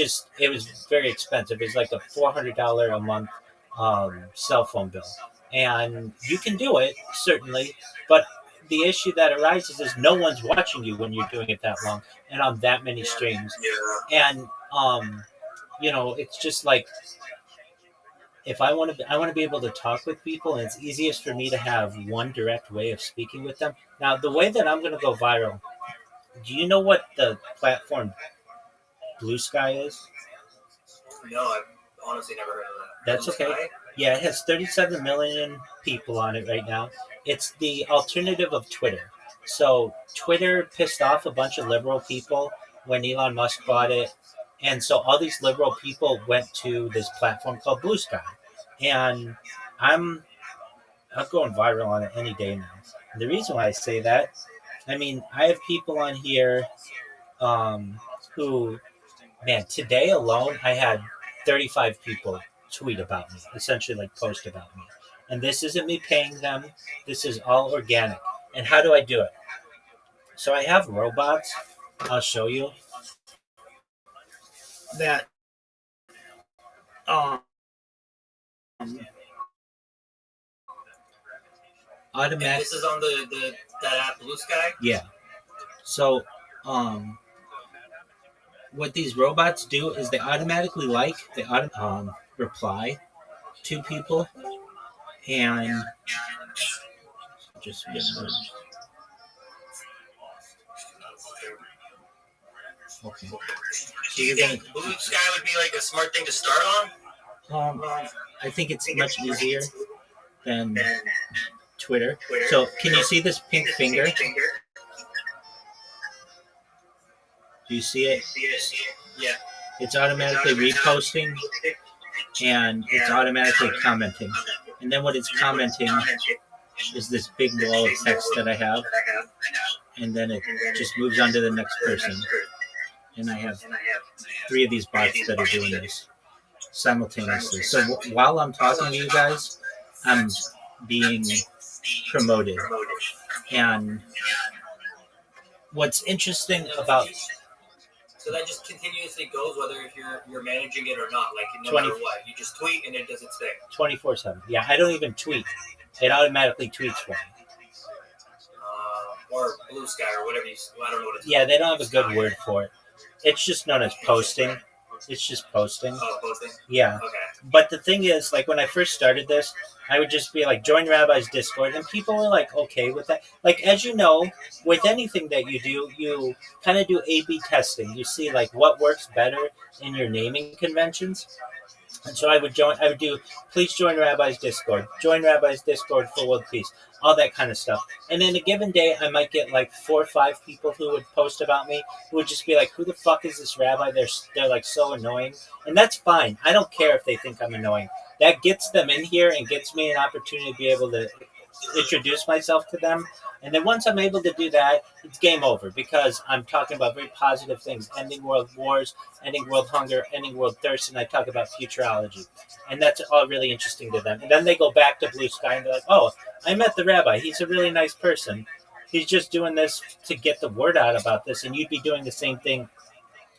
was very expensive. It was like a $400 a month cell phone bill, and you can do it certainly, but the issue that arises is no one's watching you when you're doing it that long and on that many streams. Yeah. And it's just like, if I want to be able to talk with people, and it's easiest for me to have one direct way of speaking with them. Now, the way that I'm going to go viral, do you know what the platform Blue Sky is? No, I've honestly never heard of that. That's okay. Yeah, it has 37 million people on it right now. It's the alternative of Twitter. So Twitter pissed off a bunch of liberal people when Elon Musk bought it. And so all these liberal people went to this platform called Blue Sky. And I'm going viral on it any day now. And the reason why I say that, I mean, I have people on here who, man, today alone, I had 35 people tweet about me, essentially like post about me. And this isn't me paying them. This is all organic. And how do I do it? So I have robots. I'll show you. That automatic. This is on that app Blue Sky? Yeah. So what these robots do is they automatically reply to people, and just okay. Do you think Blue Sky would be like a smart thing to start on? I think it's much easier than Twitter. So can you see this pink finger? Do you see it? Yeah. It's automatically reposting, and it's automatically commenting. And then what it's commenting is this big wall of text that I have, and then it just moves on to the next person. And I have 3 of these bots that are doing this simultaneously. So while I'm talking to you guys, I'm being promoted. And what's interesting about... So that just continuously goes whether if you're managing it or not. Like no matter what, you just tweet and it does its thing. 24/7. Yeah, I don't even tweet. It automatically tweets for me. Or Blue Sky or whatever I don't know what it's called. Yeah, they don't have a good word for it. It's just known as posting. It's just posting. Oh, posting? Yeah. Okay. But the thing is, like, when I first started this, I would just be like, join Rabbi's Discord, and people were like, okay with that. Like, as you know, with anything that you do, you kind of do A/B testing. You see, like, what works better in your naming conventions. And so I would do, please join Rabbi's Discord. Join Rabbi's Discord for world peace. All that kind of stuff. And in a given day, I might get like 4 or 5 people who would post about me, who would just be like, who the fuck is this rabbi? They're like so annoying. And that's fine. I don't care if they think I'm annoying. That gets them in here and gets me an opportunity to be able to introduce myself to them. And then once I'm able to do that, it's game over, because I'm talking about very positive things, ending world wars, ending world hunger, ending world thirst, and I talk about futurology. And that's all really interesting to them. And then they go back to Blue Sky and they're like, oh, I met the rabbi. He's a really nice person. He's just doing this to get the word out about this, and you'd be doing the same thing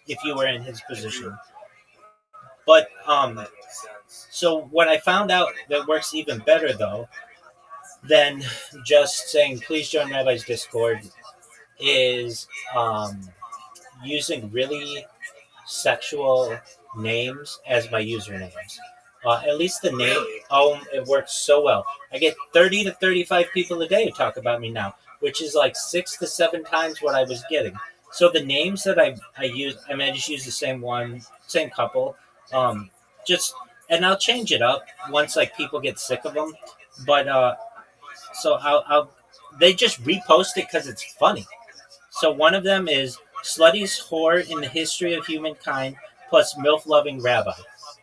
if you were in his position. But so what I found out that works even better, though, than just saying, please join Rabbi's Discord, is using really sexual names as my usernames. At least the name, it works so well. I get 30 to 35 people a day who talk about me now, which is like 6 to 7 times what I was getting. So the names that I use, I mean, I just use the same one, same couple, and I'll change it up once like people get sick of them. But so they just repost it because it's funny. So one of them is sluttiest whore in the history of humankind plus MILF-loving rabbi.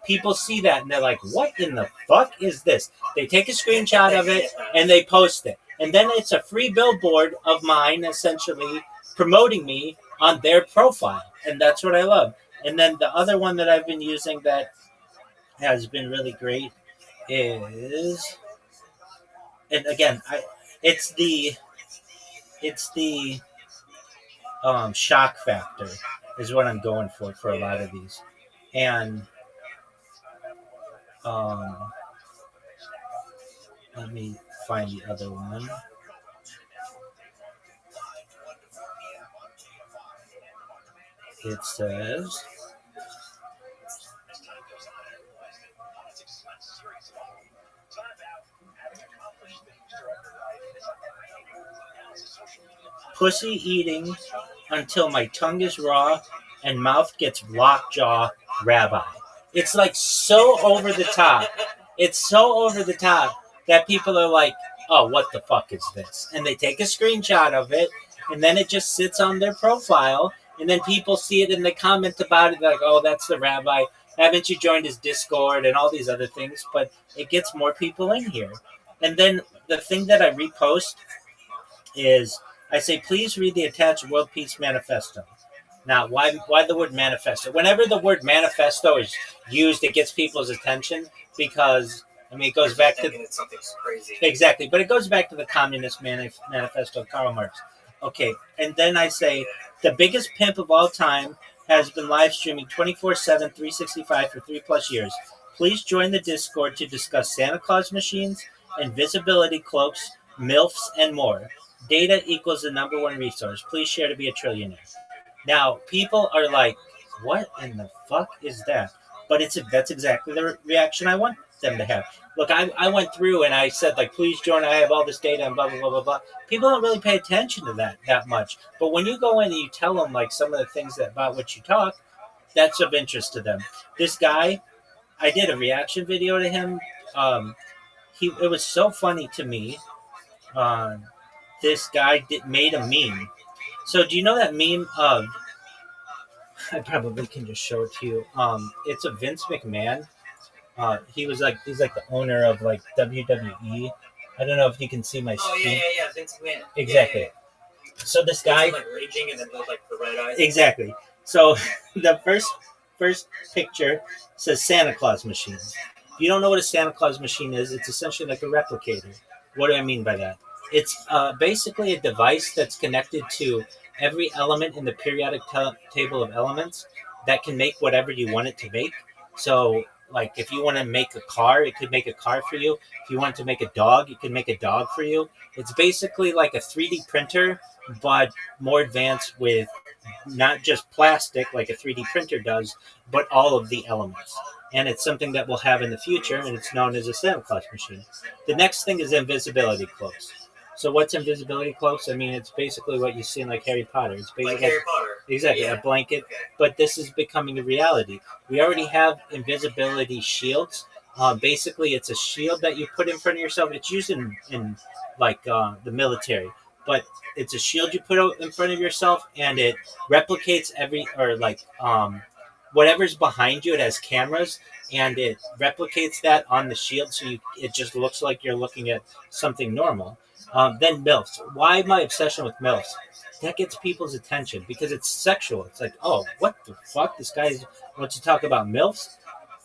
People see that and they're like, what in the fuck is this? They take a screenshot of it and they post it. And then it's a free billboard of mine, essentially promoting me on their profile. And that's what I love. And then the other one that I've been using that has been really great is, and again, it's the shock factor is what I'm going for a lot of these. And let me find the other one. It says, pussy eating until my tongue is raw and mouth gets lockjaw rabbi. It's like so over the top. It's so over the top that people are like, oh, what the fuck is this? And they take a screenshot of it, and then it just sits on their profile, and then people see it and they comment about it. They're like, oh, that's the rabbi. Haven't you joined his Discord and all these other things? But it gets more people in here. And then the thing that I repost is I say, please read the attached World Peace Manifesto. Now, why the word manifesto? Whenever the word manifesto is used, it gets people's attention because, I mean, it goes back to something crazy. Exactly, but it goes back to the Communist Manifesto of Karl Marx. Okay, and then I say, the biggest pimp of all time has been live streaming 24/7, 365 for 3+ years. Please join the Discord to discuss Santa Claus machines, invisibility cloaks, MILFs, and more. Data equals the number one resource. Please share to be a trillionaire. Now, people are like, what in the fuck is that? But that's exactly the reaction I want them to have. Look, I went through and I said, like, please join. I have all this data and blah, blah, blah, blah, blah. People don't really pay attention to that much. But when you go in and you tell them, like, some of the things about which you talk, that's of interest to them. This guy, I did a reaction video to him. It was so funny to me. This guy made a meme. So do you know that meme of, I probably can just show it to you. It's a Vince McMahon. He's like the owner of like WWE. I don't know if you can see my screen. Yeah, Vince McMahon. Exactly. Yeah. So this guy, like raging and then goes like the red eyes. Exactly. So the first picture says Santa Claus machine. If you don't know what a Santa Claus machine is, it's essentially like a replicator. What do I mean by that? It's basically a device that's connected to every element in the periodic table of elements that can make whatever you want it to make. So, like, if you want to make a car, it could make a car for you. If you want to make a dog, it can make a dog for you. It's basically like a 3D printer, but more advanced with not just plastic like a 3D printer does, but all of the elements. And it's something that we'll have in the future, and it's known as a Santa Claus machine. The next thing is invisibility cloaks. So what's invisibility cloaks? I mean, it's basically what you see in like Harry Potter. It's basically like Harry Potter. Exactly, Yeah. a blanket. Okay. But this is becoming a reality. We already have invisibility shields. Basically, it's a shield that you put in front of yourself. It's used in like the military, but it's a shield you put out in front of yourself, and it replicates whatever's behind you. It has cameras, and it replicates that on the shield, so it just looks like you're looking at something normal. Then MILFs. Why my obsession with MILFs? That gets people's attention because it's sexual. It's like, oh, what the fuck? This guy wants to talk about MILFs?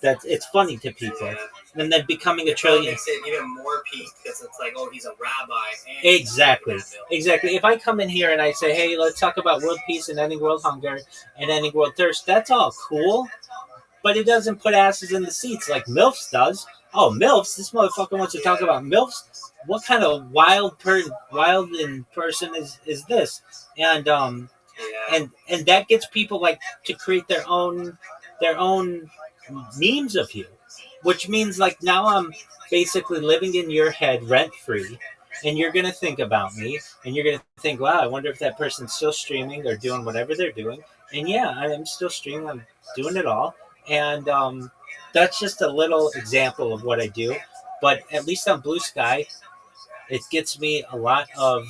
It's funny to people. And then becoming a trillion. Makes it even more peak because it's like, oh, he's a rabbi. Exactly. If I come in here and I say, hey, let's talk about world peace and ending world hunger and ending world thirst, that's all cool. But it doesn't put asses in the seats like MILFs does. Oh, MILFs? This motherfucker wants to talk about MILFs? What kind of wild person is this? And and that gets people like to create their own memes of you, which means like now I'm basically living in your head rent free, and you're gonna think about me, and you're gonna think, wow, I wonder if that person's still streaming or doing whatever they're doing. And yeah, I'm still streaming. I'm doing it all, and that's just a little example of what I do. But at least on Blue Sky, It gets me a lot of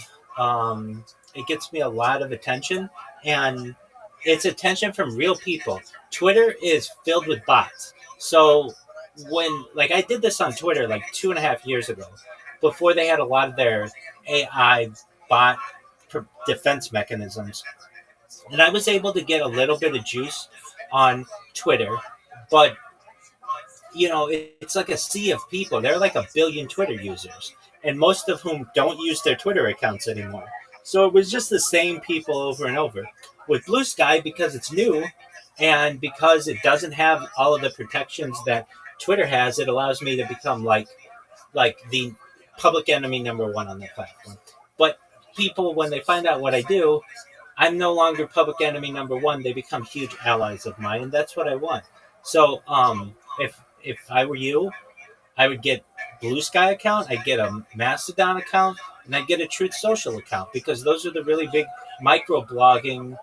attention, and it's attention from real people. Twitter is filled with bots. So when I did this on Twitter like 2.5 years ago, before they had a lot of their AI bot defense mechanisms, and I was able to get a little bit of juice on Twitter, but it's like a sea of people. There are like 1 billion Twitter users, and most of whom don't use their Twitter accounts anymore. So it was just the same people over and over. With Blue Sky, because it's new and because it doesn't have all of the protections that Twitter has, it allows me to become like the public enemy number one on the platform. But people, when they find out what I do, I'm no longer public enemy number one. They become huge allies of mine, and that's what I want. So if I were you, I would get Blue Sky account, I'd get a Mastodon account, and I'd get a Truth Social account, because those are the really big microblogging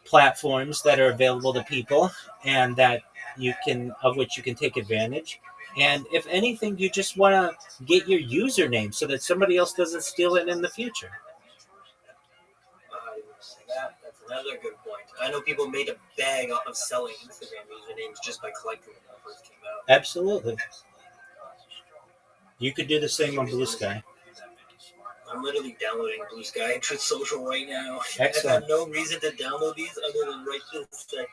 platforms that are available to people, and that of which you can take advantage. And if anything, you just want to get your username so that somebody else doesn't steal it in the future. That's another good point. I know people made a bag of selling Instagram usernames just by collecting them when it first came out. Absolutely. You could do the same on Blue Sky. I'm literally downloading Blue Sky and Truth Social right now. Excellent. I have no reason to download these other than right this second.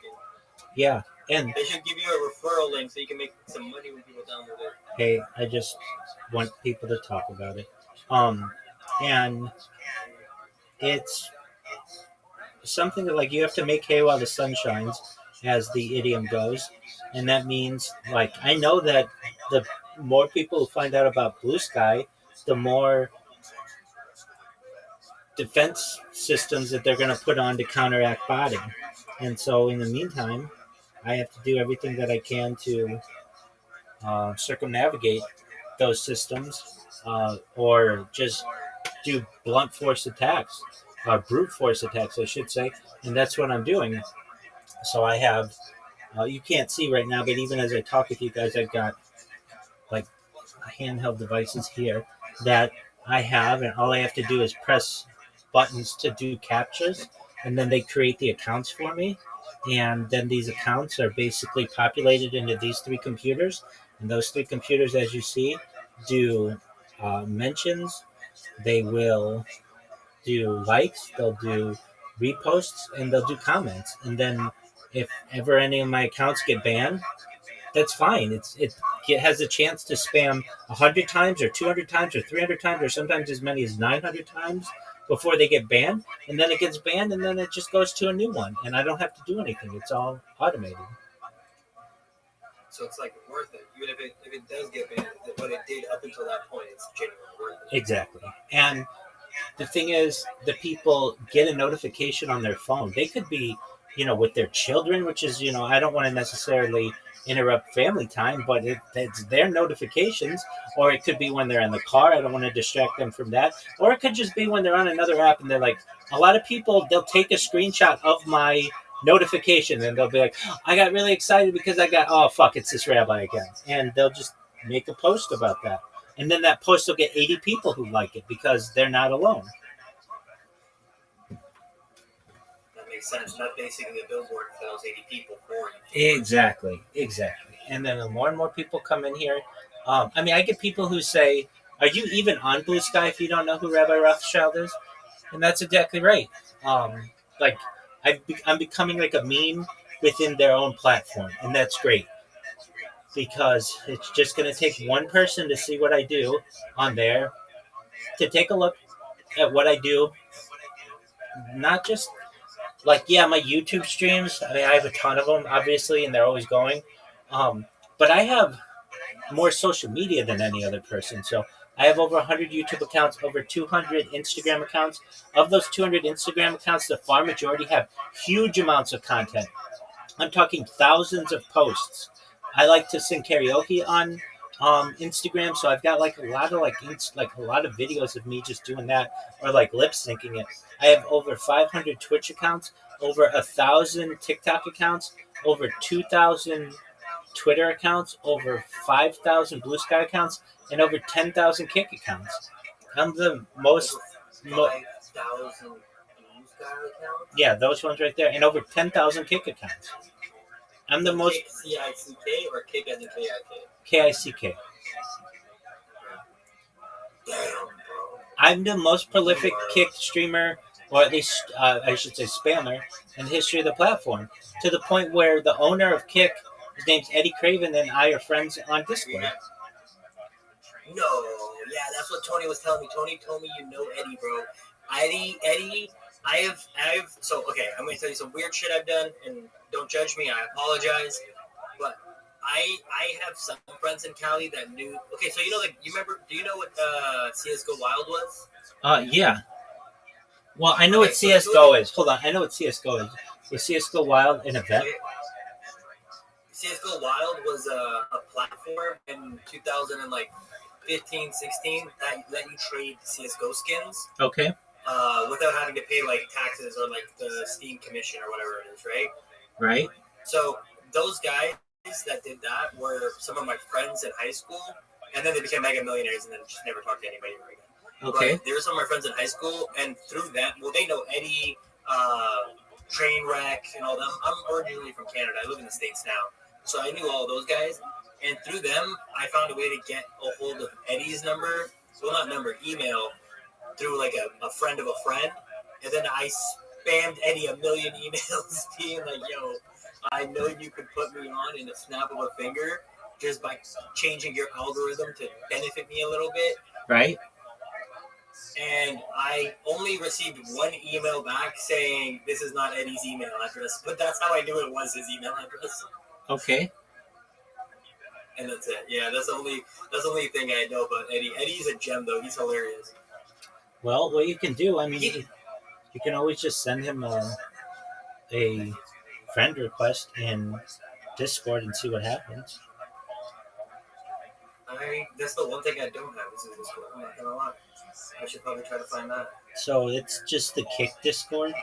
Yeah, and they should give you a referral link so you can make some money when people download it. Hey, I just want people to talk about it. And it's something that you have to make hay while the sun shines, as the idiom goes. And that means I know that the more people who find out about Blue Sky, the more defense systems that they're going to put on to counteract botting. And so in the meantime, I have to do everything that I can to circumnavigate those systems, or just do blunt force attacks, brute force attacks, I should say. And that's what I'm doing. So I have, you can't see right now, but even as I talk with you guys, I've got handheld devices here that I have, and all I have to do is press buttons to do captures, and then they create the accounts for me. And then these accounts are basically populated into these 3 computers, and those 3 computers, as you see, do mentions. They will do likes, they'll do reposts, and they'll do comments. And then if ever any of my accounts get banned, that's fine. It has a chance to spam 100 times or 200 times or 300 times or sometimes as many as 900 times before they get banned. And then it gets banned, and then it just goes to a new one. And I don't have to do anything. It's all automated. So it's worth it. Even if it does get banned, what it did up until that point, it's genuinely worth it. Exactly. And the thing is, the people get a notification on their phone. They could be, with their children, which is, I don't want to necessarily interrupt family time, but it's their notifications. Or it could be when they're in the car. I don't want to distract them from that. Or it could just be when they're on another app and they're a lot of people, they'll take a screenshot of my notification and they'll be like, I got really excited because oh fuck, it's this rabbi again. And they'll just make a post about that. And then that post will get 80 people who like it because they're not alone. That makes sense. Not basically a billboard for those 80 people for you. Exactly. And then the more and more people come in here. I get people who say, are you even on Blue Sky if you don't know who Rabbi Rothschild is? And that's exactly right. I'm becoming a meme within their own platform, and that's great. Because it's just going to take one person to see what I do on there, to take a look at what I do. Not just my YouTube streams. I have a ton of them, obviously, and they're always going. But I have more social media than any other person. So I have over 100 YouTube accounts, over 200 Instagram accounts. Of those 200 Instagram accounts, the far majority have huge amounts of content. I'm talking thousands of posts. I like to sing karaoke on Instagram, so I've got a lot of videos of me just doing that, or lip syncing it. I have over 500 Twitch accounts, over 1,000 TikTok accounts, over 2,000 Twitter accounts, over 5,000 Blue Sky accounts, and over 10,000 Kick accounts. I'm the most. 5,000 views guy account. Yeah, those ones right there, and over 10,000 Kick accounts. I'm the most. CICK or Kick as in KIK? KICK. Damn, bro. I'm the most prolific Kick streamer, or at least I should say spammer, in the history of the platform. To the point where the owner of Kick, his name's Eddie Craven, and I are friends on Discord. No, yeah, that's what Tony was telling me. Tony told me you know Eddie, bro. Eddie, I have. So okay, I'm gonna tell you some weird shit I've done, and don't judge me. I apologize, but I have some friends in Cali that knew. Okay, so you know, like, you remember? Do you know what CS:GO Wild was? Yeah. Well, I know what CS:GO is. Hold on, I know what CS:GO is. Was CS:GO Wild an event? CS:GO Wild was a platform in 2015, 16 that let you trade CS:GO skins. Okay. Without having to pay like taxes or like the Steam commission or whatever it is, right? Right. So those guys that did that were some of my friends in high school, and then they became mega millionaires and then just never talked to anybody ever again. Okay. But they were some of my friends in high school, and through that, well, they know Eddie, Trainwreck, and all them. I'm originally from Canada. I live in the States now, so I knew all those guys, and through them, I found a way to get a hold of Eddie's number. Well, not number, email, through like a friend of a friend, and then I spammed Eddie a million emails being like, yo, I know you could put me on in a snap of a finger just by changing your algorithm to benefit me a little bit. Right. And I only received one email back saying this is not Eddie's email address, but that's how I knew it was his email address. Okay. And that's it. Yeah, that's the only thing I know about Eddie. Eddie's a gem though. He's hilarious. Well, what you can do, I mean, you can always just send him a friend request in Discord and see what happens. That's the one thing I don't have is Discord. I'm not gonna lie. I should probably try to find that. So it's just the Kick Discord.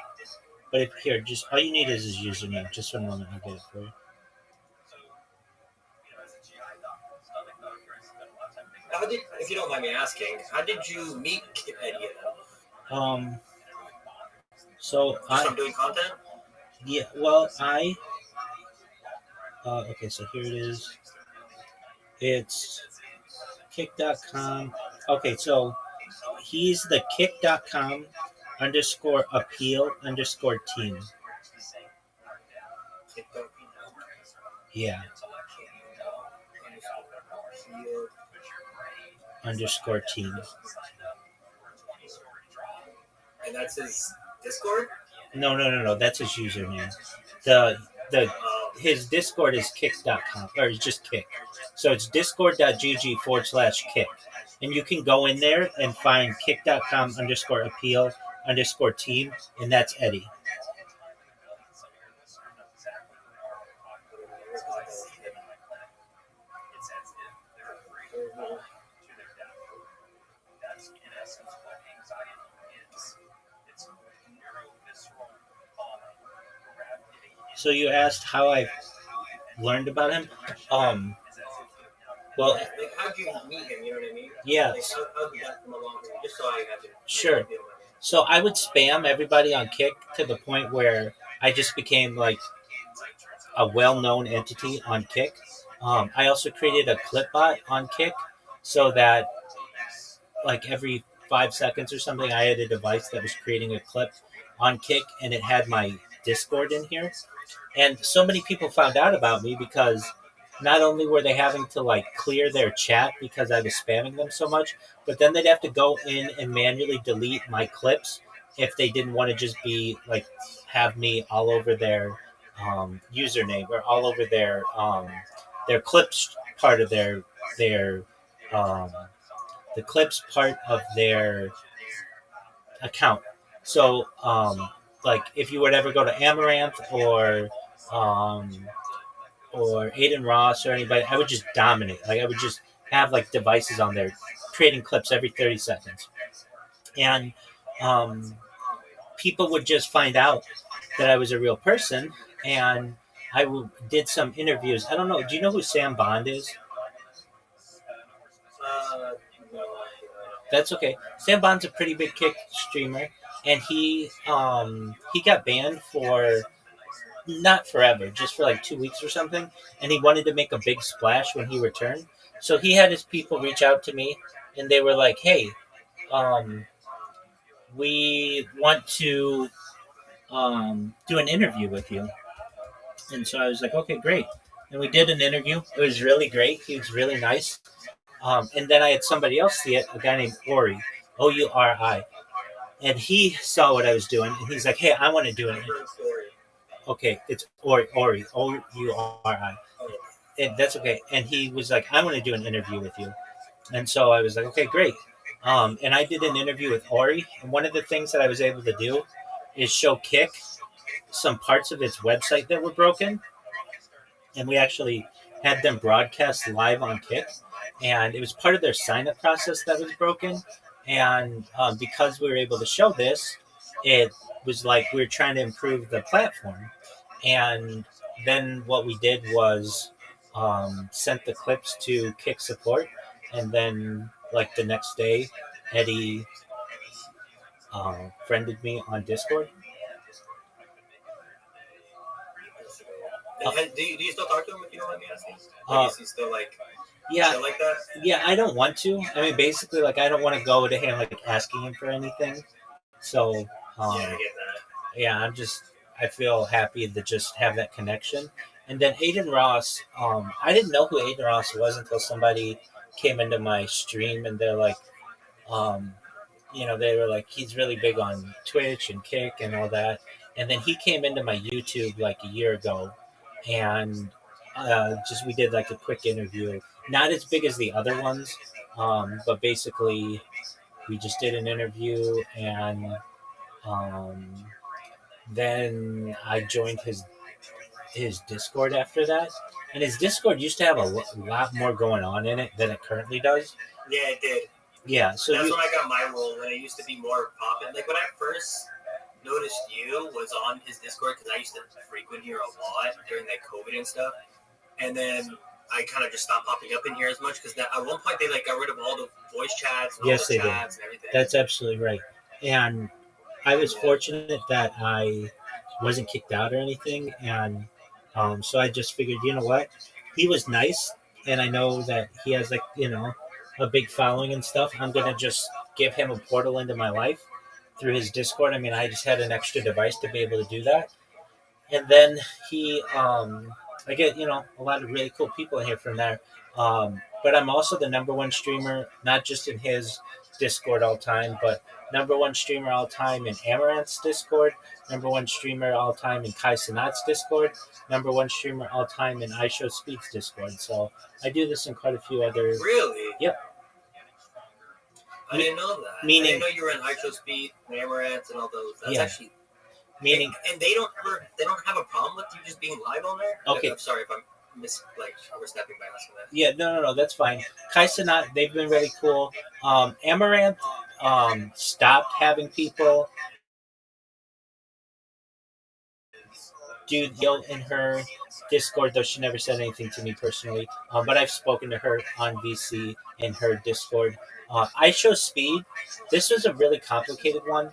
But if here, just all you need is his username. Just one moment, I'll get it for you. If you don't mind me asking, how did you meet Eddie? So I'm doing content. Yeah. Well, okay, so here it is. It's kick.com. Okay, so he's the kick.com _appeal_team. Yeah. _team. And that's his Discord? No. That's his username. His Discord is kick.com, or it's just kick. So it's discord.gg/kick. And you can go in there and find kick.com _appeal_team, and that's Eddie. So you asked how I learned about him? Well, like, how'd you meet him? You know what I mean? Yeah. Like, how did that come along? Just so I have to. Sure. So I would spam everybody on Kick to the point where I just became like a well-known entity on Kick. I also created a clip bot on Kick so that like every 5 seconds or something, I had a device that was creating a clip on Kick, and it had my Discord in here. And so many people found out about me because not only were they having to like clear their chat because I was spamming them so much, but then they'd have to go in and manually delete my clips if they didn't want to just be like have me all over their username or all over their clips part of their the clips part of their account. So like if you would ever go to Amaranth or Aiden Ross or anybody, I would just dominate. Like I would just have like devices on there creating clips every 30 seconds. And people would just find out that I was a real person, and I did some interviews. I don't know. Do you know who Sam Bond is? No. That's okay. Sam Bond's a pretty big kick streamer, and he got banned for not forever, just for like 2 weeks or something. And he wanted to make a big splash when he returned, so he had his people reach out to me, and they were like, "Hey, we want to do an interview with you." And so I was like, "Okay, great." And we did an interview. It was really great. He was really nice. And then I had somebody else see it, a guy named Ori, Ouri, and he saw what I was doing, and he's like, "Hey, I want to do it." Okay, it's Ori, Ouri, and that's okay. And he was like, "I want to do an interview with you," and so I was like, "Okay, great." And I did an interview with Ori, and one of the things that I was able to do is show Kick some parts of its website that were broken, and we actually had them broadcast live on Kick, and it was part of their sign-up process that was broken. And because we were able to show this, it was like we were trying to improve the platform. And then what we did was sent the clips to Kick support, and then like the next day, Eddie friended me on Discord. Do you still talk to him if you don't mind me asking? Like, is he still like Yeah, shit like that? yeah, I don't want to. I mean, basically, like, I don't want to go to him like asking him for anything. So, Yeah, I get that. yeah, I feel happy to just have that connection. And then Aiden Ross, I didn't know who Aiden Ross was until somebody came into my stream, and they're like, um, they were like, he's really big on Twitch and Kick and all that. And then he came into my YouTube like a year ago, and just we did like a quick interview, not as big as the other ones, but basically we just did an interview, and then I joined his Discord after that. And his Discord used to have a lot more going on in it than it currently does. Yeah, it did. Yeah, so that's when I got my role, and it used to be more popping. Like when I first noticed you was on his Discord, because I used to frequent here a lot during that COVID and stuff, and then I kind of just stopped popping up in here as much because at one point they like got rid of all the voice chats and all the chats and everything. That's absolutely right. And I was fortunate that I wasn't kicked out or anything, and so I just figured, you know what, he was nice, and I know that he has like a big following and stuff. I'm gonna just give him a portal into my life through his Discord. I mean, I just had an extra device to be able to do that. And then he, I get a lot of really cool people in here from there. But I'm also the number one streamer, not just in his Discord all time, but number one streamer all time in Amaranth's Discord, number one streamer all time in Kai Sanat's Discord, number one streamer all time in iShow Speaks Discord. So I do this in quite a few other. Really? Yep. I didn't know that. Meaning, I didn't know you were in iShow Speed, Amaranth, and all those. That's actually. Meaning, and they don't have a problem with you just being live on there. Okay. I'm sorry if I'm overstepping by asking that. Yeah, no, that's fine. Kai Sanat, they've been really cool. Amaranth stopped having people do in her Discord, though she never said anything to me personally. But I've spoken to her on VC in her Discord. iShow Speed, this was a really complicated one.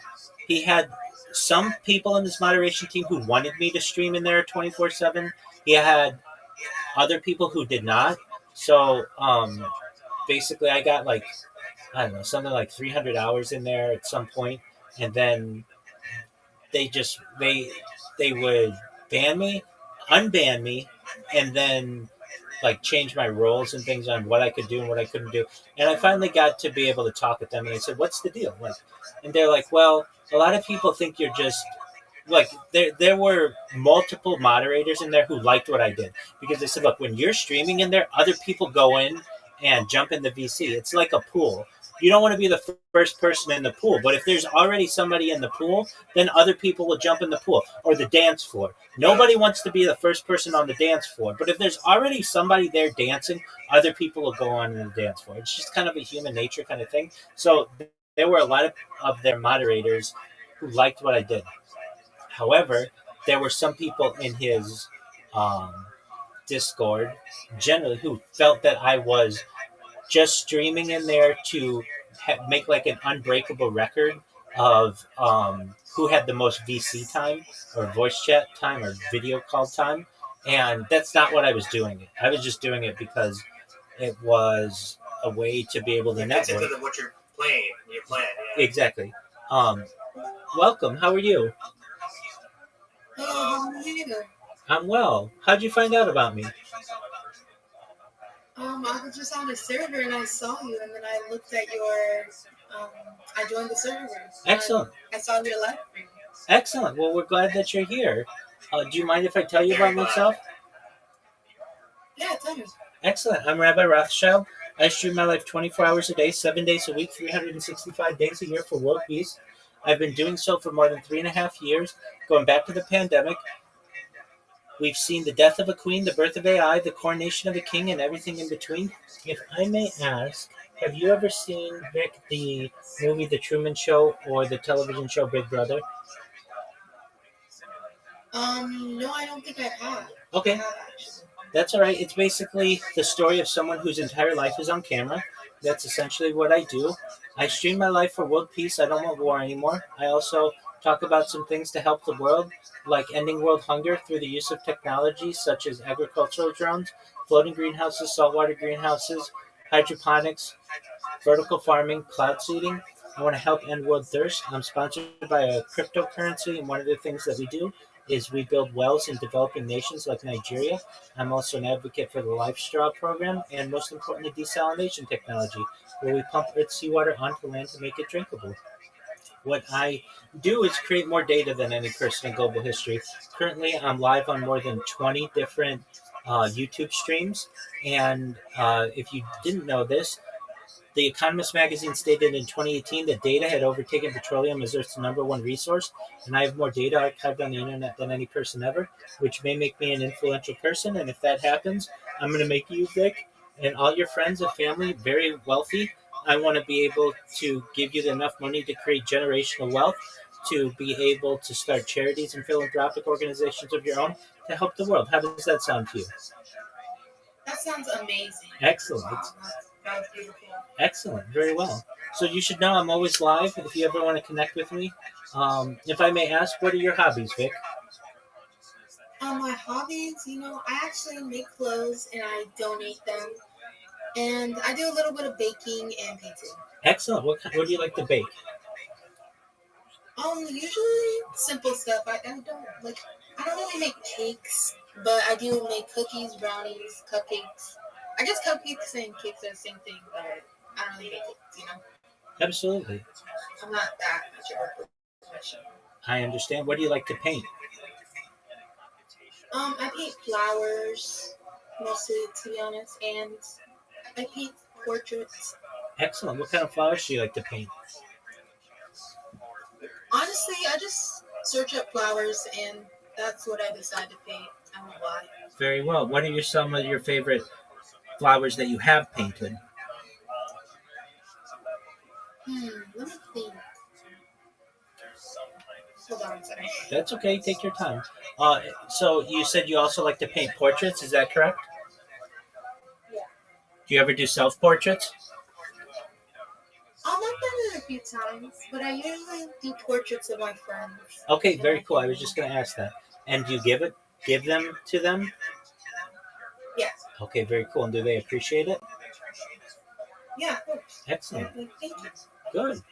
He had some people in his moderation team who wanted me to stream in there 24/7. He had other people who did not. So basically, I got like, I don't know, something like 300 hours in there at some point, and then they would ban me, unban me, and then like change my roles and things on what I could do and what I couldn't do. And I finally got to be able to talk with them, and I said, "What's the deal?" Like, and they're like, "Well, a lot of people think you're just." Like there were multiple moderators in there who liked what I did, because they said, look, when you're streaming in there, other people go in and jump in the VC. It's like a pool. You don't want to be the first person in the pool, but if there's already somebody in the pool, then other people will jump in the pool or the dance floor. Nobody wants to be the first person on the dance floor, but if there's already somebody there dancing, other people will go on in the dance floor. It's just kind of a human nature kind of thing. So there were a lot of their moderators who liked what I did. However, there were some people in his Discord generally who felt that I was just streaming in there to make like an unbreakable record of who had the most VC time or voice chat time or video call time. And that's not what I was doing. I was just doing it because it was a way to be able to network. What you're playing, yeah. Exactly. Welcome. How are you? Hello, how are you? I'm well. How'd you find out about me? I was just on the server and I saw you, and then I looked at your. I joined the server. Excellent. I saw your live stream. Excellent. Well, we're glad that you're here. Do you mind if I tell you about myself? Yeah, tell me. Excellent. I'm Rabbi Rothschild. I stream my life 24 hours a day, 7 days a week, 365 days a year for world peace. I've been doing so for more than 3.5 years, going back to the pandemic. We've seen the death of a queen, the birth of AI, the coronation of a king, and everything in between. If I may ask, have you ever seen, Vic, the movie The Truman Show or the television show Big Brother? No, I don't think I have. Okay. That's all right. It's basically the story of someone whose entire life is on camera. That's essentially what I do. I stream my life for world peace. I don't want war anymore. I also talk about some things to help the world, like ending world hunger through the use of technology such as agricultural drones, floating greenhouses, saltwater greenhouses, hydroponics, vertical farming, cloud seeding. I want to help end world thirst. I'm sponsored by a cryptocurrency, and one of the things that we do is we build wells in developing nations like Nigeria. I'm also an advocate for the Life Straw program, and most importantly, desalination technology, where we pump Earth's seawater onto land to make it drinkable. What I do is create more data than any person in global history. Currently, I'm live on more than 20 different YouTube streams, and if you didn't know this, The Economist magazine stated in 2018 that data had overtaken petroleum as Earth's number one resource, and I have more data archived on the internet than any person ever, which may make me an influential person. And if that happens, I'm going to make you, Vic, and all your friends and family very wealthy. I want to be able to give you enough money to create generational wealth, to be able to start charities and philanthropic organizations of your own to help the world. How does that sound to you? That sounds amazing. Excellent. That was beautiful. Excellent. Very well. So you should know I'm always live if you ever want to connect with me. If I may ask, what are your hobbies, Vic? My hobbies, I actually make clothes and I donate them. And I do a little bit of baking and painting. Excellent. What do you like to bake? Usually simple stuff. I don't really make cakes, but I do make cookies, brownies, cupcakes. I guess cupcakes and cakes are the same thing, but I don't really make cakes, Absolutely. I'm not that much of a professional. I understand. What do you like to paint? I paint flowers, mostly, to be honest, and I paint portraits. Excellent. What kind of flowers do you like to paint? Honestly, I just search up flowers, and that's what I decide to paint. I don't know why. Very well. What are some of your favorite flowers that you have painted? Let me think. Hold on a second. That's okay. Take your time. So you said you also like to paint portraits. Is that correct? Yeah. Do you ever do self-portraits? I've done it a few times, but I usually do portraits of my friends. Okay, very cool. I was just going to ask that. And do you give them to them? Yes. Okay, very cool. And do they appreciate it? Yeah, of course. Excellent. Thank you. Good.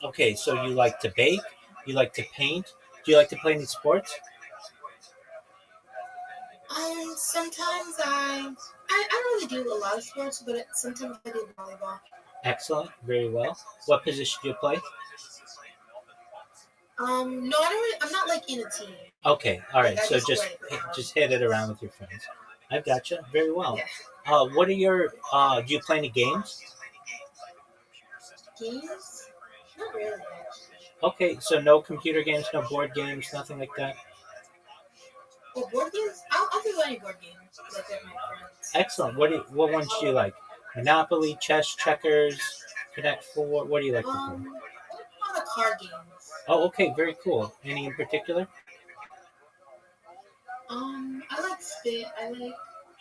Okay, so you like to bake, you like to paint. Do you like to play any sports? Sometimes I don't really do a lot of sports, but sometimes I do volleyball. Excellent, very well. What position do you play? No, I don't really, I'm not like in a team. Okay, all right. Like, So just hit it around with your friends. I've gotcha. Very well. Yeah. What are your? Do you play any games? Games? Not really. Okay, so no computer games, no board games, nothing like that. Well, board games? I'll do any board games like with my friends. Excellent. What ones do you like? Monopoly, chess, checkers, Connect Four. What do you like to play? I like a lot of card games. Oh, okay, very cool. Any in particular? I like Spit. I like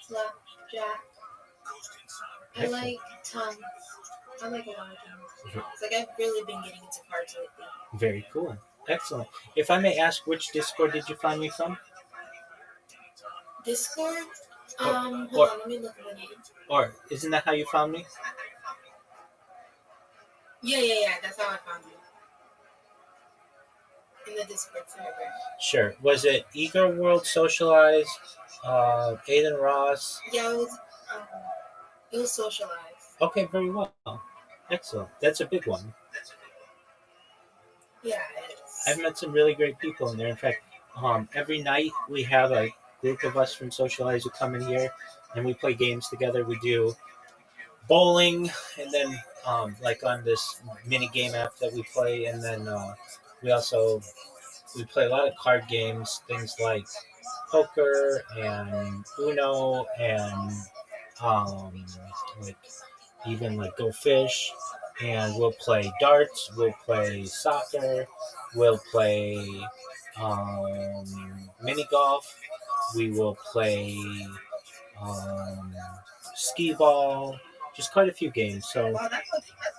Flapjack. I like tons. I like a lot of games. It's like I've really been getting into cards lately. Very cool. Excellent. If I may ask, which Discord did you find me from? Discord? Or- Hold on, let me look at the name. Or isn't that how you found me? Yeah, that's how I found you. In the Discord server. Sure. Was it Eager World Socialize, Aiden Ross? Yeah, it was socialized. Okay, very well. Excellent. That's a big one. Yeah, it is. I've met some really great people in there. In fact, every night we have a group of us from Socialize who come in here and we play games together. We do bowling, and then like on this mini game app that we play, and then we play a lot of card games, things like poker and Uno and like even like Go Fish, and we'll play darts, we'll play soccer, we'll play mini golf, we will play skee ball, just quite a few games. So Wow, that's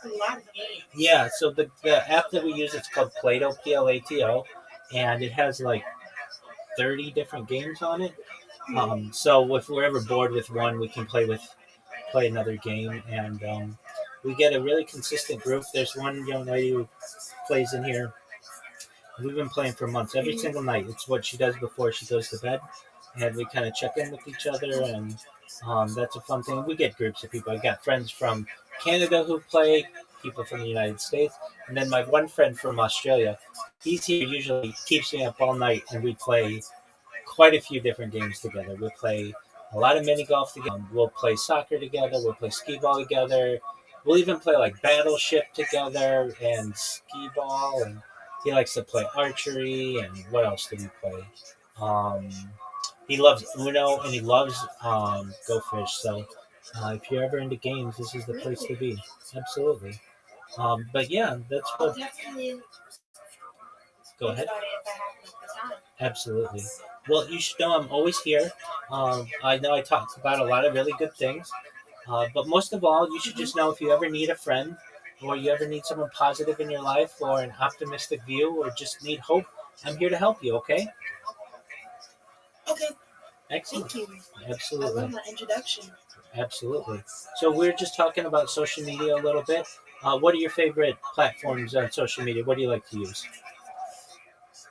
a lot of games. yeah, so the app that we use, it's called Plato, Plato, and it has like 30 different games on it. So if we're ever bored with one, we can play another game, and we get a really consistent group. There's one young lady who plays in here. We've been playing for months, every single night. It's what she does before she goes to bed, and we kind of check in with each other, and that's a fun thing. We get groups of people. I got friends from Canada who play, people from the United States, and then my one friend from Australia. He's here usually, keeps me up all night, and we play quite a few different games together. We'll play a lot of mini golf together. We'll play soccer together. We'll play skee ball together. We'll even play like Battleship together and skee ball. And he likes to play archery. And what else do we play? He loves Uno and he loves Go Fish. So if you're ever into games, this is the place to be. Absolutely. But yeah, that's what. Go ahead. Absolutely. Well, you should know I'm always here. I know I talk about a lot of really good things. But most of all, you should just know if you ever need a friend or you ever need someone positive in your life or an optimistic view or just need hope, I'm here to help you, okay? Okay. Excellent. Thank you. Absolutely. I love that introduction. Absolutely. So we're just talking about social media a little bit. What are your favorite platforms on social media? What do you like to use?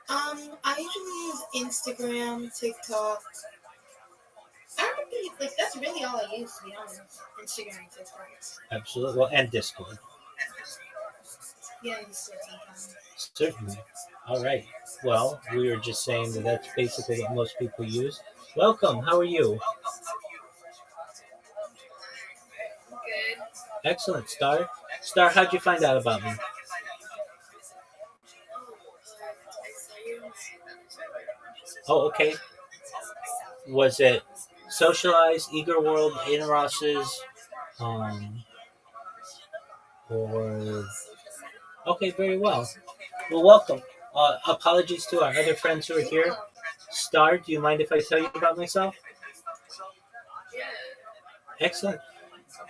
I usually use Instagram, TikTok. I don't think like that's really all I use, to be honest. Instagram and TikTok. Absolutely. Well, and Discord. Yeah, Discord sometimes. Certainly. All right. Well, we were just saying that that's basically what most people use. Welcome. How are you? Good. Excellent, Star. Star, how'd you find out about me? Oh, okay. Was it Socialize, Eager World, Aiden Ross's, or... Okay, very well. Well, welcome. Apologies to our other friends who are here. Star, do you mind if I tell you about myself? Excellent.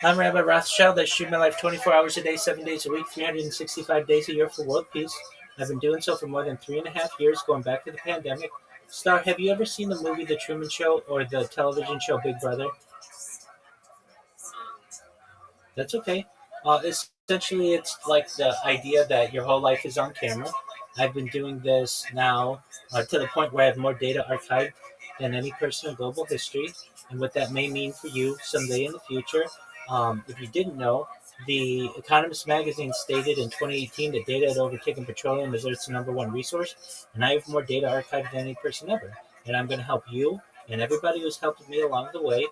I'm Rabbi Rothschild. I stream my life 24 hours a day, 7 days a week, 365 days a year for world peace. I've been doing so for more than 3.5 years, going back to the pandemic. Star, have you ever seen the movie The Truman Show or the television show Big Brother? That's okay. Essentially, it's like the idea that your whole life is on camera. I've been doing this now to the point where I have more data archived than any person in global history. And what that may mean for you someday in the future. If you didn't know, the Economist magazine stated in 2018 that data had overtaken petroleum as Earth's #1 resource, and I have more data archived than any person ever. And I'm going to help you and everybody who's helped me along the way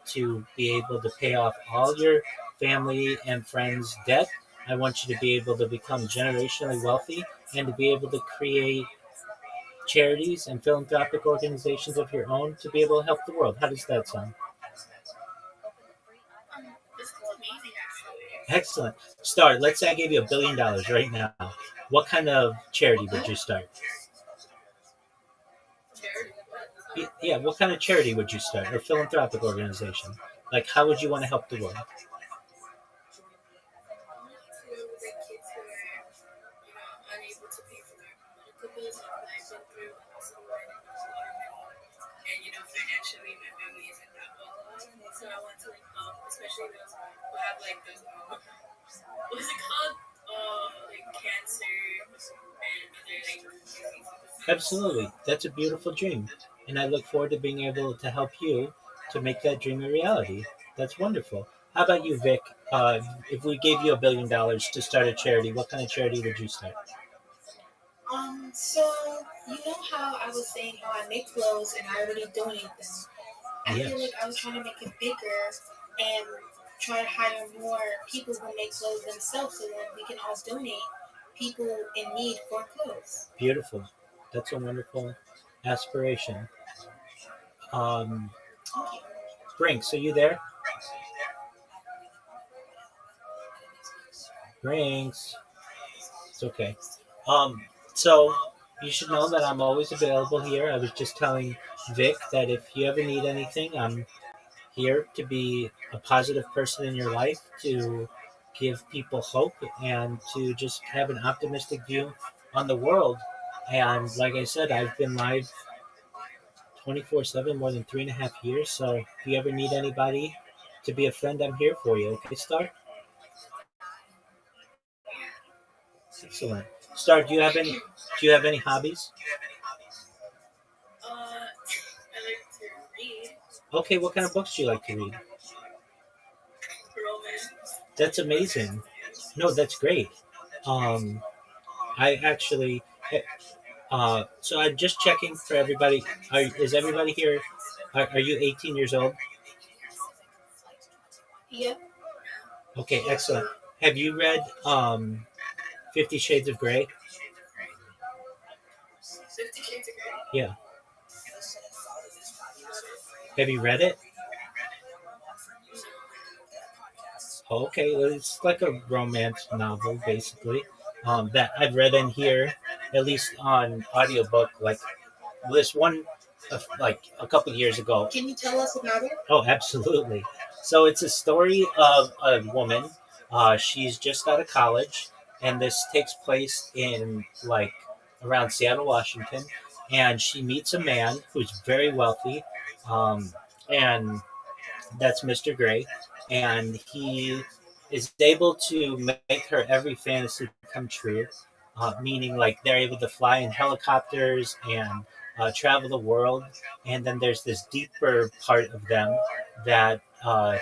to be able to pay off all your family and friends' debt. I want you to be able to become generationally wealthy and to be able to create charities and philanthropic organizations of your own to be able to help the world. How does that sound? This is amazing, actually. Excellent. Star, let's say I gave you $1 billion right now. What kind of charity would you start? Charity? Yeah, what kind of charity would you start? Or philanthropic organization? Like, how would you want to help the world? The kids who are, unable to pay for their medical bills, like I've been through also and financially my family isn't that well off. So I want to help, especially those who have those what's it called? Like cancer and other diseases. Absolutely. That's a beautiful dream. And I look forward to being able to help you to make that dream a reality. That's wonderful. How about you, Vic? If we gave you $1 billion to start a charity, what kind of charity would you start? So you know how I was saying how I make clothes and I already donate them. I feel like I was trying to make it bigger and try to hire more people who make clothes themselves so that we can all donate people in need for clothes. Beautiful. That's a wonderful aspiration. Um, Brinks, are you there? Brinks. It's okay. So you should know that I'm always available here. I was just telling Vic that if you ever need anything, I'm here to be a positive person in your life, to give people hope, and to just have an optimistic view on the world. And like I said, I've been live 24/7 more than 3.5 years. So if you ever need anybody to be a friend, I'm here for you. Okay, Star? Excellent. Star, do you have any hobbies? I like to read Okay, what kind of books do you like to read? romance. That's amazing. No, that's great. Um, I actually, so I'm just checking for everybody. Is everybody here? Are you 18 years old? Yeah. Okay, excellent. Have you read 50 Shades of Grey? 50 Shades of Grey. Yeah. Have you read it? Okay, well, it's like a romance novel, basically, that I've read in here, at least on audiobook, like this one, like a couple years ago. Can you tell us about it? Oh, absolutely. So it's a story of a woman. She's just out of college, and this takes place in like around Seattle, Washington. And she meets a man who's very wealthy, and that's Mr. Gray, and he is able to make her every fantasy come true. Meaning, like they're able to fly in helicopters and travel the world. And then there's this deeper part of them that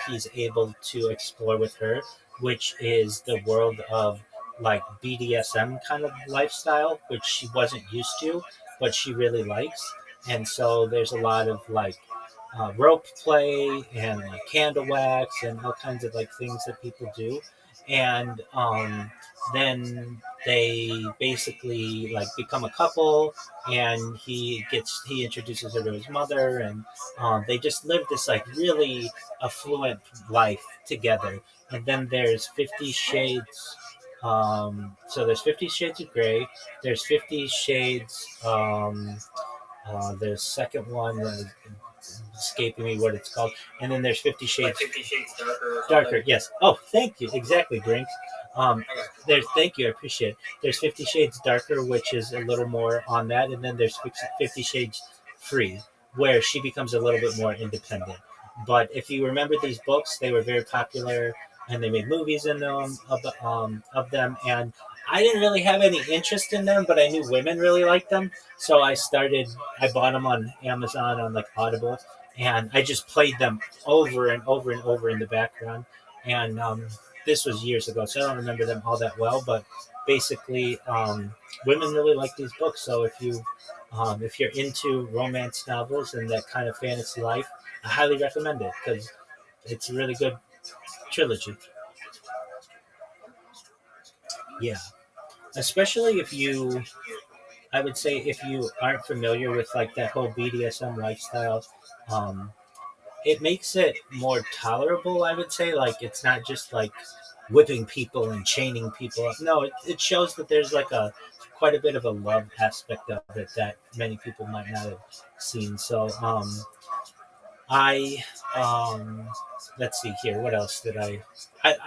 he's able to explore with her, which is the world of like BDSM kind of lifestyle, which she wasn't used to, but she really likes. And so there's a lot of like rope play and like candle wax and all kinds of like things that people do. And then they basically like become a couple, and he introduces her to his mother, and they just live this like really affluent life together. And then there's 50 Shades. So there's 50 Shades of Grey. There's 50 Shades. The second one is escaping me what it's called. And then there's 50 Shades. Like 50 Shades Darker. Darker, yes. Oh, thank you. Exactly, Brinks. Thank you. I appreciate it. There's 50 Shades Darker, which is a little more on that. And then there's 50 Shades Free, where she becomes a little bit more independent. But if you remember these books, they were very popular, and they made movies in them of them. And I didn't really have any interest in them, but I knew women really liked them. So I bought them on Amazon on like Audible, and I just played them over and over and over in the background. And this was years ago, so I don't remember them all that well. But basically, women really like these books. So if you're into romance novels and that kind of fantasy life, I highly recommend it because it's a really good trilogy. Yeah, especially I would say if you aren't familiar with like that whole BDSM lifestyle, um, it makes it more tolerable. I would say like it's not just like whipping people and chaining people up. No, it shows that there's like a quite a bit of a love aspect of it that many people might not have seen. So I let's see here. What else did I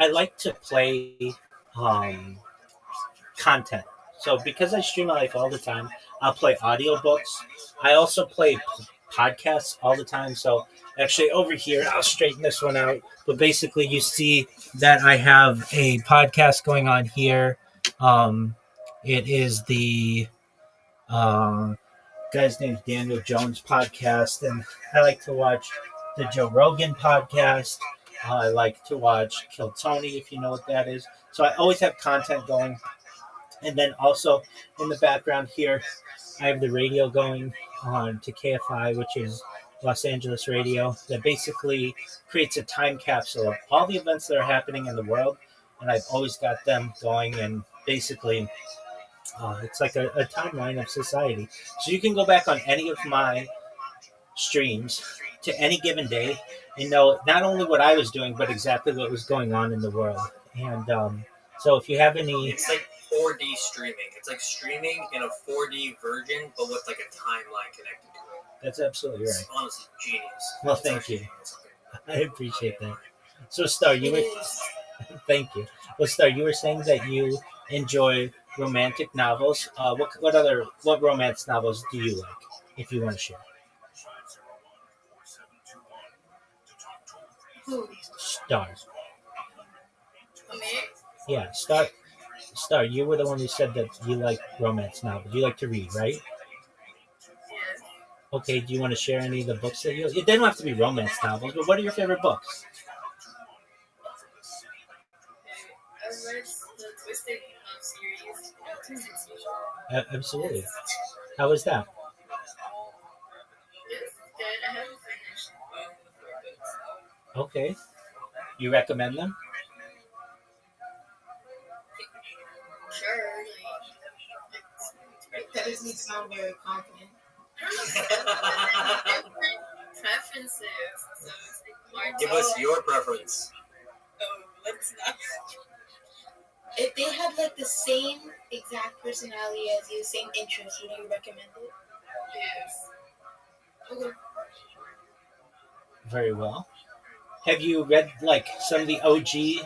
like to play um, content. So because I stream my life all the time, I'll play audiobooks. I also play podcasts all the time. So actually over here, I'll straighten this one out. But basically, you see that I have a podcast going on here. It is the guy's name's Daniel Jones podcast, and I like to watch the Joe Rogan podcast. I like to watch Kill Tony, if you know what that is. So I always have content going. And then also in the background here, I have the radio going on to KFI, which is Los Angeles radio, that basically creates a time capsule of all the events that are happening in the world. And I've always got them going, and basically it's like a timeline of society. So you can go back on any of my streams to any given day and know not only what I was doing, but exactly what was going on in the world. And so if you have any... It's like 4D streaming. It's like streaming in a 4D version, but with like a timeline connected to it. That's absolutely right. It's honestly genius. Well, thank you. I appreciate that. So, Star, you were... Thank you. Well, Star, you were saying that you enjoy romantic novels. What romance novels do you like, if you want to share? Who? Star. Me? Yeah, Star, you were the one who said that you like romance novels. You like to read, right? Yes. Okay, do you want to share any of the books that you... They don't have to be romance novels, but what are your favorite books? I read the Twisted Love series. Absolutely. How was that? It's good. I haven't finished the 4 books. Okay. You recommend them? Sure. That doesn't sound very confident. Different preferences. So it's like Give us your preference. Oh, let's not. If they had like the same exact personality as you, same interests, would you recommend it? Yes. Okay. Very well. Have you read like some of the OG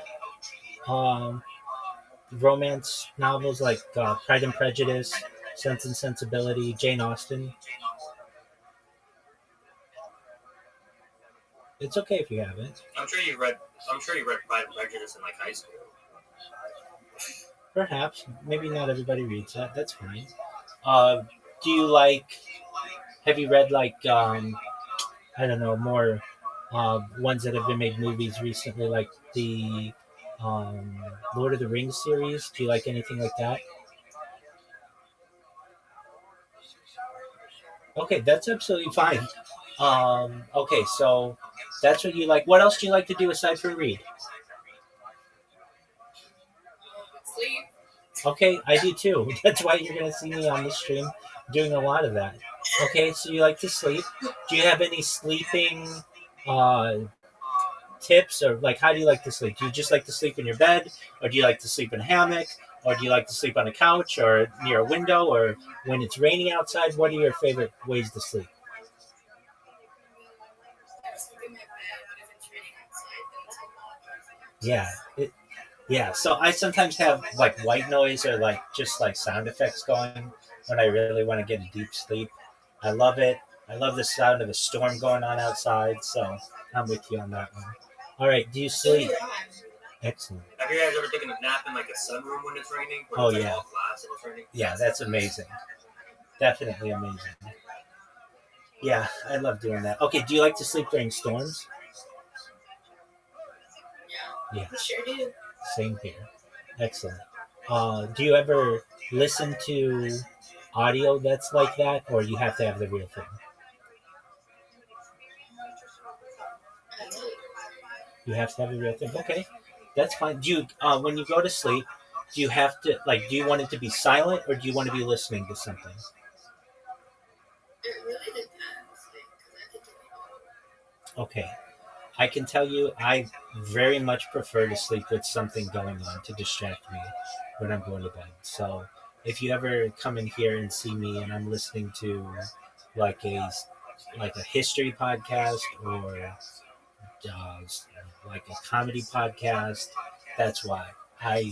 romance novels like Pride and Prejudice, Sense and Sensibility, Jane Austen? It's okay if you haven't. I'm sure you read Pride and Prejudice in like high school. Perhaps. Maybe not everybody reads that. That's fine. Do you like... Have you read like I don't know, more ones that have been made movies recently, like the Lord of the Rings series? Do you like anything like that? Okay, that's absolutely fine. Okay, so that's what you like. What else do you like to do aside from read? Sleep. Okay, I do too. That's why you're going to see me on the stream doing a lot of that. Okay, so you like to sleep. Do you have any sleeping tips, or like how do you like to sleep? Do you just like to sleep in your bed, or do you like to sleep in a hammock, or do you like to sleep on a couch or near a window, or when it's raining outside? What are your favorite ways to sleep? Yeah, yeah. So I sometimes have like white noise or like just like sound effects going when I really want to get a deep sleep. I love it. I love the sound of a storm going on outside. So I'm with you on that one. All right. Do you sleep? Excellent. Have you guys ever taken a nap in like a sunroom when it's raining? Oh, it's like yeah. all glass and it's raining? Yeah, that's amazing. Definitely amazing. Yeah, I love doing that. Okay, do you like to sleep during storms? Yeah, Sure do. same here. Excellent. Do you ever listen to audio that's like that, or you have to have the real thing? You have to have the real thing. Okay, that's fine. Do you, when you go to sleep, do you have to like? Do you want it to be silent, or do you want to be listening to something? It really depends. Like, 'cause I could do it all. Okay. I can tell you I very much prefer to sleep with something going on to distract me when I'm going to bed. So if you ever come in here and see me and I'm listening to like a history podcast or like a comedy podcast. That's why I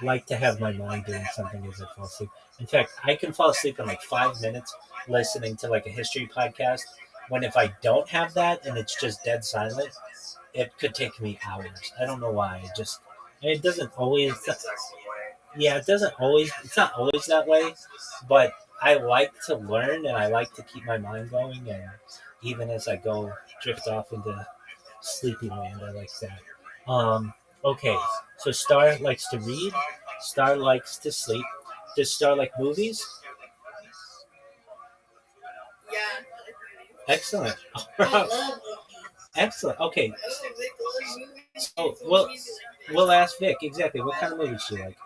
like to have my mind doing something as I fall asleep. In fact, I can fall asleep in like 5 minutes listening to like a history podcast. When if I don't have that and it's just dead silent, it could take me hours. I don't know why. It doesn't always. Yeah, it doesn't always. It's not always that way, but I like to learn and I like to keep my mind going. And even as I go drift off into sleepy land, I like that. Okay, so Star likes to read. Star likes to sleep. Does Star like movies? Yeah. Excellent. I love movies. Excellent. Okay, I love movies. so we'll ask Vic exactly what kind of movies do you like.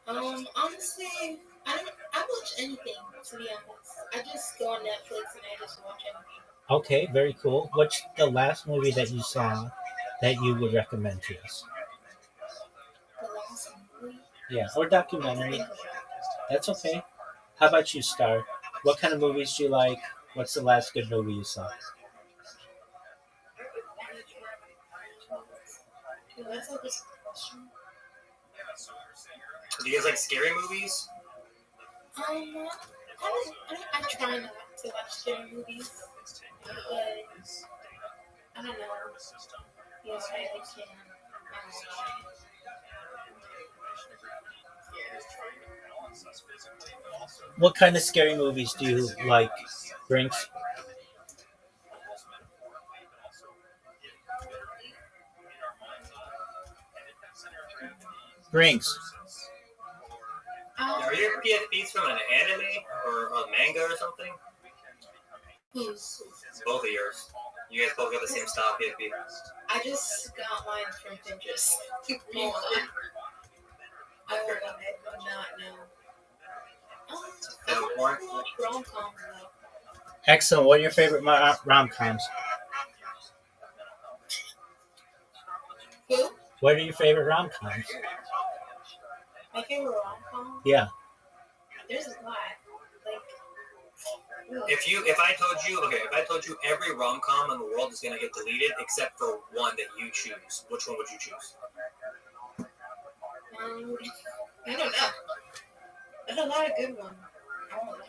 Honestly, I watch anything, to be honest. I just go on Netflix and I just watch anything. Okay, very cool. What's the last movie that you saw that you would recommend to us? The last movie? Yeah, or documentary. That's okay. How about you, Star? What kind of movies do you like? What's the last good movie you saw? That's a good question. Do you guys like scary movies? I try not to watch scary movies, but I don't know. Yes, I can. What kind of scary movies do you like, Brinks? Brinks. Are your PFPs from an anime or a manga or something? Who's? Both of yours. You guys both got the same style PFP. I just got mine from Pinterest. Hold on. I would not know. I don't watch rom-coms though. Excellent. What are your favorite rom-coms? Who? What are your favorite rom-coms? My favorite rom-com? Yeah. There's a lot. Like, If I told you every rom-com in the world is gonna get deleted except for one that you choose, which one would you choose? I don't know. There's a lot of good ones. I don't know.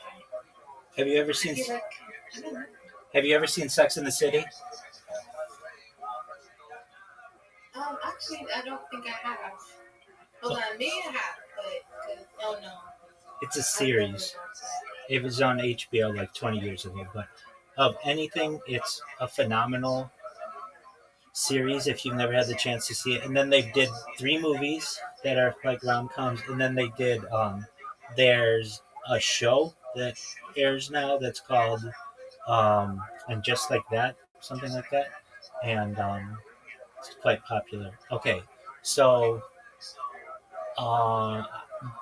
Have you ever seen? I don't know. Have you ever seen Sex in the City? Actually, I don't think I have. Hold on, maybe I have, but oh no. It's a series. It was on HBO like 20 years ago, but of anything, it's a phenomenal series if you've never had the chance to see it. And then they did 3 movies that are like rom-coms, and then they did there's a show that airs now that's called And Just Like That, something like that, and it's quite popular. Okay, so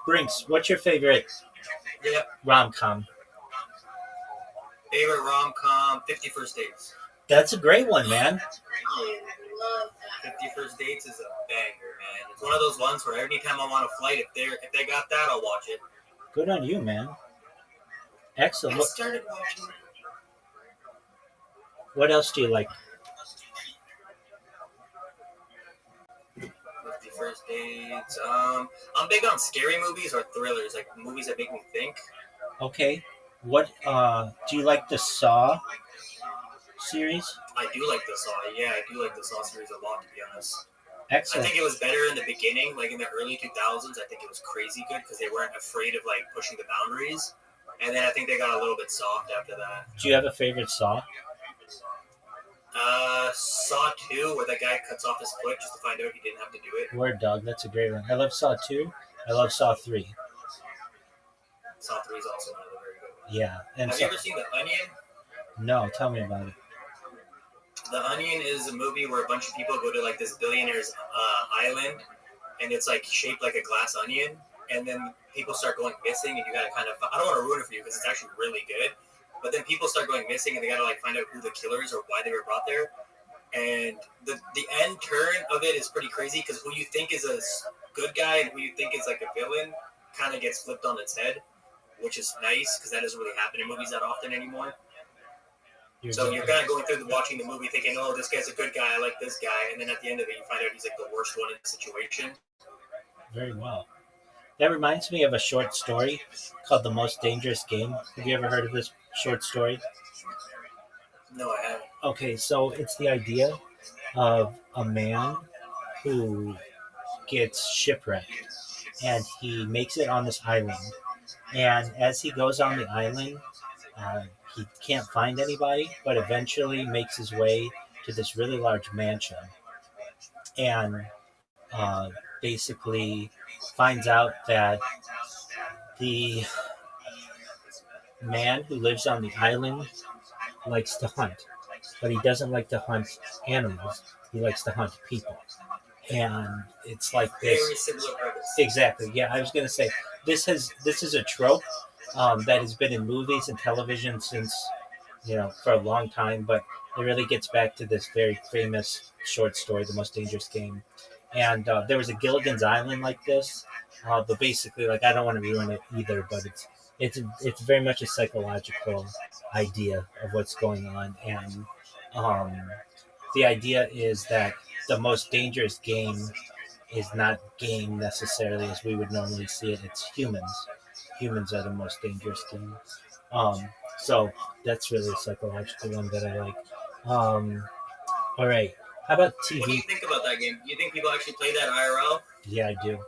Brinks, what's your favorite rom-com? Favorite rom-com, 50 First Dates. That's a great one, man. I love that. 50 First Dates is a banger, man. It's one of those ones where every time I'm on a flight, if they got that, I'll watch it. Good on you, man. Excellent. I started watching it. What else do you like? 50 First Dates. I'm big on scary movies or thrillers, like movies that make me think. Okay. What do you like the Saw series? I do like the Saw. Yeah, I do like the Saw series a lot, to be honest. Excellent. I think it was better in the beginning, like in the early 2000s. I think it was crazy good because they weren't afraid of like pushing the boundaries. And then I think they got a little bit soft after that. Do you have a favorite Saw? Saw 2, where that guy cuts off his foot just to find out he didn't have to do it. Word Dog, that's a great one. I love Saw 2. I love Saw 3. Saw 3 is also another very good one. Yeah. And Have you ever seen The Onion? No, tell me about it. The Onion is a movie where a bunch of people go to like this billionaire's island, and it's like shaped like a glass onion, and then people start going missing, and you gotta kind of, I don't want to ruin it for you because it's actually really good, but then people start going missing, and they gotta like find out who the killer is or why they were brought there, and the end turn of it is pretty crazy because who you think is a good guy and who you think is like a villain kind of gets flipped on its head, which is nice because that doesn't really happen in movies that often anymore. So you're kind of going through watching the movie thinking, oh, this guy's a good guy, I like this guy. And then at the end of it, you find out he's like the worst one in the situation. Very well. That reminds me of a short story called The Most Dangerous Game. Have you ever heard of this short story? No, I haven't. Okay, so it's the idea of a man who gets shipwrecked and he makes it on this island. And as he goes on the island, he can't find anybody, but eventually makes his way to this really large mansion and basically finds out that the man who lives on the island likes to hunt, but he doesn't like to hunt animals. He likes to hunt people. And it's like this. Very similar purpose. Exactly. Yeah, I was going to say this is a trope that has been in movies and television since for a long time, but it really gets back to this very famous short story, The Most Dangerous Game. And there was a Gilligan's Island like this, but basically, like I don't want to ruin it either, but it's very much a psychological idea of what's going on, and the idea is that the most dangerous game is not game necessarily as we would normally see it. It's humans. Humans are the most dangerous game. So that's really a psychological one that I like. All right. How about TV? What do you think about that game? Do you think people actually play that IRL? Yeah, I do.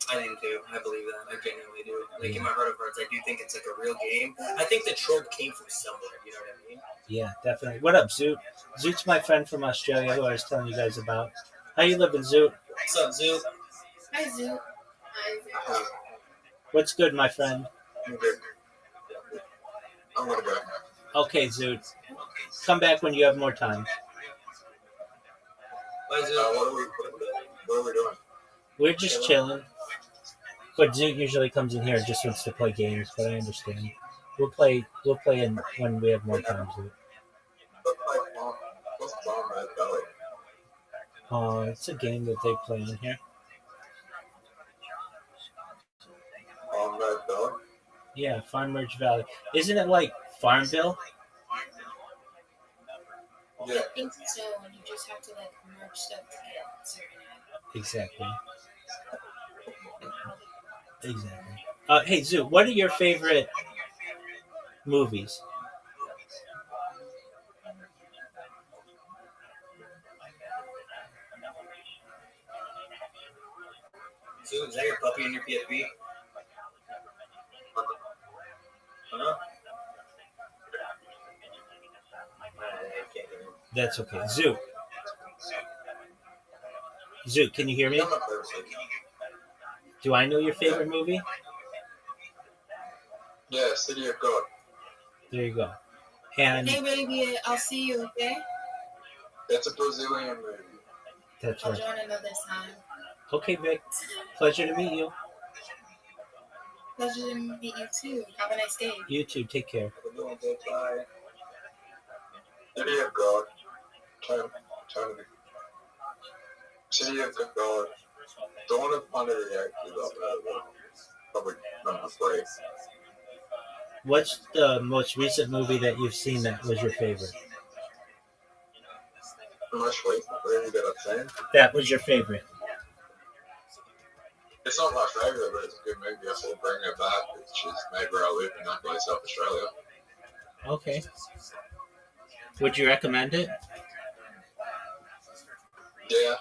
I do too. I believe that. I genuinely do. Like in my heart of hearts, I do think it's like a real game. I think the trope came from somewhere. You know what I mean? Yeah, definitely. What up, Zoot? Zoot's my friend from Australia who I was telling you guys about. How you living, Zoot? What's up, Zoot? Hi, Zoo. What's good, my friend? I'm gonna go. Okay, Zoot. Come back when you have more time. Bye, Zoot. What are we doing? We're just chilling. But Zoot usually comes in here and just wants to play games, but I understand. We'll play when we have more time, Zoot. What's Bomb Red Belly? It's a game that they play in here. Bomb Red Belly? Yeah, Farm Merge Valley. Isn't it like Farmville? Yeah. I think so, and you just have to like merge stuff to get certain items. Exactly. Hey, Zoo, what are your favorite movies? Zoot, is that your puppy in your PSP? Huh? That's okay. Zoo. Zoo, can you hear me? Do I know your favorite movie? Yeah, City of God. There you go. And Hey, baby, I'll see you, okay? It's a Brazilian movie. that's I'll right. join another time. Okay, Vic. Pleasure to meet you. Pleasure to meet you too. Have a nice day. You too. Take care. Bye. City of God. City of God. Don't want to find a reaction about that. Probably number 3. What's the most recent movie that you've seen that was your favorite? Much wait for you that I'm saying. That was your favorite. It's not my favorite, but it's a good movie. I will bring it back. It's just made where I live in that place, South Australia. Okay. Would you recommend it? Yeah.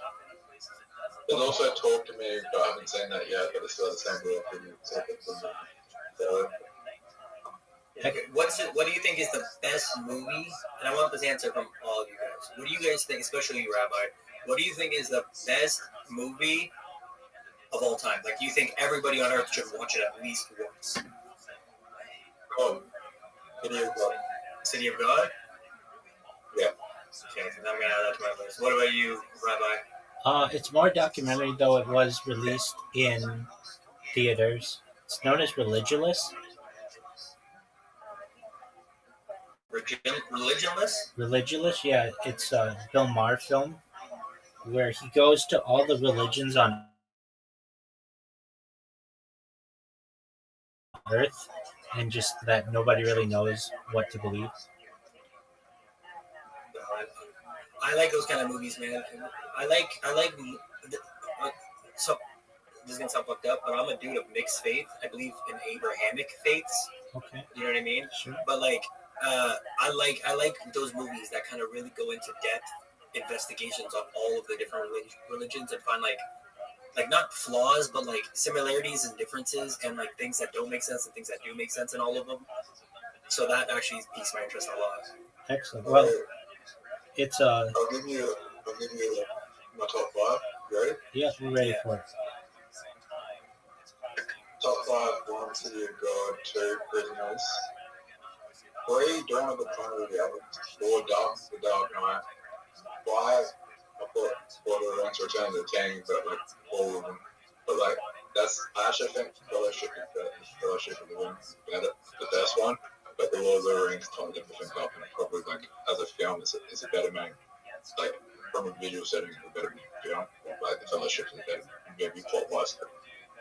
There's also Talk to Me, but I haven't seen that yet, but it's still the same book. What do you think is the best movie? And I want this answer from all of you guys. What do you guys think, especially you, Rabbi? What do you think is the best movie of all time? Like, you think everybody on Earth should watch it at least once? City of God. City of God? Yeah. Okay, so I'm going to add that to my list. What about you, Rabbi? It's more documentary, though it was released in theaters. It's known as Religulous. Religionless? Religulous, yeah. It's a Bill Maher film where he goes to all the religions on Earth and just that nobody really knows what to believe. I like those kind of movies, man. So this is gonna sound fucked up, but I'm a dude of mixed faith. I believe in Abrahamic faiths. Okay. You know what I mean? Sure. But like, I like those movies that kind of really go into depth investigations on all of the different religions and find like not flaws, but like similarities and differences, and like things that don't make sense and things that do make sense in all of them. So that actually piques my interest a lot. Excellent. Well, it's I'll give you my top 5. You ready? Yeah, we're ready for it. Top 5: 1, City of God; 2, Prisoners; 3, Dawn of the Planet of the Apes; 4, The Dark Knight; 5, I put Lord of the Rings: Return of the King, but like all of them. But like I actually think Fellowship of the Ring is the best one. But the Lord of the Rings times everything up, and probably like as a film, it's a better made. Like from a visual setting, it's a better film. Like the Fellowship is a better maybe plot-wise.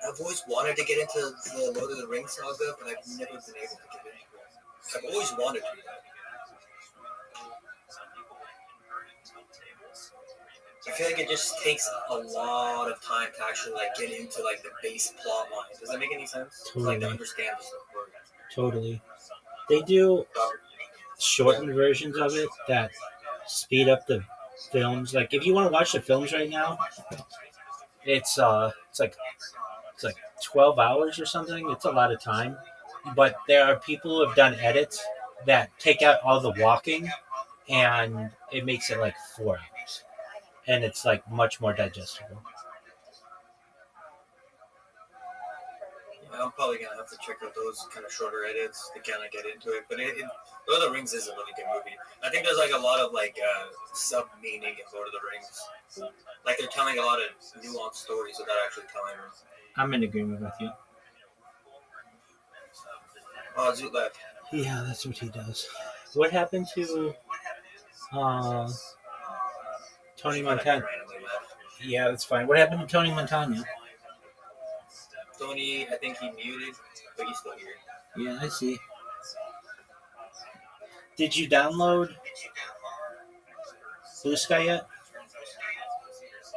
I've always wanted to get into the Lord of the Rings saga, but I've never been able to get into it. I've always wanted to. I feel like it just takes a lot of time to actually like get into like the base plot line. Does that make any sense? Totally. Like to understand the story. Totally. They do shortened versions of it that speed up the films. Like if you want to watch the films right now, it's like 12 hours or something. It's a lot of time. But there are people who have done edits that take out all the walking and it makes it like 4 hours. And it's like much more digestible. I'm probably gonna have to check out those kind of shorter edits to kind of get into it. But Lord of the Rings is a really good movie. I think there's like a lot of like sub meaning in Lord of the Rings. Like they're telling a lot of nuanced stories without actually telling them. I'm in agreement with you. Oh, Zoot left. Yeah, that's what he does. What happened to Tony Montana? Yeah, that's fine. What happened to Tony Montana? Tony, I think he muted, but he's still here. Yeah, I see. Did you download Blue Sky yet?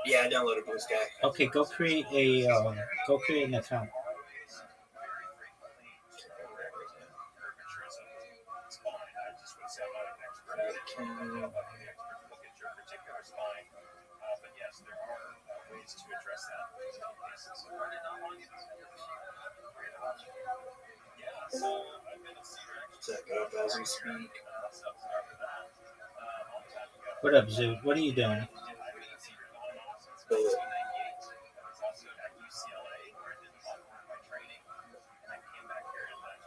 Yeah, I downloaded Blue Sky. Okay, go create an account. Check it up as we speak. What up, Zoo? What are you doing?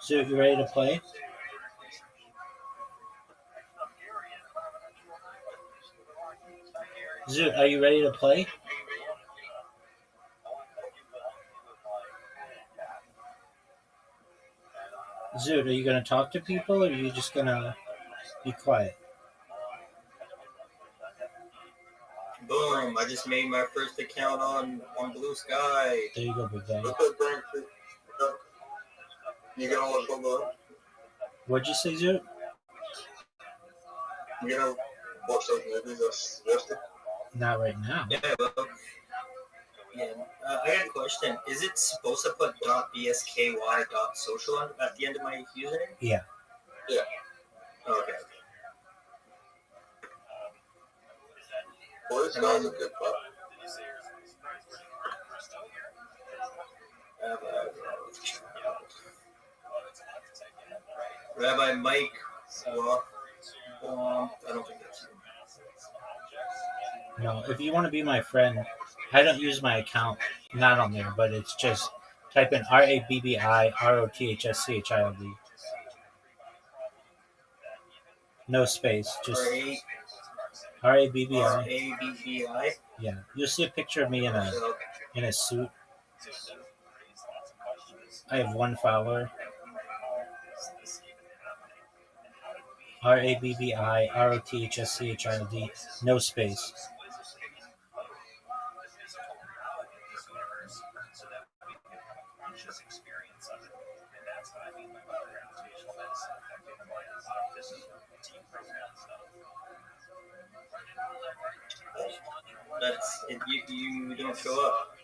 Zoo, you ready to play? Zoo, are you ready to play? Zoot, are you going to talk to people or are you just going to be quiet? Boom, I just made my first account on Blue Sky. There you go, big guy. You gonna watch Boba? What'd you say, Zoot? You gonna watch those movies I suggested? Not right now. Yeah, well, I got a question. Is it supposed to put .bsky.social at the end of my username? Yeah. Yeah. Oh, okay. Well, this guy's a good butt. Rabbi Mike. Well, I don't think that's him. No, if you want to be my friend, I don't use my account, not on there, but it's just type in RABBI ROTHSCHILD. No space, just RABBI. RABBI? Yeah, you'll see a picture of me in a suit. I have one follower. RABBI ROTHSCHILD. No space. That's it, you don't show up.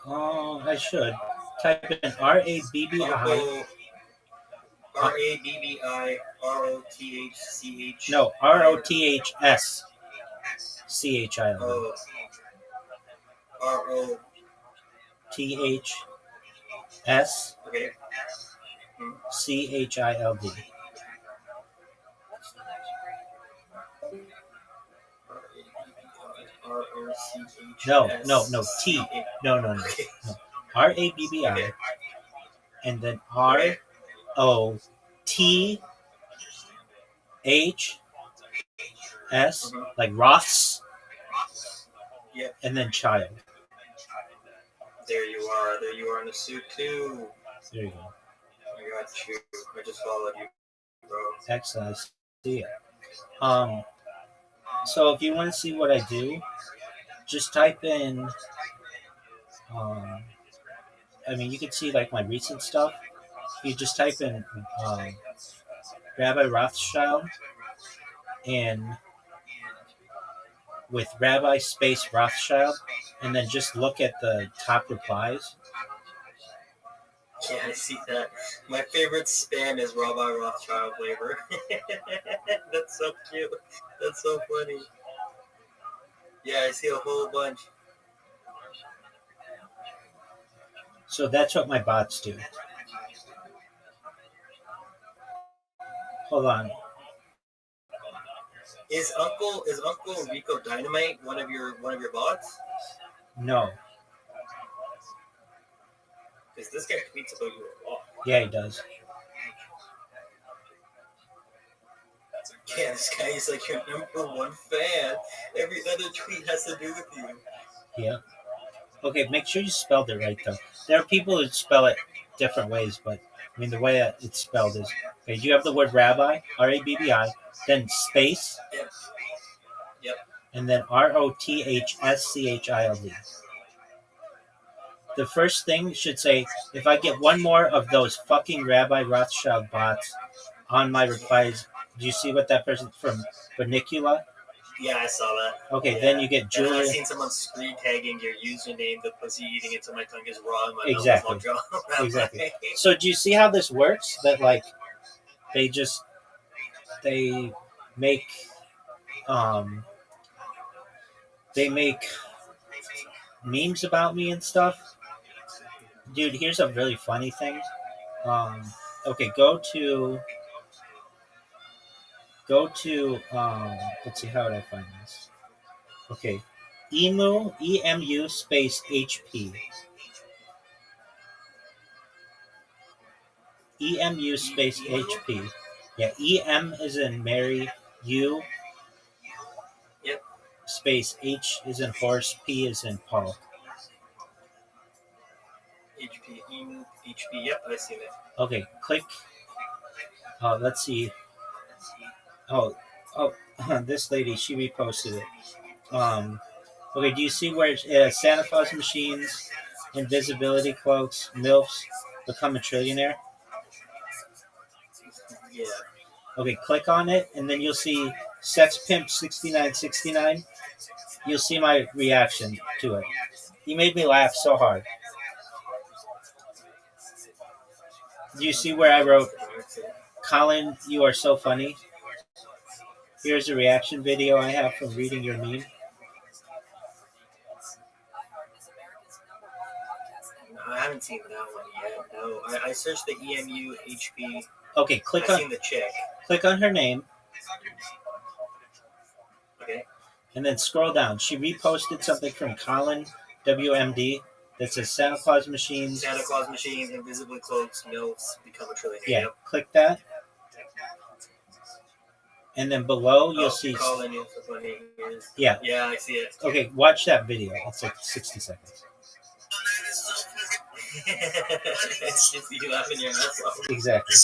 Oh, I should type in RABBI. Uncle RABBI No, ROTHSCHILD. Oh, RO. Okay. THSCHILD. No, T. No. RABBI, Okay. and then Okay. ROTHS, Mhm. like Roths, Yep. and then child. There you are. There you are in the suit too. There you go. I got you. I just followed you, bro. Excellent. I see it. So if you want to see what I do, just type in. I mean, you can see like my recent stuff. You just type in Rabbi Rothschild and with Rabbi space Rothschild, and then just look at the top replies. Yeah, I see that. My favorite spam is Rabbi Rothschild flavor. That's so cute. That's so funny. Yeah, I see a whole bunch. So that's what my bots do. Hold on. Is Uncle Rico Dynamite one of your bots? No. Because this guy tweets about you a lot. Yeah, he does. Yeah, this guy is like your #1 fan. Every other tweet has to do with you. Yeah. Okay, make sure you spelled it right though. There are people who spell it different ways, but I mean the way it's spelled is okay. You have the word rabbi, RABBI, then space, Yep. and then ROTHSCHILD. The first thing should say, if I get one more of those fucking Rabbi Rothschild bots on my replies, do you see what that person from Vernicula? Yeah, I saw that. Okay, Yeah. then you get And Julia. I've seen someone screen tagging your username, the pussy eating into my tongue is raw, and my Exactly. mouth is all drawn. Exactly. So do you see how this works? That like they make they make memes about me and stuff. Dude, here's a really funny thing. Okay, go to let's see, how would I find this? Okay. EMU space HP. EMU space HP. Yeah, EM is in Mary, U. Yep. Space H is in horse, P is in Paul. HP, yep, I see that. Okay, click. Let's see. Oh, this lady, she reposted it. Okay, do you see where Santa Claus machines, invisibility cloaks, MILFs, become a trillionaire? Yeah. Okay, click on it, and then you'll see Sex Pimp 6969. You'll see my reaction to it. He made me laugh so hard. Do you see where I wrote, Colin, you are so funny? Here's a reaction video I have from reading your meme. No, I haven't seen that one yet. No, I searched the EMU HP. Okay, I've seen the chick. Click on her name. Okay. And then scroll down. She reposted something from Colin WMD that says Santa Claus machines. Santa Claus machines, invisibly cloaks, MILFs, become a trillionaire. Yeah, Yep. click that. And then below you'll see. Colin, you're so funny. Yeah. Yeah, I see it. Okay, watch that video. It's like 60 seconds. It's just you laughing your ass off. Exactly.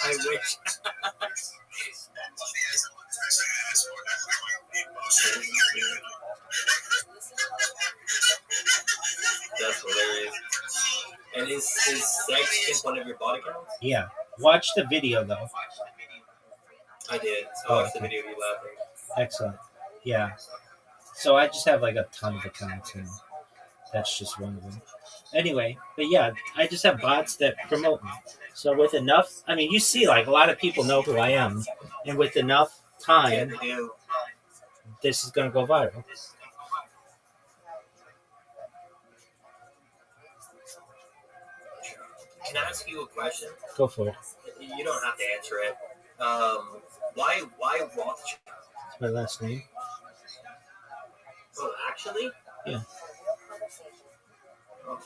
I wish. sex in one of your body counts? Yeah. Watch the video though. I did. I watched the video of you laughing. Excellent. Yeah. So I just have like a ton of accounts, and that's just one of them. Anyway, but yeah, I just have bots that promote me. So with enough, I mean, you see, like a lot of people know who I am, and with enough time, this is going to go viral. Can I ask you a question? Go for it. You don't have to answer it. Why Rothschild? It's my last name. Oh, actually? Yeah. Oh.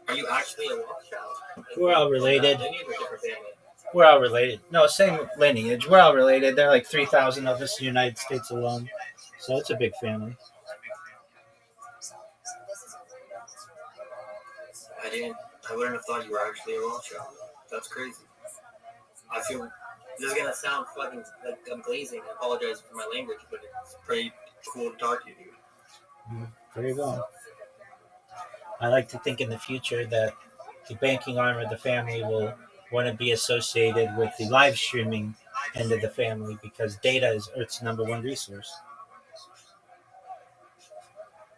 Are you actually a Rothschild? We're all related. Lineage or different family? We're all related. No, same lineage. We're all related. There are like 3,000 of us in the United States alone. So it's a big family. I wouldn't have thought you were actually a Rothschild. That's crazy. I feel this is gonna sound fucking like I'm glazing. I apologize for my language, but it's pretty cool to talk to you, dude. Very well. I like to think in the future that the banking arm of the family will want to be associated with the live streaming end of the family because data is Earth's number one resource.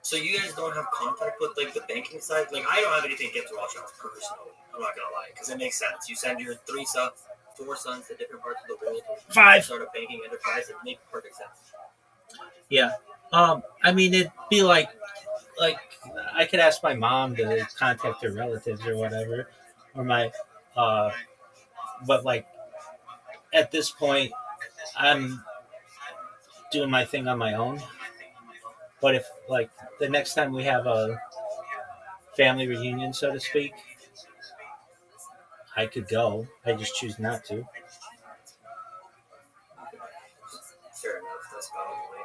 So you guys don't have contact with like the banking side? Like I don't have anything against Rothschilds personally. I'm not gonna lie, because it makes sense. You send your 4 sons to different parts of the world. 5. Start a banking enterprise. It makes perfect sense. Yeah. I mean, it'd be like I could ask my mom to contact her relatives or whatever, or my, but like at this point, I'm doing my thing on my own. But if like the next time we have a family reunion, so to speak, I could go. I just choose not to. Fair enough. That's probably.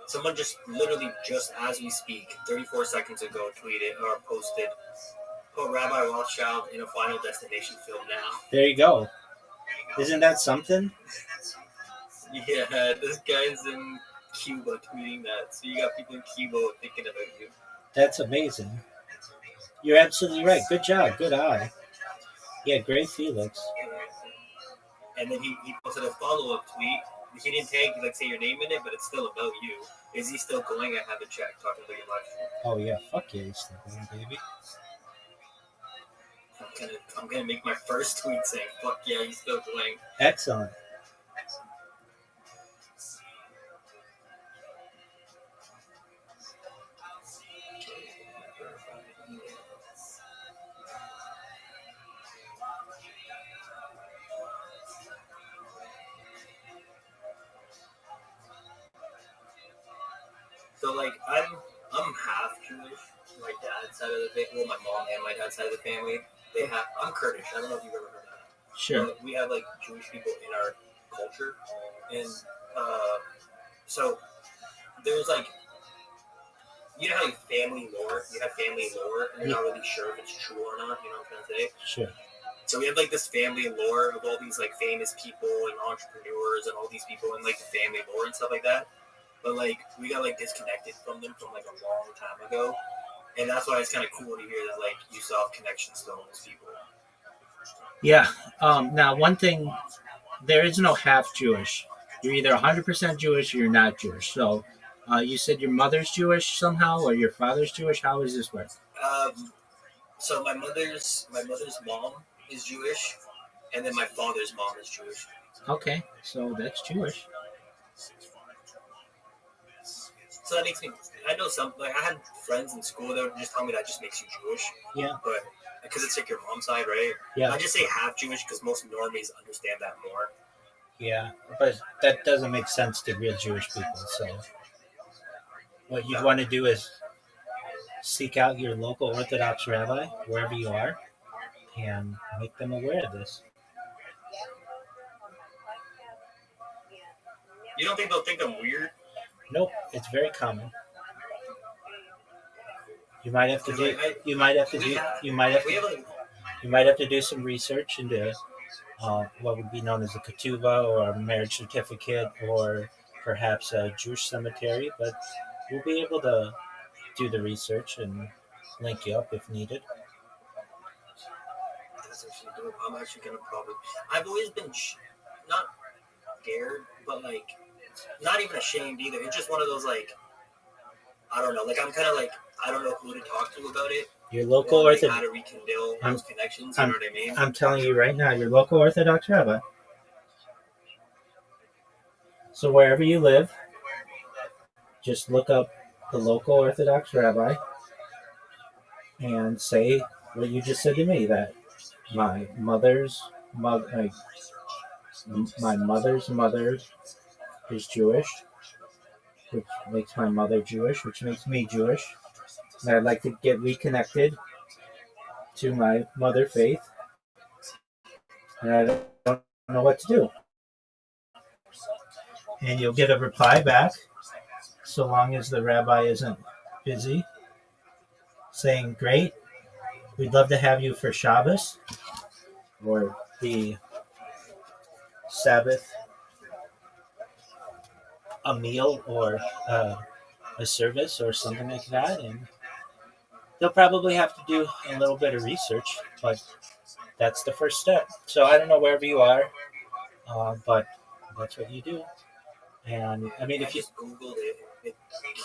Someone literally just as we speak, 34 seconds ago, tweeted or posted, "Put Rabbi Rothschild in a Final Destination film now." There you go. Isn't that something? Yeah, this guy's in Cuba tweeting that. So you got people in Cuba thinking about you. That's amazing. You're absolutely right. Good job. Good eye. Yeah, great Felix. And then he posted a follow-up tweet. He didn't tag, like, say your name in it, but it's still about you. Is he still going? I haven't checked. Talking about your live stream. Oh, yeah. Fuck yeah, he's still going, baby. I'm gonna make my first tweet saying, fuck yeah, he's still going. Excellent. So like I'm half Jewish. My dad's side of the family, well, my mom and my dad's side of the family, I'm Kurdish. I don't know if you've ever heard of that. Sure. But we have like Jewish people in our culture, and so there's like, you know how you have family lore, and you're not really sure if it's true or not. You know what I'm trying to say? Sure. So we have like this family lore of all these like famous people and entrepreneurs and all these people in like the family lore and stuff like that. But like we got like disconnected from them from like a long time ago, and that's why it's kind of cool to hear that like you still have connections to all those people. Yeah. Now, one thing, there is no half Jewish. You're either 100% Jewish or you're not Jewish. So, you said your mother's Jewish somehow, or your father's Jewish. How does this work? So my mother's mom is Jewish, and then my father's mom is Jewish. Okay, so that's Jewish. So that makes me. I know some. Like I had friends in school that would just tell me that just makes you Jewish. Yeah. But because it's like your mom's side, right? Yeah. I just say half Jewish because most normies understand that more. Yeah, but that doesn't make sense to real Jewish people. So, what you want to do is seek out your local Orthodox rabbi wherever you are, and make them aware of this. You don't think they'll think I'm weird? Nope, it's very common. You might have to do. You might have to do some research into what would be known as a ketubah or a marriage certificate, or perhaps a Jewish cemetery. But we'll be able to do the research and link you up if needed. I'm actually gonna probably. I've always been not scared, but like not even ashamed either. It's just one of those like I don't know. Like I'm kind of like I don't know who to talk to about it. Your local Like, how Orthodox. to rekindle those connections. You know what I mean? I'm telling you right now, your local Orthodox rabbi. So wherever you live, just look up the local Orthodox rabbi and say what you just said to me, that my mother's mother is Jewish, which makes my mother Jewish, which makes me Jewish. And I'd like to get reconnected to my mother faith, and I don't know what to do. And you'll get a reply back, so long as the rabbi isn't busy, saying, great, we'd love to have you for Shabbos, or the Sabbath, a meal, or a service, or something like that. And they'll probably have to do a little bit of research, but that's the first step. So I don't know wherever you are, but that's what you do. And I mean, if you just Googled it, it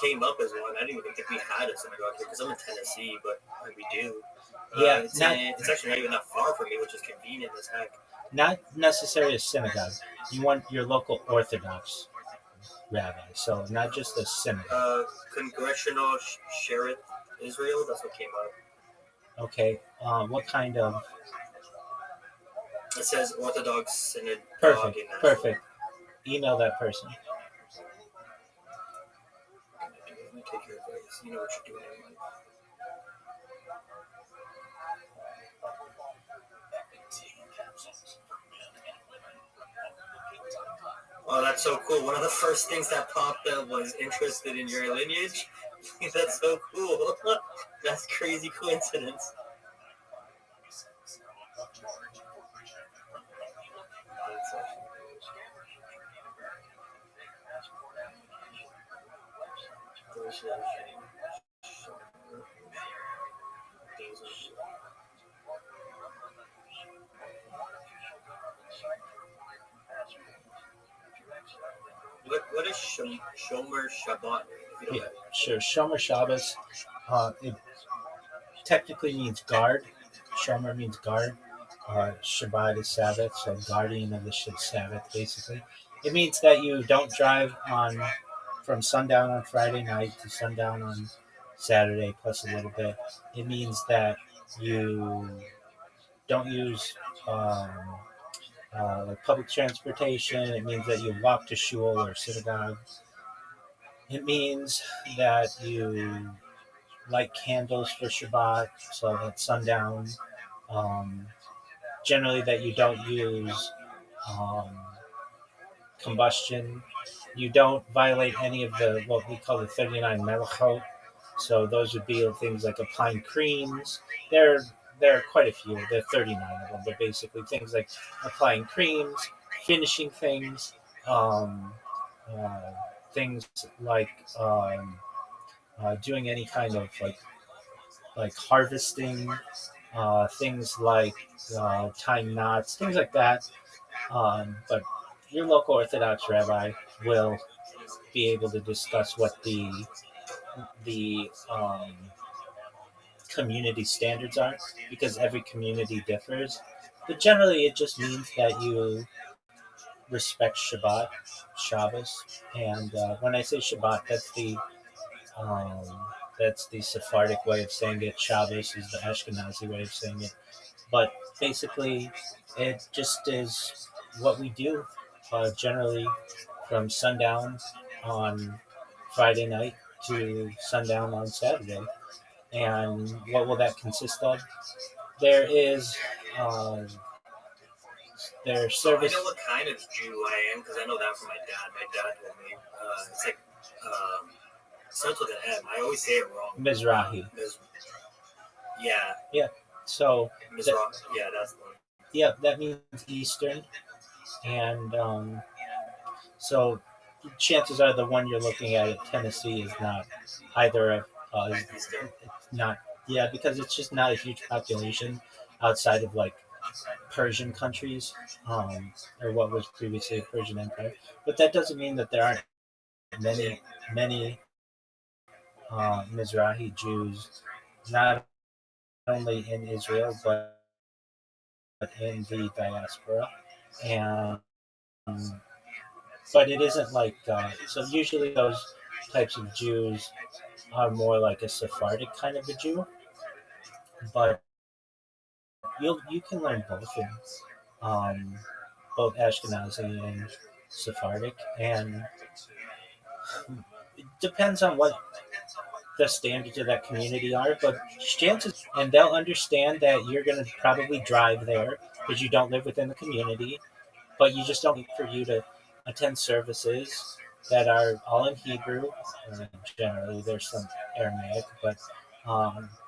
came up as one. I didn't even think we had a synagogue here because I'm in Tennessee, but we do. Yeah, it's actually not even that far from me, which is convenient as heck. Not necessarily a synagogue. You want your local Orthodox rabbi, so not just a synagogue. Congressional Sheriff Israel, that's what came up. Okay, what kind of? It says Orthodox Synod. Perfect. Email that person. Let me take your advice. You know what you're doing in life. Oh, that's so cool. One of the first things that popped up was interested in your lineage. That's so cool. That's crazy coincidence. What is Shomer Shabbat? Yeah, sure. Shomer Shabbos. It technically means guard. Shomer means guard. Shabbat is Sabbath, so guardian of the Sabbath, basically. It means that you don't drive from sundown on Friday night to sundown on Saturday, plus a little bit. It means that you don't use like public transportation. It means that you walk to shul or synagogue. It means that you light candles for Shabbat, so at sundown. Generally, that you don't use combustion. You don't violate any of the what we call the 39 melachot. So those would be things like applying creams. There are quite a few. There are 39 of them. They're basically things like applying creams, finishing things, things like doing any kind of like harvesting, things like tying knots, things like that. But your local Orthodox rabbi will be able to discuss what the community standards are, because every community differs. But generally, it just means that you respect Shabbos, and when I say Shabbat, that's the Sephardic way of saying it. Shabbos is the Ashkenazi way of saying it. But basically, it just is what we do generally from sundown on Friday night to sundown on Saturday. And what will that consist of? There is their service. I know what kind of Jew I am because I know that from my dad. My dad told me it's like starts with an M. I always say it wrong. Mizrahi. Yeah. Yeah. So. Mizrahi. Yeah, that's the one. Yeah, that means Eastern, and so chances are the one you're looking at Tennessee is not either it's not, yeah, because it's just not a huge population outside of like Persian countries, or what was previously a Persian Empire. But that doesn't mean that there aren't many Mizrahi Jews, not only in Israel but in the diaspora, and but it isn't like so. Usually, those types of Jews are more like a Sephardic kind of a Jew, but you can learn both in both Ashkenazi and Sephardic, and it depends on what the standards of that community are. But chances, and they'll understand that you're going to probably drive there because you don't live within the community, but you just don't need for you to attend services that are all in Hebrew. Generally, there's some Aramaic, but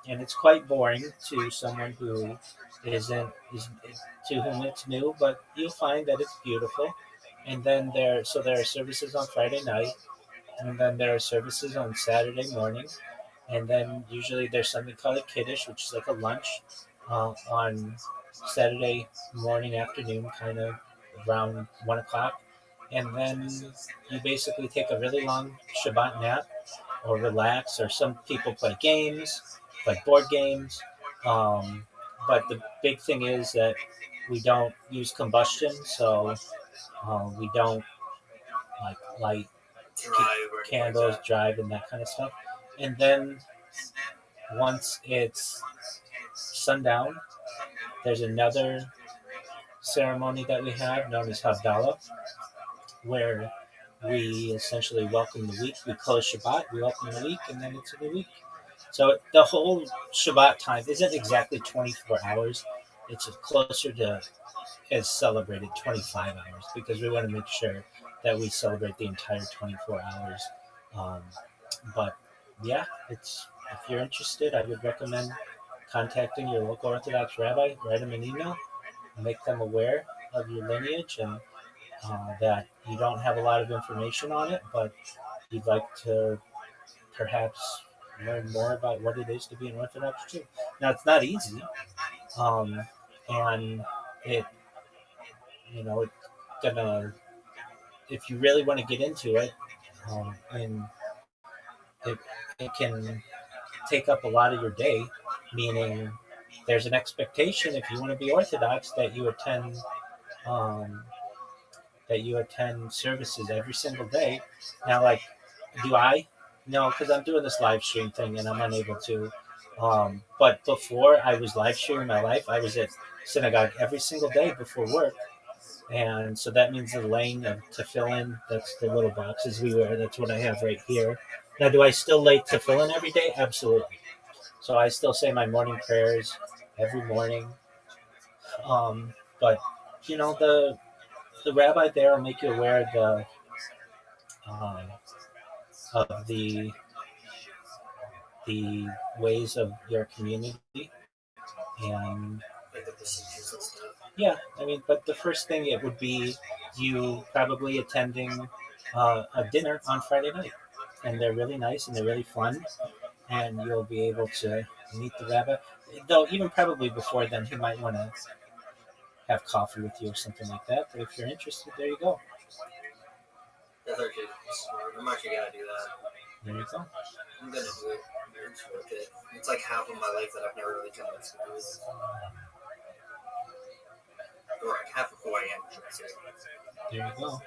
and it's quite boring to someone who is to whom it's new. But you'll find that it's beautiful. And then there are services on Friday night, and then there are services on Saturday morning, and then usually there's something called a kiddush, which is like a lunch on Saturday morning, afternoon, kind of around 1 o'clock, and then you basically take a really long Shabbat nap or relax. Or some people play games, like board games. But the big thing is that we don't use combustion, so we don't like light candles, drive, and that kind of stuff. And then once it's sundown, there's another ceremony that we have known as Havdalah, where we essentially welcome the week. We close Shabbat, we welcome the week, and then it's a new week. So the whole Shabbat time isn't exactly 24 hours. It's closer to, as celebrated, 25 hours, because we want to make sure that we celebrate the entire 24 hours. But yeah, if you're interested, I would recommend contacting your local Orthodox rabbi. Write them an email, make them aware of your lineage, and that you don't have a lot of information on it, but you'd like to perhaps learn more about what it is to be an Orthodox Jew. Now, it's not easy, and it, it's gonna, if you really want to get into it, and it can take up a lot of your day, meaning there's an expectation, if you want to be Orthodox, um, that you attend services every single day. Now, like, do I? No, because I'm doing this live stream thing and I'm unable to. But before I was live streaming my life, I was at synagogue every single day before work. And so that means the laying of tefillin, that's the little boxes we wear, that's what I have right here. Now, do I still lay tefillin every day? Absolutely. So I still say my morning prayers every morning. But, the rabbi there will make you aware of the ways of your community, and yeah, but the first thing, it would be you probably attending a dinner on Friday night, and they're really nice and they're really fun, and you'll be able to meet the rabbi. Though even probably before then, he might want to have coffee with you or something like that. But if you're interested, there you go. That's actually smart. I'm actually gonna do that. There you go. I'm gonna do it. It's worth it. It's like half of my life that I've never really come to experience. Or like half of who I am, I should say. There you go.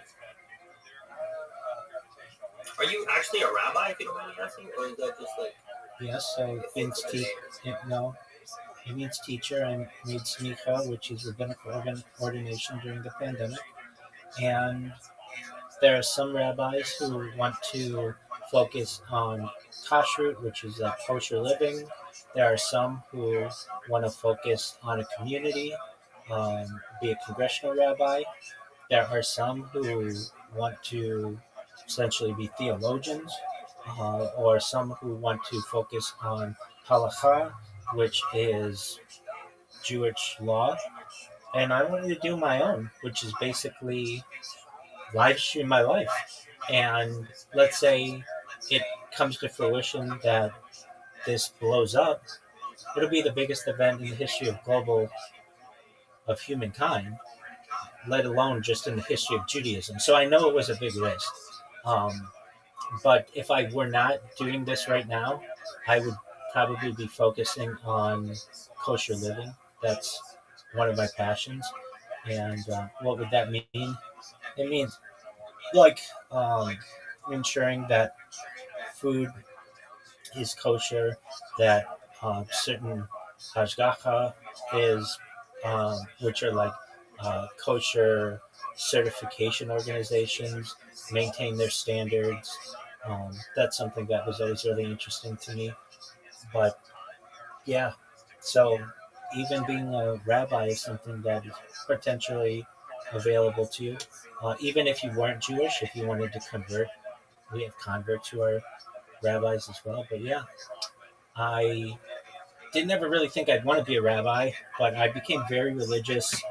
Are you actually a rabbi, if you don't mind me asking, or is that just like? Yes, so it means it means teacher. I made smicha, which is rabbinical ordination during the pandemic, and there are some rabbis who want to focus on kashrut, which is like kosher living. There are some who want to focus on a community, be a congressional rabbi. There are some who want to essentially be theologians, or some who want to focus on halakha, which is Jewish law. And I wanted to do my own, which is basically live stream my life. And let's say it comes to fruition that this blows up, it'll be the biggest event in the history of global of humankind, let alone just in the history of Judaism. So I know it was a big risk. But if I were not doing this right now, I would probably be focusing on kosher living. That's one of my passions. And what would that mean? It means like ensuring that food is kosher, that certain hashgacha is, which are like kosher certification organizations, maintain their standards. That's something that was always really interesting to me. But yeah, so even being a rabbi is something that is potentially available to you. Even if you weren't Jewish, if you wanted to convert, we have converts who are rabbis as well. But yeah, I didn't ever really think I'd want to be a rabbi, but I became very religious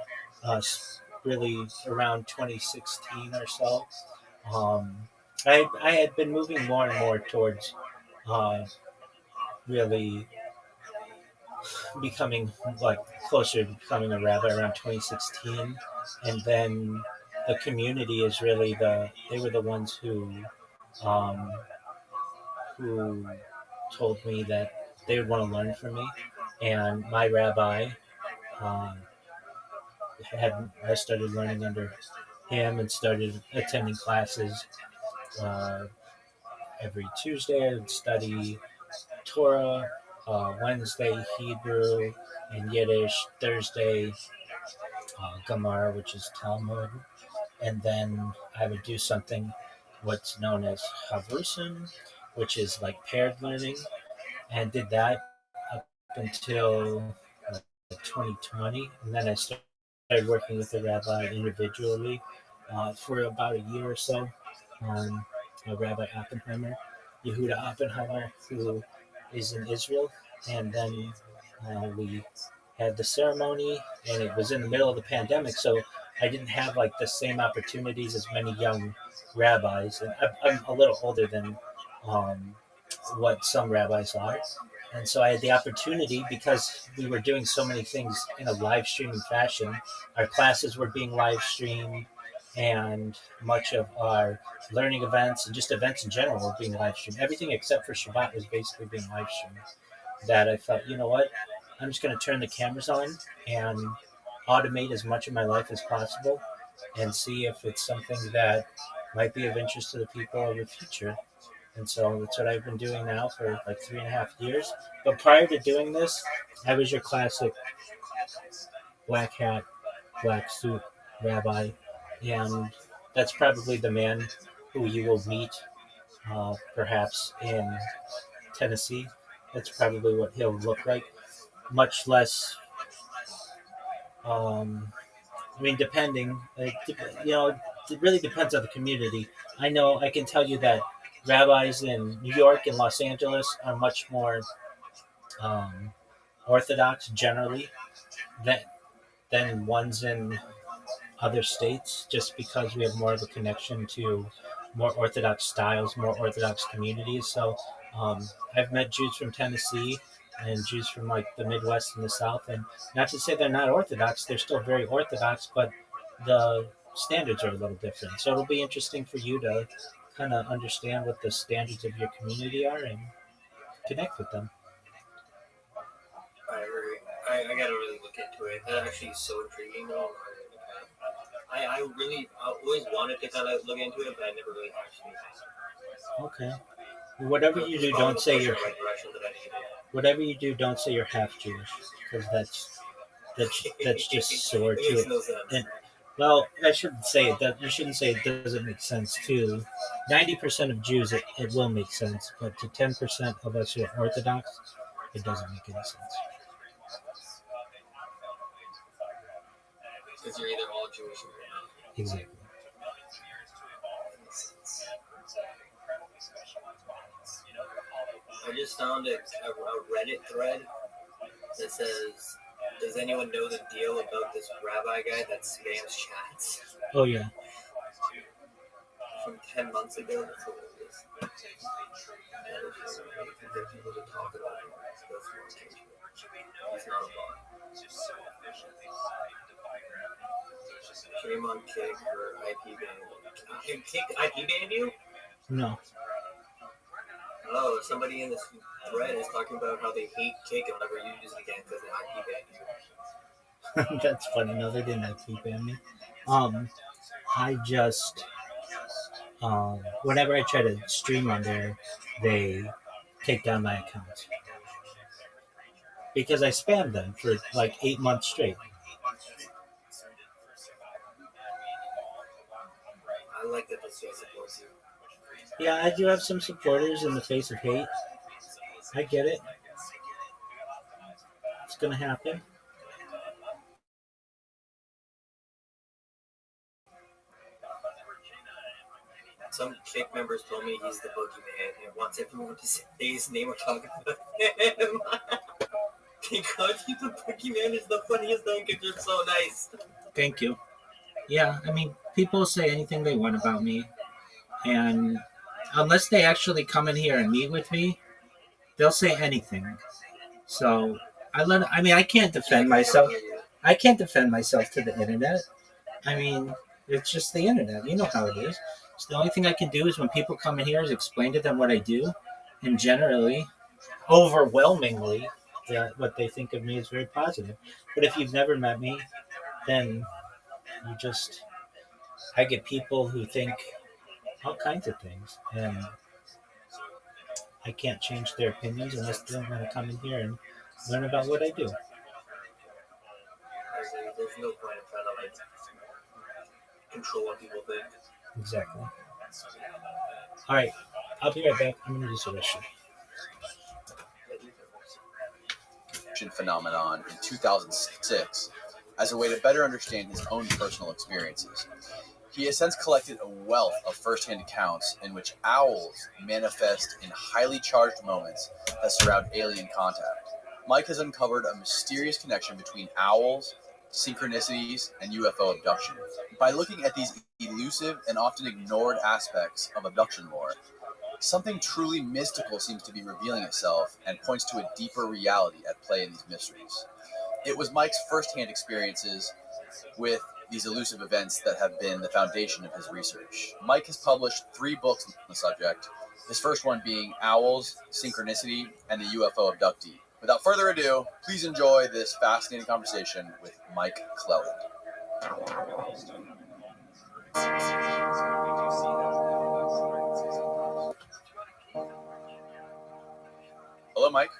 really around 2016 or so. Um, I had been moving more and more towards uh, really becoming like closer to becoming a rabbi around 2016, and then the community is really they were the ones um, who told me that they would want to learn from me, and my rabbi um, I started learning under him and started attending classes uh, every Tuesday. I would study Torah, Wednesday Hebrew and Yiddish, Thursday Gemara, which is Talmud, and then I would do something what's known as Havrusim, which is like paired learning, and did that up until 2020, and then I started working with the rabbi individually for about a year or so. Rabbi Oppenheimer, Yehuda Oppenheimer, who is in Israel, and then we had the ceremony, and it was in the middle of the pandemic, so I didn't have like the same opportunities as many young rabbis, and I'm a little older than um, what some rabbis are. And so I had the opportunity because we were doing so many things in a live streaming fashion. Our classes were being live streamed, and much of our learning events and just events in general were being live streamed. Everything except for Shabbat was basically being live streamed. That I thought, you know what? I'm just going to turn the cameras on and automate as much of my life as possible and see if it's something that might be of interest to the people of the future. And so that's what I've been doing now for like 3.5 years. But prior to doing this, I was your classic black hat, black suit rabbi. And that's probably the man who you will meet perhaps in Tennessee. That's probably what he'll look like. Much less, I mean, depending, it really depends on the community. I know I can tell you that rabbis in New York and Los Angeles are much more um, orthodox generally than, than ones in other states, just because we have more of a connection to more orthodox styles, more orthodox communities. So I've met Jews from Tennessee and Jews from like the Midwest and the South, and not to say they're not orthodox, they're still very orthodox, but the standards are a little different. So it'll be interesting for you to kind of understand what the standards of your community are and connect with them. I agree. I gotta really look into it. That actually is so intriguing though. I always wanted to kind of look into it, but I never really actually have. Okay. Whatever you do, don't say you're. Whatever you do, don't say you're half Jewish, because that's just sore to it. And, well, I shouldn't say it. That you shouldn't say it doesn't make sense. To 90% of Jews, it will make sense, but to 10% of us who are Orthodox, it doesn't make any sense. Because you're either all Jewish or you're not. Exactly. I just found a Reddit thread that says, "Does anyone know the deal about this rabbi guy that spams chats?" Oh yeah. From 10 months ago. That's what it is. That is for people to talk about it. That's more engagement. He's not a bot. name on Kick or IP ban. Kick IP banned you? No. Oh, somebody in this thread is talking about how they hate Kick and never use it again because they IP banned you. That's funny. No, they didn't IP ban me. I just whenever I try to stream on there, they take down my account because I spammed them for like 8 months straight. I like that this guy supports you. Yeah, I do have some supporters in the face of hate. I get it. It's gonna happen. Some Kick members told me he's the boogeyman and wants everyone to say his name or talk about him. Because he's the boogeyman is the funniest thing because you're so nice. Thank you. Yeah, I mean, people say anything they want about me, and unless they actually come in here and meet with me, they'll say anything. So I can't defend myself. I can't defend myself to the internet. I mean, it's just the internet. You know how it is. So the only thing I can do is when people come in here is explain to them what I do, and generally, overwhelmingly, what they think of me is very positive. But if you've never met me, then I get people who think all kinds of things, and I can't change their opinions unless they want to come in here and learn about what I do. There's no point in trying to control what people think. Exactly. All right, I'll be right back. I'm gonna do some shit. Phenomenon in 2006 as a way to better understand his own personal experiences. He has since collected a wealth of first-hand accounts in which owls manifest in highly charged moments that surround alien contact. Mike has uncovered a mysterious connection between owls, synchronicities, and UFO abduction. By looking at these elusive and often ignored aspects of abduction lore, something truly mystical seems to be revealing itself and points to a deeper reality at play in these mysteries. It was Mike's first-hand experiences with these elusive events that have been the foundation of his research. Mike has published 3 books on the subject, his first one being Owls, Synchronicity, and the UFO Abductee. Without further ado, please enjoy this fascinating conversation with Mike Clelland. Hello, Mike.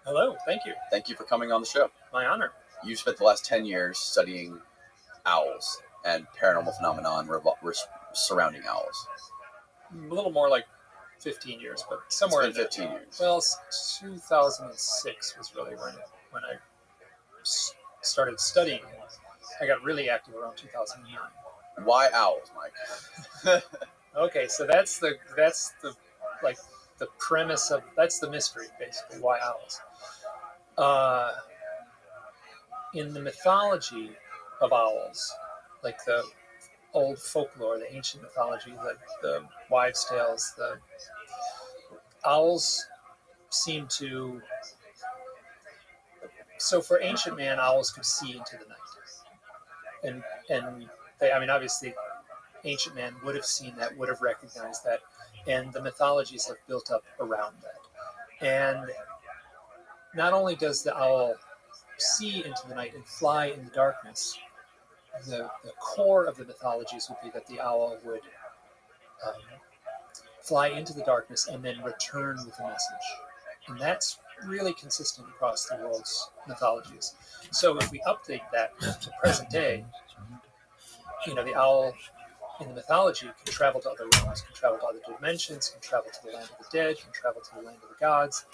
Hello, thank you. Thank you for coming on the show. My honor. You spent the last 10 years studying owls and paranormal phenomenon surrounding owls. A little more like 15 years, but somewhere in 15 years. Well, 2006 was really when I started studying. I got really active around 2009. Why owls, Mike? Okay, so that's the premise of that's the mystery, basically. Why owls? In the mythology of owls, like the old folklore, the ancient mythology, the wives' tales, the owls seem to. So for ancient man, owls could see into the night, and they, I mean, obviously, ancient man would have seen that, would have recognized that, and the mythologies have built up around that. And not only does the owl see into the night and fly in the darkness, the core of the mythologies would be that the owl would fly into the darkness and then return with a message. And that's really consistent across the world's mythologies. So if we update that to present day, the owl in the mythology can travel to other realms, can travel to other dimensions, can travel to the land of the dead, can travel to the land of the gods,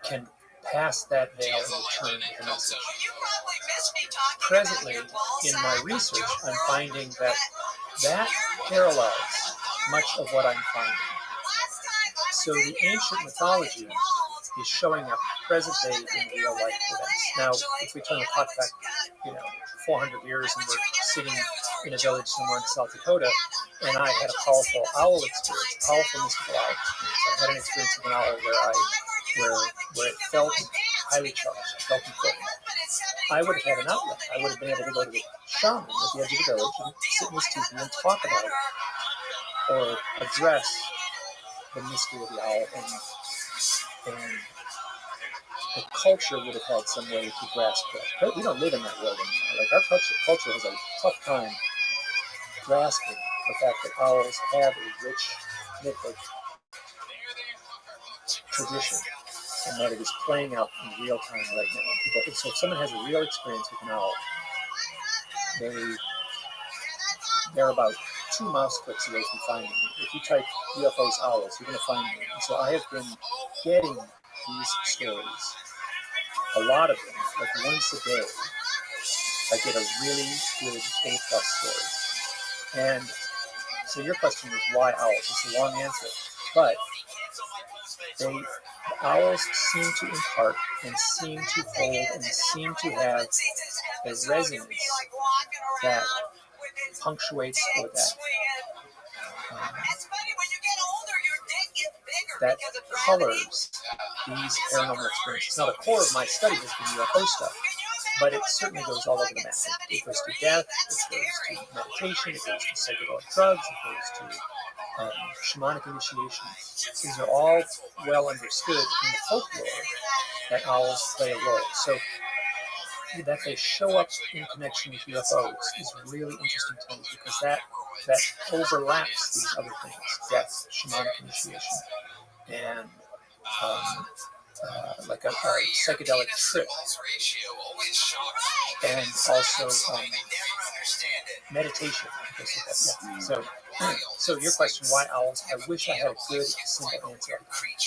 can pass that veil and return the message. Presently, in my research, I'm finding that parallels much of what I'm finding. So the ancient mythology is showing up present day in real life events. Now, if we turn the clock back, 400 years, and we're sitting in a village somewhere in South Dakota, and I had a powerful owl experience, a powerful mystical owl experience. I had an experience with an owl where it felt highly charged, it felt important. I would have had an outlet. I would have been able to go to the shaman at the edge of the village and sit in his teepee and talk about it, or address the mystery of the owl, and the culture would have had some way to grasp that. But we don't live in that world anymore. Like, our culture has a tough time grasping the fact that owls have a rich mythic tradition, and that it is playing out in real time right now. So if someone has a real experience with an owl, they're about 2 mouse clicks away from finding me. If you type UFOs owls, you're going to find me. And so I have been getting these stories, a lot of them, like once a day. I get a really good A+ story. And so your question is, why owls? It's a long answer, but the owls seem to impart and seem to hold and seem to have a resonance that punctuates or that colors these paranormal experiences. Now, the core of my study has been UFO stuff, but it certainly goes all over the map. It goes to death, it goes to meditation, it goes to psychedelic drugs, it goes to shamanic initiations. These are all well understood in the folklore that owls play a role. So that they show up in connection with UFOs is really interesting to me, because that overlaps these other things: death, shamanic initiation, and like a psychedelic trip, and also meditation. So your question, why owls? I wish I had a good, simple answer. I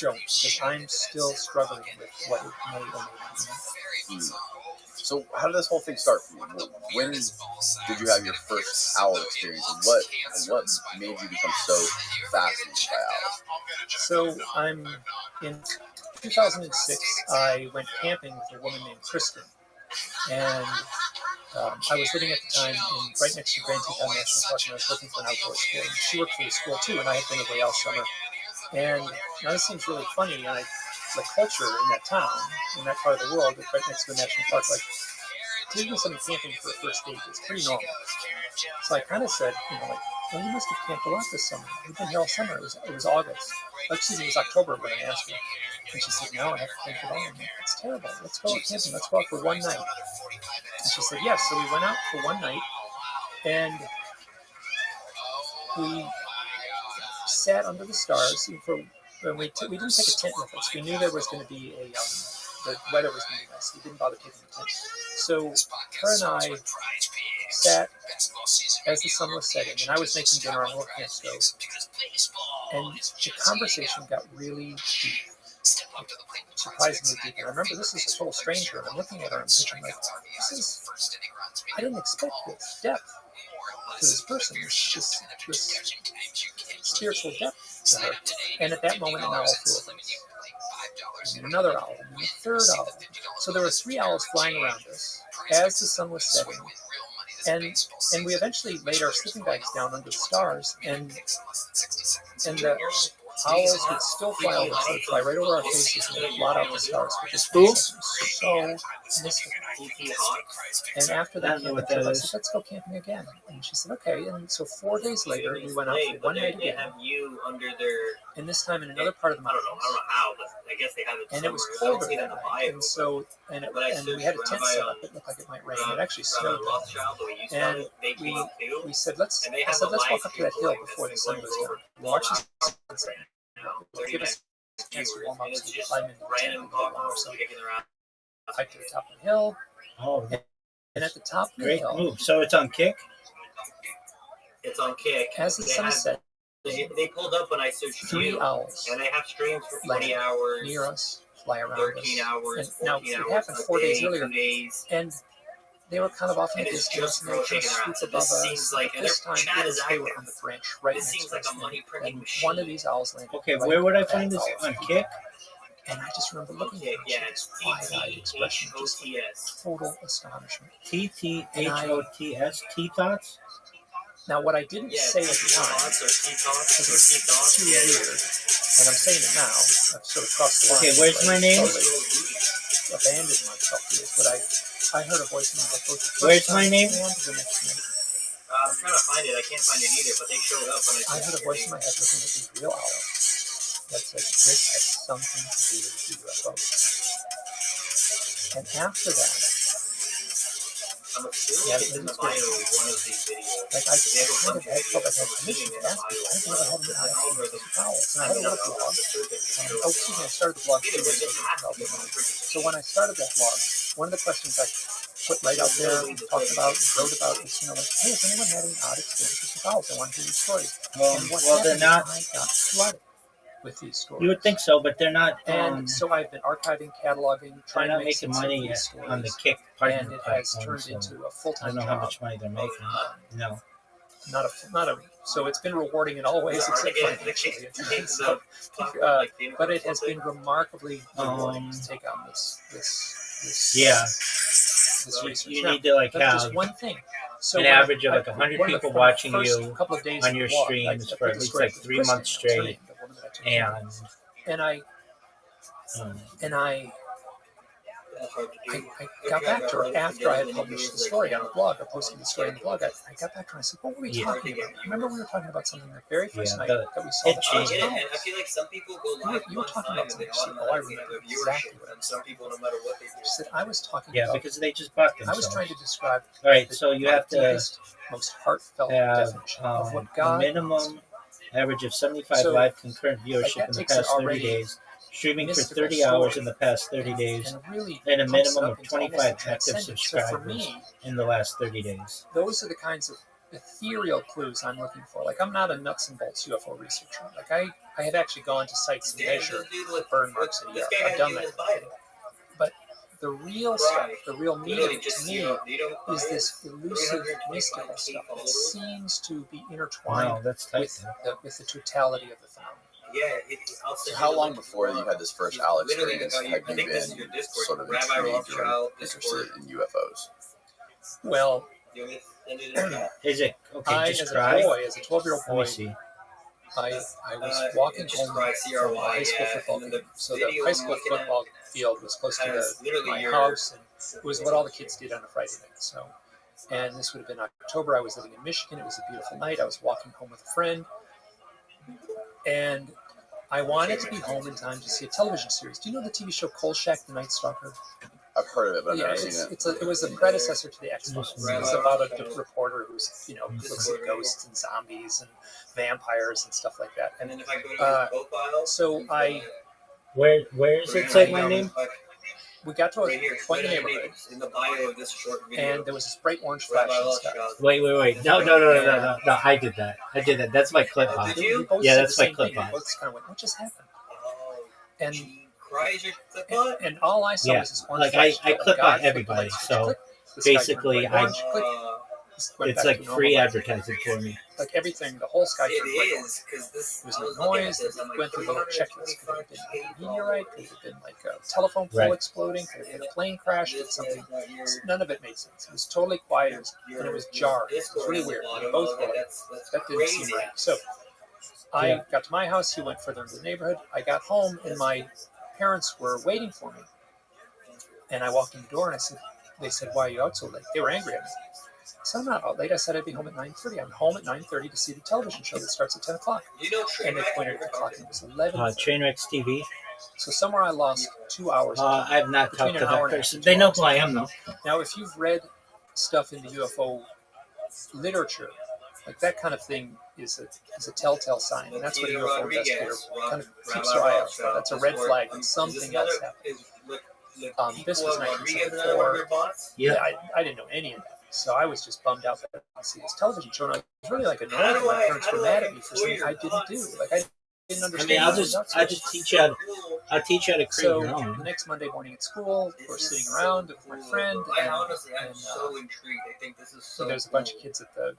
don't, because I'm still struggling with what it may or may not mean. So how did this whole thing start for you? When did you have your first owl experience, and what made you become so fascinated by owls? So in 2006, I went camping with a woman named Kristen, and I was living at the time right next to Grand Teton National Park, and I was working for an outdoor school. And she worked for the school too, and I had been away all summer. And now this seems really funny, and the culture in that town, in that part of the world, right next to the national park, like, taking somebody camping for a first date is pretty normal. So I kind of said, well, you must have camped a lot this summer. We've been here all summer. It was August. Excuse me, it was October when I asked her. And she said, no, I haven't camped at all. I'm like, it's terrible. Let's go out camping. Let's go out for one night. And she said, yes. So we went out for one night, and we sat under the stars. We didn't take a tent with us. We knew there was going to be the weather was going to be nice. We didn't bother taking a tent. So her and I sat as the sun was setting, and I was making dinner on a little camp stove. And the conversation got really deep, surprisingly deep. And I remember, this is a total stranger, and I'm looking at her and thinking, like, I didn't expect this depth to this person, this spiritual depth to her. And at that moment, an owl flew over us, and another owl, and a third owl. So there were 3 owls flying around us as the sun was setting. And we eventually laid our sleeping bags down under the stars, and the owls would still fly over us. They would fly right over our faces, and they would blot out the stars for just 2 seconds. So mystical. And after that camping trip, I said, let's go camping again. And she said, okay. And so 4 days later, we went out for one night again. And this time in another part of the mountains. I don't know how, but I guess they have it. And it was colder that night. And so, and we had a tent set up. It looked like it might rain. It actually snowed that night. And we said, let's walk up to that hill before the sun goes down. Watch the sunset. Give us a chance to warm up, so we climb into the tent and go along. So hike to the top of the hill. Oh, and at the top of the great hill, move. So it's on Kick? It's on Kick. As the sun set, they pulled up when I searched 3 owls, and they have streams for 20 hours, near us, fly around 13 us. hours, And now, it happened 4 days earlier, 2 days. and they were kind of off in And the it's distance, just and they were rotating just around. scoops So above this us. seems like, and This their time, chat is they were active. on the branch right This next seems to like us. a money printing And machine. one of these owls landed. Okay, right where would I at find that this? owl. On Kick? And I just remember looking at Okay, it, yeah, it's wide-eyed expression, just TTHOTS. total astonishment. TTHOTS? T-Tots? Now, what I didn't say at the time, T-Tots or T-Tots because or it's T-Tots? too weird, and I'm saying it now, I've sort of crossed the line. Okay, where's my name? abandoned myself to this, but I heard a voice in my head both the first Where's my night name? and the next night. I'm trying to find it. I can't find it either, but they showed up when I heard a voice in my head looking at these real owls that said this has something to do with the UFO. And after that, I'm assuming it's in the bio of one of these videos. like I kind of felt like I had permission to ask people. I've never had any experience with owls. And I had a little blog. I started the blog 2 years ago. So when I started that blog, one of the questions I put right out there, talked about, wrote about is, like, hey, has anyone had any odd experiences with owls? I want to hear your stories. And what they're not. I got flooded with these stories. You would think so, but they're not. And so I've been archiving, cataloging, trying to make making money these stories. on the Kick partner And it has platform, turned so into a I full-time don't know job. how much money they're making. No. Not a. So it's been rewarding in all ways except financially. But it has been remarkably rewarding to take on this Yeah. this research. You Now, need to that's have just one thing. So an when average of I- like 100 one of the people first watching you couple of days on of your the blog, streams I for put at the least story like with 3 Kristen, months what's her straight, name, the woman that I took care of. and I got back to her after I had published the story on the blog, or posted the story on the blog. I got back to her and I said, what were we talking about? Remember we were talking about something the very first night that we saw the first And owls. I feel like some people go live You were talking about something. She said, oh, I remember exactly what I was some people, no matter what they do. She said, I was talking yeah, about, because they just bought I was themselves. trying to describe All right, the so you have to deepest, most heartfelt have definition of what a God minimum average of 75 So, live concurrent like, viewership that in the takes it past 30 already days, streaming for mystical 30 hours story in the past 30 days, and really and a pumps it minimum up of into almost 25 the active transcendent. So for subscribers me, in the last 30 days. those are the kinds of ethereal clues I'm looking for. Like, I'm not a nuts and bolts UFO researcher. Like, I have actually gone to sites and measured burn marks in Europe. I've done that. But the real stuff, the real meat of it to me, is this elusive, mystical stuff that seems to be Wow, intertwined that's tight. with the totality of the phenomenon. So how long before you had this first owl experience have you been sort of Rabbi intrigued or ROTHSCHILD, interested in UFOs? Well, Is it okay? I, Just as cry. a boy, as a 12-year-old Let me boy, see. I was walking home from a high school football game. So the high school football field was close to my house, and it was what all the kids did on a Friday night. So, and this would have been October. I was living in Michigan. It was a beautiful night. I was walking home with a friend, and I wanted to be home in time to see a television series. Do you know the TV show Kolchak, the Night Stalker? I've heard of it, but I've Yeah, never seen it. it was a predecessor to the X-Files. It was about a reporter who's, looks at ghosts and zombies and vampires and stuff like that. And then if I go to his profile, So Where is it? Say my name. we got to a right here, point in the neighborhood, in the bio of this short video. and there was this bright orange flash in the sky. Wait. No. I did that. That's my clip art. Did you? We both Yeah, said that's the my same clip thing. We art. both kind of went, what just happened? Oh, And cries your clip art? and all I saw Yeah, was this orange like flash. I clip God on flicked the everybody, light switch, so click, the sky turned basically bright orange, click, went it's back like to normal free light. advertising for me. Like everything, the whole sky It turned bright orange. is, because this. There was no noise. It went through the little checklist. Could it have been like a meteorite? Could it have been like a telephone pole Right. exploding? Could it have been a plane crash? Could something? None of it made sense. It was totally quiet, and it was jarring. It was really weird. We both were like, that didn't seem right. So I got to my house. He went further into the neighborhood. I got home, and my parents were waiting for me. And I walked in the door, and they said, why are you out so late? They were angry at me. So I'm not out late. I said I'd be home at 9:30. I'm home at 9:30 to see the television show that starts at 10 o'clock. And they pointed at the clock, and it was 11. Trainwrecks TV. So somewhere I lost 2 hours. I've not Between talked to an hour that and a half person. and They 2 know hours. who I am, though. Now, if you've read stuff in the UFO literature, like that kind of thing is a telltale sign, and that's what a UFO investigator kind of keeps their eye out for. That's a red flag that something else happened. This was 1974. Yeah. I didn't know any of that. So I was just bummed out that I didn't see this television show, and I was really like annoyed that my parents were mad at me for something I didn't do. Like I didn't understand. I'll just teach you how to, I'll teach you how to create So your own. the next Monday morning at school, we're sitting around with my friend, and so intrigued. I think this is so. there's a bunch of kids at the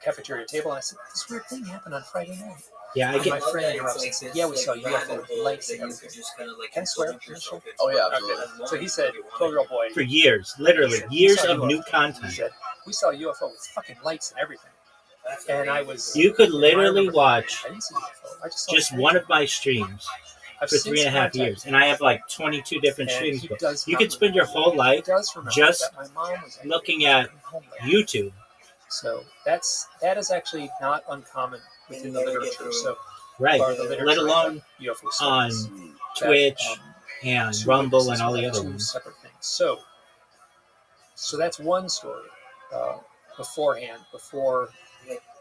cafeteria table, and I said, "This weird thing happened on Friday night." Yeah, I And get. my friend interrupts and said, "Yeah, we saw UFO with lights and everything." Can I swear? Oh yeah, Okay. absolutely. So he said, 12-year-old boy. For years, literally We years saw of UFO. new He content. said, "We saw UFO with fucking lights and everything." And I was. You could I literally remember- watch I didn't see UFO. I just saw just it. one of my streams, for 3.5 years, and I have like 22 different And streams. he does You not could spend your remember. whole He life does remember just that my mom was angry looking when at came home late. YouTube. So that is actually not uncommon within the literature. So Right. or the literature Let of, alone like, UFO on studies. Twitch That, and two Rumble witnesses and all the have other two ones. separate things. So that's one story. Beforehand, before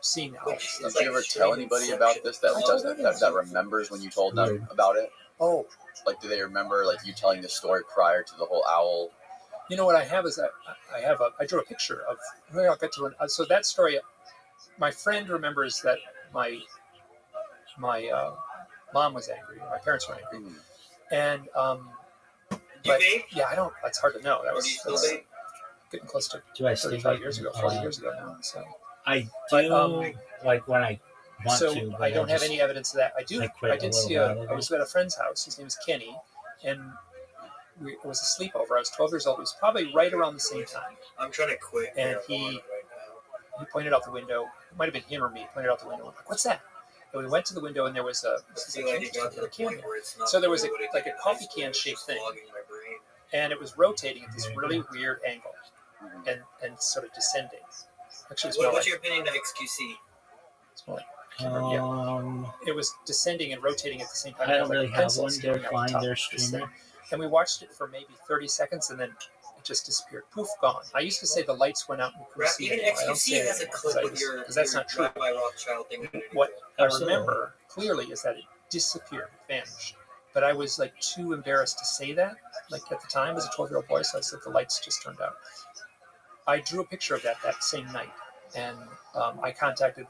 seeing all this stuff. Did you ever tell anybody about this that remembers when you told them about it? Oh, Like, do they remember like you telling this story prior to the whole owl? you know what I have is I drew a picture of. I'll get to it. So that story, my friend remembers that my mom was angry. My parents were angry, and but yeah, I don't. It's hard to know. That's getting close to Do I still 35 years ago, 40 years ago now. So I do But, like when I want so to. But I don't have just- any evidence of that. I I quit I a did little see while ago. I was at a friend's house. His name is Kenny, and it was a sleepover. I was 12 years old. It was probably right around the same time. I'm trying to quit. And he pointed out the window. It might have been him or me. Pointed out the window. I'm like, "What's that?" And we went to the window, and there was a can. So there was like a coffee can shaped thing, and it was rotating at this really weird angle, and sort of descending. Actually, What's your opinion of XQC? It's more like it was descending and rotating at the same time. I It don't was like really a have pencil one. sticking They're out the fine. top They're of this streamer. thing. And we watched it for maybe 30 seconds, and then it just disappeared. Poof, gone. I used to say the lights went out and you couldn't see Even it anymore. I don't say XQC it has a anymore clip with your because that's not true. Rabbi ROTHSCHILD thing. What I Absolutely. remember clearly is that it disappeared, vanished. But I was like too embarrassed to say that, like at the time as a 12-year-old boy. So I said the lights just turned out. I drew a picture of that same night, and I contacted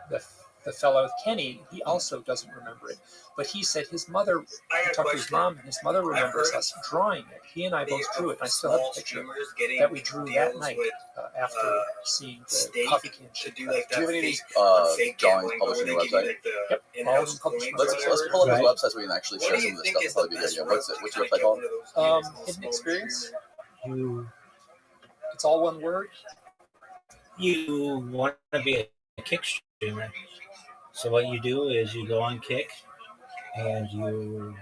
the fellow Kenny. He also doesn't remember it, but he said his mother. He talked to his mom, and his mother remembers us drawing it. He and I both drew it. And I still have a picture that we drew that night after seeing the coffee can. Do you have any of these drawings published on your website? Yep, all of them published on my Let's website. pull up those websites where you can actually share some of this stuff. That'd probably be a good idea. What's your website called? Hidden Experience. You It's all one word. you want to be a Kick streamer. So what you do is you go on Kick and you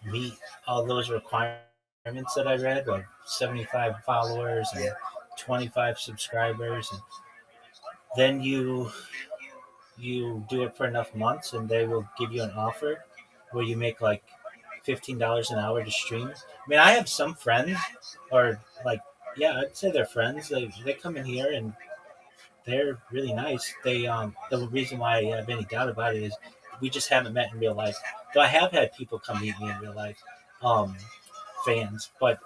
meet all those requirements that I read, like 75 followers and 25 subscribers, and then you do it for enough months, and they will give you an offer where you make like $15 an hour to stream. I mean, I have some friends, or like, yeah, I'd say they're friends. They come in here and they're really nice. They the reason why I have any doubt about it is we just haven't met in real life. Though I have had people come meet me in real life, fans, but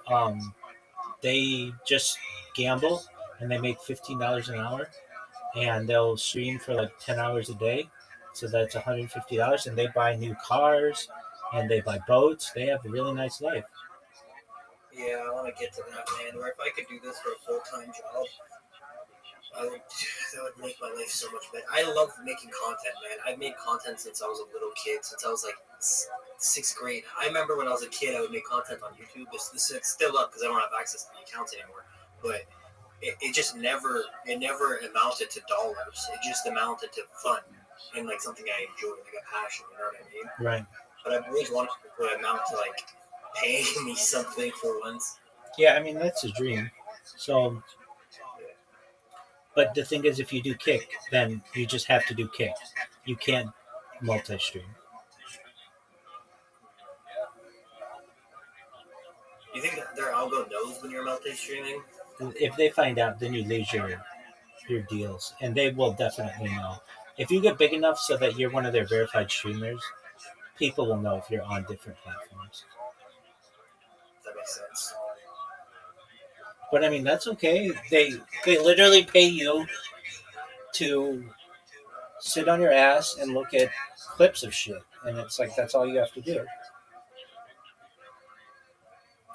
they just gamble and they make $15 an hour, and they'll stream for like 10 hours a day. So that's $150, and they buy new cars and they buy boats. They have a really nice life. Yeah, I want to get to that, man. Or if I could do this for a full-time job, that would make my life so much better. I love making content, man. I've made content since I was a little kid, since I was like 6th grade. I remember when I was a kid, I would make content on YouTube. This is still up because I don't have access to the accounts anymore. But it just never amounted to dollars. It just amounted to fun and like something I enjoy, like a passion. You know what I mean? Right. But I've always wanted to amount to like paying me something for once. Yeah, I mean, that's a dream. So, but the thing is, if you do Kick, then you just have to do Kick. You can't multi-stream. You think that their algo knows when you're multi-streaming? If they find out, then you lose your deals, and they will definitely know. If you get big enough so that you're one of their verified streamers, people will know if you're on different platforms. That makes sense. But I mean, that's okay. They literally pay you to sit on your ass and look at clips of shit, and it's like that's all you have to do.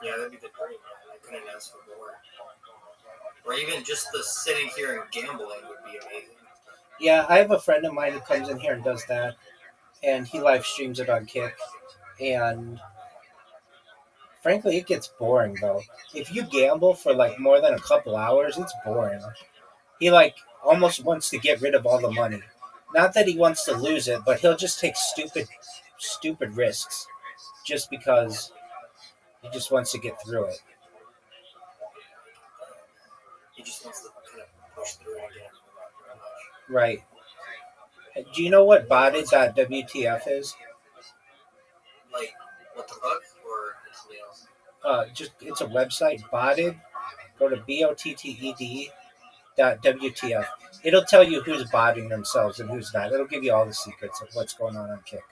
Yeah, that'd be the dream, man. I couldn't ask for more. Or even just the sitting here and gambling would be amazing. Yeah, I have a friend of mine who comes in here and does that, and he live streams it on Kick, and frankly, it gets boring though. If you gamble for like more than a couple hours, it's boring. He like almost wants to get rid of all the money. Not that he wants to lose it, but he'll just take stupid stupid risks just because he just wants to get through it. He just wants to kind of push through it again. Right. Do you know what botted.wtf is? Like, what the fuck? Or something else? It's a website, botted. Go to BOTTED.WTF. It'll tell you who's botting themselves and who's not. It'll give you all the secrets of what's going on Kick.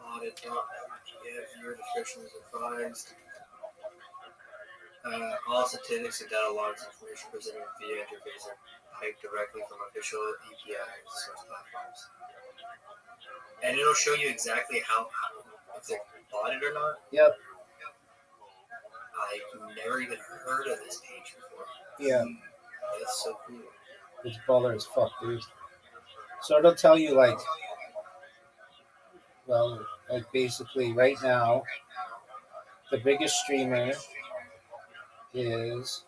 Audit.wtf, your description is advised. All statistics and data logs information presented via interface are piped directly from official API source platforms. And it'll show you exactly how if they're botted or not. Yep. I've never even heard of this page before. Yeah. That's so cool. It's baller as fuck, dude. So it'll tell you, like basically right now, the biggest streamer is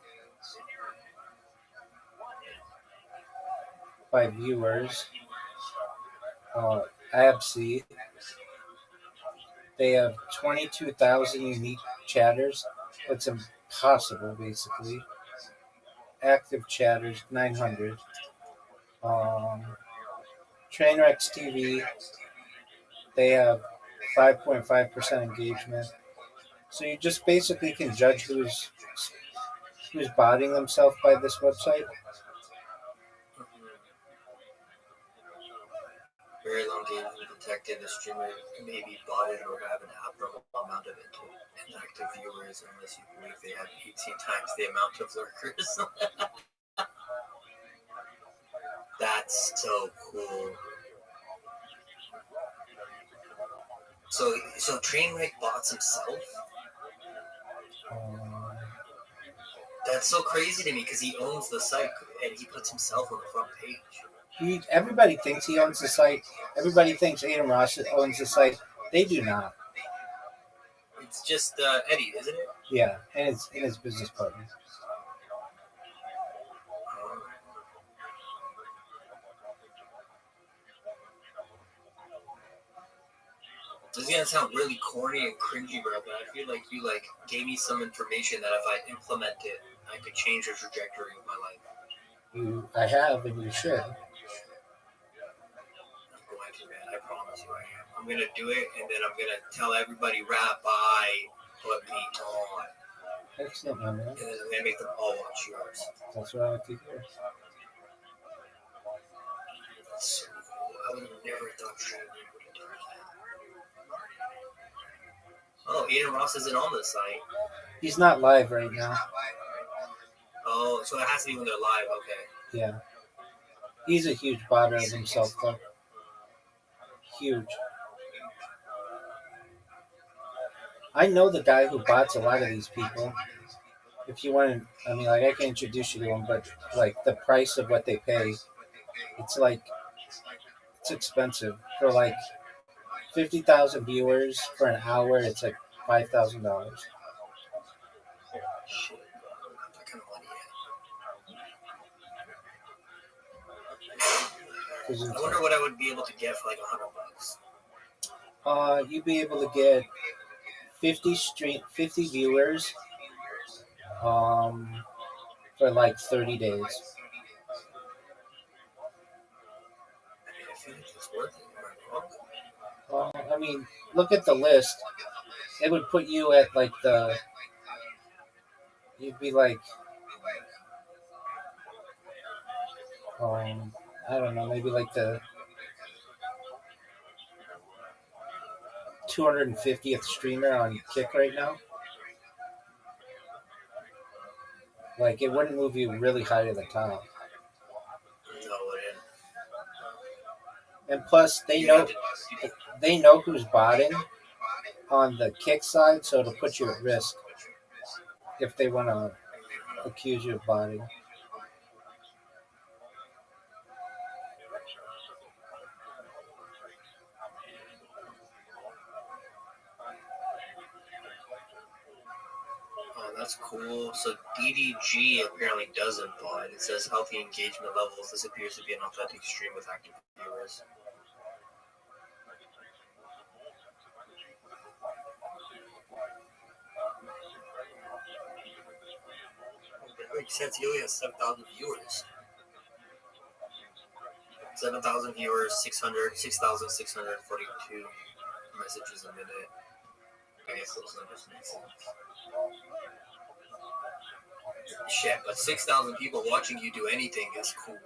by viewers, Absi. They have 22,000 unique chatters. It's impossible, basically. Active chatters, 900. Trainwrecks TV, they have 5.5% engagement. So you just basically can judge who's botting themselves by this website. Very long engagement detected. The streamer may be botted or have an abnormal amount of inactive viewers unless you believe they have 18 times the amount of lurkers. That's so cool. So Trainwreck bots himself? That's so crazy to me because he owns the site and he puts himself on the front page. Everybody thinks he owns the site. Everybody thinks Adam Ross owns the site. They do not. It's just Eddie, isn't it? Yeah, and his business partner. This is gonna sound really corny and cringy, bro, but I feel like you gave me some information that if I implement it, I could change the trajectory of my life. I have, and you should. I'm going to, man. I promise you I am. I'm gonna do it, and then I'm gonna tell everybody, Rabbi, put me on. Excellent, my man. And then I'm gonna make them all watch yours. That's what I like to hear. That's so cool. I would have never thought Trainwreck would have done that. Oh, Aiden Ross isn't on the site. He's not live right now. Oh, so it has to be when they're live, okay. Yeah. He's a huge botter of himself, though. Huge. I know the guy who bots a lot of these people. If you want to, I can introduce you to him, but, the price of what they pay, it's expensive. For, 50,000 viewers for an hour, it's $5,000. Shit, that kind of money. I wonder what I would be able to get for $100. You'd be able to get 50 viewers for 30 days. I feel like it's worth it. Look at the list. It would put you at you'd be I don't know, maybe the 250th streamer on Kick right now. It wouldn't move you really high to the top. No, it wouldn't. And plus, they know who's botting on the Kick side, so it'll put you at risk if they want to accuse you of botting. Oh, that's cool. So DDG apparently doesn't bot. It says healthy engagement levels. This appears to be an authentic stream with active viewers. Since he only has 7,000 viewers. 7,000 viewers, 6,642 messages a minute. I guess those numbers make sense. Shit, but 6,000 people watching you do anything is cool.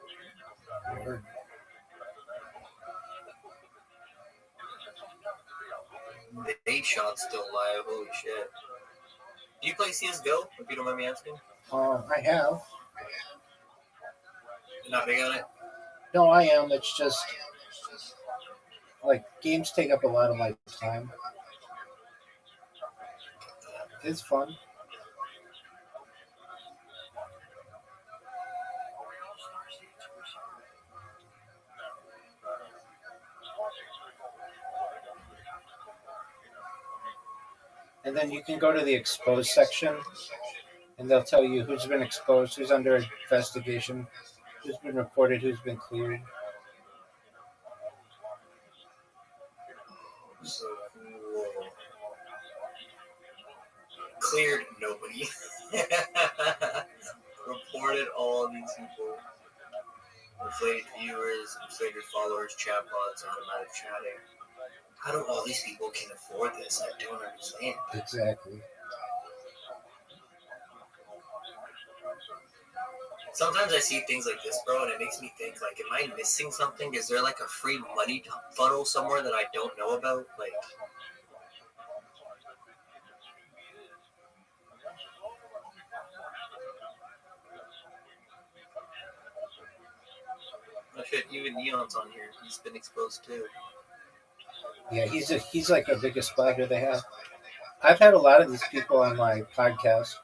The 8 shot's still live, holy shit. Do you play CSGO, if you don't mind me asking? I have. You're not big on it? No, I am. It's just like games take up a lot of my time. It's fun. And then you can go to the exposed section, and they'll tell you who's been exposed, who's under investigation, who's been reported, who's been cleared. So cool. Cleared nobody. Reported all these people. Inflated viewers, inflated followers, chatbots, automatic chatting. How do all these people can afford this? I don't understand. Exactly. Sometimes I see things like this, bro, and it makes me think, like, am I missing something? Is there, like, a free money funnel somewhere that I don't know about? Like, oh shit, even Neon's on here. He's been exposed too. Yeah, he's like the biggest spider they have. I've had a lot of these people on my podcast.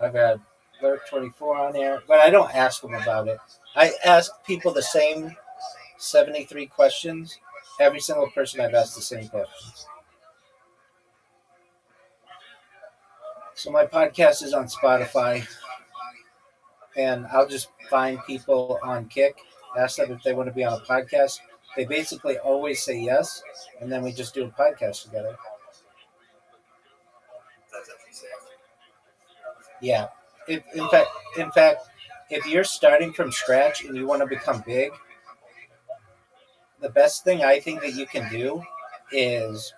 I've had Lurk24 on there, but I don't ask them about it. I ask people the same 73 questions. Every single person I've asked the same questions. So my podcast is on Spotify, and I'll just find people on Kick, ask them if they want to be on a podcast. They basically always say yes, and then we just do a podcast together. That's actually safe. Yeah. In fact, if you're starting from scratch and you want to become big, the best thing I think that you can do is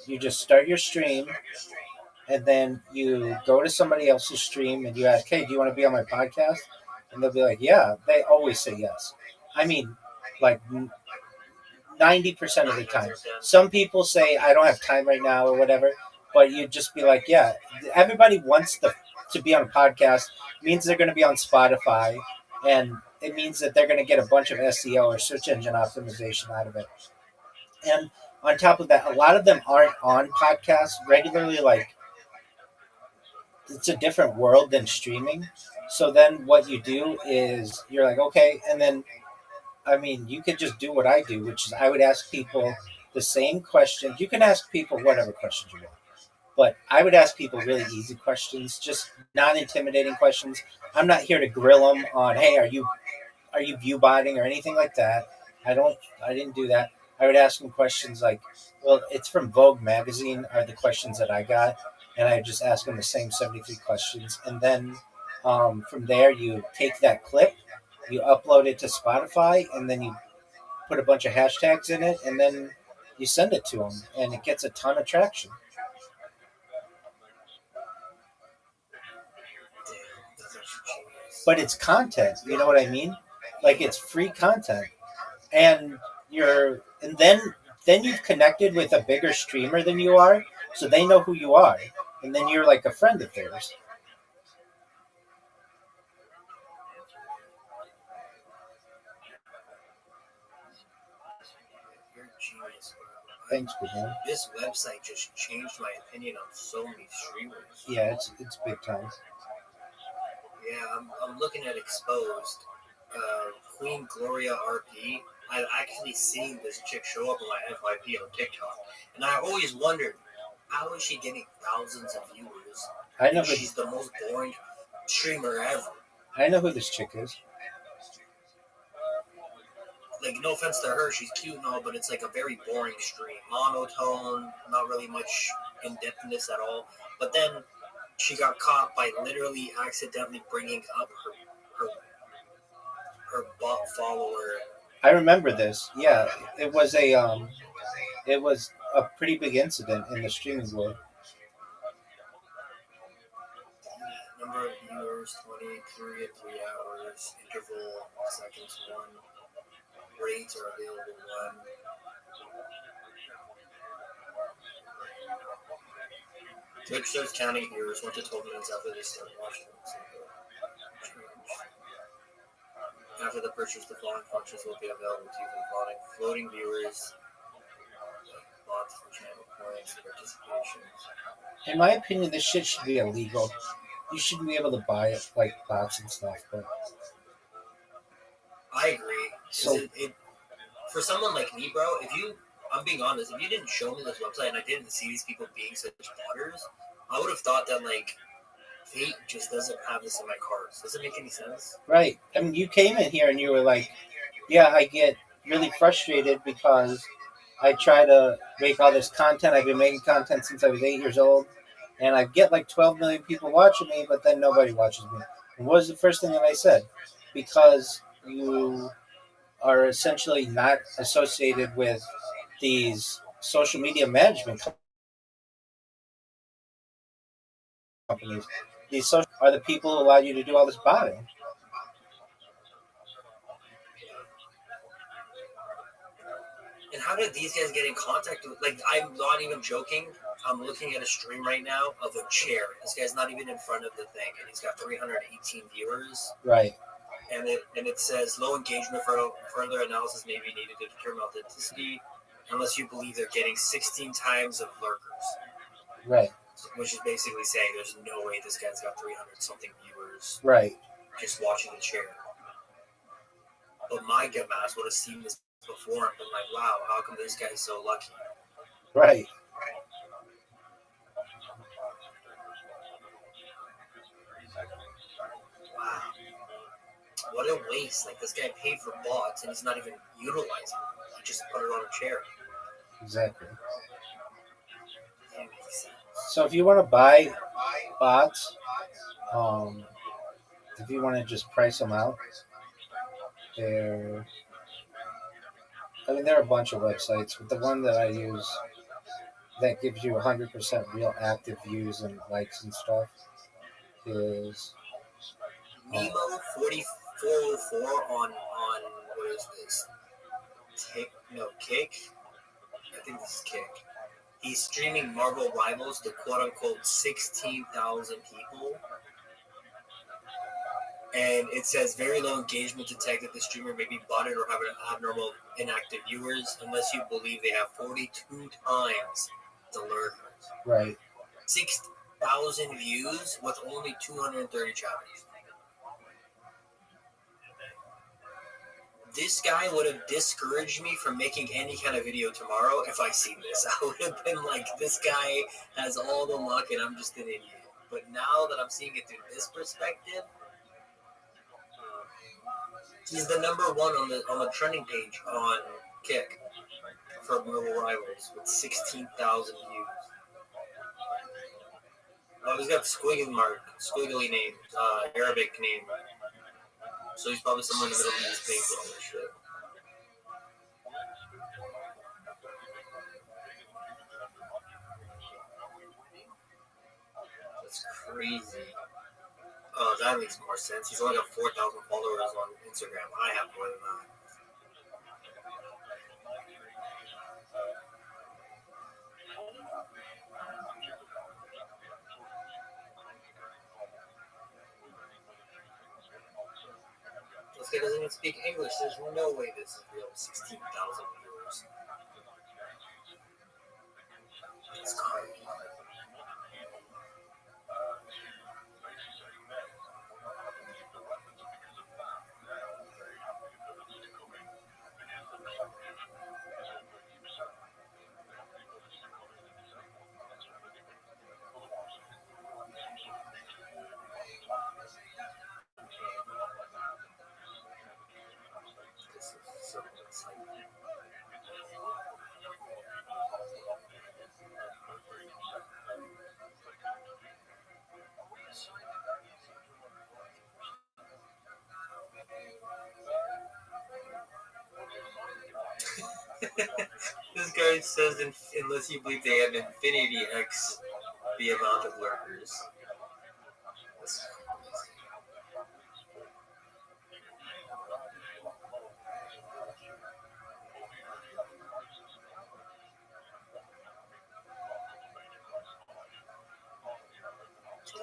you just start your stream, and then you go to somebody else's stream and you ask, hey, do you want to be on my podcast? And they'll be like, yeah. They always say yes. I mean, like 90% of the time. Some people say, I don't have time right now or whatever, but you just be like, yeah. Everybody wants to be on a podcast. It means they're going to be on Spotify, and it means that they're going to get a bunch of SEO or search engine optimization out of it. And on top of that, a lot of them aren't on podcasts regularly. Like, it's a different world than streaming. So then what you do is you're like, okay, and then, I mean, you could just do what I do, which is I would ask people the same questions. You can ask people whatever questions you want, but I would ask people really easy questions, just non-intimidating questions. I'm not here to grill them on, hey, are you view botting or anything like that. I didn't do that. I would ask them questions like, well, it's from Vogue magazine are the questions that I got, and I just ask them the same 73 questions, and then from there you take that clip, you upload it to Spotify, and then you put a bunch of hashtags in it, and then you send it to them, and it gets a ton of traction. But it's content, you know what I mean? Like, it's free content, and then you've connected with a bigger streamer than you are, so they know who you are, and then you're like a friend of theirs. You're a genius, bro. Thanks, man. This website just changed my opinion on so many streamers. Yeah, it's big time. Yeah, I'm looking at exposed. Queen Gloria RP. I've actually seen this chick show up on my FYP on TikTok, and I always wondered, how is she getting thousands of viewers? I know she's the most boring streamer ever. I know who this chick is. Like, no offense to her, she's cute and all, but it's like a very boring stream. Monotone, not really much in-depthness at all. But then she got caught by literally accidentally bringing up her bot follower. I remember this. Yeah, it was a pretty big incident in the streaming world. Number of viewers, 20, period, 3 hours, interval, seconds, 1. Rates are available, 1. Twitch starts counting viewers 1 to 12 minutes after they start watching. After the purchase, the following functions will be available to you for the following floating viewers, bots for channel points, participation. In my opinion, this shit should be illegal. You shouldn't be able to buy it like bots and stuff. But I agree. so It for someone like me, bro, I'm being honest, if you didn't show me this website and I didn't see these people being such botters, I would have thought that, like, Fate just doesn't have this in my cards. Does it make any sense? right. I mean, you came in here and you were like, "Yeah, I get really frustrated because I try to make all this content. I've been making content since I was 8 years old, and I get like 12 million people watching me, but then nobody watches me." And what was the first thing that I said? Because you are essentially not associated with these social media management companies. These social are the people who allow you to do all this botting. And how did these guys get in contact with? Like, I'm not even joking. I'm looking at a stream right now of a chair. This guy's not even in front of the thing, and he's got 318 viewers. Right. And it says low engagement for further analysis may be needed to determine authenticity, unless you believe they're getting 16 times of lurkers. Right. Which is basically saying there's no way this guy's got 300 something viewers. Right. Just watching the chair. But my dumbass would have seen this before and been like, wow, how come this guy's so lucky? Right. Wow. What a waste. Like, this guy paid for bots and he's not even utilizing it. He just put it on a chair. Exactly. That makes sense. So if you want to buy bots, if you want to just price them out, there are a bunch of websites, but the one that I use that gives you 100% real active views and likes and stuff is Nemo 4404 on what is this? Kick? I think this is Kick. He's streaming Marvel Rivals to quote-unquote 16,000 people. And it says very low engagement detected. The streamer may be botted or have abnormal inactive viewers unless you believe they have 42 times the lurkers. right. 6,000 views with only 230 chatters. This guy would have discouraged me from making any kind of video tomorrow if I seen this. I would have been like, this guy has all the luck and I'm just an idiot. But now that I'm seeing it through this perspective, he's the number one on the trending page on Kick for Marvel Rivals with 16,000 views. Oh, he's got squiggly name, Arabic name. So he's probably somewhere in the Middle East paying for all this shit. That's crazy. Oh, that makes more sense. He's only got 4,000 followers on Instagram. I have more than that. This guy doesn't even speak English. There's no way this is real. 16,000 viewers. That's crazy. This is so exciting. website says unless you believe they have infinity X the amount of lurkers. That's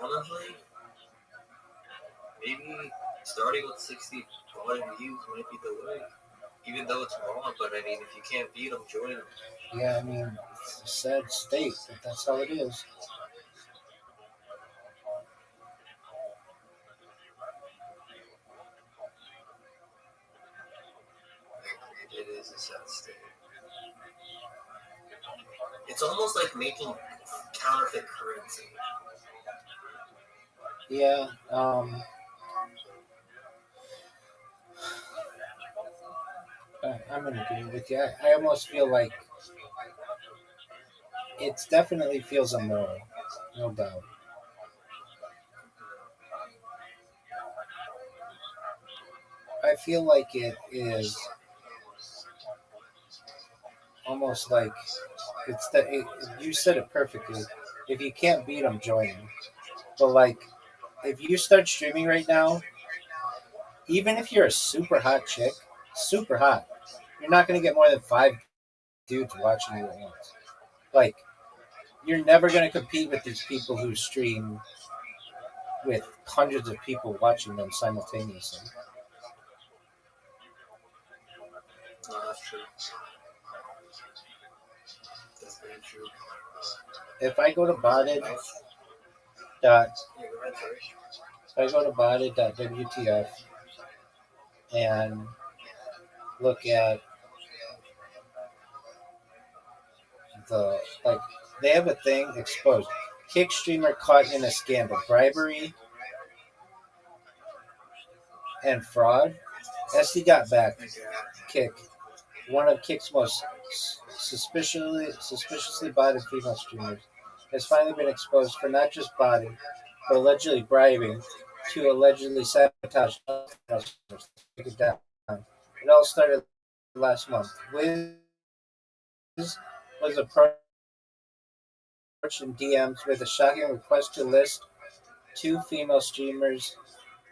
honestly, maybe starting with 60 volume views might be the way. Even though it's wrong, but I mean, if you can't beat them, join them. Yeah, I mean, it's a sad state, but that's how it is. It is a sad state. It's almost like making counterfeit currency. Yeah, I'm in agreement with you. I almost feel like it definitely feels immoral, no doubt. I feel like it is almost like you said it perfectly. If you can't beat them, join them. But like, if you start streaming right now, even if you're a super hot chick, super hot, you're not going to get more than 5 dudes watching you at once. Like, you're never going to compete with these people who stream with hundreds of people watching them simultaneously. No, that's true. That's very true. If I go to botted.wtf and look at they have a thing exposed. Kick streamer caught in a scandal, bribery and fraud. SD got back. Kick, one of Kick's most suspiciously botted female streamers, has finally been exposed for not just botting, but allegedly bribing to allegedly sabotage. Take it down. It all started last month. Wiz was approached in DMs with a shocking request to list 2 female streamers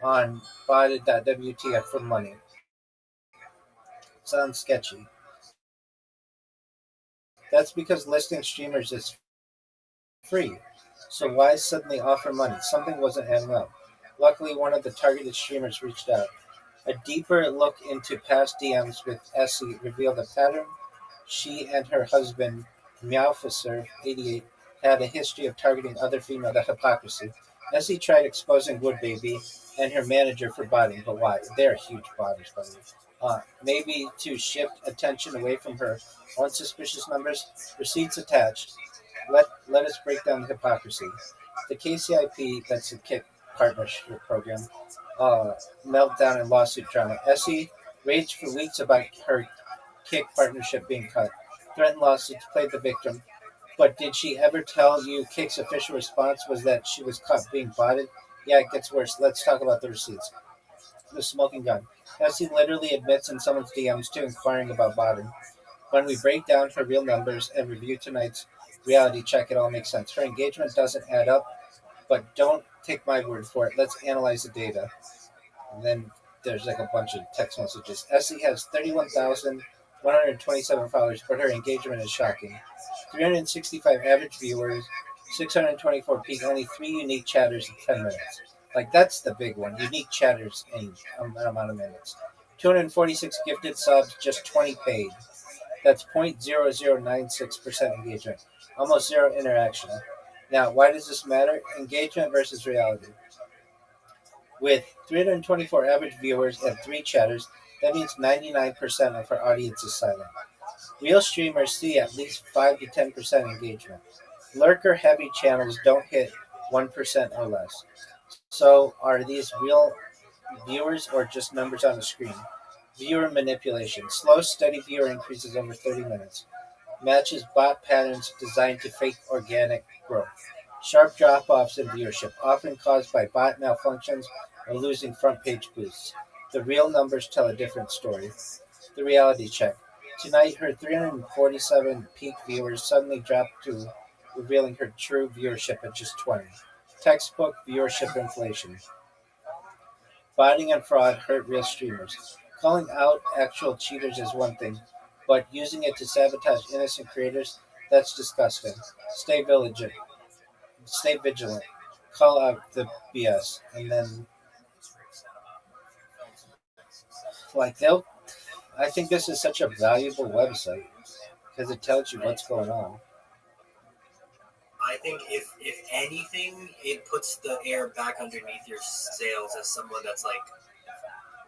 on botted.wtf for money. Sounds sketchy. That's because listing streamers is free. So why suddenly offer money? Something wasn't adding up. Luckily, one of the targeted streamers reached out. A deeper look into past DMs with Essie revealed a pattern. She and her husband, Meowficer88, had a history of targeting other females. The hypocrisy. Essie tried exposing Woodbaby and her manager for botting, but why? They're huge botters, by the way. Maybe to shift attention away from her own suspicious numbers. Receipts attached. Let us break down the hypocrisy. The KCIP, that's the Kick Partnership Program, meltdown and lawsuit drama. Essie raged for weeks about her Kick partnership being cut. Threatened lawsuits, played the victim. But did she ever tell you Kick's official response was that she was caught being botted? Yeah, it gets worse. Let's talk about the receipts. The smoking gun. Essie literally admits in someone's DMs to inquiring about botting. When we break down her real numbers and review tonight's reality check, it all makes sense. Her engagement doesn't add up, but don't take my word for it. Let's analyze the data. And then there's like a bunch of text messages. Essie has 31,127 followers, but her engagement is shocking. 365 average viewers, 624 peak, only 3 unique chatters in 10 minutes. Like, that's the big one. Unique chatters in an amount of minutes. 246 gifted subs, just 20 paid. That's 0.0096% engagement. Almost zero interaction. Now, why does this matter? Engagement versus reality. With 324 average viewers and 3 chatters, that means 99% of her audience is silent. Real streamers see at least 5 to 10% engagement. Lurker-heavy channels don't hit 1% or less. So are these real viewers or just numbers on the screen? Viewer manipulation. Slow, steady viewer increases over 30 minutes. Matches bot patterns designed to fake organic growth. Sharp drop-offs in viewership, often caused by bot malfunctions or losing front page boosts. The real numbers tell a different story. The reality check. Tonight, her 347 peak viewers suddenly dropped to revealing her true viewership at just 20. Textbook viewership inflation. Botting and fraud hurt real streamers. Calling out actual cheaters is one thing, but using it to sabotage innocent creators, that's disgusting. Stay vigilant. Stay vigilant. Call out the BS. And then, like, I think this is such a valuable website because it tells you what's going on. I think if anything, it puts the air back underneath your sails as someone that's like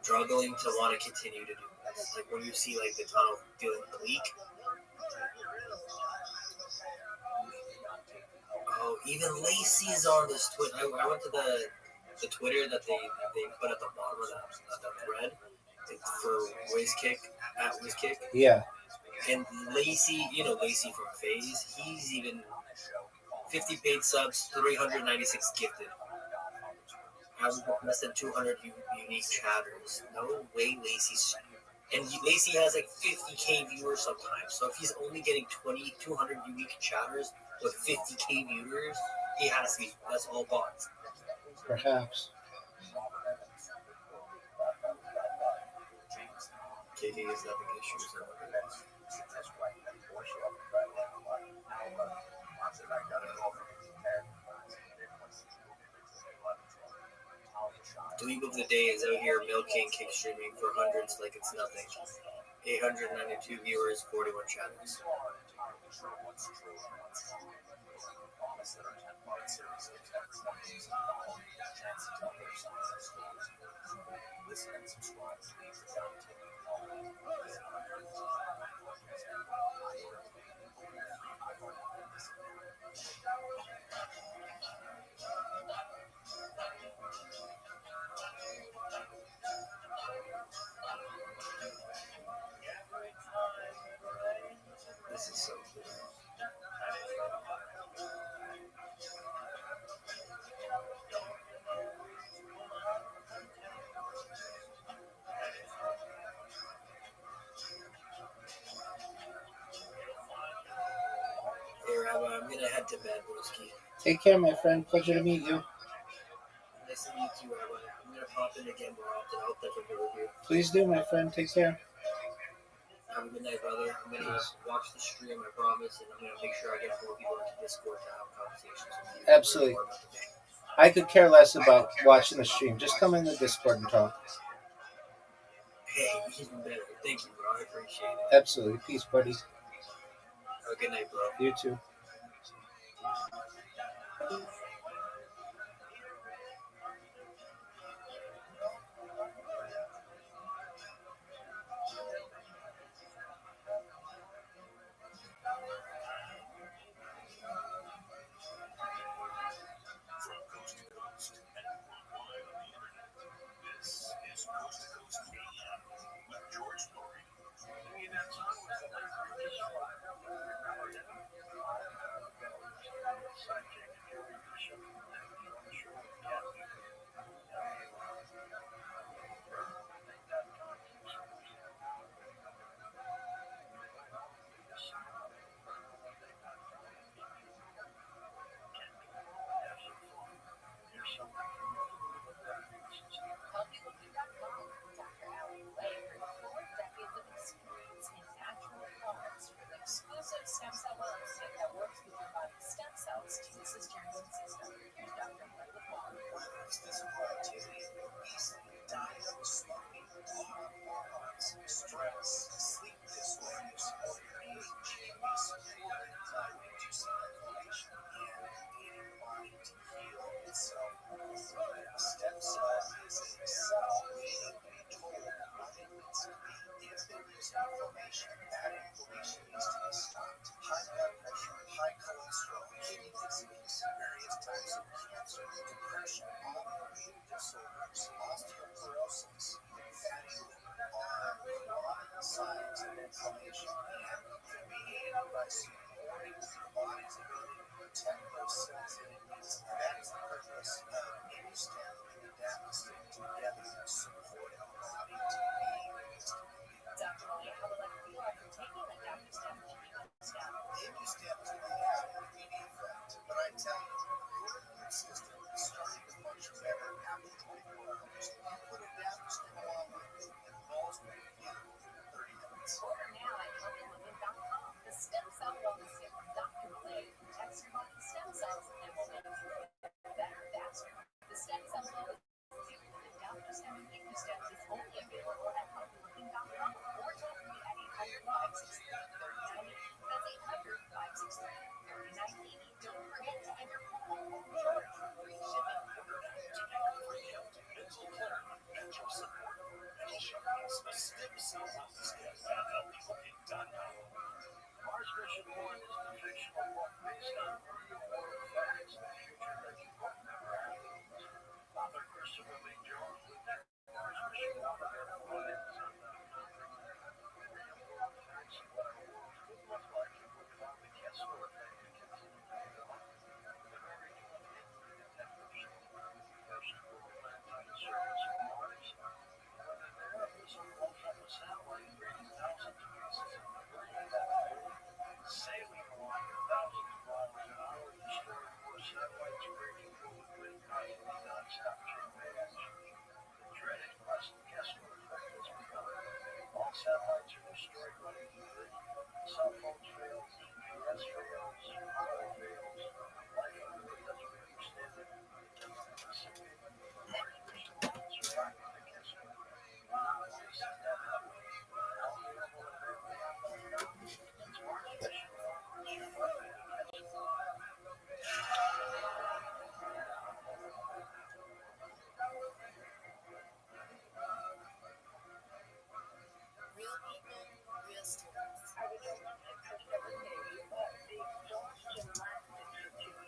struggling to want to continue to do this. Like when you see like the tunnel feeling bleak. Oh, even Lacey's on this Twitter. I went to the Twitter that they put at the bottom of that thread for WizKick at WizKick. Yeah. And Lacey, Lacey from FaZe, he's even 50 paid subs, 396 gifted. Less than 200 unique chatters. No way Lacey's... And Lacey has like 50k viewers sometimes. So if he's only getting 200 unique chatters with 50k viewers, he has to be... That's all bots. Perhaps. KD is having issues. Dweeb of the day is out here milking kick streaming for hundreds like it's nothing. 892 viewers, 41 chatters. This is so cool. Hey, Rabbi, I'm gonna head to bed, broski. Take care, my friend. Pleasure to meet you. Nice to meet you, Rabbi. I'm gonna pop in again more often. I hope that's okay with you. Please do, my friend. Take care. Have a good night, brother. I'm gonna watch the stream, I promise, and I'm gonna make sure I get more people into Discord to have conversations with you. Absolutely. I could care less about watching the stream. Just come in the Discord and talk. Hey, even better. Thank you, bro. I appreciate it. Absolutely. Peace, buddy. Have a good night, bro. You too. Exclusive stem cell kit that works with your body's stem cells to assist your immune system. Here's Dr. Whether it's physical activity, obesity, diet, smoking, water, hormones, stress, sleep disorders, or your age, we support reducing inflammation and getting your body to heal itself. Stem cell is a cell made of a total body needs to be. If there is inflammation, that inflammation needs to be stopped. High blood pressure, high cholesterol, kidney disease, various types of cancer, depression, autoimmune disorders, osteoporosis, fatty liver are a lot of the signs of inflammation and can be mediated by supporting your body's ability to protect those cells that it needs. That is the purpose of InStem and Adaptostim together, supporting the body to be where it needs to be. Dr. Molly, how would like to feel after taking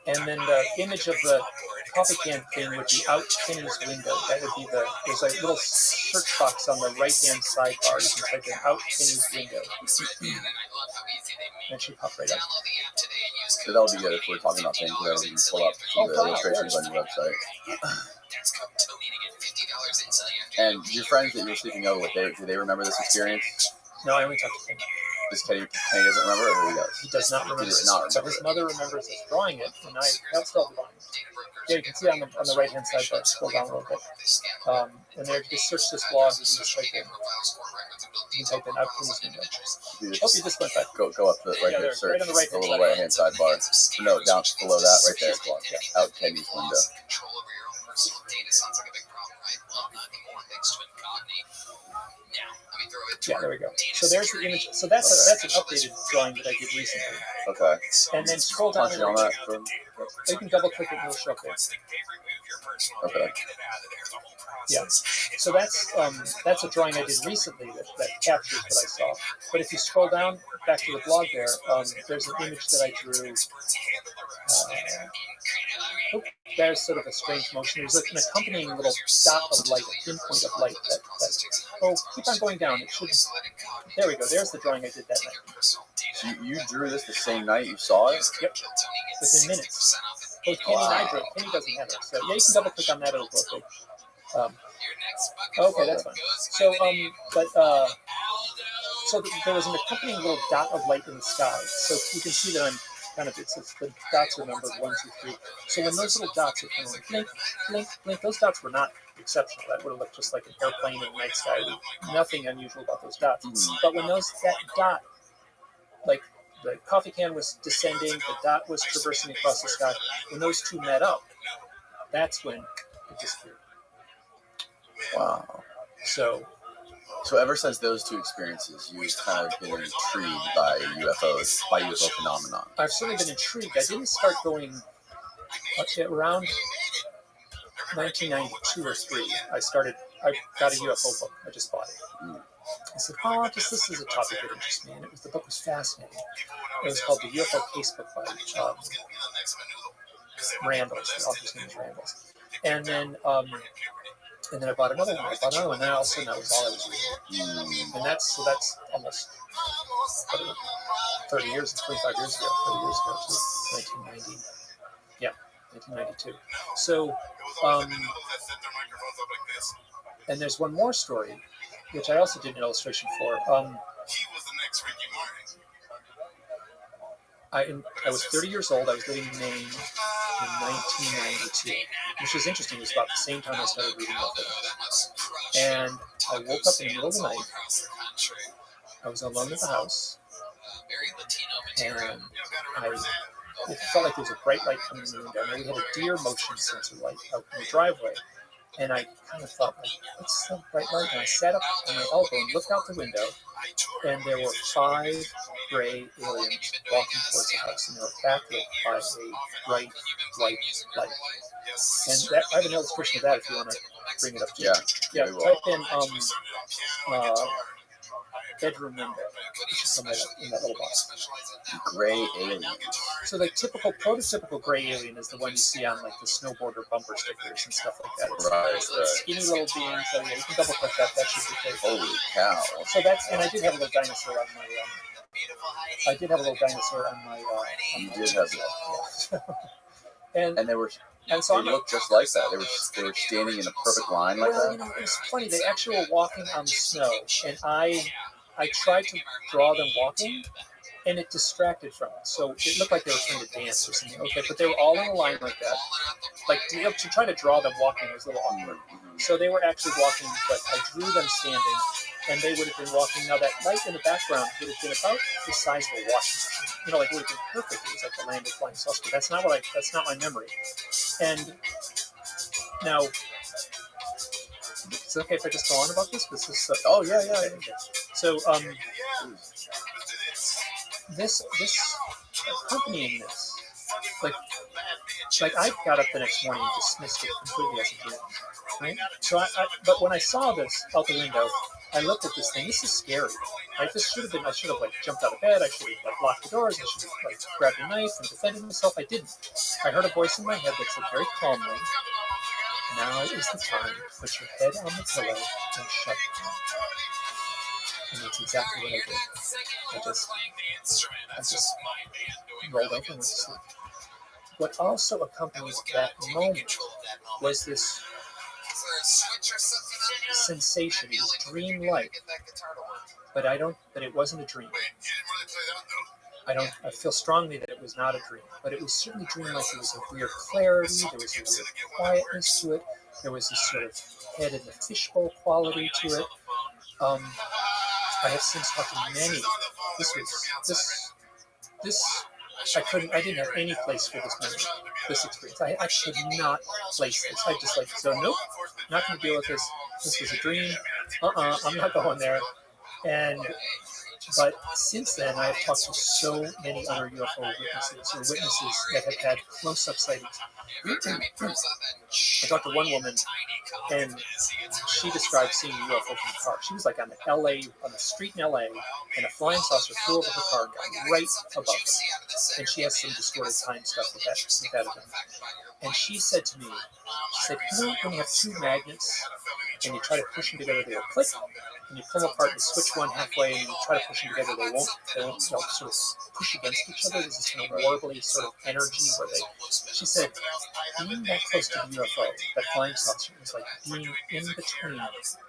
And then the image of the coffee can thing would be out Kenny's window. That would be there's a little search box on the right-hand sidebar. You can type in out Kenny's window. That should pop right up. So that would be good if we're talking about things that we can pull up some of the illustrations on your website. And your friends that you were sleeping over with, do they remember this experience? No, I only talked to Kenny. Does Kenny doesn't remember, or he does? He does not remember. He does not remember. So his mother remembers us drawing it, and that's still the drawing. Yeah, you can see on the right hand side, but scroll down a little bit. And there, just search this blog. You can just type in. You can type in out Kenny's window. You You just went back. Go up the right here. Search right on the right-hand little right hand sidebar. No, down below that, right there. Yeah. Out Kenny's window. Yeah, there we go. So there's the image. So that's an updated drawing that I did recently. Okay. And then scroll down. On that. You can double click it and it'll show up there. Okay. Yeah. So that's a drawing I did recently that captures what I saw. But if you scroll down back to the blog there, there's an image that I drew. There's sort of a strange motion. There's an accompanying little dot of light, a pinpoint of light that keep on going down. It should. There we go. There's the drawing I did that night. So you drew this the same night you saw it? Yep. Within minutes. Both Kenny and I drew it. Kenny doesn't have it. So yeah, you can double click on that. It'll go big. Okay, that's fine. So so there was an accompanying little dot of light in the sky. So you can see that I'm kind of, the dots are numbered 1, 2, 3. So when those little dots are kind of like blink, blink, blink, those dots were not exceptional. That would have looked just like an airplane in the night sky. Nothing unusual about those dots. Mm-hmm. But when that dot, like the coffee can was descending, the dot was traversing across the sky. When those two met up, that's when it disappeared. Wow. So ever since those two experiences, you've kind of been intrigued by UFOs, by UFO phenomenon. I've certainly been intrigued. I didn't start going around 1992 or 3. I got a UFO book. I just bought it. Mm. I said, this is a topic that interests me. And the book was fascinating. It was called the UFO Casebook by Randalls. The author's name is Randalls. And then I bought another one. And then all of a sudden, that was all I was reading. And that's almost 30 years, 25 years ago, 30 years ago, too. 1990. Yeah, 1992. So, and there's one more story, which I also did an illustration for. I was 30 years old. I was living in Maine in 1992, which was interesting. It was about the same time I started reading UFOs. And I woke up in the middle of the night. I was alone in the house, and it felt like there was a bright light coming in the window. And we had a deer motion sensor light out in the driveway. And I kind of thought, like, what's the bright light? And I sat up on my elbow and looked out the window, and there were 5 gray aliens walking towards the house, and they were backlit by a bright white light. And that, I have an illustration of that if you want to bring it up to you. Yeah, type in bedroom window. It should come right up in that little box. Gray alien. So the typical, prototypical gray alien is the one you see on like the snowboarder bumper stickers and stuff like that. It's Right. skinny little being. So yeah, you can double click that. That should be safe. Holy cow. So that's, and I did have a little dinosaur on my. I did have a little dinosaur on my. You did have that. Yeah. and they were. And so they looked just like that. They were standing in a perfect line like that. You know, it's funny. They actually were walking on the snow, and I tried to draw them walking, and it distracted from it. So it looked like they were trying to dance or something. Okay, but they were all in a line like that. Like to try to draw them walking was a little awkward. So they were actually walking, but I drew them standing, and they would have been walking. Now that light in the background would have been about the size of a washing machine. You know, like it would have been perfect. It was like the land of flying saucers. But that's not what that's not my memory. And now, it's okay if I just go on about this? Because this is oh yeah. So this accompanying this, like I got up the next morning and dismissed it completely as a dream, right? So but when I saw this out the window, I looked at this thing. This is scary, right? This should have been. I should have like jumped out of bed. I should have like locked the doors. I should have like grabbed a knife and defended myself. I didn't. I heard a voice in my head that said very calmly, "Now is the time. Put your head on the pillow and shut down." And that's exactly what I did. I just rolled over and went to sleep. What also accompanied that moment was this sensation, this dream-like. But it wasn't a dream. I feel strongly that it was not a dream, but it was certainly dream-like. There was a weird clarity, there was a weird quietness to it, there was this sort of head in the fishbowl quality to it. I have since talked to many. I didn't have any place for this memory, this experience. I could not place this. I just so nope, not going to deal with this. This was a dream. I'm not going there. But since then, I have talked to so many other UFO witnesses, or witnesses that have had close-up sightings. I talked to one woman, and she described seeing a UFO from the car. She was like on the street in LA, and a flying saucer flew over her car and got right above her. And she has some distorted time stuff with that event. And she said to me, you know, when you have 2 magnets, and you try to push them together, they'll click, and you pull them apart and switch one halfway, and you try to push them together, they won't sort of push against each other. There's this kind of warbly sort of energy where she said, being that close to the UFO, that flying saucer, is like being in between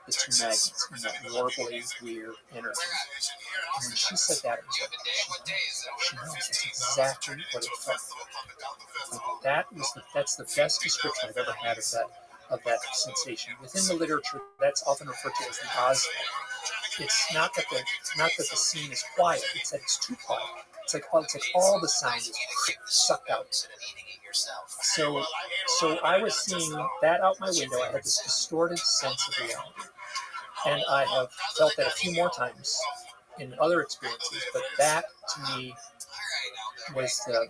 the 2 magnets in that warbly, weird energy. And when she said that, it was like, she knows that's exactly what it felt like. That's the best description I've ever had of that sensation. Within the literature, that's often referred to as the Oz effect. It's not that the scene is quiet; it's that it's too quiet. It's like all the sound is sucked out. So I was seeing that out my window. I had this distorted sense of reality, and I have felt that a few more times in other experiences. But that, to me, was the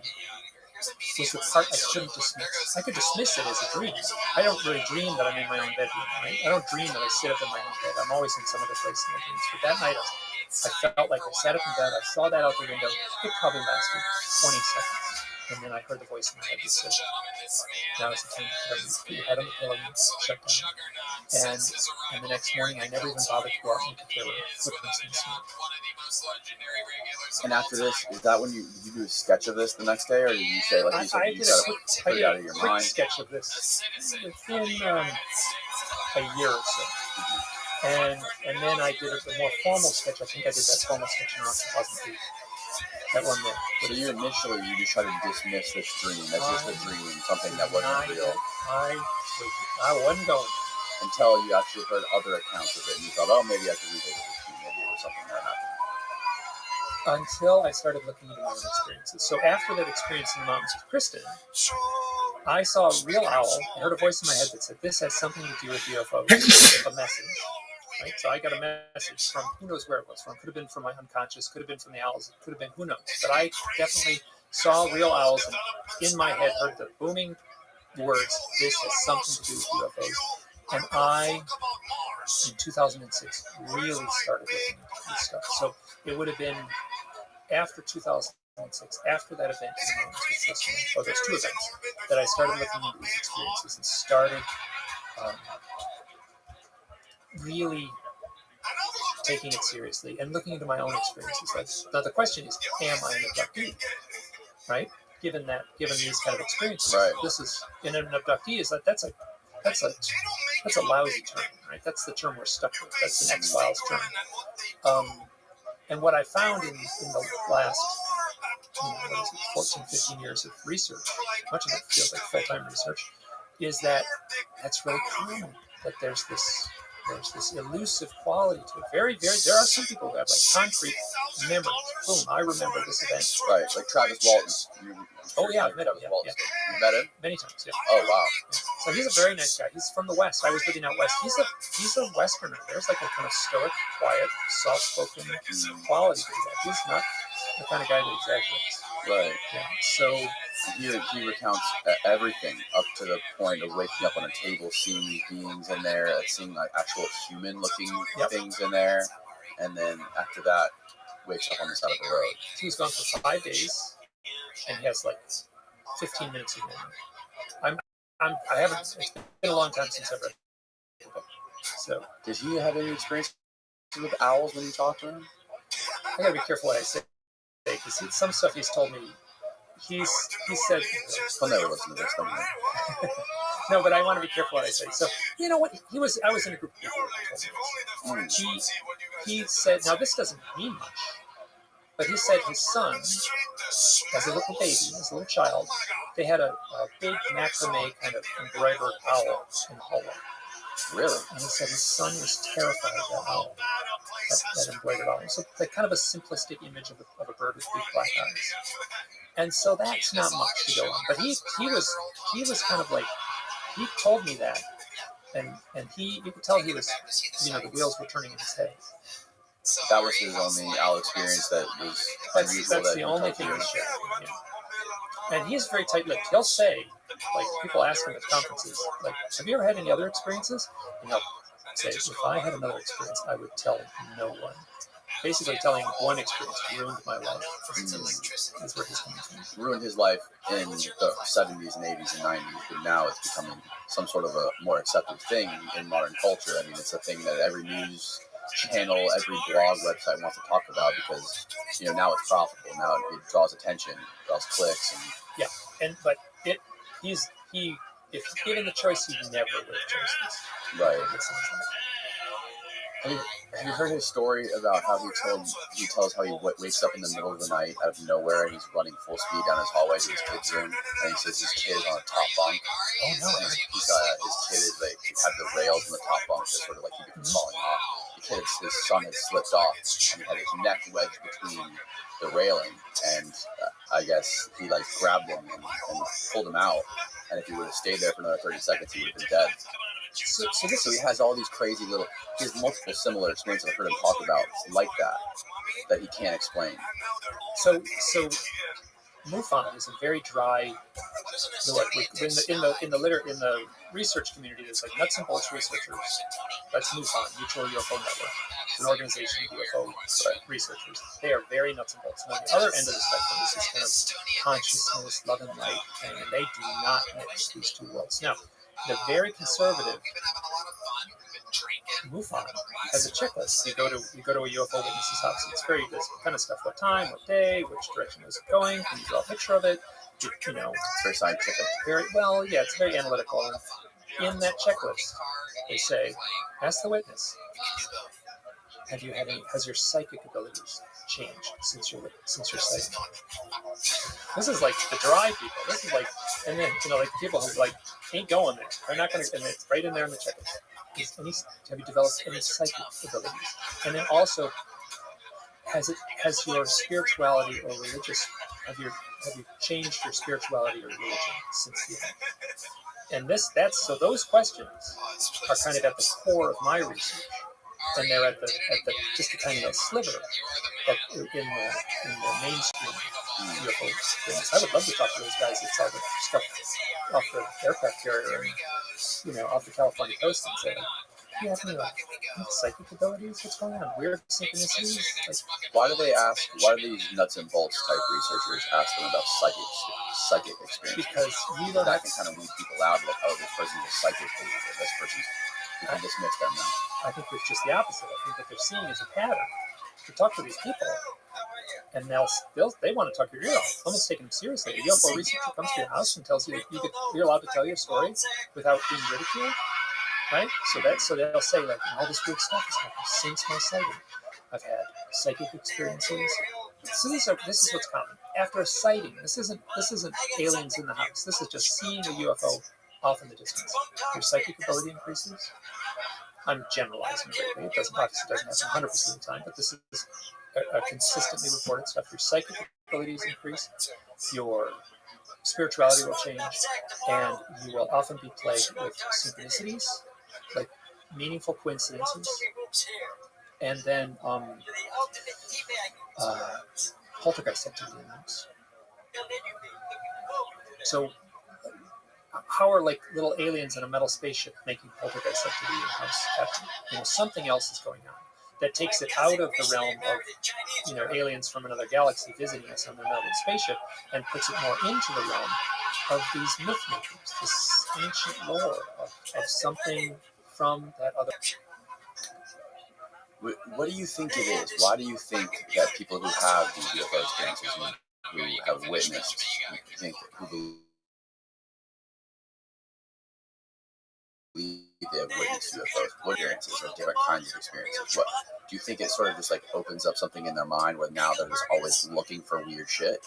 part I couldn't dismiss. I could dismiss it as a dream. I don't really dream that I'm in my own bedroom, right? I don't dream that I sit up in my own bed. I'm always in some other place in my dreams. But that night, I felt like I sat up in bed, I saw that out the window. It probably lasted 20 seconds. And then I heard the voice in my head that said, now is the time to put your head on the pillow and shut down. And the next morning, I never even bothered to go out and look at their footprints in the snow. And after this, is that when did you do a sketch of this the next day, or did you say, like you said, you got to put it out of your mind? I did a quick sketch of this within a year or so. And then I did a more formal sketch. I think I did that formal sketch in around 2008. That one there. So you just tried to dismiss this dream. That's just a dream, something that wasn't real. I wasn't going. Until you actually heard other accounts of it, and you thought, oh, maybe I could revisit this dream. Maybe it was something that happened. Until I started looking into my own experiences. So after that experience in the mountains with Kristen, I saw a real owl. I heard a voice in my head that said, "This has something to do with UFOs." A message. Right? So I got a message from who knows where it was from. Could have been from my unconscious, could have been from the owls, it could have been who knows. But I definitely saw real owls and in my head heard the booming words, "This has something to do with UFOs." And I, in 2006, really started looking into this stuff. So it would have been after 2006, after that event in the mountains with Tristan, or those two events, that I started looking into these experiences and started really taking it seriously and looking into my own experiences. Now the question is, am I an abductee? Right? Given these kind of experiences, right. This is in an abductee is that's a lousy term, right? That's the term we're stuck with. That's an X-Files term. And what I found in the last 14, 15 years of research, much of it feels like full-time research, is that that's really common. That there's this elusive quality to it. Very, very. There are some people who have like concrete memories. Boom, I remember this event. Right, like Travis Walton. I've met him. Yeah. You met him? Many times. Yeah. Oh wow. Yeah. So he's a very nice guy. He's from the West. I was living out West. He's a Westerner. There's like a kind of stoic, quiet, soft-spoken quality to that. He's not the kind of guy that exaggerates. Right. Yeah. So he recounts everything up to the point of waking up on a table, seeing these beings in there, seeing like actual human-looking things in there, and then after that, wakes up on the side of the road. He was gone for 5 days, and he has like 15 minutes of memory. I haven't. It's been a long time since I've read the book. So, did he have any experience with owls when you talked to him? I gotta be careful what I say because some stuff he's told me. He said, "I'll never listen to this." No, but I want to be careful what I say. So, you know what? I was in a group of people who told me this. He said, now this doesn't mean much, but he said his son, as a little baby, as a little child, they had a big macrame kind of embroidered owl in the hallway. Really? And he said his son was terrified of that owl, that embroidered owl. So like kind of a simplistic image of a bird with big black eyes. And so that's not much to go on. But he was kind of like, he told me that, and you could tell he was, the wheels were turning in his head. That was his only owl experience that was unusual. That's the only thing he shared. Yeah. And he's very tight-lipped. He'll say, like people ask him at conferences, like, "Have you ever had any other experiences?" And he'll say, "If I had another experience, I would tell no one." Basically telling one experience ruined my life. Is where he's coming from. Ruined his life in the 70s and 80s and 90s, but now it's becoming some sort of a more accepted thing in modern culture. I mean, it's a thing that every news channel, every blog website wants to talk about because, now it's profitable. Now it draws attention, draws clicks. But if given the choice, he never would have chosen this. Right. Have you heard his story about how he tells how he wakes up in the middle of the night out of nowhere and he's running full speed down his hallway to his kid's room, and he says his kid is on a top bunk. Oh no! His kid is like had the rails in the top bunk that sort of like keep it from falling off. His son had slipped off and he had his neck wedged between the railing, and I guess he like grabbed him and pulled him out, and if he would have stayed there for another 30 seconds, he would have been dead. So he has all these crazy he has multiple similar experiences I've heard him talk about like that he can't explain. So MUFON is a very dry, in the research community, there's like nuts and bolts researchers. That's MUFON, Mutual UFO Network. It's an organization of UFO researchers. They are very nuts and bolts. And on the other end of the spectrum is this kind of consciousness, love and light thing, and they do not mix these two worlds. Now, the very conservative MUFON has a checklist. You go to a UFO witness's house. It's very this kind of stuff. What time? What day? Which direction is it going? Can you draw a picture of it? It's very scientific. It's very analytical. And in that checklist, they say, ask the witness, has your psychic abilities changed since you're psychic? This is like the dry people. This is like, and then like people who like ain't going there. They're not going to, and it's right in there in the checklist. Have you developed any psychic abilities? And then also, has your spirituality or religious have you changed your spirituality or religion since the event? And so those questions are kind of at the core of my research, and they're at the just a kind of sliver in the mainstream UFO things. I would love to talk to those guys that sell the stuff off the aircraft carrier and off the California coast and say, "Do you have any psychic abilities? What's going on? Weird synchronicities?" Why do these nuts and bolts type researchers ask them about psychic experience? Because that can kind of weed people out, like, oh, this person's a psychic, or this person's, you can dismiss them now. I think it's just the opposite. I think what they're seeing is a pattern. You talk to these people, and they want to talk your ear off. Almost taking them seriously. A UFO researcher comes to your house and tells you that you're allowed to tell your story without being ridiculed, right? So they'll say, like, all this weird stuff has happened since my sighting. I've had psychic experiences. So this is what's common. After a sighting, this isn't aliens in the house. This is just seeing a UFO off in the distance. Your psychic ability increases. I'm generalizing greatly. It doesn't happen 100% of the time, but this is a consistently reported stuff. Your psychic abilities increase, your spirituality will change, and you will often be plagued with synchronicities, like meaningful coincidences, and then poltergeist activity in the house. So how are, like, little aliens in a metal spaceship making poltergeist activity in the house happen? Something else is going on that takes it out of the realm of aliens from another galaxy visiting us on their metal spaceship and puts it more into the realm of these myth makers, this ancient lore of something from that other. What do you think it is? Why do you think that people who have these UFO experiences, who have witnessed, who believe they have witnessed UFOs, what experiences or different kinds of experiences? What do you think it sort of just like opens up something in their mind where now they're just always looking for weird shit?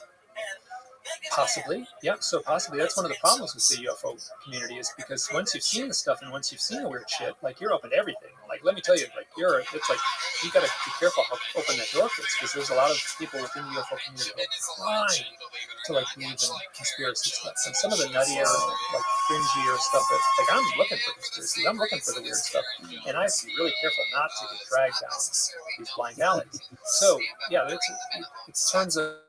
Possibly, yeah. So possibly that's one of the problems with the UFO community is because once you've seen the stuff and once you've seen the weird shit, like, you're open to everything. Like, let me tell you, like, it's like you got to be careful how open that door gets because there's a lot of people within the UFO community that are trying to, like, believe in conspiracy stuff. And some of the nuttier, like, fringier stuff that, like, I'm looking for conspiracies. I'm looking for the weird stuff, and I have to be really careful not to get dragged down these blind alleys. So yeah, it turns out.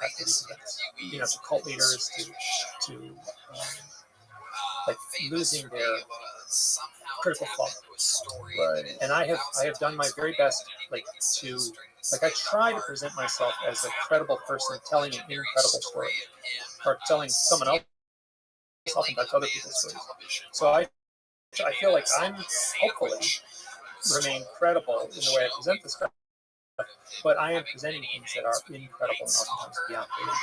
To cult leaders, to like losing their critical thought. Right. And I have done my very best, like, I try to present myself as a credible person telling an incredible story, or telling someone else, oftentimes other people's stories. So I feel like I'm hopefully remain credible in the way I present this stuff. But I am presenting things that are incredible and oftentimes beyond belief.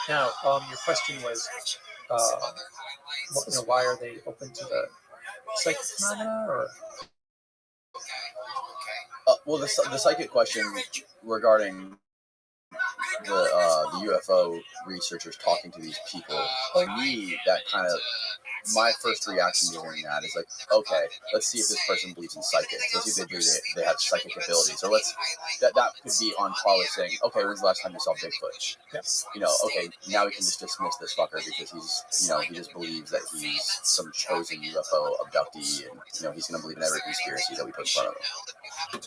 Now, your question was, why are they open to the psychic phenomena? Or well, the psychic question regarding the UFO researchers talking to these people, for me, that kind of, my first reaction to hearing that is like, okay, let's see if this person believes in psychics. Let's see if they have psychic abilities. Or that could be on par with saying, okay, when's the last time you saw Bigfoot? Yeah. Okay, now we can just dismiss this fucker because he's, he just believes that he's some chosen UFO abductee and, he's going to believe in every conspiracy that we put in front of him.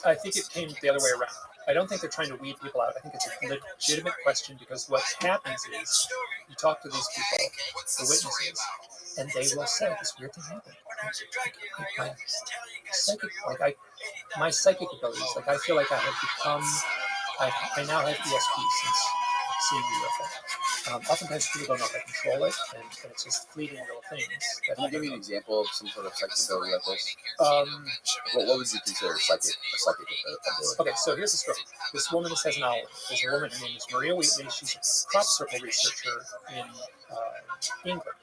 I think it came the other way around. I don't think they're trying to weed people out. I think it's a legitimate question because what happens is you talk to these people, the witnesses, and they will say this weird thing happened. My psychic abilities, like, I feel like I have become, I now have ESP since seeing UFO. Oftentimes people don't know how to control it, and it's just fleeting little things. Can you give me an example of some sort of psychic ability like this? What would you consider a psychic ability? Okay, so here's the story. This woman has an owl. There's a woman, her name is Maria Wheatley. She's a crop circle researcher in England.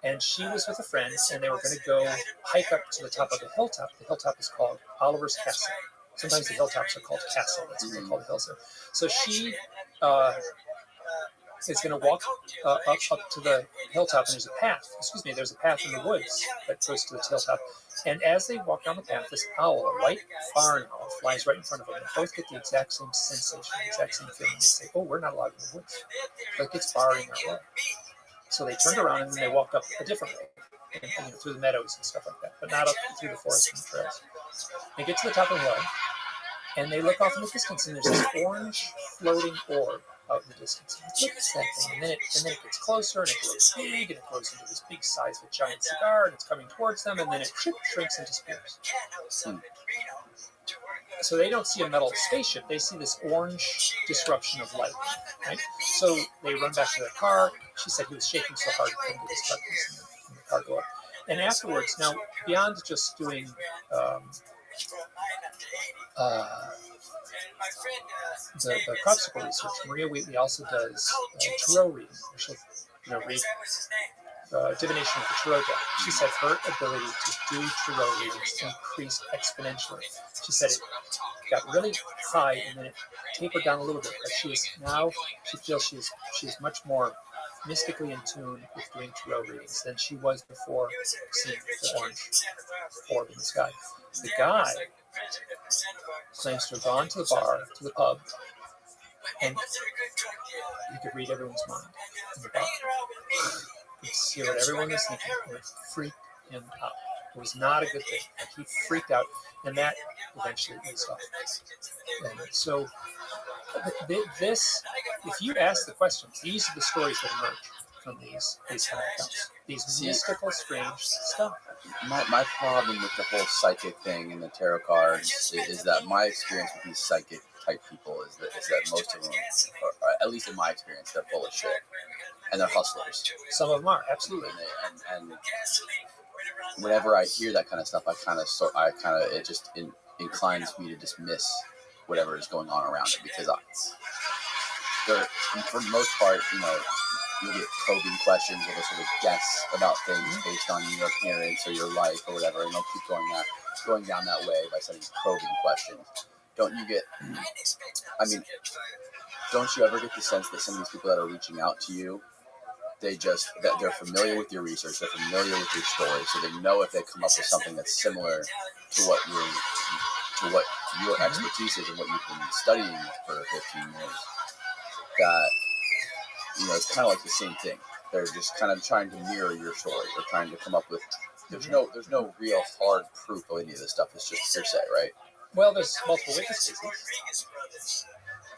And she was with a friend, and they were going to go hike up to the top of the hilltop. The hilltop is called Oliver's Castle. Sometimes the hilltops are called Castle. That's what they call the hills there. So she is going to walk up to the hilltop, and there's a path. Excuse me, there's a path in the woods that goes to the hilltop. And as they walk down the path, this owl, a white barn owl, flies right in front of them. They both get the exact same sensation, the exact same feeling. They say, "Oh, we're not allowed in the woods. Like it's barring our way." So they turned around and then they walked up a different way, and through the meadows and stuff like that, but not up through the forest and the trails. They get to the top of the hill, and they look off in the distance, and there's this orange floating orb out in the distance. And what is that thing? And then it gets closer, and it grows big, and it grows into this big size of a giant cigar, and it's coming towards them, and then it shrinks and disappears. So they don't see a metal spaceship; they see this orange disruption of light. Right? So they run back to their car. She said he was shaking so hard he couldn't get his keys in the car door. And afterwards, now beyond just doing the popsicle research, Maria Wheatley also does tarot reading. She'll read divination of the tarot deck. She said her ability to do tarot readings increased exponentially. She said it got really high and then it tapered down a little bit, but she feels she's much more mystically in tune with doing tarot readings than she was before seeing the orange orb in the sky. The guy claims to have gone to the bar, to the pub, and he could read everyone's mind in the bar. He could see what everyone was thinking, and it freaked him out. It was not a good thing. Like, he freaked out, and that eventually eased off. And so, this, if you ask the questions, these are the stories that emerge from these kind of accounts. These mystical, strange stuff. My problem with the whole psychic thing and the tarot cards is that my experience with these psychic type people is that most of them, or at least in my experience, they're full of shit and they're hustlers. Some of them are, absolutely. And whenever I hear that kind of stuff, it just inclines me to dismiss whatever is going on around it, because for the most part, you'll get probing questions or they'll sort of guess about things based on your appearance or your life or whatever, and they'll keep going down that way by sending probing questions. Don't you ever get the sense that some of these people that are reaching out to you, that they're familiar with your research, they're familiar with your story, so they know if they come up with something that's similar to what your expertise is and what you've been studying for 15 years, that it's kind of like the same thing. They're just kind of trying to mirror your story. They're trying to come up with. There's no real hard proof of any of this stuff. It's just hearsay, right? Well, there's multiple witness cases,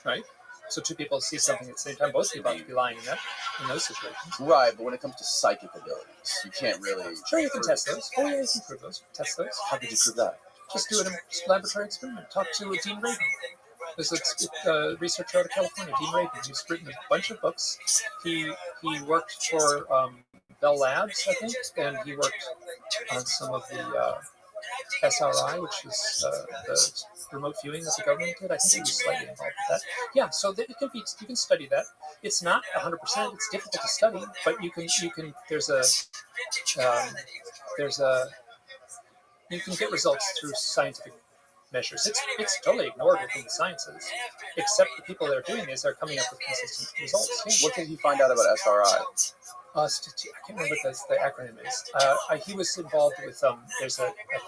right? So two people see something at the same time. Both people have to be lying in those situations. Right, but when it comes to psychic abilities, you can't really. Sure, you can test those. Oh yeah, you can prove those. Test those. How did you prove that? Just do a laboratory experiment. Talk to Dean Raven. There's a researcher out of California, Dean Raven, who's written a bunch of books. He worked for Bell Labs, I think, and he worked on some of the SRI, which is the remote viewing that the government did. I think he was slightly involved with that. Yeah, so you can study that. It's not 100%. It's difficult to study, but you can. You can get results through scientific measures. It's totally ignored within the sciences, except the people that are doing this are coming up with consistent results. Yeah. What did you find out about SRI? I can't remember what the acronym is. He was involved with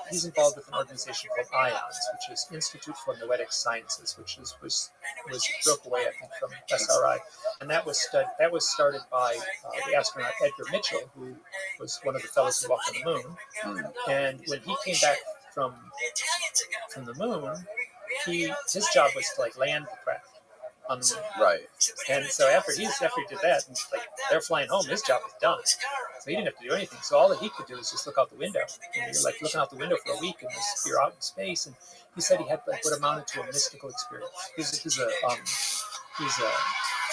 he's involved with an organization called IONS, which is Institute for Noetic Sciences, which was broke away, I think, from SRI, and that was started by the astronaut Edgar Mitchell, who was one of the fellows who walked on the moon. And when he came back from the moon, his job was to land the craft on the moon. Right. And so after he did that, and, they're flying home, his job was done. So he didn't have to do anything. So all that he could do was just look out the window. And you're looking out the window for a week, and you're out in space. And he said he had what amounted to a mystical experience. He's a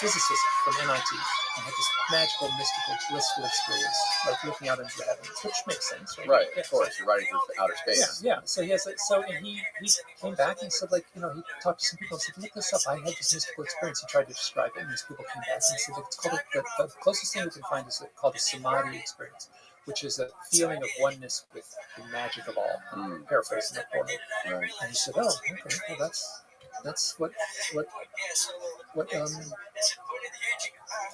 physicist from MIT, and had this magical, mystical, blissful experience, looking out into the heavens, which makes sense, right? Right, of course, you're riding through outer space. Yeah. So he came back and said, he talked to some people and said, look this up. I had this mystical experience. He tried to describe it, and these people came back and said, it's called the closest thing we can find is called the samadhi experience, which is a feeling of oneness with the magic of all. Paraphrasing it for him. Right. And he said, oh, okay, well that's what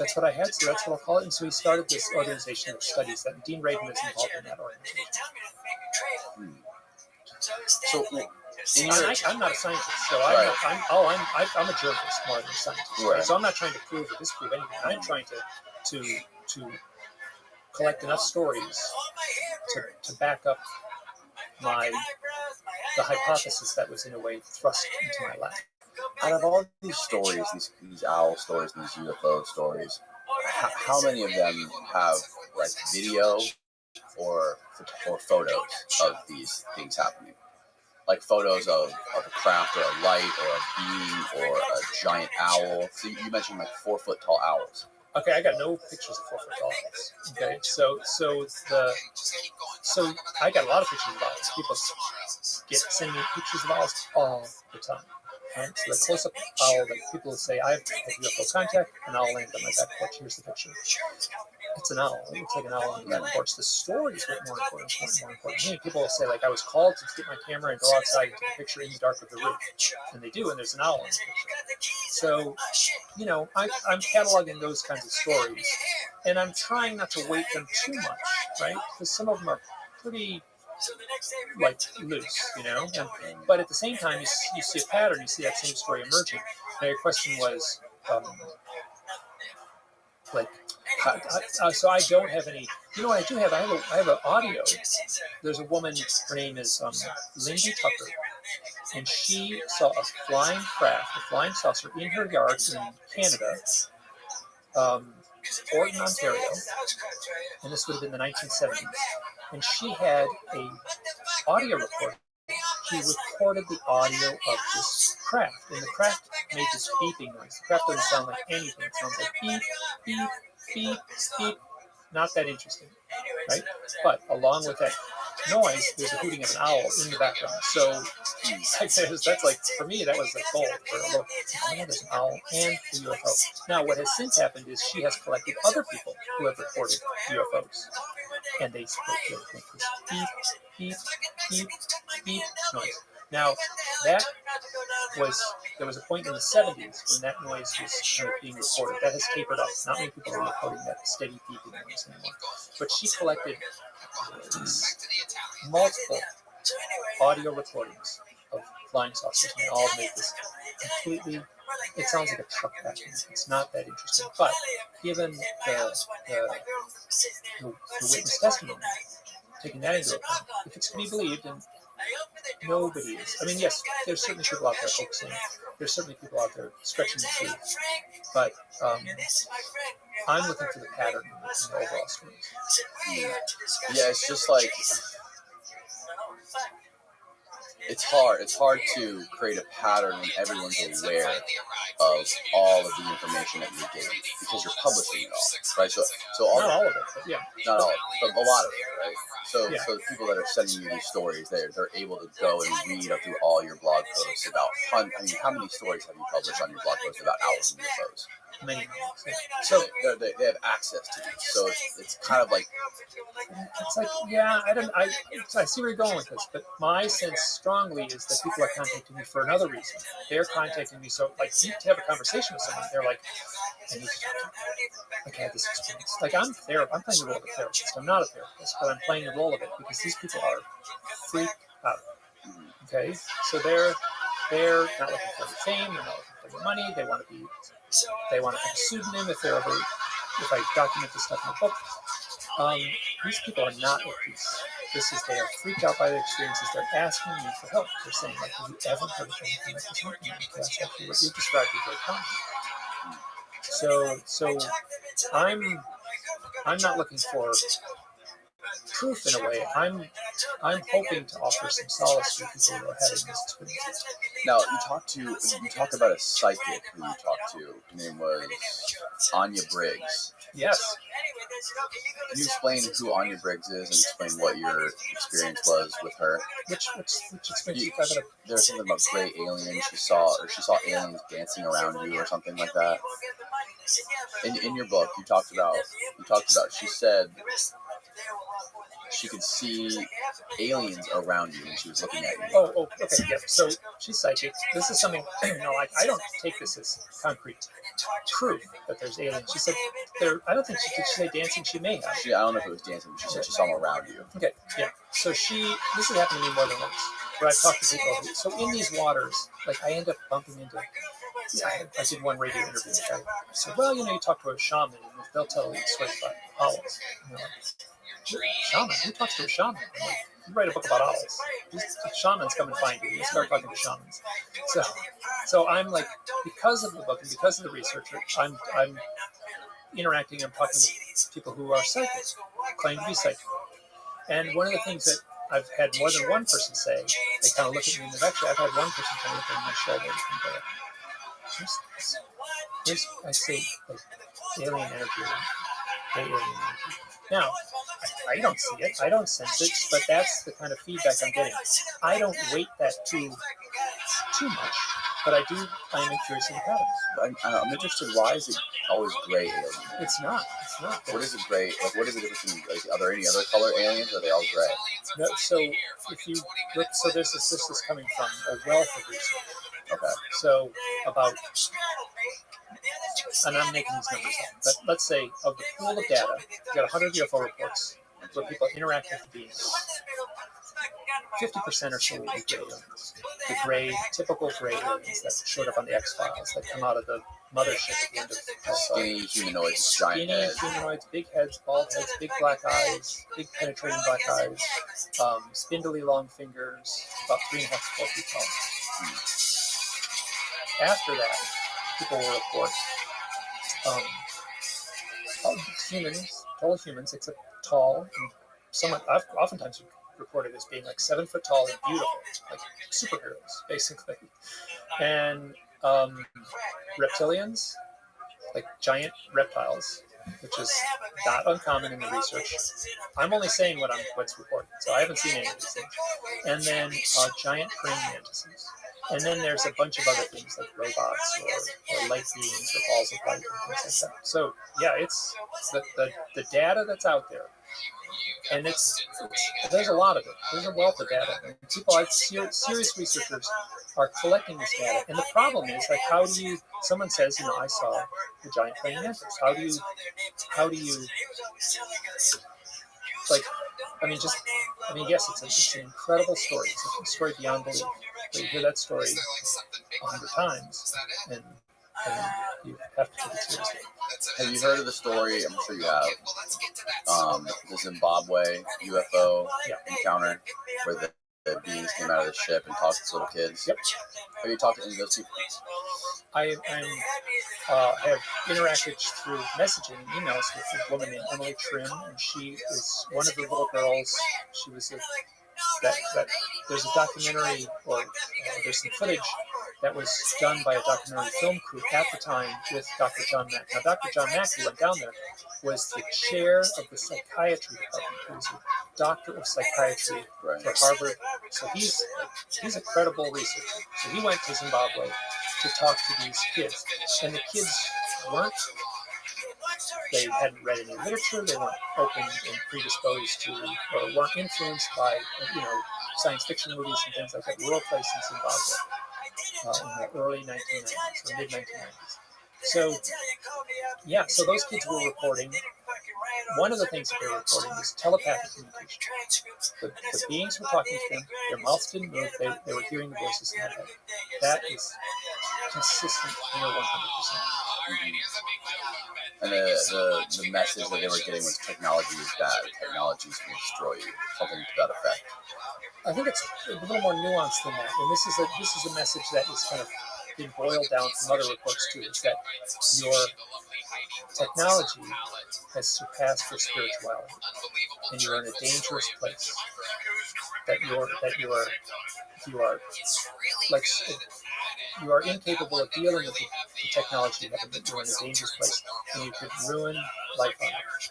That's what I had, so that's what I'll call it. And so he started this organization that studies that. Dean Radin is involved in that organization. So, I'm not a scientist, so Right. I'm a journalist more than a scientist. Right. So I'm not trying to prove or disprove anything. I'm trying to collect enough stories to back up the hypothesis that was in a way thrust into my lap. Out of all these stories, these owl stories, these UFO stories, how many of them have like video or photos of these things happening? Like photos of a craft or a light or a being or a giant owl. So you mentioned like 4 foot tall owls. Okay, I got no pictures of 4 foot tall owls. Okay, so I got a lot of pictures of owls. People send me pictures of owls all the time. Right? So the close-up owl, like people say, I've had UFO contact, an owl landed on my back porch. Here's the picture. It's an owl. It looks like an owl on the back porch. The stories were more important to me. People will say, like, I was called to get my camera and go outside and take a picture in the dark of the roof. And they do, and there's an owl in the picture. So, you know, I'm cataloging those kinds of stories, and I'm trying not to weight them too much, right? Because some of them are pretty, like, loose, you know? But at the same time, you see a pattern, you see that same story emerging. Now, your question was, so I don't have any. You know what I do have? I have an audio. There's a woman. Her name is Lindy Tucker, and she saw a flying craft, a flying saucer, in her yard in Canada, Orton, Ontario, and this would have been the 1970s. And she had a audio recorder. She recorded the audio of this craft, and the craft made this beeping noise. The craft doesn't sound like anything. It sounds like beep, beep, beep, beep. Not that interesting, right? But along with that noise, there's a hooting of an owl in the background. So that's like, for me, that was like gold for a look. Oh, there's an owl and a UFO. Now, what has since happened is she has collected other people who have reported UFOs. And they make this beep, beep, beep, beep noise. Now, there was a point in the 70s when that noise was kind of being reported. That has tapered off. Not many people are reporting that steady beeping noise anymore. But she collected multiple audio recordings of flying saucers, and they all make this completely. It sounds like a truck vacuum. It's not that interesting. But given the witness testimony, taking that into account, if it's to be believed, and nobody is. I mean, yes, there's certainly people out there hoaxing. There's certainly people out there stretching the truth. But I'm looking for the pattern in the overall stories. Yeah, it's just like, it's hard to create a pattern when everyone's aware of all of the information that you're getting because you're publishing it all, right? So all not all of it, but yeah, not all of it, but a lot of it, right? So the people that are sending you these stories, they're able to go and read through all your blog posts about. I mean, how many stories have you published on your blog post about owls and UFOs? Many. So they have access to you. So it's kind of like, it's like, yeah, I see where you're going with this, but my sense strongly is that people are contacting me for another reason. They're contacting me so, like, to have a conversation with someone, they're like, I need to talk to you. Like, I had this experience. Like, I'm playing the role of a therapist. I'm not a therapist, but I'm playing the role of it because these people are freaked out. Okay, so they're not looking for the fame. They're not looking for the money. They want to have a pseudonym if I document this stuff in a book. These people are not at peace. They are freaked out by their experiences. They're asking me for help. They're saying, like, have you ever heard of anything like this happening? That's actually what you described as very common. So I'm not looking for proof in a way. I'm hoping to offer some solace to people who are having these experiences. Now, you talked about a psychic who you talked to. Her name was Anya Briggs. Yes. Can you explain who Anya Briggs is and explain what your experience was with her? Which experience? There was something about gray aliens she saw aliens dancing around you or something like that. In your book, you talked about. She said she could see aliens around you when she was looking at you. Oh, okay, yeah. So she's psychic. This is something, like, I don't take this as concrete proof that there's aliens. She said, I don't think did she say dancing? She may have. I don't know if it was dancing, but she said she saw them around you. Okay, yeah. So this has happened to me more than once, where I've talked to people. So in these waters, like, I end up bumping into, I did one radio interview. I said, well, you talk to a shaman, and they'll tell you stories about owls. Shaman? Who talks to a shaman? I'm like, you write a book about owls. These shamans come and find you. You start talking to shamans. So I'm like, because of the book and because of the research, I'm interacting and talking to people who are psychic, claim to be psychic. And one of the things that I've had more than one person say, they kind of look at me and actually I've had one person kind of look at my shoulder and go, I say, like, alien energy. Alien energy. Now, I don't see it, I don't sense it, but that's the kind of feedback I'm getting. I don't weight that too much, but I'm curious in the patterns. I'm interested, why is it always gray aliens? It's not. What is it gray? Like, what is the difference between, like, are there any other color aliens, or are they all gray? No, so if you look, so this is coming from a wealth of research. Okay. So about, and I'm making these numbers up, but let's say of the pool of data, you got 100 UFO reports where people interact with the beings. 50% or so will be gray aliens. The typical gray aliens that showed up on the X-Files, that come out of the mothership at the end of the skinny humanoids, giant heads. Humanoids, big heads, bald heads, big black eyes, big penetrating black eyes, spindly long fingers, about 3.5 to 4 feet tall. After that, people will report total humans, except tall, and somewhat, I've oftentimes reported as being like 7 foot tall and beautiful, like superheroes, basically. And reptilians, like giant reptiles, which is not uncommon in the research. I'm only saying what's reported, so I haven't seen any of these things. And then giant praying mantises. And then there's a bunch of other things like robots or light beings or balls of light and things like that. So yeah, it's the data that's out there, and there's a lot of it. There's a wealth of data. And people, serious researchers are collecting this data. And the problem is, like, how do you? Someone says, I saw the giant praying mantis. How do you? Like, yes, it's an incredible story. It's a story beyond belief. But you hear that story 100 times, and you have to take it seriously. Have you heard of the story? I'm sure you have. The Zimbabwe UFO encounter where the beings came out of the ship and talked to little kids. Yep. Have you talked to any of those people? I have interacted through messaging and emails with a woman named Emily Trim, and she is one of the little girls. She was there's a documentary, or there's some footage that was done by a documentary film crew at the time with Dr. John Mack. Now, Dr. John Mack, who went down there, was the chair of the psychiatry department. He was a doctor of psychiatry for Harvard. So he's a credible researcher. So he went to Zimbabwe to talk to these kids. And the kids they hadn't read any literature, they weren't open and predisposed to, or weren't influenced by, science fiction movies and things like that. Rural place in Zimbabwe in the early 1990s, or mid-1990s. So, yeah, so those kids were reporting. One of the things that they were reporting was telepathic communication. The beings were talking to them, their mouths didn't move, they were hearing the voices in their head. That is consistent, 100%. And the message that they were getting was technology is bad, technology is going to destroy you, something to that effect. I think it's a little more nuanced than that, and this is a message that is kind of been boiled down from other reports too. Is that your technology has surpassed your spirituality, and you are in a dangerous place. You are incapable of dealing with the technology you have, that you're in a dangerous place, and you could ruin life on Earth.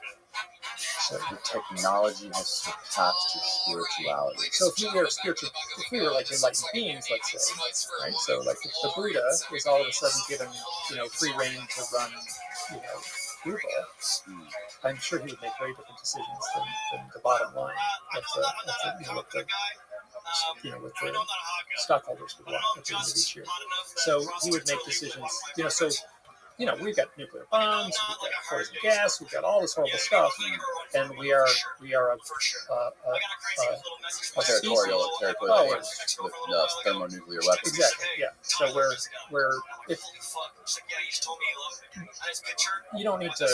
So the technology has surpassed your spirituality. So if we were like enlightened beings, let's say, right? So like if the Buddha is all of a sudden given, free reign to run, Google, I'm sure he would make very different decisions than the bottom line of with the stockholders would want at the end of each year. So he would make decisions, we've got nuclear bombs, we've got poison gas, we've got all this horrible stuff, and we are a territorial with thermonuclear weapons. Exactly. Yeah. So if you don't need to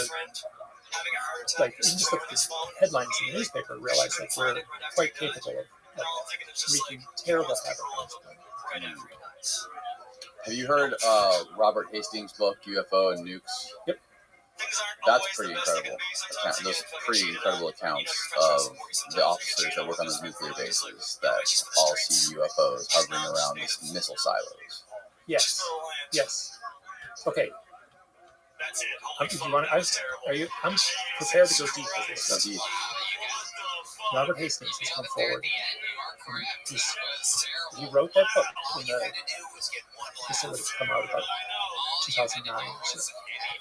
you just look at the headlines in the newspaper and realize that we're quite capable of wreaking terrible havoc. Have you heard Robert Hastings' book, UFO and Nukes? Yep. That's pretty incredible. Those pretty incredible accounts of the officers that work on those nuclear bases that all see UFOs hovering around these missile silos. Yes. Okay. I'm prepared to go deep with this. Robert Hastings has come forward. He wrote that book in the. This would have come out about 2009. So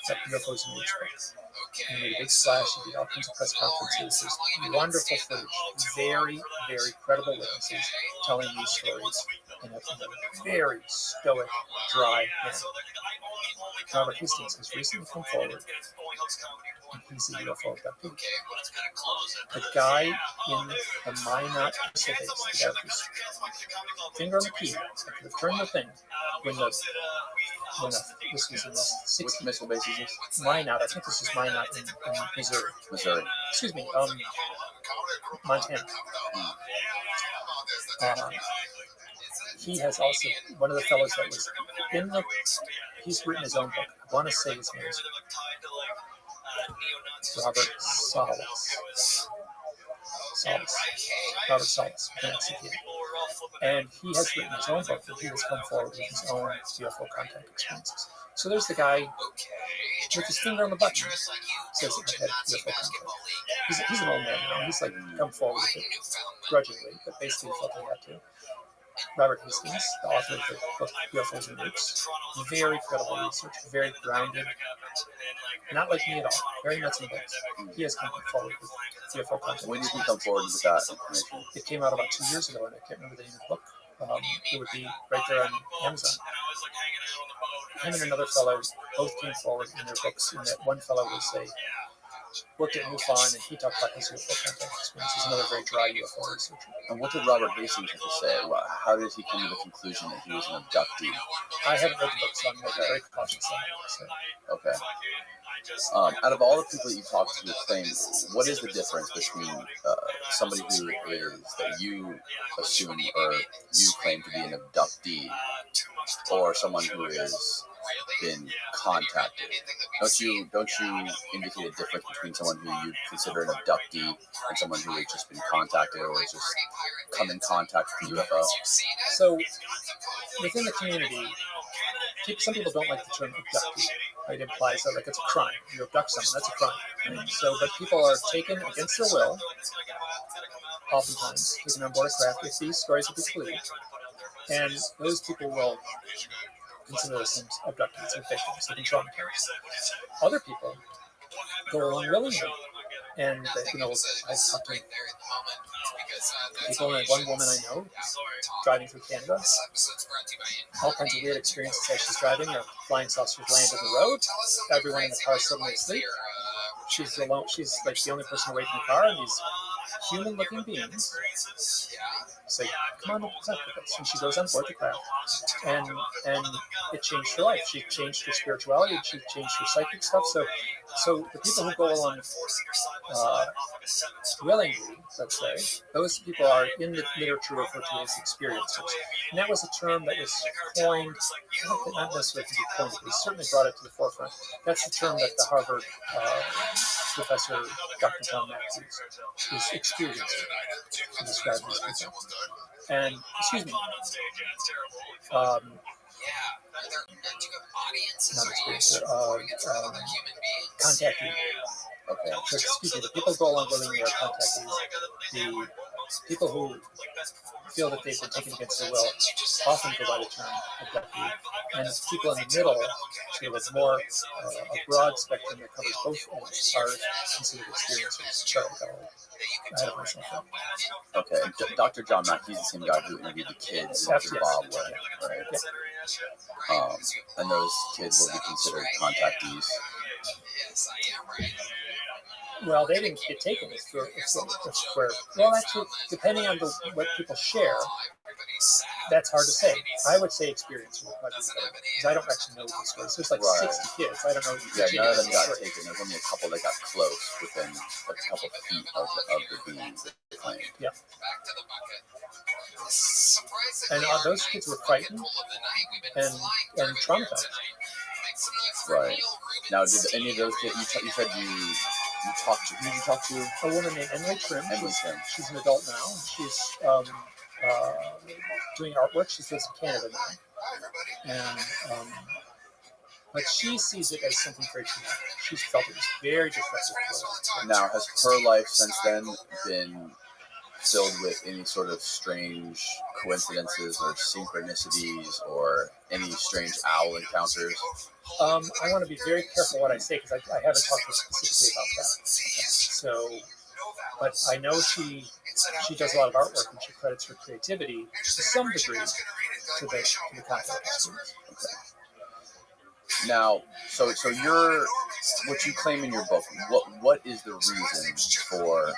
that UFOs and Nukes book. He made a big splash. He did all kinds of press conferences. There's wonderful footage. Very, very credible witnesses telling these stories in a very stoic, dry manner. Robert Hastings has recently come forward, and he's a UFO abductee. The guy in the Minot missile base, the guy with his finger on the key, that could have turned the thing when this was in the 60s. Which missile base is this? Minot. I think this is Minot in Missouri. Excuse me, Montana. He has also, one of the fellows that was in the, he's written his own book. I want to say his name is Robert Salas. Robert Salas, and he has written his own book, and he has come forward with his own UFO contact experiences. So there's the guy with his finger on the button, says that I've had UFO contact. He's an old man now. He's come forward with it grudgingly, but basically felt he had to. Robert Hastings, the author of the book UFOs and Nukes, very credible research, very grounded, not like me at all, very nuts and bolts. He has come forward with UFO content. When did he come forward with that information? It came out about 2 years ago, and I can't remember the name of the book. It would be right there on Amazon. Him and another fellow both came forward in their books, and that one fellow worked at MUFON, and he talked about his UFO contact experiences, another very dry UFO researcher. And what did Robert Hastings have to say? How did he come to the conclusion that he was an abductee? I haven't read the book, so I'm very cautious on it. Okay. Out of all the people that you talked to claim, what is the difference between somebody who is that you assume or you claim to be an abductee or someone who has been contacted? Don't you indicate a difference between someone who you consider an abductee and someone who has just been contacted or has just come in contact with the UFO? So within the community, some people don't like the term abductee. It implies that it's a crime. You abduct someone, that's a crime. So, but people are taken against their will, oftentimes, taken on board a craft if these stories are believed, and those people will consider themselves abductees and victims. They've been traumatized. Other people go along willingly, and I've talked to people, and one woman I know driving through Canada, all kinds of weird experiences as she's driving. Flying saucers land in the road. Everyone in the car suddenly asleep. She's alone. She's the only person awake in the car, and these human-looking beings say, "Come on up the craft with us." And she goes on board the craft, and it changed her life. She changed her spirituality. She changed her psychic stuff. So the people who go along willingly, let's say, those people are in the literature referred to as experiencers. And that was a term that was coined, not necessarily to be coined, but he certainly brought it to the forefront. That's the term that the Harvard professor, Dr. John Mack, is experiencing to describe these people. And, excuse me, not experiencer, contactee. Okay. So, excuse me, the people who go along willingly are contactees. people who feel that they've been taken against their will often go by the term abductee, and people in the middle, sort of a more a broad spectrum that covers both ends, are considered experiencers. Sorry, I got all ahead of myself there. Okay, and Dr. John Mack, he's the same guy who interviewed the kids in Zimbabwe, right? Yeah. And those kids will be considered contactees. Well, they didn't get taken. Well, actually, depending on what people share, that's hard to say. I would say experience would probably be better, because I don't actually know these stories. There's like 60 kids. I don't know. Yeah, none of them got taken. There's only a couple that got close within a couple feet of the beings that they claimed. Yeah. And those kids were frightened and traumatized. Right. Now, did any of those kids, you said you talked to, who did you talk to? A woman named Emily Trim. She's an adult now. She's doing artwork. She lives in Canada now. And, but she sees it as something very traumatic. She's felt it was very disruptive for her. Now, has her life since then been filled with any sort of strange coincidences or synchronicities or any strange owl encounters? I want to be very careful what I say, because I haven't talked to her specifically about that. So, but I know she does a lot of artwork, and she credits her creativity to some degree to the contact experience. Okay. Now, so you're, what you claim in your book, what is the reason for,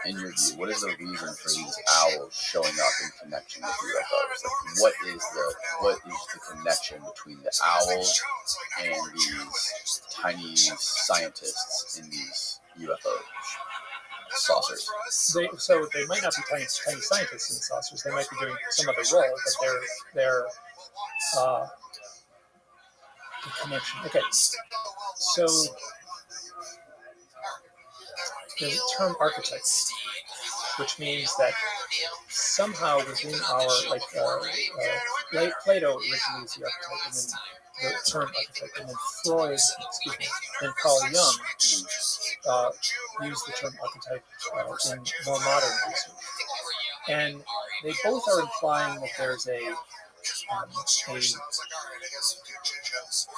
in your view, what is the reason for these owls showing up in connection with UFOs? Like, what is the connection between the owls and these tiny scientists in these UFO saucers? They might not be tiny scientists in the saucers. They might be doing some other role, but they're the connection. Okay, so the term archetype, which means that somehow within our, Plato originally used the archetype, and then the term archetype, and then Freud, and Carl Jung used the term archetype in more modern research. And they both are implying that there's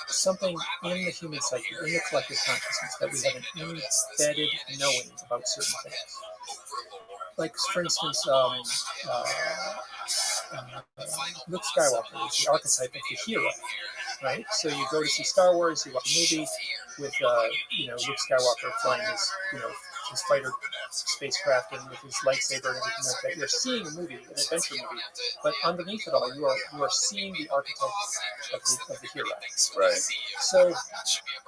something in the human psyche, in the collective consciousness, that we have an embedded knowing about certain things. Like, for instance, Luke Skywalker is the archetype of the hero, right? So you go to see Star Wars, you watch a movie with, Luke Skywalker flying his fighter spacecraft and with his lightsaber and everything like that. You're seeing a movie, an adventure movie, but underneath it all, you are seeing the archetype of the hero. Right. So,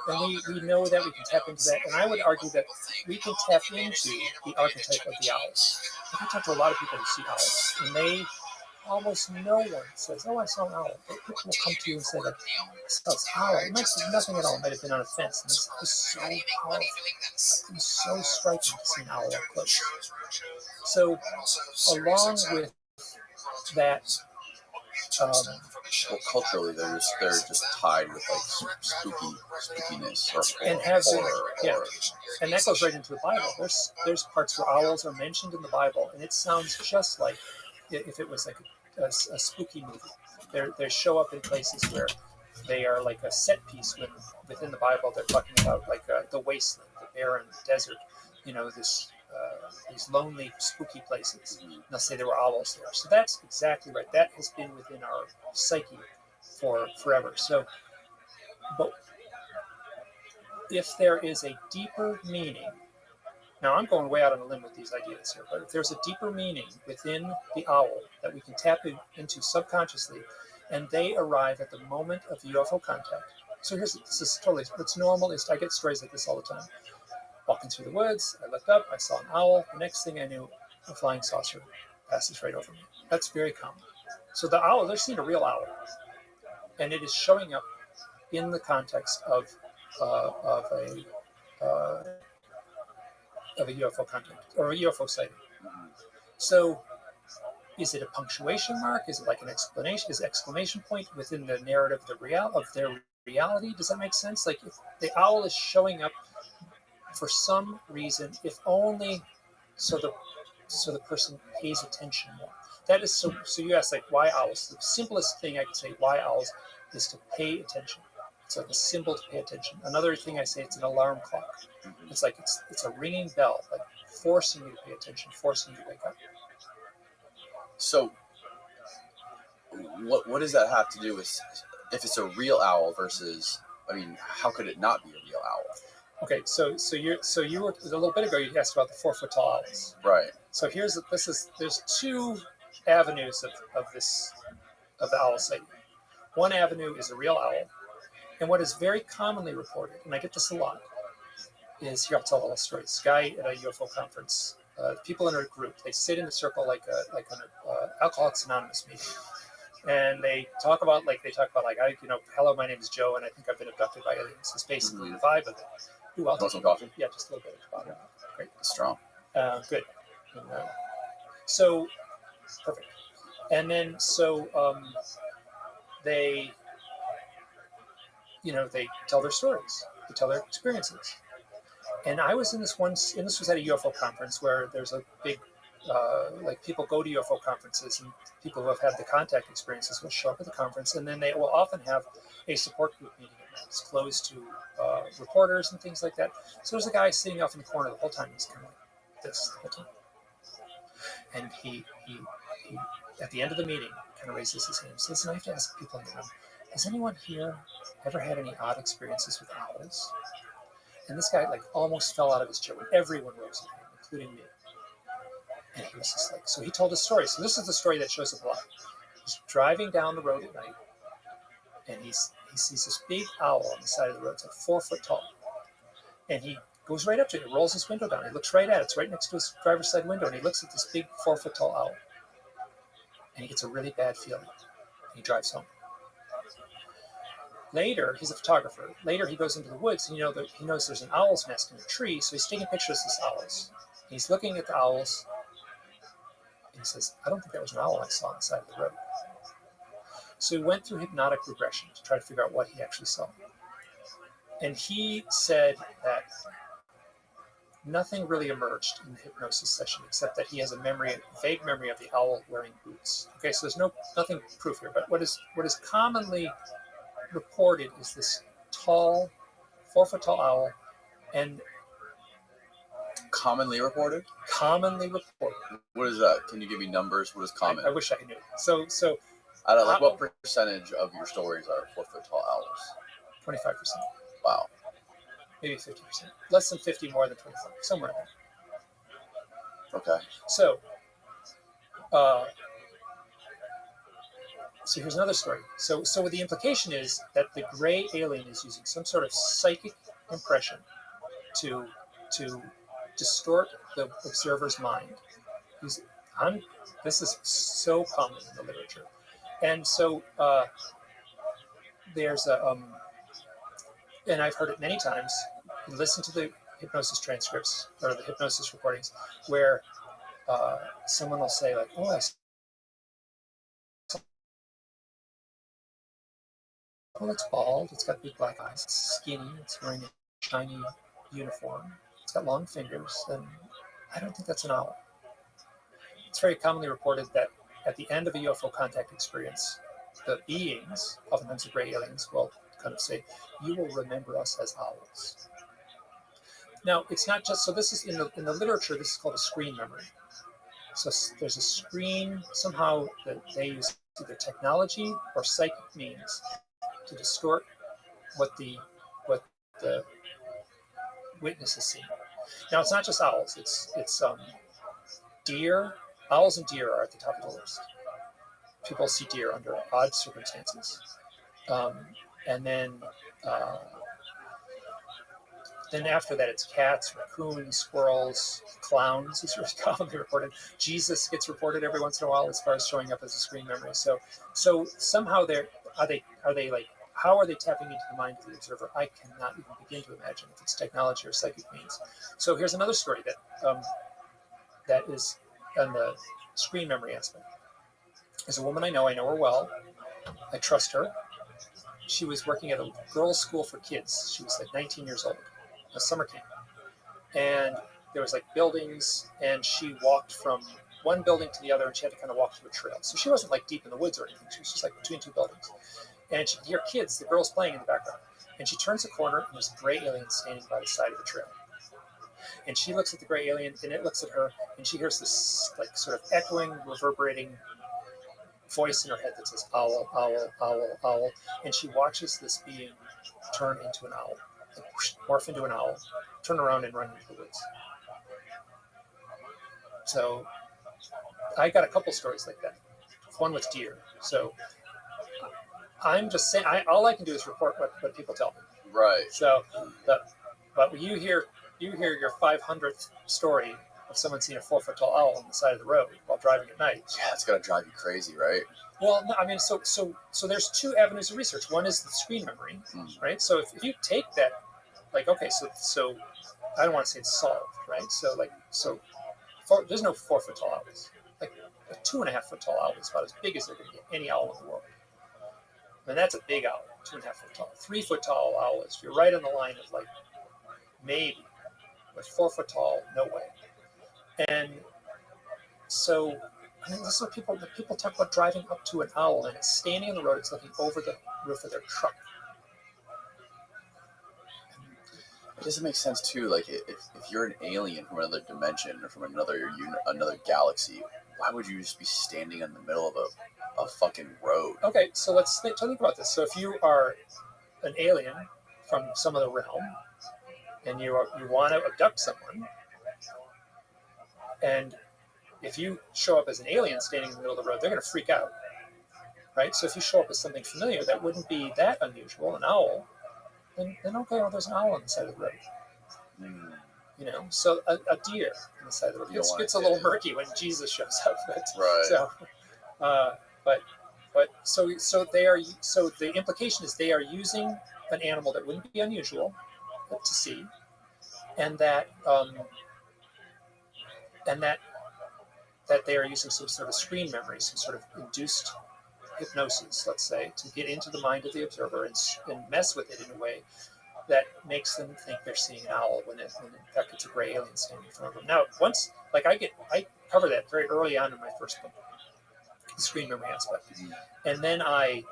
and we know that we can tap into that, and I would argue that we can tap into the archetype of the owls. I talk to a lot of people who see owls, and almost no one says, "Oh, I saw an owl." But people will come to you and say, "Like, I saw this owl." It might be nothing at all. It might have been on a fence, and it's so powerful. It's so striking to see an owl up close. So, along with that, well, culturally, they're just tied with like spookiness or and have been, horror. yeah. And that goes right into the Bible. There's parts where owls are mentioned in the Bible, and it sounds just like if it was like a spooky movie. They show up in places where they are like a set piece within the Bible. They're talking about like the wasteland, the barren desert, these lonely, spooky places. And they'll say there were owls there. So that's exactly right. That has been within our psyche for forever. So, but if there is a deeper meaning, now I'm going way out on a limb with these ideas here, but if there's a deeper meaning within the owl that we can tap into subconsciously, and they arrive at the moment of UFO contact. So this is totally, what's normal is, I get stories like this all the time. Walking through the woods, I looked up, I saw an owl. The next thing I knew, a flying saucer passes right over me. That's very common. So the owl, they're seeing a real owl, and it is showing up in the context of a UFO contact or a UFO sighting. So, is it a punctuation mark? Is it like an explanation? Is it an exclamation point within the narrative of their reality? Does that make sense? Like, if the owl is showing up for some reason, if only so so the person pays attention more. That is so. So you ask like why owls? The simplest thing I can say why owls is to pay attention. It's like a symbol to pay attention. Another thing I say it's an alarm clock. It's like it's a ringing bell, like forcing you to pay attention, forcing you to wake up. So, what does that have to do with if it's a real owl versus? I mean, how could it not be a real owl? Okay, so you were a little bit ago. You asked about the 4-foot tall owls. Right. So there's two avenues of the owl sighting. One avenue is a real owl, and what is very commonly reported, and I get this a lot, is here I'll tell all the stories. This guy at a UFO conference, people in a group, they sit in a circle like an Alcoholics Anonymous meeting, and they talk about hello, my name is Joe, and I think I've been abducted by aliens. It's basically the vibe of it. Ooh, I'll Want some coffee? Yeah, just a little bit. Great. Strong. Good. And, so perfect. And then they tell their stories. They tell their experiences. And I was in this was at a UFO conference where there's a big, people go to UFO conferences and people who have had the contact experiences will show up at the conference, and then they will often have a support group meeting at night. It's closed to reporters and things like that. So there's a guy sitting off in the corner the whole time. He's kind of like this the whole time. And he at the end of the meeting kind of raises his hand and says, listen, I have to ask people in the room, has anyone here ever had any odd experiences with owls? And this guy almost fell out of his chair when everyone rose up, including me. And he was just so he told a story. So this is the story that shows up a lot. He's driving down the road at night, and he sees this big owl on the side of the road. It's 4 foot tall. And he goes right up to it, rolls his window down. He looks right at it. It's right next to his driver's side window, and he looks at this big 4 foot tall owl. And he gets a really bad feeling. He drives home. Later, he's a photographer. Later, he goes into the woods, and he knows there's an owl's nest in a tree, so he's taking pictures of these owls. And he's looking at the owls, and he says, I don't think that was an owl I saw on the side of the road. So he went through hypnotic regression to try to figure out what he actually saw. And he said that nothing really emerged in the hypnosis session except that he has a vague memory of the owl wearing boots. Okay, so there's nothing proof here, but what is commonly reported is this tall, 4 foot tall owl, and commonly reported. What is that? Can you give me numbers? What is common? I wish I knew. So out of what percentage of your stories are 4 foot tall owls? 25%. Wow. Maybe 50%. Less than 50, more than 25. Somewhere in there. Okay. So here's another story. So the implication is that the gray alien is using some sort of psychic impression to distort the observer's mind. This is so common in the literature. And so there's and I've heard it many times. You listen to the hypnosis transcripts or the hypnosis recordings where someone will say oh, I well, it's bald, it's got big black eyes, it's skinny, it's wearing a shiny uniform, it's got long fingers, and I don't think that's an owl. It's very commonly reported that at the end of a UFO contact experience, the beings, oftentimes the gray aliens, will kind of say, you will remember us as owls. Now, it's not just, so this is in the literature, this is called a screen memory. So there's a screen somehow that they use either technology or psychic means to distort what the witness is seeing. Now, it's not just owls. It's deer. Owls and deer are at the top of the list. People see deer under odd circumstances, and then after that, it's cats, raccoons, squirrels, clowns is really commonly reported. Jesus gets reported every once in a while as far as showing up as a screen memory. So somehow are they how are they tapping into the mind of the observer? I cannot even begin to imagine if it's technology or psychic means. So here's another story that is on the screen memory aspect. There's a woman I know her well. I trust her. She was working at a girls' school for kids. She was 19 years old, a summer camp. And there was like buildings, and she walked from one building to the other, and she had to kind of walk through a trail. So she wasn't like deep in the woods or anything. She was just like between two buildings, and she could hear kids, the girls playing in the background. And she turns the corner, and there's a gray alien standing by the side of the trail. And she looks at the gray alien, and it looks at her, and she hears this like sort of echoing, reverberating voice in her head that says owl, owl, owl, owl. And she watches this being turn into an owl, like, whoosh, morph into an owl, turn around and run into the woods. So I got a couple stories like that. One with deer. So I'm just saying, all I can do is report what people tell me. Right. So, but when you hear your 500th story of someone seeing a 4-foot tall owl on the side of the road while driving at night. Yeah, it's gonna drive you crazy, right? Well, no, I mean, so there's two avenues of research. One is the screen memory, right? So if you take that, like, okay, so I don't want to say it's solved, right? So there's no 4-foot tall owls. Like a 2.5-foot tall owl is about as big as they're going to get any owl in the world. And that's a big owl, 2.5-foot tall. 3-foot tall owl is, if you're right on the line of like maybe, but 4-foot tall, no way. And so, I mean, this is what people talk about driving up to an owl, and it's standing on the road, it's looking over the roof of their truck. It doesn't make sense too. Like if you're an alien from another dimension or from another galaxy, why would you just be standing in the middle of a fucking road? Okay, so let's think about this. So if you are an alien from some other realm, and you want to abduct someone, and if you show up as an alien standing in the middle of the road, they're going to freak out, right? So if you show up as something familiar that wouldn't be that unusual, an owl, then okay, well, there's an owl on the side of the road. You know, so a deer on the side of the road. It gets a little murky when Jesus shows up, but right. So the implication is they are using an animal that wouldn't be unusual to see, and that they are using some sort of screen memory, some sort of induced hypnosis, let's say, to get into the mind of the observer and mess with it in a way that makes them think they're seeing an owl when in fact it's a gray alien standing in front of them. Now, once, like I cover that very early on in my first book, the screen memory aspect, and then I'm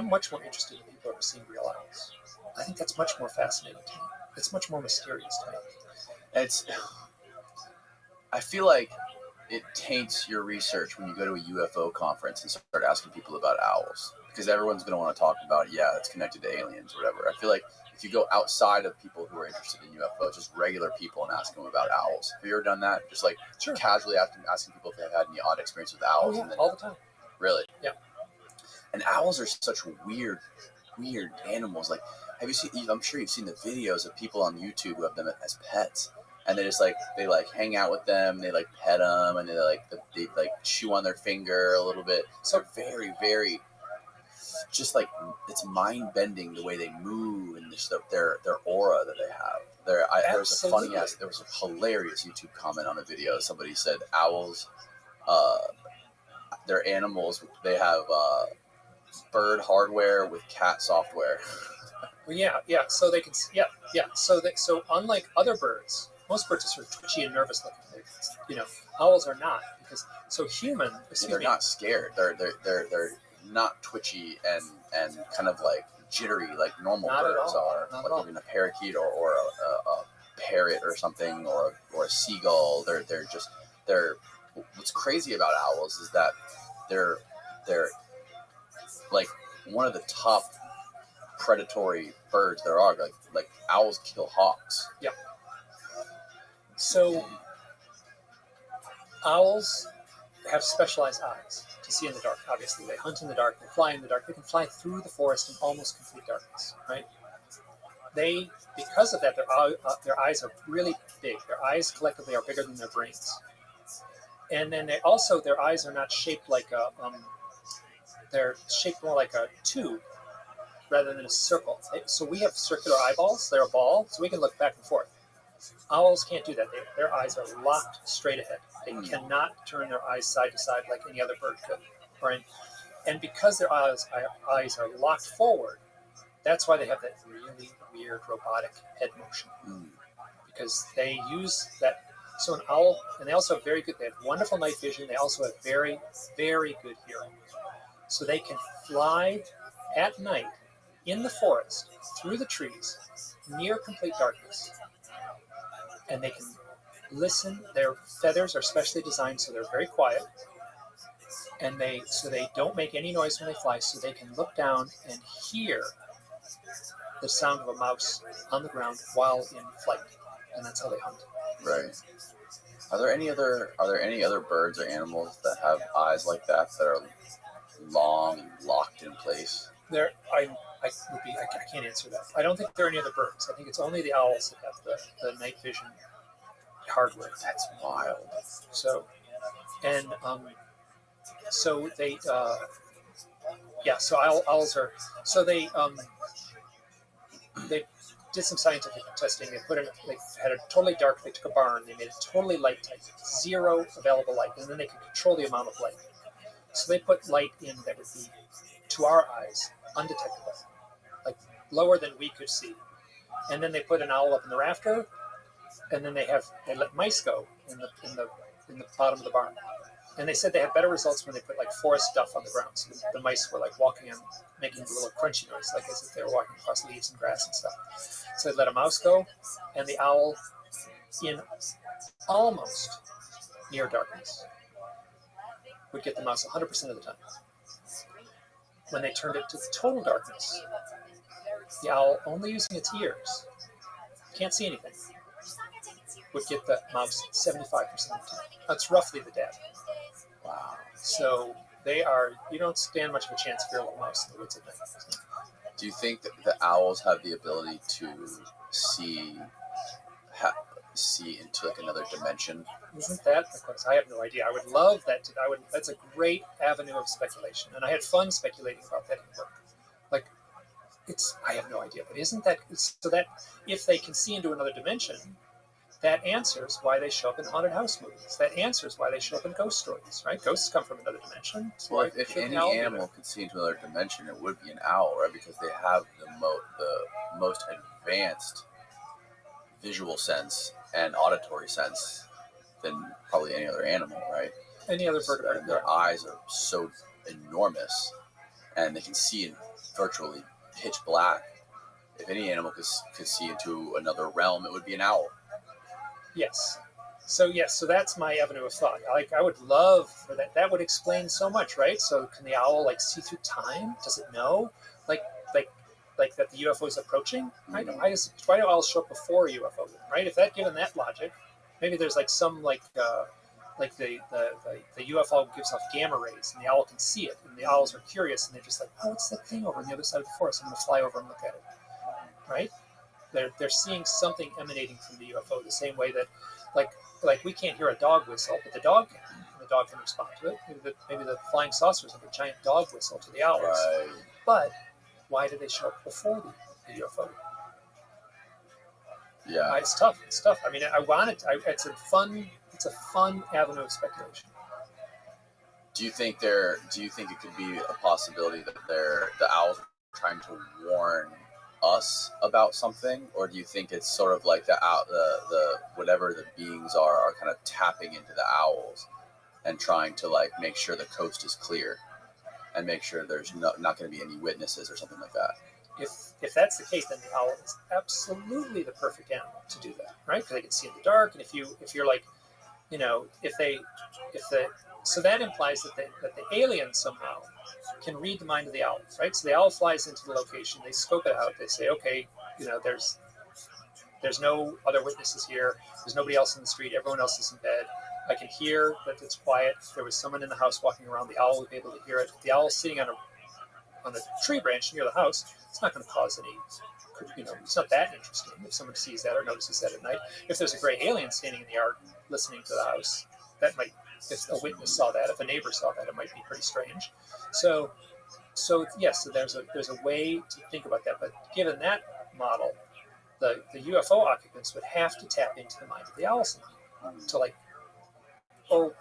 much more interested in people who are seeing real owls. I think that's much more fascinating to me. It's much more mysterious to me. I feel like it taints your research when you go to a UFO conference and start asking people about owls, because everyone's going to want to talk about, it's connected to aliens or whatever. I feel like if you go outside of people who are interested in UFOs, just regular people, and ask them about owls. Have you ever done that? Just like casually asking people if they've had any odd experience with owls. Oh, yeah, all the time. Really? Yeah. And owls are such weird animals. Like, have you seen? I'm sure you've seen the videos of people on YouTube who have them as pets. And they just they hang out with them, they pet them, and they chew on their finger a little bit. So very, very, just it's mind bending the way they move and just their aura that they have. There was a hilarious YouTube comment on a video. Somebody said owls, they're animals. They have bird hardware with cat software. Well, yeah. So they can, So unlike other birds. Most birds are sort of twitchy and nervous looking. Owls are not, because they're not scared. They're not twitchy and kind of jittery like normal birds are. Like even a parakeet or a parrot or something or a seagull. They're what's crazy about owls is that they're like one of the top predatory birds there are. Like owls kill hawks. Yeah. So, owls have specialized eyes to see in the dark. Obviously, they hunt in the dark, they fly in the dark, they can fly through the forest in almost complete darkness, right? Because of that, their eyes are really big. Their eyes collectively are bigger than their brains. And then their eyes are not shaped like they're shaped more like a tube rather than a circle. So we have circular eyeballs, they're a ball, so we can look back and forth. Owls can't do that. Their eyes are locked straight ahead. They cannot turn their eyes side to side like any other bird could. Right? And because their eyes are locked forward, that's why they have that really weird robotic head motion. because they use that. So an owl, and they also have very good. They have wonderful night vision. They also have very, very good hearing. So they can fly at night in the forest through the trees, near complete darkness, and they can listen. Their feathers are specially designed so they're very quiet, and they don't make any noise when they fly. So they can look down and hear the sound of a mouse on the ground while in flight, and that's how they hunt. Right. Are there any other birds or animals that have eyes like that are long and locked in place? I can't answer that. I don't think there are any other birds. I think it's only the owls that have the night vision hardware. That's wild. So, and so they so owls are they did some scientific testing. They had it totally dark. They took a barn. They made it totally light tight, zero available light, and then they could control the amount of light. So they put light in that would be, to our eyes, undetectable, like lower than we could see. And then they put an owl up in the rafter, and then they let mice go in the bottom of the barn. And they said they had better results when they put like forest stuff on the ground. So the mice were like walking and making a little crunchy noise, like as if they were walking across leaves and grass and stuff. So they let a mouse go, and the owl in almost near darkness would get the mouse 100% of the time. When they turned it to total darkness, the owl, only using its ears, can't see anything, would get the mouse 75% of the time. That's roughly the data. Wow. So you don't stand much of a chance if you're a little mouse in the woods at night. Do you think that the owls have the ability to see into like another dimension? Isn't that the question? I have no idea. I would love that. That's a great avenue of speculation, and I had fun speculating about that in the book. Like, I have no idea, but isn't that so? That if they can see into another dimension, that answers why they show up in haunted house movies. That answers why they show up in ghost stories, right? Ghosts come from another dimension. So well, if any animal could see into another dimension, it would be an owl, right? Because they have the most advanced visual sense and auditory sense than probably any other animal, right? Any other vertebrate. And their eyes are so enormous, and they can see in virtually pitch black. If any animal could see into another realm, it would be an owl. Yes. So that's my avenue of thought. I would love for that. That would explain so much, right? So can the owl like see through time? Does it know? Like that the UFO is approaching? I don't. Why do owls show up before a UFO? Right? If given that logic, maybe there's like some the UFO gives off gamma rays and the owl can see it, and the owls are curious and they're just like, oh, what's that thing over on the other side of the forest? I'm going to fly over and look at it. Right? They're seeing something emanating from the UFO the same way that like we can't hear a dog whistle, but the dog can. And the dog can respond to it. Maybe the flying saucers have a giant dog whistle to the owls. Right. But why do they show up before the UFO? Yeah, it's tough. I mean, it's a fun avenue of speculation. Do you think it could be a possibility that the owls are trying to warn us about something, or do you think it's sort of like the whatever the beings are kind of tapping into the owls and trying to like make sure the coast is clear and make sure there's not going to be any witnesses or something like that? If that's the case, then the owl is absolutely the perfect animal to do that, right? Because they can see in the dark, and if you're like, so that implies that the alien somehow can read the mind of the owl, right? So the owl flies into the location, they scope it out, they say, okay, there's no other witnesses here, there's nobody else in the street, everyone else is in bed. I can hear that it's quiet. If there was someone in the house walking around, the owl would be able to hear it. If the owl is sitting on a tree branch near the house, it's not going to cause any, it's not that interesting if someone sees that or notices that at night. If there's a gray alien standing in the yard listening to the house, that might, if a witness saw that, if a neighbor saw that, it might be pretty strange. So yes, so there's a way to think about that. But given that model, the UFO occupants would have to tap into the mind of the owl somehow to like, oh,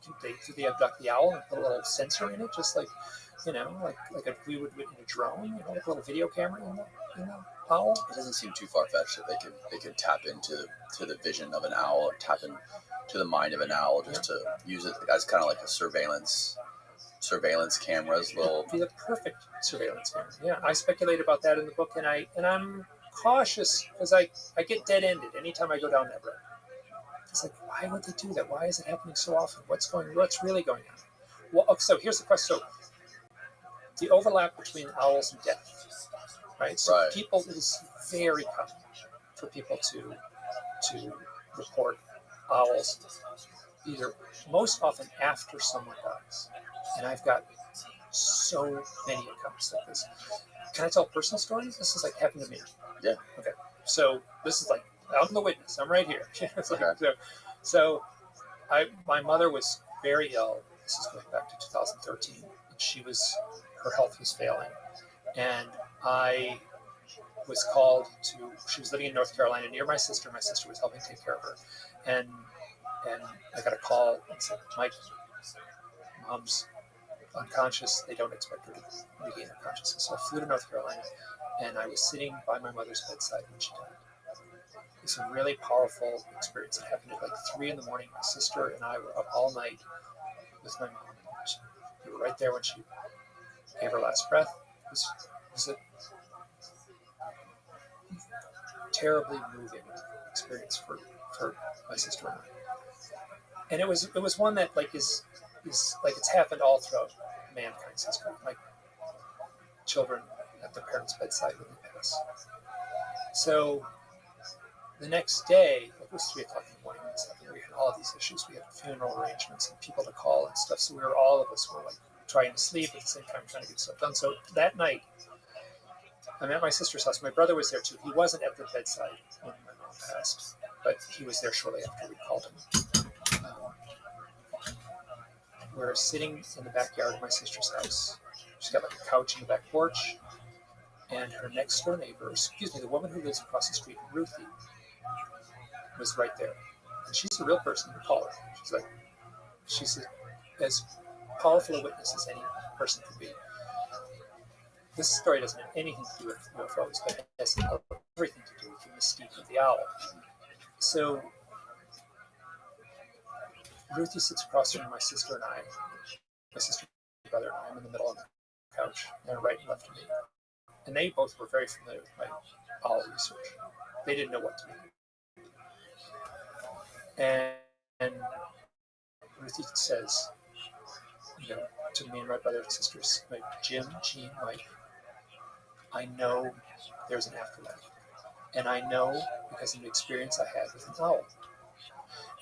do they abduct the owl and put a little sensor in it, just like, like we would in a drone, like a little video camera in owl? It doesn't seem too far fetched that they can tap into the vision of an owl, or tap into the mind of an owl, just to use it as kind of like a surveillance cameras. It'd be the perfect surveillance camera. Yeah, I speculate about that in the book, and I'm cautious because I get dead ended anytime I go down that road. It's like, why would they do that? Why is it happening so often? What's really going on? Well, so here's the question. So the overlap between owls and death, right? So people, it is very common for people to report owls either most often after someone dies. And I've got so many accounts like this. Can I tell a personal story? This is like happened to me. Yeah. Okay. So this is like, I'm the witness. I'm right here. It's like, Okay. so my mother was very ill. This is going back to 2013. And her health was failing. And I was called she was living in North Carolina near my sister. My sister was helping take care of her. And I got a call and said, Mike, Mom's unconscious. They don't expect her to regain her consciousness. So I flew to North Carolina, and I was sitting by my mother's bedside when she died. It was a really powerful experience. It happened at like 3 a.m. My sister and I were up all night with my mom. We were right there when she gave her last breath. It was a terribly moving experience for my sister and I. And it was one that like is like it's happened all throughout mankind's history. Like children at their parents' bedside when they pass. So the next day, it was 3 o'clock in the morning and stuff, and we had all these issues. We had funeral arrangements and people to call and stuff. So all of us were like trying to sleep at the same time, trying to get stuff done. So that night, I'm at my sister's house. My brother was there too. He wasn't at the bedside when my mom passed, but he was there shortly after we called him. We're sitting in the backyard of my sister's house. She's got like a couch in the back porch, and her next door neighbor, the woman who lives across the street, Ruthie, was right there. And she's a real person. You call her. She's as powerful a witness as any person could be. This story doesn't have anything to do with UFOs, but it has everything to do with the mystique of the owl. So Ruthie sits across from my sister and I. My sister and brother and I. I'm in the middle of the couch. They're right and left of me. And they both were very familiar with my owl research. They didn't know what to do. And Ruthie says, to me and my brother and sisters, like, Jim, Jean, Mike, I know there's an afterlife. And I know because of the experience I had with an owl.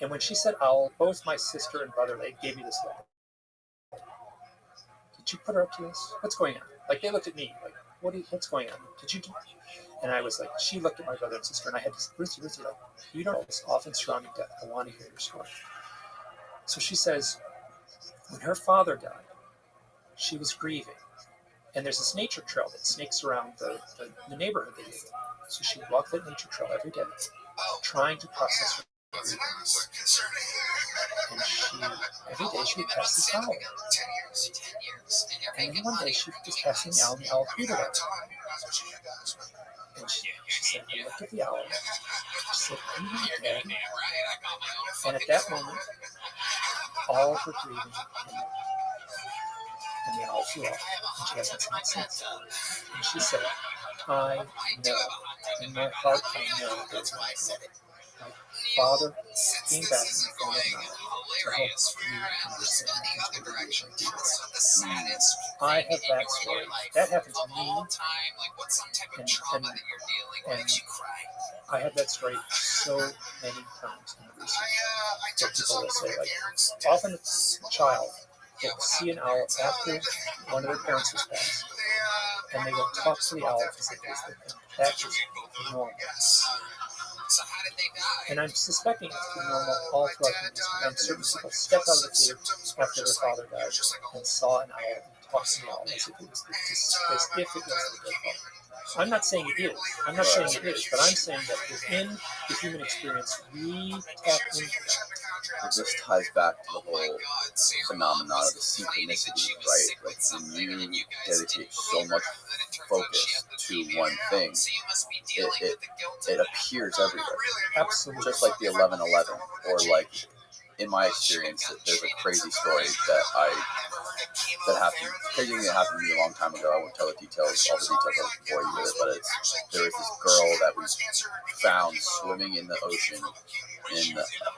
And when she said owl, both my sister and brother, they gave me this look. Did you put her up to this? What's going on? Like, they looked at me like, what's going on? Did you do? And I was like, she looked at my brother and sister, and I had this, Ruthie, like, you don't know this often surrounding death. I want to hear your story. So she says, when her father died, she was grieving. And there's this nature trail that snakes around the neighborhood they live in. So she walked that nature trail every day, trying to process her grieving. And every day she would pass this owl. And then one day she was passing the owl, and the owl hooted at her. And she said, I looked at the owl. She said, are you not dead? And at that moment, all of her grieving came up. And the owl flew off. And she hasn't seen it since. And she said, I know. In my heart, I know there's an afterlife. My father came back in the form of an owl to help me understand and to relation to Jesus. I have that story. That happened to me. And I have that story so many times in the research. So people will say, like, often it's a child that will see an owl after one of their parents has passed, and they will talk to the owl as if it's with them. That is normal. And I'm suspecting it's been normal all throughout the history. And certain people stepped out of the cave after their father died and saw an owl and talked to the owl as if it was the dead father. I'm not saying it is. I'm not saying it is, but I'm saying that within the human experience, we tap into that. It just ties back to the whole phenomenon of the synchronicity, right? Like when you dedicate so much focus to one thing, it appears everywhere. Absolutely. Just like the 11/11, or like in my experience, there's a crazy story that happened. Crazy thing that happened to me a long time ago. I won't tell the details, all the details. I won't bore you with it, but there was this girl that we found swimming in the ocean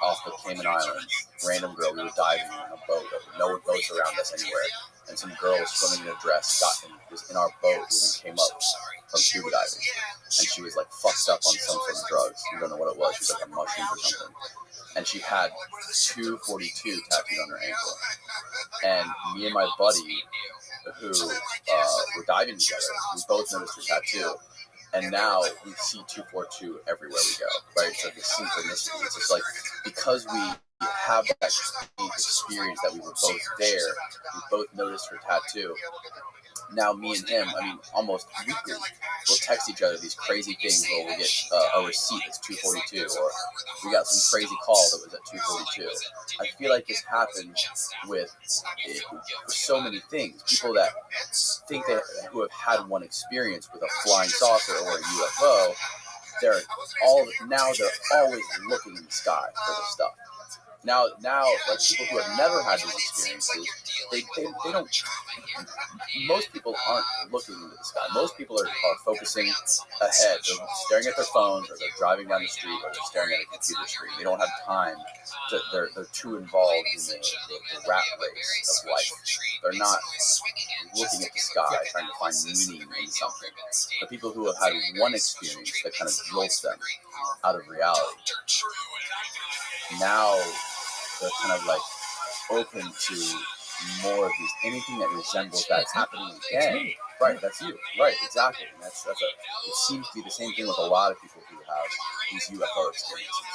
off the Cayman Islands. Random girl. We were diving in a boat. No boats around us anywhere. And some girl was swimming in a dress, was in our boat when we came up from scuba diving. And she was like fucked up on some sort of drugs. We don't know what it was. She was like a mushroom or something. And she had 242 tattooed on her ankle. And me and my buddy, who were diving together, we both noticed her tattoo. And now we see 242 everywhere we go, right? So the synchronicity. It's just like, because we have that experience that we were both there, we both noticed her tattoo. Now me and him, almost weekly, we'll text each other these crazy things where we'll get a receipt that's 242, or we got some crazy call that was at 242. I feel like this happens with so many things. People that think who have had one experience with a flying saucer or a UFO, they're always looking in the sky for this stuff. Now, like people who have never had these experiences, they don't. Most people aren't looking into the sky. Most people are focusing ahead. They're staring at their phones, or they're driving down the street, or they're staring at a computer screen. They don't have time. They're too involved in the rat race of life. They're not looking at the sky, trying to find meaning in something. The people who have had one experience that kind of jolts them out of reality, now they're kind of like open to more of these, anything that resembles that happening again. Right, that's you. Right, exactly. And it seems to be the same thing with a lot of people who have these UFO experiences.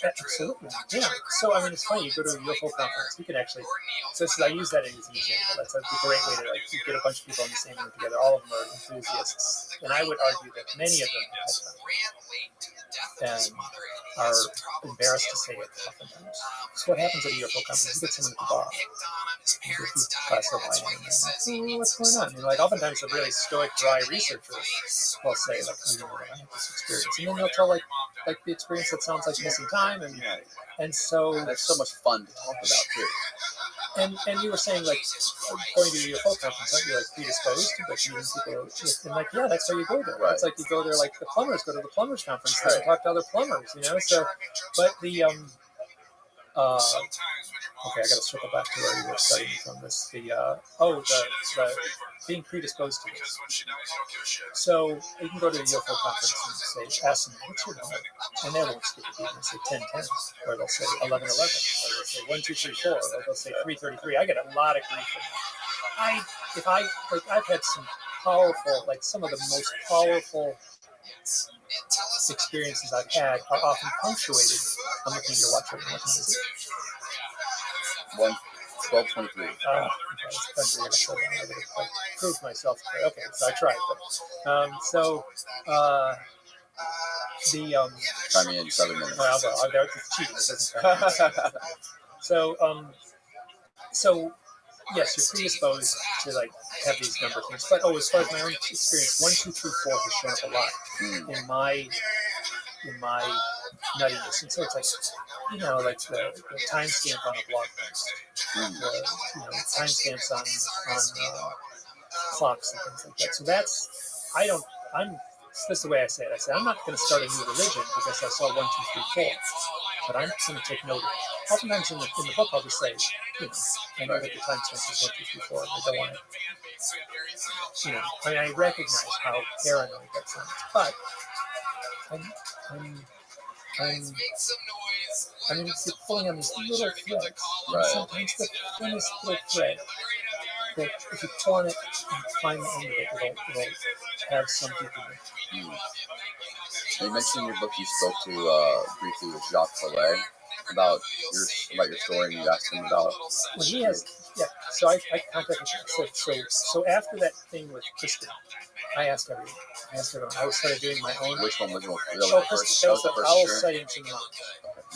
Absolutely. Yeah. So, it's funny, you go to a UFO conference, you can actually, I use that as an example. That's a great way to get a bunch of people in the same room together. All of them are enthusiasts. And I would argue that many of them have and are embarrassed to say it oftentimes. So what happens at a UFO conference? You get someone at the bar. You get these glass of wine, and what's going on? Oftentimes a really stoic, dry researcher will say, I had this experience. And then they'll tell, the experience that sounds like missing time. And so... And it's so much fun to talk about, too. And you were saying, going to a UFO conference, aren't you, predisposed to meeting people? And, yeah, that's why you go there. Right. It's like you go there, the plumbers go to the plumbers conference and talk to other plumbers, So, but the, okay, I got to circle back to where you were studying from this. The being predisposed to this. So you can go to a UFO conference and say, ask them, what's your number? And they won't speak to you. They'll say 1010, or they'll say 1111, or they'll say 1234, or they'll say 333. I get a lot of grief for that. I've had some powerful, some of the most powerful experiences I've had are often punctuated. I'm looking at your watch right now. What time is it? 12:23. I proved myself. Okay, so I tried. But, Try me in 7 minutes. Well, it's cheating. So, yes, you're predisposed to have these number of things. But as far as my own experience, 1, 2, 3, 4 has shown up a lot in my nuttiness. And so it's the timestamp on a blog post, the timestamps on clocks and things like that. So that's the way I say it. I say, I'm not going to start a new religion because I saw 1, 2, 3, 4, but I'm going to take note of it. Oftentimes in the book, I'll just say, I know that the timestamp is 1, 2, 3, 4, and I don't want to, I recognize how paranoid that sounds, but you're pulling on these little threads. And sometimes the thinnest little thread, that if you pull on it and find the end of it, it'll have something to do. You mentioned in your book you spoke to briefly with Jacques Vallée about your story, and you asked him about. Well, he has, So I contacted him. So after that thing with Kristen, I asked everyone. I started doing my own. Which one was the that was the owl sightings in the mountains.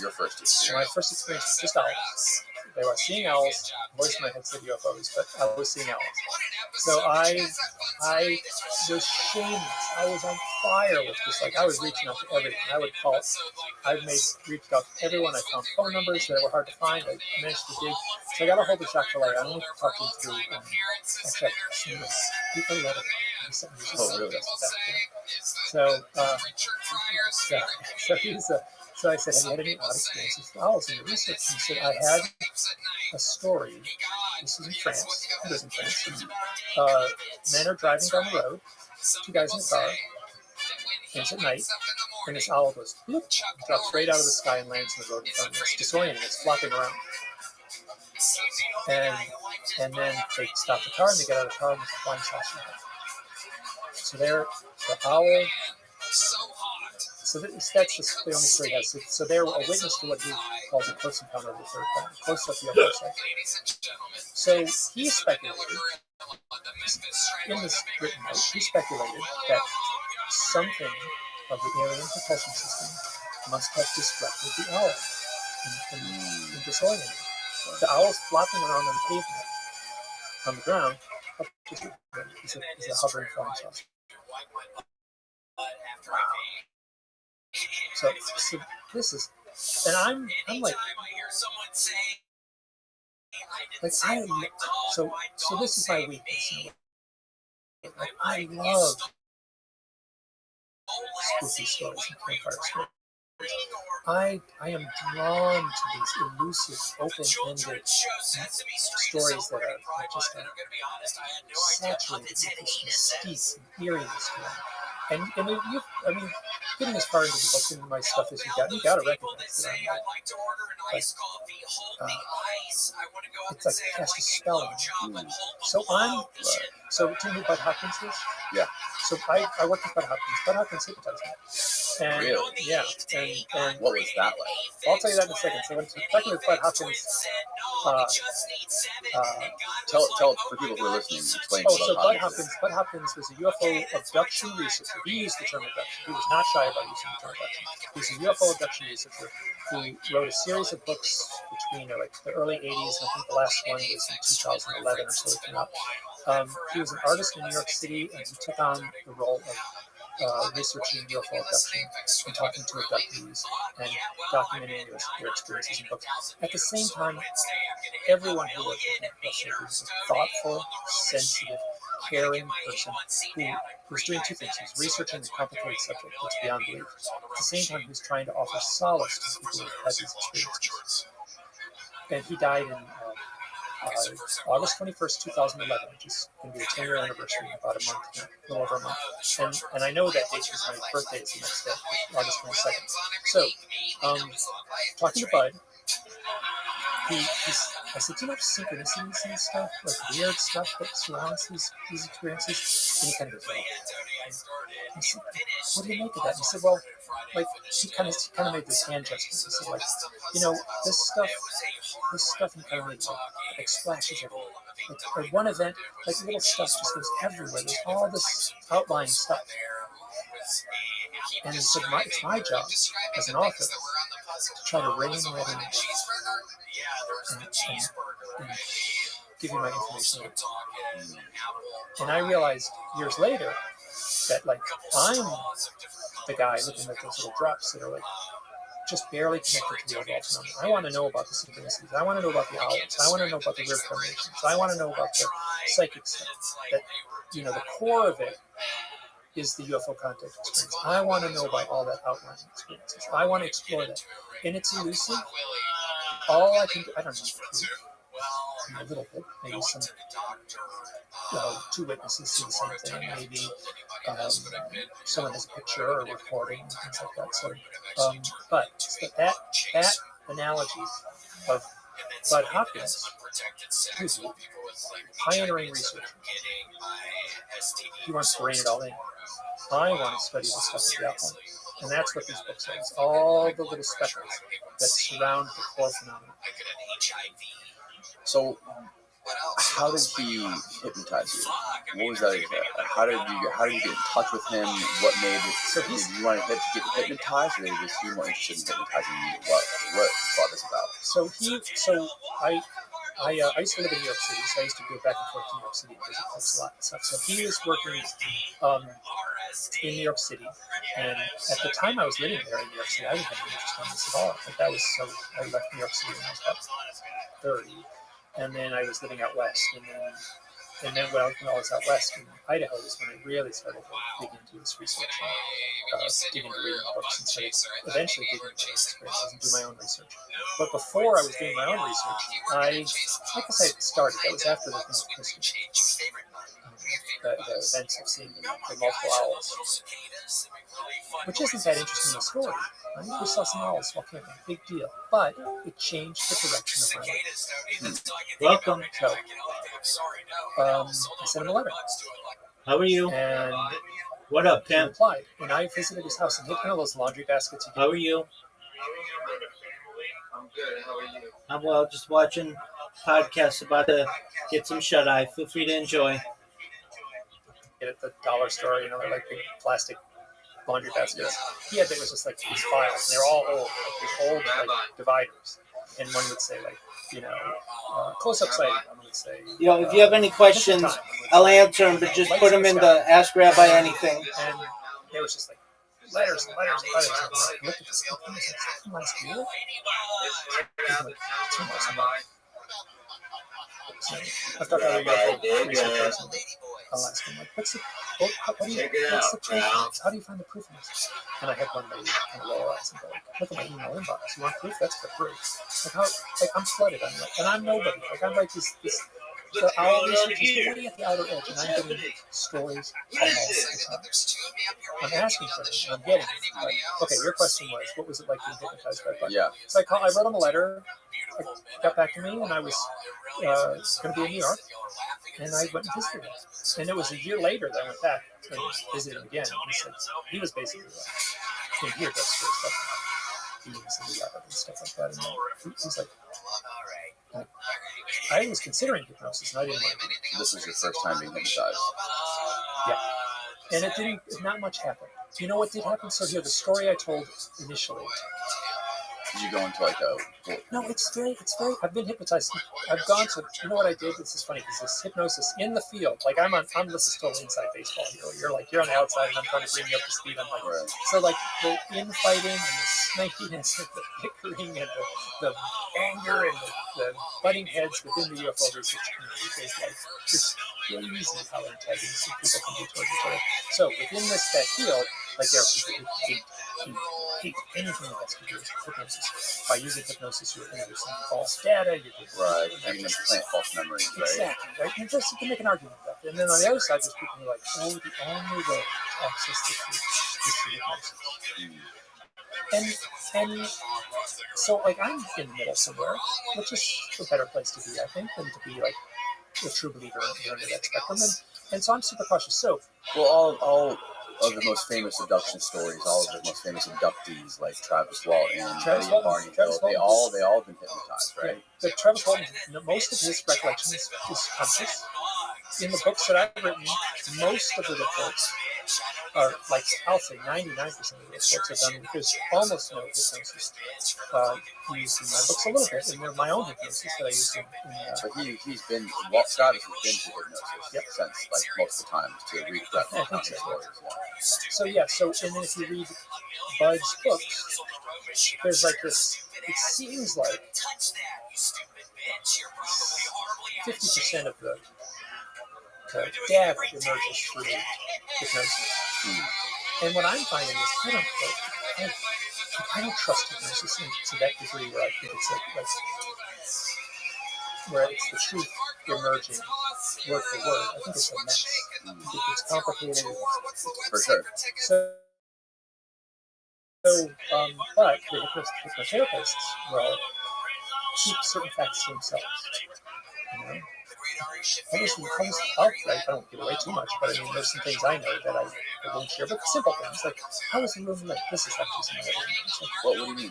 Your first experience. My first experience was just owls. they were seeing owls. Voice in my head said UFOs, but I was seeing owls. So I was shameless. I was on fire with this. Like, I was reaching out to everyone. I would call. Reached out to everyone. I found phone numbers that were hard to find. I managed to dig. So I got a hold of Jacques Vallée. I only talked to him through. Actually, I sent him a letter. He sent me Oh, really? So I said, have you had any odd experiences with owls in your research? And he said, I had a story. This is in France. It was in France. Men are driving down the road. Two guys in a car. And it's at night. And this owl goes, bloop, drops straight out of the sky and lands in the road in front of us. It's disorienting. It's flopping around. And then they stop the car and they get out of the car and there's a flying saucer. So they're the owl. So that's the only story he has. So they're a witness to what he calls a close encounter of the third kind, close up UFO sight. So he speculated, in this written note, he speculated that something of the alien propulsion system must have disrupted the owl and disoriented it. The owl's flopping around on the pavement, on the ground, is a hovering flying saucer. So this is, and I'm like so this is my weakness. Like, I love spooky stories and campfire stories. I am drawn to these elusive, open-ended stories that are just saturated with this mystique and eeriness to them. And getting as far into the book and my stuff as you got to recognize that I'm like, it's like cast a spell on me. So do you know who Bud Hopkins is? Yeah. So I worked with Bud Hopkins. Bud Hopkins hypnotized me. And, really? Yeah. And what was that like? I'll tell you that in a second. So when talking with Bud Hopkins, tell for people who are listening, explain. So Bud Hopkins was a UFO abduction researcher. He used the term abduction. He was not shy about using the term abduction. He was a UFO abduction researcher who wrote a series of books between the early 80s, and I think the last one was in 2011 or so it came out. He was an artist in New York City, and he took on the role of researching UFO abduction and talking to abductees and documenting their experiences in books. At the same time, everyone who worked with him was a thoughtful, sensitive, caring person who was doing two things. He was researching a complicated subject that's beyond belief. At the same time, he was trying to offer solace to people who had these experiences. And he died in August 21st, 2011, which is going to be a 10-year anniversary in about a month, a little over a month. And I know that date because my birthday is the next day, August 22nd. So, talking to Bud, I said, do you know synchronicities and stuff, like weird stuff that surrounds these experiences? And he kind of goes, I said, what do you make of that? And he said, well, like, he kind of made this hand gesture. He said, like, this stuff in kind of like splashes everywhere. Like one event, like little stuff just goes everywhere. There's all this outlying stuff. And he said, it's my job as an author to try to rein that in and give you my information. And I realized years later that, like, I'm the guy looking at those little drops that are like just barely connected to the overall phenomenon. I want to know about the synchronicities. I want to know about the owls. I want to know about the weird premonitions. I want to know about the psychic stuff. That, the core of it is the UFO contact experience. I want to know about all that outlying experiences. I want to explore that. And it's elusive. All I can do, I don't know, a little bit, maybe some, two witnesses see the same thing, maybe someone has a picture or a recording and things like that. So, but that analogy of Bud Hopkins, who's pioneering research, he wants to rein it all in. I want to study the stuff at the outline. And that's what these books are. It's all the little speckles that surround the core phenomenon. So, How did he hypnotize you? What was that exactly? How did you get in touch with him? What made it? So did you want to get hypnotized, or was he more interested in hypnotizing you? What brought this about? I used to live in New York City, so I used to go back and forth to New York City and visit folks a lot and stuff. So he was working in New York City, and at the time I was living there in New York City, I didn't have any interest in this at all. Like I left New York City when I was about 30, and then I was living out west, and then when I was out west in Idaho is when I really started to dig into this research, dig into reading books, and started eventually digging into my own experiences and do my own research. But before I was doing my own research, I guess I had started. That was after the thing with Christmas. The events of seeing the multiple owls, which isn't that interesting a story. Right? We saw some owls walking in, big deal, but it changed the direction of my life. Welcome. So, I sent him a letter. How are you? And what up, he Pimp? replied, and I visited his house, and he had those laundry baskets. How are you? I'm good. How are you? I'm well. Just watching podcasts about to get some shut eye. Feel free to enjoy. Get at the dollar store, they're like big plastic laundry baskets. He had, it was just like these files, and they were all old, like these old like dividers. And one would say like, close-up sighting. One would say, If you have any questions, I'll answer them, but just put them in the Ask Rabbi Anything. And it was just like letters and letters and letters. And I looked at this thing, and I said, from last year? Like, 2 months ago. So I thought that we got research. I'll ask him, like, what's the proof of this? How do you find the proof of this? And I had one lady kind of roll her eyes and go, look at my email inbox. You want proof? That's the proof. Like I'm flooded. And I'm nobody. Like I'm like this the owl research is way at the outer edge, and I'm getting stories almost the time. I'm asking for it, and I'm getting it. Like, okay, your question was, what was it like being hypnotized by a bug? Yeah. So I wrote him a letter. It got back to me, and I was going to be in New York, and I went and visited him. And it was a year later that I went back and visited him again. And he said he was basically like, here, that's for stuff, beings in the lab and stuff like that. And he's like, I was considering hypnosis, and I didn't want to do it. This was your first time being hypnotized. Yeah, and not much happened. You know what did happen? So here, the story I told initially. Did you go into like a? No, it's very. I've been hypnotized. I've gone to. You know what I did? This is funny because this hypnosis in the field. Like this is totally inside baseball. You're on the outside, and I'm trying to bring you up to speed. I'm like, right. So like the infighting and the snakiness and the bickering and the anger and the butting heads within the UFO research community is like it's crazy how antagonistic people can be towards each other. So within that field, like there are people who hate anything that has to do with hypnosis. By using hypnosis, you're introducing false data. You're right. You can implant false memories, right? Exactly. Right. And just you can make an argument about that. And then on the other side, there's people who are like, oh, the only way to access the truth is through hypnosis. And so like I'm in the middle somewhere, which is a better place to be, I think, than to be like a true believer in that spectrum. And so I'm super cautious. So, well, all of the most famous abduction stories, all of the most famous abductees, like Travis Walton, Eddie and Barney Hill, they all have been hypnotized, right? But Travis Walton, most of his recollection is conscious. In the books that I've written, most of the reports are like, I'll say 99% of the reports are done. There's almost no hypnosis used in my books, a little bit, and they're my own hypnosis that I use in but he's been, Walt Scott has been to hypnosis since like multiple times to read that stories. So and then if you read Bud's books, there's like this, it seems like 50% of the data emerges through hypnosis. And what I'm finding is I don't trust hypnosis to that degree where I think it's like where it's the truth emerging word for word. I think it's a mess. I think it's complicated. For sure. But the hypnotherapists will keep certain facts to themselves. I don't give away too much, but I mean, there's some things I know that I won't share, but simple things like, how is the room lit? This is actually some other things. What do you mean?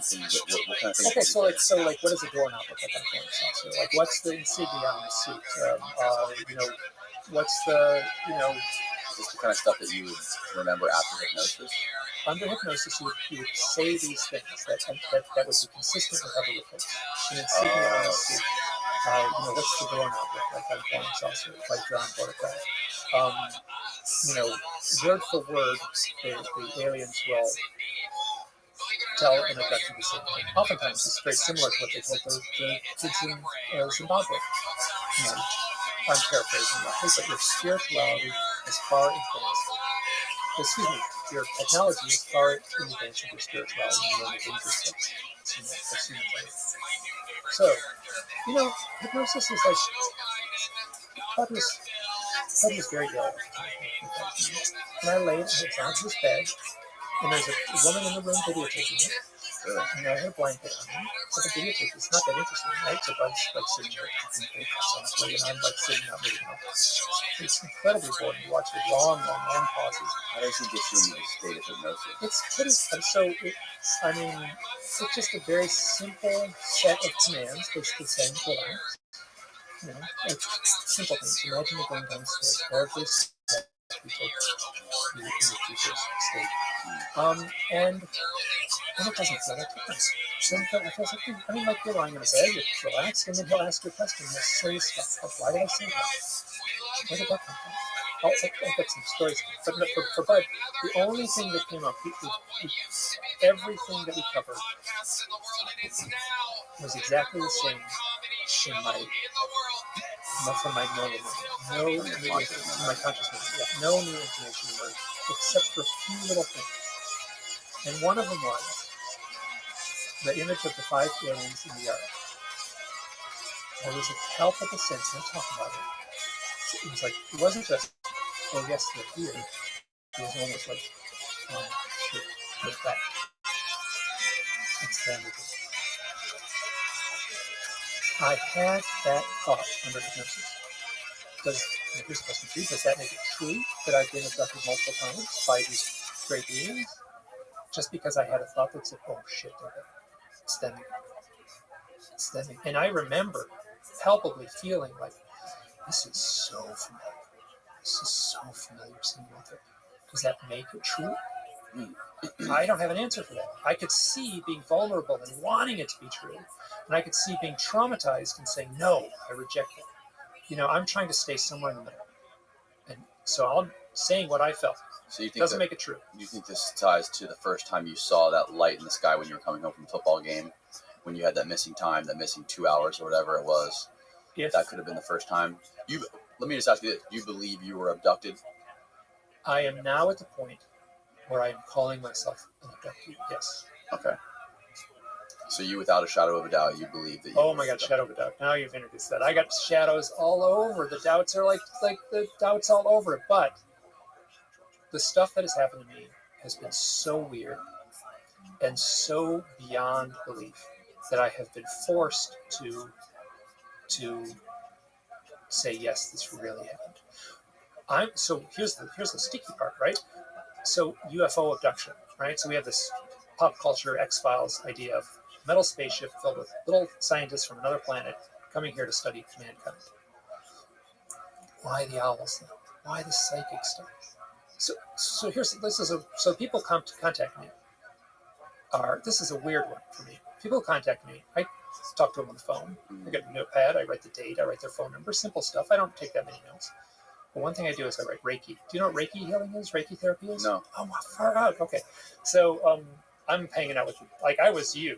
What kind of things? Okay, so like, what does a doorknob look like on a phone saucer? Like, what's the insignia on the suit? What's the, Is this the kind of stuff that you would remember after hypnosis? Under hypnosis, you would say these things that would be consistent with other reports. An insignia on the suit. What's the doorknob look like on a phone saucer, like drawn photograph? Word for word, the aliens will tell an abducted the same thing. Oftentimes, it's very similar to what they told the kids in Zimbabwe. I'm paraphrasing roughly, but your spirituality is far advanced. Excuse me, your technology is far in advance of your spirituality. You're in the dangerous place. So, hypnosis is like, Bud was very ill. And I laid down to his bed, and there's a woman in the room videotaping it. And I had a blanket on me. So the videotape is not that interesting, right? So Bud's like sitting there talking essentially, and I'm like sitting out moving up. It's incredibly boring to watch the long pauses. How does it get you into the state of hypnosis? It's just a very simple set of commands, basically saying relax. Simple things. Imagine you're going downstairs. Every step we take you in the future state. And it doesn't feel like hypnosis. It feels like, like you're lying in a bed, you're relaxed, and then he'll ask you a question. He'll say stuff like, why did I say that? Where did that come from? I've got some stories. But for Bud, the only thing that came up, everything that we covered was exactly the same in my normal mind. In my consciousness. Yeah, no new information emerged, except for a few little things. And one of them was the image of the 5 aliens in the ark. There was a palpable sense, and I'll talk about it. It was like, it wasn't just, oh yes, they're here. It was almost like, shit, look back. It's them again. I had that thought under hypnosis. Here's the question 3, does that make it true that I've been abducted multiple times by these great beings? Just because I had a thought that said, oh shit, it's them. It's them. And I remember palpably feeling like, this is so familiar. This is so familiar sitting out there. Does that make it true? I don't have an answer for that. I could see being vulnerable and wanting it to be true. And I could see being traumatized and saying, no, I reject it. I'm trying to stay somewhere in the middle. And so I'm saying what I felt. So you think doesn't make it true. You think this ties to the first time you saw that light in the sky when you were coming home from a football game, when you had that missing time, that missing 2 hours or whatever it was? That could have been the first time. Let me just ask you this. Do you believe you were abducted? I am now at the point where I am calling myself an abductee. Yes. Okay. So you, without a shadow of a doubt, you believe that you Oh my God, shadow of a doubt. Now you've introduced that. I got shadows all over. The doubts are like the doubts all over it. But the stuff that has happened to me has been so weird and so beyond belief that I have been forced to say, yes, this really happened. So here's the sticky part, right? So UFO abduction, right? So we have this pop culture X-Files idea of a metal spaceship filled with little scientists from another planet coming here to study mankind. Why the owls? Why the psychic stuff? So people come to contact me. This is a weird one for me. People contact me. I talk to them on the phone. I get a notepad. I write the date. I write their phone number. Simple stuff. I don't take that many notes. But one thing I do is I write Reiki. Do you know what Reiki healing is? Reiki therapy is? No. Oh, far out. Okay. So I'm hanging out with you. Like I was you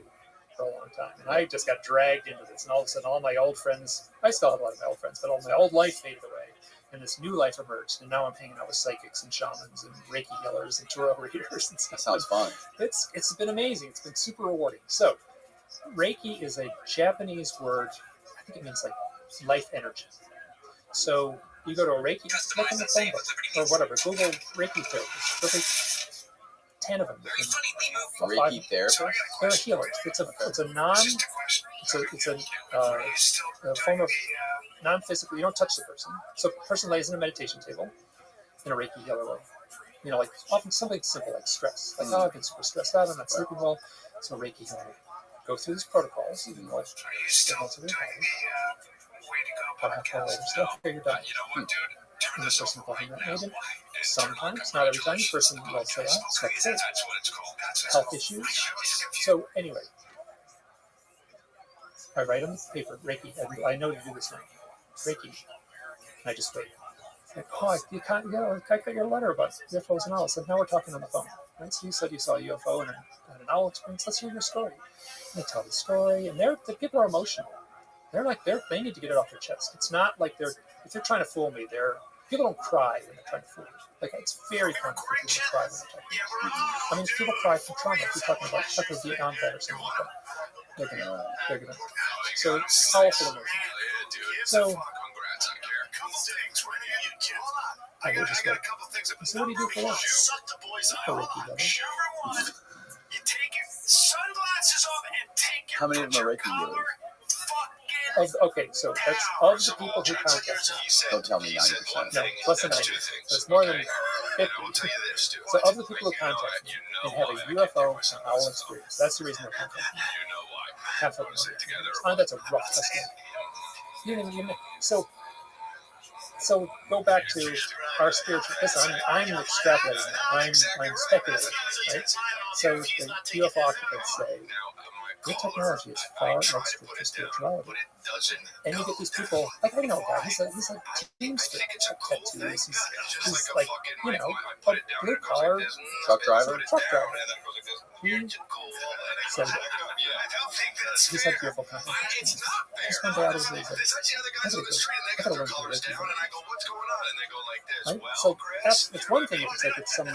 for a long time. And I just got dragged into this. And all of a sudden, all my old friends, I still have a lot of my old friends, but all my old life faded away. And this new life emerged. And now I'm hanging out with psychics and shamans and Reiki healers and tarot readers and stuff. That sounds fun. It's been amazing. It's been super rewarding. So Reiki is a Japanese word. I think it means like life energy. So you go to a Reiki, look in the phone book or whatever, Google Reiki therapist. There'll be 10 of them. Reiki therapist? They're healers. It's a form of non-physical. You don't touch the person. So a person lays in a meditation table in a Reiki healer way. You know, like often something simple like stress. Like, oh, I've been super stressed out. I'm not sleeping well. So Reiki healer go through these protocols. You know, like, about half an hour later, so okay, you're done. And the person calling that maybe sometimes, not every time, the person will say, oh, slept health issues. So anyway, I write on the paper, Reiki, I know to do this now, Reiki, and I just wait. Like, oh, you can't, I got your letter about UFOs and owls. And now we're talking on the phone. Right? So you said you saw a UFO and an owl experience. Let's hear your story. And they tell the story, and the people are emotional. They're like, they need to get it off their chest. It's not like if they're trying to fool me, people don't cry when they're trying to fool me. Like, it's very common for people to cry when they're talking to me. I mean, people cry from trauma. If you're talking about a Vietnam vet or something like that, they're gonna. So it's powerful emotion. So I would just go, so what do you do for work? A Reiki healer. How many of them are Reiki healers? Okay, so that's of the people who contact me. Don't tell me 90%. No, less than 90%. So it's more than 50. So of the people who contact me and have a UFO and owl experience, that's the reason they're contacting me. Half of them. That's a rough estimate. So go back to our spiritual. Listen, I'm extrapolating. I'm speculating, right? So the UFO occupants say your technology is far extra to spirituality, and you get these people. Like, I know a guy. He's a teamster. Tattoos. He's like, a blue collar truck driver. He's had UFO conversations. Just one day I was like, I gotta learn to live. Right? So it's one thing if it's like it's some,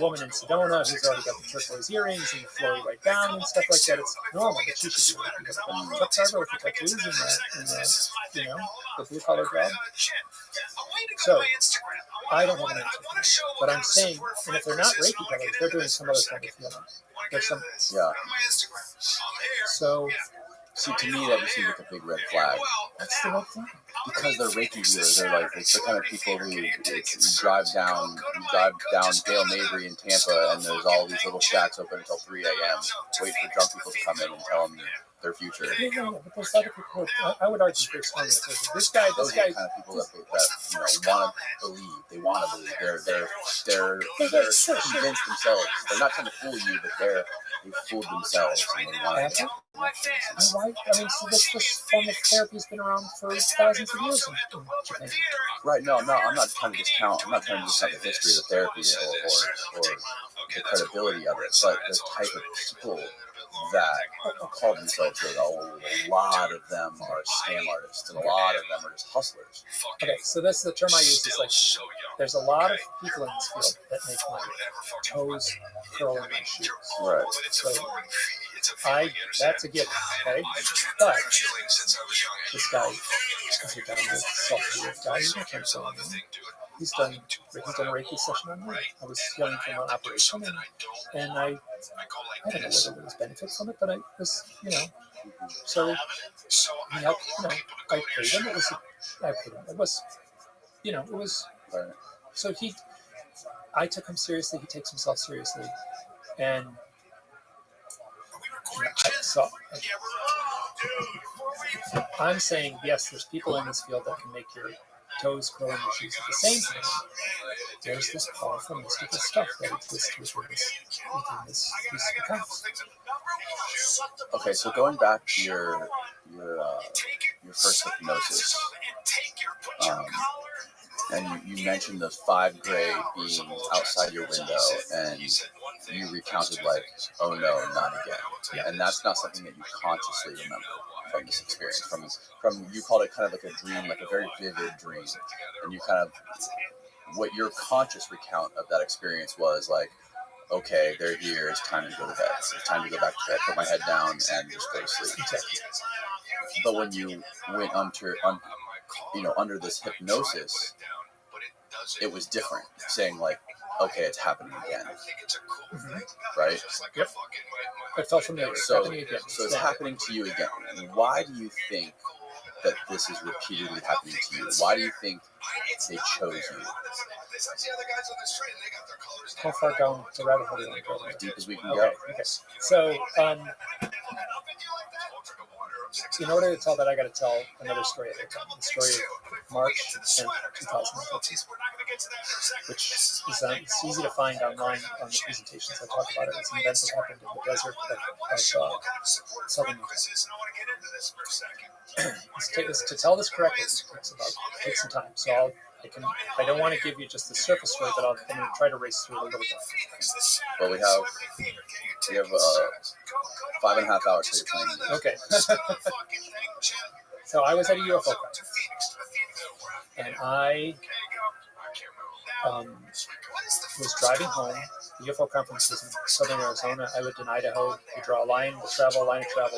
woman in Sedona who's already got the turquoise earrings and the flowy right down and stuff like that. It's normal, but she should be looking at a truck driver with the tattoos and the blue collar job. So I don't have an answer for that. But I'm saying, and if they're not Reiki healers, they're doing some other kind of healing. There's some. Yeah. So. See, to me, that just seems like a big red flag. That's the right thing. Because they're Reiki healers, they're like, it's the kind of people who you drive down Dale Mabry in Tampa, and there's all these little shacks open until 3 a.m. Wait for drunk people to come in and tell them their future. Yeah, but there's other people. I would argue there's one. This guy. Those are the kind of people that want to believe. They want to believe. They're convinced themselves. They're not trying to fool you, but they've fooled themselves, and they want to. So this form of therapy has been around for thousands of years in Japan. Right, no, I'm not trying to discount the history of the therapy or the credibility of it, but the type of people that call themselves good, a lot of them are scam artists, and a lot of them are just hustlers. Okay, so that's the term I use. Is like, there's a lot of people in this field that make my toes curl in my shoes. Right. So that's a gift, okay? But this guy, he's done a Reiki session on me. I was healing from an operation, and I don't know whether there was benefit from it, but I was, so he helped, I paid him. It was, so I took him seriously. He takes himself seriously, and I'm saying, yes, there's people in this field that can make your toes curl in your shoes. At the same time, there's this powerful mystical stuff that exists within this accounts. Okay, so going back to your first hypnosis, and you mentioned those 5 gray beings outside your window, and you recounted like, oh no, not again. And that's not something that you consciously remember from this experience. From you called it kind of like a dream, like a very vivid dream, and you kind of, what your conscious recount of that experience was like, okay, they're here, it's time to go to bed. It's time to go back to bed, put my head down and just go to sleep. But when you went under this hypnosis, it was different, saying like, okay, it's happening again. Mm-hmm. Right? Yep. It felt familiar. So it's happening to you again. Why do you think that this is repeatedly happening to you? Why do you think they chose you? How far down the rabbit hole do you want to go? As deep as we can Okay. go. Okay. So, in order to tell that, I got to tell another story. The story of March 10th, 2015, which is it's easy to find online on the presentations. I talk about it. It's an event that happened in the desert of southern Utah. To tell this correctly takes some time. So I don't want to give you just the surface story, but I'm going to try to race through it a little bit. Well, we have 5.5 hours to your plane. Okay. So I was at a UFO conference, and I was driving home. The UFO conference was in southern Arizona. I lived in Idaho. You draw a line of travel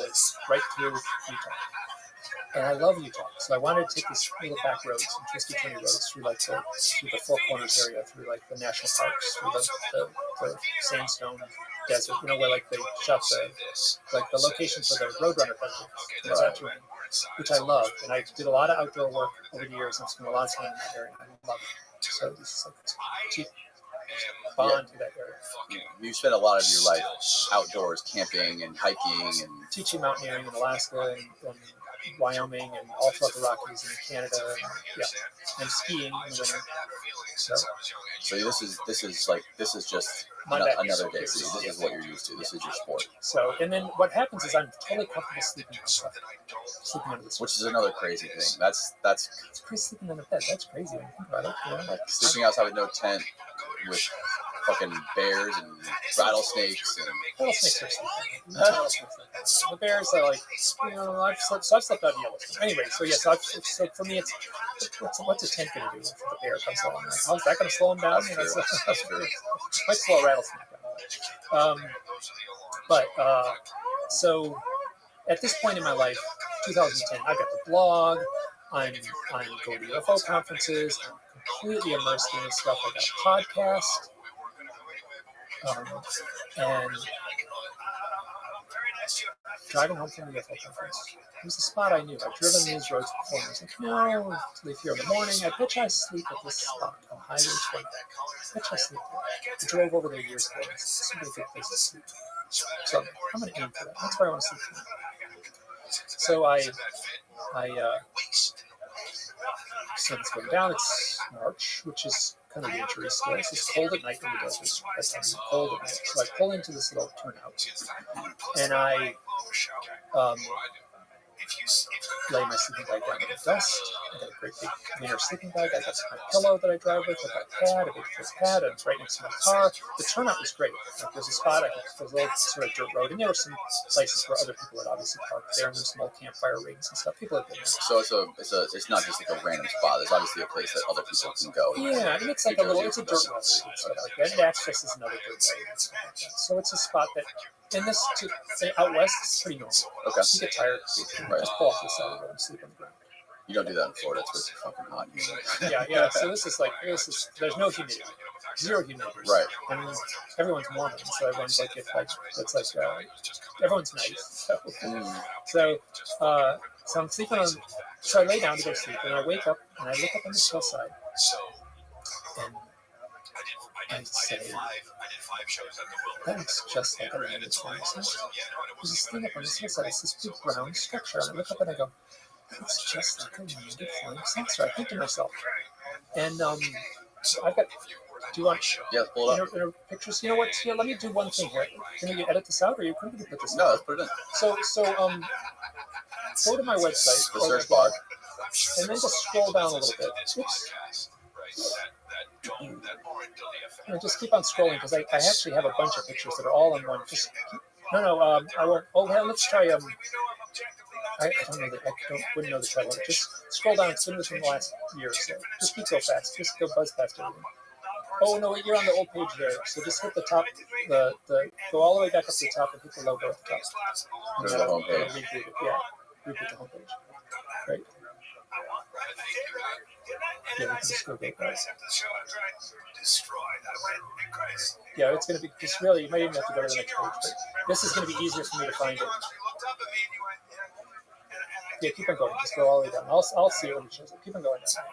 is right through Utah. And I love Utah, so I wanted to take these little back roads and twisty turny roads through the Four Corners area, through like the national parks, through the sandstone desert, where like they shot the location for the Roadrunner festival, which I love. And I did a lot of outdoor work over the years, and I've spent a lot of time in that area, and I love it. So this is like a cheap bond to that area. You spent a lot of your life outdoors, camping and hiking and teaching mountaineering in Alaska and Wyoming and all throughout the Rockies and Canada, and skiing in the winter. So this is just another day for you. This is what you're used to. This is your sport. So, and then what happens is I'm totally comfortable sleeping under the bed. Which is another crazy thing. That's it's crazy sleeping under the bed. That's crazy when you think about it. Like sleeping outside with no tent, with fucking bears and rattlesnakes and rattlesnakes are sleeping. The bears are like, I've slept out in Yellowstone. Anyway, so for me, it's what's a tent going to do if the bear comes along? Like, how's that going to slow him down? That's true. Might slow a rattlesnake down. So at this point in my life, 2010, I got the blog. I'm going to UFO conferences. I'm completely immersed in this stuff. I got a podcast. And driving home from the UFO conference, it was a spot I knew. I'd driven these roads before, and I was like, no, leave here in the morning. I bet I sleep at this spot on Highway 20. I bet I sleep there. I drove over there years ago. It's a really good place to sleep. So I'm going to aim for that. That's where I want to sleep tonight. So so it's going down. It's March, which is kind of wintry still. It's cold at night in the desert. It's cold at night. So I pull into this little turnout, and I lay my sleeping bag down in the dust. I got a great big winter sleeping bag. I got my pillow that I drive with. I got a pad, a big thick pad, and it's right next to my car. The turnout was great. Like, there's a spot, there's a little sort of dirt road, and there were some places where other people had obviously parked there, and there's some old campfire rigs and stuff. People have been there. So it's not just like a random spot. There's obviously a place that other people can go. Yeah, and it's like it's a dirt road and stuff like that. And access is another dirt road and stuff like that. So it's a spot that, in this, out west, it's pretty normal. Okay. You get tired, just pull off the side of the road and sleep on the ground. You don't do that in Florida. It's fucking hot. Yeah. So there's no humidity, zero humidity. Right. I mean, everyone's Mormon, so everyone's like, everyone's nice. So I'm sleeping on. So I lay down to go sleep, and I wake up and I look up on the hillside, and I say, that looks just like a landed flying saucer. There's this thing up on this hillside. It's this big brown structure, and I look up and I go, it's just like a landed flying saucer. I think to myself, and so I've got. Do you want pull it up. Pictures? You know what? Let me do one thing here. Can we edit this out, or you couldn't put this? No, let's put it in. So go to my website, the search bar, and then just scroll down a little bit. Oops. And just keep on scrolling because I actually have a bunch of pictures that are all in one. I won't. Oh, well, let's try. I don't know wouldn't know the title. Just scroll down. It's been within the last year or so. Just keep so fast. Just go buzz past everything. Oh no, wait, you're on the old page there. So just hit the top. Go all the way back up to the top and hit the logo at the top. There's the home page. Reboot the home page. Right. Yeah, we can just go back. Yeah, it's going to be just really. You might even have to go to the next page, but this is going to be easier for me to find it. Yeah, keep on going. Just go all the way down. I'll see it when it shows up. Keep on going down.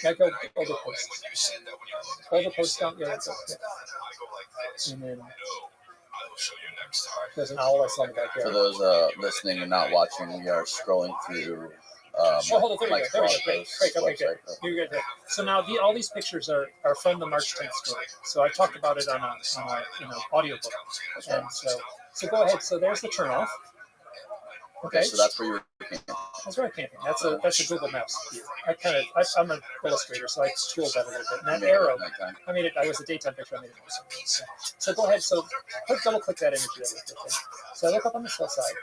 Great. Yeah, go all the posts. All the posts down. Yeah, that's it. Yeah. And then there's an owl I saw in the back there. For those listening and not watching, we are scrolling through. Hold on, there we Mike's go. blog Great. posts, Okay, website. good. You're good there. So now all these pictures are from the March 10th story. So I talked about it on a audiobook. And so go ahead. So there's the turnoff. Okay, so that's where you were camping. That's where I'm camping. That's a Google Maps view. I'm an illustrator, so I tooled that a little bit. And that arrow, I was a daytime picture. I made it more. So go ahead. So double click that image. So I look up on the hillside,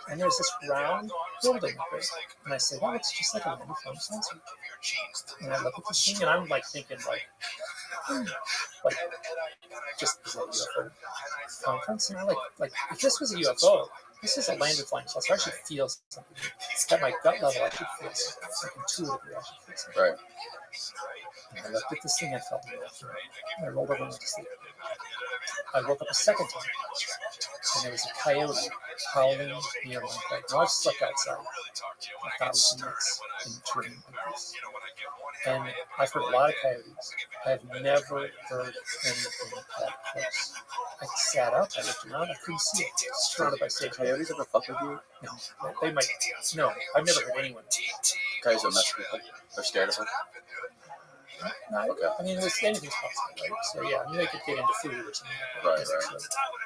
and there's this round building up there, and I say, "Well, it's just like a mini film sensor." And I look at this thing, and I'm like thinking, just is that UFO conference? And I like if this was a UFO. This is a landed flying saucer. So I should feel something. At my gut level, I should feel something. Like intuitively, I should feel something. Right. And I looked at this thing, I felt it. And I rolled over and went to sleep. I woke up a second time, and there was a coyote howling near my bed. Now I slept outside. I thought it was nuts in the tree like this. And I've heard a lot of coyotes. I have never heard anything that close. I sat up, I looked around, I couldn't see it. Surrounded by sage. Coyotes ever fuck with you? No. They might. No, I've never heard anyone. Coyotes don't mess with people. They're scared of them. No, okay. I mean, anything's possible, right? So yeah, they could get into food or something like that.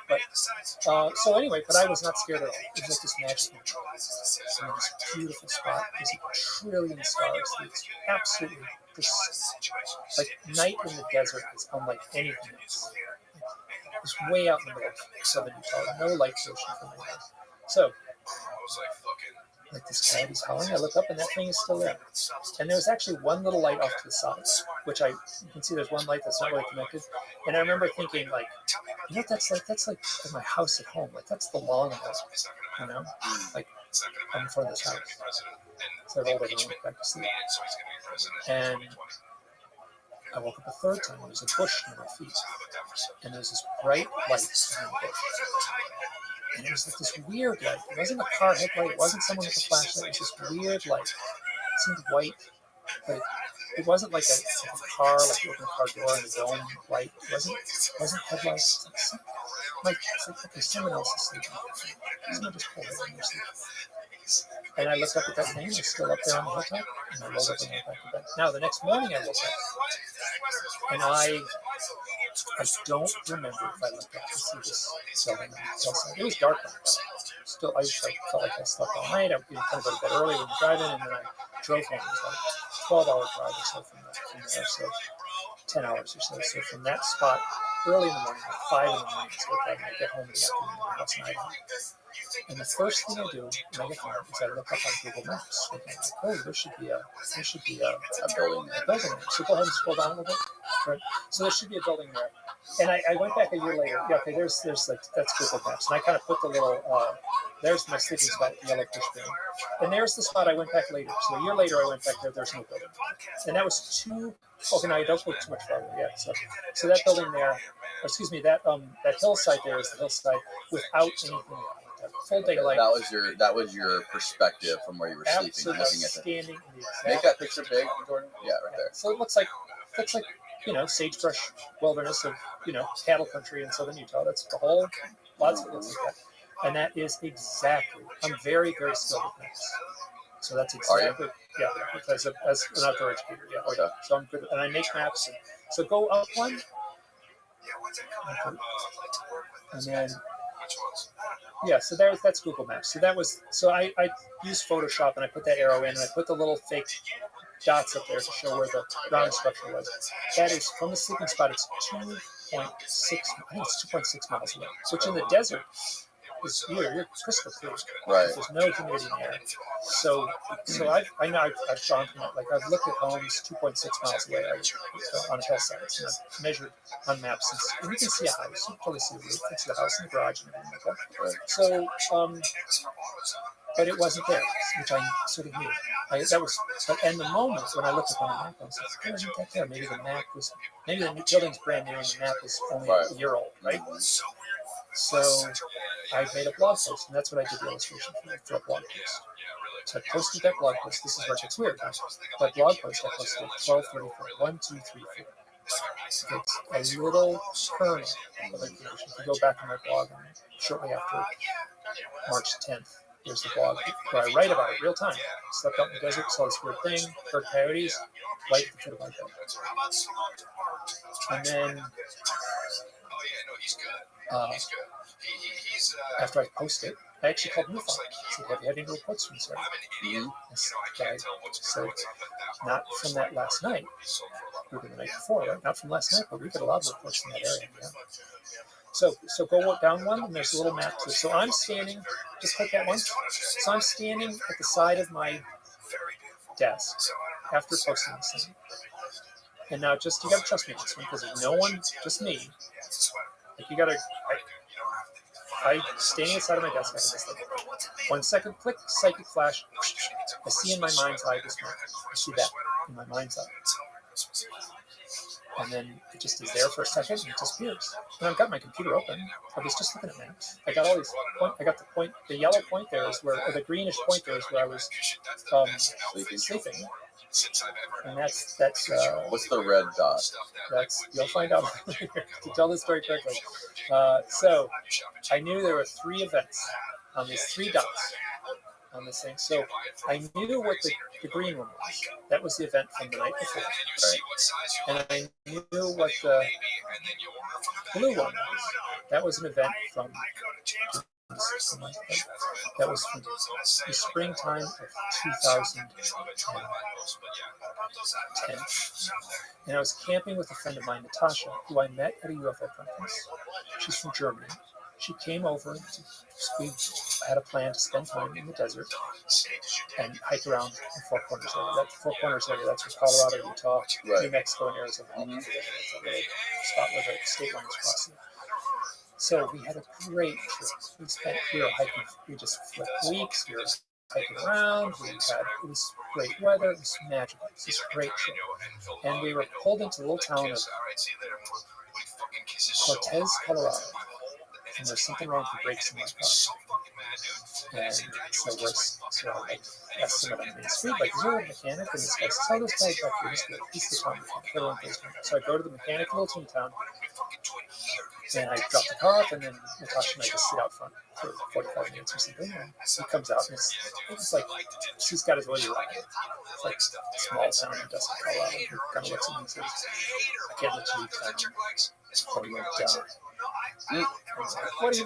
Right. But so anyway, but I was not scared at all. It was like this magic moment. So this beautiful spot. There's a trillion stars. It's absolutely like night in the desert is unlike anything else. It's way out in the middle of southern Utah. No light pollution from my house. So, like this coyote's howling, I look up and that thing is still there. And there was actually one little light off to the side, which you can see there's one light that's not really connected. And I remember thinking, like, you know what that's like my house at home. Like, that's the lawn house, you know? Like, I'm in front of this house. So I rolled over and went back to sleep. And I woke up a third time. There was a bush near my feet. And there was this bright light behind the bush. And it was like this weird light. It wasn't a car headlight. It wasn't someone with a flashlight. It was this weird light. It seemed white, but it wasn't like a car, like you open a car door and the dome light. It wasn't headlights. It's like okay, someone else is sleeping. Someone just pulled it in their sleep. And I looked up at that thing. It was still up there on the hilltop. And I rolled up and went back to bed. Now, the next morning I woke up. And I don't remember if I looked up to see this building. It was dark. Still, I felt like I slept all night. I would kind of go to bed early when we were driving, and then I drove home. It was like a 12-hour drive or so from there, so 10 hours or so. So from that spot, early in the morning, like 5 in the morning, I get home in the afternoon, last night. And the first thing I do when I get home is I look up on Google Maps. And I'm like, oh, there should be a building there. So go ahead and scroll down a little bit. Right. So there should be a building there. And I went back a year later. Yeah, okay, there's like that's Google Maps. And I kind of put the little there's my sleeping spot, the yellow push bin. And there's the spot I went back later. So a year later I went back there, there's no building. And that was okay, now you don't go too much farther. Yeah. So that building there, that hillside there is the hillside without anything there. Full daylight. That was your perspective from where you were sleeping, looking at standing. Make that picture big, Jordan. Yeah, right there. So it looks like sagebrush wilderness of cattle country in southern Utah. That's the whole. Lots of it looks like that, and that is exactly. I'm very very skilled with maps. So that's exactly because as an outdoor educator, okay. So I'm good, and I make maps. So go up one, and then. Yeah, so that's Google Maps. So I used Photoshop and I put that arrow in and I put the little fake dots up there to show where the ground structure was. That is from the sleeping spot. It's 2.6. I think it's 2.6 miles away. Which in the desert is you're crystal clear. Right. There's no humidity in the air. So I know I've gone from like I've looked at homes 2.6 miles away on a hillside. And I've measured on maps and you can see a house. You can totally see the roof. You can see the house and the garage and everything like that. Right. So but it wasn't there, which I sort of knew. And the moment when I looked up on the map, I was like, "Why isn't that there?" Maybe the building's brand new and the map is only a year old, right? So I made a blog post, and that's what I did the illustration for a blog post. So I posted that blog post. This is where it gets weird. That blog post I posted at 12:34. 1, 2, 3, 4. It's a little kernel of information. If you go back to my blog shortly after March 10th, there's the blog where I write about it real time. Slept out in the desert, saw this weird thing, heard coyotes, right at the foot of my bed. And then after I posted it, I actually called MUFON. I said, have you had any reports from this area? This guy said, not from that last night. We were the night before, right? Not from last night, but we get a lot of reports from that area. Yeah. So go down one, and there's a little map too. So I'm standing, just click that one. So I'm standing at the side of my desk after posting this thing. And now you gotta trust me on this one, because there's no one, just me. Like you gotta, I standing aside of my desk, I have this thing. 1 second, click, psychic flash. I see in my mind's eye this one. I see that in my mind's eye. And then it just is there for a second and it disappears. And I've got my computer open. I was just looking at maps. I got all these. I got the yellow point there is where, or the greenish point there is where I was sleeping. And that's what's the red dot? You'll find out to tell this story correctly. So I knew there were 3 events on these 3 dots on this thing. So I knew what the green one was. That was the event from the night before. Right? And I knew what the blue one was. That was an event from that was from the springtime of 2010. And I was camping with a friend of mine, Natasha, who I met at a UFO conference. She's from Germany. She came over. We had a plan to spend time in the desert and hike around the Four Corners area. That's Four Corners area. That's where Colorado, Utah, New Mexico, and Arizona. Mm-hmm. It's a little spot where the state line is crossing. So we had a great trip. We were hiking. We just flipped weeks. We were hiking around. It was great weather. It was magical. It was a great trip. And we were pulled into the little town of Cortez, Colorado. And there's something wrong with the brakes in my car. And so I asked someone on the street, like, is there a mechanic? And this guy says, oh, this guy's back here. He's the car mechanic. So I go to the mechanic in Littleton town. And I drop the car off, and then Natasha and I just sit out front for 45 minutes or something. And he comes out, and it's like, she's got his lady ride. It's like a small town in Dustin, Colorado. He kind of looks at me and says, I can't let you leave town. Or you won't die. What do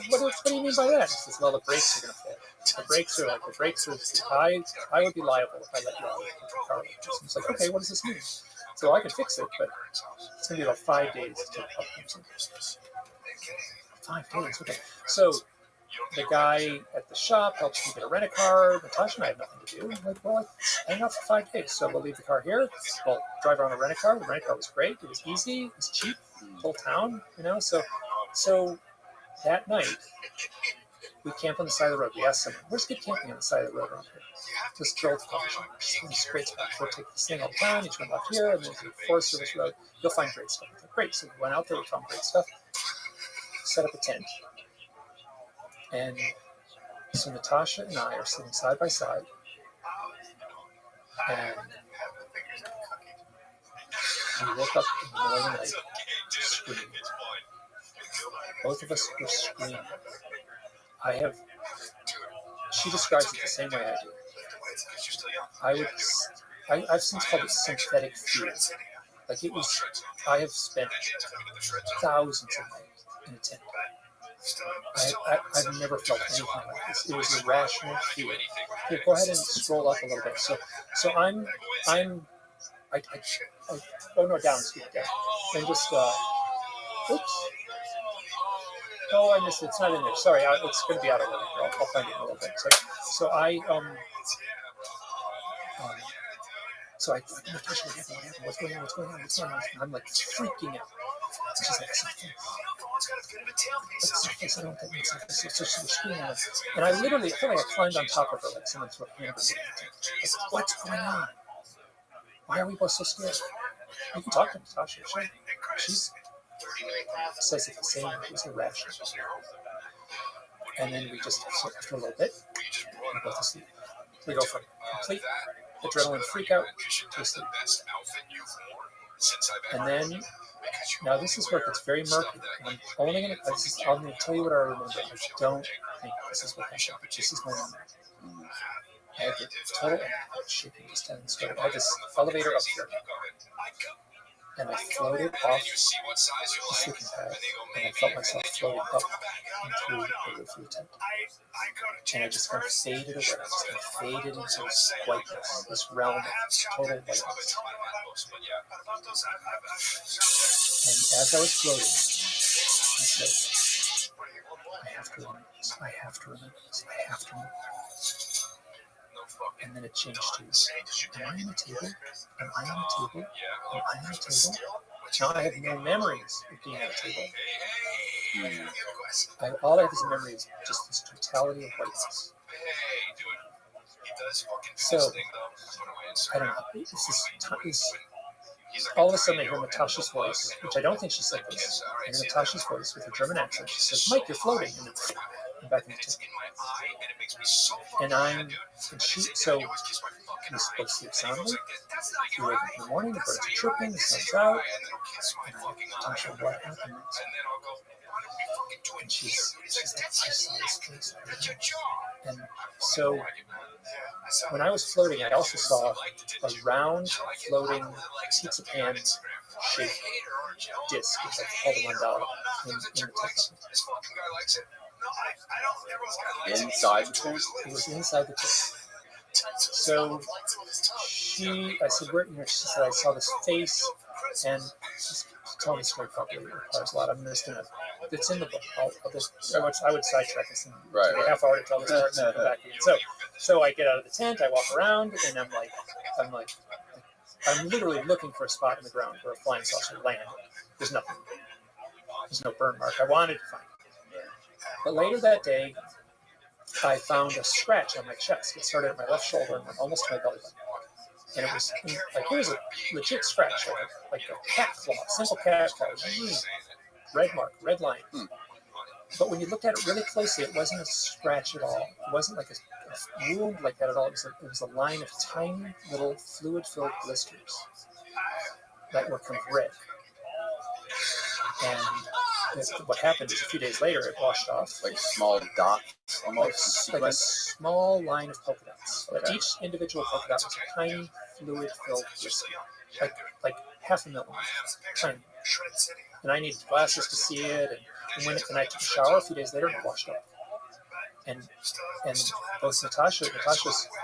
you mean by that? He says, well, the brakes are going to fail. The brakes are I would be liable if I let you out of the car like this. And he's like, okay, what does this mean? So I can fix it, but it's going to be about 5 days to help him. 5 days, okay. So the guy at the shop helps me get a rent-a-car. Natasha and I have nothing to do. I'm like, well, hang out for 5 days. So we'll leave the car here. We'll drive around a rent-a-car. The rent-a-car was great. It was easy. It was cheap. Whole town, So that night, we camp on the side of the road. We asked someone, where's good camping on the side of the road around here? Just Joel's College. It's a great spot. We'll take this thing all the time. You turn left here, and then the Forest Service Road. You'll find great stuff. Great. So we went out there. We found great stuff. Set up a tent. And so Natasha and I are sitting side by side. And we woke up in the middle of the night screaming. Both of us were screaming. She describes it the same way I do. I've since called it synthetic fear. Like it was, I have spent thousands of nights in a tent. I've never felt anything like this. It was irrational fear. Here, go ahead and scroll up a little bit. So I'm down, speak down. And just, oops. Oh, I missed it. It's not in there. Sorry, it's going to be out of order. I'll find it in a little bit. So I Natasha, what's going on? And I'm like freaking out. She's like, I don't think it's so she's screaming at us. And I feel like I climbed on top of her like someone threw a hamburger. Like, what's going on? Why are we both so scared? You can talk to Natasha, sure. She says it the same way. It was irrational. And then we just, after a little bit, we go to sleep. We go from complete adrenaline freak out to sleep. And then, now this is where it gets very murky. I'm only going to tell you what I remember. I don't think this is what happened, but this is my memory. I had the total shaking just telling the story. I had this elevator up here, and I floated off the sleeping pad, and I felt myself floating up into the roof of the tent. And I just kind of faded away. I just kind of faded into this whiteness, this realm of total whiteness. And as I was floating, I said, I have to remember this. I have to remember this. I have to remember this. And then it changed to, am I on a table? Am I on a table? Am I on a table? Now I have no memories of being at a table. All I have is a memory is just this totality of whiteness. So, I don't know. All of a sudden I hear Natasha's voice, which I don't think she said this. I hear Natasha's voice with a German accent. She says, Mike, you're floating. And I'm back in the tent. So we both sleep soundly. We wake up in the morning, the birds are chirping, the sun's out. And I Natasha, what happened? And she's like, I saw this place. And so when I was floating, I also saw a round floating pizza pan shaped disc, it's like called a mandala in the text. Inside the tent? It was inside the tent. So I said, where, she said, I saw this face, and just tell me straight properly, it requires a lot. I'm just gonna, it's in the book. I would sidetrack this in a half hour to tell this part and come back in. So I get out of the tent, I walk around, and I'm literally looking for a spot in the ground where a flying saucer landed. There's nothing. There's no burn mark. I wanted to find it. But later that day, I found a scratch on my chest. It started at my left shoulder and went almost to my belly button. And it was a legit scratch, like a cat claw, simple cat claw. Red mark, red line. But when you looked at it really closely, it wasn't a scratch at all. It wasn't like a wound like that at all. It was a line of tiny little fluid-filled blisters that were kind of red. And what happened is a few days later, it washed off. Like small dots, almost. Like a small line of polka dots. But each individual polka dot was a tiny fluid-filled blister, like half a millimeter, tiny. And I needed glasses to see it. And I took a shower a few days later, and it washed off. And both Natasha's a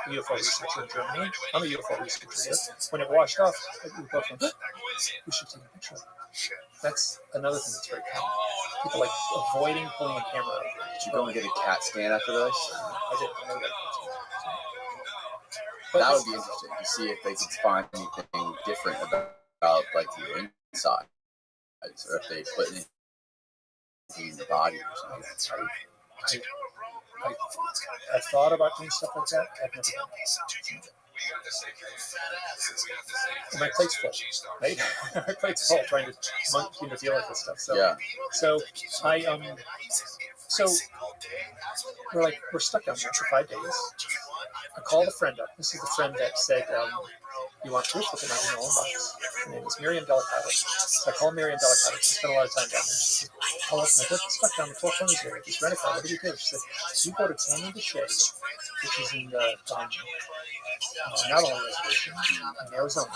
UFO researcher in Germany. I'm a UFO researcher here. When it washed off, we both went, we should take a picture of it. That's another thing that's very common. People like avoiding pulling a camera out. Did you go and get a CAT scan after this? I did. I know that. That would be interesting to see if they could find anything different about like the inside, or if they put anything in the body or something. I thought about doing stuff like that. I've never done it. My plate's full, right? My plate's full trying to deal with this stuff. So we're stuck down there for 5 days. I called a friend up. This is the friend that said, you want proof? Look at my email inbox. Her name is Miriam Delicado. So I called Miriam Delicado. She spent a lot of time down there. She said, call up and I got stuck down the four corners here. Just rent a car. What do you do? She said, you go to Canyon de Chelly, which is in the Navajo Reservation in Arizona.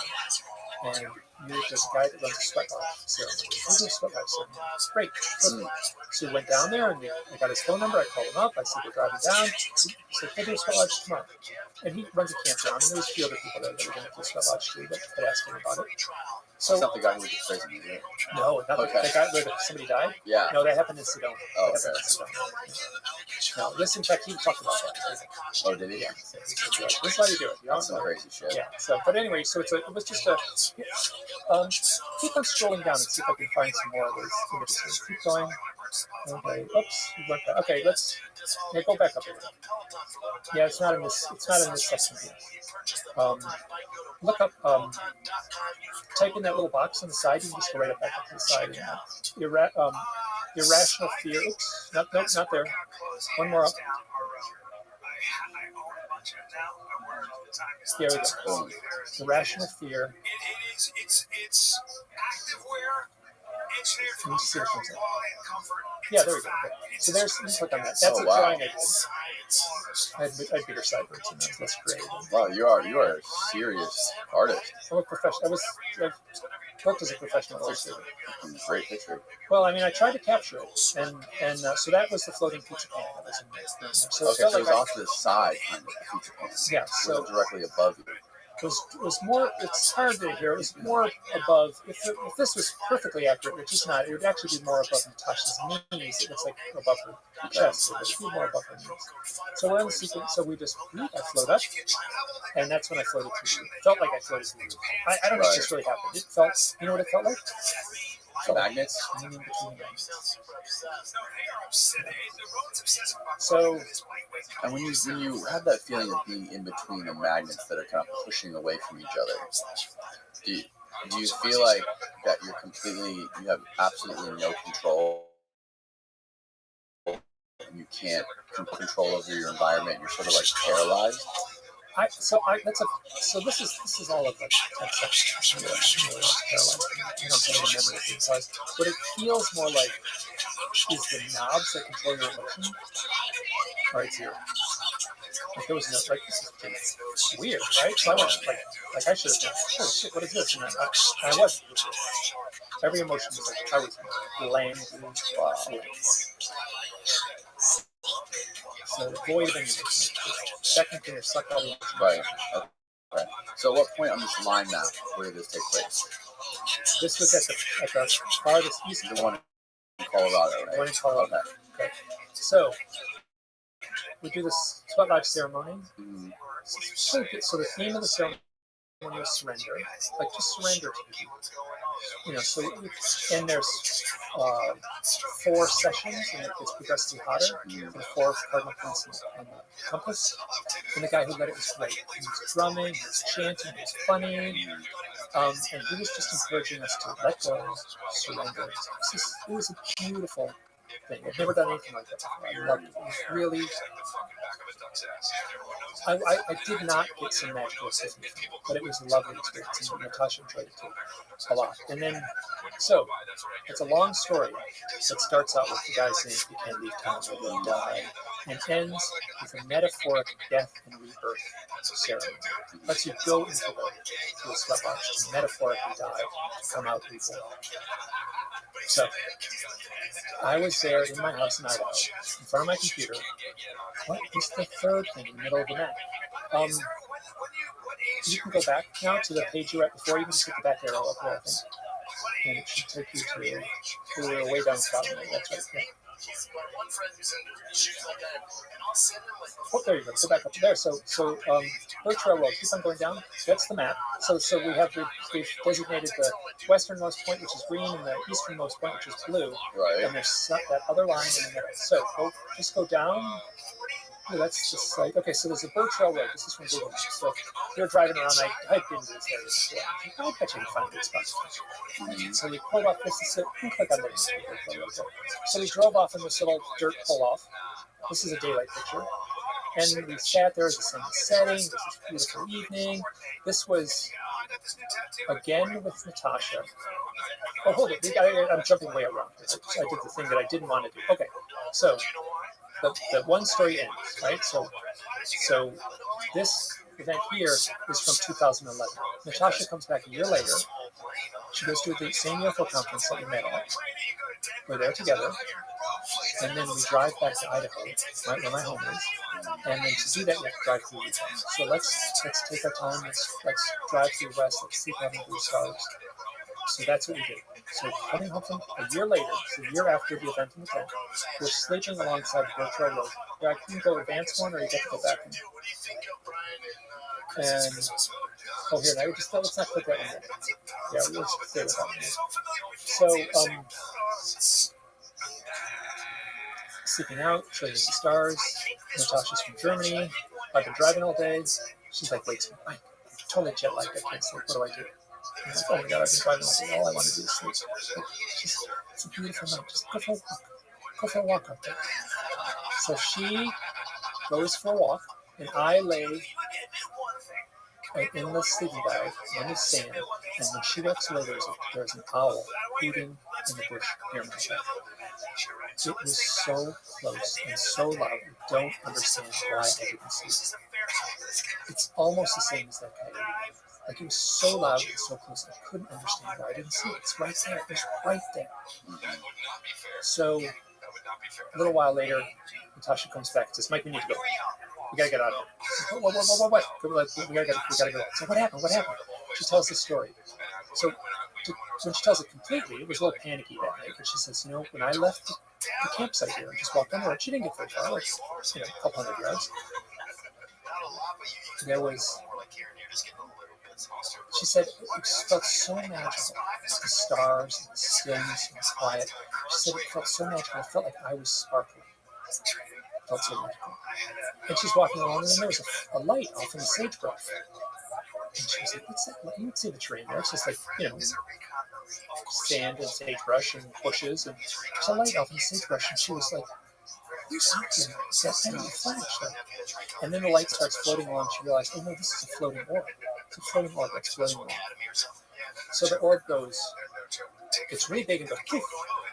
And there's a guy that runs a sweat lodge ceremony. Who's a sweat lodge ceremony? Great. So we went down there and I got his phone number. I called him up. I said, we're driving down. He said, we'll do a sweat lodge tomorrow. And he runs a campground. And there was a few other people there that were going to do a sweat lodge too that had asked him about it. So, it's not the guy who was in prison, is it? No, not the guy where somebody died? Yeah. No, that happened in Sedona. Oh, okay. No, this, in fact, he talked about that. Oh, did he? Yeah. So he said, this is how you do it. That's some crazy shit. Yeah. So, but anyway, so it was just a. Keep on scrolling down and see if I can find some more of those images. Keep going. Okay. Oops. Okay. Let's go back up here. Yeah, it's not in this. It's not in this section here. Look up. Type in that little box on the side. You can just go right up back up to the side. Irrational fear. Oops. Nope. Not there. One more up. There we go. Irrational fear. It's activewear. Let me see what comes up. Yeah, there we go. Okay. So there's, you click on that. That's a drawing I did. I had bigger sideburns and that's great. Wow, you are a serious artist. I'm a professional. I worked as a professional illustrator. Great picture. Well, I mean, I tried to capture it, and so that was the floating pizza pan that was in there. So okay, so it was off to the side, kind of, the pizza pan. Yeah, so directly above you. It was more. It's hard to hear. It was more above. If this was perfectly accurate, which it's not, it would actually be more above Natasha's knees. It looks like above her chest. It would be more above her knees. So we're in the sequence. So we just I float up, and that's when I floated through. It felt like I floated through. I don't know if this really happened. It felt. You know what it felt like? Magnets. Between magnets. So, and when you have that feeling of being in between the magnets that are kind of pushing away from each other, do you feel like that you have absolutely no control? You can't control over your environment. You're sort of like paralyzed. So this is all of like 10 seconds. I don't have any memory of the size. What it feels more like is the knobs that control your emotion. All right, it's here. Like there was no, like this is weird, right? So I went like I should have been, oh shit, what is this? And I wasn't. Every emotion was like I was lame. Wow. So the void of emotion. Second thing is suck all the emotion. Right. Okay. So at what point on this line map where did this take place? This was at the farthest east. The one in Colorado, right? One in Colorado. Okay. So we do this sweat lodge ceremony. Mm-hmm. So the theme of the ceremony was surrender. Like just surrender to people. You know, so and there's 4 sessions and it gets progressively hotter. The 4 cardinal points in the compass. And the guy who led it was great. He was drumming, he was chanting, he was funny. And he was just encouraging us to let go, surrender. It was a beautiful thing. I've never done anything like that before. I loved it. It was really. I did not get some magical assistance, but it was a lovely experience, and Natasha enjoyed it too, a lot. And then, so it's a long story that starts out with the guy saying, "You can't leave town, you're going to die," and ends with a metaphoric death and rebirth ceremony. Lets you go into the sweat lodge to metaphorically die, to come out reborn. So I was there in my house in Idaho, in front of my computer. What is the third thing in the middle of the map? You can go back now to the page you were at before. You can just hit the back arrow up there, I think. And it should take you to way down Scotland. That's right. Yeah. Oh, there you go. Go back up to there. So Birch Trail Road. Keep on going down. That's the map. So we've designated the westernmost point, which is green, and the easternmost point, which is blue. Right. And there's that other line in the middle. So just go down. Oh, that's the site. Okay, so there's a Birch Trail Road. This is from Google Maps. So you're driving around. I've been to this area before. I bet you can find good spots. So you pull off this. You can click on this. So we drove off in this little dirt pull-off. This is a daylight picture. And we sat there as the sun was setting. This was a beautiful evening. This was, again, with Natasha. Oh, hold it. I'm jumping way around here. I did the thing that I didn't want to do. Okay, so the one story ends, right? So this event here is from 2011. Natasha comes back a year later. She goes to the same UFO conference that we met at. We're there together. And then we drive back to Idaho, right where my home is. And then to do that, you have to drive through Utah. So let's take our time. Let's drive through west. Let's sleep out under the stars. So that's what we did. So coming home from a year later, so a year after the event in the tent, we're sleeping alongside the Birch Trail Road. Where I can go advance one, or you get to go back. And oh, here, now we just let's not click that one yet. Yeah, we'll stay with that one. So sleeping out, showing us the stars. Natasha's from Germany. I've been driving all day. She's like, wakes me. I'm totally jet lagged. I can't sleep. What do I do? I'm like, oh my God, I've been driving all day. All I want to do is sleep. It's a beautiful night. Just go for a walk. Go for a walk out there. So she goes for a walk, and I lay in the sleeping bag in the sand. And when she walks away, there's an owl hooting in the bush near my bed. It was so close and so loud. I don't understand why I didn't see it. It's almost the same as that coyote. Like, it was so loud and so close, I couldn't understand why I didn't see it. It's right there. It's right there. So a little while later, Natasha comes back and says, Mike, we need to go. We gotta get out of here. What? We gotta go. So what happened? She tells the story. So when she tells it completely, it was a little panicky that night. But she says, when I left the campsite here and just walked on the road, she didn't get very far, like, a couple hundred yards. There was, she said, it felt so magical. The stars, and the stillness, and the quiet. She said it felt so magical. I felt like I was sparkling. It felt so magical. And she's walking along, and then there was a light off in the sagebrush. And she was like, what's that? You would see the tree in there. It's just like, sand and sagebrush and bushes. And there's a light off in the sagebrush. And she was like, who's out here? It's that flash. And then the light starts floating along. She realized, oh no, this is a floating orb. It's a floating orb that's floating along. So the orb goes, it's really big and goes, poof,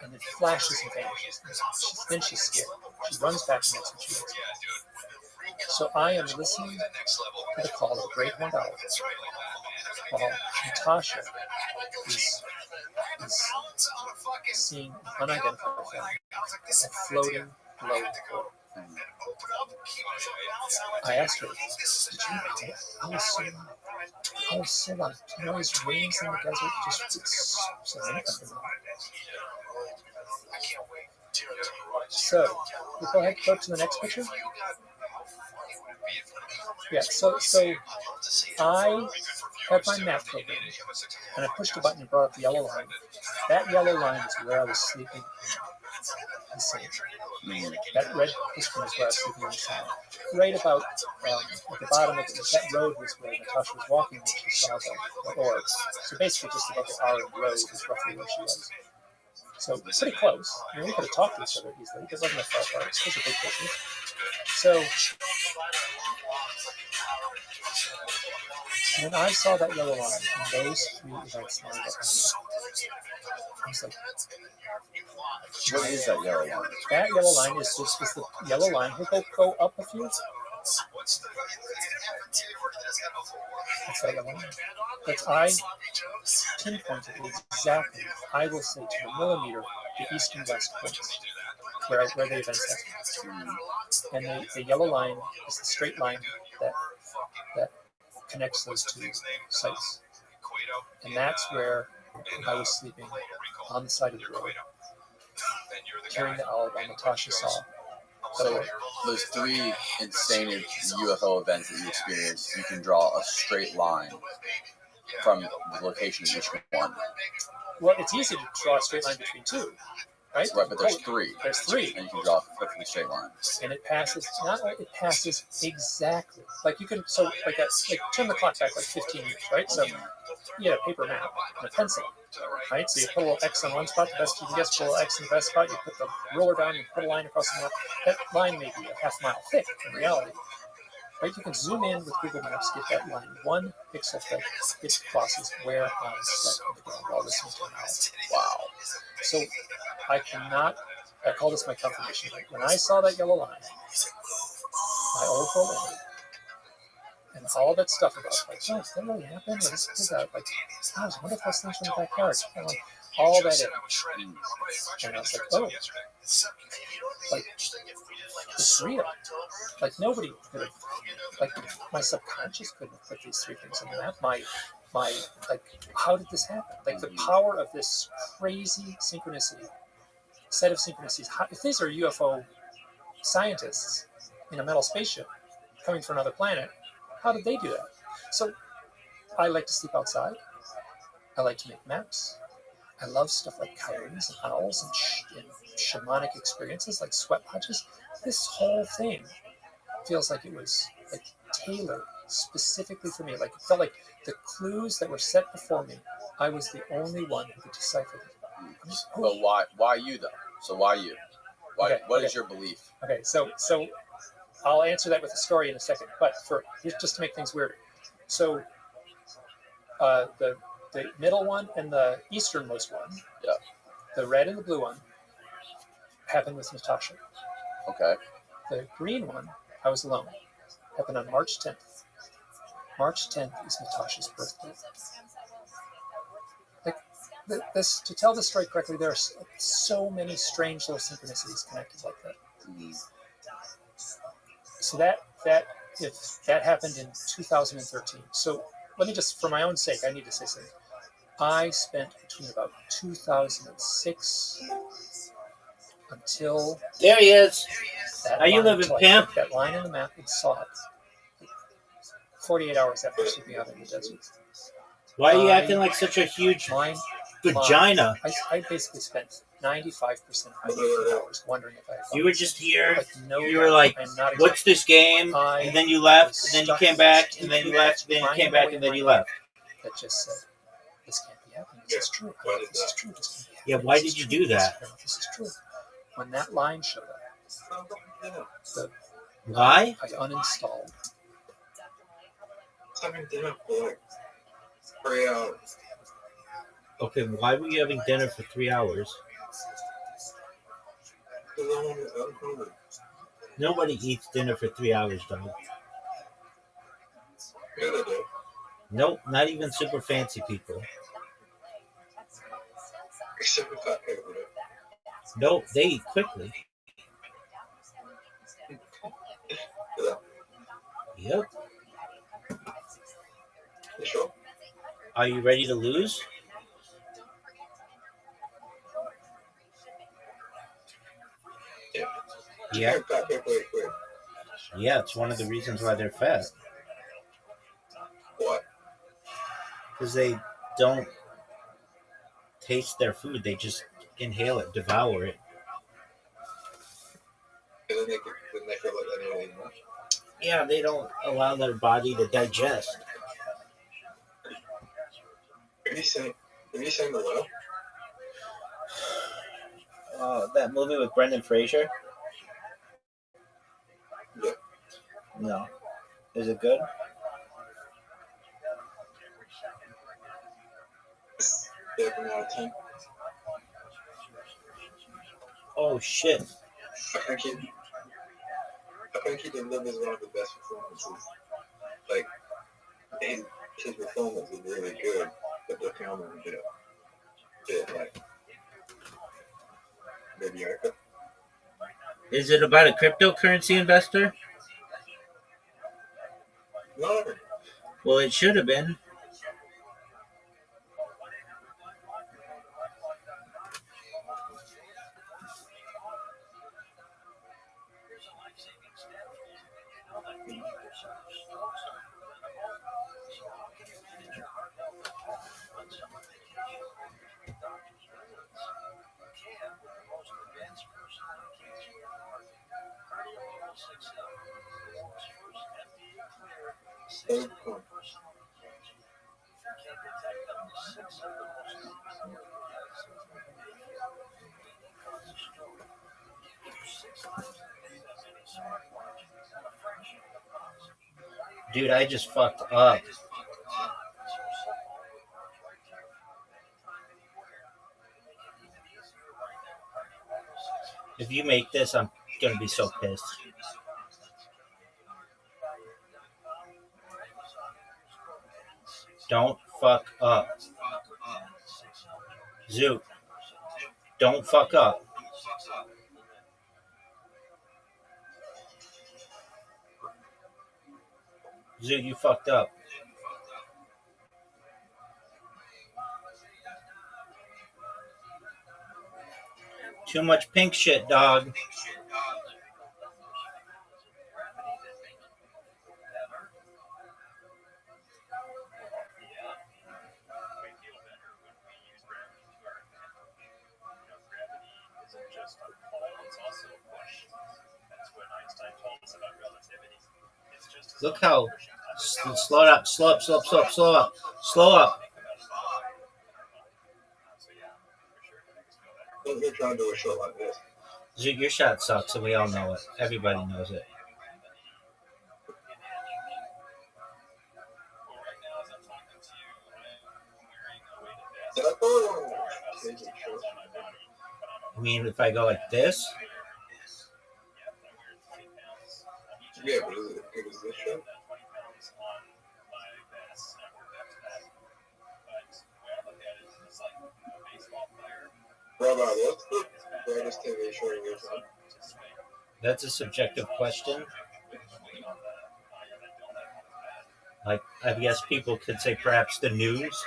and it flashes and vanishes. Then she's scared. She runs back and that's what she does. So I am listening to the call of the great horned owl while Natasha is seeing an unidentified thing, a floating, glowing orb. I asked her, did you hear it? I was so loud. These wings in the desert, just so So, we go ahead and go to the next picture. Yeah, so I had my map program, and I pushed a button and brought up the yellow line. That yellow line is where I was sleeping in the sand. That red piston is where I was sleeping in the sand. Right about at the bottom of that road was where Natasha was walking when she saw the orb. So basically just above the Iron Road is roughly where she was. So pretty close. I mean, we could have talked to each other easily because it wasn't that far apart. It was a big distance. So when I saw that yellow line and those three events lined up, I was like, what is that yellow line? That yellow line is the yellow line. We'll go up a few. That's that yellow line. But I pinpointed exactly, I will say to the millimeter, the east and west points where the events happen. And the yellow line is the straight line that connects those two sites. And that's where I was sleeping on the side of the road, hearing the owl while Natasha saw. So those three insane UFO events that you experienced, you can draw a straight line from the location of each one. Well, it's easy to draw a straight line between two, right? Right, but there's three. There's three. And you can draw a perfectly straight line. And it passes, it passes exactly. Like you can, so like turn the clock back like 15 years, right? So you had a paper map and a pencil, right? So you put a little X on one spot, the best you can guess, put a little X in the best spot, you put the ruler down, you put a line across the map. That line may be a half mile thick in reality. Right? You can zoom in with Google Maps, get that line 1 pixel thick. It crosses where I slept on the ground while listening to an owl. Wow. So I call this my confirmation. Like when I saw that yellow line, my old girl ended. And all that stuff about, like, oh, did that really happen? Or this is that, like, oh, I wonder if those things from the backyard. All that in. And I was like, oh, like, it's real. Like, nobody could have, like, my subconscious couldn't have put these three things in the map. My, like, how did this happen? Like, the power of this crazy synchronicity, set of synchronicities. If these are UFO scientists in a metal spaceship coming from another planet, how did they do that? So I like to sleep outside. I like to make maps. I love stuff like coyotes and owls and shamanic experiences like sweat lodges. This whole thing feels like it was like tailored specifically for me. Like it felt like the clues that were set before me, I was the only one who could decipher them. But why you though? So why you? Why? Okay, What okay. is your belief? Okay, so I'll answer that with a story in a second. But here's just to make things weirder. So the middle one and the easternmost one, Yeah. the red and the blue one, happened with Natasha. Okay. The green one, I was alone. Happened on March 10th. March 10th is Natasha's birthday. Like this, to tell the story correctly, there are so many strange little synchronicities connected like that. Mm-hmm. So that if that happened in 2013. So let me just, for my own sake, I need to say something. I spent between about 2006 until There he is. that How you line, living, until I pimp? took that line in the map and saw it. 48 hours after sleeping out in the desert. Why are you acting like such a huge vagina? I basically spent 95% of my waking hours wondering if I had You were just here. Like, no You were doubt, like, I'm not what's this game? And then you left, and then you came back, and then you left, then you came back, and then you left. That just said, this can't be happening. This is true. I know this is true. This can't be happening. Yeah, why did you do that? This is true. When that line showed up, Why? I uninstalled. Having dinner for like 3 hours. Okay, why were you having dinner for 3 hours? I'm hungry. Nobody eats dinner for 3 hours, dog. Yeah, they do. Nope, not even super fancy people. Except for fat people. Nope, they eat quickly. Yeah. Yep. You sure? Are you ready to lose? Yeah. Yeah. Fat people eat quick. Yeah, it's one of the reasons why they're fat. What? Because they don't taste their food. They just inhale it, devour it. And then they feel like they don't eat much. Yeah, they don't allow their body to digest. Have you seen The Whale? That movie with Brendan Fraser? Yeah. No. Is it good? 7 out of 10. Oh, shit. I think he delivers one of the best performances. Like, his performance is really good, but the film is a bit like mediocre. Is it about a cryptocurrency investor? No. Well, it should have been. Dude, I just fucked up. If you make this, I'm gonna be so pissed. Don't fuck up. Zoot. Don't fuck up. Zoot, you fucked up. Too much pink shit, dog. Look how slow it up, slow up. They're trying to do a show like this. Dude, your shot sucks, and we all know it. Everybody knows it. Did I go take it short? I mean, if I go like this, Yeah, but it was this show. Rabbi, what's the greatest TV show of your time? that's a subjective question. Like, I guess people could say perhaps the news.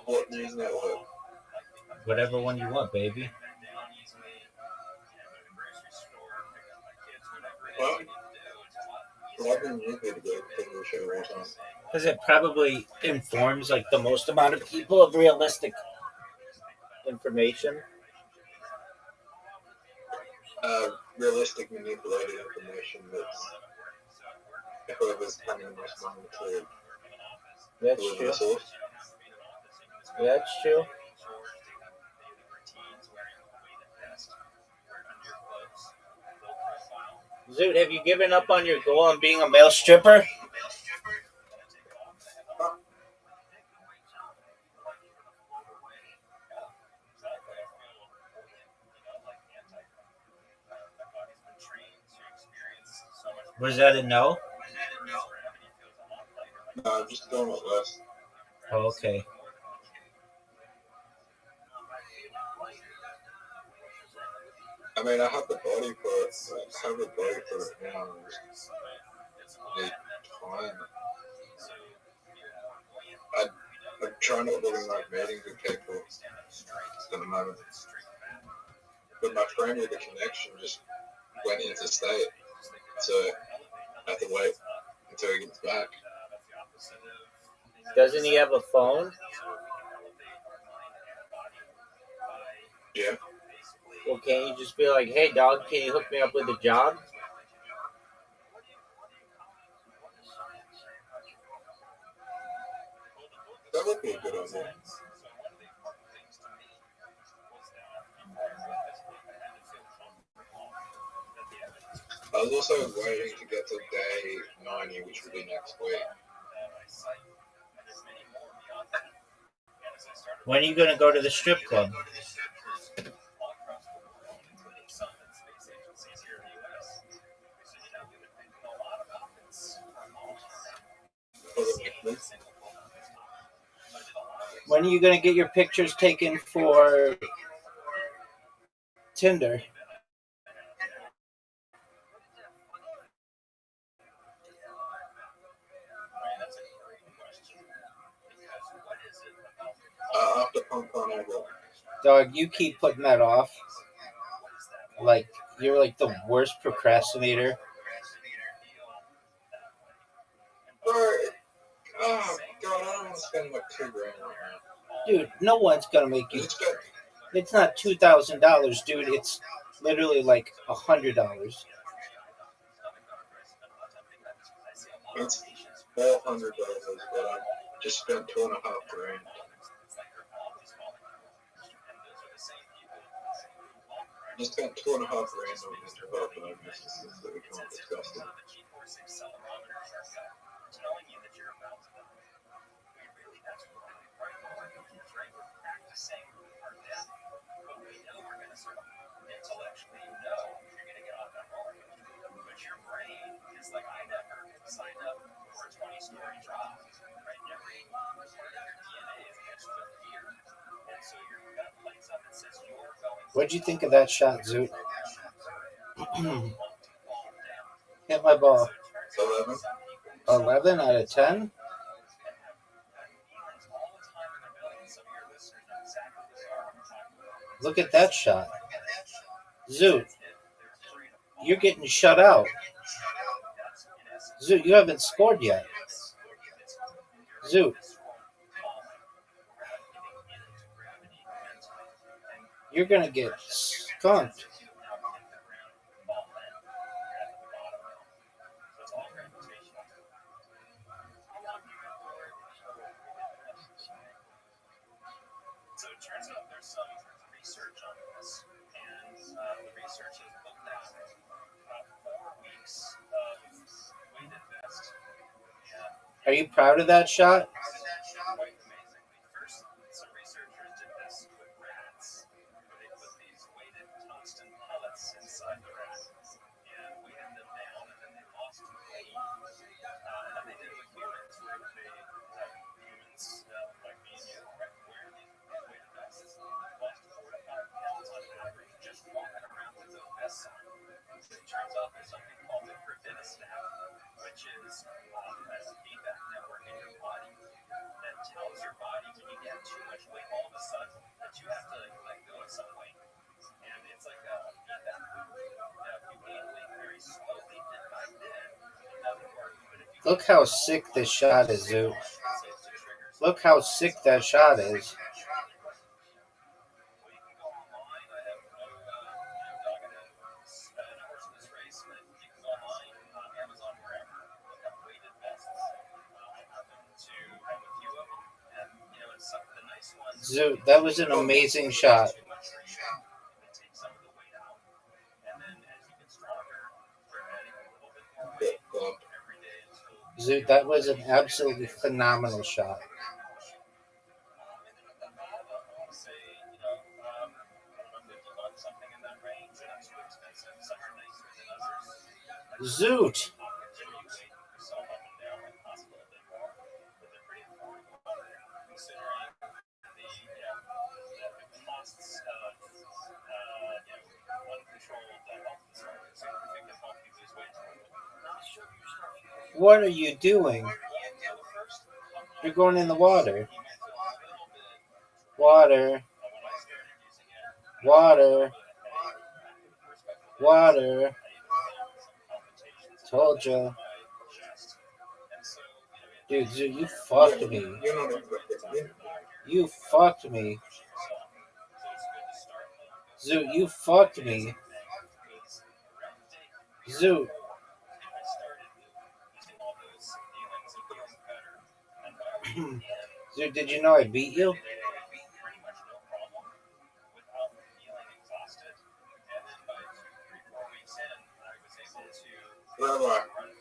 What news network? Whatever one you want, baby. Well, I've been really good at TV show all the time. Because it probably informs like the most amount of people of realistic information. Realistic manipulated information that's whoever's having the most money to That's deliver true. the source. That's true. Zoot, have you given up on your goal on being a male stripper? Was that a no? No, I'm just doing it less. Oh, okay. I mean, I have the body for it. I have the body for it now. I need time. I'm trying not looking like meetings with people at the moment. But my friend with the connection just went into state. So I have to wait until he gets back. Doesn't he have a phone? Yeah. Well, can't you just be like, hey, dog, can you hook me up with a job? That would be a good idea. I was also waiting to get to day 90, which will be next week. When are you going to go to the strip club? When are you going to get your pictures taken for Tinder? After Punk Carnival. Dog, you keep putting that off. Like, you're like the worst procrastinator. Oh, God, I don't want to spend like $2,000 right now. Dude, no one's going to make you. It's not $2,000, dude. It's literally like $100. It's $400, but I just spent $2,500. Just spent $2,500 on this development businesses that we can't discuss it. What'd you think of that shot, Zoot? Hit my ball. 11. 11 out of 10? Look at that shot. Zoot, you're getting shut out. Zoot, you haven't scored yet. Zoot. You're gonna get skunked. So it turns out there's some research on this, and the research has looked at 4 weeks of weighted vest. Are you proud of that shot? Quite amazingly. First, some researchers did this with rats. They put these weighted tungsten pellets inside the rat and weighted them down, and then they lost weight. And then they did it with humans, where they have humans like me and you, right, wear these weighted vests, lost 4 to 5 pounds on average, just walking around with those vests on. It turns out there's something called the gravitostat, which is a feedback network in your body that tells your body when you get too much weight all of a sudden that you have to let go of some weight. And it's like a feedback loop. Now, if you gain weight very slowly, bit by bit, it doesn't work. But if you Look how sick this shot is, Zoo. Look how sick that shot is. Zoo, that was an amazing shot. Zoo, that was an absolutely phenomenal shot. Zoot! What are you doing? You're going in the water. Water. Water. Water. Told ya. Dude, you fucked me. You fucked me. Zoo, you fucked me. Zoo. Zoo, did you know I beat you?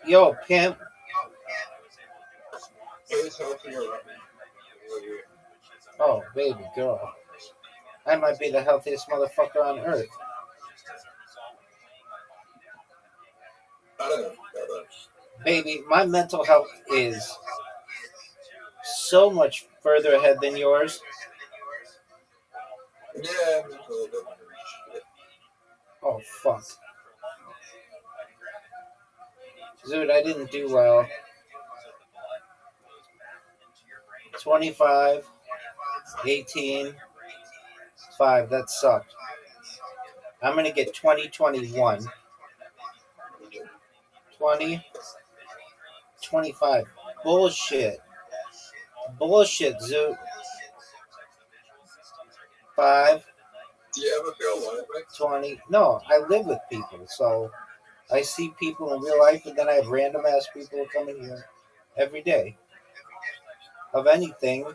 Yo, pimp. Oh, baby girl. I might be the healthiest motherfucker on earth. Baby, my mental health is so much further ahead than yours. Oh, fuck. Dude, I didn't do well. 25, 18, 5. That sucked. I'm going to get 20, 21. 20, 25. Bullshit. Bullshit, Zoo. 5, 20. No, I live with people, so I see people in real life, and then I have random ass people who come in here every day. Of anything,